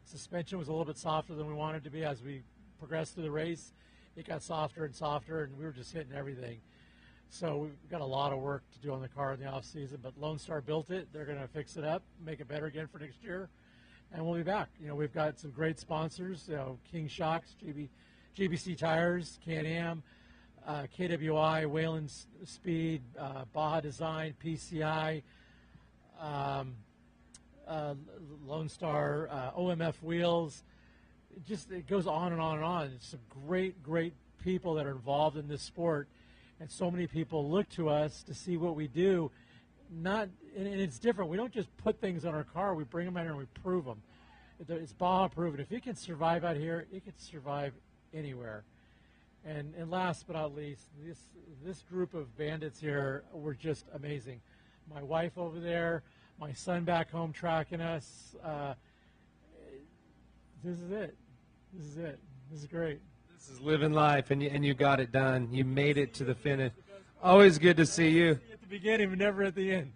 Suspension was a little bit softer than we wanted it to be. As we progressed through the race, it got softer and softer, and we were just hitting everything. So we've got a lot of work to do on the car in the off season, but Lone Star built it. They're going to fix it up, make it better again for next year, and we'll be back. You know, we've got some great sponsors, King Shocks, GBC Tires, Can-Am, KWI, Whalen Speed, Baja Design, PCI, Lone Star, OMF Wheels. It goes on and on and on. It's some great, great people that are involved in this sport. And so many people look to us to see what we do. And it's different. We don't just put things on our car. We bring them out here and we prove them. It's Baja proven. If it can survive out here, it can survive anywhere. And last but not least, this group of bandits here were just amazing. My wife over there, my son back home tracking us. This is it. This is it. This is great. This is living life, and you got it done. You made it to the finish. Always good to see you. At the beginning, but never at the end.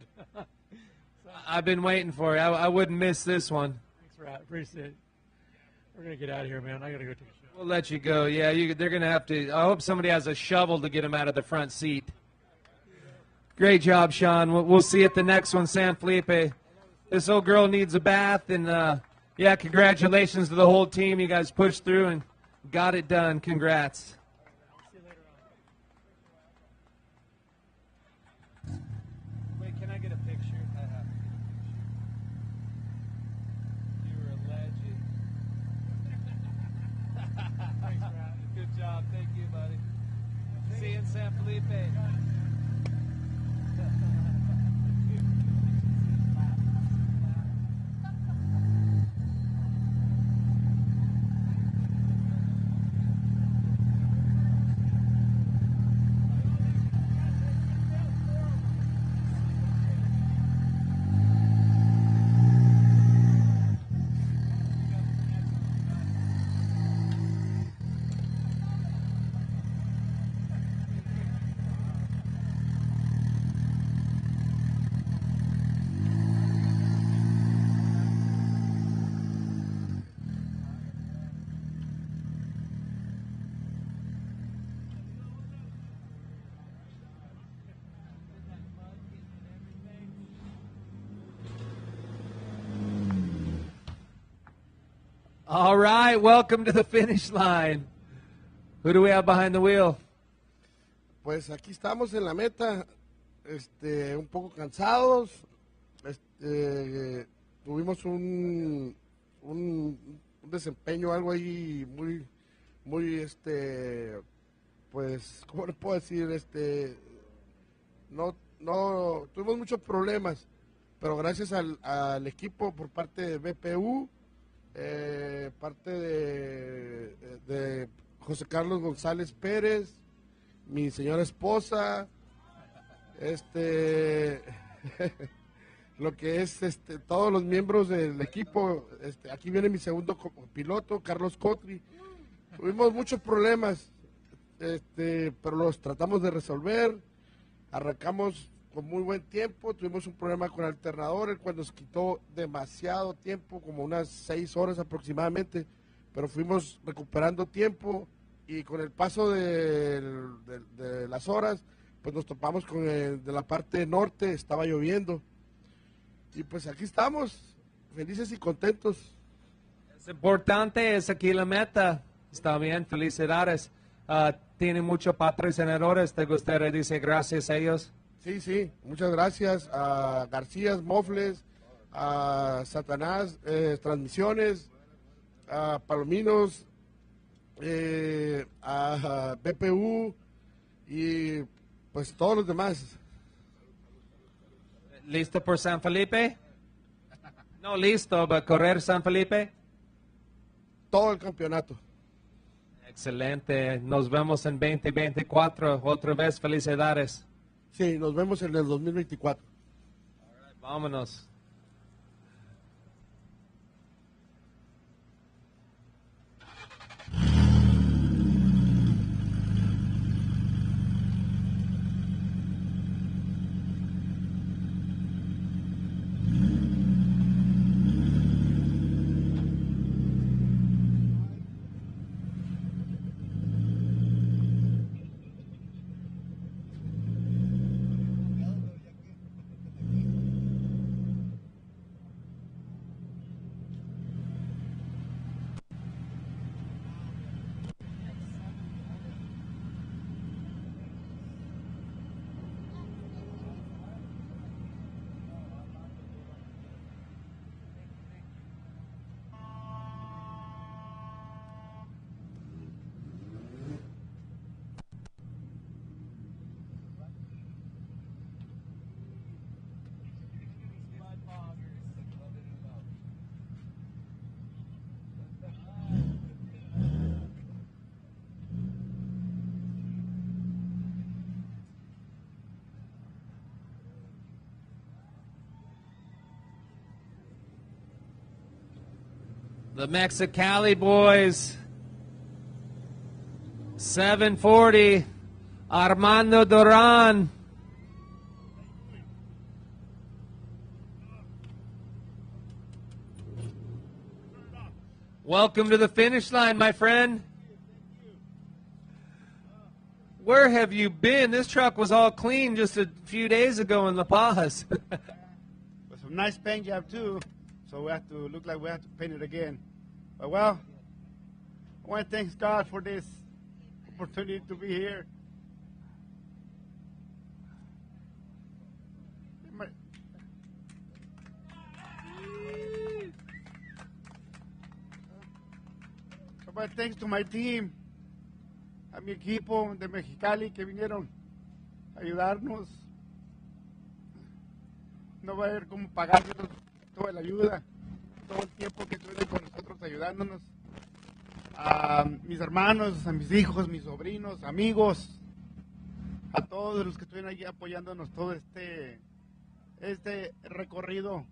I've been waiting for it. I wouldn't miss this one. Thanks, Rat. Appreciate it. We're going to get out of here, man. I got to go take a shower. We'll let you go. Yeah, they're going to have to. I hope somebody has a shovel to get him out of the front seat. Great job, Sean. We'll see you at the next one, San Felipe. This old girl needs a bath, and yeah, congratulations to the whole team. You guys pushed through and got it done. Congrats. Wait, can I get a picture? You were a legend. Thanks, Rat. Good job. Thank you, buddy. See you in San Felipe. All right, welcome to the finish line. Who do we have behind the wheel? Pues aquí estamos en la meta, un poco cansados. Tuvimos un desempeño algo ahí muy pues, ¿cómo le puedo decir? No tuvimos muchos problemas, pero gracias al equipo por parte de BPU, parte de José Carlos González Pérez, lo que es todos los miembros del equipo. Aquí viene mi segundo piloto, Carlos Cotri. Tuvimos muchos problemas, pero los tratamos de resolver. Arrancamos con muy buen tiempo. Tuvimos un problema con el alternador, el cual nos quitó demasiado tiempo, como unas 6 horas aproximadamente, pero fuimos recuperando tiempo y con el paso de las horas, pues nos topamos con de la parte norte, estaba lloviendo. Y pues aquí estamos, felices y contentos. Es importante, es aquí la meta. Está bien, felicidades. Tiene muchos patrocinadores, ¿te gustaría decir gracias a ellos? Sí, muchas gracias a García Mofles, a Satanás Transmisiones, a Palominos, a BPU y pues todos los demás. ¿Listo por San Felipe? No listo, para correr San Felipe. Todo el campeonato. Excelente. Nos vemos en 2024. Otra vez, felicidades. Sí, nos vemos en el 2024. Vámonos. The Mexicali boys, 740, Armando Duran. Welcome to the finish line, my friend. Where have you been? This truck was all clean just a few days ago in La Paz. With some nice paint job too, so we have to look like we have to paint it again. But well, I want to thank God for this opportunity to be here. But thanks to my team, a mi equipo de Mexicali que vinieron a ayudarnos. No va a haber cómo pagarnos toda la ayuda, todo el tiempo que estuvieron con nosotros ayudándonos. A mis hermanos, a mis hijos, mis sobrinos, amigos, a todos los que estuvieron allí apoyándonos todo este recorrido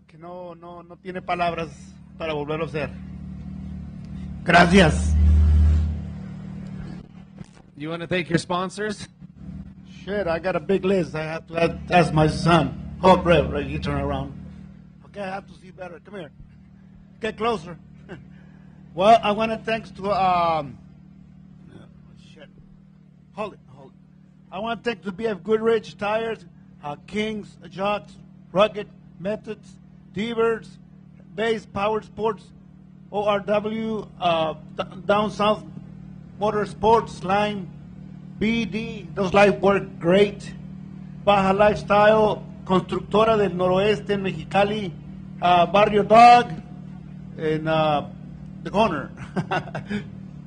que no tiene palabras para volverlo a hacer. Gracias. You want to thank your sponsors? Shit, I got a big list. I have to ask my son. Oh, Brett, right, you turn around. Okay, I have to see better. Come here. Get closer. Well, I want to thanks to shit. Hold it. I want to thank to BFGoodrich Tires, Kings, Jocks, Rugged, Methods, D-Birds, Base, Power Sports, ORW, Down South Motorsports, Line, BD, those lights work great. Baja Lifestyle, Constructora del Noroeste en Mexicali, Barrio Dog, and the corner.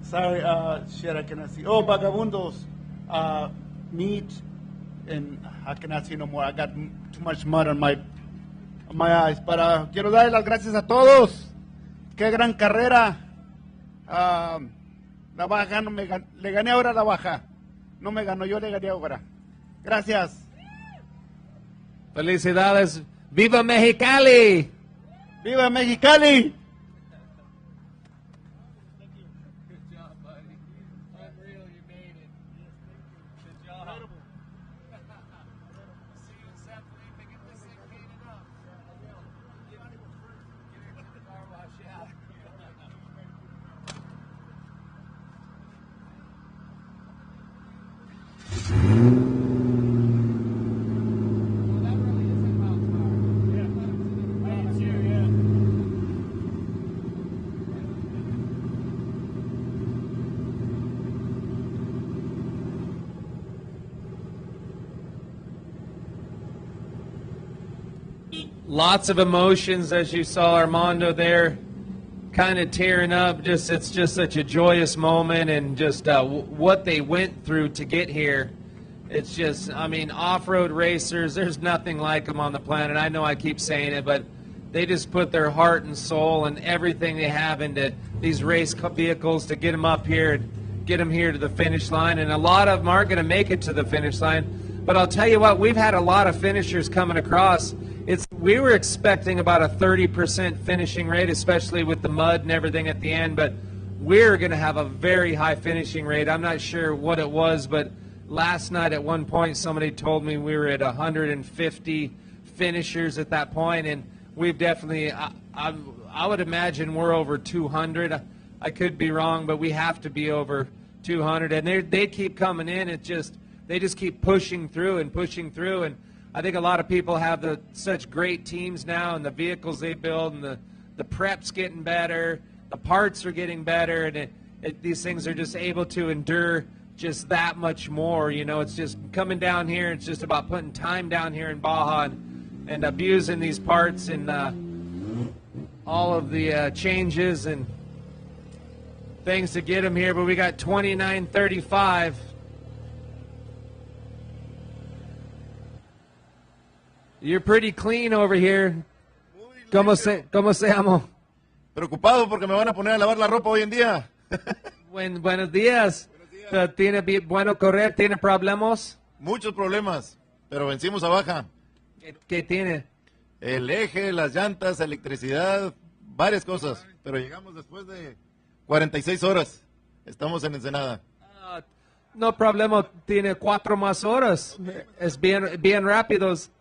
Sorry, shit, I cannot see. Oh, Vagabundos, Meat, and I cannot see no more. I got too much mud on my eyes. But quiero darle las gracias a todos. Qué gran carrera. La Baja no me ganó. Le gané ahora a la Baja. No me ganó, yo le gané ahora. Gracias. Felicidades. ¡Viva Mexicali! ¡Viva Mexicali! Lots of emotions, as you saw Armando there, kind of tearing up. It's just such a joyous moment, and just what they went through to get here. It's just, I mean, off-road racers, there's nothing like them on the planet. I know I keep saying it, but they just put their heart and soul and everything they have into these race vehicles to get them up here and get them here to the finish line. And a lot of them aren't going to make it to the finish line. But I'll tell you what, we've had a lot of finishers coming across. We were expecting about a 30% finishing rate, especially with the mud and everything at the end, but we're going to have a very high finishing rate. I'm not sure what it was, but last night at one point somebody told me we were at 150 finishers at that point, and we've definitely, I would imagine we're over 200. I could be wrong, but we have to be over 200, and they keep coming in. They just keep pushing through, and I think a lot of people have such great teams now, and the vehicles they build, and the prep's getting better, the parts are getting better, and these things are just able to endure just that much more. You know, it's just coming down here. It's just about putting time down here in Baja and abusing these parts and all of the changes and things to get them here. But we got 29:35. You're pretty clean over here. ¿Cómo se llama? Preocupado porque me van a poner a lavar la ropa hoy en día. Buenos días. ¿Tiene bueno correr? ¿Tiene problemas? Muchos problemas, pero vencimos a Baja. ¿Qué tiene? El eje, las llantas, electricidad, varias cosas. Pero llegamos después de 46 horas. Estamos en Ensenada. No problema, tiene 4 más horas. Es bien rápidos.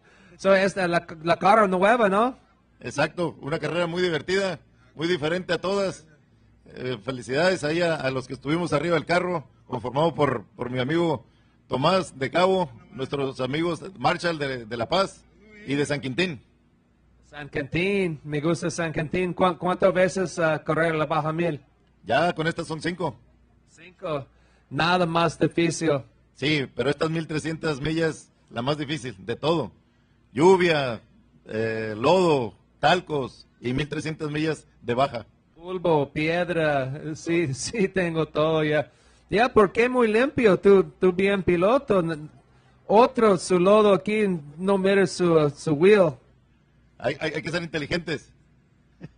Es la carro nueva, ¿no? Exacto, una carrera muy divertida, muy diferente a todas. Felicidades ahí a los que estuvimos arriba del carro, conformado por mi amigo Tomás de Cabo, nuestros amigos Marshall de La Paz y de San Quintín. San Quintín, me gusta San Quintín. ¿Cuántas veces correr la Baja 1000? Ya con estas son 5. 5, nada más difícil. Sí, pero estas 1300 millas, la más difícil de todo. Lluvia, lodo, talcos y 1300 millas de baja. Polvo, piedra, sí, tengo todo ya. Ya, porque muy limpio, tú bien piloto. Otro, su lodo aquí, no mira su wheel. Hay que ser inteligentes.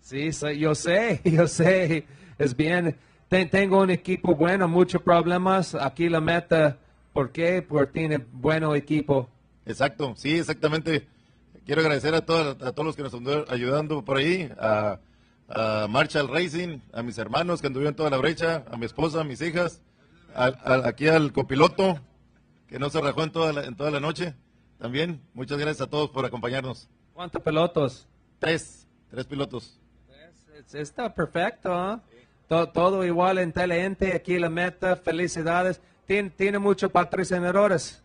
Sí, yo sé, es bien. Tengo un equipo bueno, muchos problemas. Aquí la meta, ¿por qué? Porque tiene buen equipo. Exacto, sí, exactamente. Quiero agradecer a todos los que nos están ayudando por ahí, a Marshall Racing, a mis hermanos que anduvieron toda la brecha, a mi esposa, a mis hijas, aquí al copiloto que no se rajó en toda la noche. También, muchas gracias a todos por acompañarnos. ¿Cuántos pilotos? 3 pilotos. Está perfecto, ¿eh? Todo igual, inteligente, aquí la meta, felicidades. Tiene muchos patrocinadores.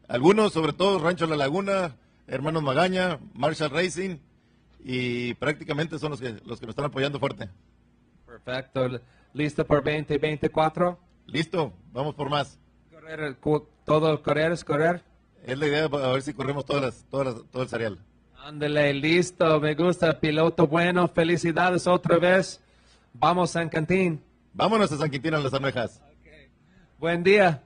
Algunos, sobre todo Rancho La Laguna, Hermanos Magaña, Marshall Racing, y prácticamente son los que nos están apoyando fuerte. Perfecto. ¿Listo por 2024? Listo, vamos por más. ¿Todo correr es correr? Es la idea, a ver si corremos todo el serial. Ándale, listo, me gusta, piloto bueno, felicidades otra vez. Vamos San Quintín. Vámonos a San Quintín, a las Almejas. Okay. Buen día.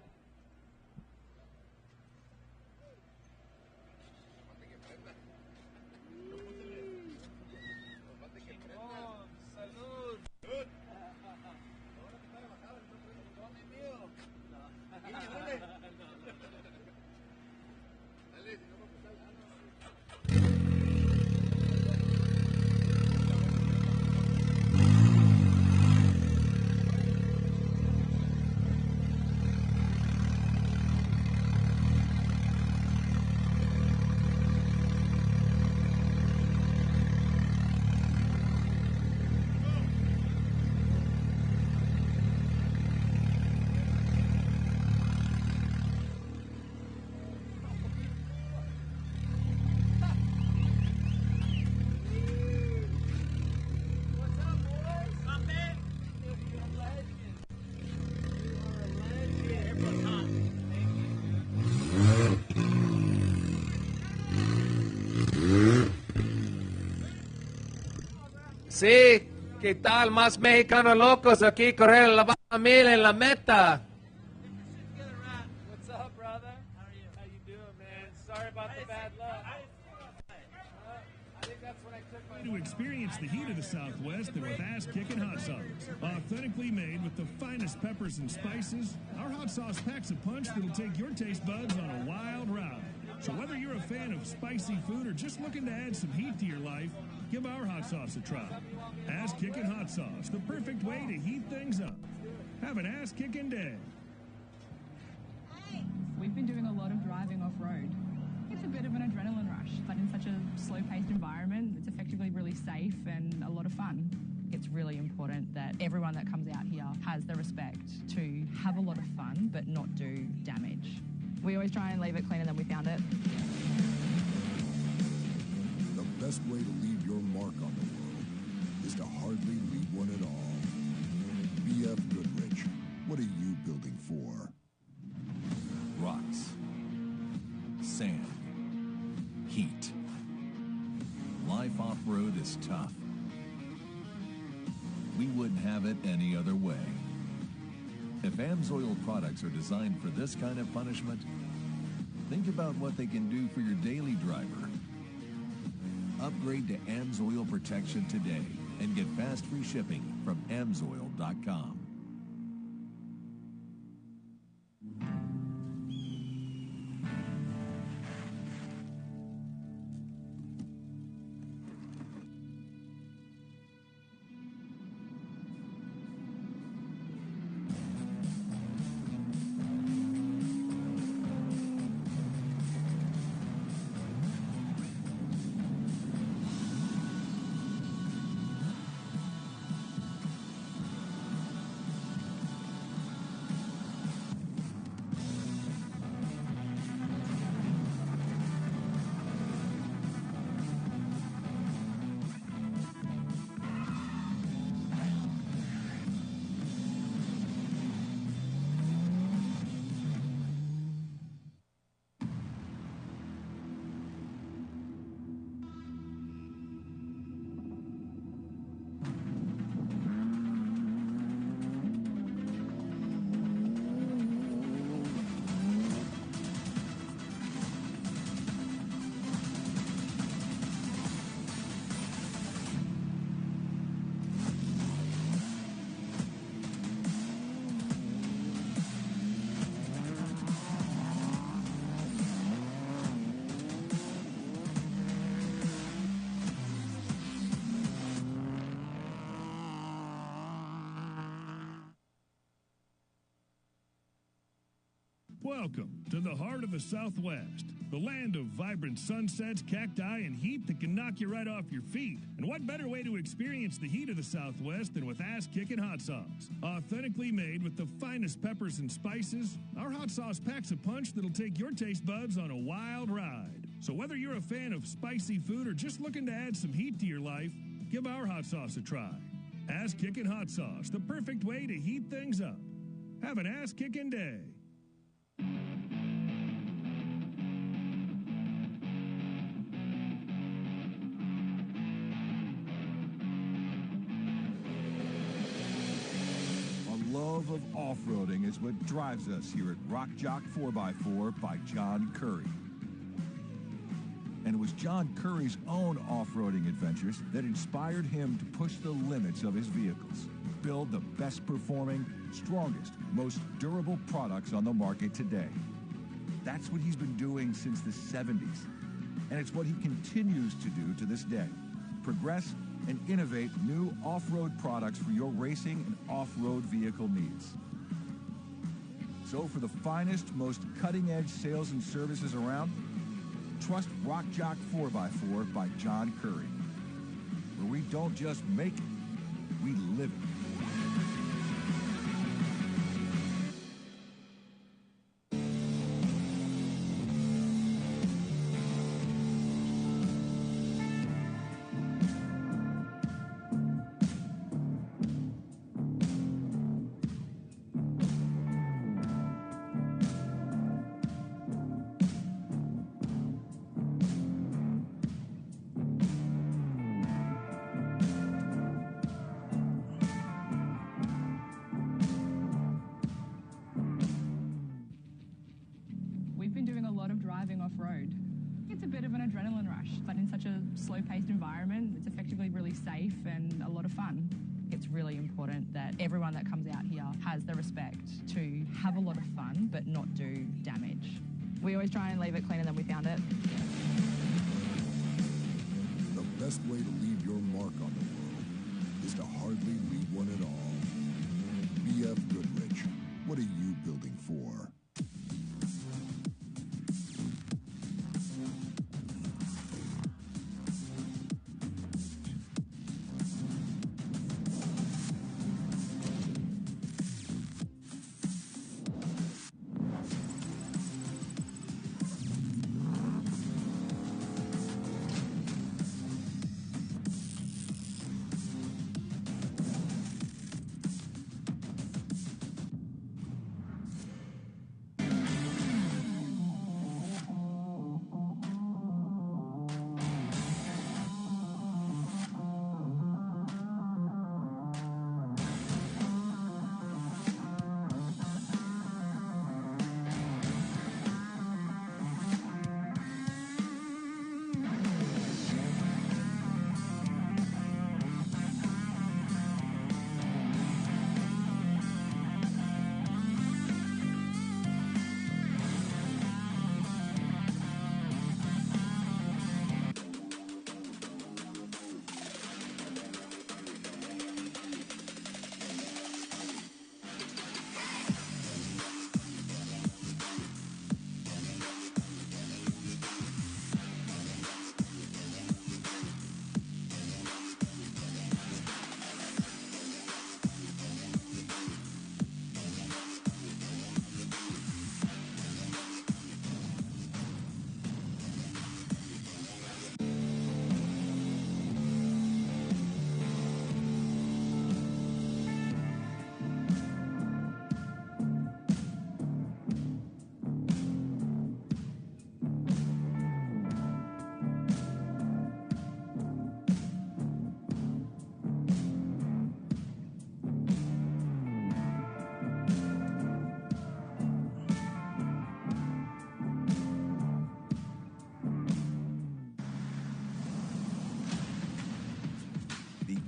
Sí, ¿qué tal? Más mexicanos locos aquí correr la Baja Mil en la meta. What's up, brother? How you doing, man? Sorry about the bad luck. I think that's when I took my... To experience the heat of the Southwest and with Ass Kickin' Hot Sauce. Authentically made with the finest peppers and spices, our hot sauce packs a punch that'll take your taste buds on a wild ride. So whether you're a fan of spicy food or just looking to add some heat to your life, give our hot sauce a try. Ass Kickin' Hot Sauce, the perfect way to heat things up. Have an ass kicking day. We've been doing a lot of driving off-road. It's a bit of an adrenaline rush, but in such a slow-paced environment, it's effectively really safe and a lot of fun. It's really important that everyone that comes out here has the respect to have a lot of fun, but not do damage. We always try and leave it cleaner than we found it. The best way to leave your mark on the world is to hardly leave one at all. BFGoodrich, what are you building for? Rocks, sand, heat. Life off-road is tough. We wouldn't have it any other way. If AMSOIL products are designed for this kind of punishment, think about what they can do for your daily driver. Upgrade to AMSOIL protection today and get fast free shipping from AMSOIL.com. Welcome to the heart of the Southwest, the land of vibrant sunsets, cacti, and heat that can knock you right off your feet. And what better way to experience the heat of the Southwest than with Ass Kickin' Hot Sauce? Authentically made with the finest peppers and spices, our hot sauce packs a punch that'll take your taste buds on a wild ride. So whether you're a fan of spicy food or just looking to add some heat to your life, give our hot sauce a try. Ass Kickin' Hot Sauce, the perfect way to heat things up. Have an ass kicking day. Love of off-roading is what drives us here at Rock Jock 4x4 by John Curry. And it was John Curry's own off-roading adventures that inspired him to push the limits of his vehicles, build the best performing, strongest, most durable products on the market today. That's what he's been doing since the 70s. And it's what he continues to do to this day. Progress and innovate new off-road products for your racing and off-road vehicle needs. So for the finest, most cutting-edge sales and services around, trust Rock Jock 4x4 by John Curry, where we don't just make it, we live it. but in such a slow-paced environment, it's effectively really safe and a lot of fun. It's really important that everyone that comes out here has the respect to have a lot of fun but not do damage. We always try and leave it cleaner than we found it. The best way to leave your mark on the world is to hardly leave one at all. BFGoodrich, what are you building for?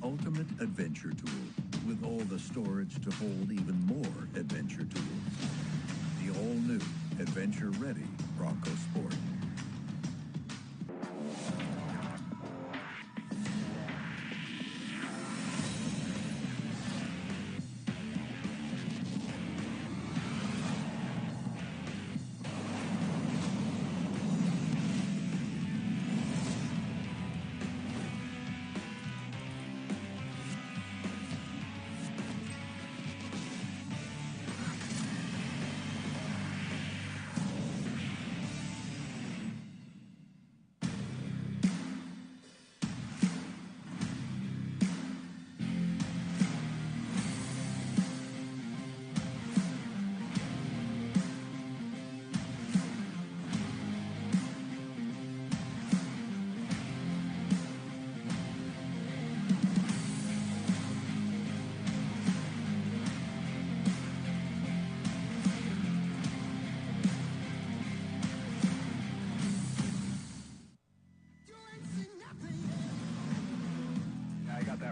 Ultimate adventure tool with all the storage to hold even more adventure tools. The all-new adventure-ready Bronco Sport.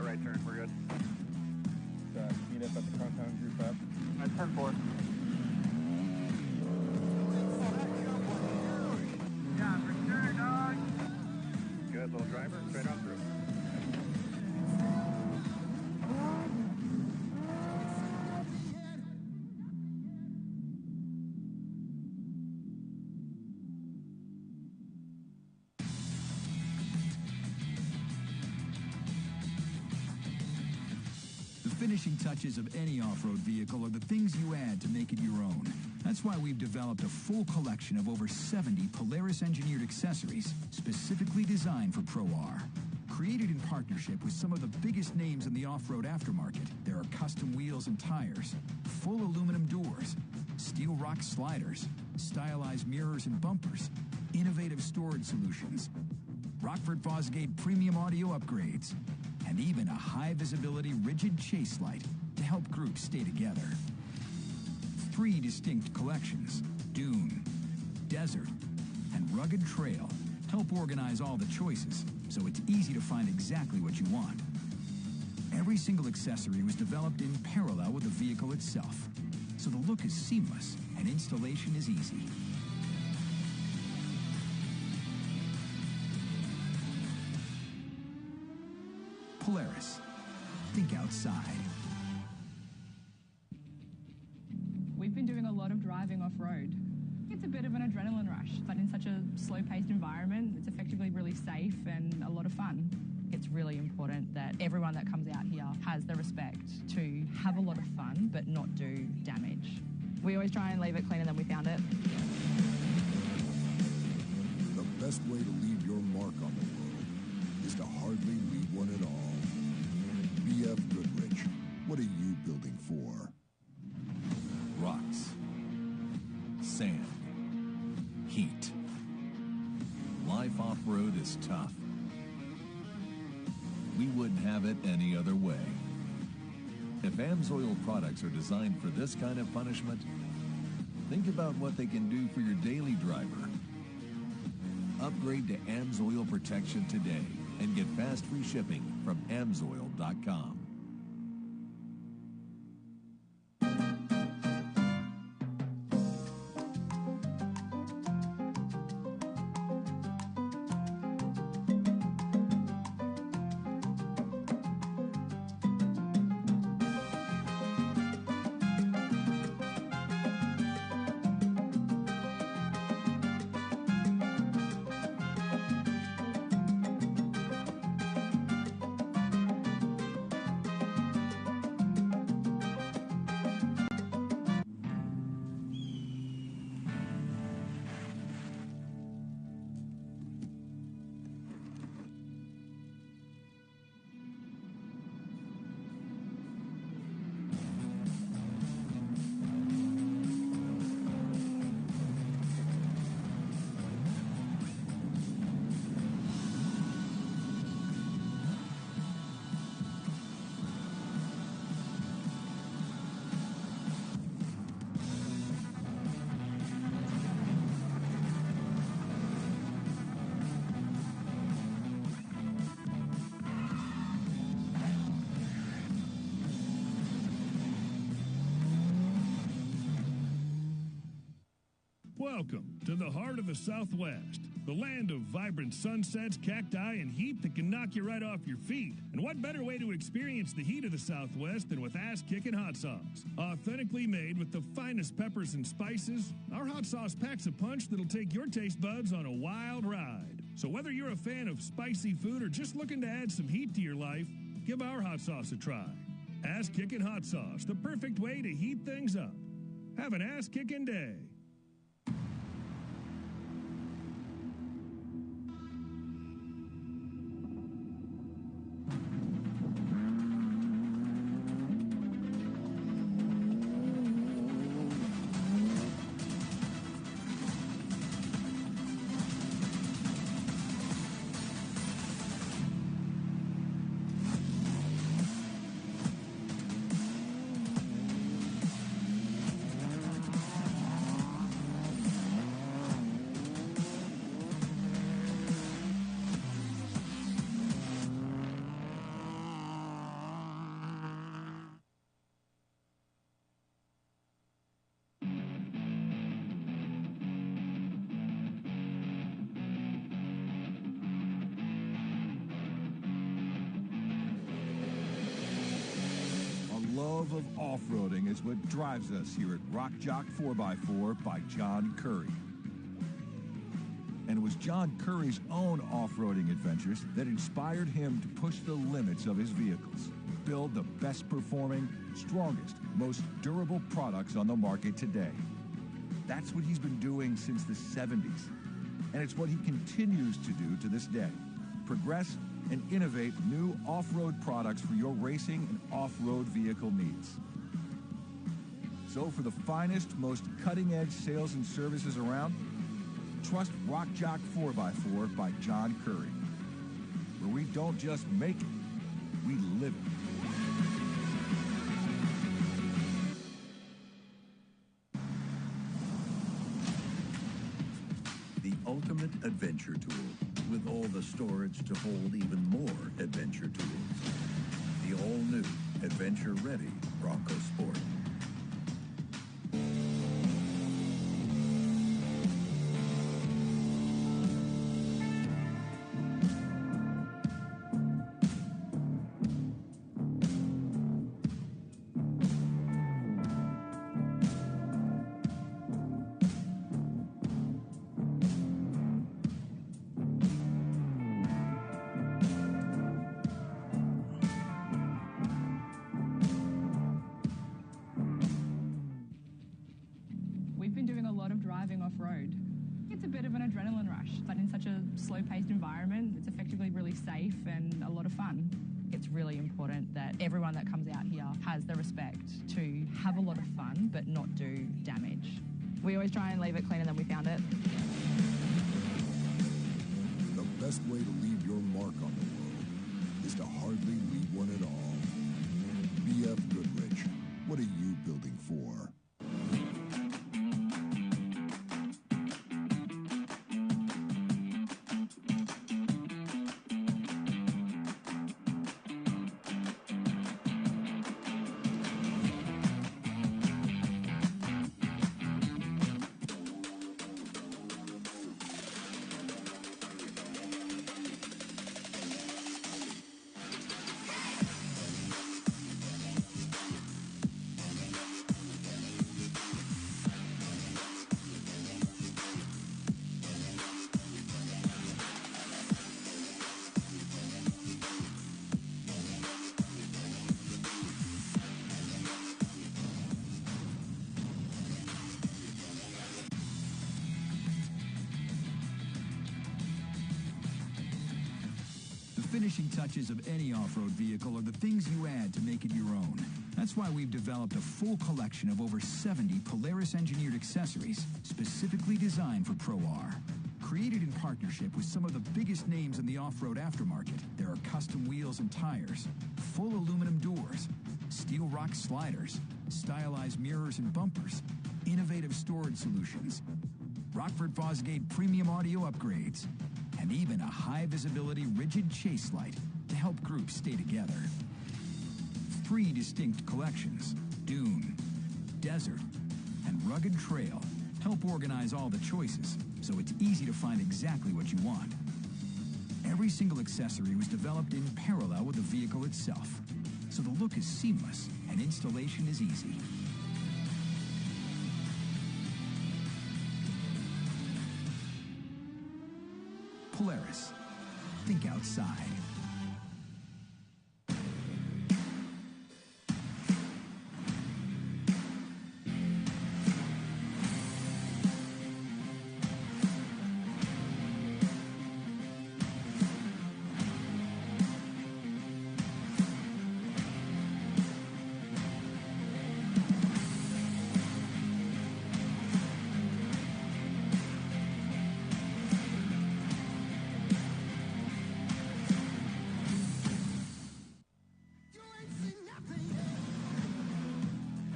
right turn. We're good. Meet up at the compound group up. Turn 4. Yeah, for sure, dog. Good, little driver. Straight on through. The finishing touches of any off-road vehicle are the things you add to make it your own. That's why we've developed a full collection of over 70 Polaris-engineered accessories specifically designed for Pro R. Created in partnership with some of the biggest names in the off-road aftermarket, there are custom wheels and tires, full aluminum doors, steel rock sliders, stylized mirrors and bumpers, innovative storage solutions, Rockford Fosgate premium audio upgrades, and even a high-visibility rigid chase light to help groups stay together. 3 distinct collections, Dune, Desert, and Rugged Trail, help organize all the choices so it's easy to find exactly what you want. Every single accessory was developed in parallel with the vehicle itself, so the look is seamless and installation is easy. Polaris. Think outside. We've been doing a lot of driving off-road. It's a bit of an adrenaline rush, but in such a slow-paced environment, it's effectively really safe and a lot of fun. It's really important that everyone that comes out here has the respect to have a lot of fun, but not do damage. We always try and leave it cleaner than we found it. The best way to leave your mark on the world is to hardly leave one at all. BFGoodrich, what are you building for? Rocks, sand, heat. Life off-road is tough. We wouldn't have it any other way. If AMSOIL products are designed for this kind of punishment, think about what they can do for your daily driver. Upgrade to AMSOIL protection today and get fast free shipping from AMSOIL.com. Welcome to the heart of the Southwest, the land of vibrant sunsets, cacti, and heat that can knock you right off your feet. And what better way to experience the heat of the Southwest than with ass-kicking hot sauce? Authentically made with the finest peppers and spices, our hot sauce packs a punch that'll take your taste buds on a wild ride. So whether you're a fan of spicy food or just looking to add some heat to your life, give our hot sauce a try. Ass-kicking hot sauce, the perfect way to heat things up. Have an ass-kicking day. Love of off-roading is what drives us here at Rock Jock 4x4 by John Curry. And it was John Curry's own off-roading adventures that inspired him to push the limits of his vehicles, build the best performing, strongest, most durable products on the market today. That's what he's been doing since the 70s. And it's what he continues to do to this day. Progress and innovate new off-road products for your racing and off-road vehicle needs. So for the finest, most cutting-edge sales and services around, trust Rock Jock 4x4 by John Curry, where we don't just make it, we live it. The ultimate ultimate adventure tool with all the storage to hold even more adventure tools. The all-new, adventure-ready Bronco Sport. We've been doing a lot of driving off-road. It's a bit of an adrenaline rush, but in such a slow-paced environment, it's effectively really safe and a lot of fun. It's really important that everyone that comes out here has the respect to have a lot of fun, but not do damage. We always try and leave it cleaner than we found it. The best way to leave your mark on the world is to hardly leave one at all. BFGoodrich, what are you building for? Finishing touches of any off-road vehicle are the things you add to make it your own. That's why we've developed a full collection of over 70 Polaris-engineered accessories specifically designed for Pro R. Created in partnership with some of the biggest names in the off-road aftermarket, there are custom wheels and tires, full aluminum doors, steel rock sliders, stylized mirrors and bumpers, innovative storage solutions, Rockford Fosgate premium audio upgrades, and even a high-visibility rigid chase light to help groups stay together. 3 distinct collections, Dune, Desert, and Rugged Trail, help organize all the choices so it's easy to find exactly what you want. Every single accessory was developed in parallel with the vehicle itself, so the look is seamless and installation is easy. Polaris. Think outside.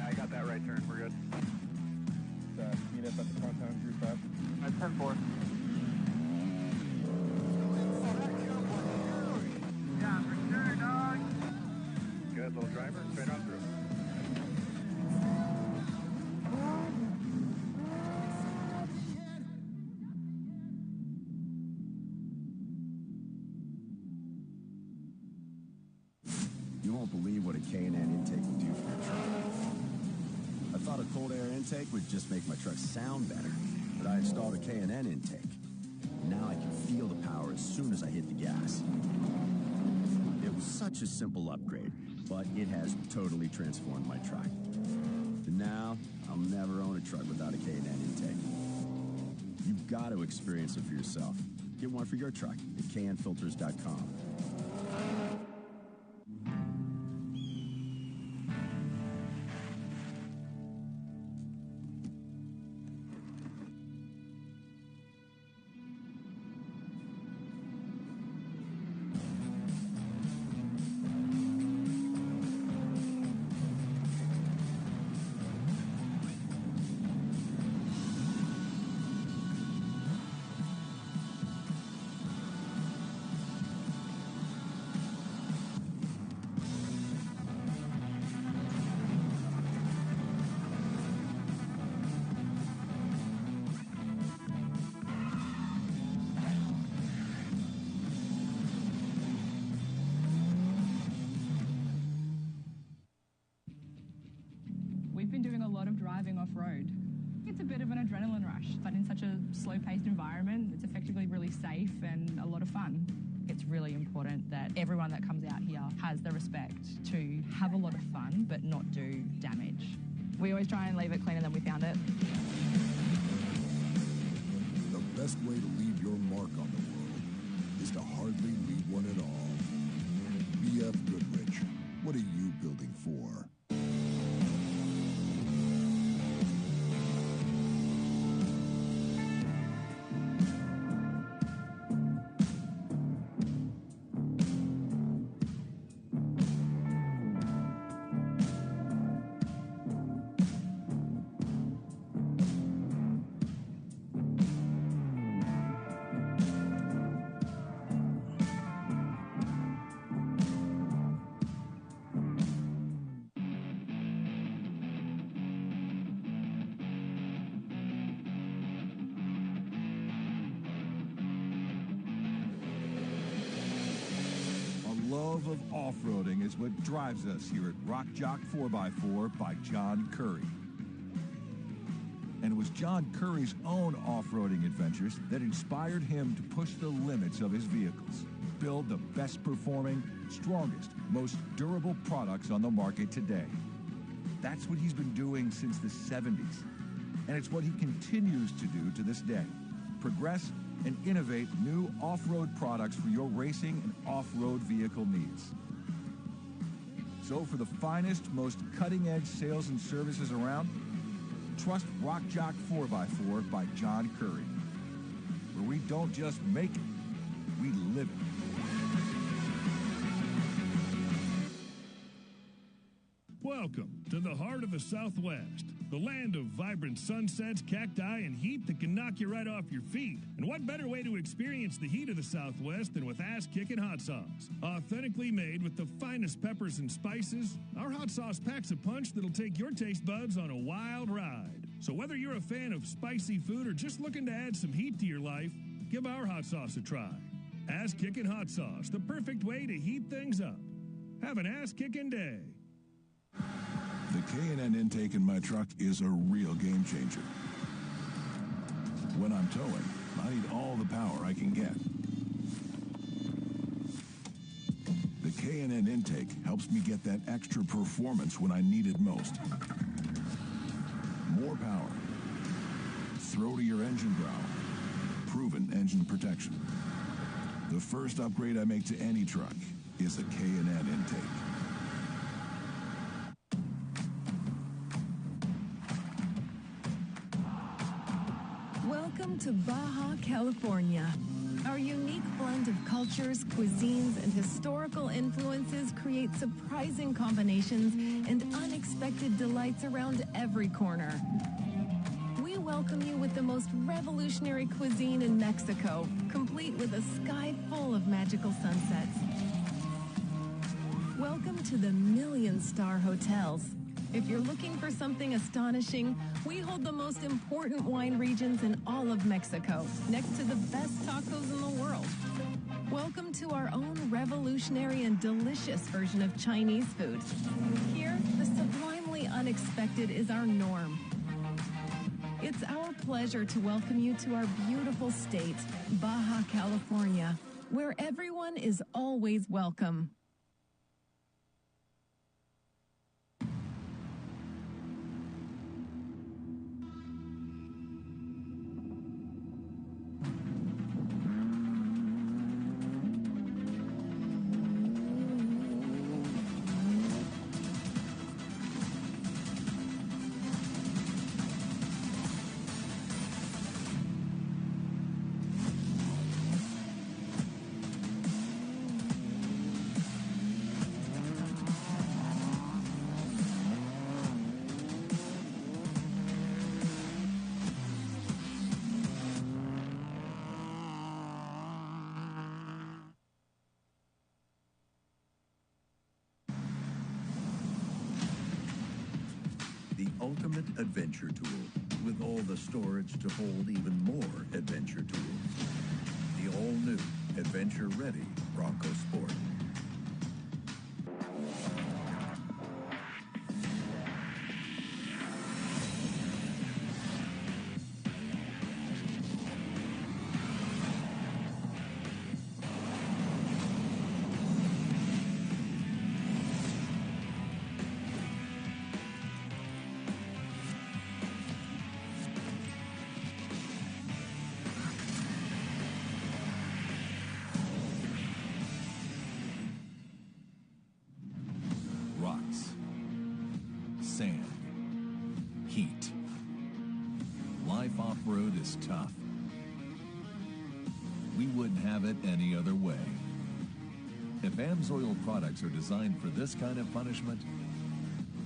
I got that right turn. We're good. Meet up at the compound group up. At turn 4. Yeah, for sure, dog. Good little driver. Straight on through. You won't believe what a K&N intake will do for your truck. I thought a cold air intake would just make my truck sound better, but I installed a K&N intake. Now I can feel the power as soon as I hit the gas. It was such a simple upgrade, but it has totally transformed my truck. And now, I'll never own a truck without a K&N intake. You've got to experience it for yourself. Get one for your truck at knfilters.com. driving off-road. It's a bit of an adrenaline rush, but in such a slow-paced environment, it's effectively really safe and a lot of fun. It's really important that everyone that comes out here has the respect to have a lot of fun, but not do damage. We always try and leave it cleaner than we found it. The best way to leave your mark on the world is to hardly leave one at all. BFGoodrich, what are you building for? Love of off-roading is what drives us here at Rock Jock 4x4 by John Curry. And it was John Curry's own off-roading adventures that inspired him to push the limits of his vehicles, build the best performing, strongest, most durable products on the market today. That's what he's been doing since the 70s. And it's what he continues to do to this day. Progress and innovate new off-road products for your racing and off-road vehicle needs. So for the finest, most cutting-edge sales and services around, trust Rock Jock 4x4 by John Curry, where we don't just make it, we live it. Welcome to the heart of the Southwest, the land of vibrant sunsets, cacti, and heat that can knock you right off your feet. And what better way to experience the heat of the Southwest than with ass-kicking hot sauce? Authentically made with the finest peppers and spices, our hot sauce packs a punch that'll take your taste buds on a wild ride. So whether you're a fan of spicy food or just looking to add some heat to your life, give our hot sauce a try. Ass-kicking hot sauce, the perfect way to heat things up. Have an ass-kicking day. The K&N intake in my truck is a real game changer. When I'm towing, I need all the power I can get. The K&N intake helps me get that extra performance when I need it most. More power. Throw to your engine brow. Proven engine protection. The first upgrade I make to any truck is a K&N intake. Welcome to Baja, California. Our unique blend of cultures, cuisines, and historical influences create surprising combinations and unexpected delights around every corner. We welcome you with the most revolutionary cuisine in Mexico, complete with a sky full of magical sunsets. Welcome to the million-star hotels. If you're looking for something astonishing, we hold the most important wine regions in all of Mexico, next to the best tacos in the world. Welcome to our own revolutionary and delicious version of Chinese food. Here, the sublimely unexpected is our norm. It's our pleasure to welcome you to our beautiful state, Baja, California, where everyone is always welcome. The ultimate adventure tool, with all the storage to hold even more adventure tools. The all-new, adventure-ready Bronco Sport. heat. Life off-road is tough. We wouldn't have it any other way. If AMSOIL products are designed for this kind of punishment,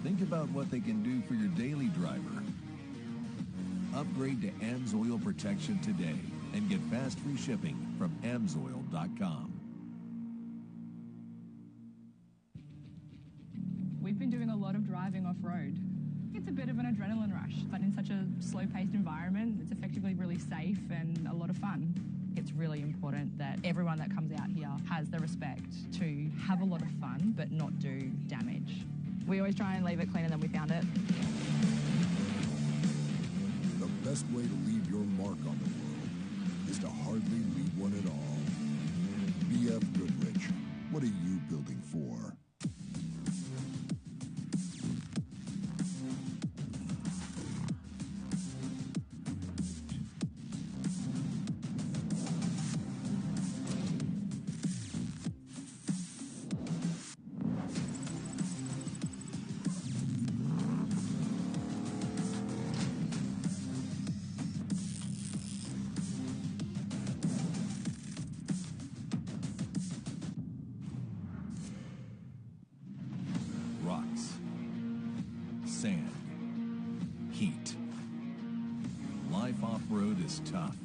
think about what they can do for your daily driver. Upgrade to AMSOIL protection today and get fast free shipping from AMSOIL.com. We've been doing a lot of driving off-road. It's a bit of an adrenaline rush, but in such a slow-paced environment, it's effectively really safe and a lot of fun. It's really important that everyone that comes out here has the respect to have a lot of fun, but not do damage. We always try and leave it cleaner than we found it. The best way to leave your mark on the world is to hardly leave one at all. BFGoodrich, what are you building for? Rocks, sand, heat. Life off-road is tough.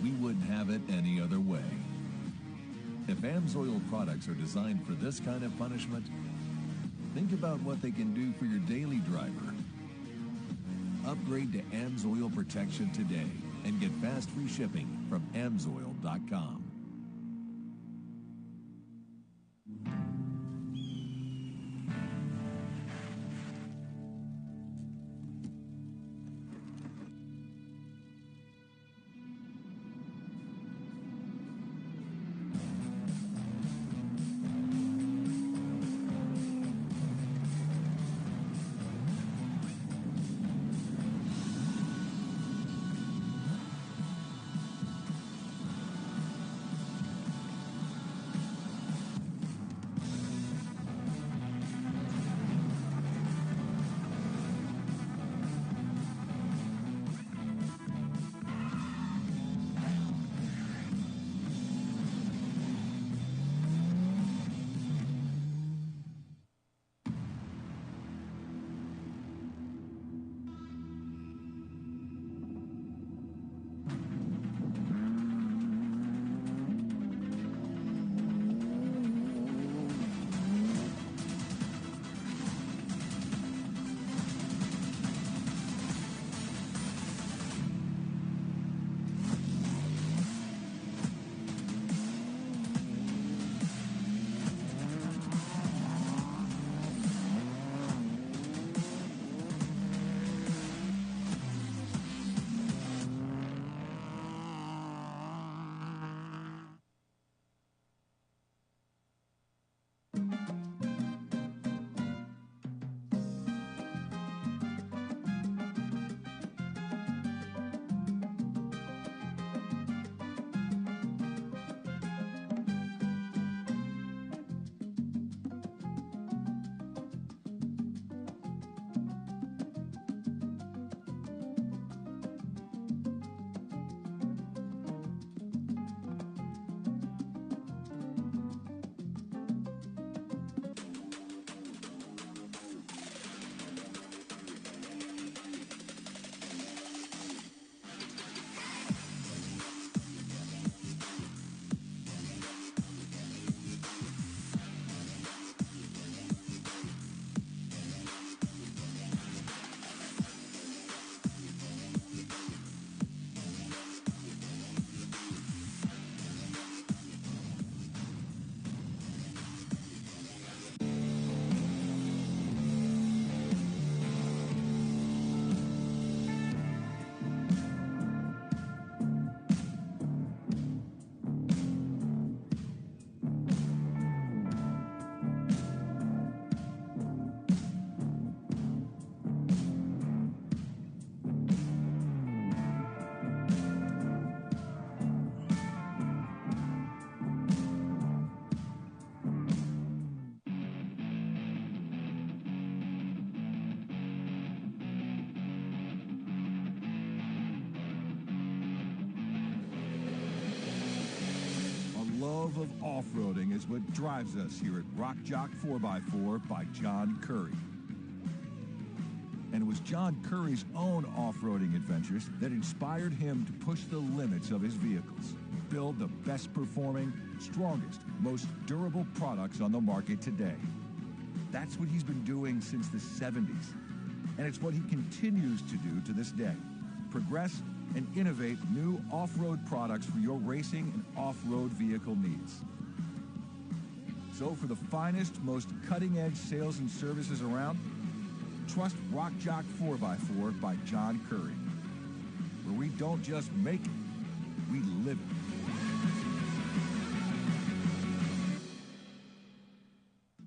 We wouldn't have it any other way. If AMSOIL products are designed for this kind of punishment, think about what they can do for your daily driver. Upgrade to AMSOIL protection today and get fast free shipping from AMSOIL.com. of off-roading is what drives us here at Rock Jock 4x4 by John Curry. And it was John Curry's own off-roading adventures that inspired him to push the limits of his vehicles, build the best performing, strongest, most durable products on the market today. That's what he's been doing since the 70s, and it's what he continues to do to this day. Progress and innovate new off-road products for your racing and off-road vehicle needs. So for the finest, most cutting-edge sales and services around, trust Rock Jock 4x4 by John Curry, where we don't just make it, we live it.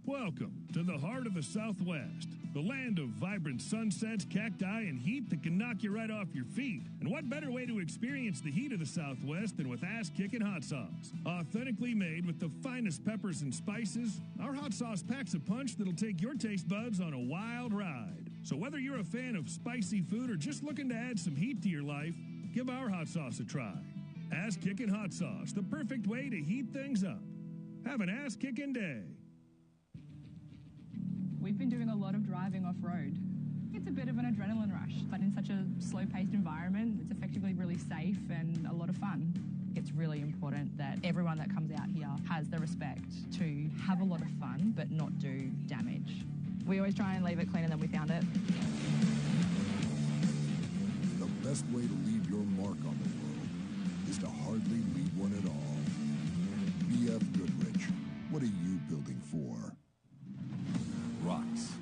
Welcome to the heart of the Southwest, the land of vibrant sunsets, cacti, and heat that can knock you right off your feet. And what better way to experience the heat of the Southwest than with ass-kicking hot sauce? Authentically made with the finest peppers and spices, our hot sauce packs a punch that'll take your taste buds on a wild ride. So whether you're a fan of spicy food or just looking to add some heat to your life, give our hot sauce a try. Ass-kicking hot sauce, the perfect way to heat things up. Have an ass-kicking day. We've been doing a lot of driving off-road. It's a bit of an adrenaline rush, but in such a slow-paced environment, it's effectively really safe and a lot of fun. It's really important that everyone that comes out here has the respect to have a lot of fun, but not do damage. We always try and leave it cleaner than we found it. The best way to leave your mark on the world is to hardly leave one at all. BFGoodrich, what are you building for? Rocks,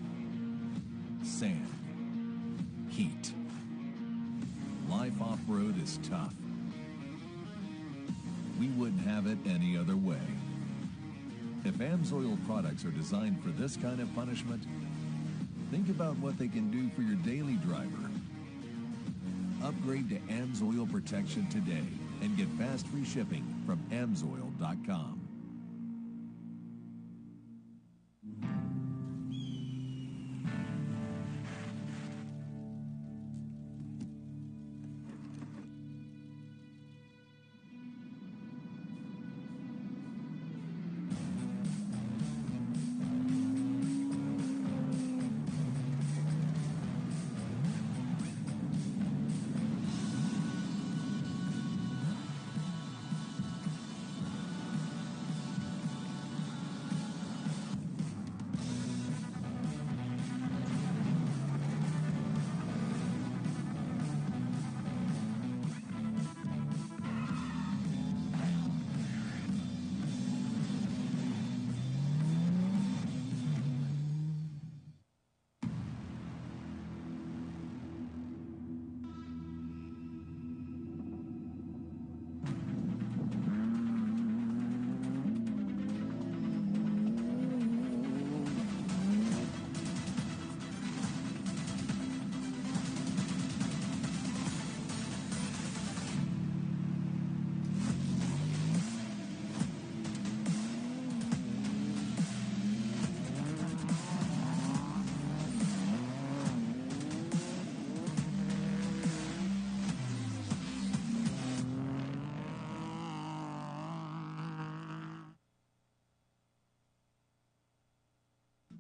sand, heat. Life off-road is tough. We wouldn't have it any other way. If AMSOIL products are designed for this kind of punishment, think about what they can do for your daily driver. Upgrade to AMSOIL protection today and get fast free shipping from AMSOIL.com.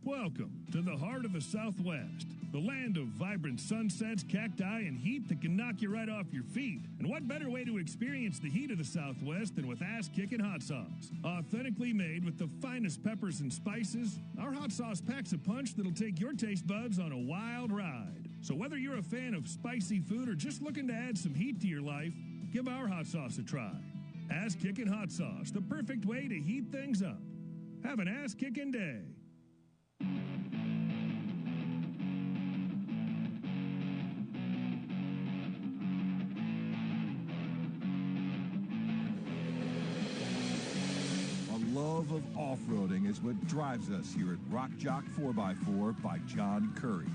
Welcome to the heart of the Southwest, the land of vibrant sunsets, cacti, and heat that can knock you right off your feet. And what better way to experience the heat of the Southwest than with ass-kicking hot sauce? Authentically made with the finest peppers and spices, our hot sauce packs a punch that'll take your taste buds on a wild ride. So whether you're a fan of spicy food or just looking to add some heat to your life, give our hot sauce a try. Ass-kicking hot sauce, the perfect way to heat things up. Have an ass-kicking day. Love of off-roading is what drives us here at Rock Jock 4x4 by John Curry.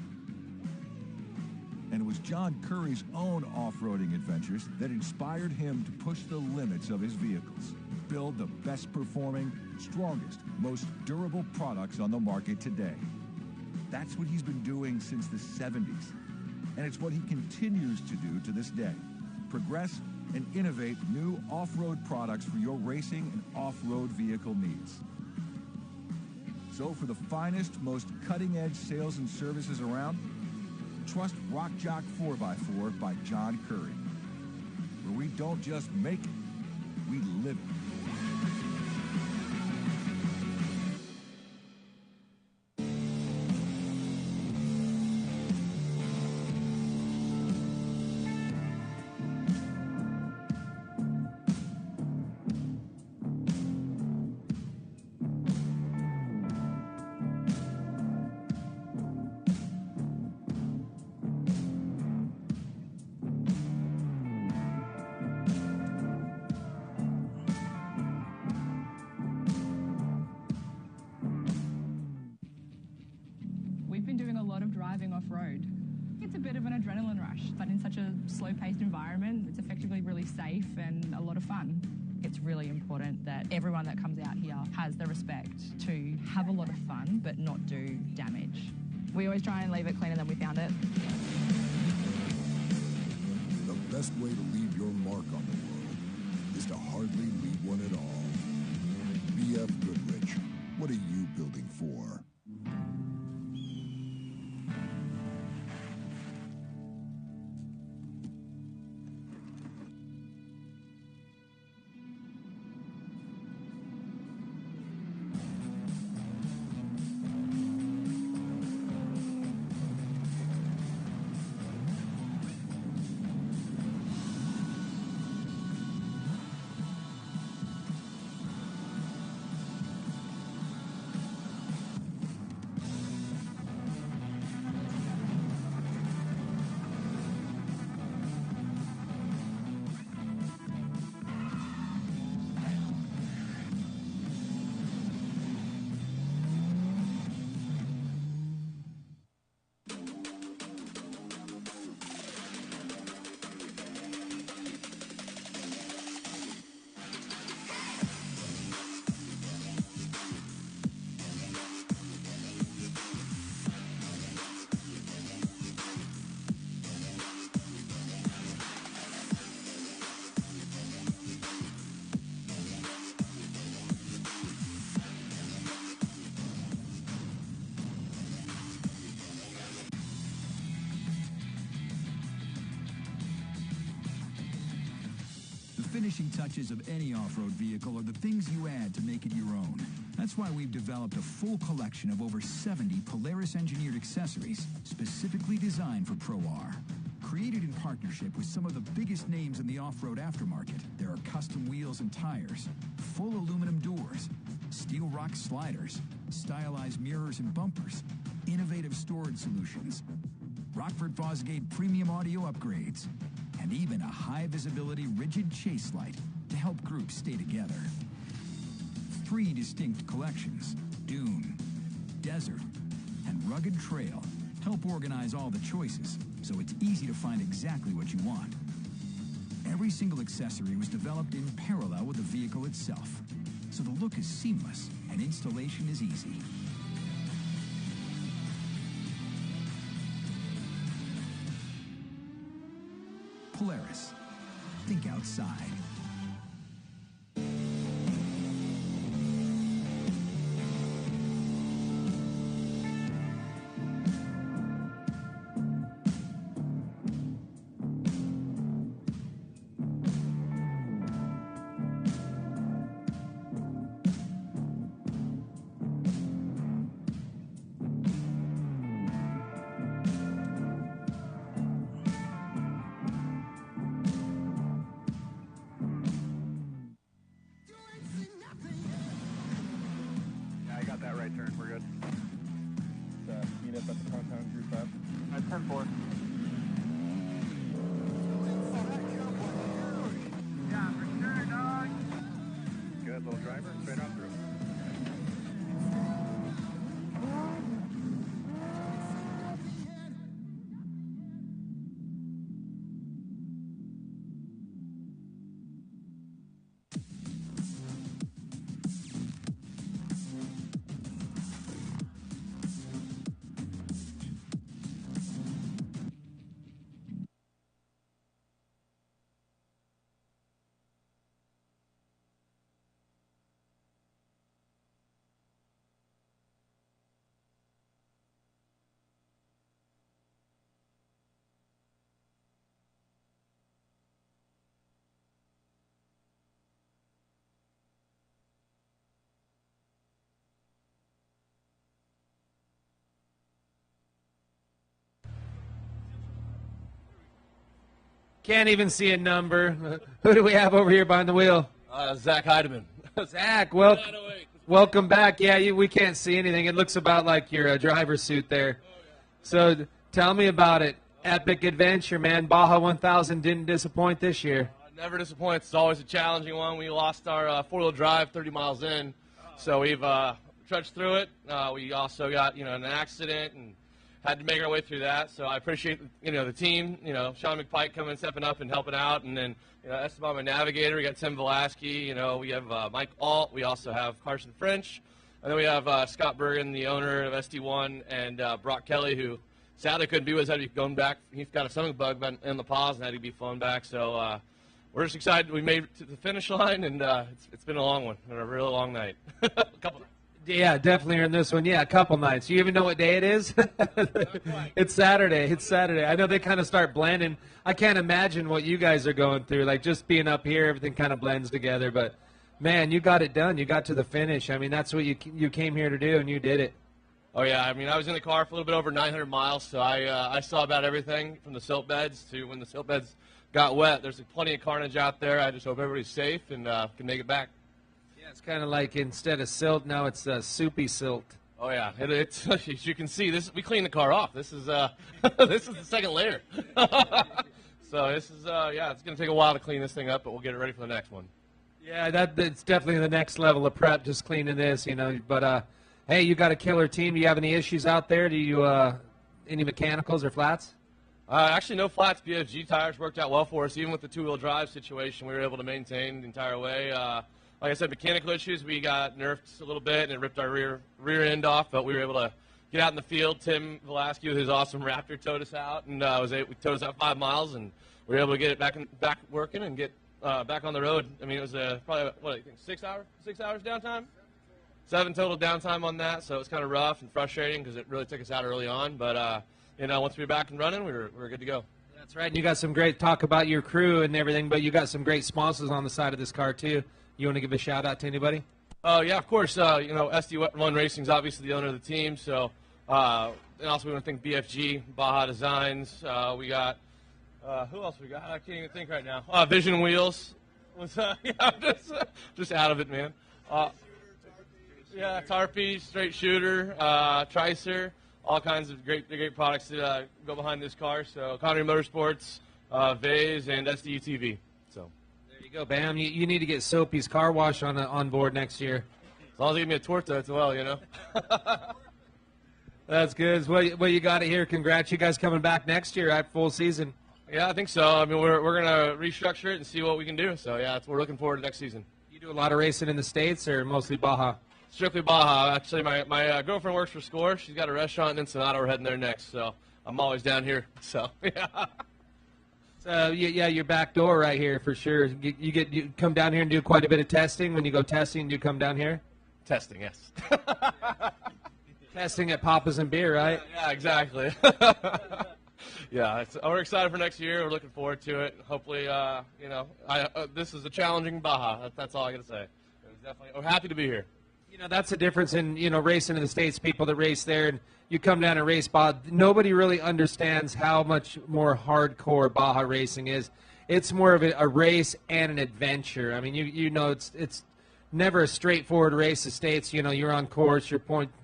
And it was John Curry's own off-roading adventures that inspired him to push the limits of his vehicles, build the best performing, strongest, most durable products on the market today. That's what he's been doing since the 70s, and it's what he continues to do to this day. Progress and innovate new off-road products for your racing and off-road vehicle needs. So for the finest, most cutting-edge sales and services around, trust Rock Jock 4x4 by John Curry, where we don't just make it, we live it. We've been doing a lot of driving off-road. It's a bit of an adrenaline rush, but in such a slow-paced environment, it's effectively really safe and a lot of fun. It's really important that everyone that comes out here has the respect to have a lot of fun, but not do damage. We always try and leave it cleaner than we found it. The best way to leave your mark on the world is to hardly leave one at all. BFGoodrich, what are you building for? The finishing touches of any off-road vehicle are the things you add to make it your own. That's why we've developed a full collection of over 70 Polaris-engineered accessories specifically designed for Pro R. Created in partnership with some of the biggest names in the off-road aftermarket, there are custom wheels and tires, full aluminum doors, steel rock sliders, stylized mirrors and bumpers, innovative storage solutions, Rockford Fosgate premium audio upgrades, and even a high-visibility rigid chase light to help groups stay together. 3 distinct collections, Dune, Desert, and Rugged Trail, help organize all the choices so it's easy to find exactly what you want. Every single accessory was developed in parallel with the vehicle itself, so the look is seamless and installation is easy. Polaris. Think outside. Yeah, I got that right turn. We're good. Meet up at the compound group up. At 10-4. Yeah, for sure, dog. Good little driver, straight on through. Can't even see a number. Who do we have over here behind the wheel? Zach Heidemann. Zach, welcome back. Yeah, we can't see anything. It looks about like your driver's suit there. So tell me about it. Epic adventure, man. Baja 1000 didn't disappoint this year. Never disappoints. It's always a challenging one. We lost our four-wheel drive 30 miles in, so we've trudged through it. We also got an accident and had to make our way through that. So I appreciate the team. Sean McPike coming, stepping up and helping out, and then Esteban, my navigator. We got Tim Velasky. We have Mike Alt. We also have Carson French, and then we have Scott Bergen, the owner of SD1, and Brock Kelly, who sadly couldn't be with us. Had to be going back. He's got a stomach bug in the paws and had to be flown back. So we're just excited we made it to the finish line, and it's been a long one, and a really long night. Yeah, definitely in this one. Yeah, a couple nights. You even know what day it is? It's Saturday. It's Saturday. I know they kind of start blending. I can't imagine what you guys are going through. Like just being up here, everything kind of blends together. But, man, you got it done. You got to the finish. I mean, that's what you came here to do, and you did it. Oh, yeah. I mean, I was in the car for a little bit over 900 miles, so I saw about everything from the silt beds to when the silt beds got wet. There's plenty of carnage out there. I just hope everybody's safe and can make it back. Yeah, it's kind of like instead of silt, now it's soupy silt. Oh, yeah. It's as you can see, we cleaned the car off. This is this is the second layer. So this is, it's going to take a while to clean this thing up, but we'll get it ready for the next one. Yeah, that's definitely the next level of prep, just cleaning this, But, hey, you got a killer team. Do you have any issues out there? Do you any mechanicals or flats? Actually, no flats. BFG tires worked out well for us. Even with the two-wheel drive situation, we were able to maintain the entire way. Like I said, mechanical issues, we got nerfed a little bit, and it ripped our rear end off, but we were able to get out in the field. Tim Velasky with his awesome Raptor towed us out, and we towed us out 5 miles, and we were able to get it back working and get back on the road. I mean, it was probably, what do you think, 6 hours downtime? 7 total downtime on that, so it was kind of rough and frustrating because it really took us out early on, but once we were back and running, we were good to go. That's right. And you got some great talk about your crew and everything, but you got some great sponsors on the side of this car, too. You want to give a shout-out to anybody? Yeah, of course. SD1 Racing is obviously the owner of the team, so and also we want to thank BFG, Baja Designs. We got, who else we got? I can't even think right now. Vision Wheels. Just out of it, man. Tarpey, Straight Shooter, Tricer. All kinds of great products that go behind this car. So Connery Motorsports, Vase, and SDUTV. So there you go, Bam. You need to get Soapy's car wash on board next year. As long as they give me a torta as well, That's good. Well, you got it here. Congrats. You guys coming back next year at full season. Yeah, I think so. I mean, we're going to restructure it and see what we can do. So, yeah, we're looking forward to next season. You do a lot of racing in the States or mostly Baja? Strictly Baja. Actually, my girlfriend works for Score. She's got a restaurant in Ensenada. We're heading there next, so I'm always down here. So, yeah. So, yeah, your back door right here for sure. You come down here and do quite a bit of testing. When you go testing, do you come down here? Testing, yes. Testing at Papa's and Beer, right? Yeah, exactly. Yeah, we're excited for next year. We're looking forward to it. Hopefully, this is a challenging Baja. That's all I got to say. We're happy to be here. That's the difference in, racing in the States, people that race there, and you come down and race Baja. Nobody really understands how much more hardcore Baja racing is. It's more of a race and an adventure. I mean, it's never a straightforward race. The States, you're on course, you're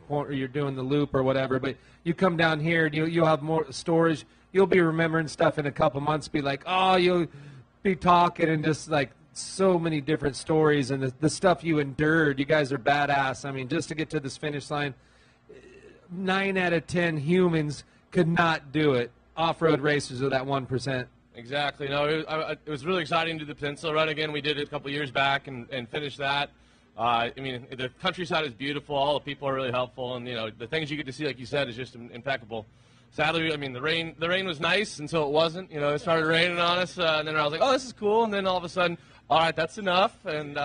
or you're doing the loop or whatever, but you come down here, you'll have more stories. You'll be remembering stuff in a couple months, be like, oh, you'll be talking and just like, so many different stories and the stuff you endured. You guys are badass. I mean, just to get to this finish line, 9 out of 10 humans could not do it. Off-road racers are that 1%. Exactly. No, it was really exciting to do the Peninsula Run again. We did it a couple years back and finished that. I mean, the countryside is beautiful. All the people are really helpful, and the things you get to see, like you said, is just impeccable. Sadly, I mean, the rain was nice until it wasn't. It started raining on us, and then I was like, oh, this is cool, and then all of a sudden, all right, that's enough, and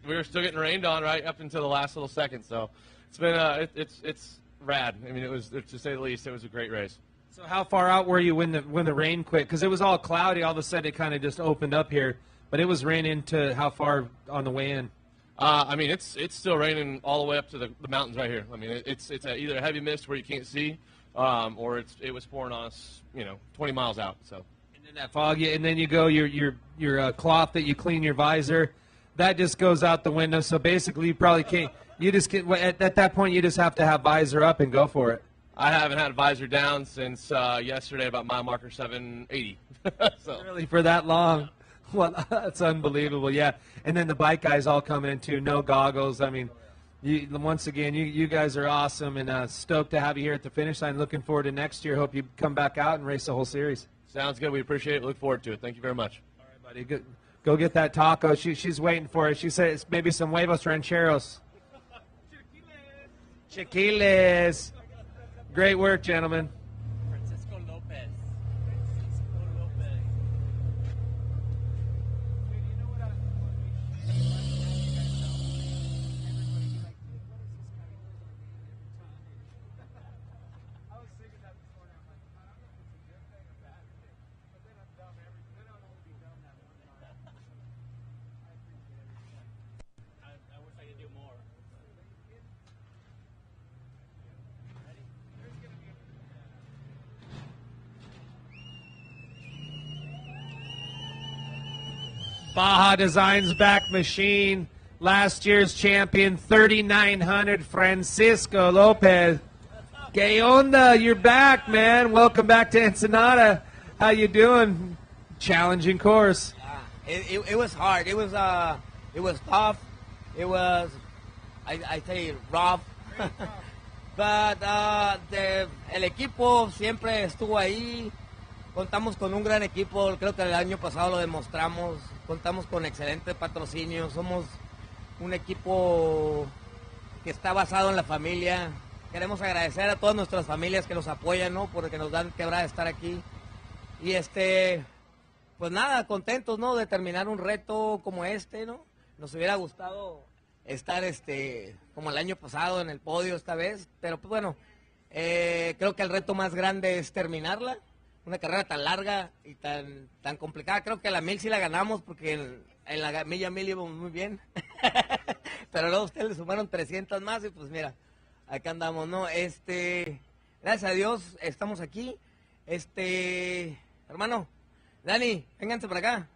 we were still getting rained on right up until the last little second. So it's been it's rad. I mean, it was, to say the least, it was a great race. So how far out were you when the rain quit? Because it was all cloudy. All of a sudden, it kind of just opened up here, but it was raining to how far on the way in? I mean, it's still raining all the way up to the mountains right here. I mean, it's either a heavy mist where you can't see, or it was pouring on us, 20 miles out. So. In that fog, and then you go your cloth that you clean your visor, that just goes out the window. So basically, you probably can't. You just get at that point, you just have to have visor up and go for it. I haven't had visor down since yesterday, about mile marker 780. So. Really, for that long? Well, that's unbelievable. Yeah, and then the bike guys all coming in too. No goggles. I mean, once again, you guys are awesome, and stoked to have you here at the finish line. Looking forward to next year. Hope you come back out and race the whole series. Sounds good. We appreciate it. Look forward to it. Thank you very much. All right, buddy. Go get that taco. She's waiting for it. She said it's maybe some huevos rancheros. Chiquiles. Great work, gentlemen. Baja Designs back machine, last year's champion, 3,900, Francisco Lopez. Que onda? You're back, man. Welcome back to Ensenada. How you doing? Challenging course. It was hard. It was tough. It was, I say, rough. But el equipo siempre estuvo ahí. Contamos con un gran equipo. Creo que el año pasado lo demostramos. Contamos con excelente patrocinio. Somos un equipo que está basado en la familia. Queremos agradecer a todas nuestras familias que nos apoyan, ¿no? Porque nos dan quebrada estar aquí. Y pues nada, contentos, ¿no? De terminar un reto como este, ¿no? Nos hubiera gustado estar como el año pasado en el podio esta vez. Pero pues bueno, creo que el reto más grande es terminarla. Una carrera tan larga y tan complicada. Creo que la 1000 sí la ganamos porque en la milla 1000 íbamos muy bien. Pero luego ustedes le sumaron 300 más y pues mira, acá andamos, ¿no? Gracias a Dios estamos aquí. Hermano, Dani, vénganse para acá.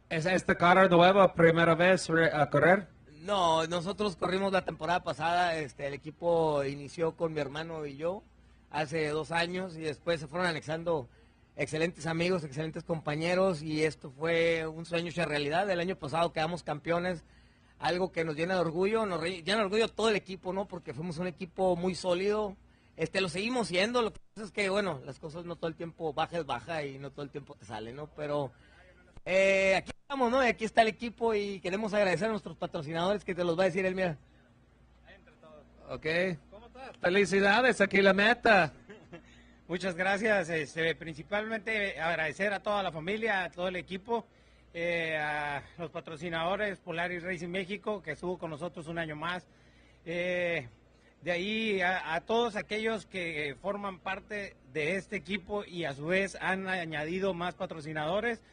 ¿Es esta carrera nueva, primera vez a correr? No, nosotros corrimos la temporada pasada. El equipo inició con mi hermano y yo hace 2 años y después se fueron anexando excelentes amigos, excelentes compañeros y esto fue un sueño hecho realidad. El año pasado quedamos campeones, algo que nos llena de orgullo, nos llena de orgullo todo el equipo, ¿no? Porque fuimos un equipo muy sólido, lo seguimos siendo, lo que pasa es que, bueno, las cosas no todo el tiempo baja es baja y no todo el tiempo te sale, ¿no? Pero aquí estamos, ¿no? Y aquí está el equipo y queremos agradecer a nuestros patrocinadores que te los va a decir él, mira. Ok. Felicidades, aquí la meta. Muchas gracias. Principalmente agradecer a toda la familia, a todo el equipo, a los patrocinadores, Polaris Racing México, que estuvo con nosotros un año más. De ahí a todos aquellos que forman parte de este equipo y a su vez han añadido más patrocinadores.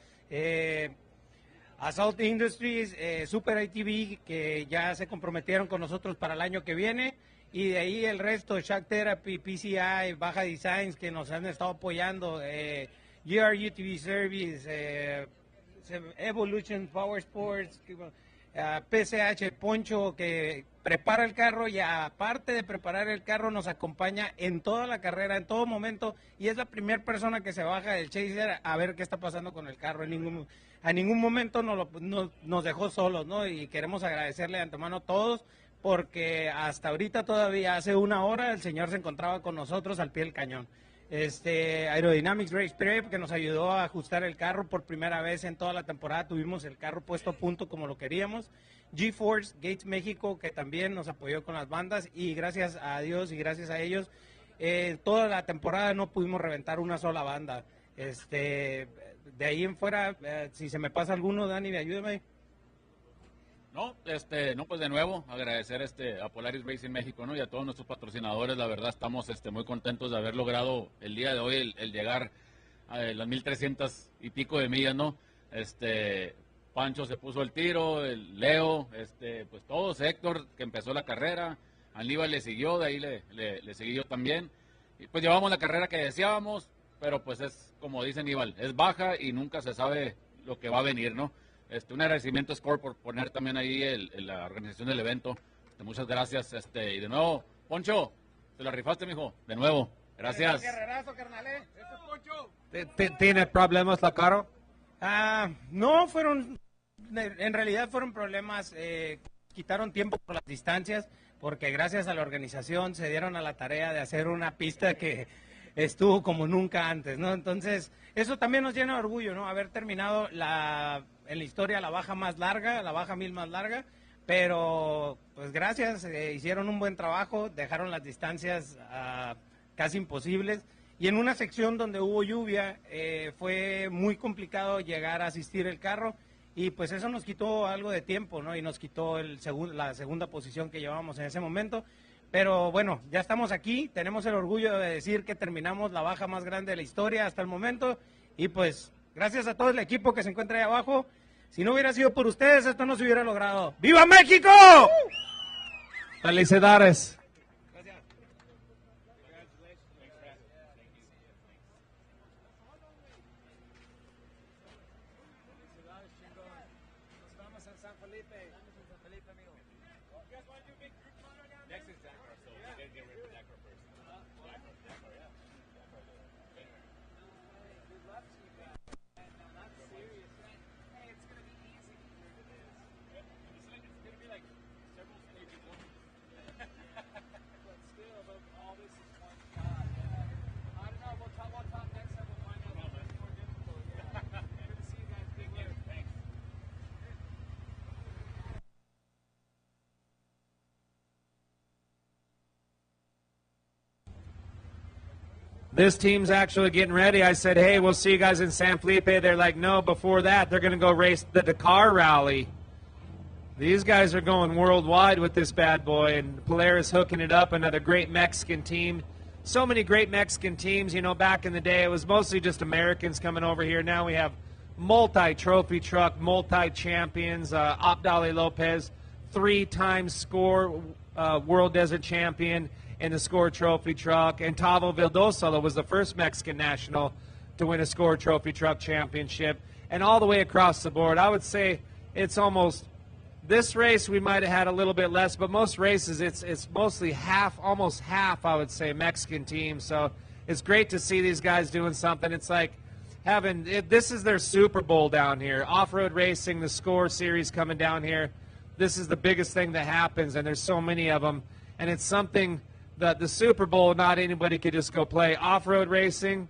Assault Industries, Super ITV, que ya se comprometieron con nosotros para el año que viene. Y de ahí el resto, Shock Therapy, PCI, Baja Designs, que nos han estado apoyando, GR UTV Service, Evolution Power Sports, PCH Poncho, que prepara el carro y aparte de preparar el carro nos acompaña en toda la carrera, en todo momento, y es la primera persona que se baja del chaser a ver qué está pasando con el carro. A ningún momento nos dejó solos, ¿no? Y queremos agradecerle de antemano a todos, porque hasta ahorita todavía hace 1 hora el señor se encontraba con nosotros al pie del cañón. Aerodynamics Race Prep, que nos ayudó a ajustar el carro por primera vez en toda la temporada, tuvimos el carro puesto a punto como lo queríamos. GeForce Gates México, que también nos apoyó con las bandas, y gracias a Dios y gracias a ellos, toda la temporada no pudimos reventar una sola banda. De ahí en fuera, si se me pasa alguno, Dani, ayúdame. No, pues de nuevo agradecer a Polaris Racing México, ¿no? Y a todos nuestros patrocinadores. La verdad estamos muy contentos de haber logrado el día de hoy el llegar a las 1,300 y pico de millas, ¿no? Pancho se puso el tiro, el Leo, pues todos, Héctor que empezó la carrera, Aníbal le siguió, de ahí le seguí yo también. Y pues llevamos la carrera que deseábamos. pero pues es, como dice Aníbal, es baja y nunca se sabe lo que va a venir, ¿no? Un agradecimiento a Score por poner también ahí la organización del evento. Muchas gracias, y de nuevo, Poncho, te la rifaste, mijo, de nuevo, gracias. ¿Tiene problemas la carro? No, en realidad fueron problemas, quitaron tiempo por las distancias, porque gracias a la organización se dieron a la tarea de hacer una pista que estuvo como nunca antes, ¿no? Entonces, eso también nos llena de orgullo, ¿no? Haber terminado en la historia la baja más larga, la baja 1000 más larga, pero pues gracias, hicieron un buen trabajo, dejaron las distancias casi imposibles, y en una sección donde hubo lluvia fue muy complicado llegar a asistir el carro, y pues eso nos quitó algo de tiempo, ¿no? Y nos quitó la segunda posición que llevábamos en ese momento. Pero bueno, ya estamos aquí, tenemos el orgullo de decir que terminamos la baja más grande de la historia hasta el momento, y pues gracias a todo el equipo que se encuentra ahí abajo. Si no hubiera sido por ustedes, esto no se hubiera logrado. ¡Viva México! Felicidades. This team's actually getting ready. I said, hey, we'll see you guys in San Felipe. They're like, no, before that, they're going to go race the Dakar Rally. These guys are going worldwide with this bad boy, and Polaris hooking it up, another great Mexican team. So many great Mexican teams. You know, back in the day, it was mostly just Americans coming over here. Now we have multi-trophy truck, multi-champions. Abdali Lopez, 3-time Score World Desert Champion in the Score Trophy truck. And Tavo Vildosola was the first Mexican national to win a Score Trophy truck championship. And all the way across the board, I would say it's almost, this race we might have had a little bit less, but most races it's mostly half, almost half, I would say, Mexican teams. So it's great to see these guys doing something. It's like this is their Super Bowl down here. Off-road racing, the Score Series coming down here. This is the biggest thing that happens, and there's so many of them. And it's something that the Super Bowl, not anybody could just go play. Off-road racing,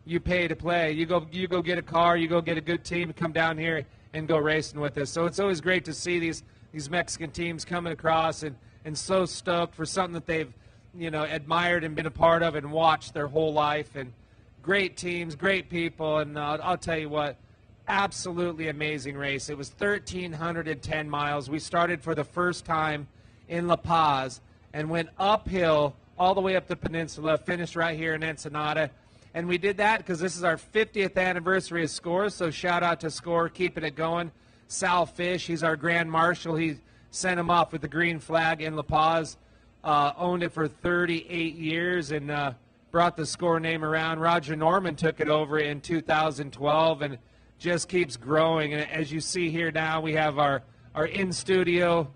you pay to play. You go get a car, you go get a good team, come down here and go racing with us. So it's always great to see these Mexican teams coming across and so stoked for something that they've, you know, admired and been a part of and watched their whole life. And great teams, great people, and I'll tell you what, absolutely amazing race. It was 1,310 miles. We started for the first time in La Paz and went uphill all the way up the peninsula, finished right here in Ensenada. And we did that because this is our 50th anniversary of Score, so shout out to Score, keeping it going. Sal Fish, he's our Grand Marshal. He sent him off with the green flag in La Paz, owned it for 38 years and brought the Score name around. Roger Norman took it over in 2012 and just keeps growing. And as you see here now, we have our in-studio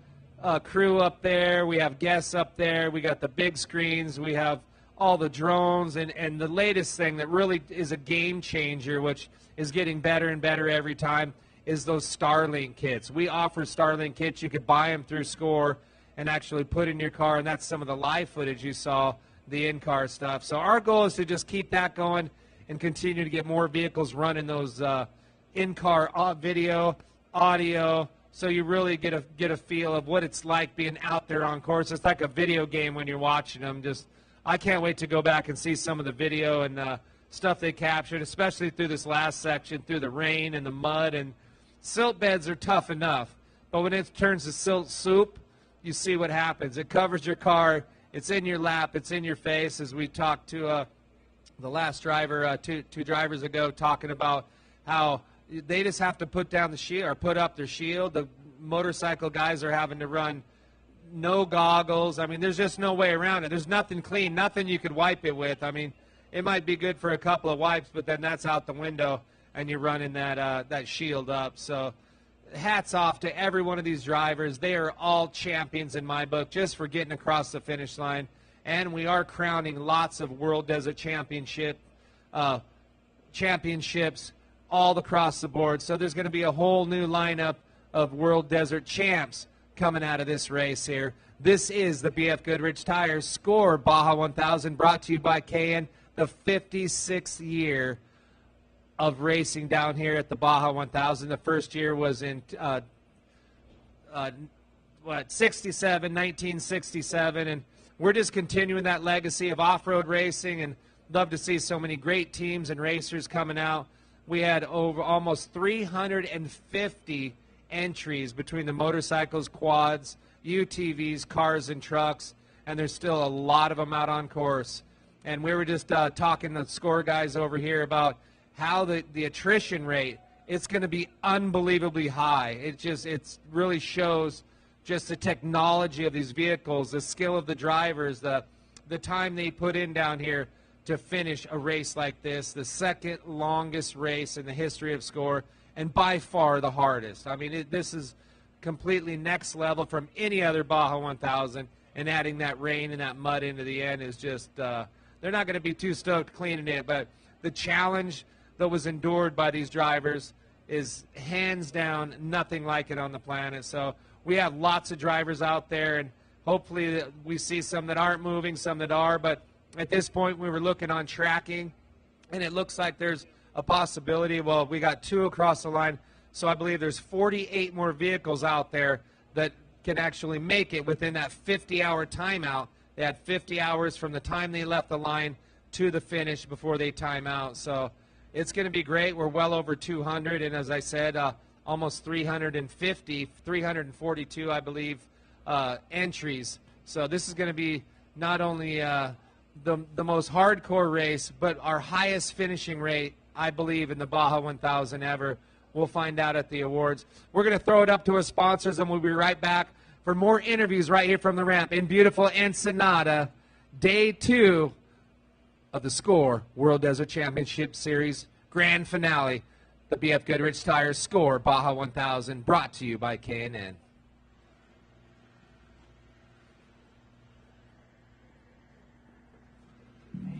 crew up there. We have guests up there. We got the big screens. We have all the drones. And the latest thing that really is a game changer, which is getting better and better every time, is those Starlink kits. We offer Starlink kits. You could buy them through Score and actually put in your car, and that's some of the live footage you saw, the in-car stuff. So our goal is to just keep that going and continue to get more vehicles running those in-car video, audio, so you really get a feel of what it's like being out there on course. It's like a video game when you're watching them. I can't wait to go back and see some of the video and stuff they captured, especially through this last section, through the rain and the mud. And silt beds are tough enough, but when it turns to silt soup, you see what happens. It covers your car. It's in your lap. It's in your face, as we talked to the last driver two drivers ago, talking about how they just have to put down the shield or put up their shield. The motorcycle guys are having to run no goggles. I mean, there's just no way around it. There's nothing clean, nothing you could wipe it with. I mean, it might be good for a couple of wipes, but then that's out the window, and you're running that shield up. So hats off to every one of these drivers. They are all champions in my book just for getting across the finish line. And we are crowning lots of World Desert championships all across the board. So there's going to be a whole new lineup of World Desert champs coming out of this race here. This is the BF Goodrich Tires Score Baja 1000, brought to you by KN, the 56th year of racing down here at the Baja 1000. The first year was in 1967, and we're just continuing that legacy of off-road racing, and love to see so many great teams and racers coming out. We had over almost 350 entries between the motorcycles, quads, UTVs, cars, and trucks, and there's still a lot of them out on course. And we were just talking to the score guys over here about how the attrition rate, it's going to be unbelievably high. It really shows just the technology of these vehicles, the skill of the drivers, the time they put in down here to finish a race like this, the second longest race in the history of SCORE, and by far the hardest. I mean, this is completely next level from any other Baja 1000, and adding that rain and that mud into the end is just, they're not going to be too stoked cleaning it, but the challenge that was endured by these drivers is hands down nothing like it on the planet. So we have lots of drivers out there, and hopefully we see some that aren't moving, some that are, but at this point we were looking on tracking, and it looks like there's a possibility. Well, we got 2 across the line, so I believe there's 48 more vehicles out there that can actually make it within that 50-hour timeout. They had 50 hours from the time they left the line to the finish before they time out. So it's going to be great. We're well over 200, and as I said, almost 350, 342, I believe, entries. So this is going to be not only the most hardcore race, but our highest finishing rate, I believe, in the Baja 1000 ever. We'll find out at the awards. We're going to throw it up to our sponsors, and we'll be right back for more interviews right here from the ramp in beautiful Ensenada, Day 2 of the SCORE World Desert Championship Series Grand Finale, the BF Goodrich Tires SCORE Baja 1000, brought to you by K&N.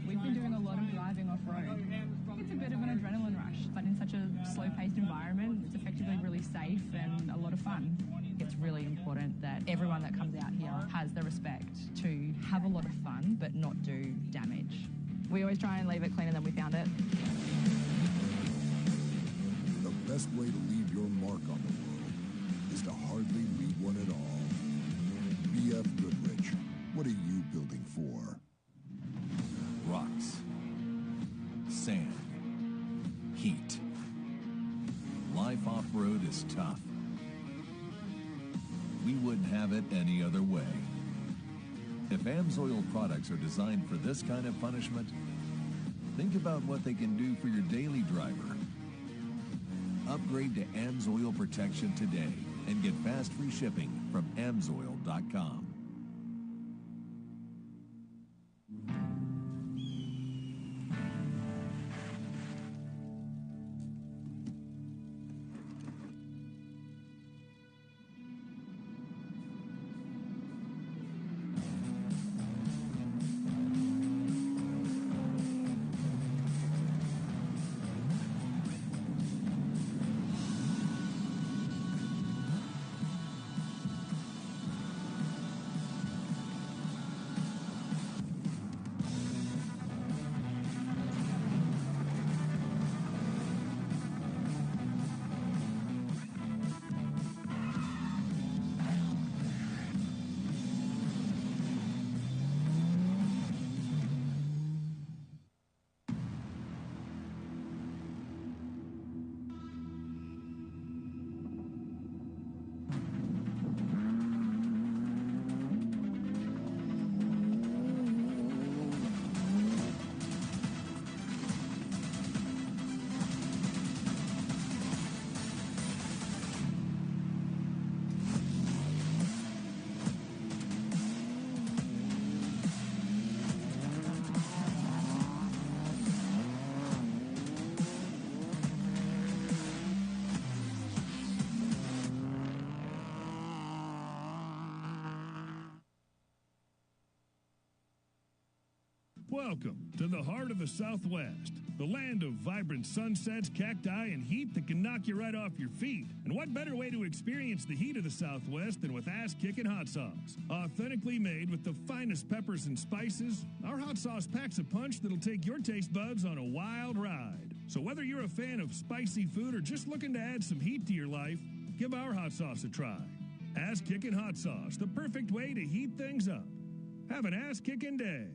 We've been doing a lot of driving off-road. It's a bit of an adrenaline rush, but in such a slow-paced environment, it's effectively really safe and a lot of fun. It's really important that everyone that comes out here has the respect to have a lot of fun, but not do damage. We always try and leave it cleaner than we found it. The best way to leave your mark on the world is to hardly leave one at all. BF Goodrich, what are you building for? Rocks, sand, heat. Life off-road is tough. We wouldn't have it any other way. If AMSOIL products are designed for this kind of punishment, think about what they can do for your daily driver. Upgrade to AMSOIL protection today and get fast free shipping from AMSOIL.com. Welcome to the heart of the Southwest, the land of vibrant sunsets, cacti, and heat that can knock you right off your feet. And what better way to experience the heat of the Southwest than with ass-kicking hot sauce? Authentically made with the finest peppers and spices, our hot sauce packs a punch that'll take your taste buds on a wild ride. So whether you're a fan of spicy food or just looking to add some heat to your life, give our hot sauce a try. Ass-kicking hot sauce, the perfect way to heat things up. Have an ass-kicking day.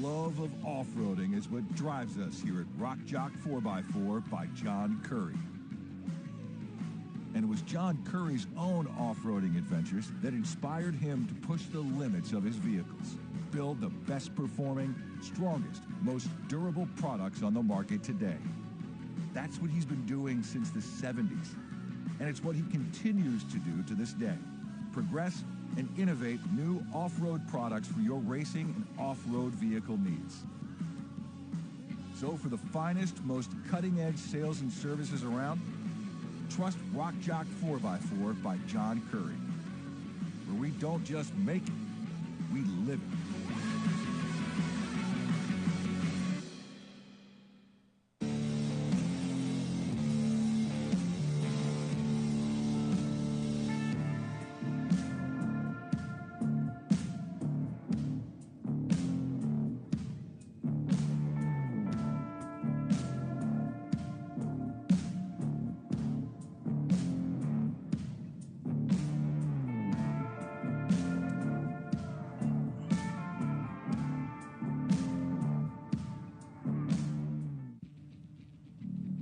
Love of off-roading is what drives us here at Rock Jock 4x4 by John Curry. And it was John Curry's own off-roading adventures that inspired him to push the limits of his vehicles, build the best performing, strongest, most durable products on the market today. That's what he's been doing since the 70s, and it's what he continues to do to this day. Progress and innovate new off-road products for your racing and off-road vehicle needs. So for the finest, most cutting-edge sales and services around, trust Rock Jock 4x4 by John Curry, where we don't just make it, we live it.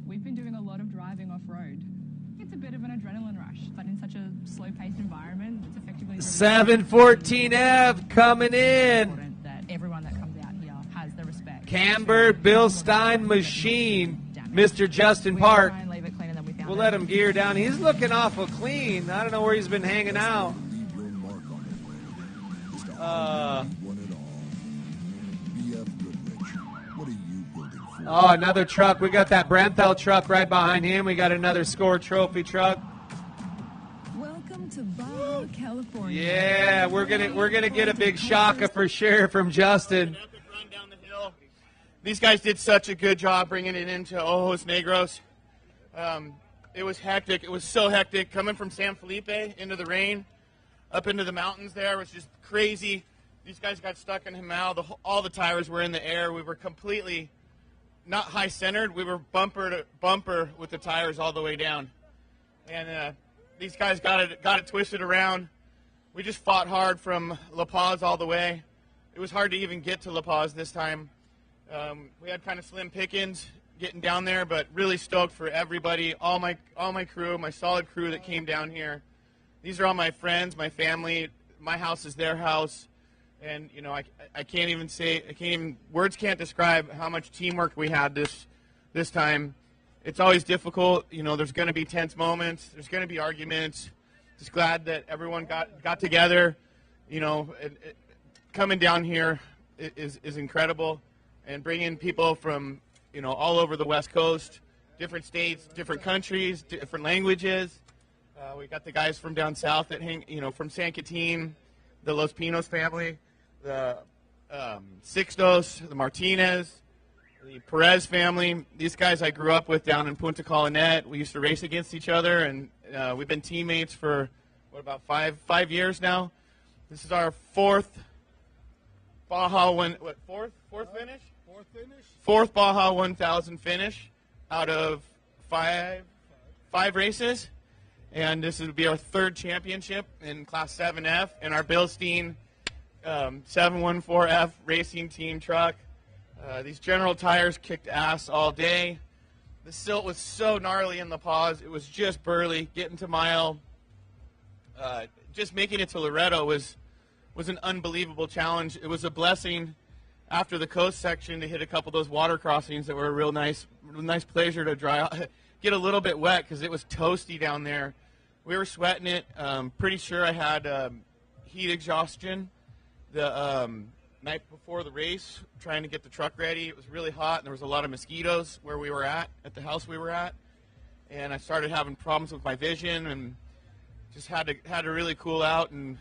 We've been doing a lot of driving off-road. It's a bit of an adrenaline rush, but in such a slow-paced environment, it's effectively really 714F coming in. important that everyone that comes out here has the respect. Camber, Bill Stein Machine, Mr. Justin Park. Try and leave it cleaner than we found We'll it. let him gear down. He's looking awful clean. I don't know where he's been hanging out. Oh, another truck. We got that Branthal truck right behind him. We got another Score Trophy truck. Welcome to Baja, California. Yeah, we're gonna get a big shaka for sure from Justin. These guys did such a good job bringing it into Ojos Negros. It was hectic. It was so hectic coming from San Felipe into the rain, up into the mountains. There was just crazy. These guys got stuck in Himal. All the tires were in the air. We were completely not high centered. We were bumper to bumper with the tires all the way down, and these guys got it twisted around. We just fought hard from La Paz all the way. It was hard to even get to La Paz this time. We had kind of slim pickings getting down there, but really stoked for everybody, all my crew, my solid crew that came down here. These are all my friends, my family. My house is their house, and you know I can't even words can't describe how much teamwork we had this time. It's always difficult, you know. There's going to be tense moments. There's going to be arguments. Just glad that everyone got together. You know, coming down here is incredible. And bringing people from, you know, all over the West Coast, different states, different countries, different languages. We got the guys from down south that hang, you know, from San Quintin, the Los Pinos family, the Sixtos, the Martinez, the Perez family. These guys I grew up with down in Punta Colonet. We used to race against each other, and we've been teammates for, about five years now. This is our fourth Baja fourth finish? Fourth Baja 1000 finish out of five races, and this will be our third championship in Class 7F, and our Bilstein 714F racing team truck. These General tires kicked ass all day. The silt was so gnarly in La Paz. It was just burly. Getting to mile, just making it to Loreto was an unbelievable challenge. It was a blessing after the coast section to hit a couple of those water crossings that were a real nice pleasure to get a little bit wet because it was toasty down there. We were sweating it. Pretty sure I had heat exhaustion. Not night before the race, trying to get the truck ready. It was really hot, and there was a lot of mosquitoes where we were at the house we were at. And I started having problems with my vision, and just had to really cool out and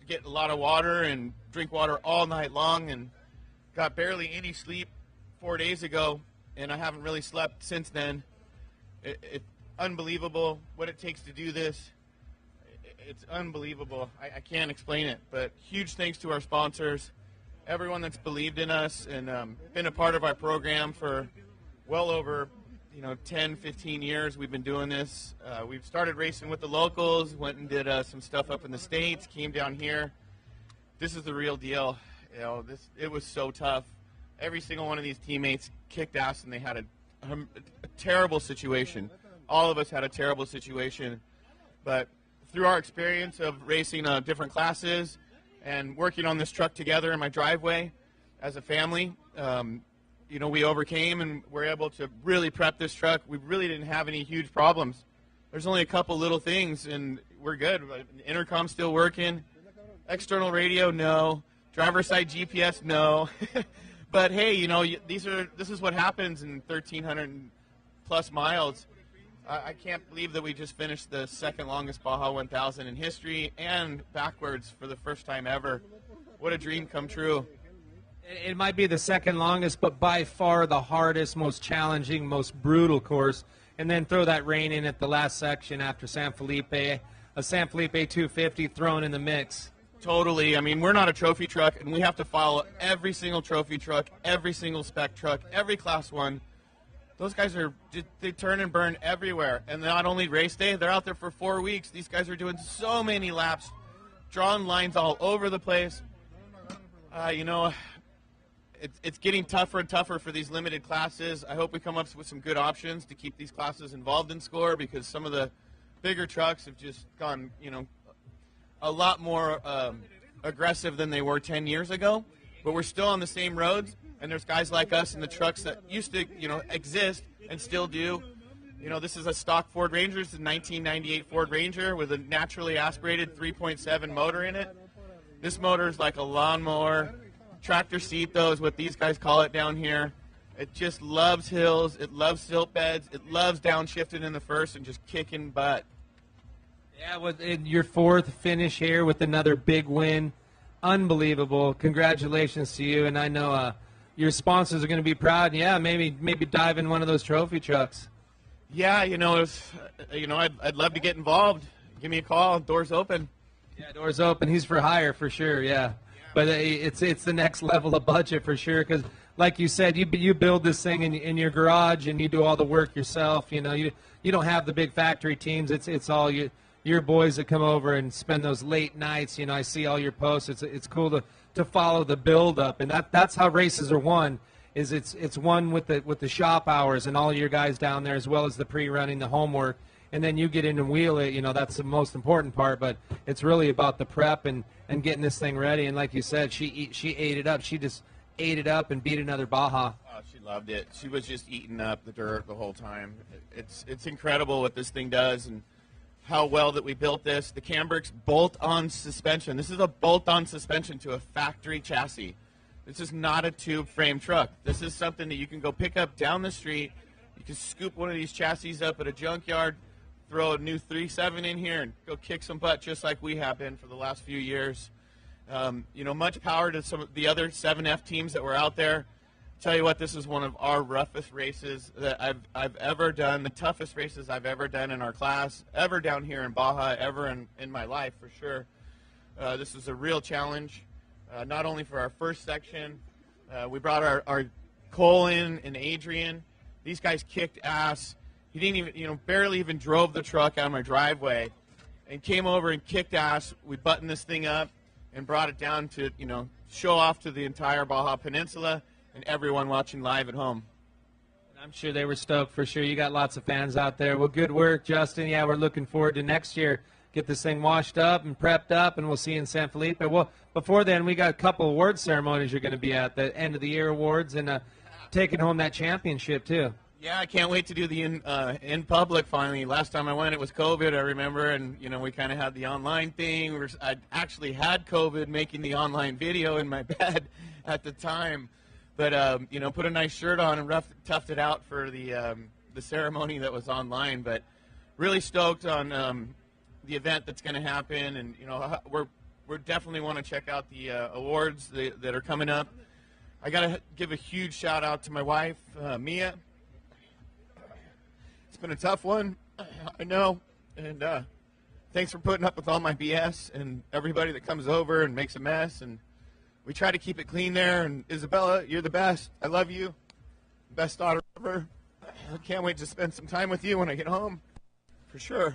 get a lot of water and drink water all night long, and got barely any sleep 4 days ago, and I haven't really slept since then. It's unbelievable what it takes to do this. It's unbelievable. I can't explain it, but huge thanks to our sponsors, everyone that's believed in us and been a part of our program for well over 10, 15 years. We've been doing this. We've started racing with the locals, went and did some stuff up in the States, came down here. This is the real deal. It was so tough. Every single one of these teammates kicked ass, and they had a terrible situation. All of us had a terrible situation, but through our experience of racing different classes and working on this truck together in my driveway as a family, we overcame and were able to really prep this truck. We really didn't have any huge problems. There's only a couple little things, and we're good. Intercom still working. External radio, no. Driver's side GPS, no. But hey, this is what happens in 1,300 plus miles. I can't believe that we just finished the second longest Baja 1000 in history and backwards for the first time ever. What a dream come true. It might be the second longest, but by far the hardest, most challenging, most brutal course. And then throw that rain in at the last section after San Felipe, a San Felipe 250 thrown in the mix. Totally. I mean, we're not a trophy truck, and we have to follow every single trophy truck, every single spec truck, every class 1. Those guys they turn and burn everywhere. And not only race day, they're out there for 4 weeks. These guys are doing so many laps, drawing lines all over the place. It's getting tougher and tougher for these limited classes. I hope we come up with some good options to keep these classes involved in SCORE, because some of the bigger trucks have just gone, a lot more aggressive than they were 10 years ago. But we're still on the same roads. And there's guys like us in the trucks that used to, exist and still do. This is a stock Ford Ranger. It's a 1998 Ford Ranger with a naturally aspirated 3.7 motor in it. This motor is like a lawnmower. Tractorcito is what these guys call it down here. It just loves hills. It loves silt beds. It loves downshifting in the first and just kicking butt. Yeah, with your 4th finish here with another big win. Unbelievable. Congratulations to you. And I know your sponsors are going to be proud. Yeah, maybe dive in one of those trophy trucks. Yeah, I'd love to get involved. Give me a call. Doors open. Yeah, doors open. He's for hire for sure. Yeah, but it's the next level of budget for sure. Because like you said, you build this thing in your garage and you do all the work yourself. You don't have the big factory teams. It's all your boys that come over and spend those late nights. I see all your posts. It's cool to follow the build up, and that's how races are won. It's won with the shop hours and all your guys down there, as well as the pre-running, the homework, and then you get in and wheel it. That's the most important part. But it's really about the prep and getting this thing ready. And like you said, she ate it up. She just ate it up and beat another Baja. Oh, she loved it. She was just eating up the dirt the whole time. It's incredible what this thing does and how well that we built this. The Cambricks bolt-on suspension. This is a bolt-on suspension to a factory chassis. This is not a tube frame truck. This is something that you can go pick up down the street. You can scoop one of these chassis up at a junkyard, throw a new 3.7 in here, and go kick some butt just like we have been for the last few years. Much power to some of the other 7F teams that were out there. Tell you what, this is one of our roughest races that I've ever done, the toughest races I've ever done in our class, ever down here in Baja, ever in my life for sure. This is a real challenge, not only for our first section. We brought our Cole in and Adrian. These guys kicked ass. He didn't even, barely even drove the truck out of my driveway and came over and kicked ass. We buttoned this thing up and brought it down to, show off to the entire Baja Peninsula and everyone watching live at home. I'm sure they were stoked for sure. You got lots of fans out there. Well, good work, Justin. Yeah, we're looking forward to next year. Get this thing washed up and prepped up, and we'll see you in San Felipe. Well, before then, we got a couple award ceremonies you're going to be at, the end of the year awards, and taking home that championship, too. Yeah, I can't wait to do the in public finally. Last time I went, it was COVID, I remember, and we kind of had the online thing. I actually had COVID making the online video in my bed at the time, but put a nice shirt on and toughed it out for the ceremony that was online. But really stoked on the event that's going to happen, and we're definitely want to check out the awards that are coming up. I got to give a huge shout out to my wife, Mia. It's been a tough one, I know, and thanks for putting up with all my BS and everybody that comes over and makes a mess, and we try to keep it clean there. And Isabella, you're the best. I love you. Best daughter ever. I can't wait to spend some time with you when I get home, for sure.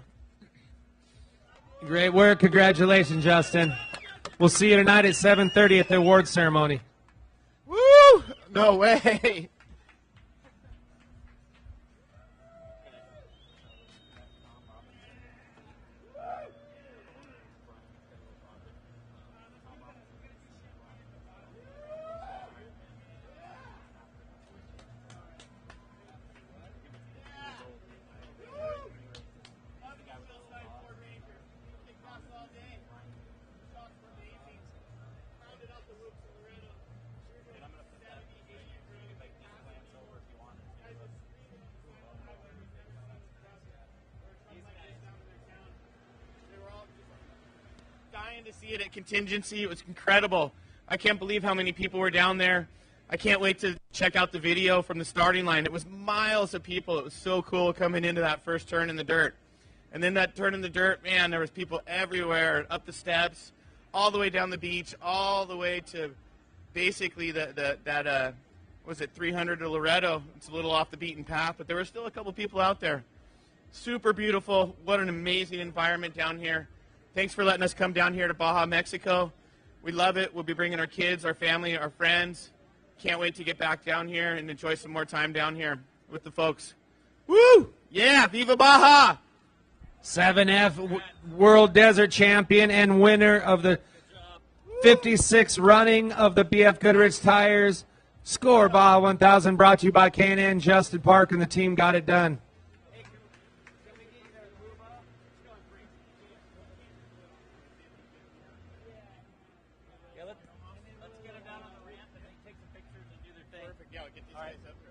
Great work. Congratulations, Justin. We'll see you tonight at 7:30 at the awards ceremony. Woo! No way. Dying to see it at contingency. It was incredible. I can't believe how many people were down there. I can't wait to check out the video from the starting line. It was miles of people. It was so cool coming into that first turn in the dirt. And then that turn in the dirt, man, there was people everywhere, up the steps, all the way down the beach, all the way to basically that was it 300 to Loreto. It's a little off the beaten path, but there were still a couple people out there. Super beautiful. What an amazing environment down here. Thanks for letting us come down here to Baja, Mexico. We love it. We'll be bringing our kids, our family, our friends. Can't wait to get back down here and enjoy some more time down here with the folks. Woo! Yeah, Viva Baja! 7F World Desert Champion and winner of the 56th running of the BFGoodrich tires. Score Baja 1000 brought to you by K&N, Justin Park, and the team got it done. Let's get them down on the ramp and they take some pictures and do their thing. Perfect. Yeah, we'll get these guys up there.